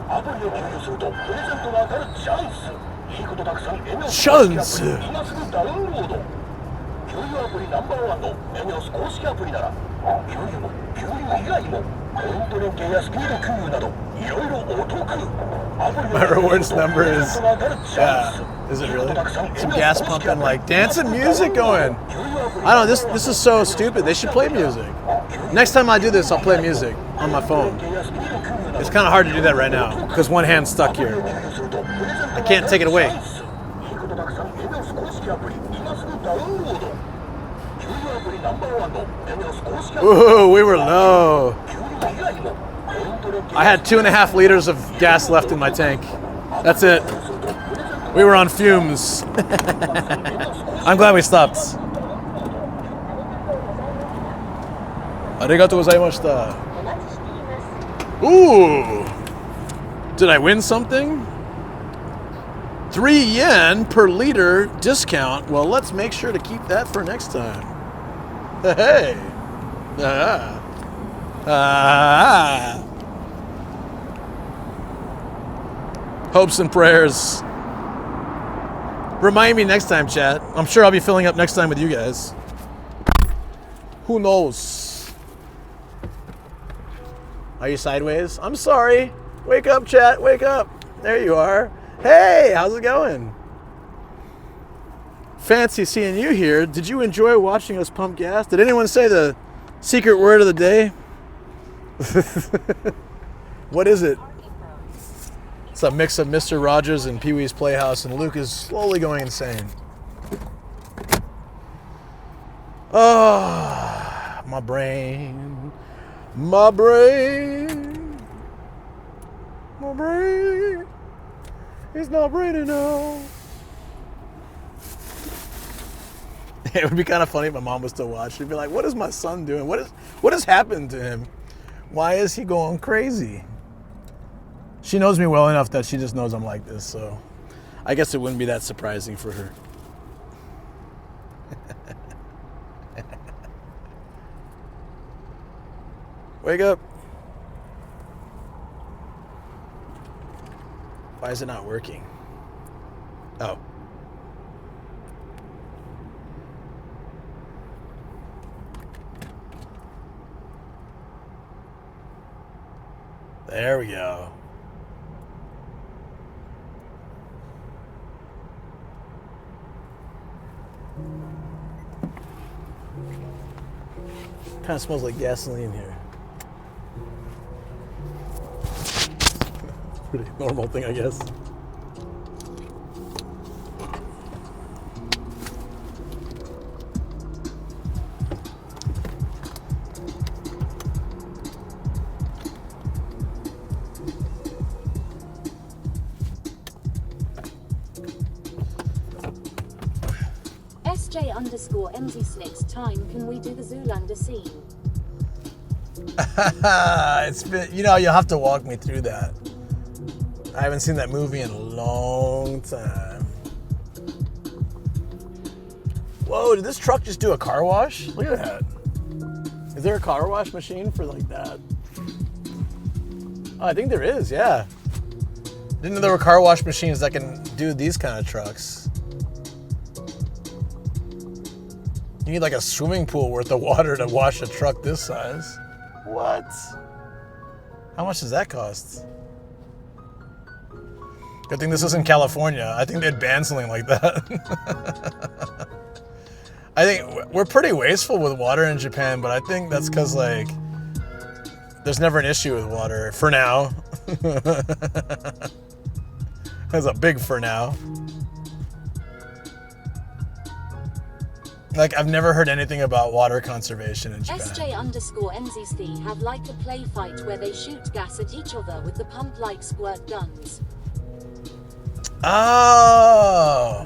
アプリを給与するとプレゼントが当たるチャンス。いいことたくさんENEOS公式アプリ今すぐダウンロード。給油アプリナンバーワンのENEOS公式アプリなら、給油も給油以外もポイント連携やスピード給油などいろいろお得。My rewards number is, is it really? Some gas pump and like dancing music going. I don't know, this is so stupid. They should play music. Next time I do this, I'll play music on my phone. It's kind of hard to do that right now because one hand's stuck here. I can't take it away. Ooh, we were low. I had 2.5 liters of gas left in my tank. That's it. We were on fumes. I'm glad we stopped. Arigatou gozaimashita. Ooh. Did I win something? 3 yen per liter discount. Well, let's make sure to keep that for next time. Hey. Hopes and prayers. Remind me next time, chat. I'm sure I'll be filling up next time with you guys. Who knows? Are you sideways? I'm sorry. Wake up, chat. Wake up. There you are. Hey, how's it going? Fancy seeing you here. Did you enjoy watching us pump gas? Did anyone say the secret word of the day? What is it? It's a mix of Mr. Rogers and Pee-wee's Playhouse, and Luke is slowly going insane. Oh, my brain. My brain. My brain. It's not raining now. It would be kind of funny if my mom was still watching. She'd be like, what is my son doing? What has happened to him? Why is he going crazy? She knows me well enough that she just knows I'm like this, so I guess it wouldn't be that surprising for her. Wake up. Why is it not working? Oh. There we go. Kind of smells like gasoline here. Pretty normal thing, I guess. SJ_NZ6 time, can we do the Zoolander scene? It's been, you'll have to walk me through that. I haven't seen that movie in a long time. Whoa, did this truck just do a car wash? Look at that. Is there a car wash machine for like that? Oh, I think there is, yeah. Didn't know there were car wash machines that can do these kind of trucks. You need like a swimming pool worth of water to wash a truck this size. What? How much does that cost? Good thing this is in California. I think they'd ban something like that. I think we're pretty wasteful with water in Japan, but I think that's because like there's never an issue with water for now. That's a big for now. Like, I've never heard anything about water conservation in Japan. SJ_NZC have like a play fight where they shoot gas at each other with the pump-like squirt guns. Oh!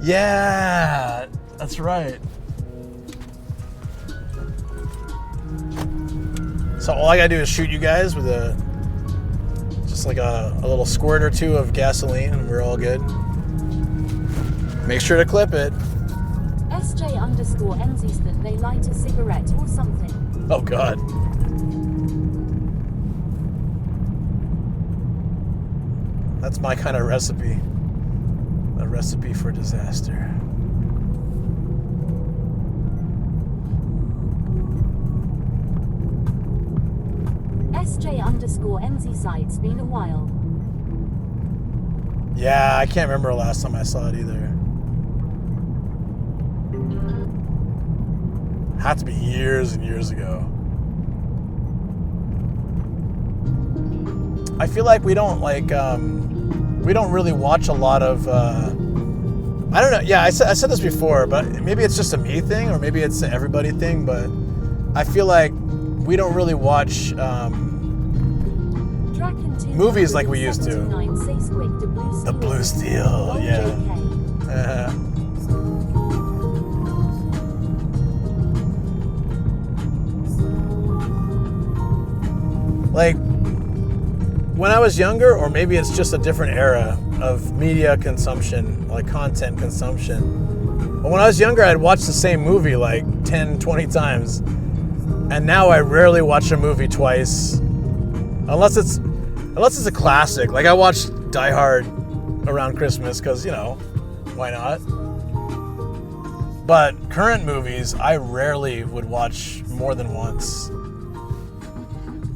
Yeah, that's right. So all I gotta do is shoot you guys with just like a little squirt or two of gasoline and we're all good. Make sure to clip it. SJ_NZC, they light a cigarette or something. Oh God. That's my kind of recipe. A recipe for disaster. SJ_MZ site's been a while. Yeah, I can't remember the last time I saw it either. Had to be years and years ago. I feel like we don't really watch a lot of, I don't know. Yeah, I said this before, but maybe it's just a me thing or maybe it's an everybody thing, but I feel like we don't really watch movies like we used to. The Blue Steel, yeah. Like, when I was younger, or maybe it's just a different era of media consumption, like content consumption. But when I was younger, I'd watch the same movie like 10, 20 times. And now I rarely watch a movie twice. Unless it's a classic. Like I watched Die Hard around Christmas because, you know, why not? But current movies, I rarely would watch more than once.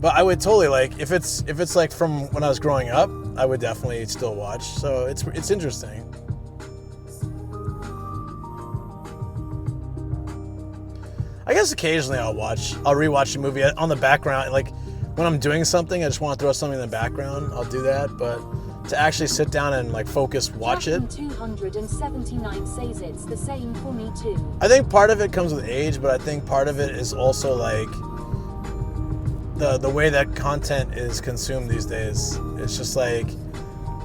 But I would totally like if it's like from when I was growing up, I would definitely still watch. So it's interesting. I guess occasionally I'll rewatch a movie on the background. Like when I'm doing something, I just want to throw something in the background. I'll do that, but to actually sit down and like focus, watch it. 279 says it's the same for me too. I think part of it comes with age, but I think part of it is also like the way that content is consumed these days. It's just like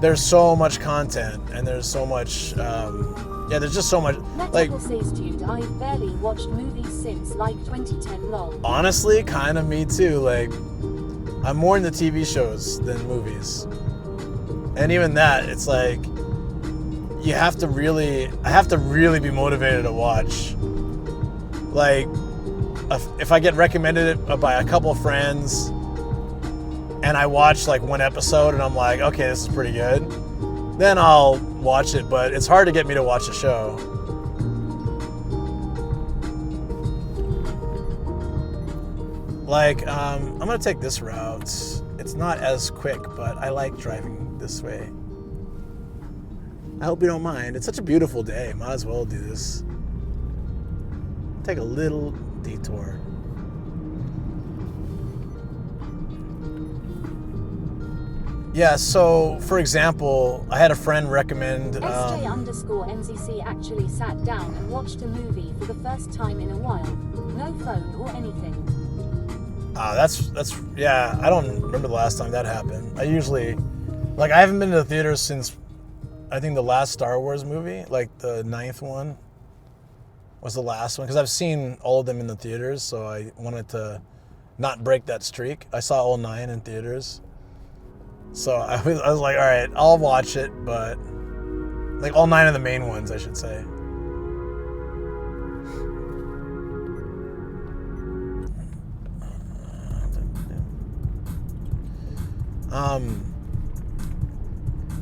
there's so much content and there's so much there's just so much like says, dude, I've barely watched movies since like 2010 lol. Honestly, kind of me too. Like I'm more into TV shows than movies. And even that, it's like I have to really be motivated to watch. Like if I get recommended it by a couple of friends and I watch like one episode and I'm like, okay, this is pretty good, then I'll watch it, but it's hard to get me to watch a show. Like, I'm gonna take this route. It's not as quick, but I like driving this way. I hope you don't mind. It's such a beautiful day. Might as well do this. Take a little detour. Yeah, so for example, I had a friend recommend SJ_MZC actually sat down and watched a movie for the first time in a while. No phone or anything. That's yeah, I don't remember the last time that happened. I usually, like, I haven't been to the theaters since I think the last Star Wars movie, like the 9th one was the last one, because I've seen all of them in the theaters, so I wanted to not break that streak. I saw all 9 in theaters. So I was like, all right, I'll watch it, but like all 9 of the main ones, I should say.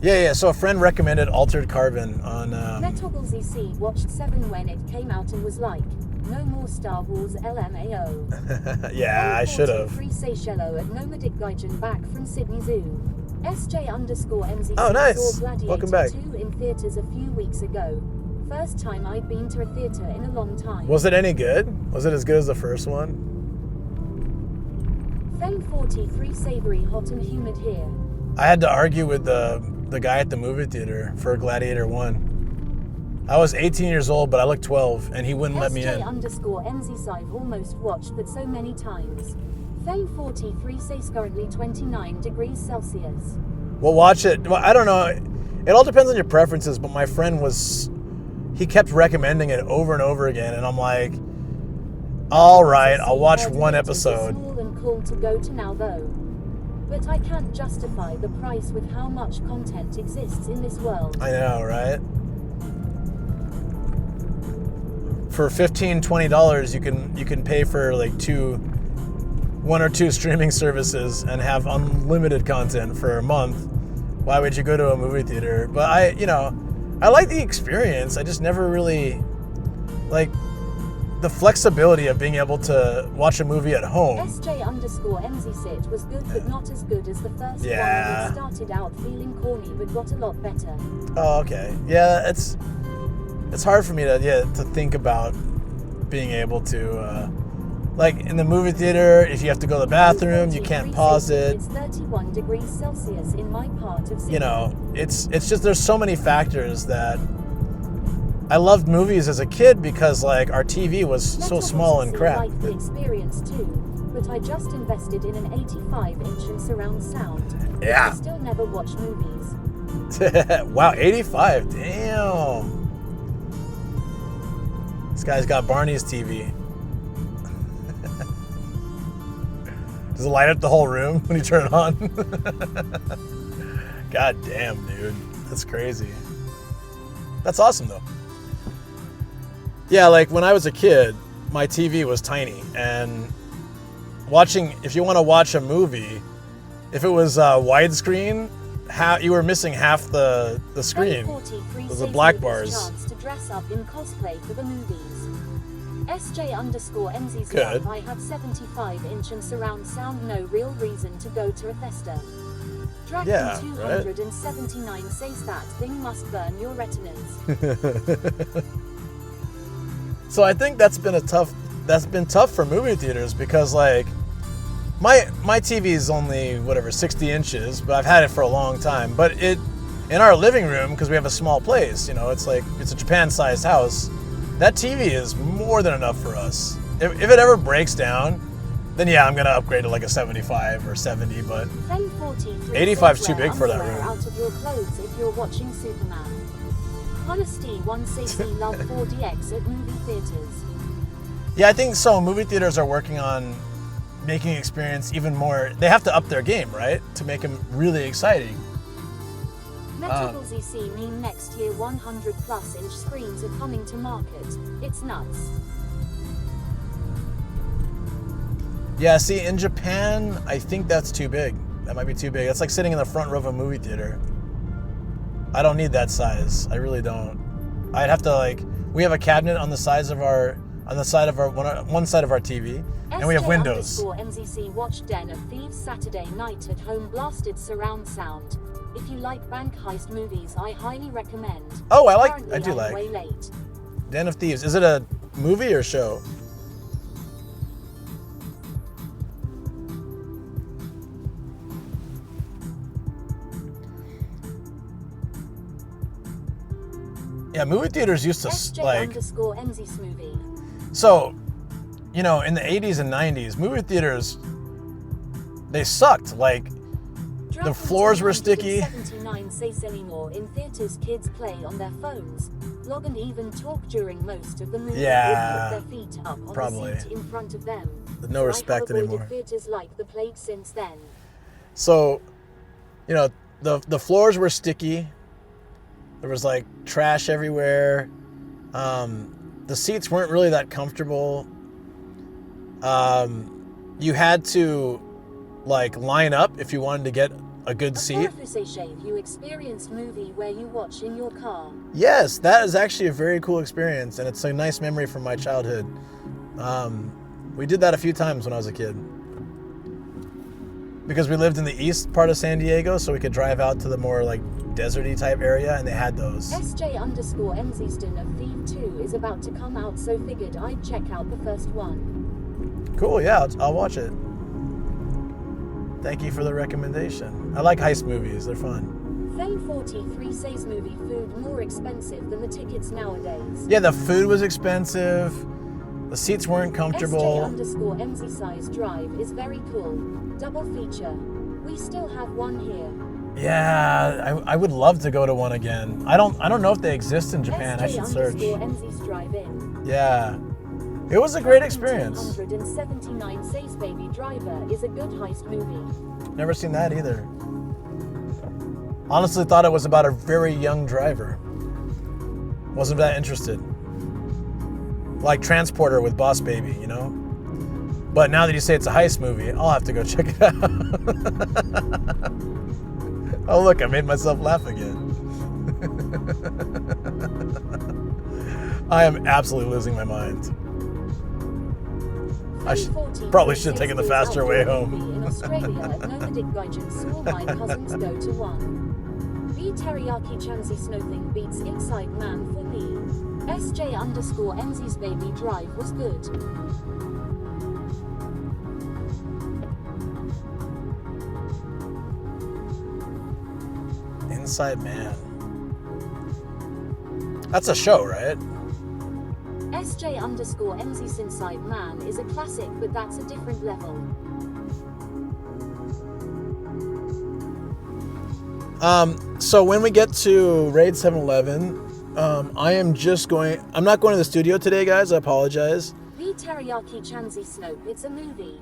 Yeah. So a friend recommended Altered Carbon on. ZC watched 7 when it came out and was like, no more Star Wars LMAO. Yeah, I should have. Free Seychello at Nomadic Gaijin back from Sydney Zoo. SJ_MZC Oh, nice. saw Gladiator Welcome back. 2 in theaters a few weeks ago. First time I'd been to a theater in a long time. Was it any good? Was it as good as the first one? Feng 43 savory, hot and humid here. I had to argue with the guy at the movie theater for Gladiator 1. I was 18 years old, but I looked 12, and he wouldn't let me in. SJ_MZC I've almost watched that so many times. Feng 43 says currently 29 degrees Celsius. Well, watch it. Well, I don't know. It all depends on your preferences, but my friend he kept recommending it over and over again, and I'm like, all right, I'll watch one episode. Small and cool to go to now though. But I can't justify the price with how much content exists in this world. I know, right? For $15, $20, you can pay for like 1 or 2 streaming services and have unlimited content for a month, why would you go to a movie theater? But I like the experience. I just never really like the flexibility of being able to watch a movie at home. SJ_MZ was good, but not as good as the first one. It started out feeling corny, but got a lot better. Oh, okay. Yeah, it's hard for me to think about being able to like in the movie theater, if you have to go to the bathroom, you can't pause it. It's 31 degrees Celsius in my part of Sydney. It's just there's so many factors that I loved movies as a kid because like our TV was so small and crap. I like the experience too, but I just invested in an 85-inch and surround sound. Yeah. I still never watch movies. Wow, 85. Damn. This guy's got Barney's TV. Does it light up the whole room when you turn it on? God damn, dude. That's crazy. That's awesome, though. Yeah, like when I was a kid, my TV was tiny. And if you want to watch a movie, if it was widescreen, you were missing half the screen. Those are black bars. Chance to dress up in cosplay for the movies. SJ_MZ's Good. I have 75-inch and surround sound. No real reason to go to Bethesda. Dragon 279 says that thing must burn your retinas. So I think that's been tough for movie theaters because like my TV is only 60 inches, but I've had it for a long time. But in our living room, because we have a small place, it's a Japan-sized house. That TV is more than enough for us. If it ever breaks down, then yeah, I'm gonna upgrade to like a 75 or 70, but 85 is too big for that room. Out of your clothes if you're watching Superman. Honesty 1cc love 4DX at movie theaters. Yeah, I think so. Movie theaters are working on making experience even more. They have to up their game, right, to make them really exciting. MetroBullZC mean next year 100+ inch screens are coming to market. It's nuts. Yeah, see, in Japan, I think that's too big. That might be too big. It's like sitting in the front row of a movie theater. I don't need that size. I really don't. I'd have to we have a cabinet on the side of our one side of our TV, and we have windows. SJ_MZC watched Den of Thieves Saturday night at home, blasted surround sound. If you like bank heist movies, I highly recommend. Oh, I Apparently do I'm like way late. Den of Thieves. Is it a movie or show? Yeah, movie theaters used to SJ_MZ smoothie. So, in the 80s and 90s, movie theaters, they sucked. Like, the floors were sticky. 79 says anymore in theaters, kids play on their phones, log and even talk during most of the movie. Yeah, with their feet up on probably. the seat in front of them. No respect anymore. Theaters like the plague since then. So, the floors were sticky. There was trash everywhere. The seats weren't really that comfortable. You had to line up if you wanted to get a good seat. You experienced movie where you watch in your car. Yes, that is actually a very cool experience, and it's a nice memory from my childhood. We did that a few times when I was a kid. Because we lived in the east part of San Diego, so we could drive out to the more deserty type area, and they had those. SJ_MZston of Thief 2 is about to come out, so figured I'd check out the first one. Cool, yeah, I'll watch it. Thank you for the recommendation. I like heist movies, they're fun. Fame43 says movie food more expensive than the tickets nowadays. Yeah, the food was expensive. The seats weren't comfortable. SJ_MZ size drive is very cool. Double feature. We still have one here. Yeah, I would love to go to one again. I don't know if they exist in Japan. I should search. SJ_MZ's drive-in. Yeah. It was a great experience. 179 says Baby Driver is a good heist movie. Never seen that either. Honestly thought it was about a very young driver. Wasn't that interested. Like Transporter with Boss Baby, But now that you say it's a heist movie, I'll have to go check it out. Oh look, I made myself laugh again. I am absolutely losing my mind. I probably should have taken the faster way home. In Australia at Nomadic Gaijin saw my cousins go to one. B Teriyaki Chansi Snowthing beats Inside Man for me. SJ_MZ's Baby Drive was good. Inside Man. That's a show, right? SJ_MZ's Inside Man is a classic, but that's a different level. So when we get to Raid 711, I'm not going to the studio today, guys. I apologize. The Teriyaki Chansi Snope, it's a movie.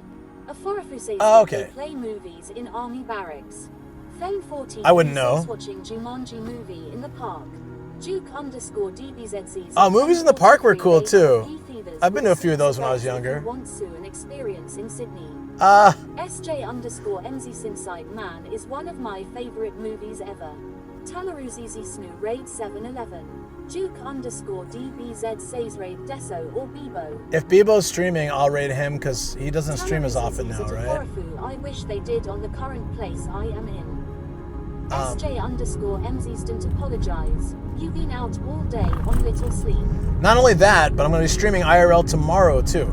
A Forafu says okay. they play movies in army barracks. Feng 40 I wouldn't know. Watching Jumanji movie in the park. Duke_DBZZ. Oh, movies in the park were cool too. I've been to a few of those when I was younger. An experience in Sydney. SJ_MZ's Inside Man is one of my favorite movies ever. Talaruzizi Snoo Raid 711. Duke_DBZ says Raid Deso or Bebo. If Bebo's streaming, I'll raid him because he doesn't stream as often now, right? I wish they did on the current place I am in. SJ_MZ didn't apologize. You've been out all day on little sleep. Not only that, but I'm going to be streaming IRL tomorrow too.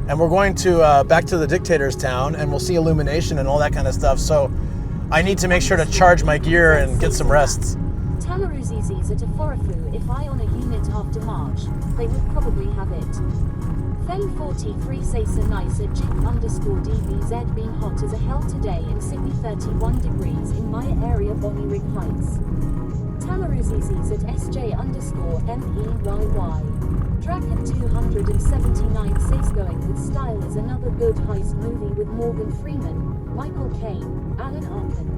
And we're going to back to the Dictator's Town, and we'll see Illumination and all that kind of stuff. So I need to make sure to charge my gear and get some rest. Talaruzizis at a Forafu, if I on a unit after March, they would probably have it. Feng 43 says so nice at Duke_DBZ been hot as a hell today in Sydney 31 degrees in my area Bonnyrig Heights. Talaruzizis at SJ_MEYY. Draken 279 says Going with Style is another good heist movie with Morgan Freeman, Michael Caine, Alan Arkin.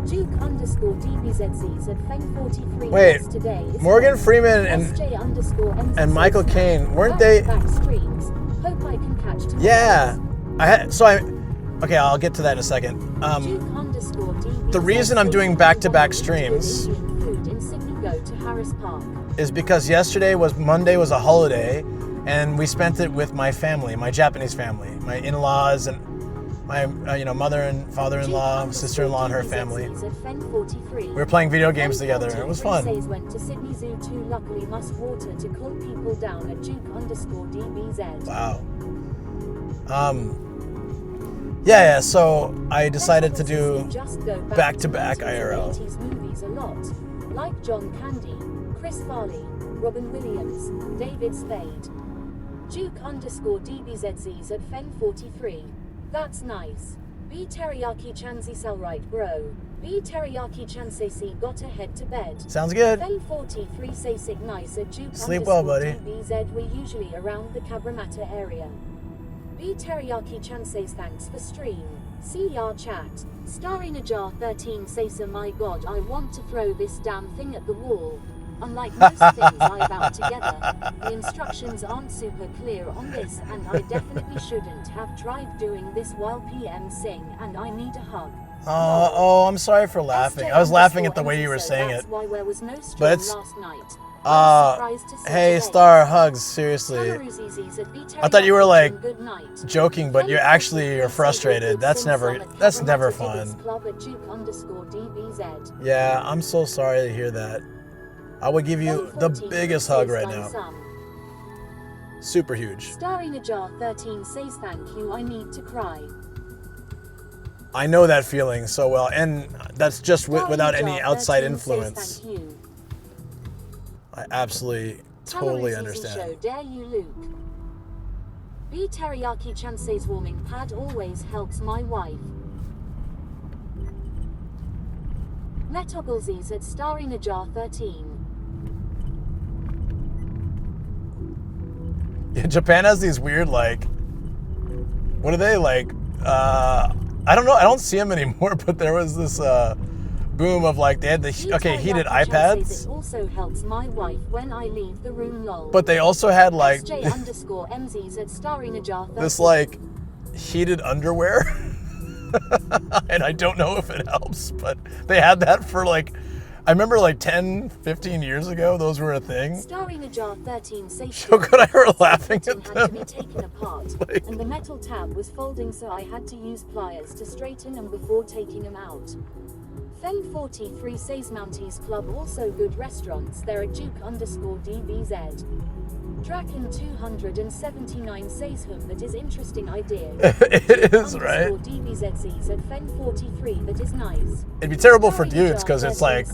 Duke_DBZZs at Feng 43 Wait, today is Morgan Freeman and Michael Caine, weren't they? Hope I can catch tomorrow. Yeah. Okay, I'll get to that in a second. The reason I'm doing back-to-back streams is because Monday was a holiday, and we spent it with my family, my Japanese family, my in-laws and my mother and father-in-law, sister-in-law and her family. We were playing video games together, and it was fun. Went to Sydney Zoo too, luckily must water to cool people down at Duke_DBZ. Wow. Yeah, so I decided to do back-to-back IRL. Movies a lot, like John Candy, Chris Farley, Robin Williams, David Spade. Duke_DBZZs at Feng 43. That's nice. B Teriyaki Chansi sell right bro. B Teriyaki Chansei got to head to bed. Sounds good. Feng 43 say sick nice at Duke. Sleep well, buddy. DBZ we're usually around the Cabramatta area. B Teriyaki Chansei's thanks for stream. See ya chat. Starry Najar 13 says oh my god I want to throw this damn thing at the wall. Unlike most things I've out together, the instructions aren't super clear on this and I definitely shouldn't have tried doing this while PM sing and I need a hug. Oh, I'm sorry for laughing. I was laughing at the way you were saying it. Why there was no stream But it's last night. hey, Star, hugs, seriously. I thought you were like joking, but you're frustrated. That's never fun. Yeah, I'm so sorry to hear that. I would give you the biggest hug right now. Super huge. Starry Najar 13 says thank you, I need to cry. I know that feeling so well, and that's just without any outside influence. I absolutely, totally understand. Show, dare you, Luke? B Teriyaki Chansei's warming pad always helps my wife. Metogglesies at Starry Najar 13. Yeah, Japan has these weird, like, what are they, like, I don't know, I don't see them anymore, but there was this, boom of like they had the heated iPads. It also helps my wife when I leave the room lol. But they also had like SJ_MZs at Starry Najar 13. this like heated underwear. And I don't know if it helps, but they had that for like, I remember like 10, 15 years ago, those were a thing. Starring a jar 13 safety. Shogo and I were laughing at them. Had to be taken apart, and the metal tab was folding, so I had to use pliers to straighten them before taking them out. Fen 43 says Mounties Club also good restaurants there at Duke_DBZ. Draken 279 says that is interesting idea. It is, right? DBZs at Fen 43 that is nice. It'd be terrible for dudes because it's like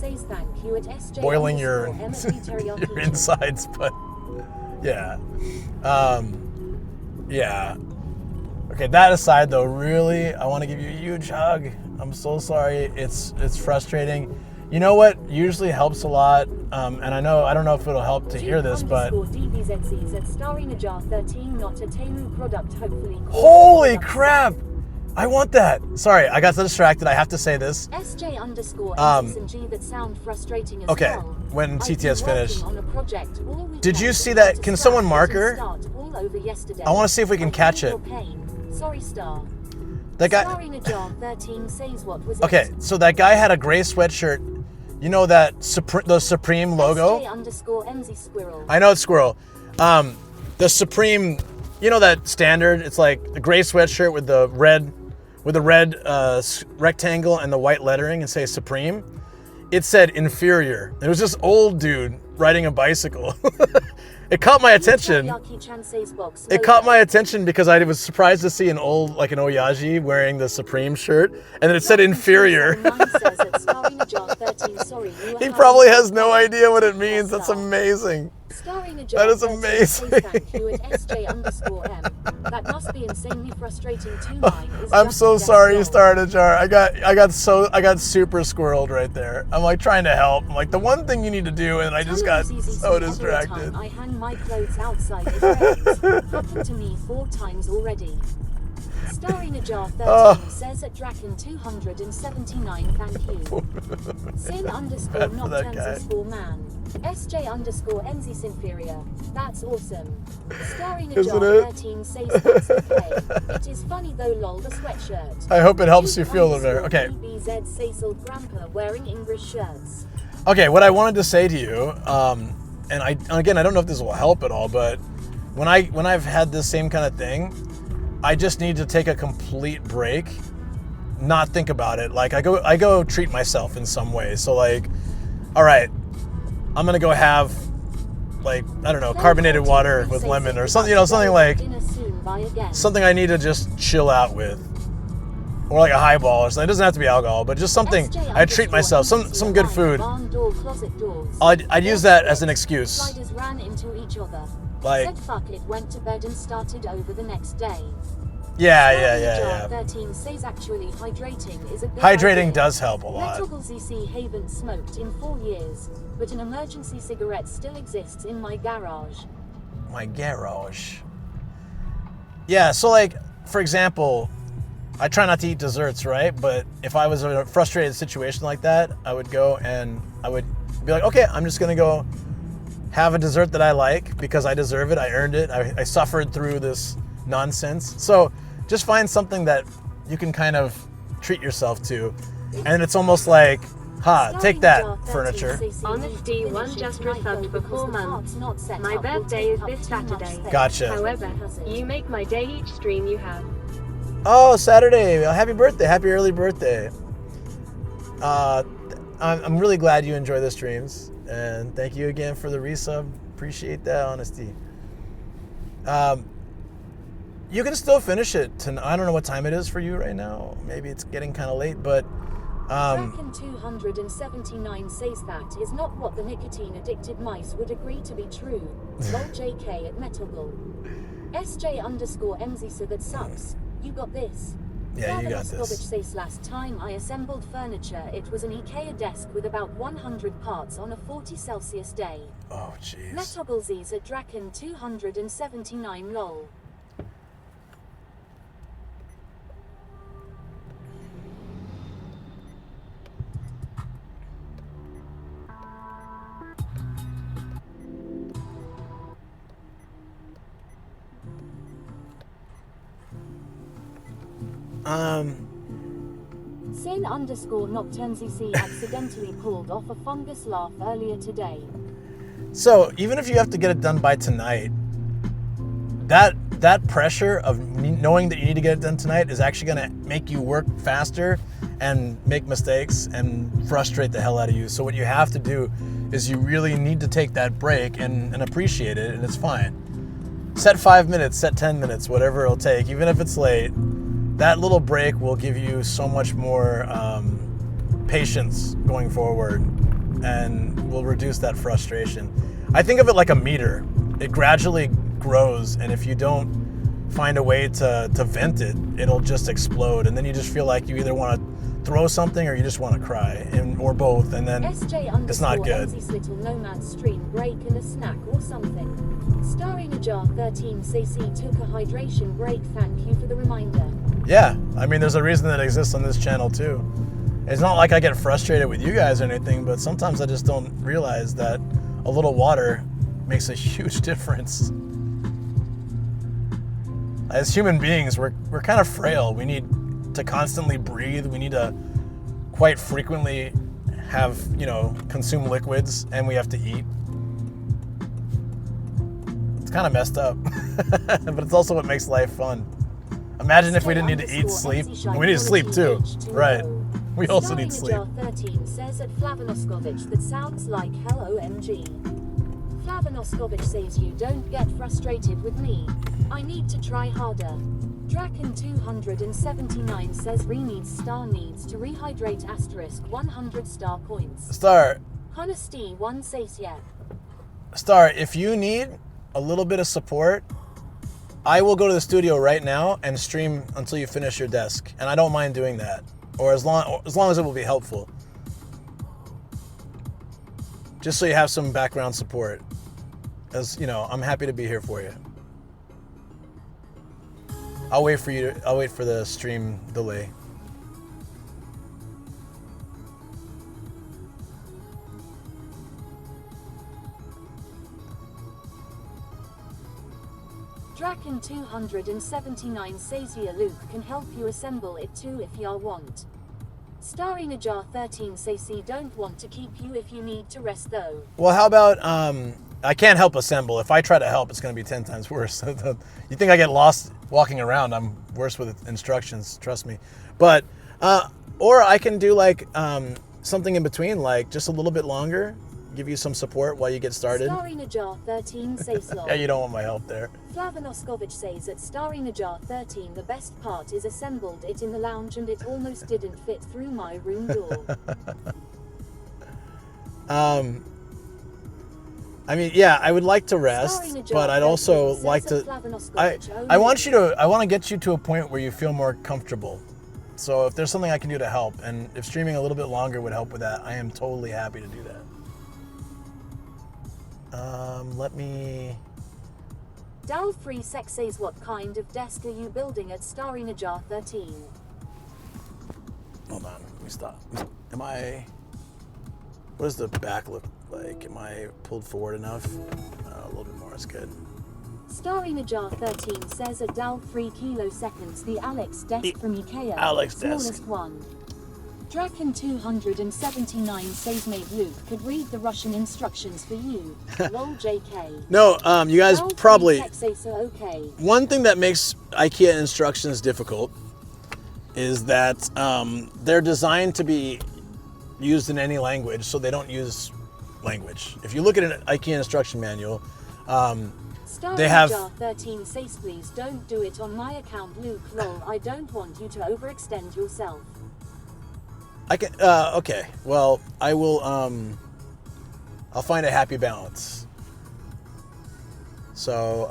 boiling your insides, but yeah. Yeah. Okay, that aside though, really, I want to give you a huge hug. I'm so sorry. It's frustrating. You know what usually helps a lot, and I don't know if it'll help to hear this, but holy crap! I want that. Sorry, I got so distracted. I have to say this. that sound frustrating as okay, well. when TTS finished. On a project all Did you weekend, see that? Can someone start mark her? start all over yesterday. I want to see if we can I catch feel it. your pain. Sorry, Star. That guy. Starring a jar 13 says what was Okay, it? so that guy had a gray sweatshirt. You know that the Supreme logo? SJ_MZ Squirrel. I know it's Squirrel. The Supreme, you know that standard? It's like the gray sweatshirt with the red rectangle and the white lettering and say Supreme. It said inferior. It was this old dude riding a bicycle. It caught my attention. It caught my attention because I was surprised to see an Oyaji wearing the Supreme shirt, and then it said inferior. He probably has no idea what it means. That's amazing. That is amazing. That must be insanely frustrating too. I'm so sorry, Star Jar. I got super squirreled right there. I'm like trying to help. I'm like the one thing you need to do, and I just got so distracted. I hang my clothes outside. It rains. Happened to me 4 times already. Starring a jar 13 says at Draken 279 thank you. Sin_not_for man. SJ_NZ inferior. That's awesome. Starring a jar 13 says that's okay. It is funny though lol the sweatshirt. I hope it helps you feel better. Okay. BZ says old grandpa wearing English shirts. Okay, what I wanted to say to you, and I don't know if this will help at all, but when I've had this same kind of thing, I just need to take a complete break, not think about it. Like I go treat myself in some way. So like, all right, I'm gonna go have like, I don't know, carbonated water with lemon or something, something like, something I need to just chill out with. Or like a highball or something. It doesn't have to be alcohol, but just something I treat myself, some good food. I'd use that as an excuse. Sliders ran into each other. Like, said fuck it, went to bed and started over the next day. Yeah. 13 says actually hydrating is a good Hydrating idea. does help a lot. Metal ZC haven't smoked in 4 years, but an emergency cigarette still exists in my garage. My garage. Yeah, so like, for example, I try not to eat desserts, right? But if I was in a frustrated situation like that, I would go and I would be like, okay, I'm just gonna go have a dessert that I like because I deserve it, I earned it, I suffered through this nonsense. So just find something that you can kind of treat yourself to. And it's almost like, take that, furniture. Honesty, one just resubbed for 4 months. My birthday is this Saturday. Gotcha. However, you make my day each stream you have. Oh, Saturday. Happy birthday. Happy early birthday. I'm really glad you enjoy the streams. And thank you again for the resub. Appreciate that honesty. You can still finish it. I don't know what time it is for you right now. Maybe it's getting kind of late, but... Draken 279 says that is not what the nicotine-addicted mice would agree to be true. Lol JK at Metalbull. SJ_MZ so that sucks. You got this. Yeah, you got this. Says last time I assembled furniture, it was an IKEA desk with about 100 parts on a 40 Celsius day. Oh, jeez. Metalbullsies at Draken 279 lol. Sin_Nocturnzc accidentally pulled off a fungus laugh earlier today. So even if you have to get it done by tonight, that pressure of knowing that you need to get it done tonight is actually going to make you work faster and make mistakes and frustrate the hell out of you. So what you have to do is you really need to take that break and appreciate it, and it's fine. Set 5 minutes, set 10 minutes, whatever it'll take, even if it's late. That little break will give you so much more patience going forward and will reduce that frustration. I think of it like a meter. It gradually grows, and if you don't find a way to vent it, it'll just explode, and then you just feel like you either want to throw something or you just want to cry, or both, and then it's not good. Little nomad stream break and a snack or something. Starring a jar 13 CC took a hydration break. Thank you for the reminder. Yeah, I mean, there's a reason that exists on this channel too. It's not like I get frustrated with you guys or anything, but sometimes I just don't realize that a little water makes a huge difference. As human beings, we're kind of frail. We need to constantly breathe. We need to quite frequently have, consume liquids, and we have to eat. It's kind of messed up, but it's also what makes life fun. Imagine if we didn't need to eat, sleep. We need to sleep too, right? We also need sleep. 13 says at Flavanoskovic that sounds like hello MG. Flavanoskovic says you don't get frustrated with me. I need to try harder. Draken 279 says star needs to rehydrate * 100 star points. Star. Honesty 1 says yeah. Star, if you need a little bit of support, I will go to the studio right now and stream until you finish your desk, and I don't mind doing that, or as long as it will be helpful. Just so you have some background support, as I'm happy to be here for you. I'll wait for the stream delay. Draken 279 says yeah, Luke can help you assemble it too if you want. Starring a jar 13 says he don't want to keep you if you need to rest though. Well, how about I can't help assemble. If I try to help, it's going to be 10 times worse. You think I get lost walking around? I'm worse with instructions, trust me. But or I can do like something in between, like just a little bit longer, give you some support while you get started. Starring a jar 13 says Yeah, you don't want my help there. Flavanoskovic says at Starring a jar 13 the best part is assembled it in the lounge and it almost didn't fit through my room door. I mean, yeah, I would like to rest, but I'd also like to. I want to get you to a point where you feel more comfortable. So if there's something I can do to help, and if streaming a little bit longer would help with that, I am totally happy to do that. Let me. Dal Free Sex says what kind of desk are you building at Starring a jar 13? Hold on, let me stop. Am I? What does the back look like? Am I pulled forward enough? A little bit more is good. Starring a jar 13 says at Dal 3 kiloseconds the Alex desk from Ikea. Alex smallest desk. One. Draken 279 says made Luke could read the Russian instructions for you. Lol JK. No, you guys Dal probably. Say so okay. One thing that makes IKEA instructions difficult is that they're designed to be used in any language, so they don't use language. If you look at an IKEA instruction manual, they have. Jar 13 says please don't do it on my account, Luke. Lol, I don't want you to overextend yourself. I can. Okay. Well, I will. I'll find a happy balance. So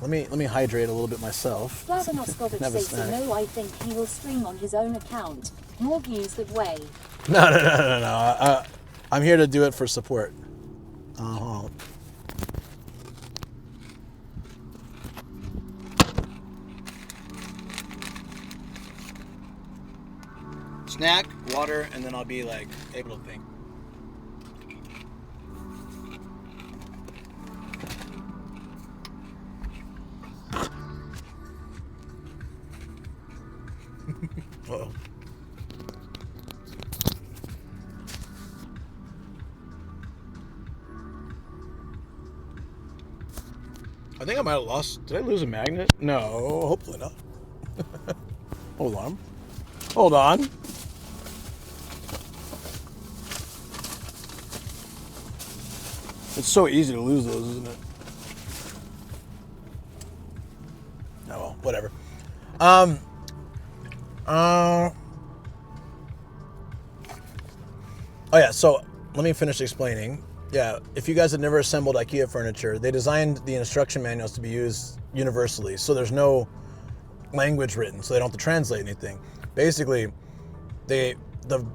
let me hydrate a little bit myself. Flavanoskovic says so no, I think he will stream on his own account. More views that way. No. I'm here to do it for support. Snack, water, and then I'll be like able to think. I think I might have lost. Did I lose a magnet? No, hopefully not. Hold on. Hold on. It's so easy to lose those, isn't it? Oh well, whatever. Oh yeah, so let me finish explaining. Yeah, if you guys have never assembled IKEA furniture, they designed the instruction manuals to be used universally, so there's no language written, so they don't have to translate anything. Basically, the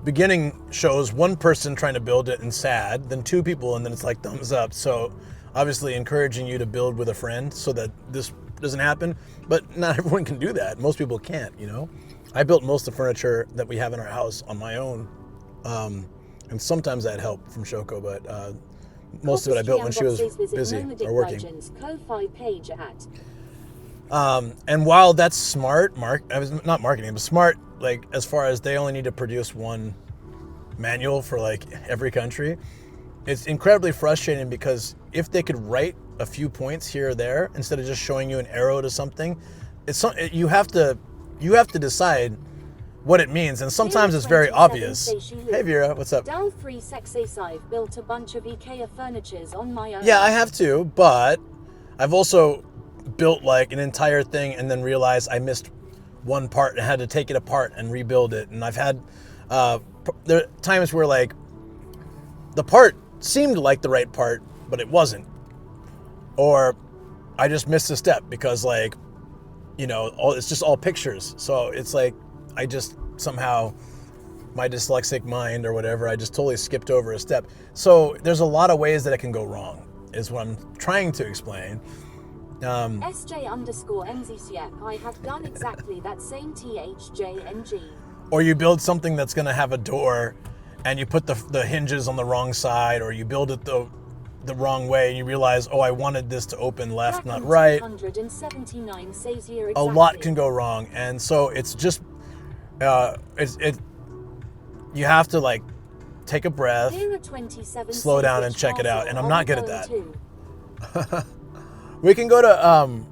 beginning shows one person trying to build it and sad, then two people, and then it's like thumbs up. So obviously encouraging you to build with a friend so that this doesn't happen, but not everyone can do that. Most people can't, you know? I built most of the furniture that we have in our house on my own, and sometimes I had help from Shoko, but most of it I built when she was busy or working. And while that's smart, not marketing, but smart, like as far as they only need to produce one manual for like every country, it's incredibly frustrating because if they could write a few points here or there instead of just showing you an arrow to something, you have to decide what it means, and sometimes it's very obvious. Hey Vera, what's up? Down 3 sexes, I've built a bunch of IKEA furnitures on my own. Yeah, I have too, but I've also built like an entire thing and then realized I missed one part and had to take it apart and rebuild it. And I've had there are times where like the part seemed like the right part, but it wasn't. Or I just missed a step because like, you know, it's just all pictures. So it's like, I just somehow, my dyslexic mind or whatever, I just totally skipped over a step. So there's a lot of ways that it can go wrong, is what I'm trying to explain. SJ_MZCF, I have done exactly that same THJNG. Or you build something that's going to have a door and you put the hinges on the wrong side, or you build it the wrong way and you realize, oh, I wanted this to open left, not right. 179 says here exactly. A lot can go wrong, and so it's just you have to like take a breath, slow down and check it out, and I'm not good at that. We can go to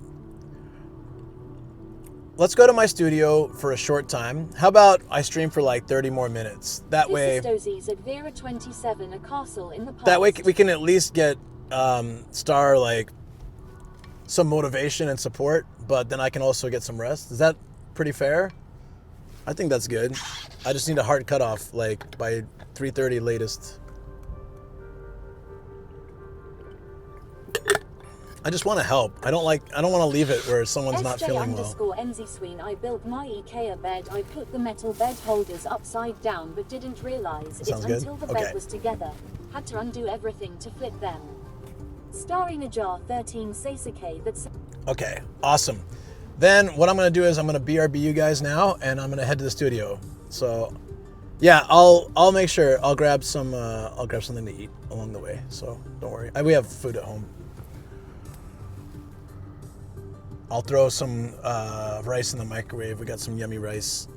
let's go to my studio for a short time. How about I stream for like 30 more minutes? That way we can at least get Star like some motivation and support, but then I can also get some rest. Is that pretty fair? I think that's good. I just need a hard cutoff like by 3:30 latest. I just want to help. I don't want to leave it where someone's not feeling well. SJ_MZSween, I built my IKEA bed. I put the metal bed holders upside down but didn't realize it until the bed was together. Had to undo everything to flip them. Starring a jar 13 Seisuke that's... Okay, awesome. Then what I'm going to do is I'm going to BRB you guys now, and I'm going to head to the studio. So yeah, I'll make sure I'll grab something to eat along the way. So don't worry. We have food at home. I'll throw some rice in the microwave. We got some yummy rice.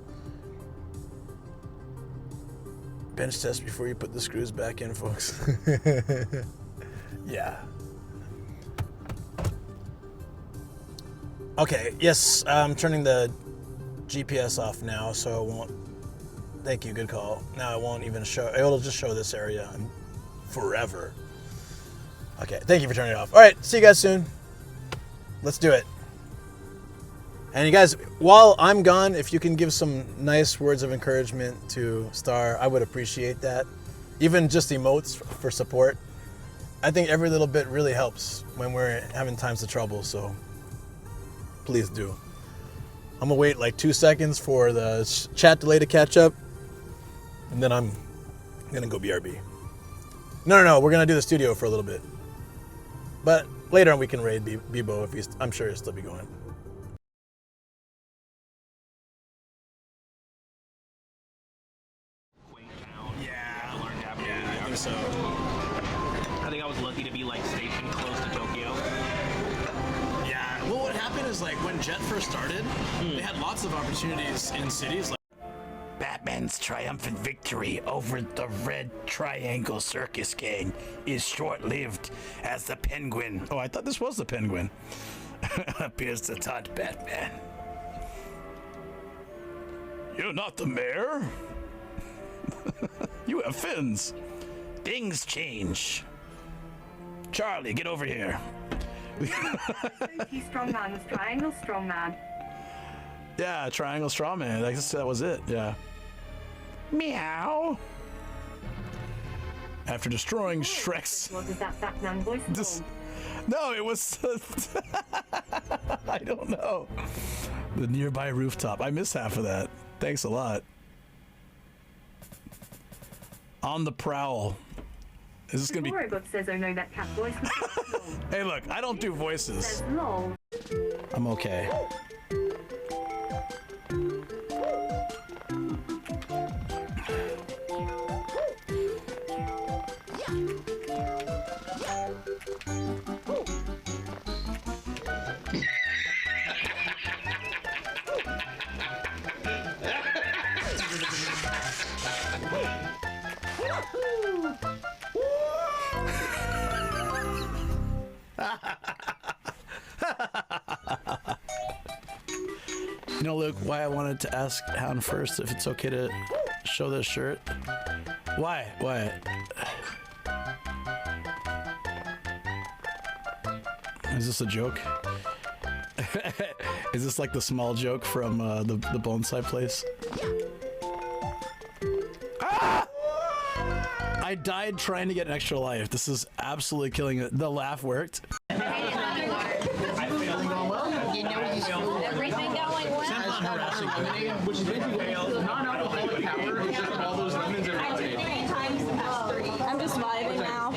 Bench test before you put the screws back in, folks. Yeah. Okay, yes, I'm turning the GPS off now, so it won't... Thank you, good call. Now it won't even show... It'll just show this area forever. Okay, thank you for turning it off. All right, see you guys soon. Let's do it. And you guys, while I'm gone, if you can give some nice words of encouragement to Star, I would appreciate that. Even just emotes for support. I think every little bit really helps when we're having times of trouble, so please do. I'm gonna wait like 2 seconds for the chat delay to catch up, and then I'm gonna go BRB. No, we're gonna do the studio for a little bit. But later on we can raid Bebo if I'm sure he'll still be going. So I think I was lucky to be like stationed close to Tokyo. Yeah, well, what happened is like when Jet first started, they had lots of opportunities in cities like Batman. Man's triumphant victory over the Red Triangle Circus Gang is short-lived as the Penguin, oh, I thought this was the Penguin, appears to taunt Batman. You're not the mayor? You have fins. Things change. Charlie, get over here. He's strongman was Triangle Strongman. Yeah, Triangle Strawman. I guess that was it. Yeah. Meow. After destroying Shrek's. What is that Batman voice? No, it was. I don't know. The nearby rooftop. I missed half of that. Thanks a lot. On the prowl. Is this gonna be? Robot says, "Oh no, that cat voice." Hey, look, I don't do voices. Says, "Lol." I'm okay. You know, Luke, why I wanted to ask Hound first if it's okay to show this shirt. Why? Why? Is this a joke? Is this like the small joke from the bonsai place? Ah! I died trying to get an extra life. This is absolutely killing it. The laugh worked. Everything going well. Which is basically non-alcoholic power. It's just all those lemons and I'm just vibing now.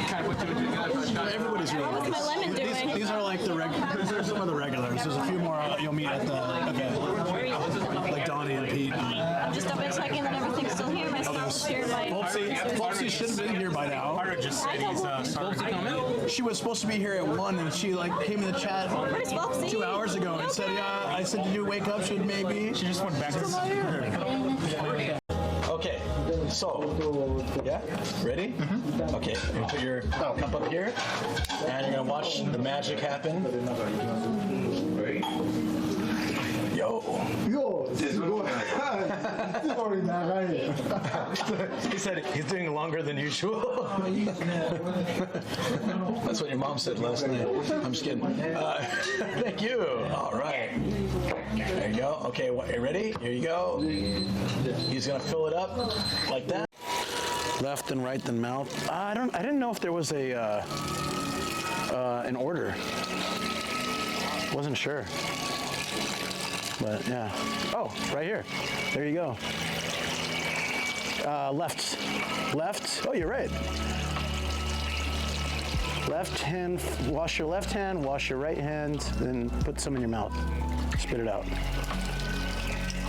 Everybody's really What's my lemon doing? These are like the these are some of the regulars. There's a few more you'll meet at the event. Like Donnie and Pete. I'm just double checking that everything's still here. My stuff's here. Fulpsy should have been here by now. just said he's supposed to come in. She was supposed to be here at 1 and she like came in the chat 2 hours ago and said, yeah, I said, did you wake up? She maybe. She just went back to Okay, so, yeah, ready? Mm-hmm. Okay, you put your cup up here and you're gonna watch the magic happen. He said he's doing longer than usual. That's what your mom said last night. I'm just kidding. Thank you. All right. There you go. Okay, you ready? Here you go. He's gonna fill it up like that. Left and right, then mouth. I didn't know if there was a an order. Wasn't sure. But yeah. Oh, right here. There you go. Left. Left. Oh, you're right. Left hand. Wash your left hand. Wash your right hand. Then put some in your mouth. Spit it out.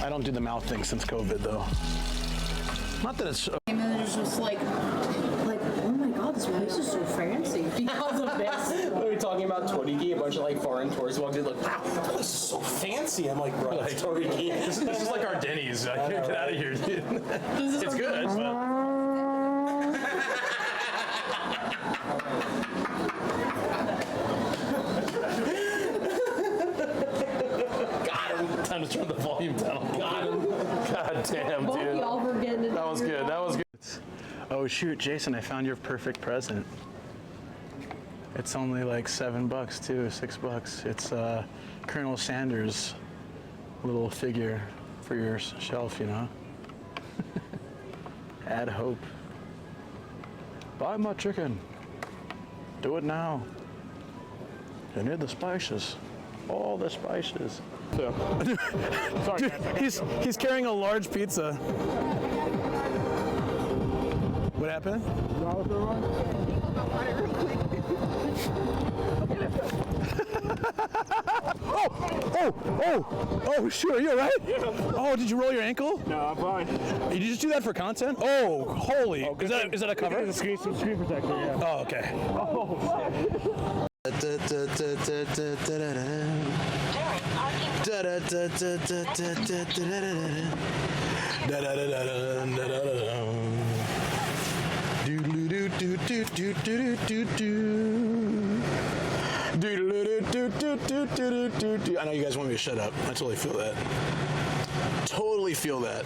I don't do the mouth thing since COVID, though. Not that it's. And then there's just like, oh my god, this place is so fancy because of this. We were talking about Toriki, a bunch of like foreign tourists walked in, like, wow, that place is so fancy. I'm like, bro, like, Toriki. This is like our Denny's. I can't get out of here, dude. It's good, but. Time to turn the volume down. Got him. God damn, dude. That was good. That was good. Oh shoot, Jason, I found your perfect present. It's only like $7 too, $6. It's Colonel Sanders' little figure for your shelf, you know. Add hope. Buy my chicken. Do it now. You need the spices. All the spices. Sorry, dude, he's carrying a large pizza. What happened? Oh, sure, you all right? Yeah. Oh, did you roll your ankle? No, I'm fine. Did you just do that for content? Oh, holy. Is that a cover? It's a screen protector, yeah. Oh, okay. Oh, I know you guys want me to shut up. I totally feel that. Totally feel that.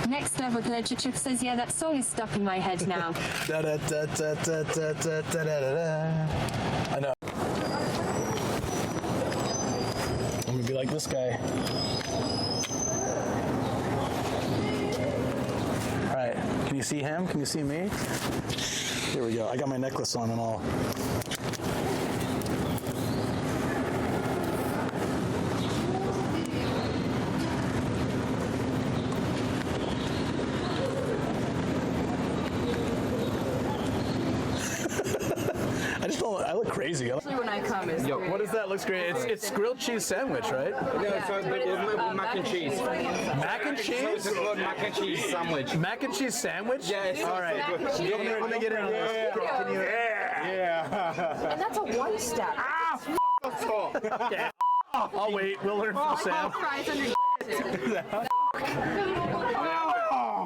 Next level literature says, yeah, that song is stuck in my head now. I know. I'm gonna be like this guy. All right, can you see him? Can you see me? Here we go. I got my necklace on and all. I look crazy. Usually when I come, it's Yo, what is that? Looks great. It's grilled cheese sandwich, right? Yeah, so it's mac and cheese. Mac and cheese? It's called mac and cheese sandwich. Mac and cheese sandwich? Yeah. All right. Let me get in on this. Can you? Yeah. And that's a one step. Okay. I'll wait. We'll learn from Sam.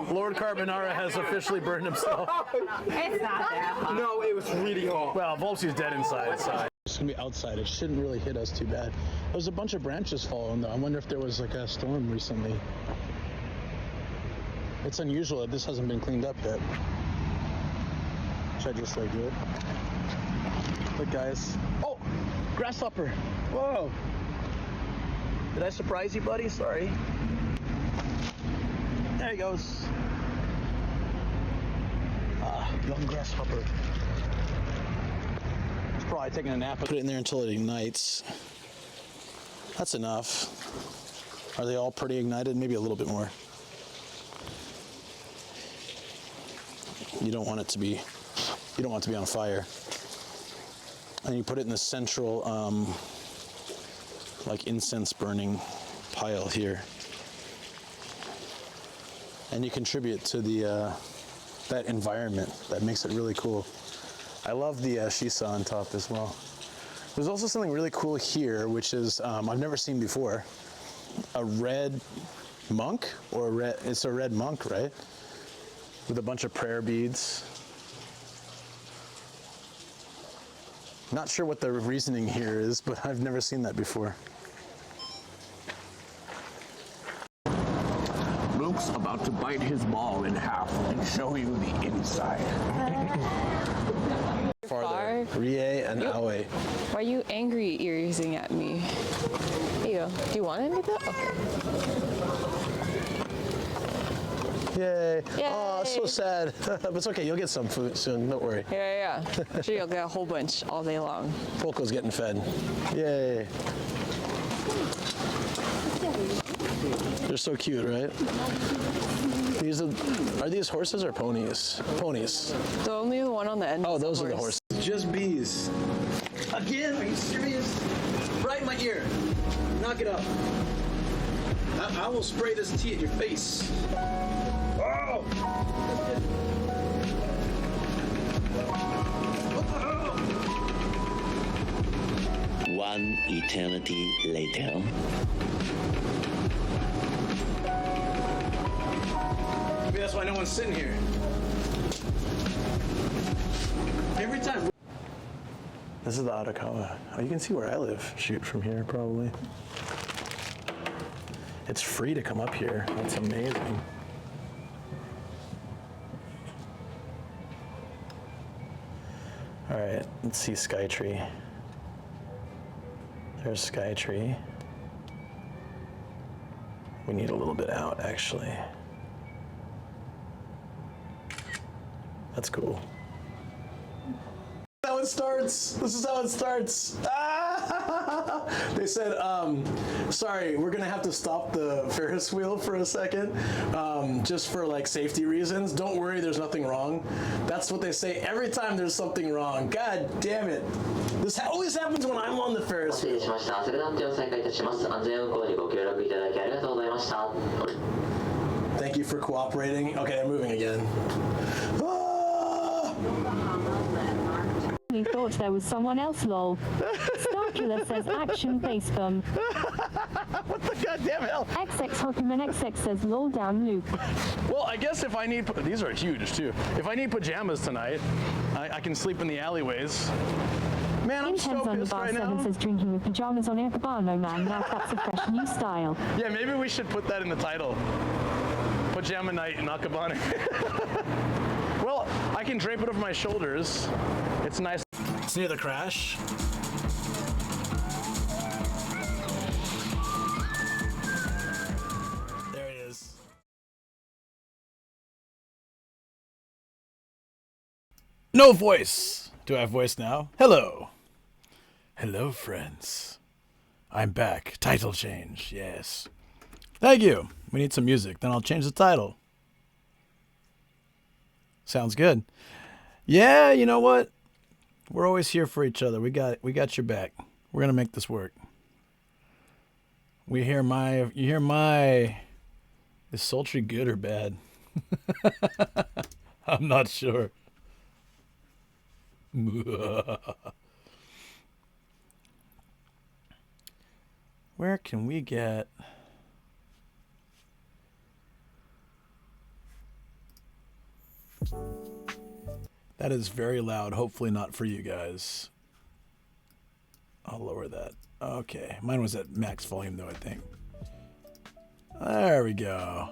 Lord Carbonara has officially burned himself. It's not that hot. No, it was really hot. Well, Volpsy's dead inside, so it's gonna be outside. It shouldn't really hit us too bad. There's a bunch of branches falling though. I wonder if there was like a storm recently. It's unusual that this hasn't been cleaned up yet. Should I just like do it? Look, guys. Oh, grasshopper. Whoa. Did I surprise you, buddy? Sorry. There he goes. Young grasshopper. He's probably taking a nap. Put it in there until it ignites. That's enough. Are they all pretty ignited? Maybe a little bit more. You don't want it to be on fire. And you put it in the central, like incense burning pile here. And you contribute to the that environment that makes it really cool. I love the shisa on top as well. There's also something really cool here, which is I've never seen before. A red monk, or it's a red monk, right? With a bunch of prayer beads. Not sure what the reasoning here is, but I've never seen that before. Luke's about to bite his ball in half and show you the inside. Farther. Rie and Aoi. Why are you angry earsing at me? Here you go. Do you want any of that? Okay. Yay. Oh, so sad. But it's okay, you'll get some food soon, don't worry. Yeah. Sure, you'll get a whole bunch all day long. Polko's getting fed. Yay. They're so cute, right? Are these horses or ponies? Ponies. The only one on the end. Oh, those are the horses. Just bees. Again? Are you serious? Right in my ear. Knock it up. I will spray this tea at your face. Oh! One eternity later. Maybe that's why no one's sitting here. Every time. This is the Arakawa. Oh, you can see where I live. Shoot from here, probably. It's free to come up here. That's amazing. All right, let's see Skytree. There's Skytree. We need a little bit out, actually. That's cool. How it starts. This is how it starts. Ah! They said, sorry, we're gonna have to stop the Ferris wheel for a second, just for like safety reasons. Don't worry, there's nothing wrong. That's what they say every time there's something wrong. God damn it. This always happens when I'm on the Ferris wheel. Thank you for cooperating. Okay, they're moving again. Ah! really thought there was someone else, lol. Starkula says action face bum. What the goddamn hell? XX Hokuman XX says lol down loop. Well, I guess if I need, these are huge too. If I need pajamas tonight, I can sleep in the alleyways. Man, I'm so on the pissed bar right 7 now. says drinking with pajamas on air cabano, man. Now that's a fresh new style. Yeah, maybe we should put that in the title. Pajama night in Akabane. Well, I can drape it over my shoulders. It's nice. It's near the crash. There it is. No voice. Do I have voice now? Hello. Hello, friends. I'm back. Title change. Yes. Thank you. We need some music. Then I'll change the title. Sounds good. Yeah, you know what? We're always here for each other. We got your back. We're gonna make this work. You hear my is sultry good or bad? I'm not sure. Where can we get that is very loud. Hopefully not for you guys. I'll lower that. Okay. Mine was at max volume though, I think. There we go.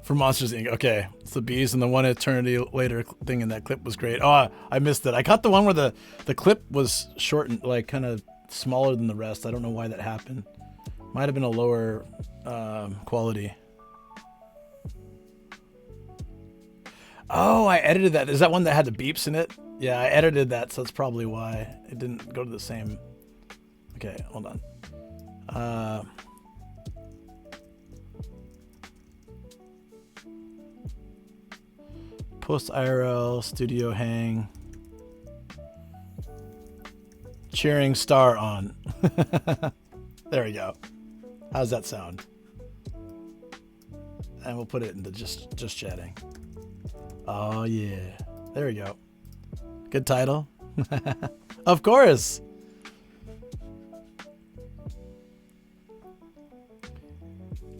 For Monsters Inc. Okay. It's the bees and the one eternity later thing in that clip was great. Oh, I missed it. I caught the one where the clip was short and like kind of smaller than the rest. I don't know why that happened. Might have been a lower quality. Oh, I edited that. Is that one that had the beeps in it? Yeah, I edited that, so that's probably why it didn't go to the same. Okay, hold on. Post IRL, studio hang. Cheering star on. There we go. How's that sound? And we'll put it into just chatting. Oh yeah. There we go. Good title. Of course.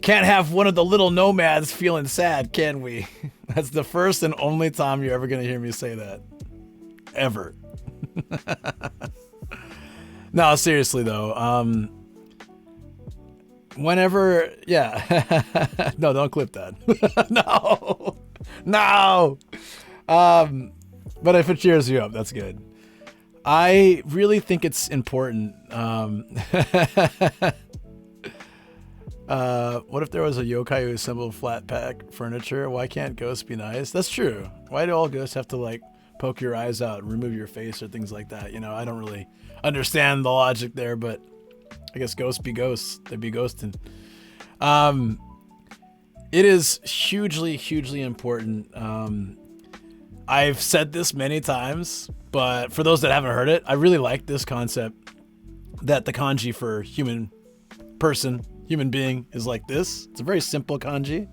Can't have one of the little nomads feeling sad, can we? That's the first and only time you're ever going to hear me say that. Ever. No, seriously though. Whenever, yeah. No, don't clip that. No. No. But if it cheers you up, that's good. I really think it's important. What if there was a yokai who assembled flat pack furniture? Why can't ghosts be nice? That's true. Why do all ghosts have to like poke your eyes out and remove your face or things like that? You know, I don't really understand the logic there, but I guess ghosts be ghosts. They be ghosting. It is hugely, hugely important. I've said this many times, but for those that haven't heard it, I really like this concept that the kanji for human person, human being is like this. It's a very simple kanji,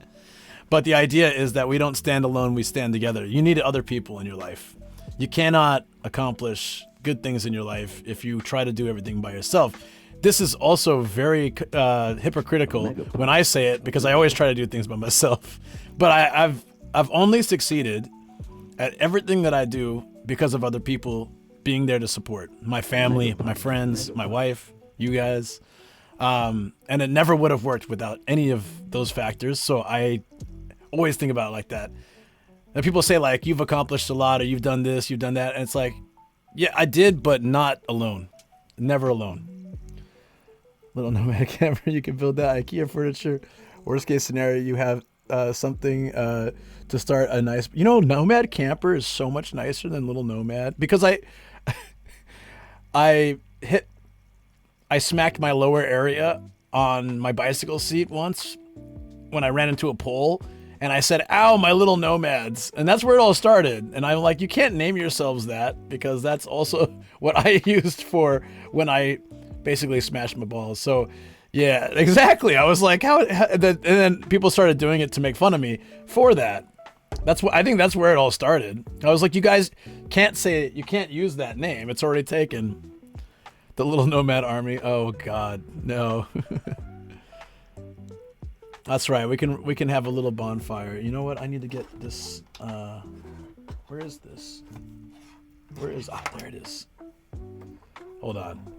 but the idea is that we don't stand alone, we stand together. You need other people in your life. You cannot accomplish good things in your life if you try to do everything by yourself. This is also very hypocritical when I say it because I always try to do things by myself. But I've only succeeded at everything that I do because of other people being there to support. My family, my friends, my wife, you guys. And it never would have worked without any of those factors. So I always think about it like that. And people say like, you've accomplished a lot or you've done this, you've done that. And it's like, yeah, I did, but not alone. Never alone. Little nomad camper, you can build that IKEA furniture. Worst case scenario, you have something to start a nice, you know, nomad camper is so much nicer than little nomad because I smacked my lower area on my bicycle seat once when I ran into a pole and I said, ow, my little nomads. And that's where it all started. And I'm like, you can't name yourselves that because that's also what I used for when I basically smashed my balls. So yeah, exactly. I was like, and then people started doing it to make fun of me for that. I think that's where it all started. I was like, you guys can't say it. You can't use that name. It's already taken. The Little Nomad Army. Oh God, no. That's right. We can have a little bonfire. You know what? I need to get this. Where is this? Where is? Ah, there it is. Hold on.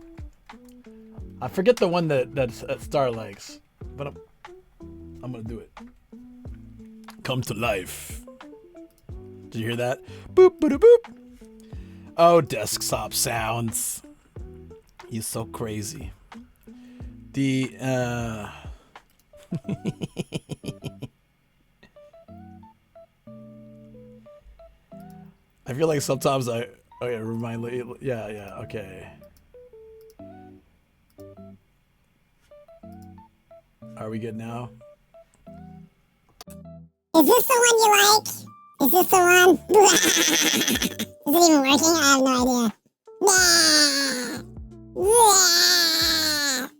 I forget the one that Star likes, but I'm gonna do it. Come to life. Did you hear that? Boop, boop, boop. Oh, desktop sounds. He's so crazy. The I feel like sometimes yeah, okay. Are we good now? Is this the one you like? Is this the one? Is it even working? I have no idea.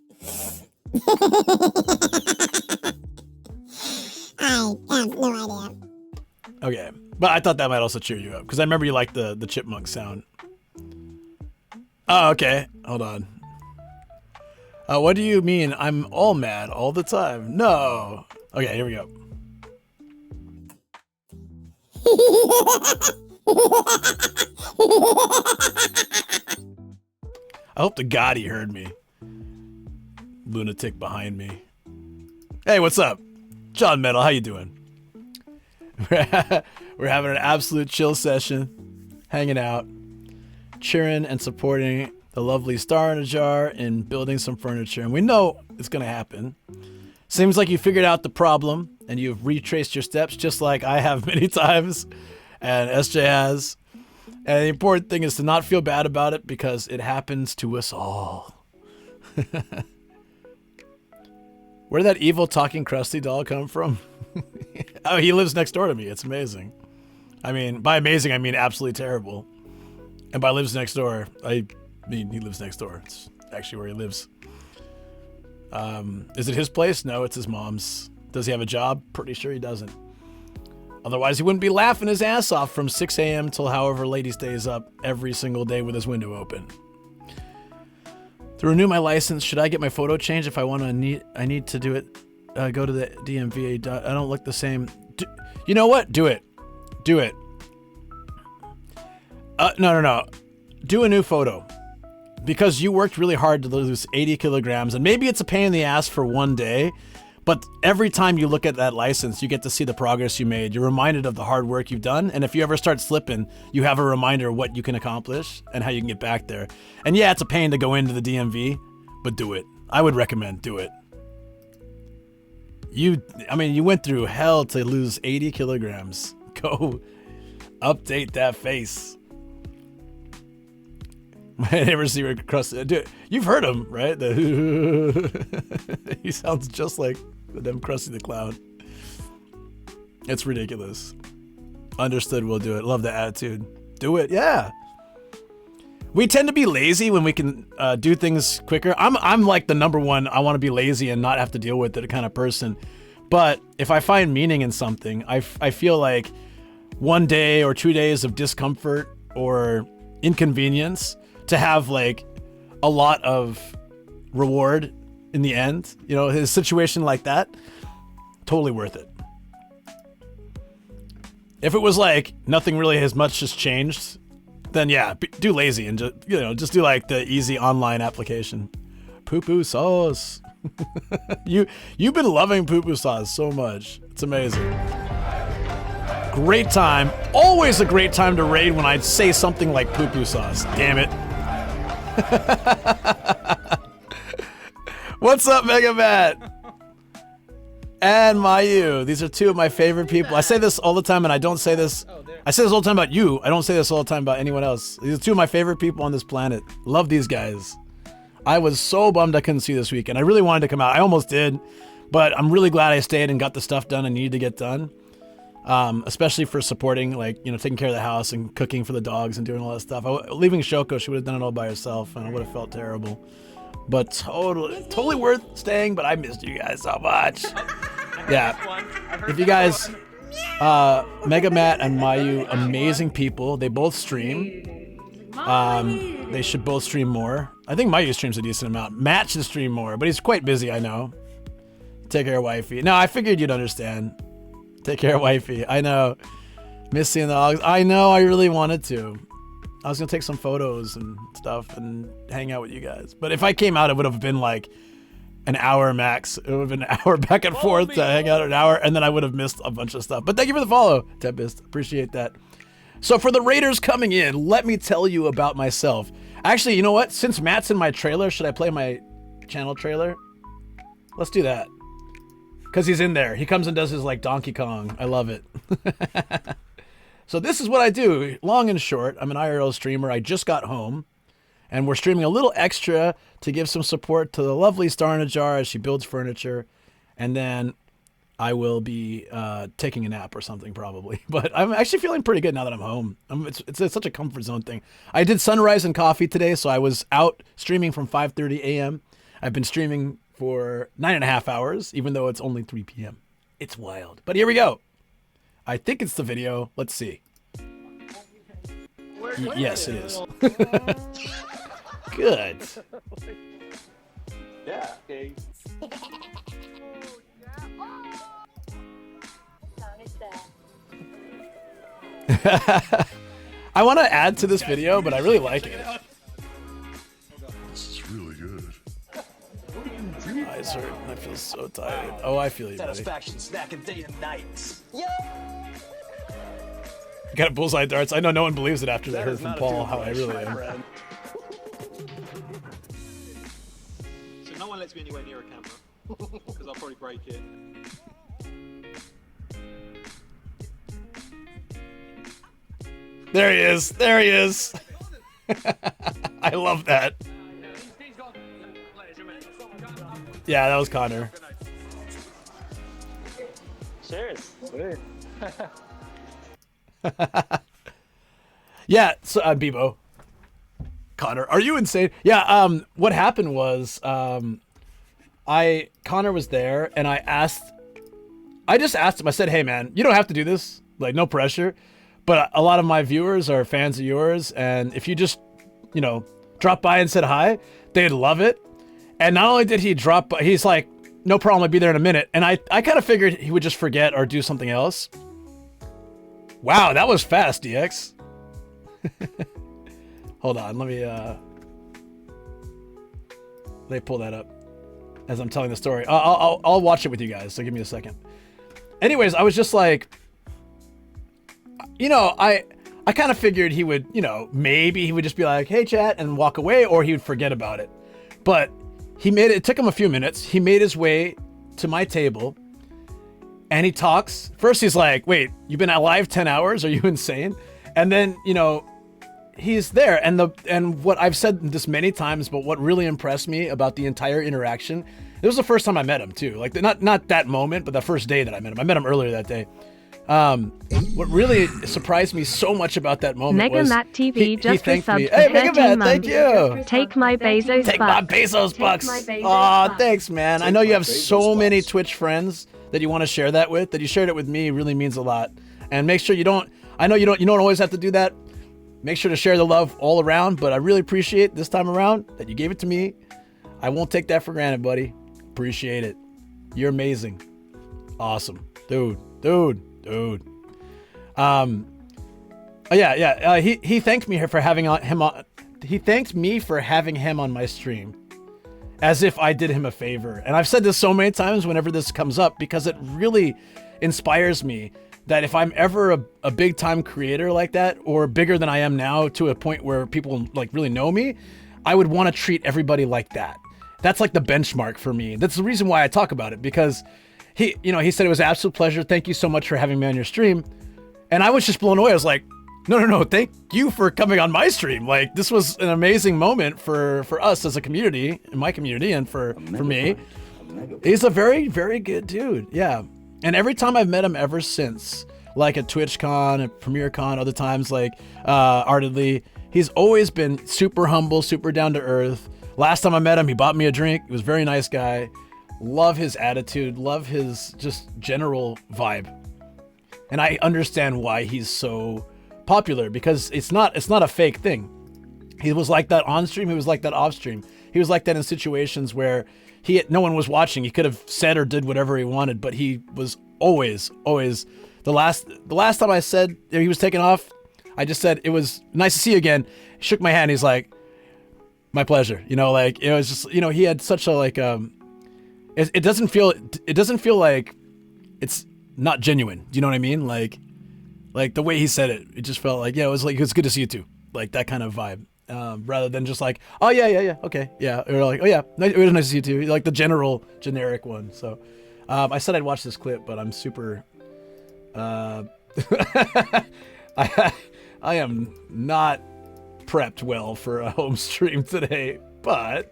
I have no idea. Okay, but I thought that might also cheer you up because I remember you liked the chipmunk sound. Oh, okay. Hold on. What do you mean? I'm all mad all the time? No. Okay, here we go. I hope the Gotti heard me. Lunatic behind me. Hey, what's up? John Metal, how you doing? We're having an absolute chill session, hanging out, cheering and supporting the lovely Star in a Jar and building some furniture. And we know it's going to happen. Seems like you figured out the problem and you've retraced your steps just like I have many times and SJ has. And the important thing is to not feel bad about it because it happens to us all. Where did that evil talking Krusty doll come from? Oh, he lives next door to me. It's amazing. I mean, by amazing, I mean absolutely terrible. And by lives next door, I mean he lives next door. It's actually where he lives. Is it his place? No, it's his mom's. Does he have a job? Pretty sure he doesn't. Otherwise, he wouldn't be laughing his ass off from 6 a.m. till however late he stays up every single day with his window open. To renew my license, should I get my photo changed if I want to? I need to do it. Go to the DMV. I don't look the same. You know what? Do it. Do it. No. Do a new photo. Because you worked really hard to lose 80 kilograms, and maybe it's a pain in the ass for one day, but every time you look at that license, you get to see the progress you made. You're reminded of the hard work you've done, and if you ever start slipping, you have a reminder of what you can accomplish and how you can get back there. And yeah, it's a pain to go into the DMV, but do it. I would recommend do it. You went through hell to lose 80 kilograms. Go update that face. I never see Rick Krusty. Dude, you've heard him, right? He sounds just like the damn Krusty the Clown. It's ridiculous. Understood, we'll do it. Love the attitude. Do it, yeah. We tend to be lazy when we can do things quicker. I'm like the number one, I want to be lazy and not have to deal with it kind of person. But if I find meaning in something, I feel like 1 day or 2 days of discomfort or inconvenience to have like a lot of reward in the end, you know, his situation like that, totally worth it. If it was like nothing really as much has changed, then yeah, do lazy and just do like the easy online application. Poo-poo sauce. You've been loving poo-poo sauce so much. It's amazing. Great time. Always a great time to raid when I say something like poo-poo sauce. Damn it. What's up, Mega Matt? And Mayu. These are two of my favorite people. I say this all the time, and I don't say this. I say this all the time about you. I don't say this all the time about anyone else. These are two of my favorite people on this planet. Love these guys. I was so bummed I couldn't see this week, and I really wanted to come out. I almost did, but I'm really glad I stayed and got the stuff done I needed to get done. Especially for supporting, like, you know, taking care of the house and cooking for the dogs and doing all that stuff. Leaving Shoko, she would have done it all by herself, and I would have felt terrible. But totally worth staying, but I missed you guys so much. Yeah. If you guys Mega Matt and Mayu, amazing people. They both stream. They should both stream more. I think Mayu streams a decent amount. Matt should stream more, but he's quite busy, I know. Take care, wifey. No, I figured you'd understand. Take care, wifey. I know. Miss seeing the dogs. I know, I really wanted to. I was gonna take some photos and stuff and hang out with you guys. But if I came out, it would have been like an hour max. It would have been an hour back and forth to hang out an hour, and then I would have missed a bunch of stuff. But thank you for the follow, Tempest. Appreciate that. So for the Raiders coming in, let me tell you about myself. Actually, you know what? Since Matt's in my trailer, should I play my channel trailer? Let's do that. Because he's in there. He comes and does his like Donkey Kong. I love it. So this is what I do. Long and short, I'm an IRL streamer. I just got home. And we're streaming a little extra to give some support to the lovely Star in a Jar as she builds furniture. And then I will be taking a nap or something probably. But I'm actually feeling pretty good now that I'm home. It's such a comfort zone thing. I did sunrise and coffee today, so I was out streaming from 5:30 a.m. I've been streaming for 9.5 hours, even though it's only 3 p.m. It's wild. But here we go. I think it's the video. Let's see. Yes, it is. Good. Yeah. Okay. I want to add to this video, but I really like it. This is really good. Eyes hurt. I feel so tired. Oh, I feel you, buddy. Satisfaction snacking day and night. Got bullseye darts. I know no one believes it after they heard from Paul how I really am. So no one lets me anywhere near a camera because I'll probably break it. There he is. There he is. I love that. Yeah, that was Connor. Cheers. Yeah, so Bebo. Connor, are you insane? Yeah, what happened was Connor was there and I just asked him, I said, hey man, you don't have to do this, like no pressure, but a lot of my viewers are fans of yours, and if you just, you know, drop by and said hi, they'd love it. And not only did he drop by, he's like, no problem, I'll be there in a minute. And I kind of figured he would just forget or do something else. Wow, that was fast, DX. Hold on, let me pull that up as I'm telling the story. I'll watch it with you guys, so give me a second. Anyways, I was just like, you know, I kind of figured he would, you know, maybe he would just be like, hey chat, and walk away, or he would forget about it. But he made it took him a few minutes. He made his way to my table and he talks. First he's like, wait, you've been alive 10 hours? Are you insane? And then, you know, he's there. And what I've said this many times, but what really impressed me about the entire interaction, it was the first time I met him too. Like not that moment, but the first day that I met him. I met him earlier that day. What really surprised me so much about that moment Mega was Matt TV just thanked me. resubbed for Hey, Mega 13 Matt, thank months. you. Take my Bezos Take bucks. my Bezos bucks. Take my Bezos Aw, bucks. thanks, man. I know you have so many Twitch friends that you want to share that with. That you shared it with me really means a lot. And make sure you don't. I know you don't always have to do that. Make sure to share the love all around. But I really appreciate this time around that you gave it to me. I won't take that for granted, buddy. Appreciate it. You're amazing. Awesome, dude. He thanked me for having him on. He thanked me for having him on my stream, as if I did him a favor. And I've said this so many times whenever this comes up, because it really inspires me that if I'm ever a big time creator like that, or bigger than I am now to a point where people like really know me, I would want to treat everybody like that. That's like the benchmark for me. That's the reason why I talk about it, because he said it was an absolute pleasure. Thank you so much for having me on your stream. And I was just blown away. I was like, no, thank you for coming on my stream. Like, this was an amazing moment for us as a community, in my community, and for me. He's a very, very good dude. Yeah. And every time I've met him ever since, like at TwitchCon, at PremiereCon, other times like Artedly, he's always been super humble, super down to earth. Last time I met him, he bought me a drink. He was a very nice guy. Love his attitude. Love his just general vibe. And I understand why he's so popular, because it's not a fake thing. He was like that on stream, he was like that off stream. He was like that in situations where no one was watching. He could have said or did whatever he wanted, but he was always the last time I said he was taking off, I just said, it was nice to see you again. He shook my hand, he's like, my pleasure. You know, like, it was just, you know, he had such a like it doesn't feel like it's not genuine. Do you know what I mean? Like the way he said it just felt like, yeah, it was good to see you too. Like that kind of vibe. Rather than just like, oh yeah, okay, yeah, or like, oh yeah, it was nice to see you too, like the generic one. So I said I'd watch this clip, but I'm super I am not prepped well for a home stream today, but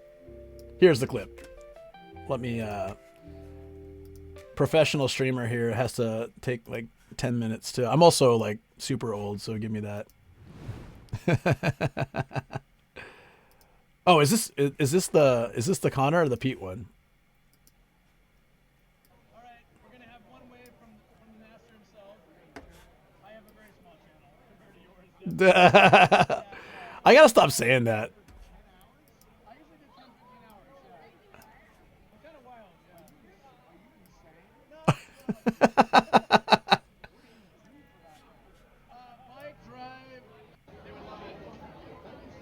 here's the clip. Let me professional streamer here has to take like 10 minutes to. I'm also like super old, so give me that. Oh, is this the Connor or the Pete one? All right, we're gonna have one wave from the master himself. I have a very small channel compared to yours. I gotta stop saying that. I usually do 10, 15 hours. Yeah. I'm kind of wild. Bike drive. They would love it.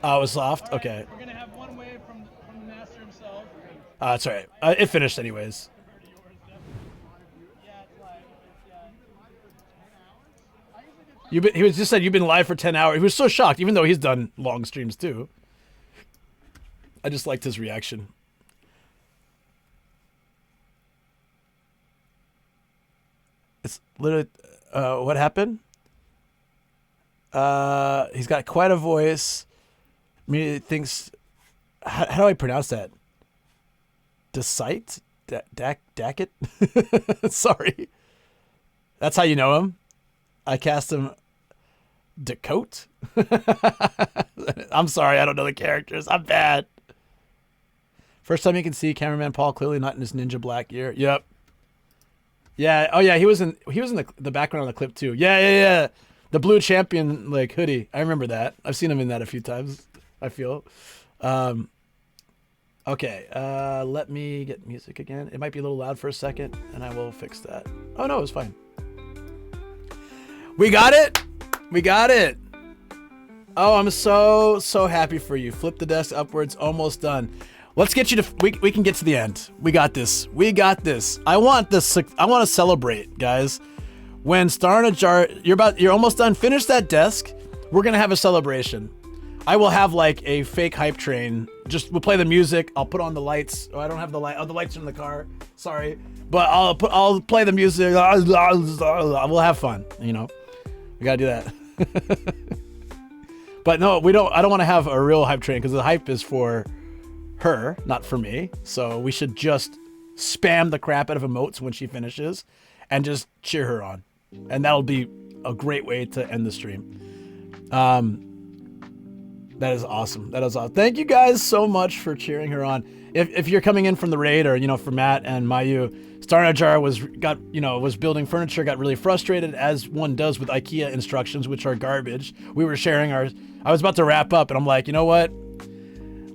Oh, it was soft? All right, Okay. we're gonna have one wave from the master himself. That's all right. It finished anyways. He was just said you've been live for 10 hours. He was so shocked, even though he's done long streams too. I just liked his reaction. It's literally, what happened? He's got quite a voice. Immediately thinks, how do I pronounce that? Decite? Dackett? Sorry. That's how you know him? I cast him Dakota? I'm sorry, I don't know the characters. I'm bad. First time you can see cameraman Paul clearly not in his ninja black gear. Yep. Yeah. Oh yeah, he was in the background of the clip too. Yeah. The blue champion like hoodie. I remember that. I've seen him in that a few times, I feel. Okay, let me get music again. It might be a little loud for a second, and I will fix that. Oh no, it's fine. We got it! We got it! Oh, I'm so happy for you. Flip the desk upwards, almost done. Let's get you to, we can get to the end. We got this. We got this. I want to celebrate, guys. When Star in a Jar, you're almost done. Finish that desk. We're gonna have a celebration. I will have like a fake hype train. We'll play the music. I'll put on the lights. Oh, I don't have the light. Oh, the lights are in the car. Sorry, but I'll play the music. We'll have fun. You know, we gotta do that. But no, we don't. I don't want to have a real hype train because the hype is for her, not for me. So we should just spam the crap out of emotes when she finishes, and just cheer her on, and that'll be a great way to end the stream. That is awesome. That is awesome. Thank you guys so much for cheering her on. If you're coming in from the raid, or for Matt and Mayu, Star in a Jar was building furniture, got really frustrated, as one does with IKEA instructions, which are garbage. We were sharing I was about to wrap up, and I'm like, you know what?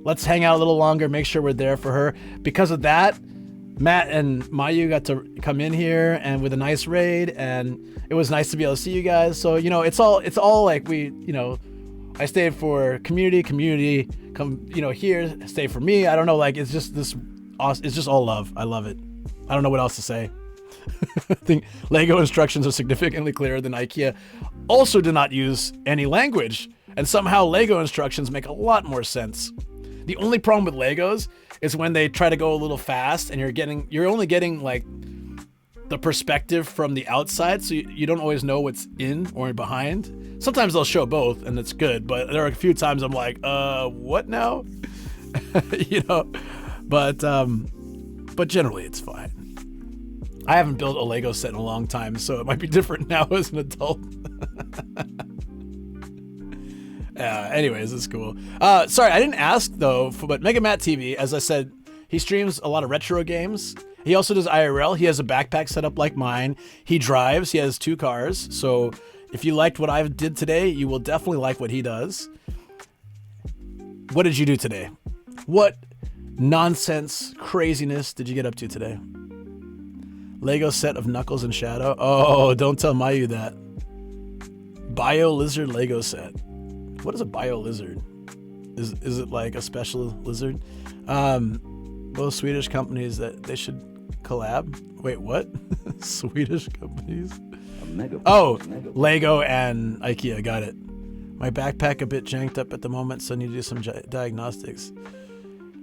Let's hang out a little longer, make sure we're there for her. Because of that, Matt and Mayu got to come in here and with a nice raid, and it was nice to be able to see you guys. So it's all like I stayed for community, come here, stay for me. I don't know, like it's just this awesome. It's just all love. I love it. I don't know what else to say. I think Lego instructions are significantly clearer than IKEA. Also did not use any language, and somehow Lego instructions make a lot more sense. The only problem with Legos is when they try to go a little fast, and you're only getting like the perspective from the outside, so you don't always know what's in or behind. Sometimes they'll show both, and it's good, but there are a few times I'm like, what now? But generally it's fine. I haven't built a Lego set in a long time, so it might be different now as an adult. Anyways, it's cool. Sorry, I didn't ask though, but Mega Matt TV, as I said, he streams a lot of retro games, He also does IRL. He has a backpack set up like mine. He drives. He has 2 cars. So if you liked what I did today, you will definitely like what he does. What did you do today? What nonsense craziness did you get up to today? Lego set of Knuckles and Shadow. Oh, don't tell Mayu that. Bio Lizard Lego set. What is a Bio Lizard? Is it like a special lizard? Both Swedish companies that they should collab. Wait, what? Swedish companies? Oh, Lego and IKEA. Got it. My backpack a bit janked up at the moment, so I need to do some diagnostics.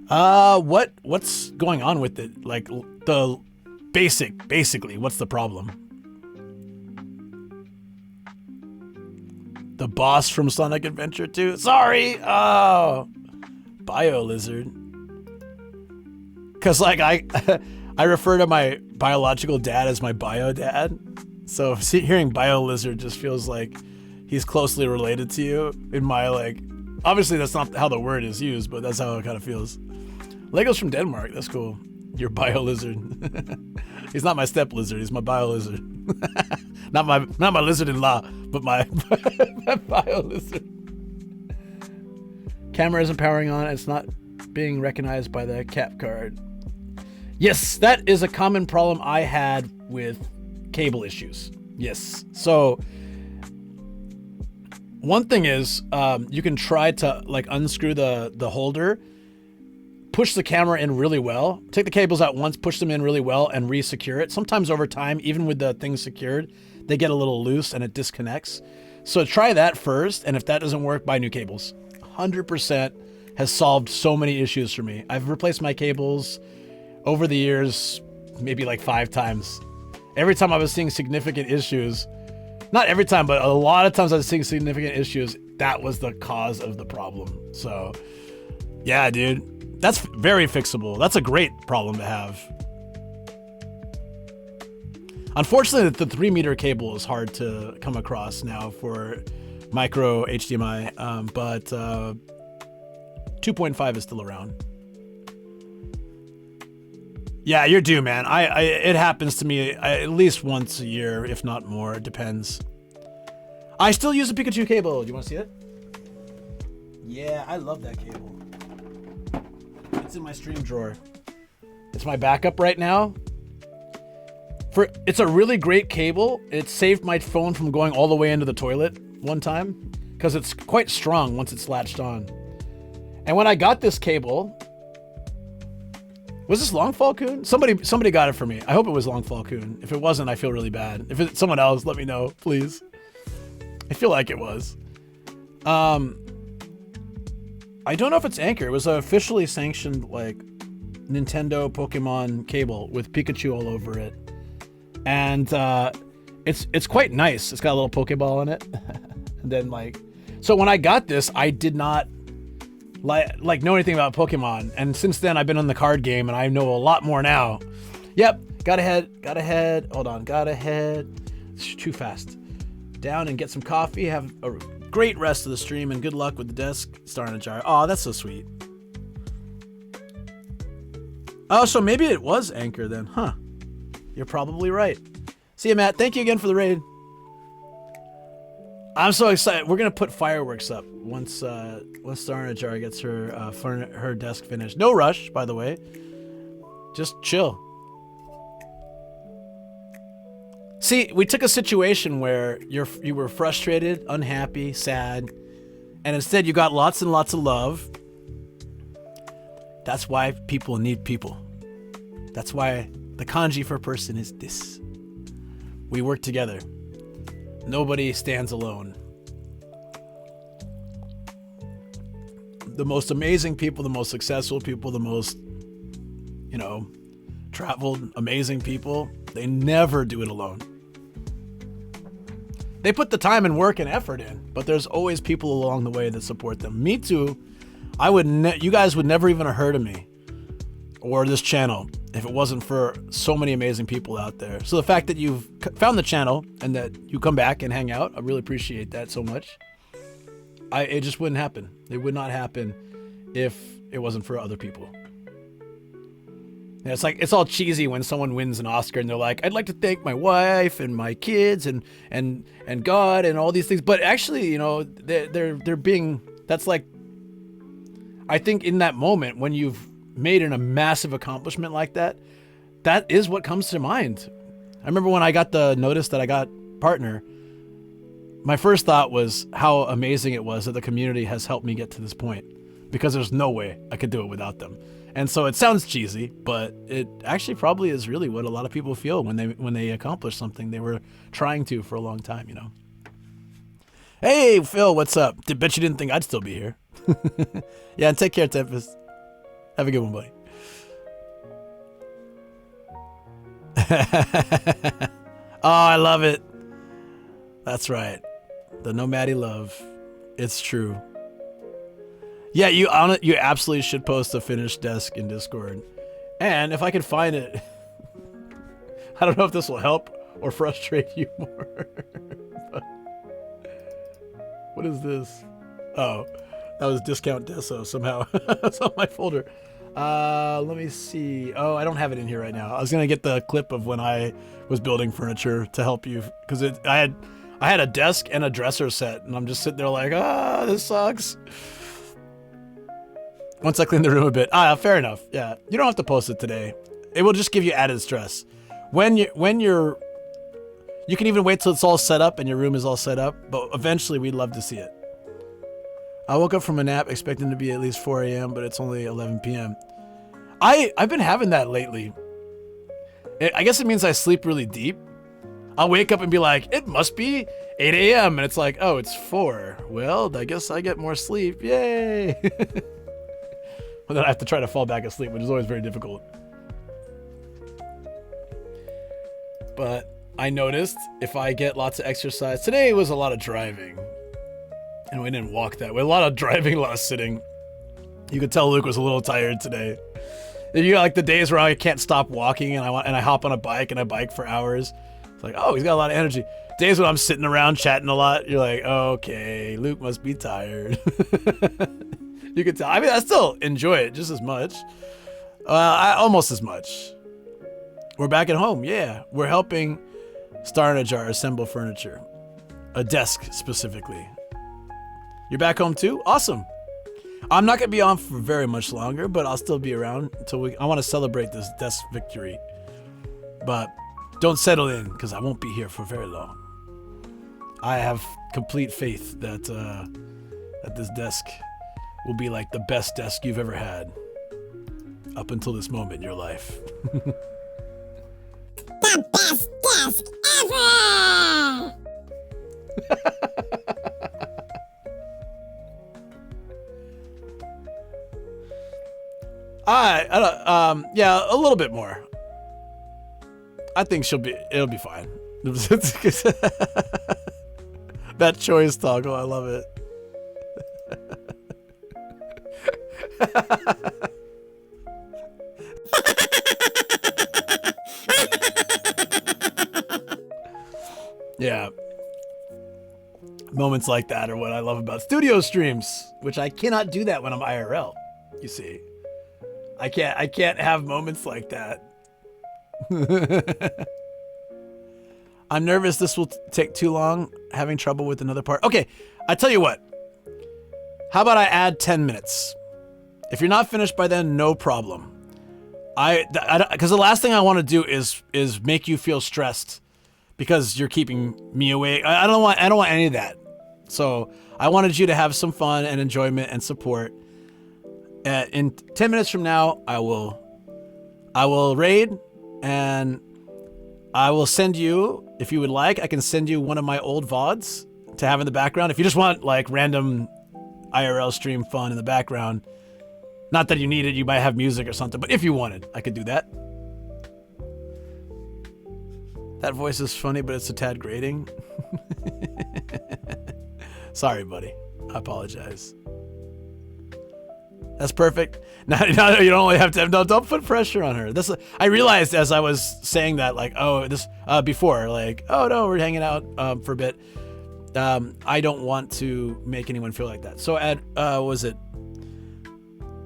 What's going on with it? Like the basically, what's the problem? The boss from Sonic Adventure 2. Sorry. Oh, Bio Lizard. Cause like I refer to my biological dad as my bio dad. So hearing Bio Lizard just feels like he's closely related to you in my like, obviously that's not how the word is used, but that's how it kind of feels. Lego's from Denmark. That's cool. Your Bio Lizard. He's not my step lizard. He's my Bio Lizard. not my lizard-in-law, but my Bio Lizard. Camera isn't powering on. It's not being recognized by the cap card. Yes, that is a common problem I had with cable issues. Yes. So one thing is you can try to like unscrew the holder, push the camera in really well, take the cables out once, push them in really well, and re-secure it. Sometimes over time, even with the thing secured, they get a little loose and it disconnects. So try that first, and if that doesn't work, buy new cables. 100% has solved so many issues for me. I've replaced my cables over the years, maybe like 5 times. Every time I was seeing significant issues, not every time, but a lot of times I was seeing significant issues, that was the cause of the problem. So yeah, dude, that's very fixable. That's a great problem to have. Unfortunately, the 3-meter cable is hard to come across now for micro HDMI, but 2.5 is still around. Yeah, you're due, man. It happens to me at least once a year, if not more. It depends. I still use a Pikachu cable. Do you want to see it? Yeah, I love that cable. It's in my stream drawer. It's my backup right now. It's a really great cable. It saved my phone from going all the way into the toilet one time because it's quite strong once it's latched on. And when I got this cable, was this Long Falcon? Somebody got it for me. I hope it was Long Falcon. If it wasn't, I feel really bad. If it's someone else, let me know, please. I feel like it was. I don't know if it's Anchor. It was an officially sanctioned like Nintendo Pokemon cable with Pikachu all over it. And it's quite nice. It's got a little Pokeball in it. And then like, so when I got this, I did not like know anything about Pokemon. And since then I've been on the card game and I know a lot more now. Yep, got ahead. Hold on, got ahead. It's too fast. Down and get some coffee. Have a great rest of the stream and good luck with the desk. Star in a jar. Oh, that's so sweet. Oh, so maybe it was Anchor then, huh? You're probably right. See you, Matt. Thank you again for the raid. I'm so excited. We're gonna put fireworks up once Star in a Jar gets her desk finished. No rush, by the way. Just chill. See, we took a situation where you were frustrated, unhappy, sad, and instead you got lots and lots of love. That's why people need people. That's why the kanji for person is this. We work together. Nobody stands alone. The most amazing people, the most successful people, the most, traveled, amazing people, they never do it alone. They put the time and work and effort in, but there's always people along the way that support them. Me too. You guys would never even have heard of me or this channel if it wasn't for so many amazing people out there. So the fact that you've found the channel and that you come back and hang out, I really appreciate that so much. It just wouldn't happen. It would not happen if it wasn't for other people. And it's all cheesy when someone wins an Oscar and they're like, I'd like to thank my wife and my kids and God and all these things. But actually, you know, they're being, that's like, I think in that moment when you've made a massive accomplishment like that, that is what comes to mind. I remember when I got the notice that I got partner, my first thought was how amazing it was that the community has helped me get to this point, because there's no way I could do it without them. And so it sounds cheesy, but it actually probably is really what a lot of people feel when they accomplish something they were trying to for a long time, you know. Hey, Phil, what's up? Bet you didn't think I'd still be here. Yeah, and take care, Tempest. Have a good one, buddy. Oh, I love it. That's right. The Nomadi love. It's true. Yeah, you absolutely should post a finished desk in Discord. And if I can find it, I don't know if this will help or frustrate you more. But what is this? Oh, that was Discount Deso somehow. It's on my folder. Let me see. Oh, I don't have it in here right now. I was gonna get the clip of when I was building furniture to help you, because I had a desk and a dresser set, and I'm just sitting there like, this sucks. Once I clean the room a bit. Fair enough. Yeah, you don't have to post it today. It will just give you added stress. You can even wait till it's all set up and your room is all set up, but eventually we'd love to see it. I woke up from a nap expecting to be at least 4 a.m., but it's only 11 p.m. I've been having that lately. I guess it means I sleep really deep. I'll wake up and be like, it must be 8 a.m. And it's like, oh, it's 4. Well, I guess I get more sleep. Yay. But then I have to try to fall back asleep, which is always very difficult. But I noticed if I get lots of exercise, today was a lot of driving. And we didn't walk that way. A lot of driving, a lot of sitting. You could tell Luke was a little tired today. You got like the days where I can't stop walking and I hop on a bike and I bike for hours. It's like, oh, he's got a lot of energy. Days when I'm sitting around chatting a lot, you're like, okay, Luke must be tired. You can tell. I mean, I still enjoy it just as much. Almost as much. We're back at home. Yeah, we're helping Star in a Jar assemble furniture. A desk, specifically. You're back home too? Awesome. I'm not going to be on for very much longer, but I'll still be around until I want to celebrate this desk victory. But don't settle in, because I won't be here for very long. I have complete faith that this desk will be like the best desk you've ever had up until this moment in your life. The best desk ever! Yeah, a little bit more. I think it'll be fine. That choice toggle, I love it. Yeah. Moments like that are what I love about studio streams, which I cannot do that when I'm IRL, you see. I can't have moments like that. I'm nervous this will take too long, having trouble with another part. Okay, I tell you what. How about I add 10 minutes? If you're not finished by then, no problem. Because the last thing I want to do is make you feel stressed because you're keeping me awake. I don't want any of that. So I wanted you to have some fun and enjoyment and support. In 10 minutes from now, I will raid, and I will send you, if you would like, I can send you one of my old VODs to have in the background. If you just want like random IRL stream fun in the background, not that you need it, you might have music or something, but if you wanted, I could do that. That voice is funny, but it's a tad grating. Sorry, buddy. I apologize. That's perfect. Now you don't only have to. No, don't put pressure on her. I realized as I was saying that, like, before, like, oh no, we're hanging out for a bit. I don't want to make anyone feel like that. So at was it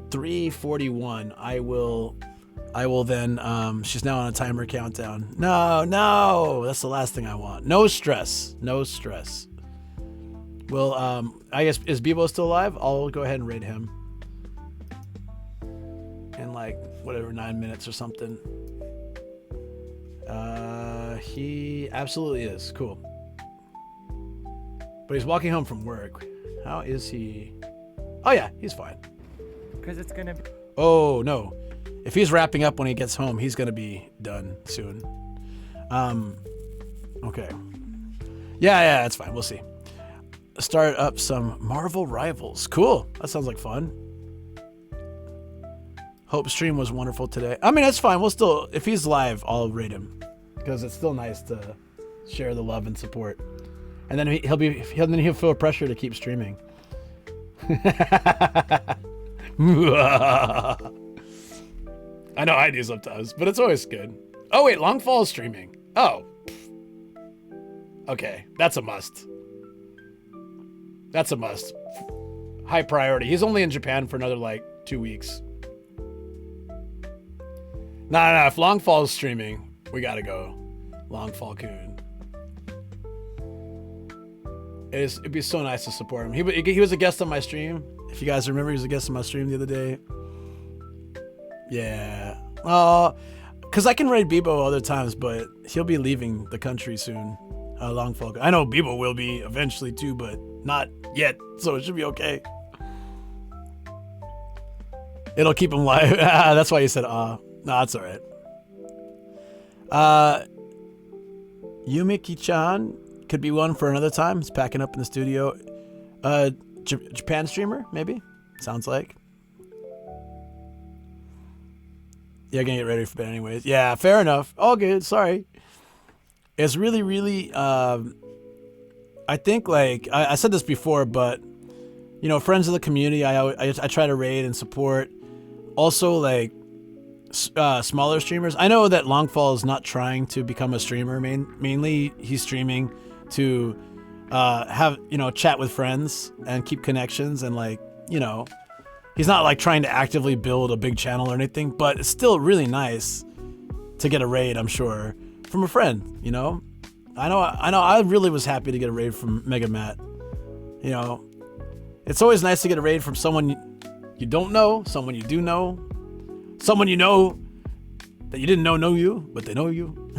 3:41? I will then, she's now on a timer countdown. No, that's the last thing I want. No stress. Well, I guess, is Bebo still alive? I'll go ahead and raid him. In like, whatever, 9 minutes or something. He absolutely is. Cool. But he's walking home from work. How is he? Oh yeah, he's fine. Because it's gonna be... Oh no. If he's wrapping up when he gets home, he's gonna be done soon. Okay. Yeah, that's fine. We'll see. Start up some Marvel Rivals. Cool. That sounds like fun. Hope stream was wonderful today. I mean, that's fine. We'll still, if he's live, I'll rate him because it's still nice to share the love and support. And then he'll feel pressure to keep streaming. I know I do sometimes, but it's always good. Oh wait, Longfall is streaming. Oh. Okay, that's a must. That's a must. High priority. He's only in Japan for another like 2 weeks. No, if Longfall is streaming, we gotta go. Longfall Kun. It'd be so nice to support him. He was a guest on my stream. If you guys remember, he was a guest on my stream the other day. Yeah. Because I can raid Bebo other times, but he'll be leaving the country soon. Longfall. I know Bebo will be eventually too, but not yet. So it should be okay. It'll keep him live. That's why you said, No, that's all right. Yumiki-chan could be one for another time. He's packing up in the studio. Japan streamer, maybe? Sounds like. Yeah, gonna get ready for bed anyways. Yeah, fair enough. All good. Sorry. It's really, really, I think, like, I said this before, but, you know, friends of the community, I try to raid and support. Also, like, smaller streamers. I know that Longfall is not trying to become a streamer. Mainly, he's streaming to have, you know, chat with friends and keep connections and, like, you know, he's not, like, trying to actively build a big channel or anything, but it's still really nice to get a raid, I'm sure, from a friend, you know? I know I really was happy to get a raid from Mega Matt. You know, it's always nice to get a raid from someone you don't know, someone you do know, someone you know that you didn't know you, but they know you.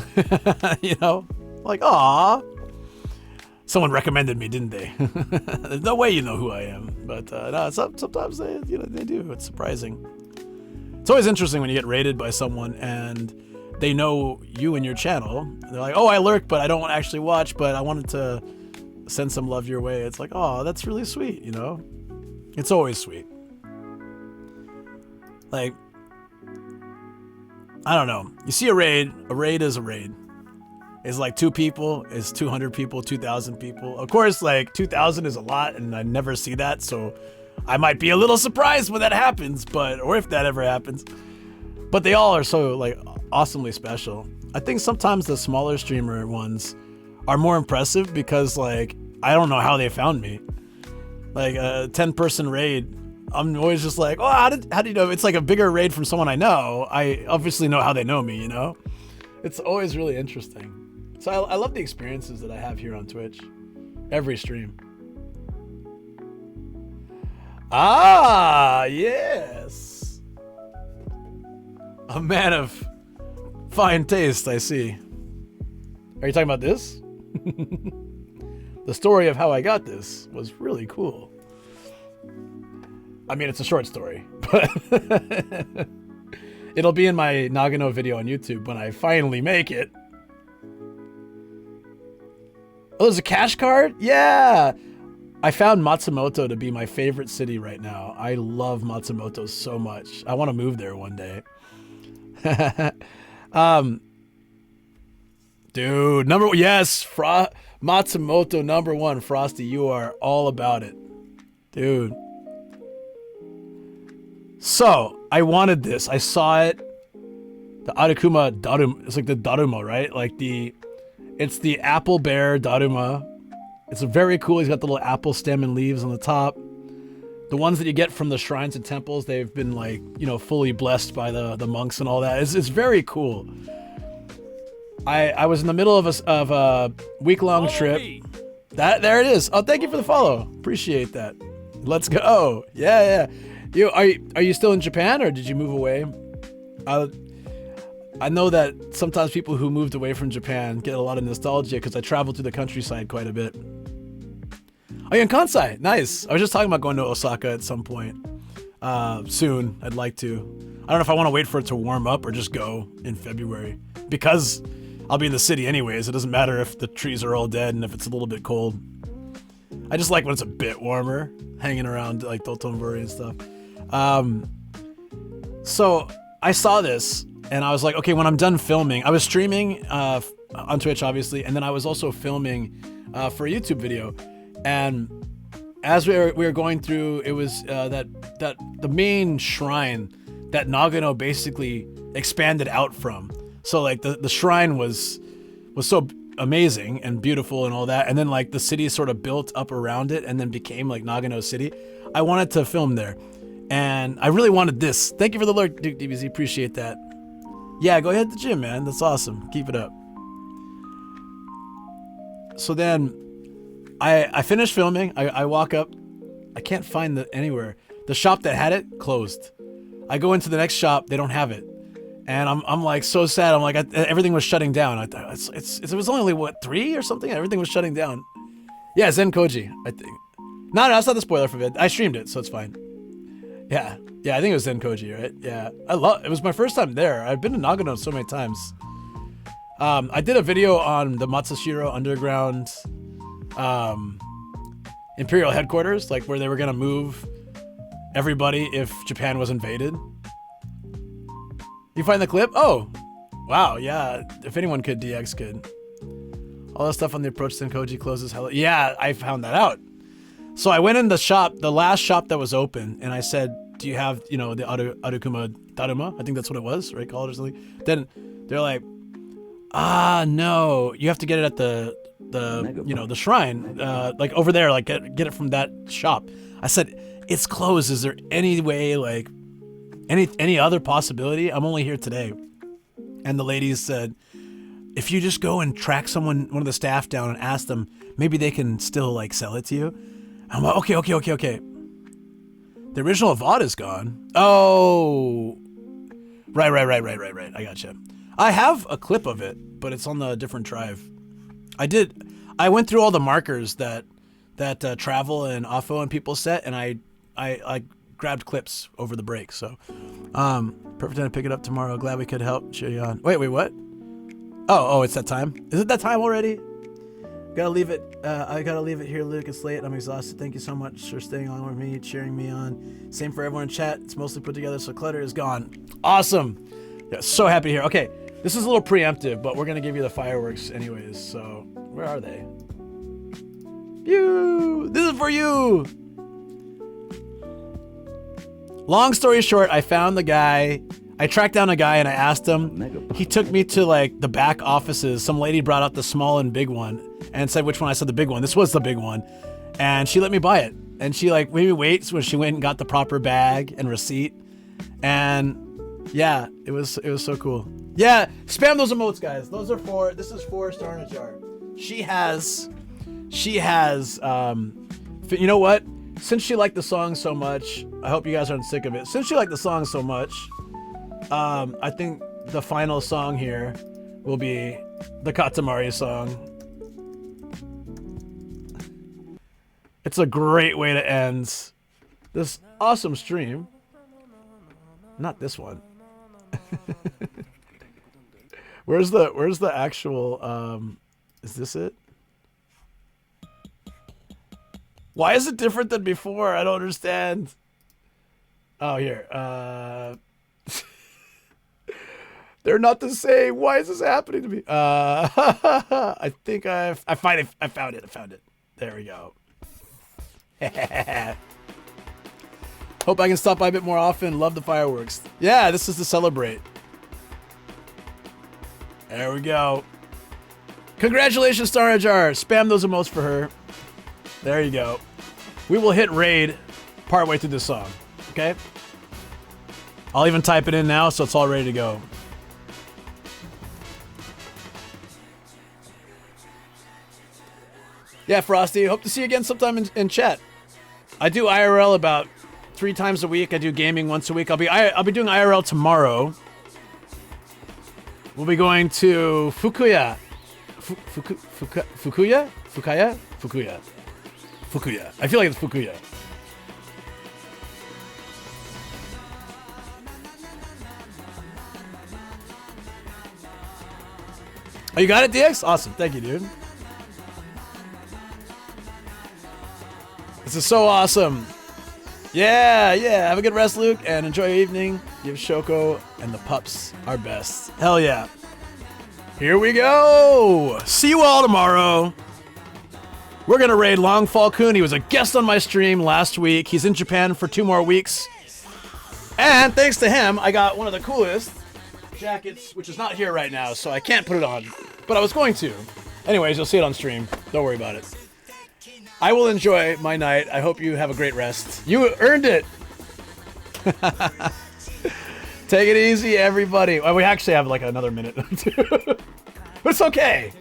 You know? Like, aw. Someone recommended me, didn't they? There's no way you know who I am. But no, sometimes they do. It's surprising. It's always interesting when you get raided by someone and they know you and your channel. They're like, oh, I lurk, but I don't actually watch, but I wanted to send some love your way. It's like, oh, that's really sweet, you know? It's always sweet. Like, I don't know. You see a raid is a raid. It's like 2 people, it's 200 people, 2,000 people. Of course, like 2,000 is a lot and I never see that, so I might be a little surprised when that happens, or if that ever happens. But they all are so like awesomely special. I think sometimes the smaller streamer ones are more impressive because like, I don't know how they found me. Like a 10-person raid, I'm always just like, oh, how do you know? It's like a bigger raid from someone I know. I obviously know how they know me, you know? It's always really interesting. So I love the experiences that I have here on Twitch. Every stream. Ah, yes. A man of fine taste, I see. Are you talking about this? The story of how I got this was really cool. I mean, it's a short story, but it'll be in my Nagano video on YouTube when I finally make it. Oh, there's a cash card? Yeah! I found Matsumoto to be my favorite city right now. I love Matsumoto so much. I want to move there one day. Dude, yes, Matsumoto #1, Frosty, you are all about it. Dude. So, I wanted this. I saw it. The Arikuma Daruma. It's like the Daruma, right? Like it's the apple bear Daruma. It's very cool. He's got the little apple stem and leaves on the top. the ones that you get from the shrines and temples, they've been like, you know, fully blessed by the monks and all that. It's very cool. I was in the middle of a week-long trip. There it is. Oh, thank you for the follow. Appreciate that. Let's go. Oh, yeah. Are you still in Japan, or did you move away? I know that sometimes people who moved away from Japan get a lot of nostalgia because I travel through the countryside quite a bit. Oh, you're in Kansai. Nice. I was just talking about going to Osaka at some point. Soon. I'd like to. I don't know if I want to wait for it to warm up or just go in February. Because I'll be in the city anyways. It doesn't matter if the trees are all dead and if it's a little bit cold. I just like when it's a bit warmer, hanging around like Dotonbori and stuff. So I saw this and I was like, okay, when I'm done filming, I was streaming on Twitch, obviously, and then I was also filming for a YouTube video. And as we were going through, it was that the main shrine that Nagano basically expanded out from. So like the shrine was so amazing and beautiful and all that, and then like the city sort of built up around it and then became like Nagano City. I wanted to film there, and I really wanted this. Thank you for the lurk, Duke DBZ. Appreciate that. Yeah, go ahead to the gym, man. That's awesome. Keep it up. So then I finished filming. I walk up. I can't find anywhere. The shop that had it closed. I go into the next shop. They don't have it. And I'm like so sad. I'm like, everything was shutting down. I thought it was only what, 3 or something. Everything was shutting down. Yeah, Zen Koji, I think. No, that's not the spoiler for it. I streamed it, so it's fine. Yeah, I think it was Zen Koji, right? Yeah, it was my first time there. I've been to Nagano so many times. I did a video on the Matsushiro Underground Imperial Headquarters, like where they were gonna move everybody if Japan was invaded. You find the clip? Oh, wow, yeah. If anyone could, DX could. All that stuff on the approach to Koji closes. Hello. Yeah, I found that out. So I went in the shop, the last shop that was open, and I said, do you have, you know, the Arukuma Daruma? I think that's what it was, right? Call it or something. Then they're like, no, you have to get it at the you know, the shrine, like over there, like get it from that shop. I said, it's closed. Is there any way, like, any other possibility? I'm only here today. And the ladies said, if you just go and track one of the staff down and ask them, maybe they can still like sell it to you. I'm like, okay. The original Avad is gone. Oh, right. I gotcha. I have a clip of it, but it's on the different drive. I went through all the markers that Travel and Afo and people set, and I grabbed clips over the break. So, perfect time to pick it up tomorrow. Glad we could help cheer you on. Wait, what? Oh, it's that time. Is it that time already? Gotta leave it. I gotta leave it here, Luke. It's late. I'm exhausted. Thank you so much for staying on with me, cheering me on. Same for everyone in chat. It's mostly put together, so clutter is gone. Awesome. Yeah, so happy to hear. Okay, this is a little preemptive, but we're gonna give you the fireworks anyways. So, where are they? You. This is for you. Long story short, I found the guy. I tracked down a guy and I asked him. He took me to like the back offices. Some lady brought out the small and big one and said which one. I said the big one. This was the big one. And she let me buy it. And she like made me wait when she went and got the proper bag and receipt. And yeah, it was so cool. Yeah, spam those emotes, guys. This is for Starnajar. She has, you know what? Since she liked the song so much, I hope you guys aren't sick of it. Since she liked the song so much, I think the final song here will be the Katamari song. It's a great way to end this awesome stream. Not this one. Where's the actual, is this it? Why is it different than before? I don't understand. Oh, here. They're not the same. Why is this happening to me? I think I found it. There we go. Hope I can stop by a bit more often. Love the fireworks. Yeah, this is to celebrate. There we go. Congratulations, Starajar. Spam those emotes for her. There you go. We will hit raid partway through this song. Okay? I'll even type it in now so it's all ready to go. Yeah, Frosty, hope to see you again sometime in chat. I do IRL about 3 times a week. I do gaming once a week. I'll be doing IRL tomorrow. We'll be going to Fukuya. Fukuya? Fukaya? Fukuya. Fukuya. I feel like it's Fukuya. Oh, you got it, DX? Awesome. Thank you, dude. This is so awesome. Yeah. Have a good rest, Luke, and enjoy your evening. Give Shoko and the pups our best. Hell yeah. Here we go. See you all tomorrow. We're going to raid Longfall Kun. He was a guest on my stream last week. He's in Japan for 2 more weeks. And thanks to him, I got one of the coolest jackets, which is not here right now, so I can't put it on. But I was going to. Anyways, you'll see it on stream. Don't worry about it. I will enjoy my night. I hope you have a great rest. You earned it. Take it easy, everybody. Well, we actually have like another minute. But it's okay.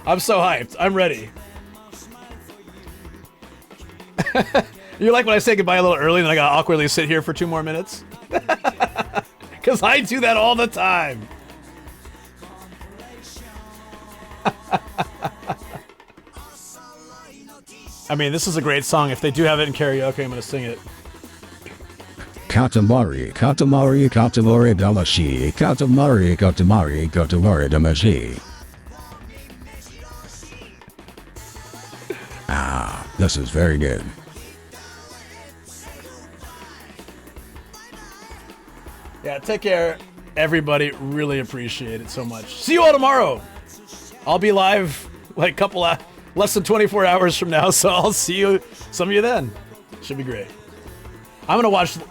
I'm so hyped. I'm ready. You like when I say goodbye a little early and then I gotta awkwardly sit here for 2 more minutes? Because I do that all the time. I mean, this is a great song. If they do have it in karaoke, I'm going to sing it. Katamari, Katamari, Katamari Damashi, Katamari, Katamari, Katamari Damashi. Ah, this is very good. Yeah, take care, everybody. Really appreciate it so much. See you all tomorrow. I'll be live like less than 24 hours from now, so I'll see you, some of you then. Should be great. I'm gonna watch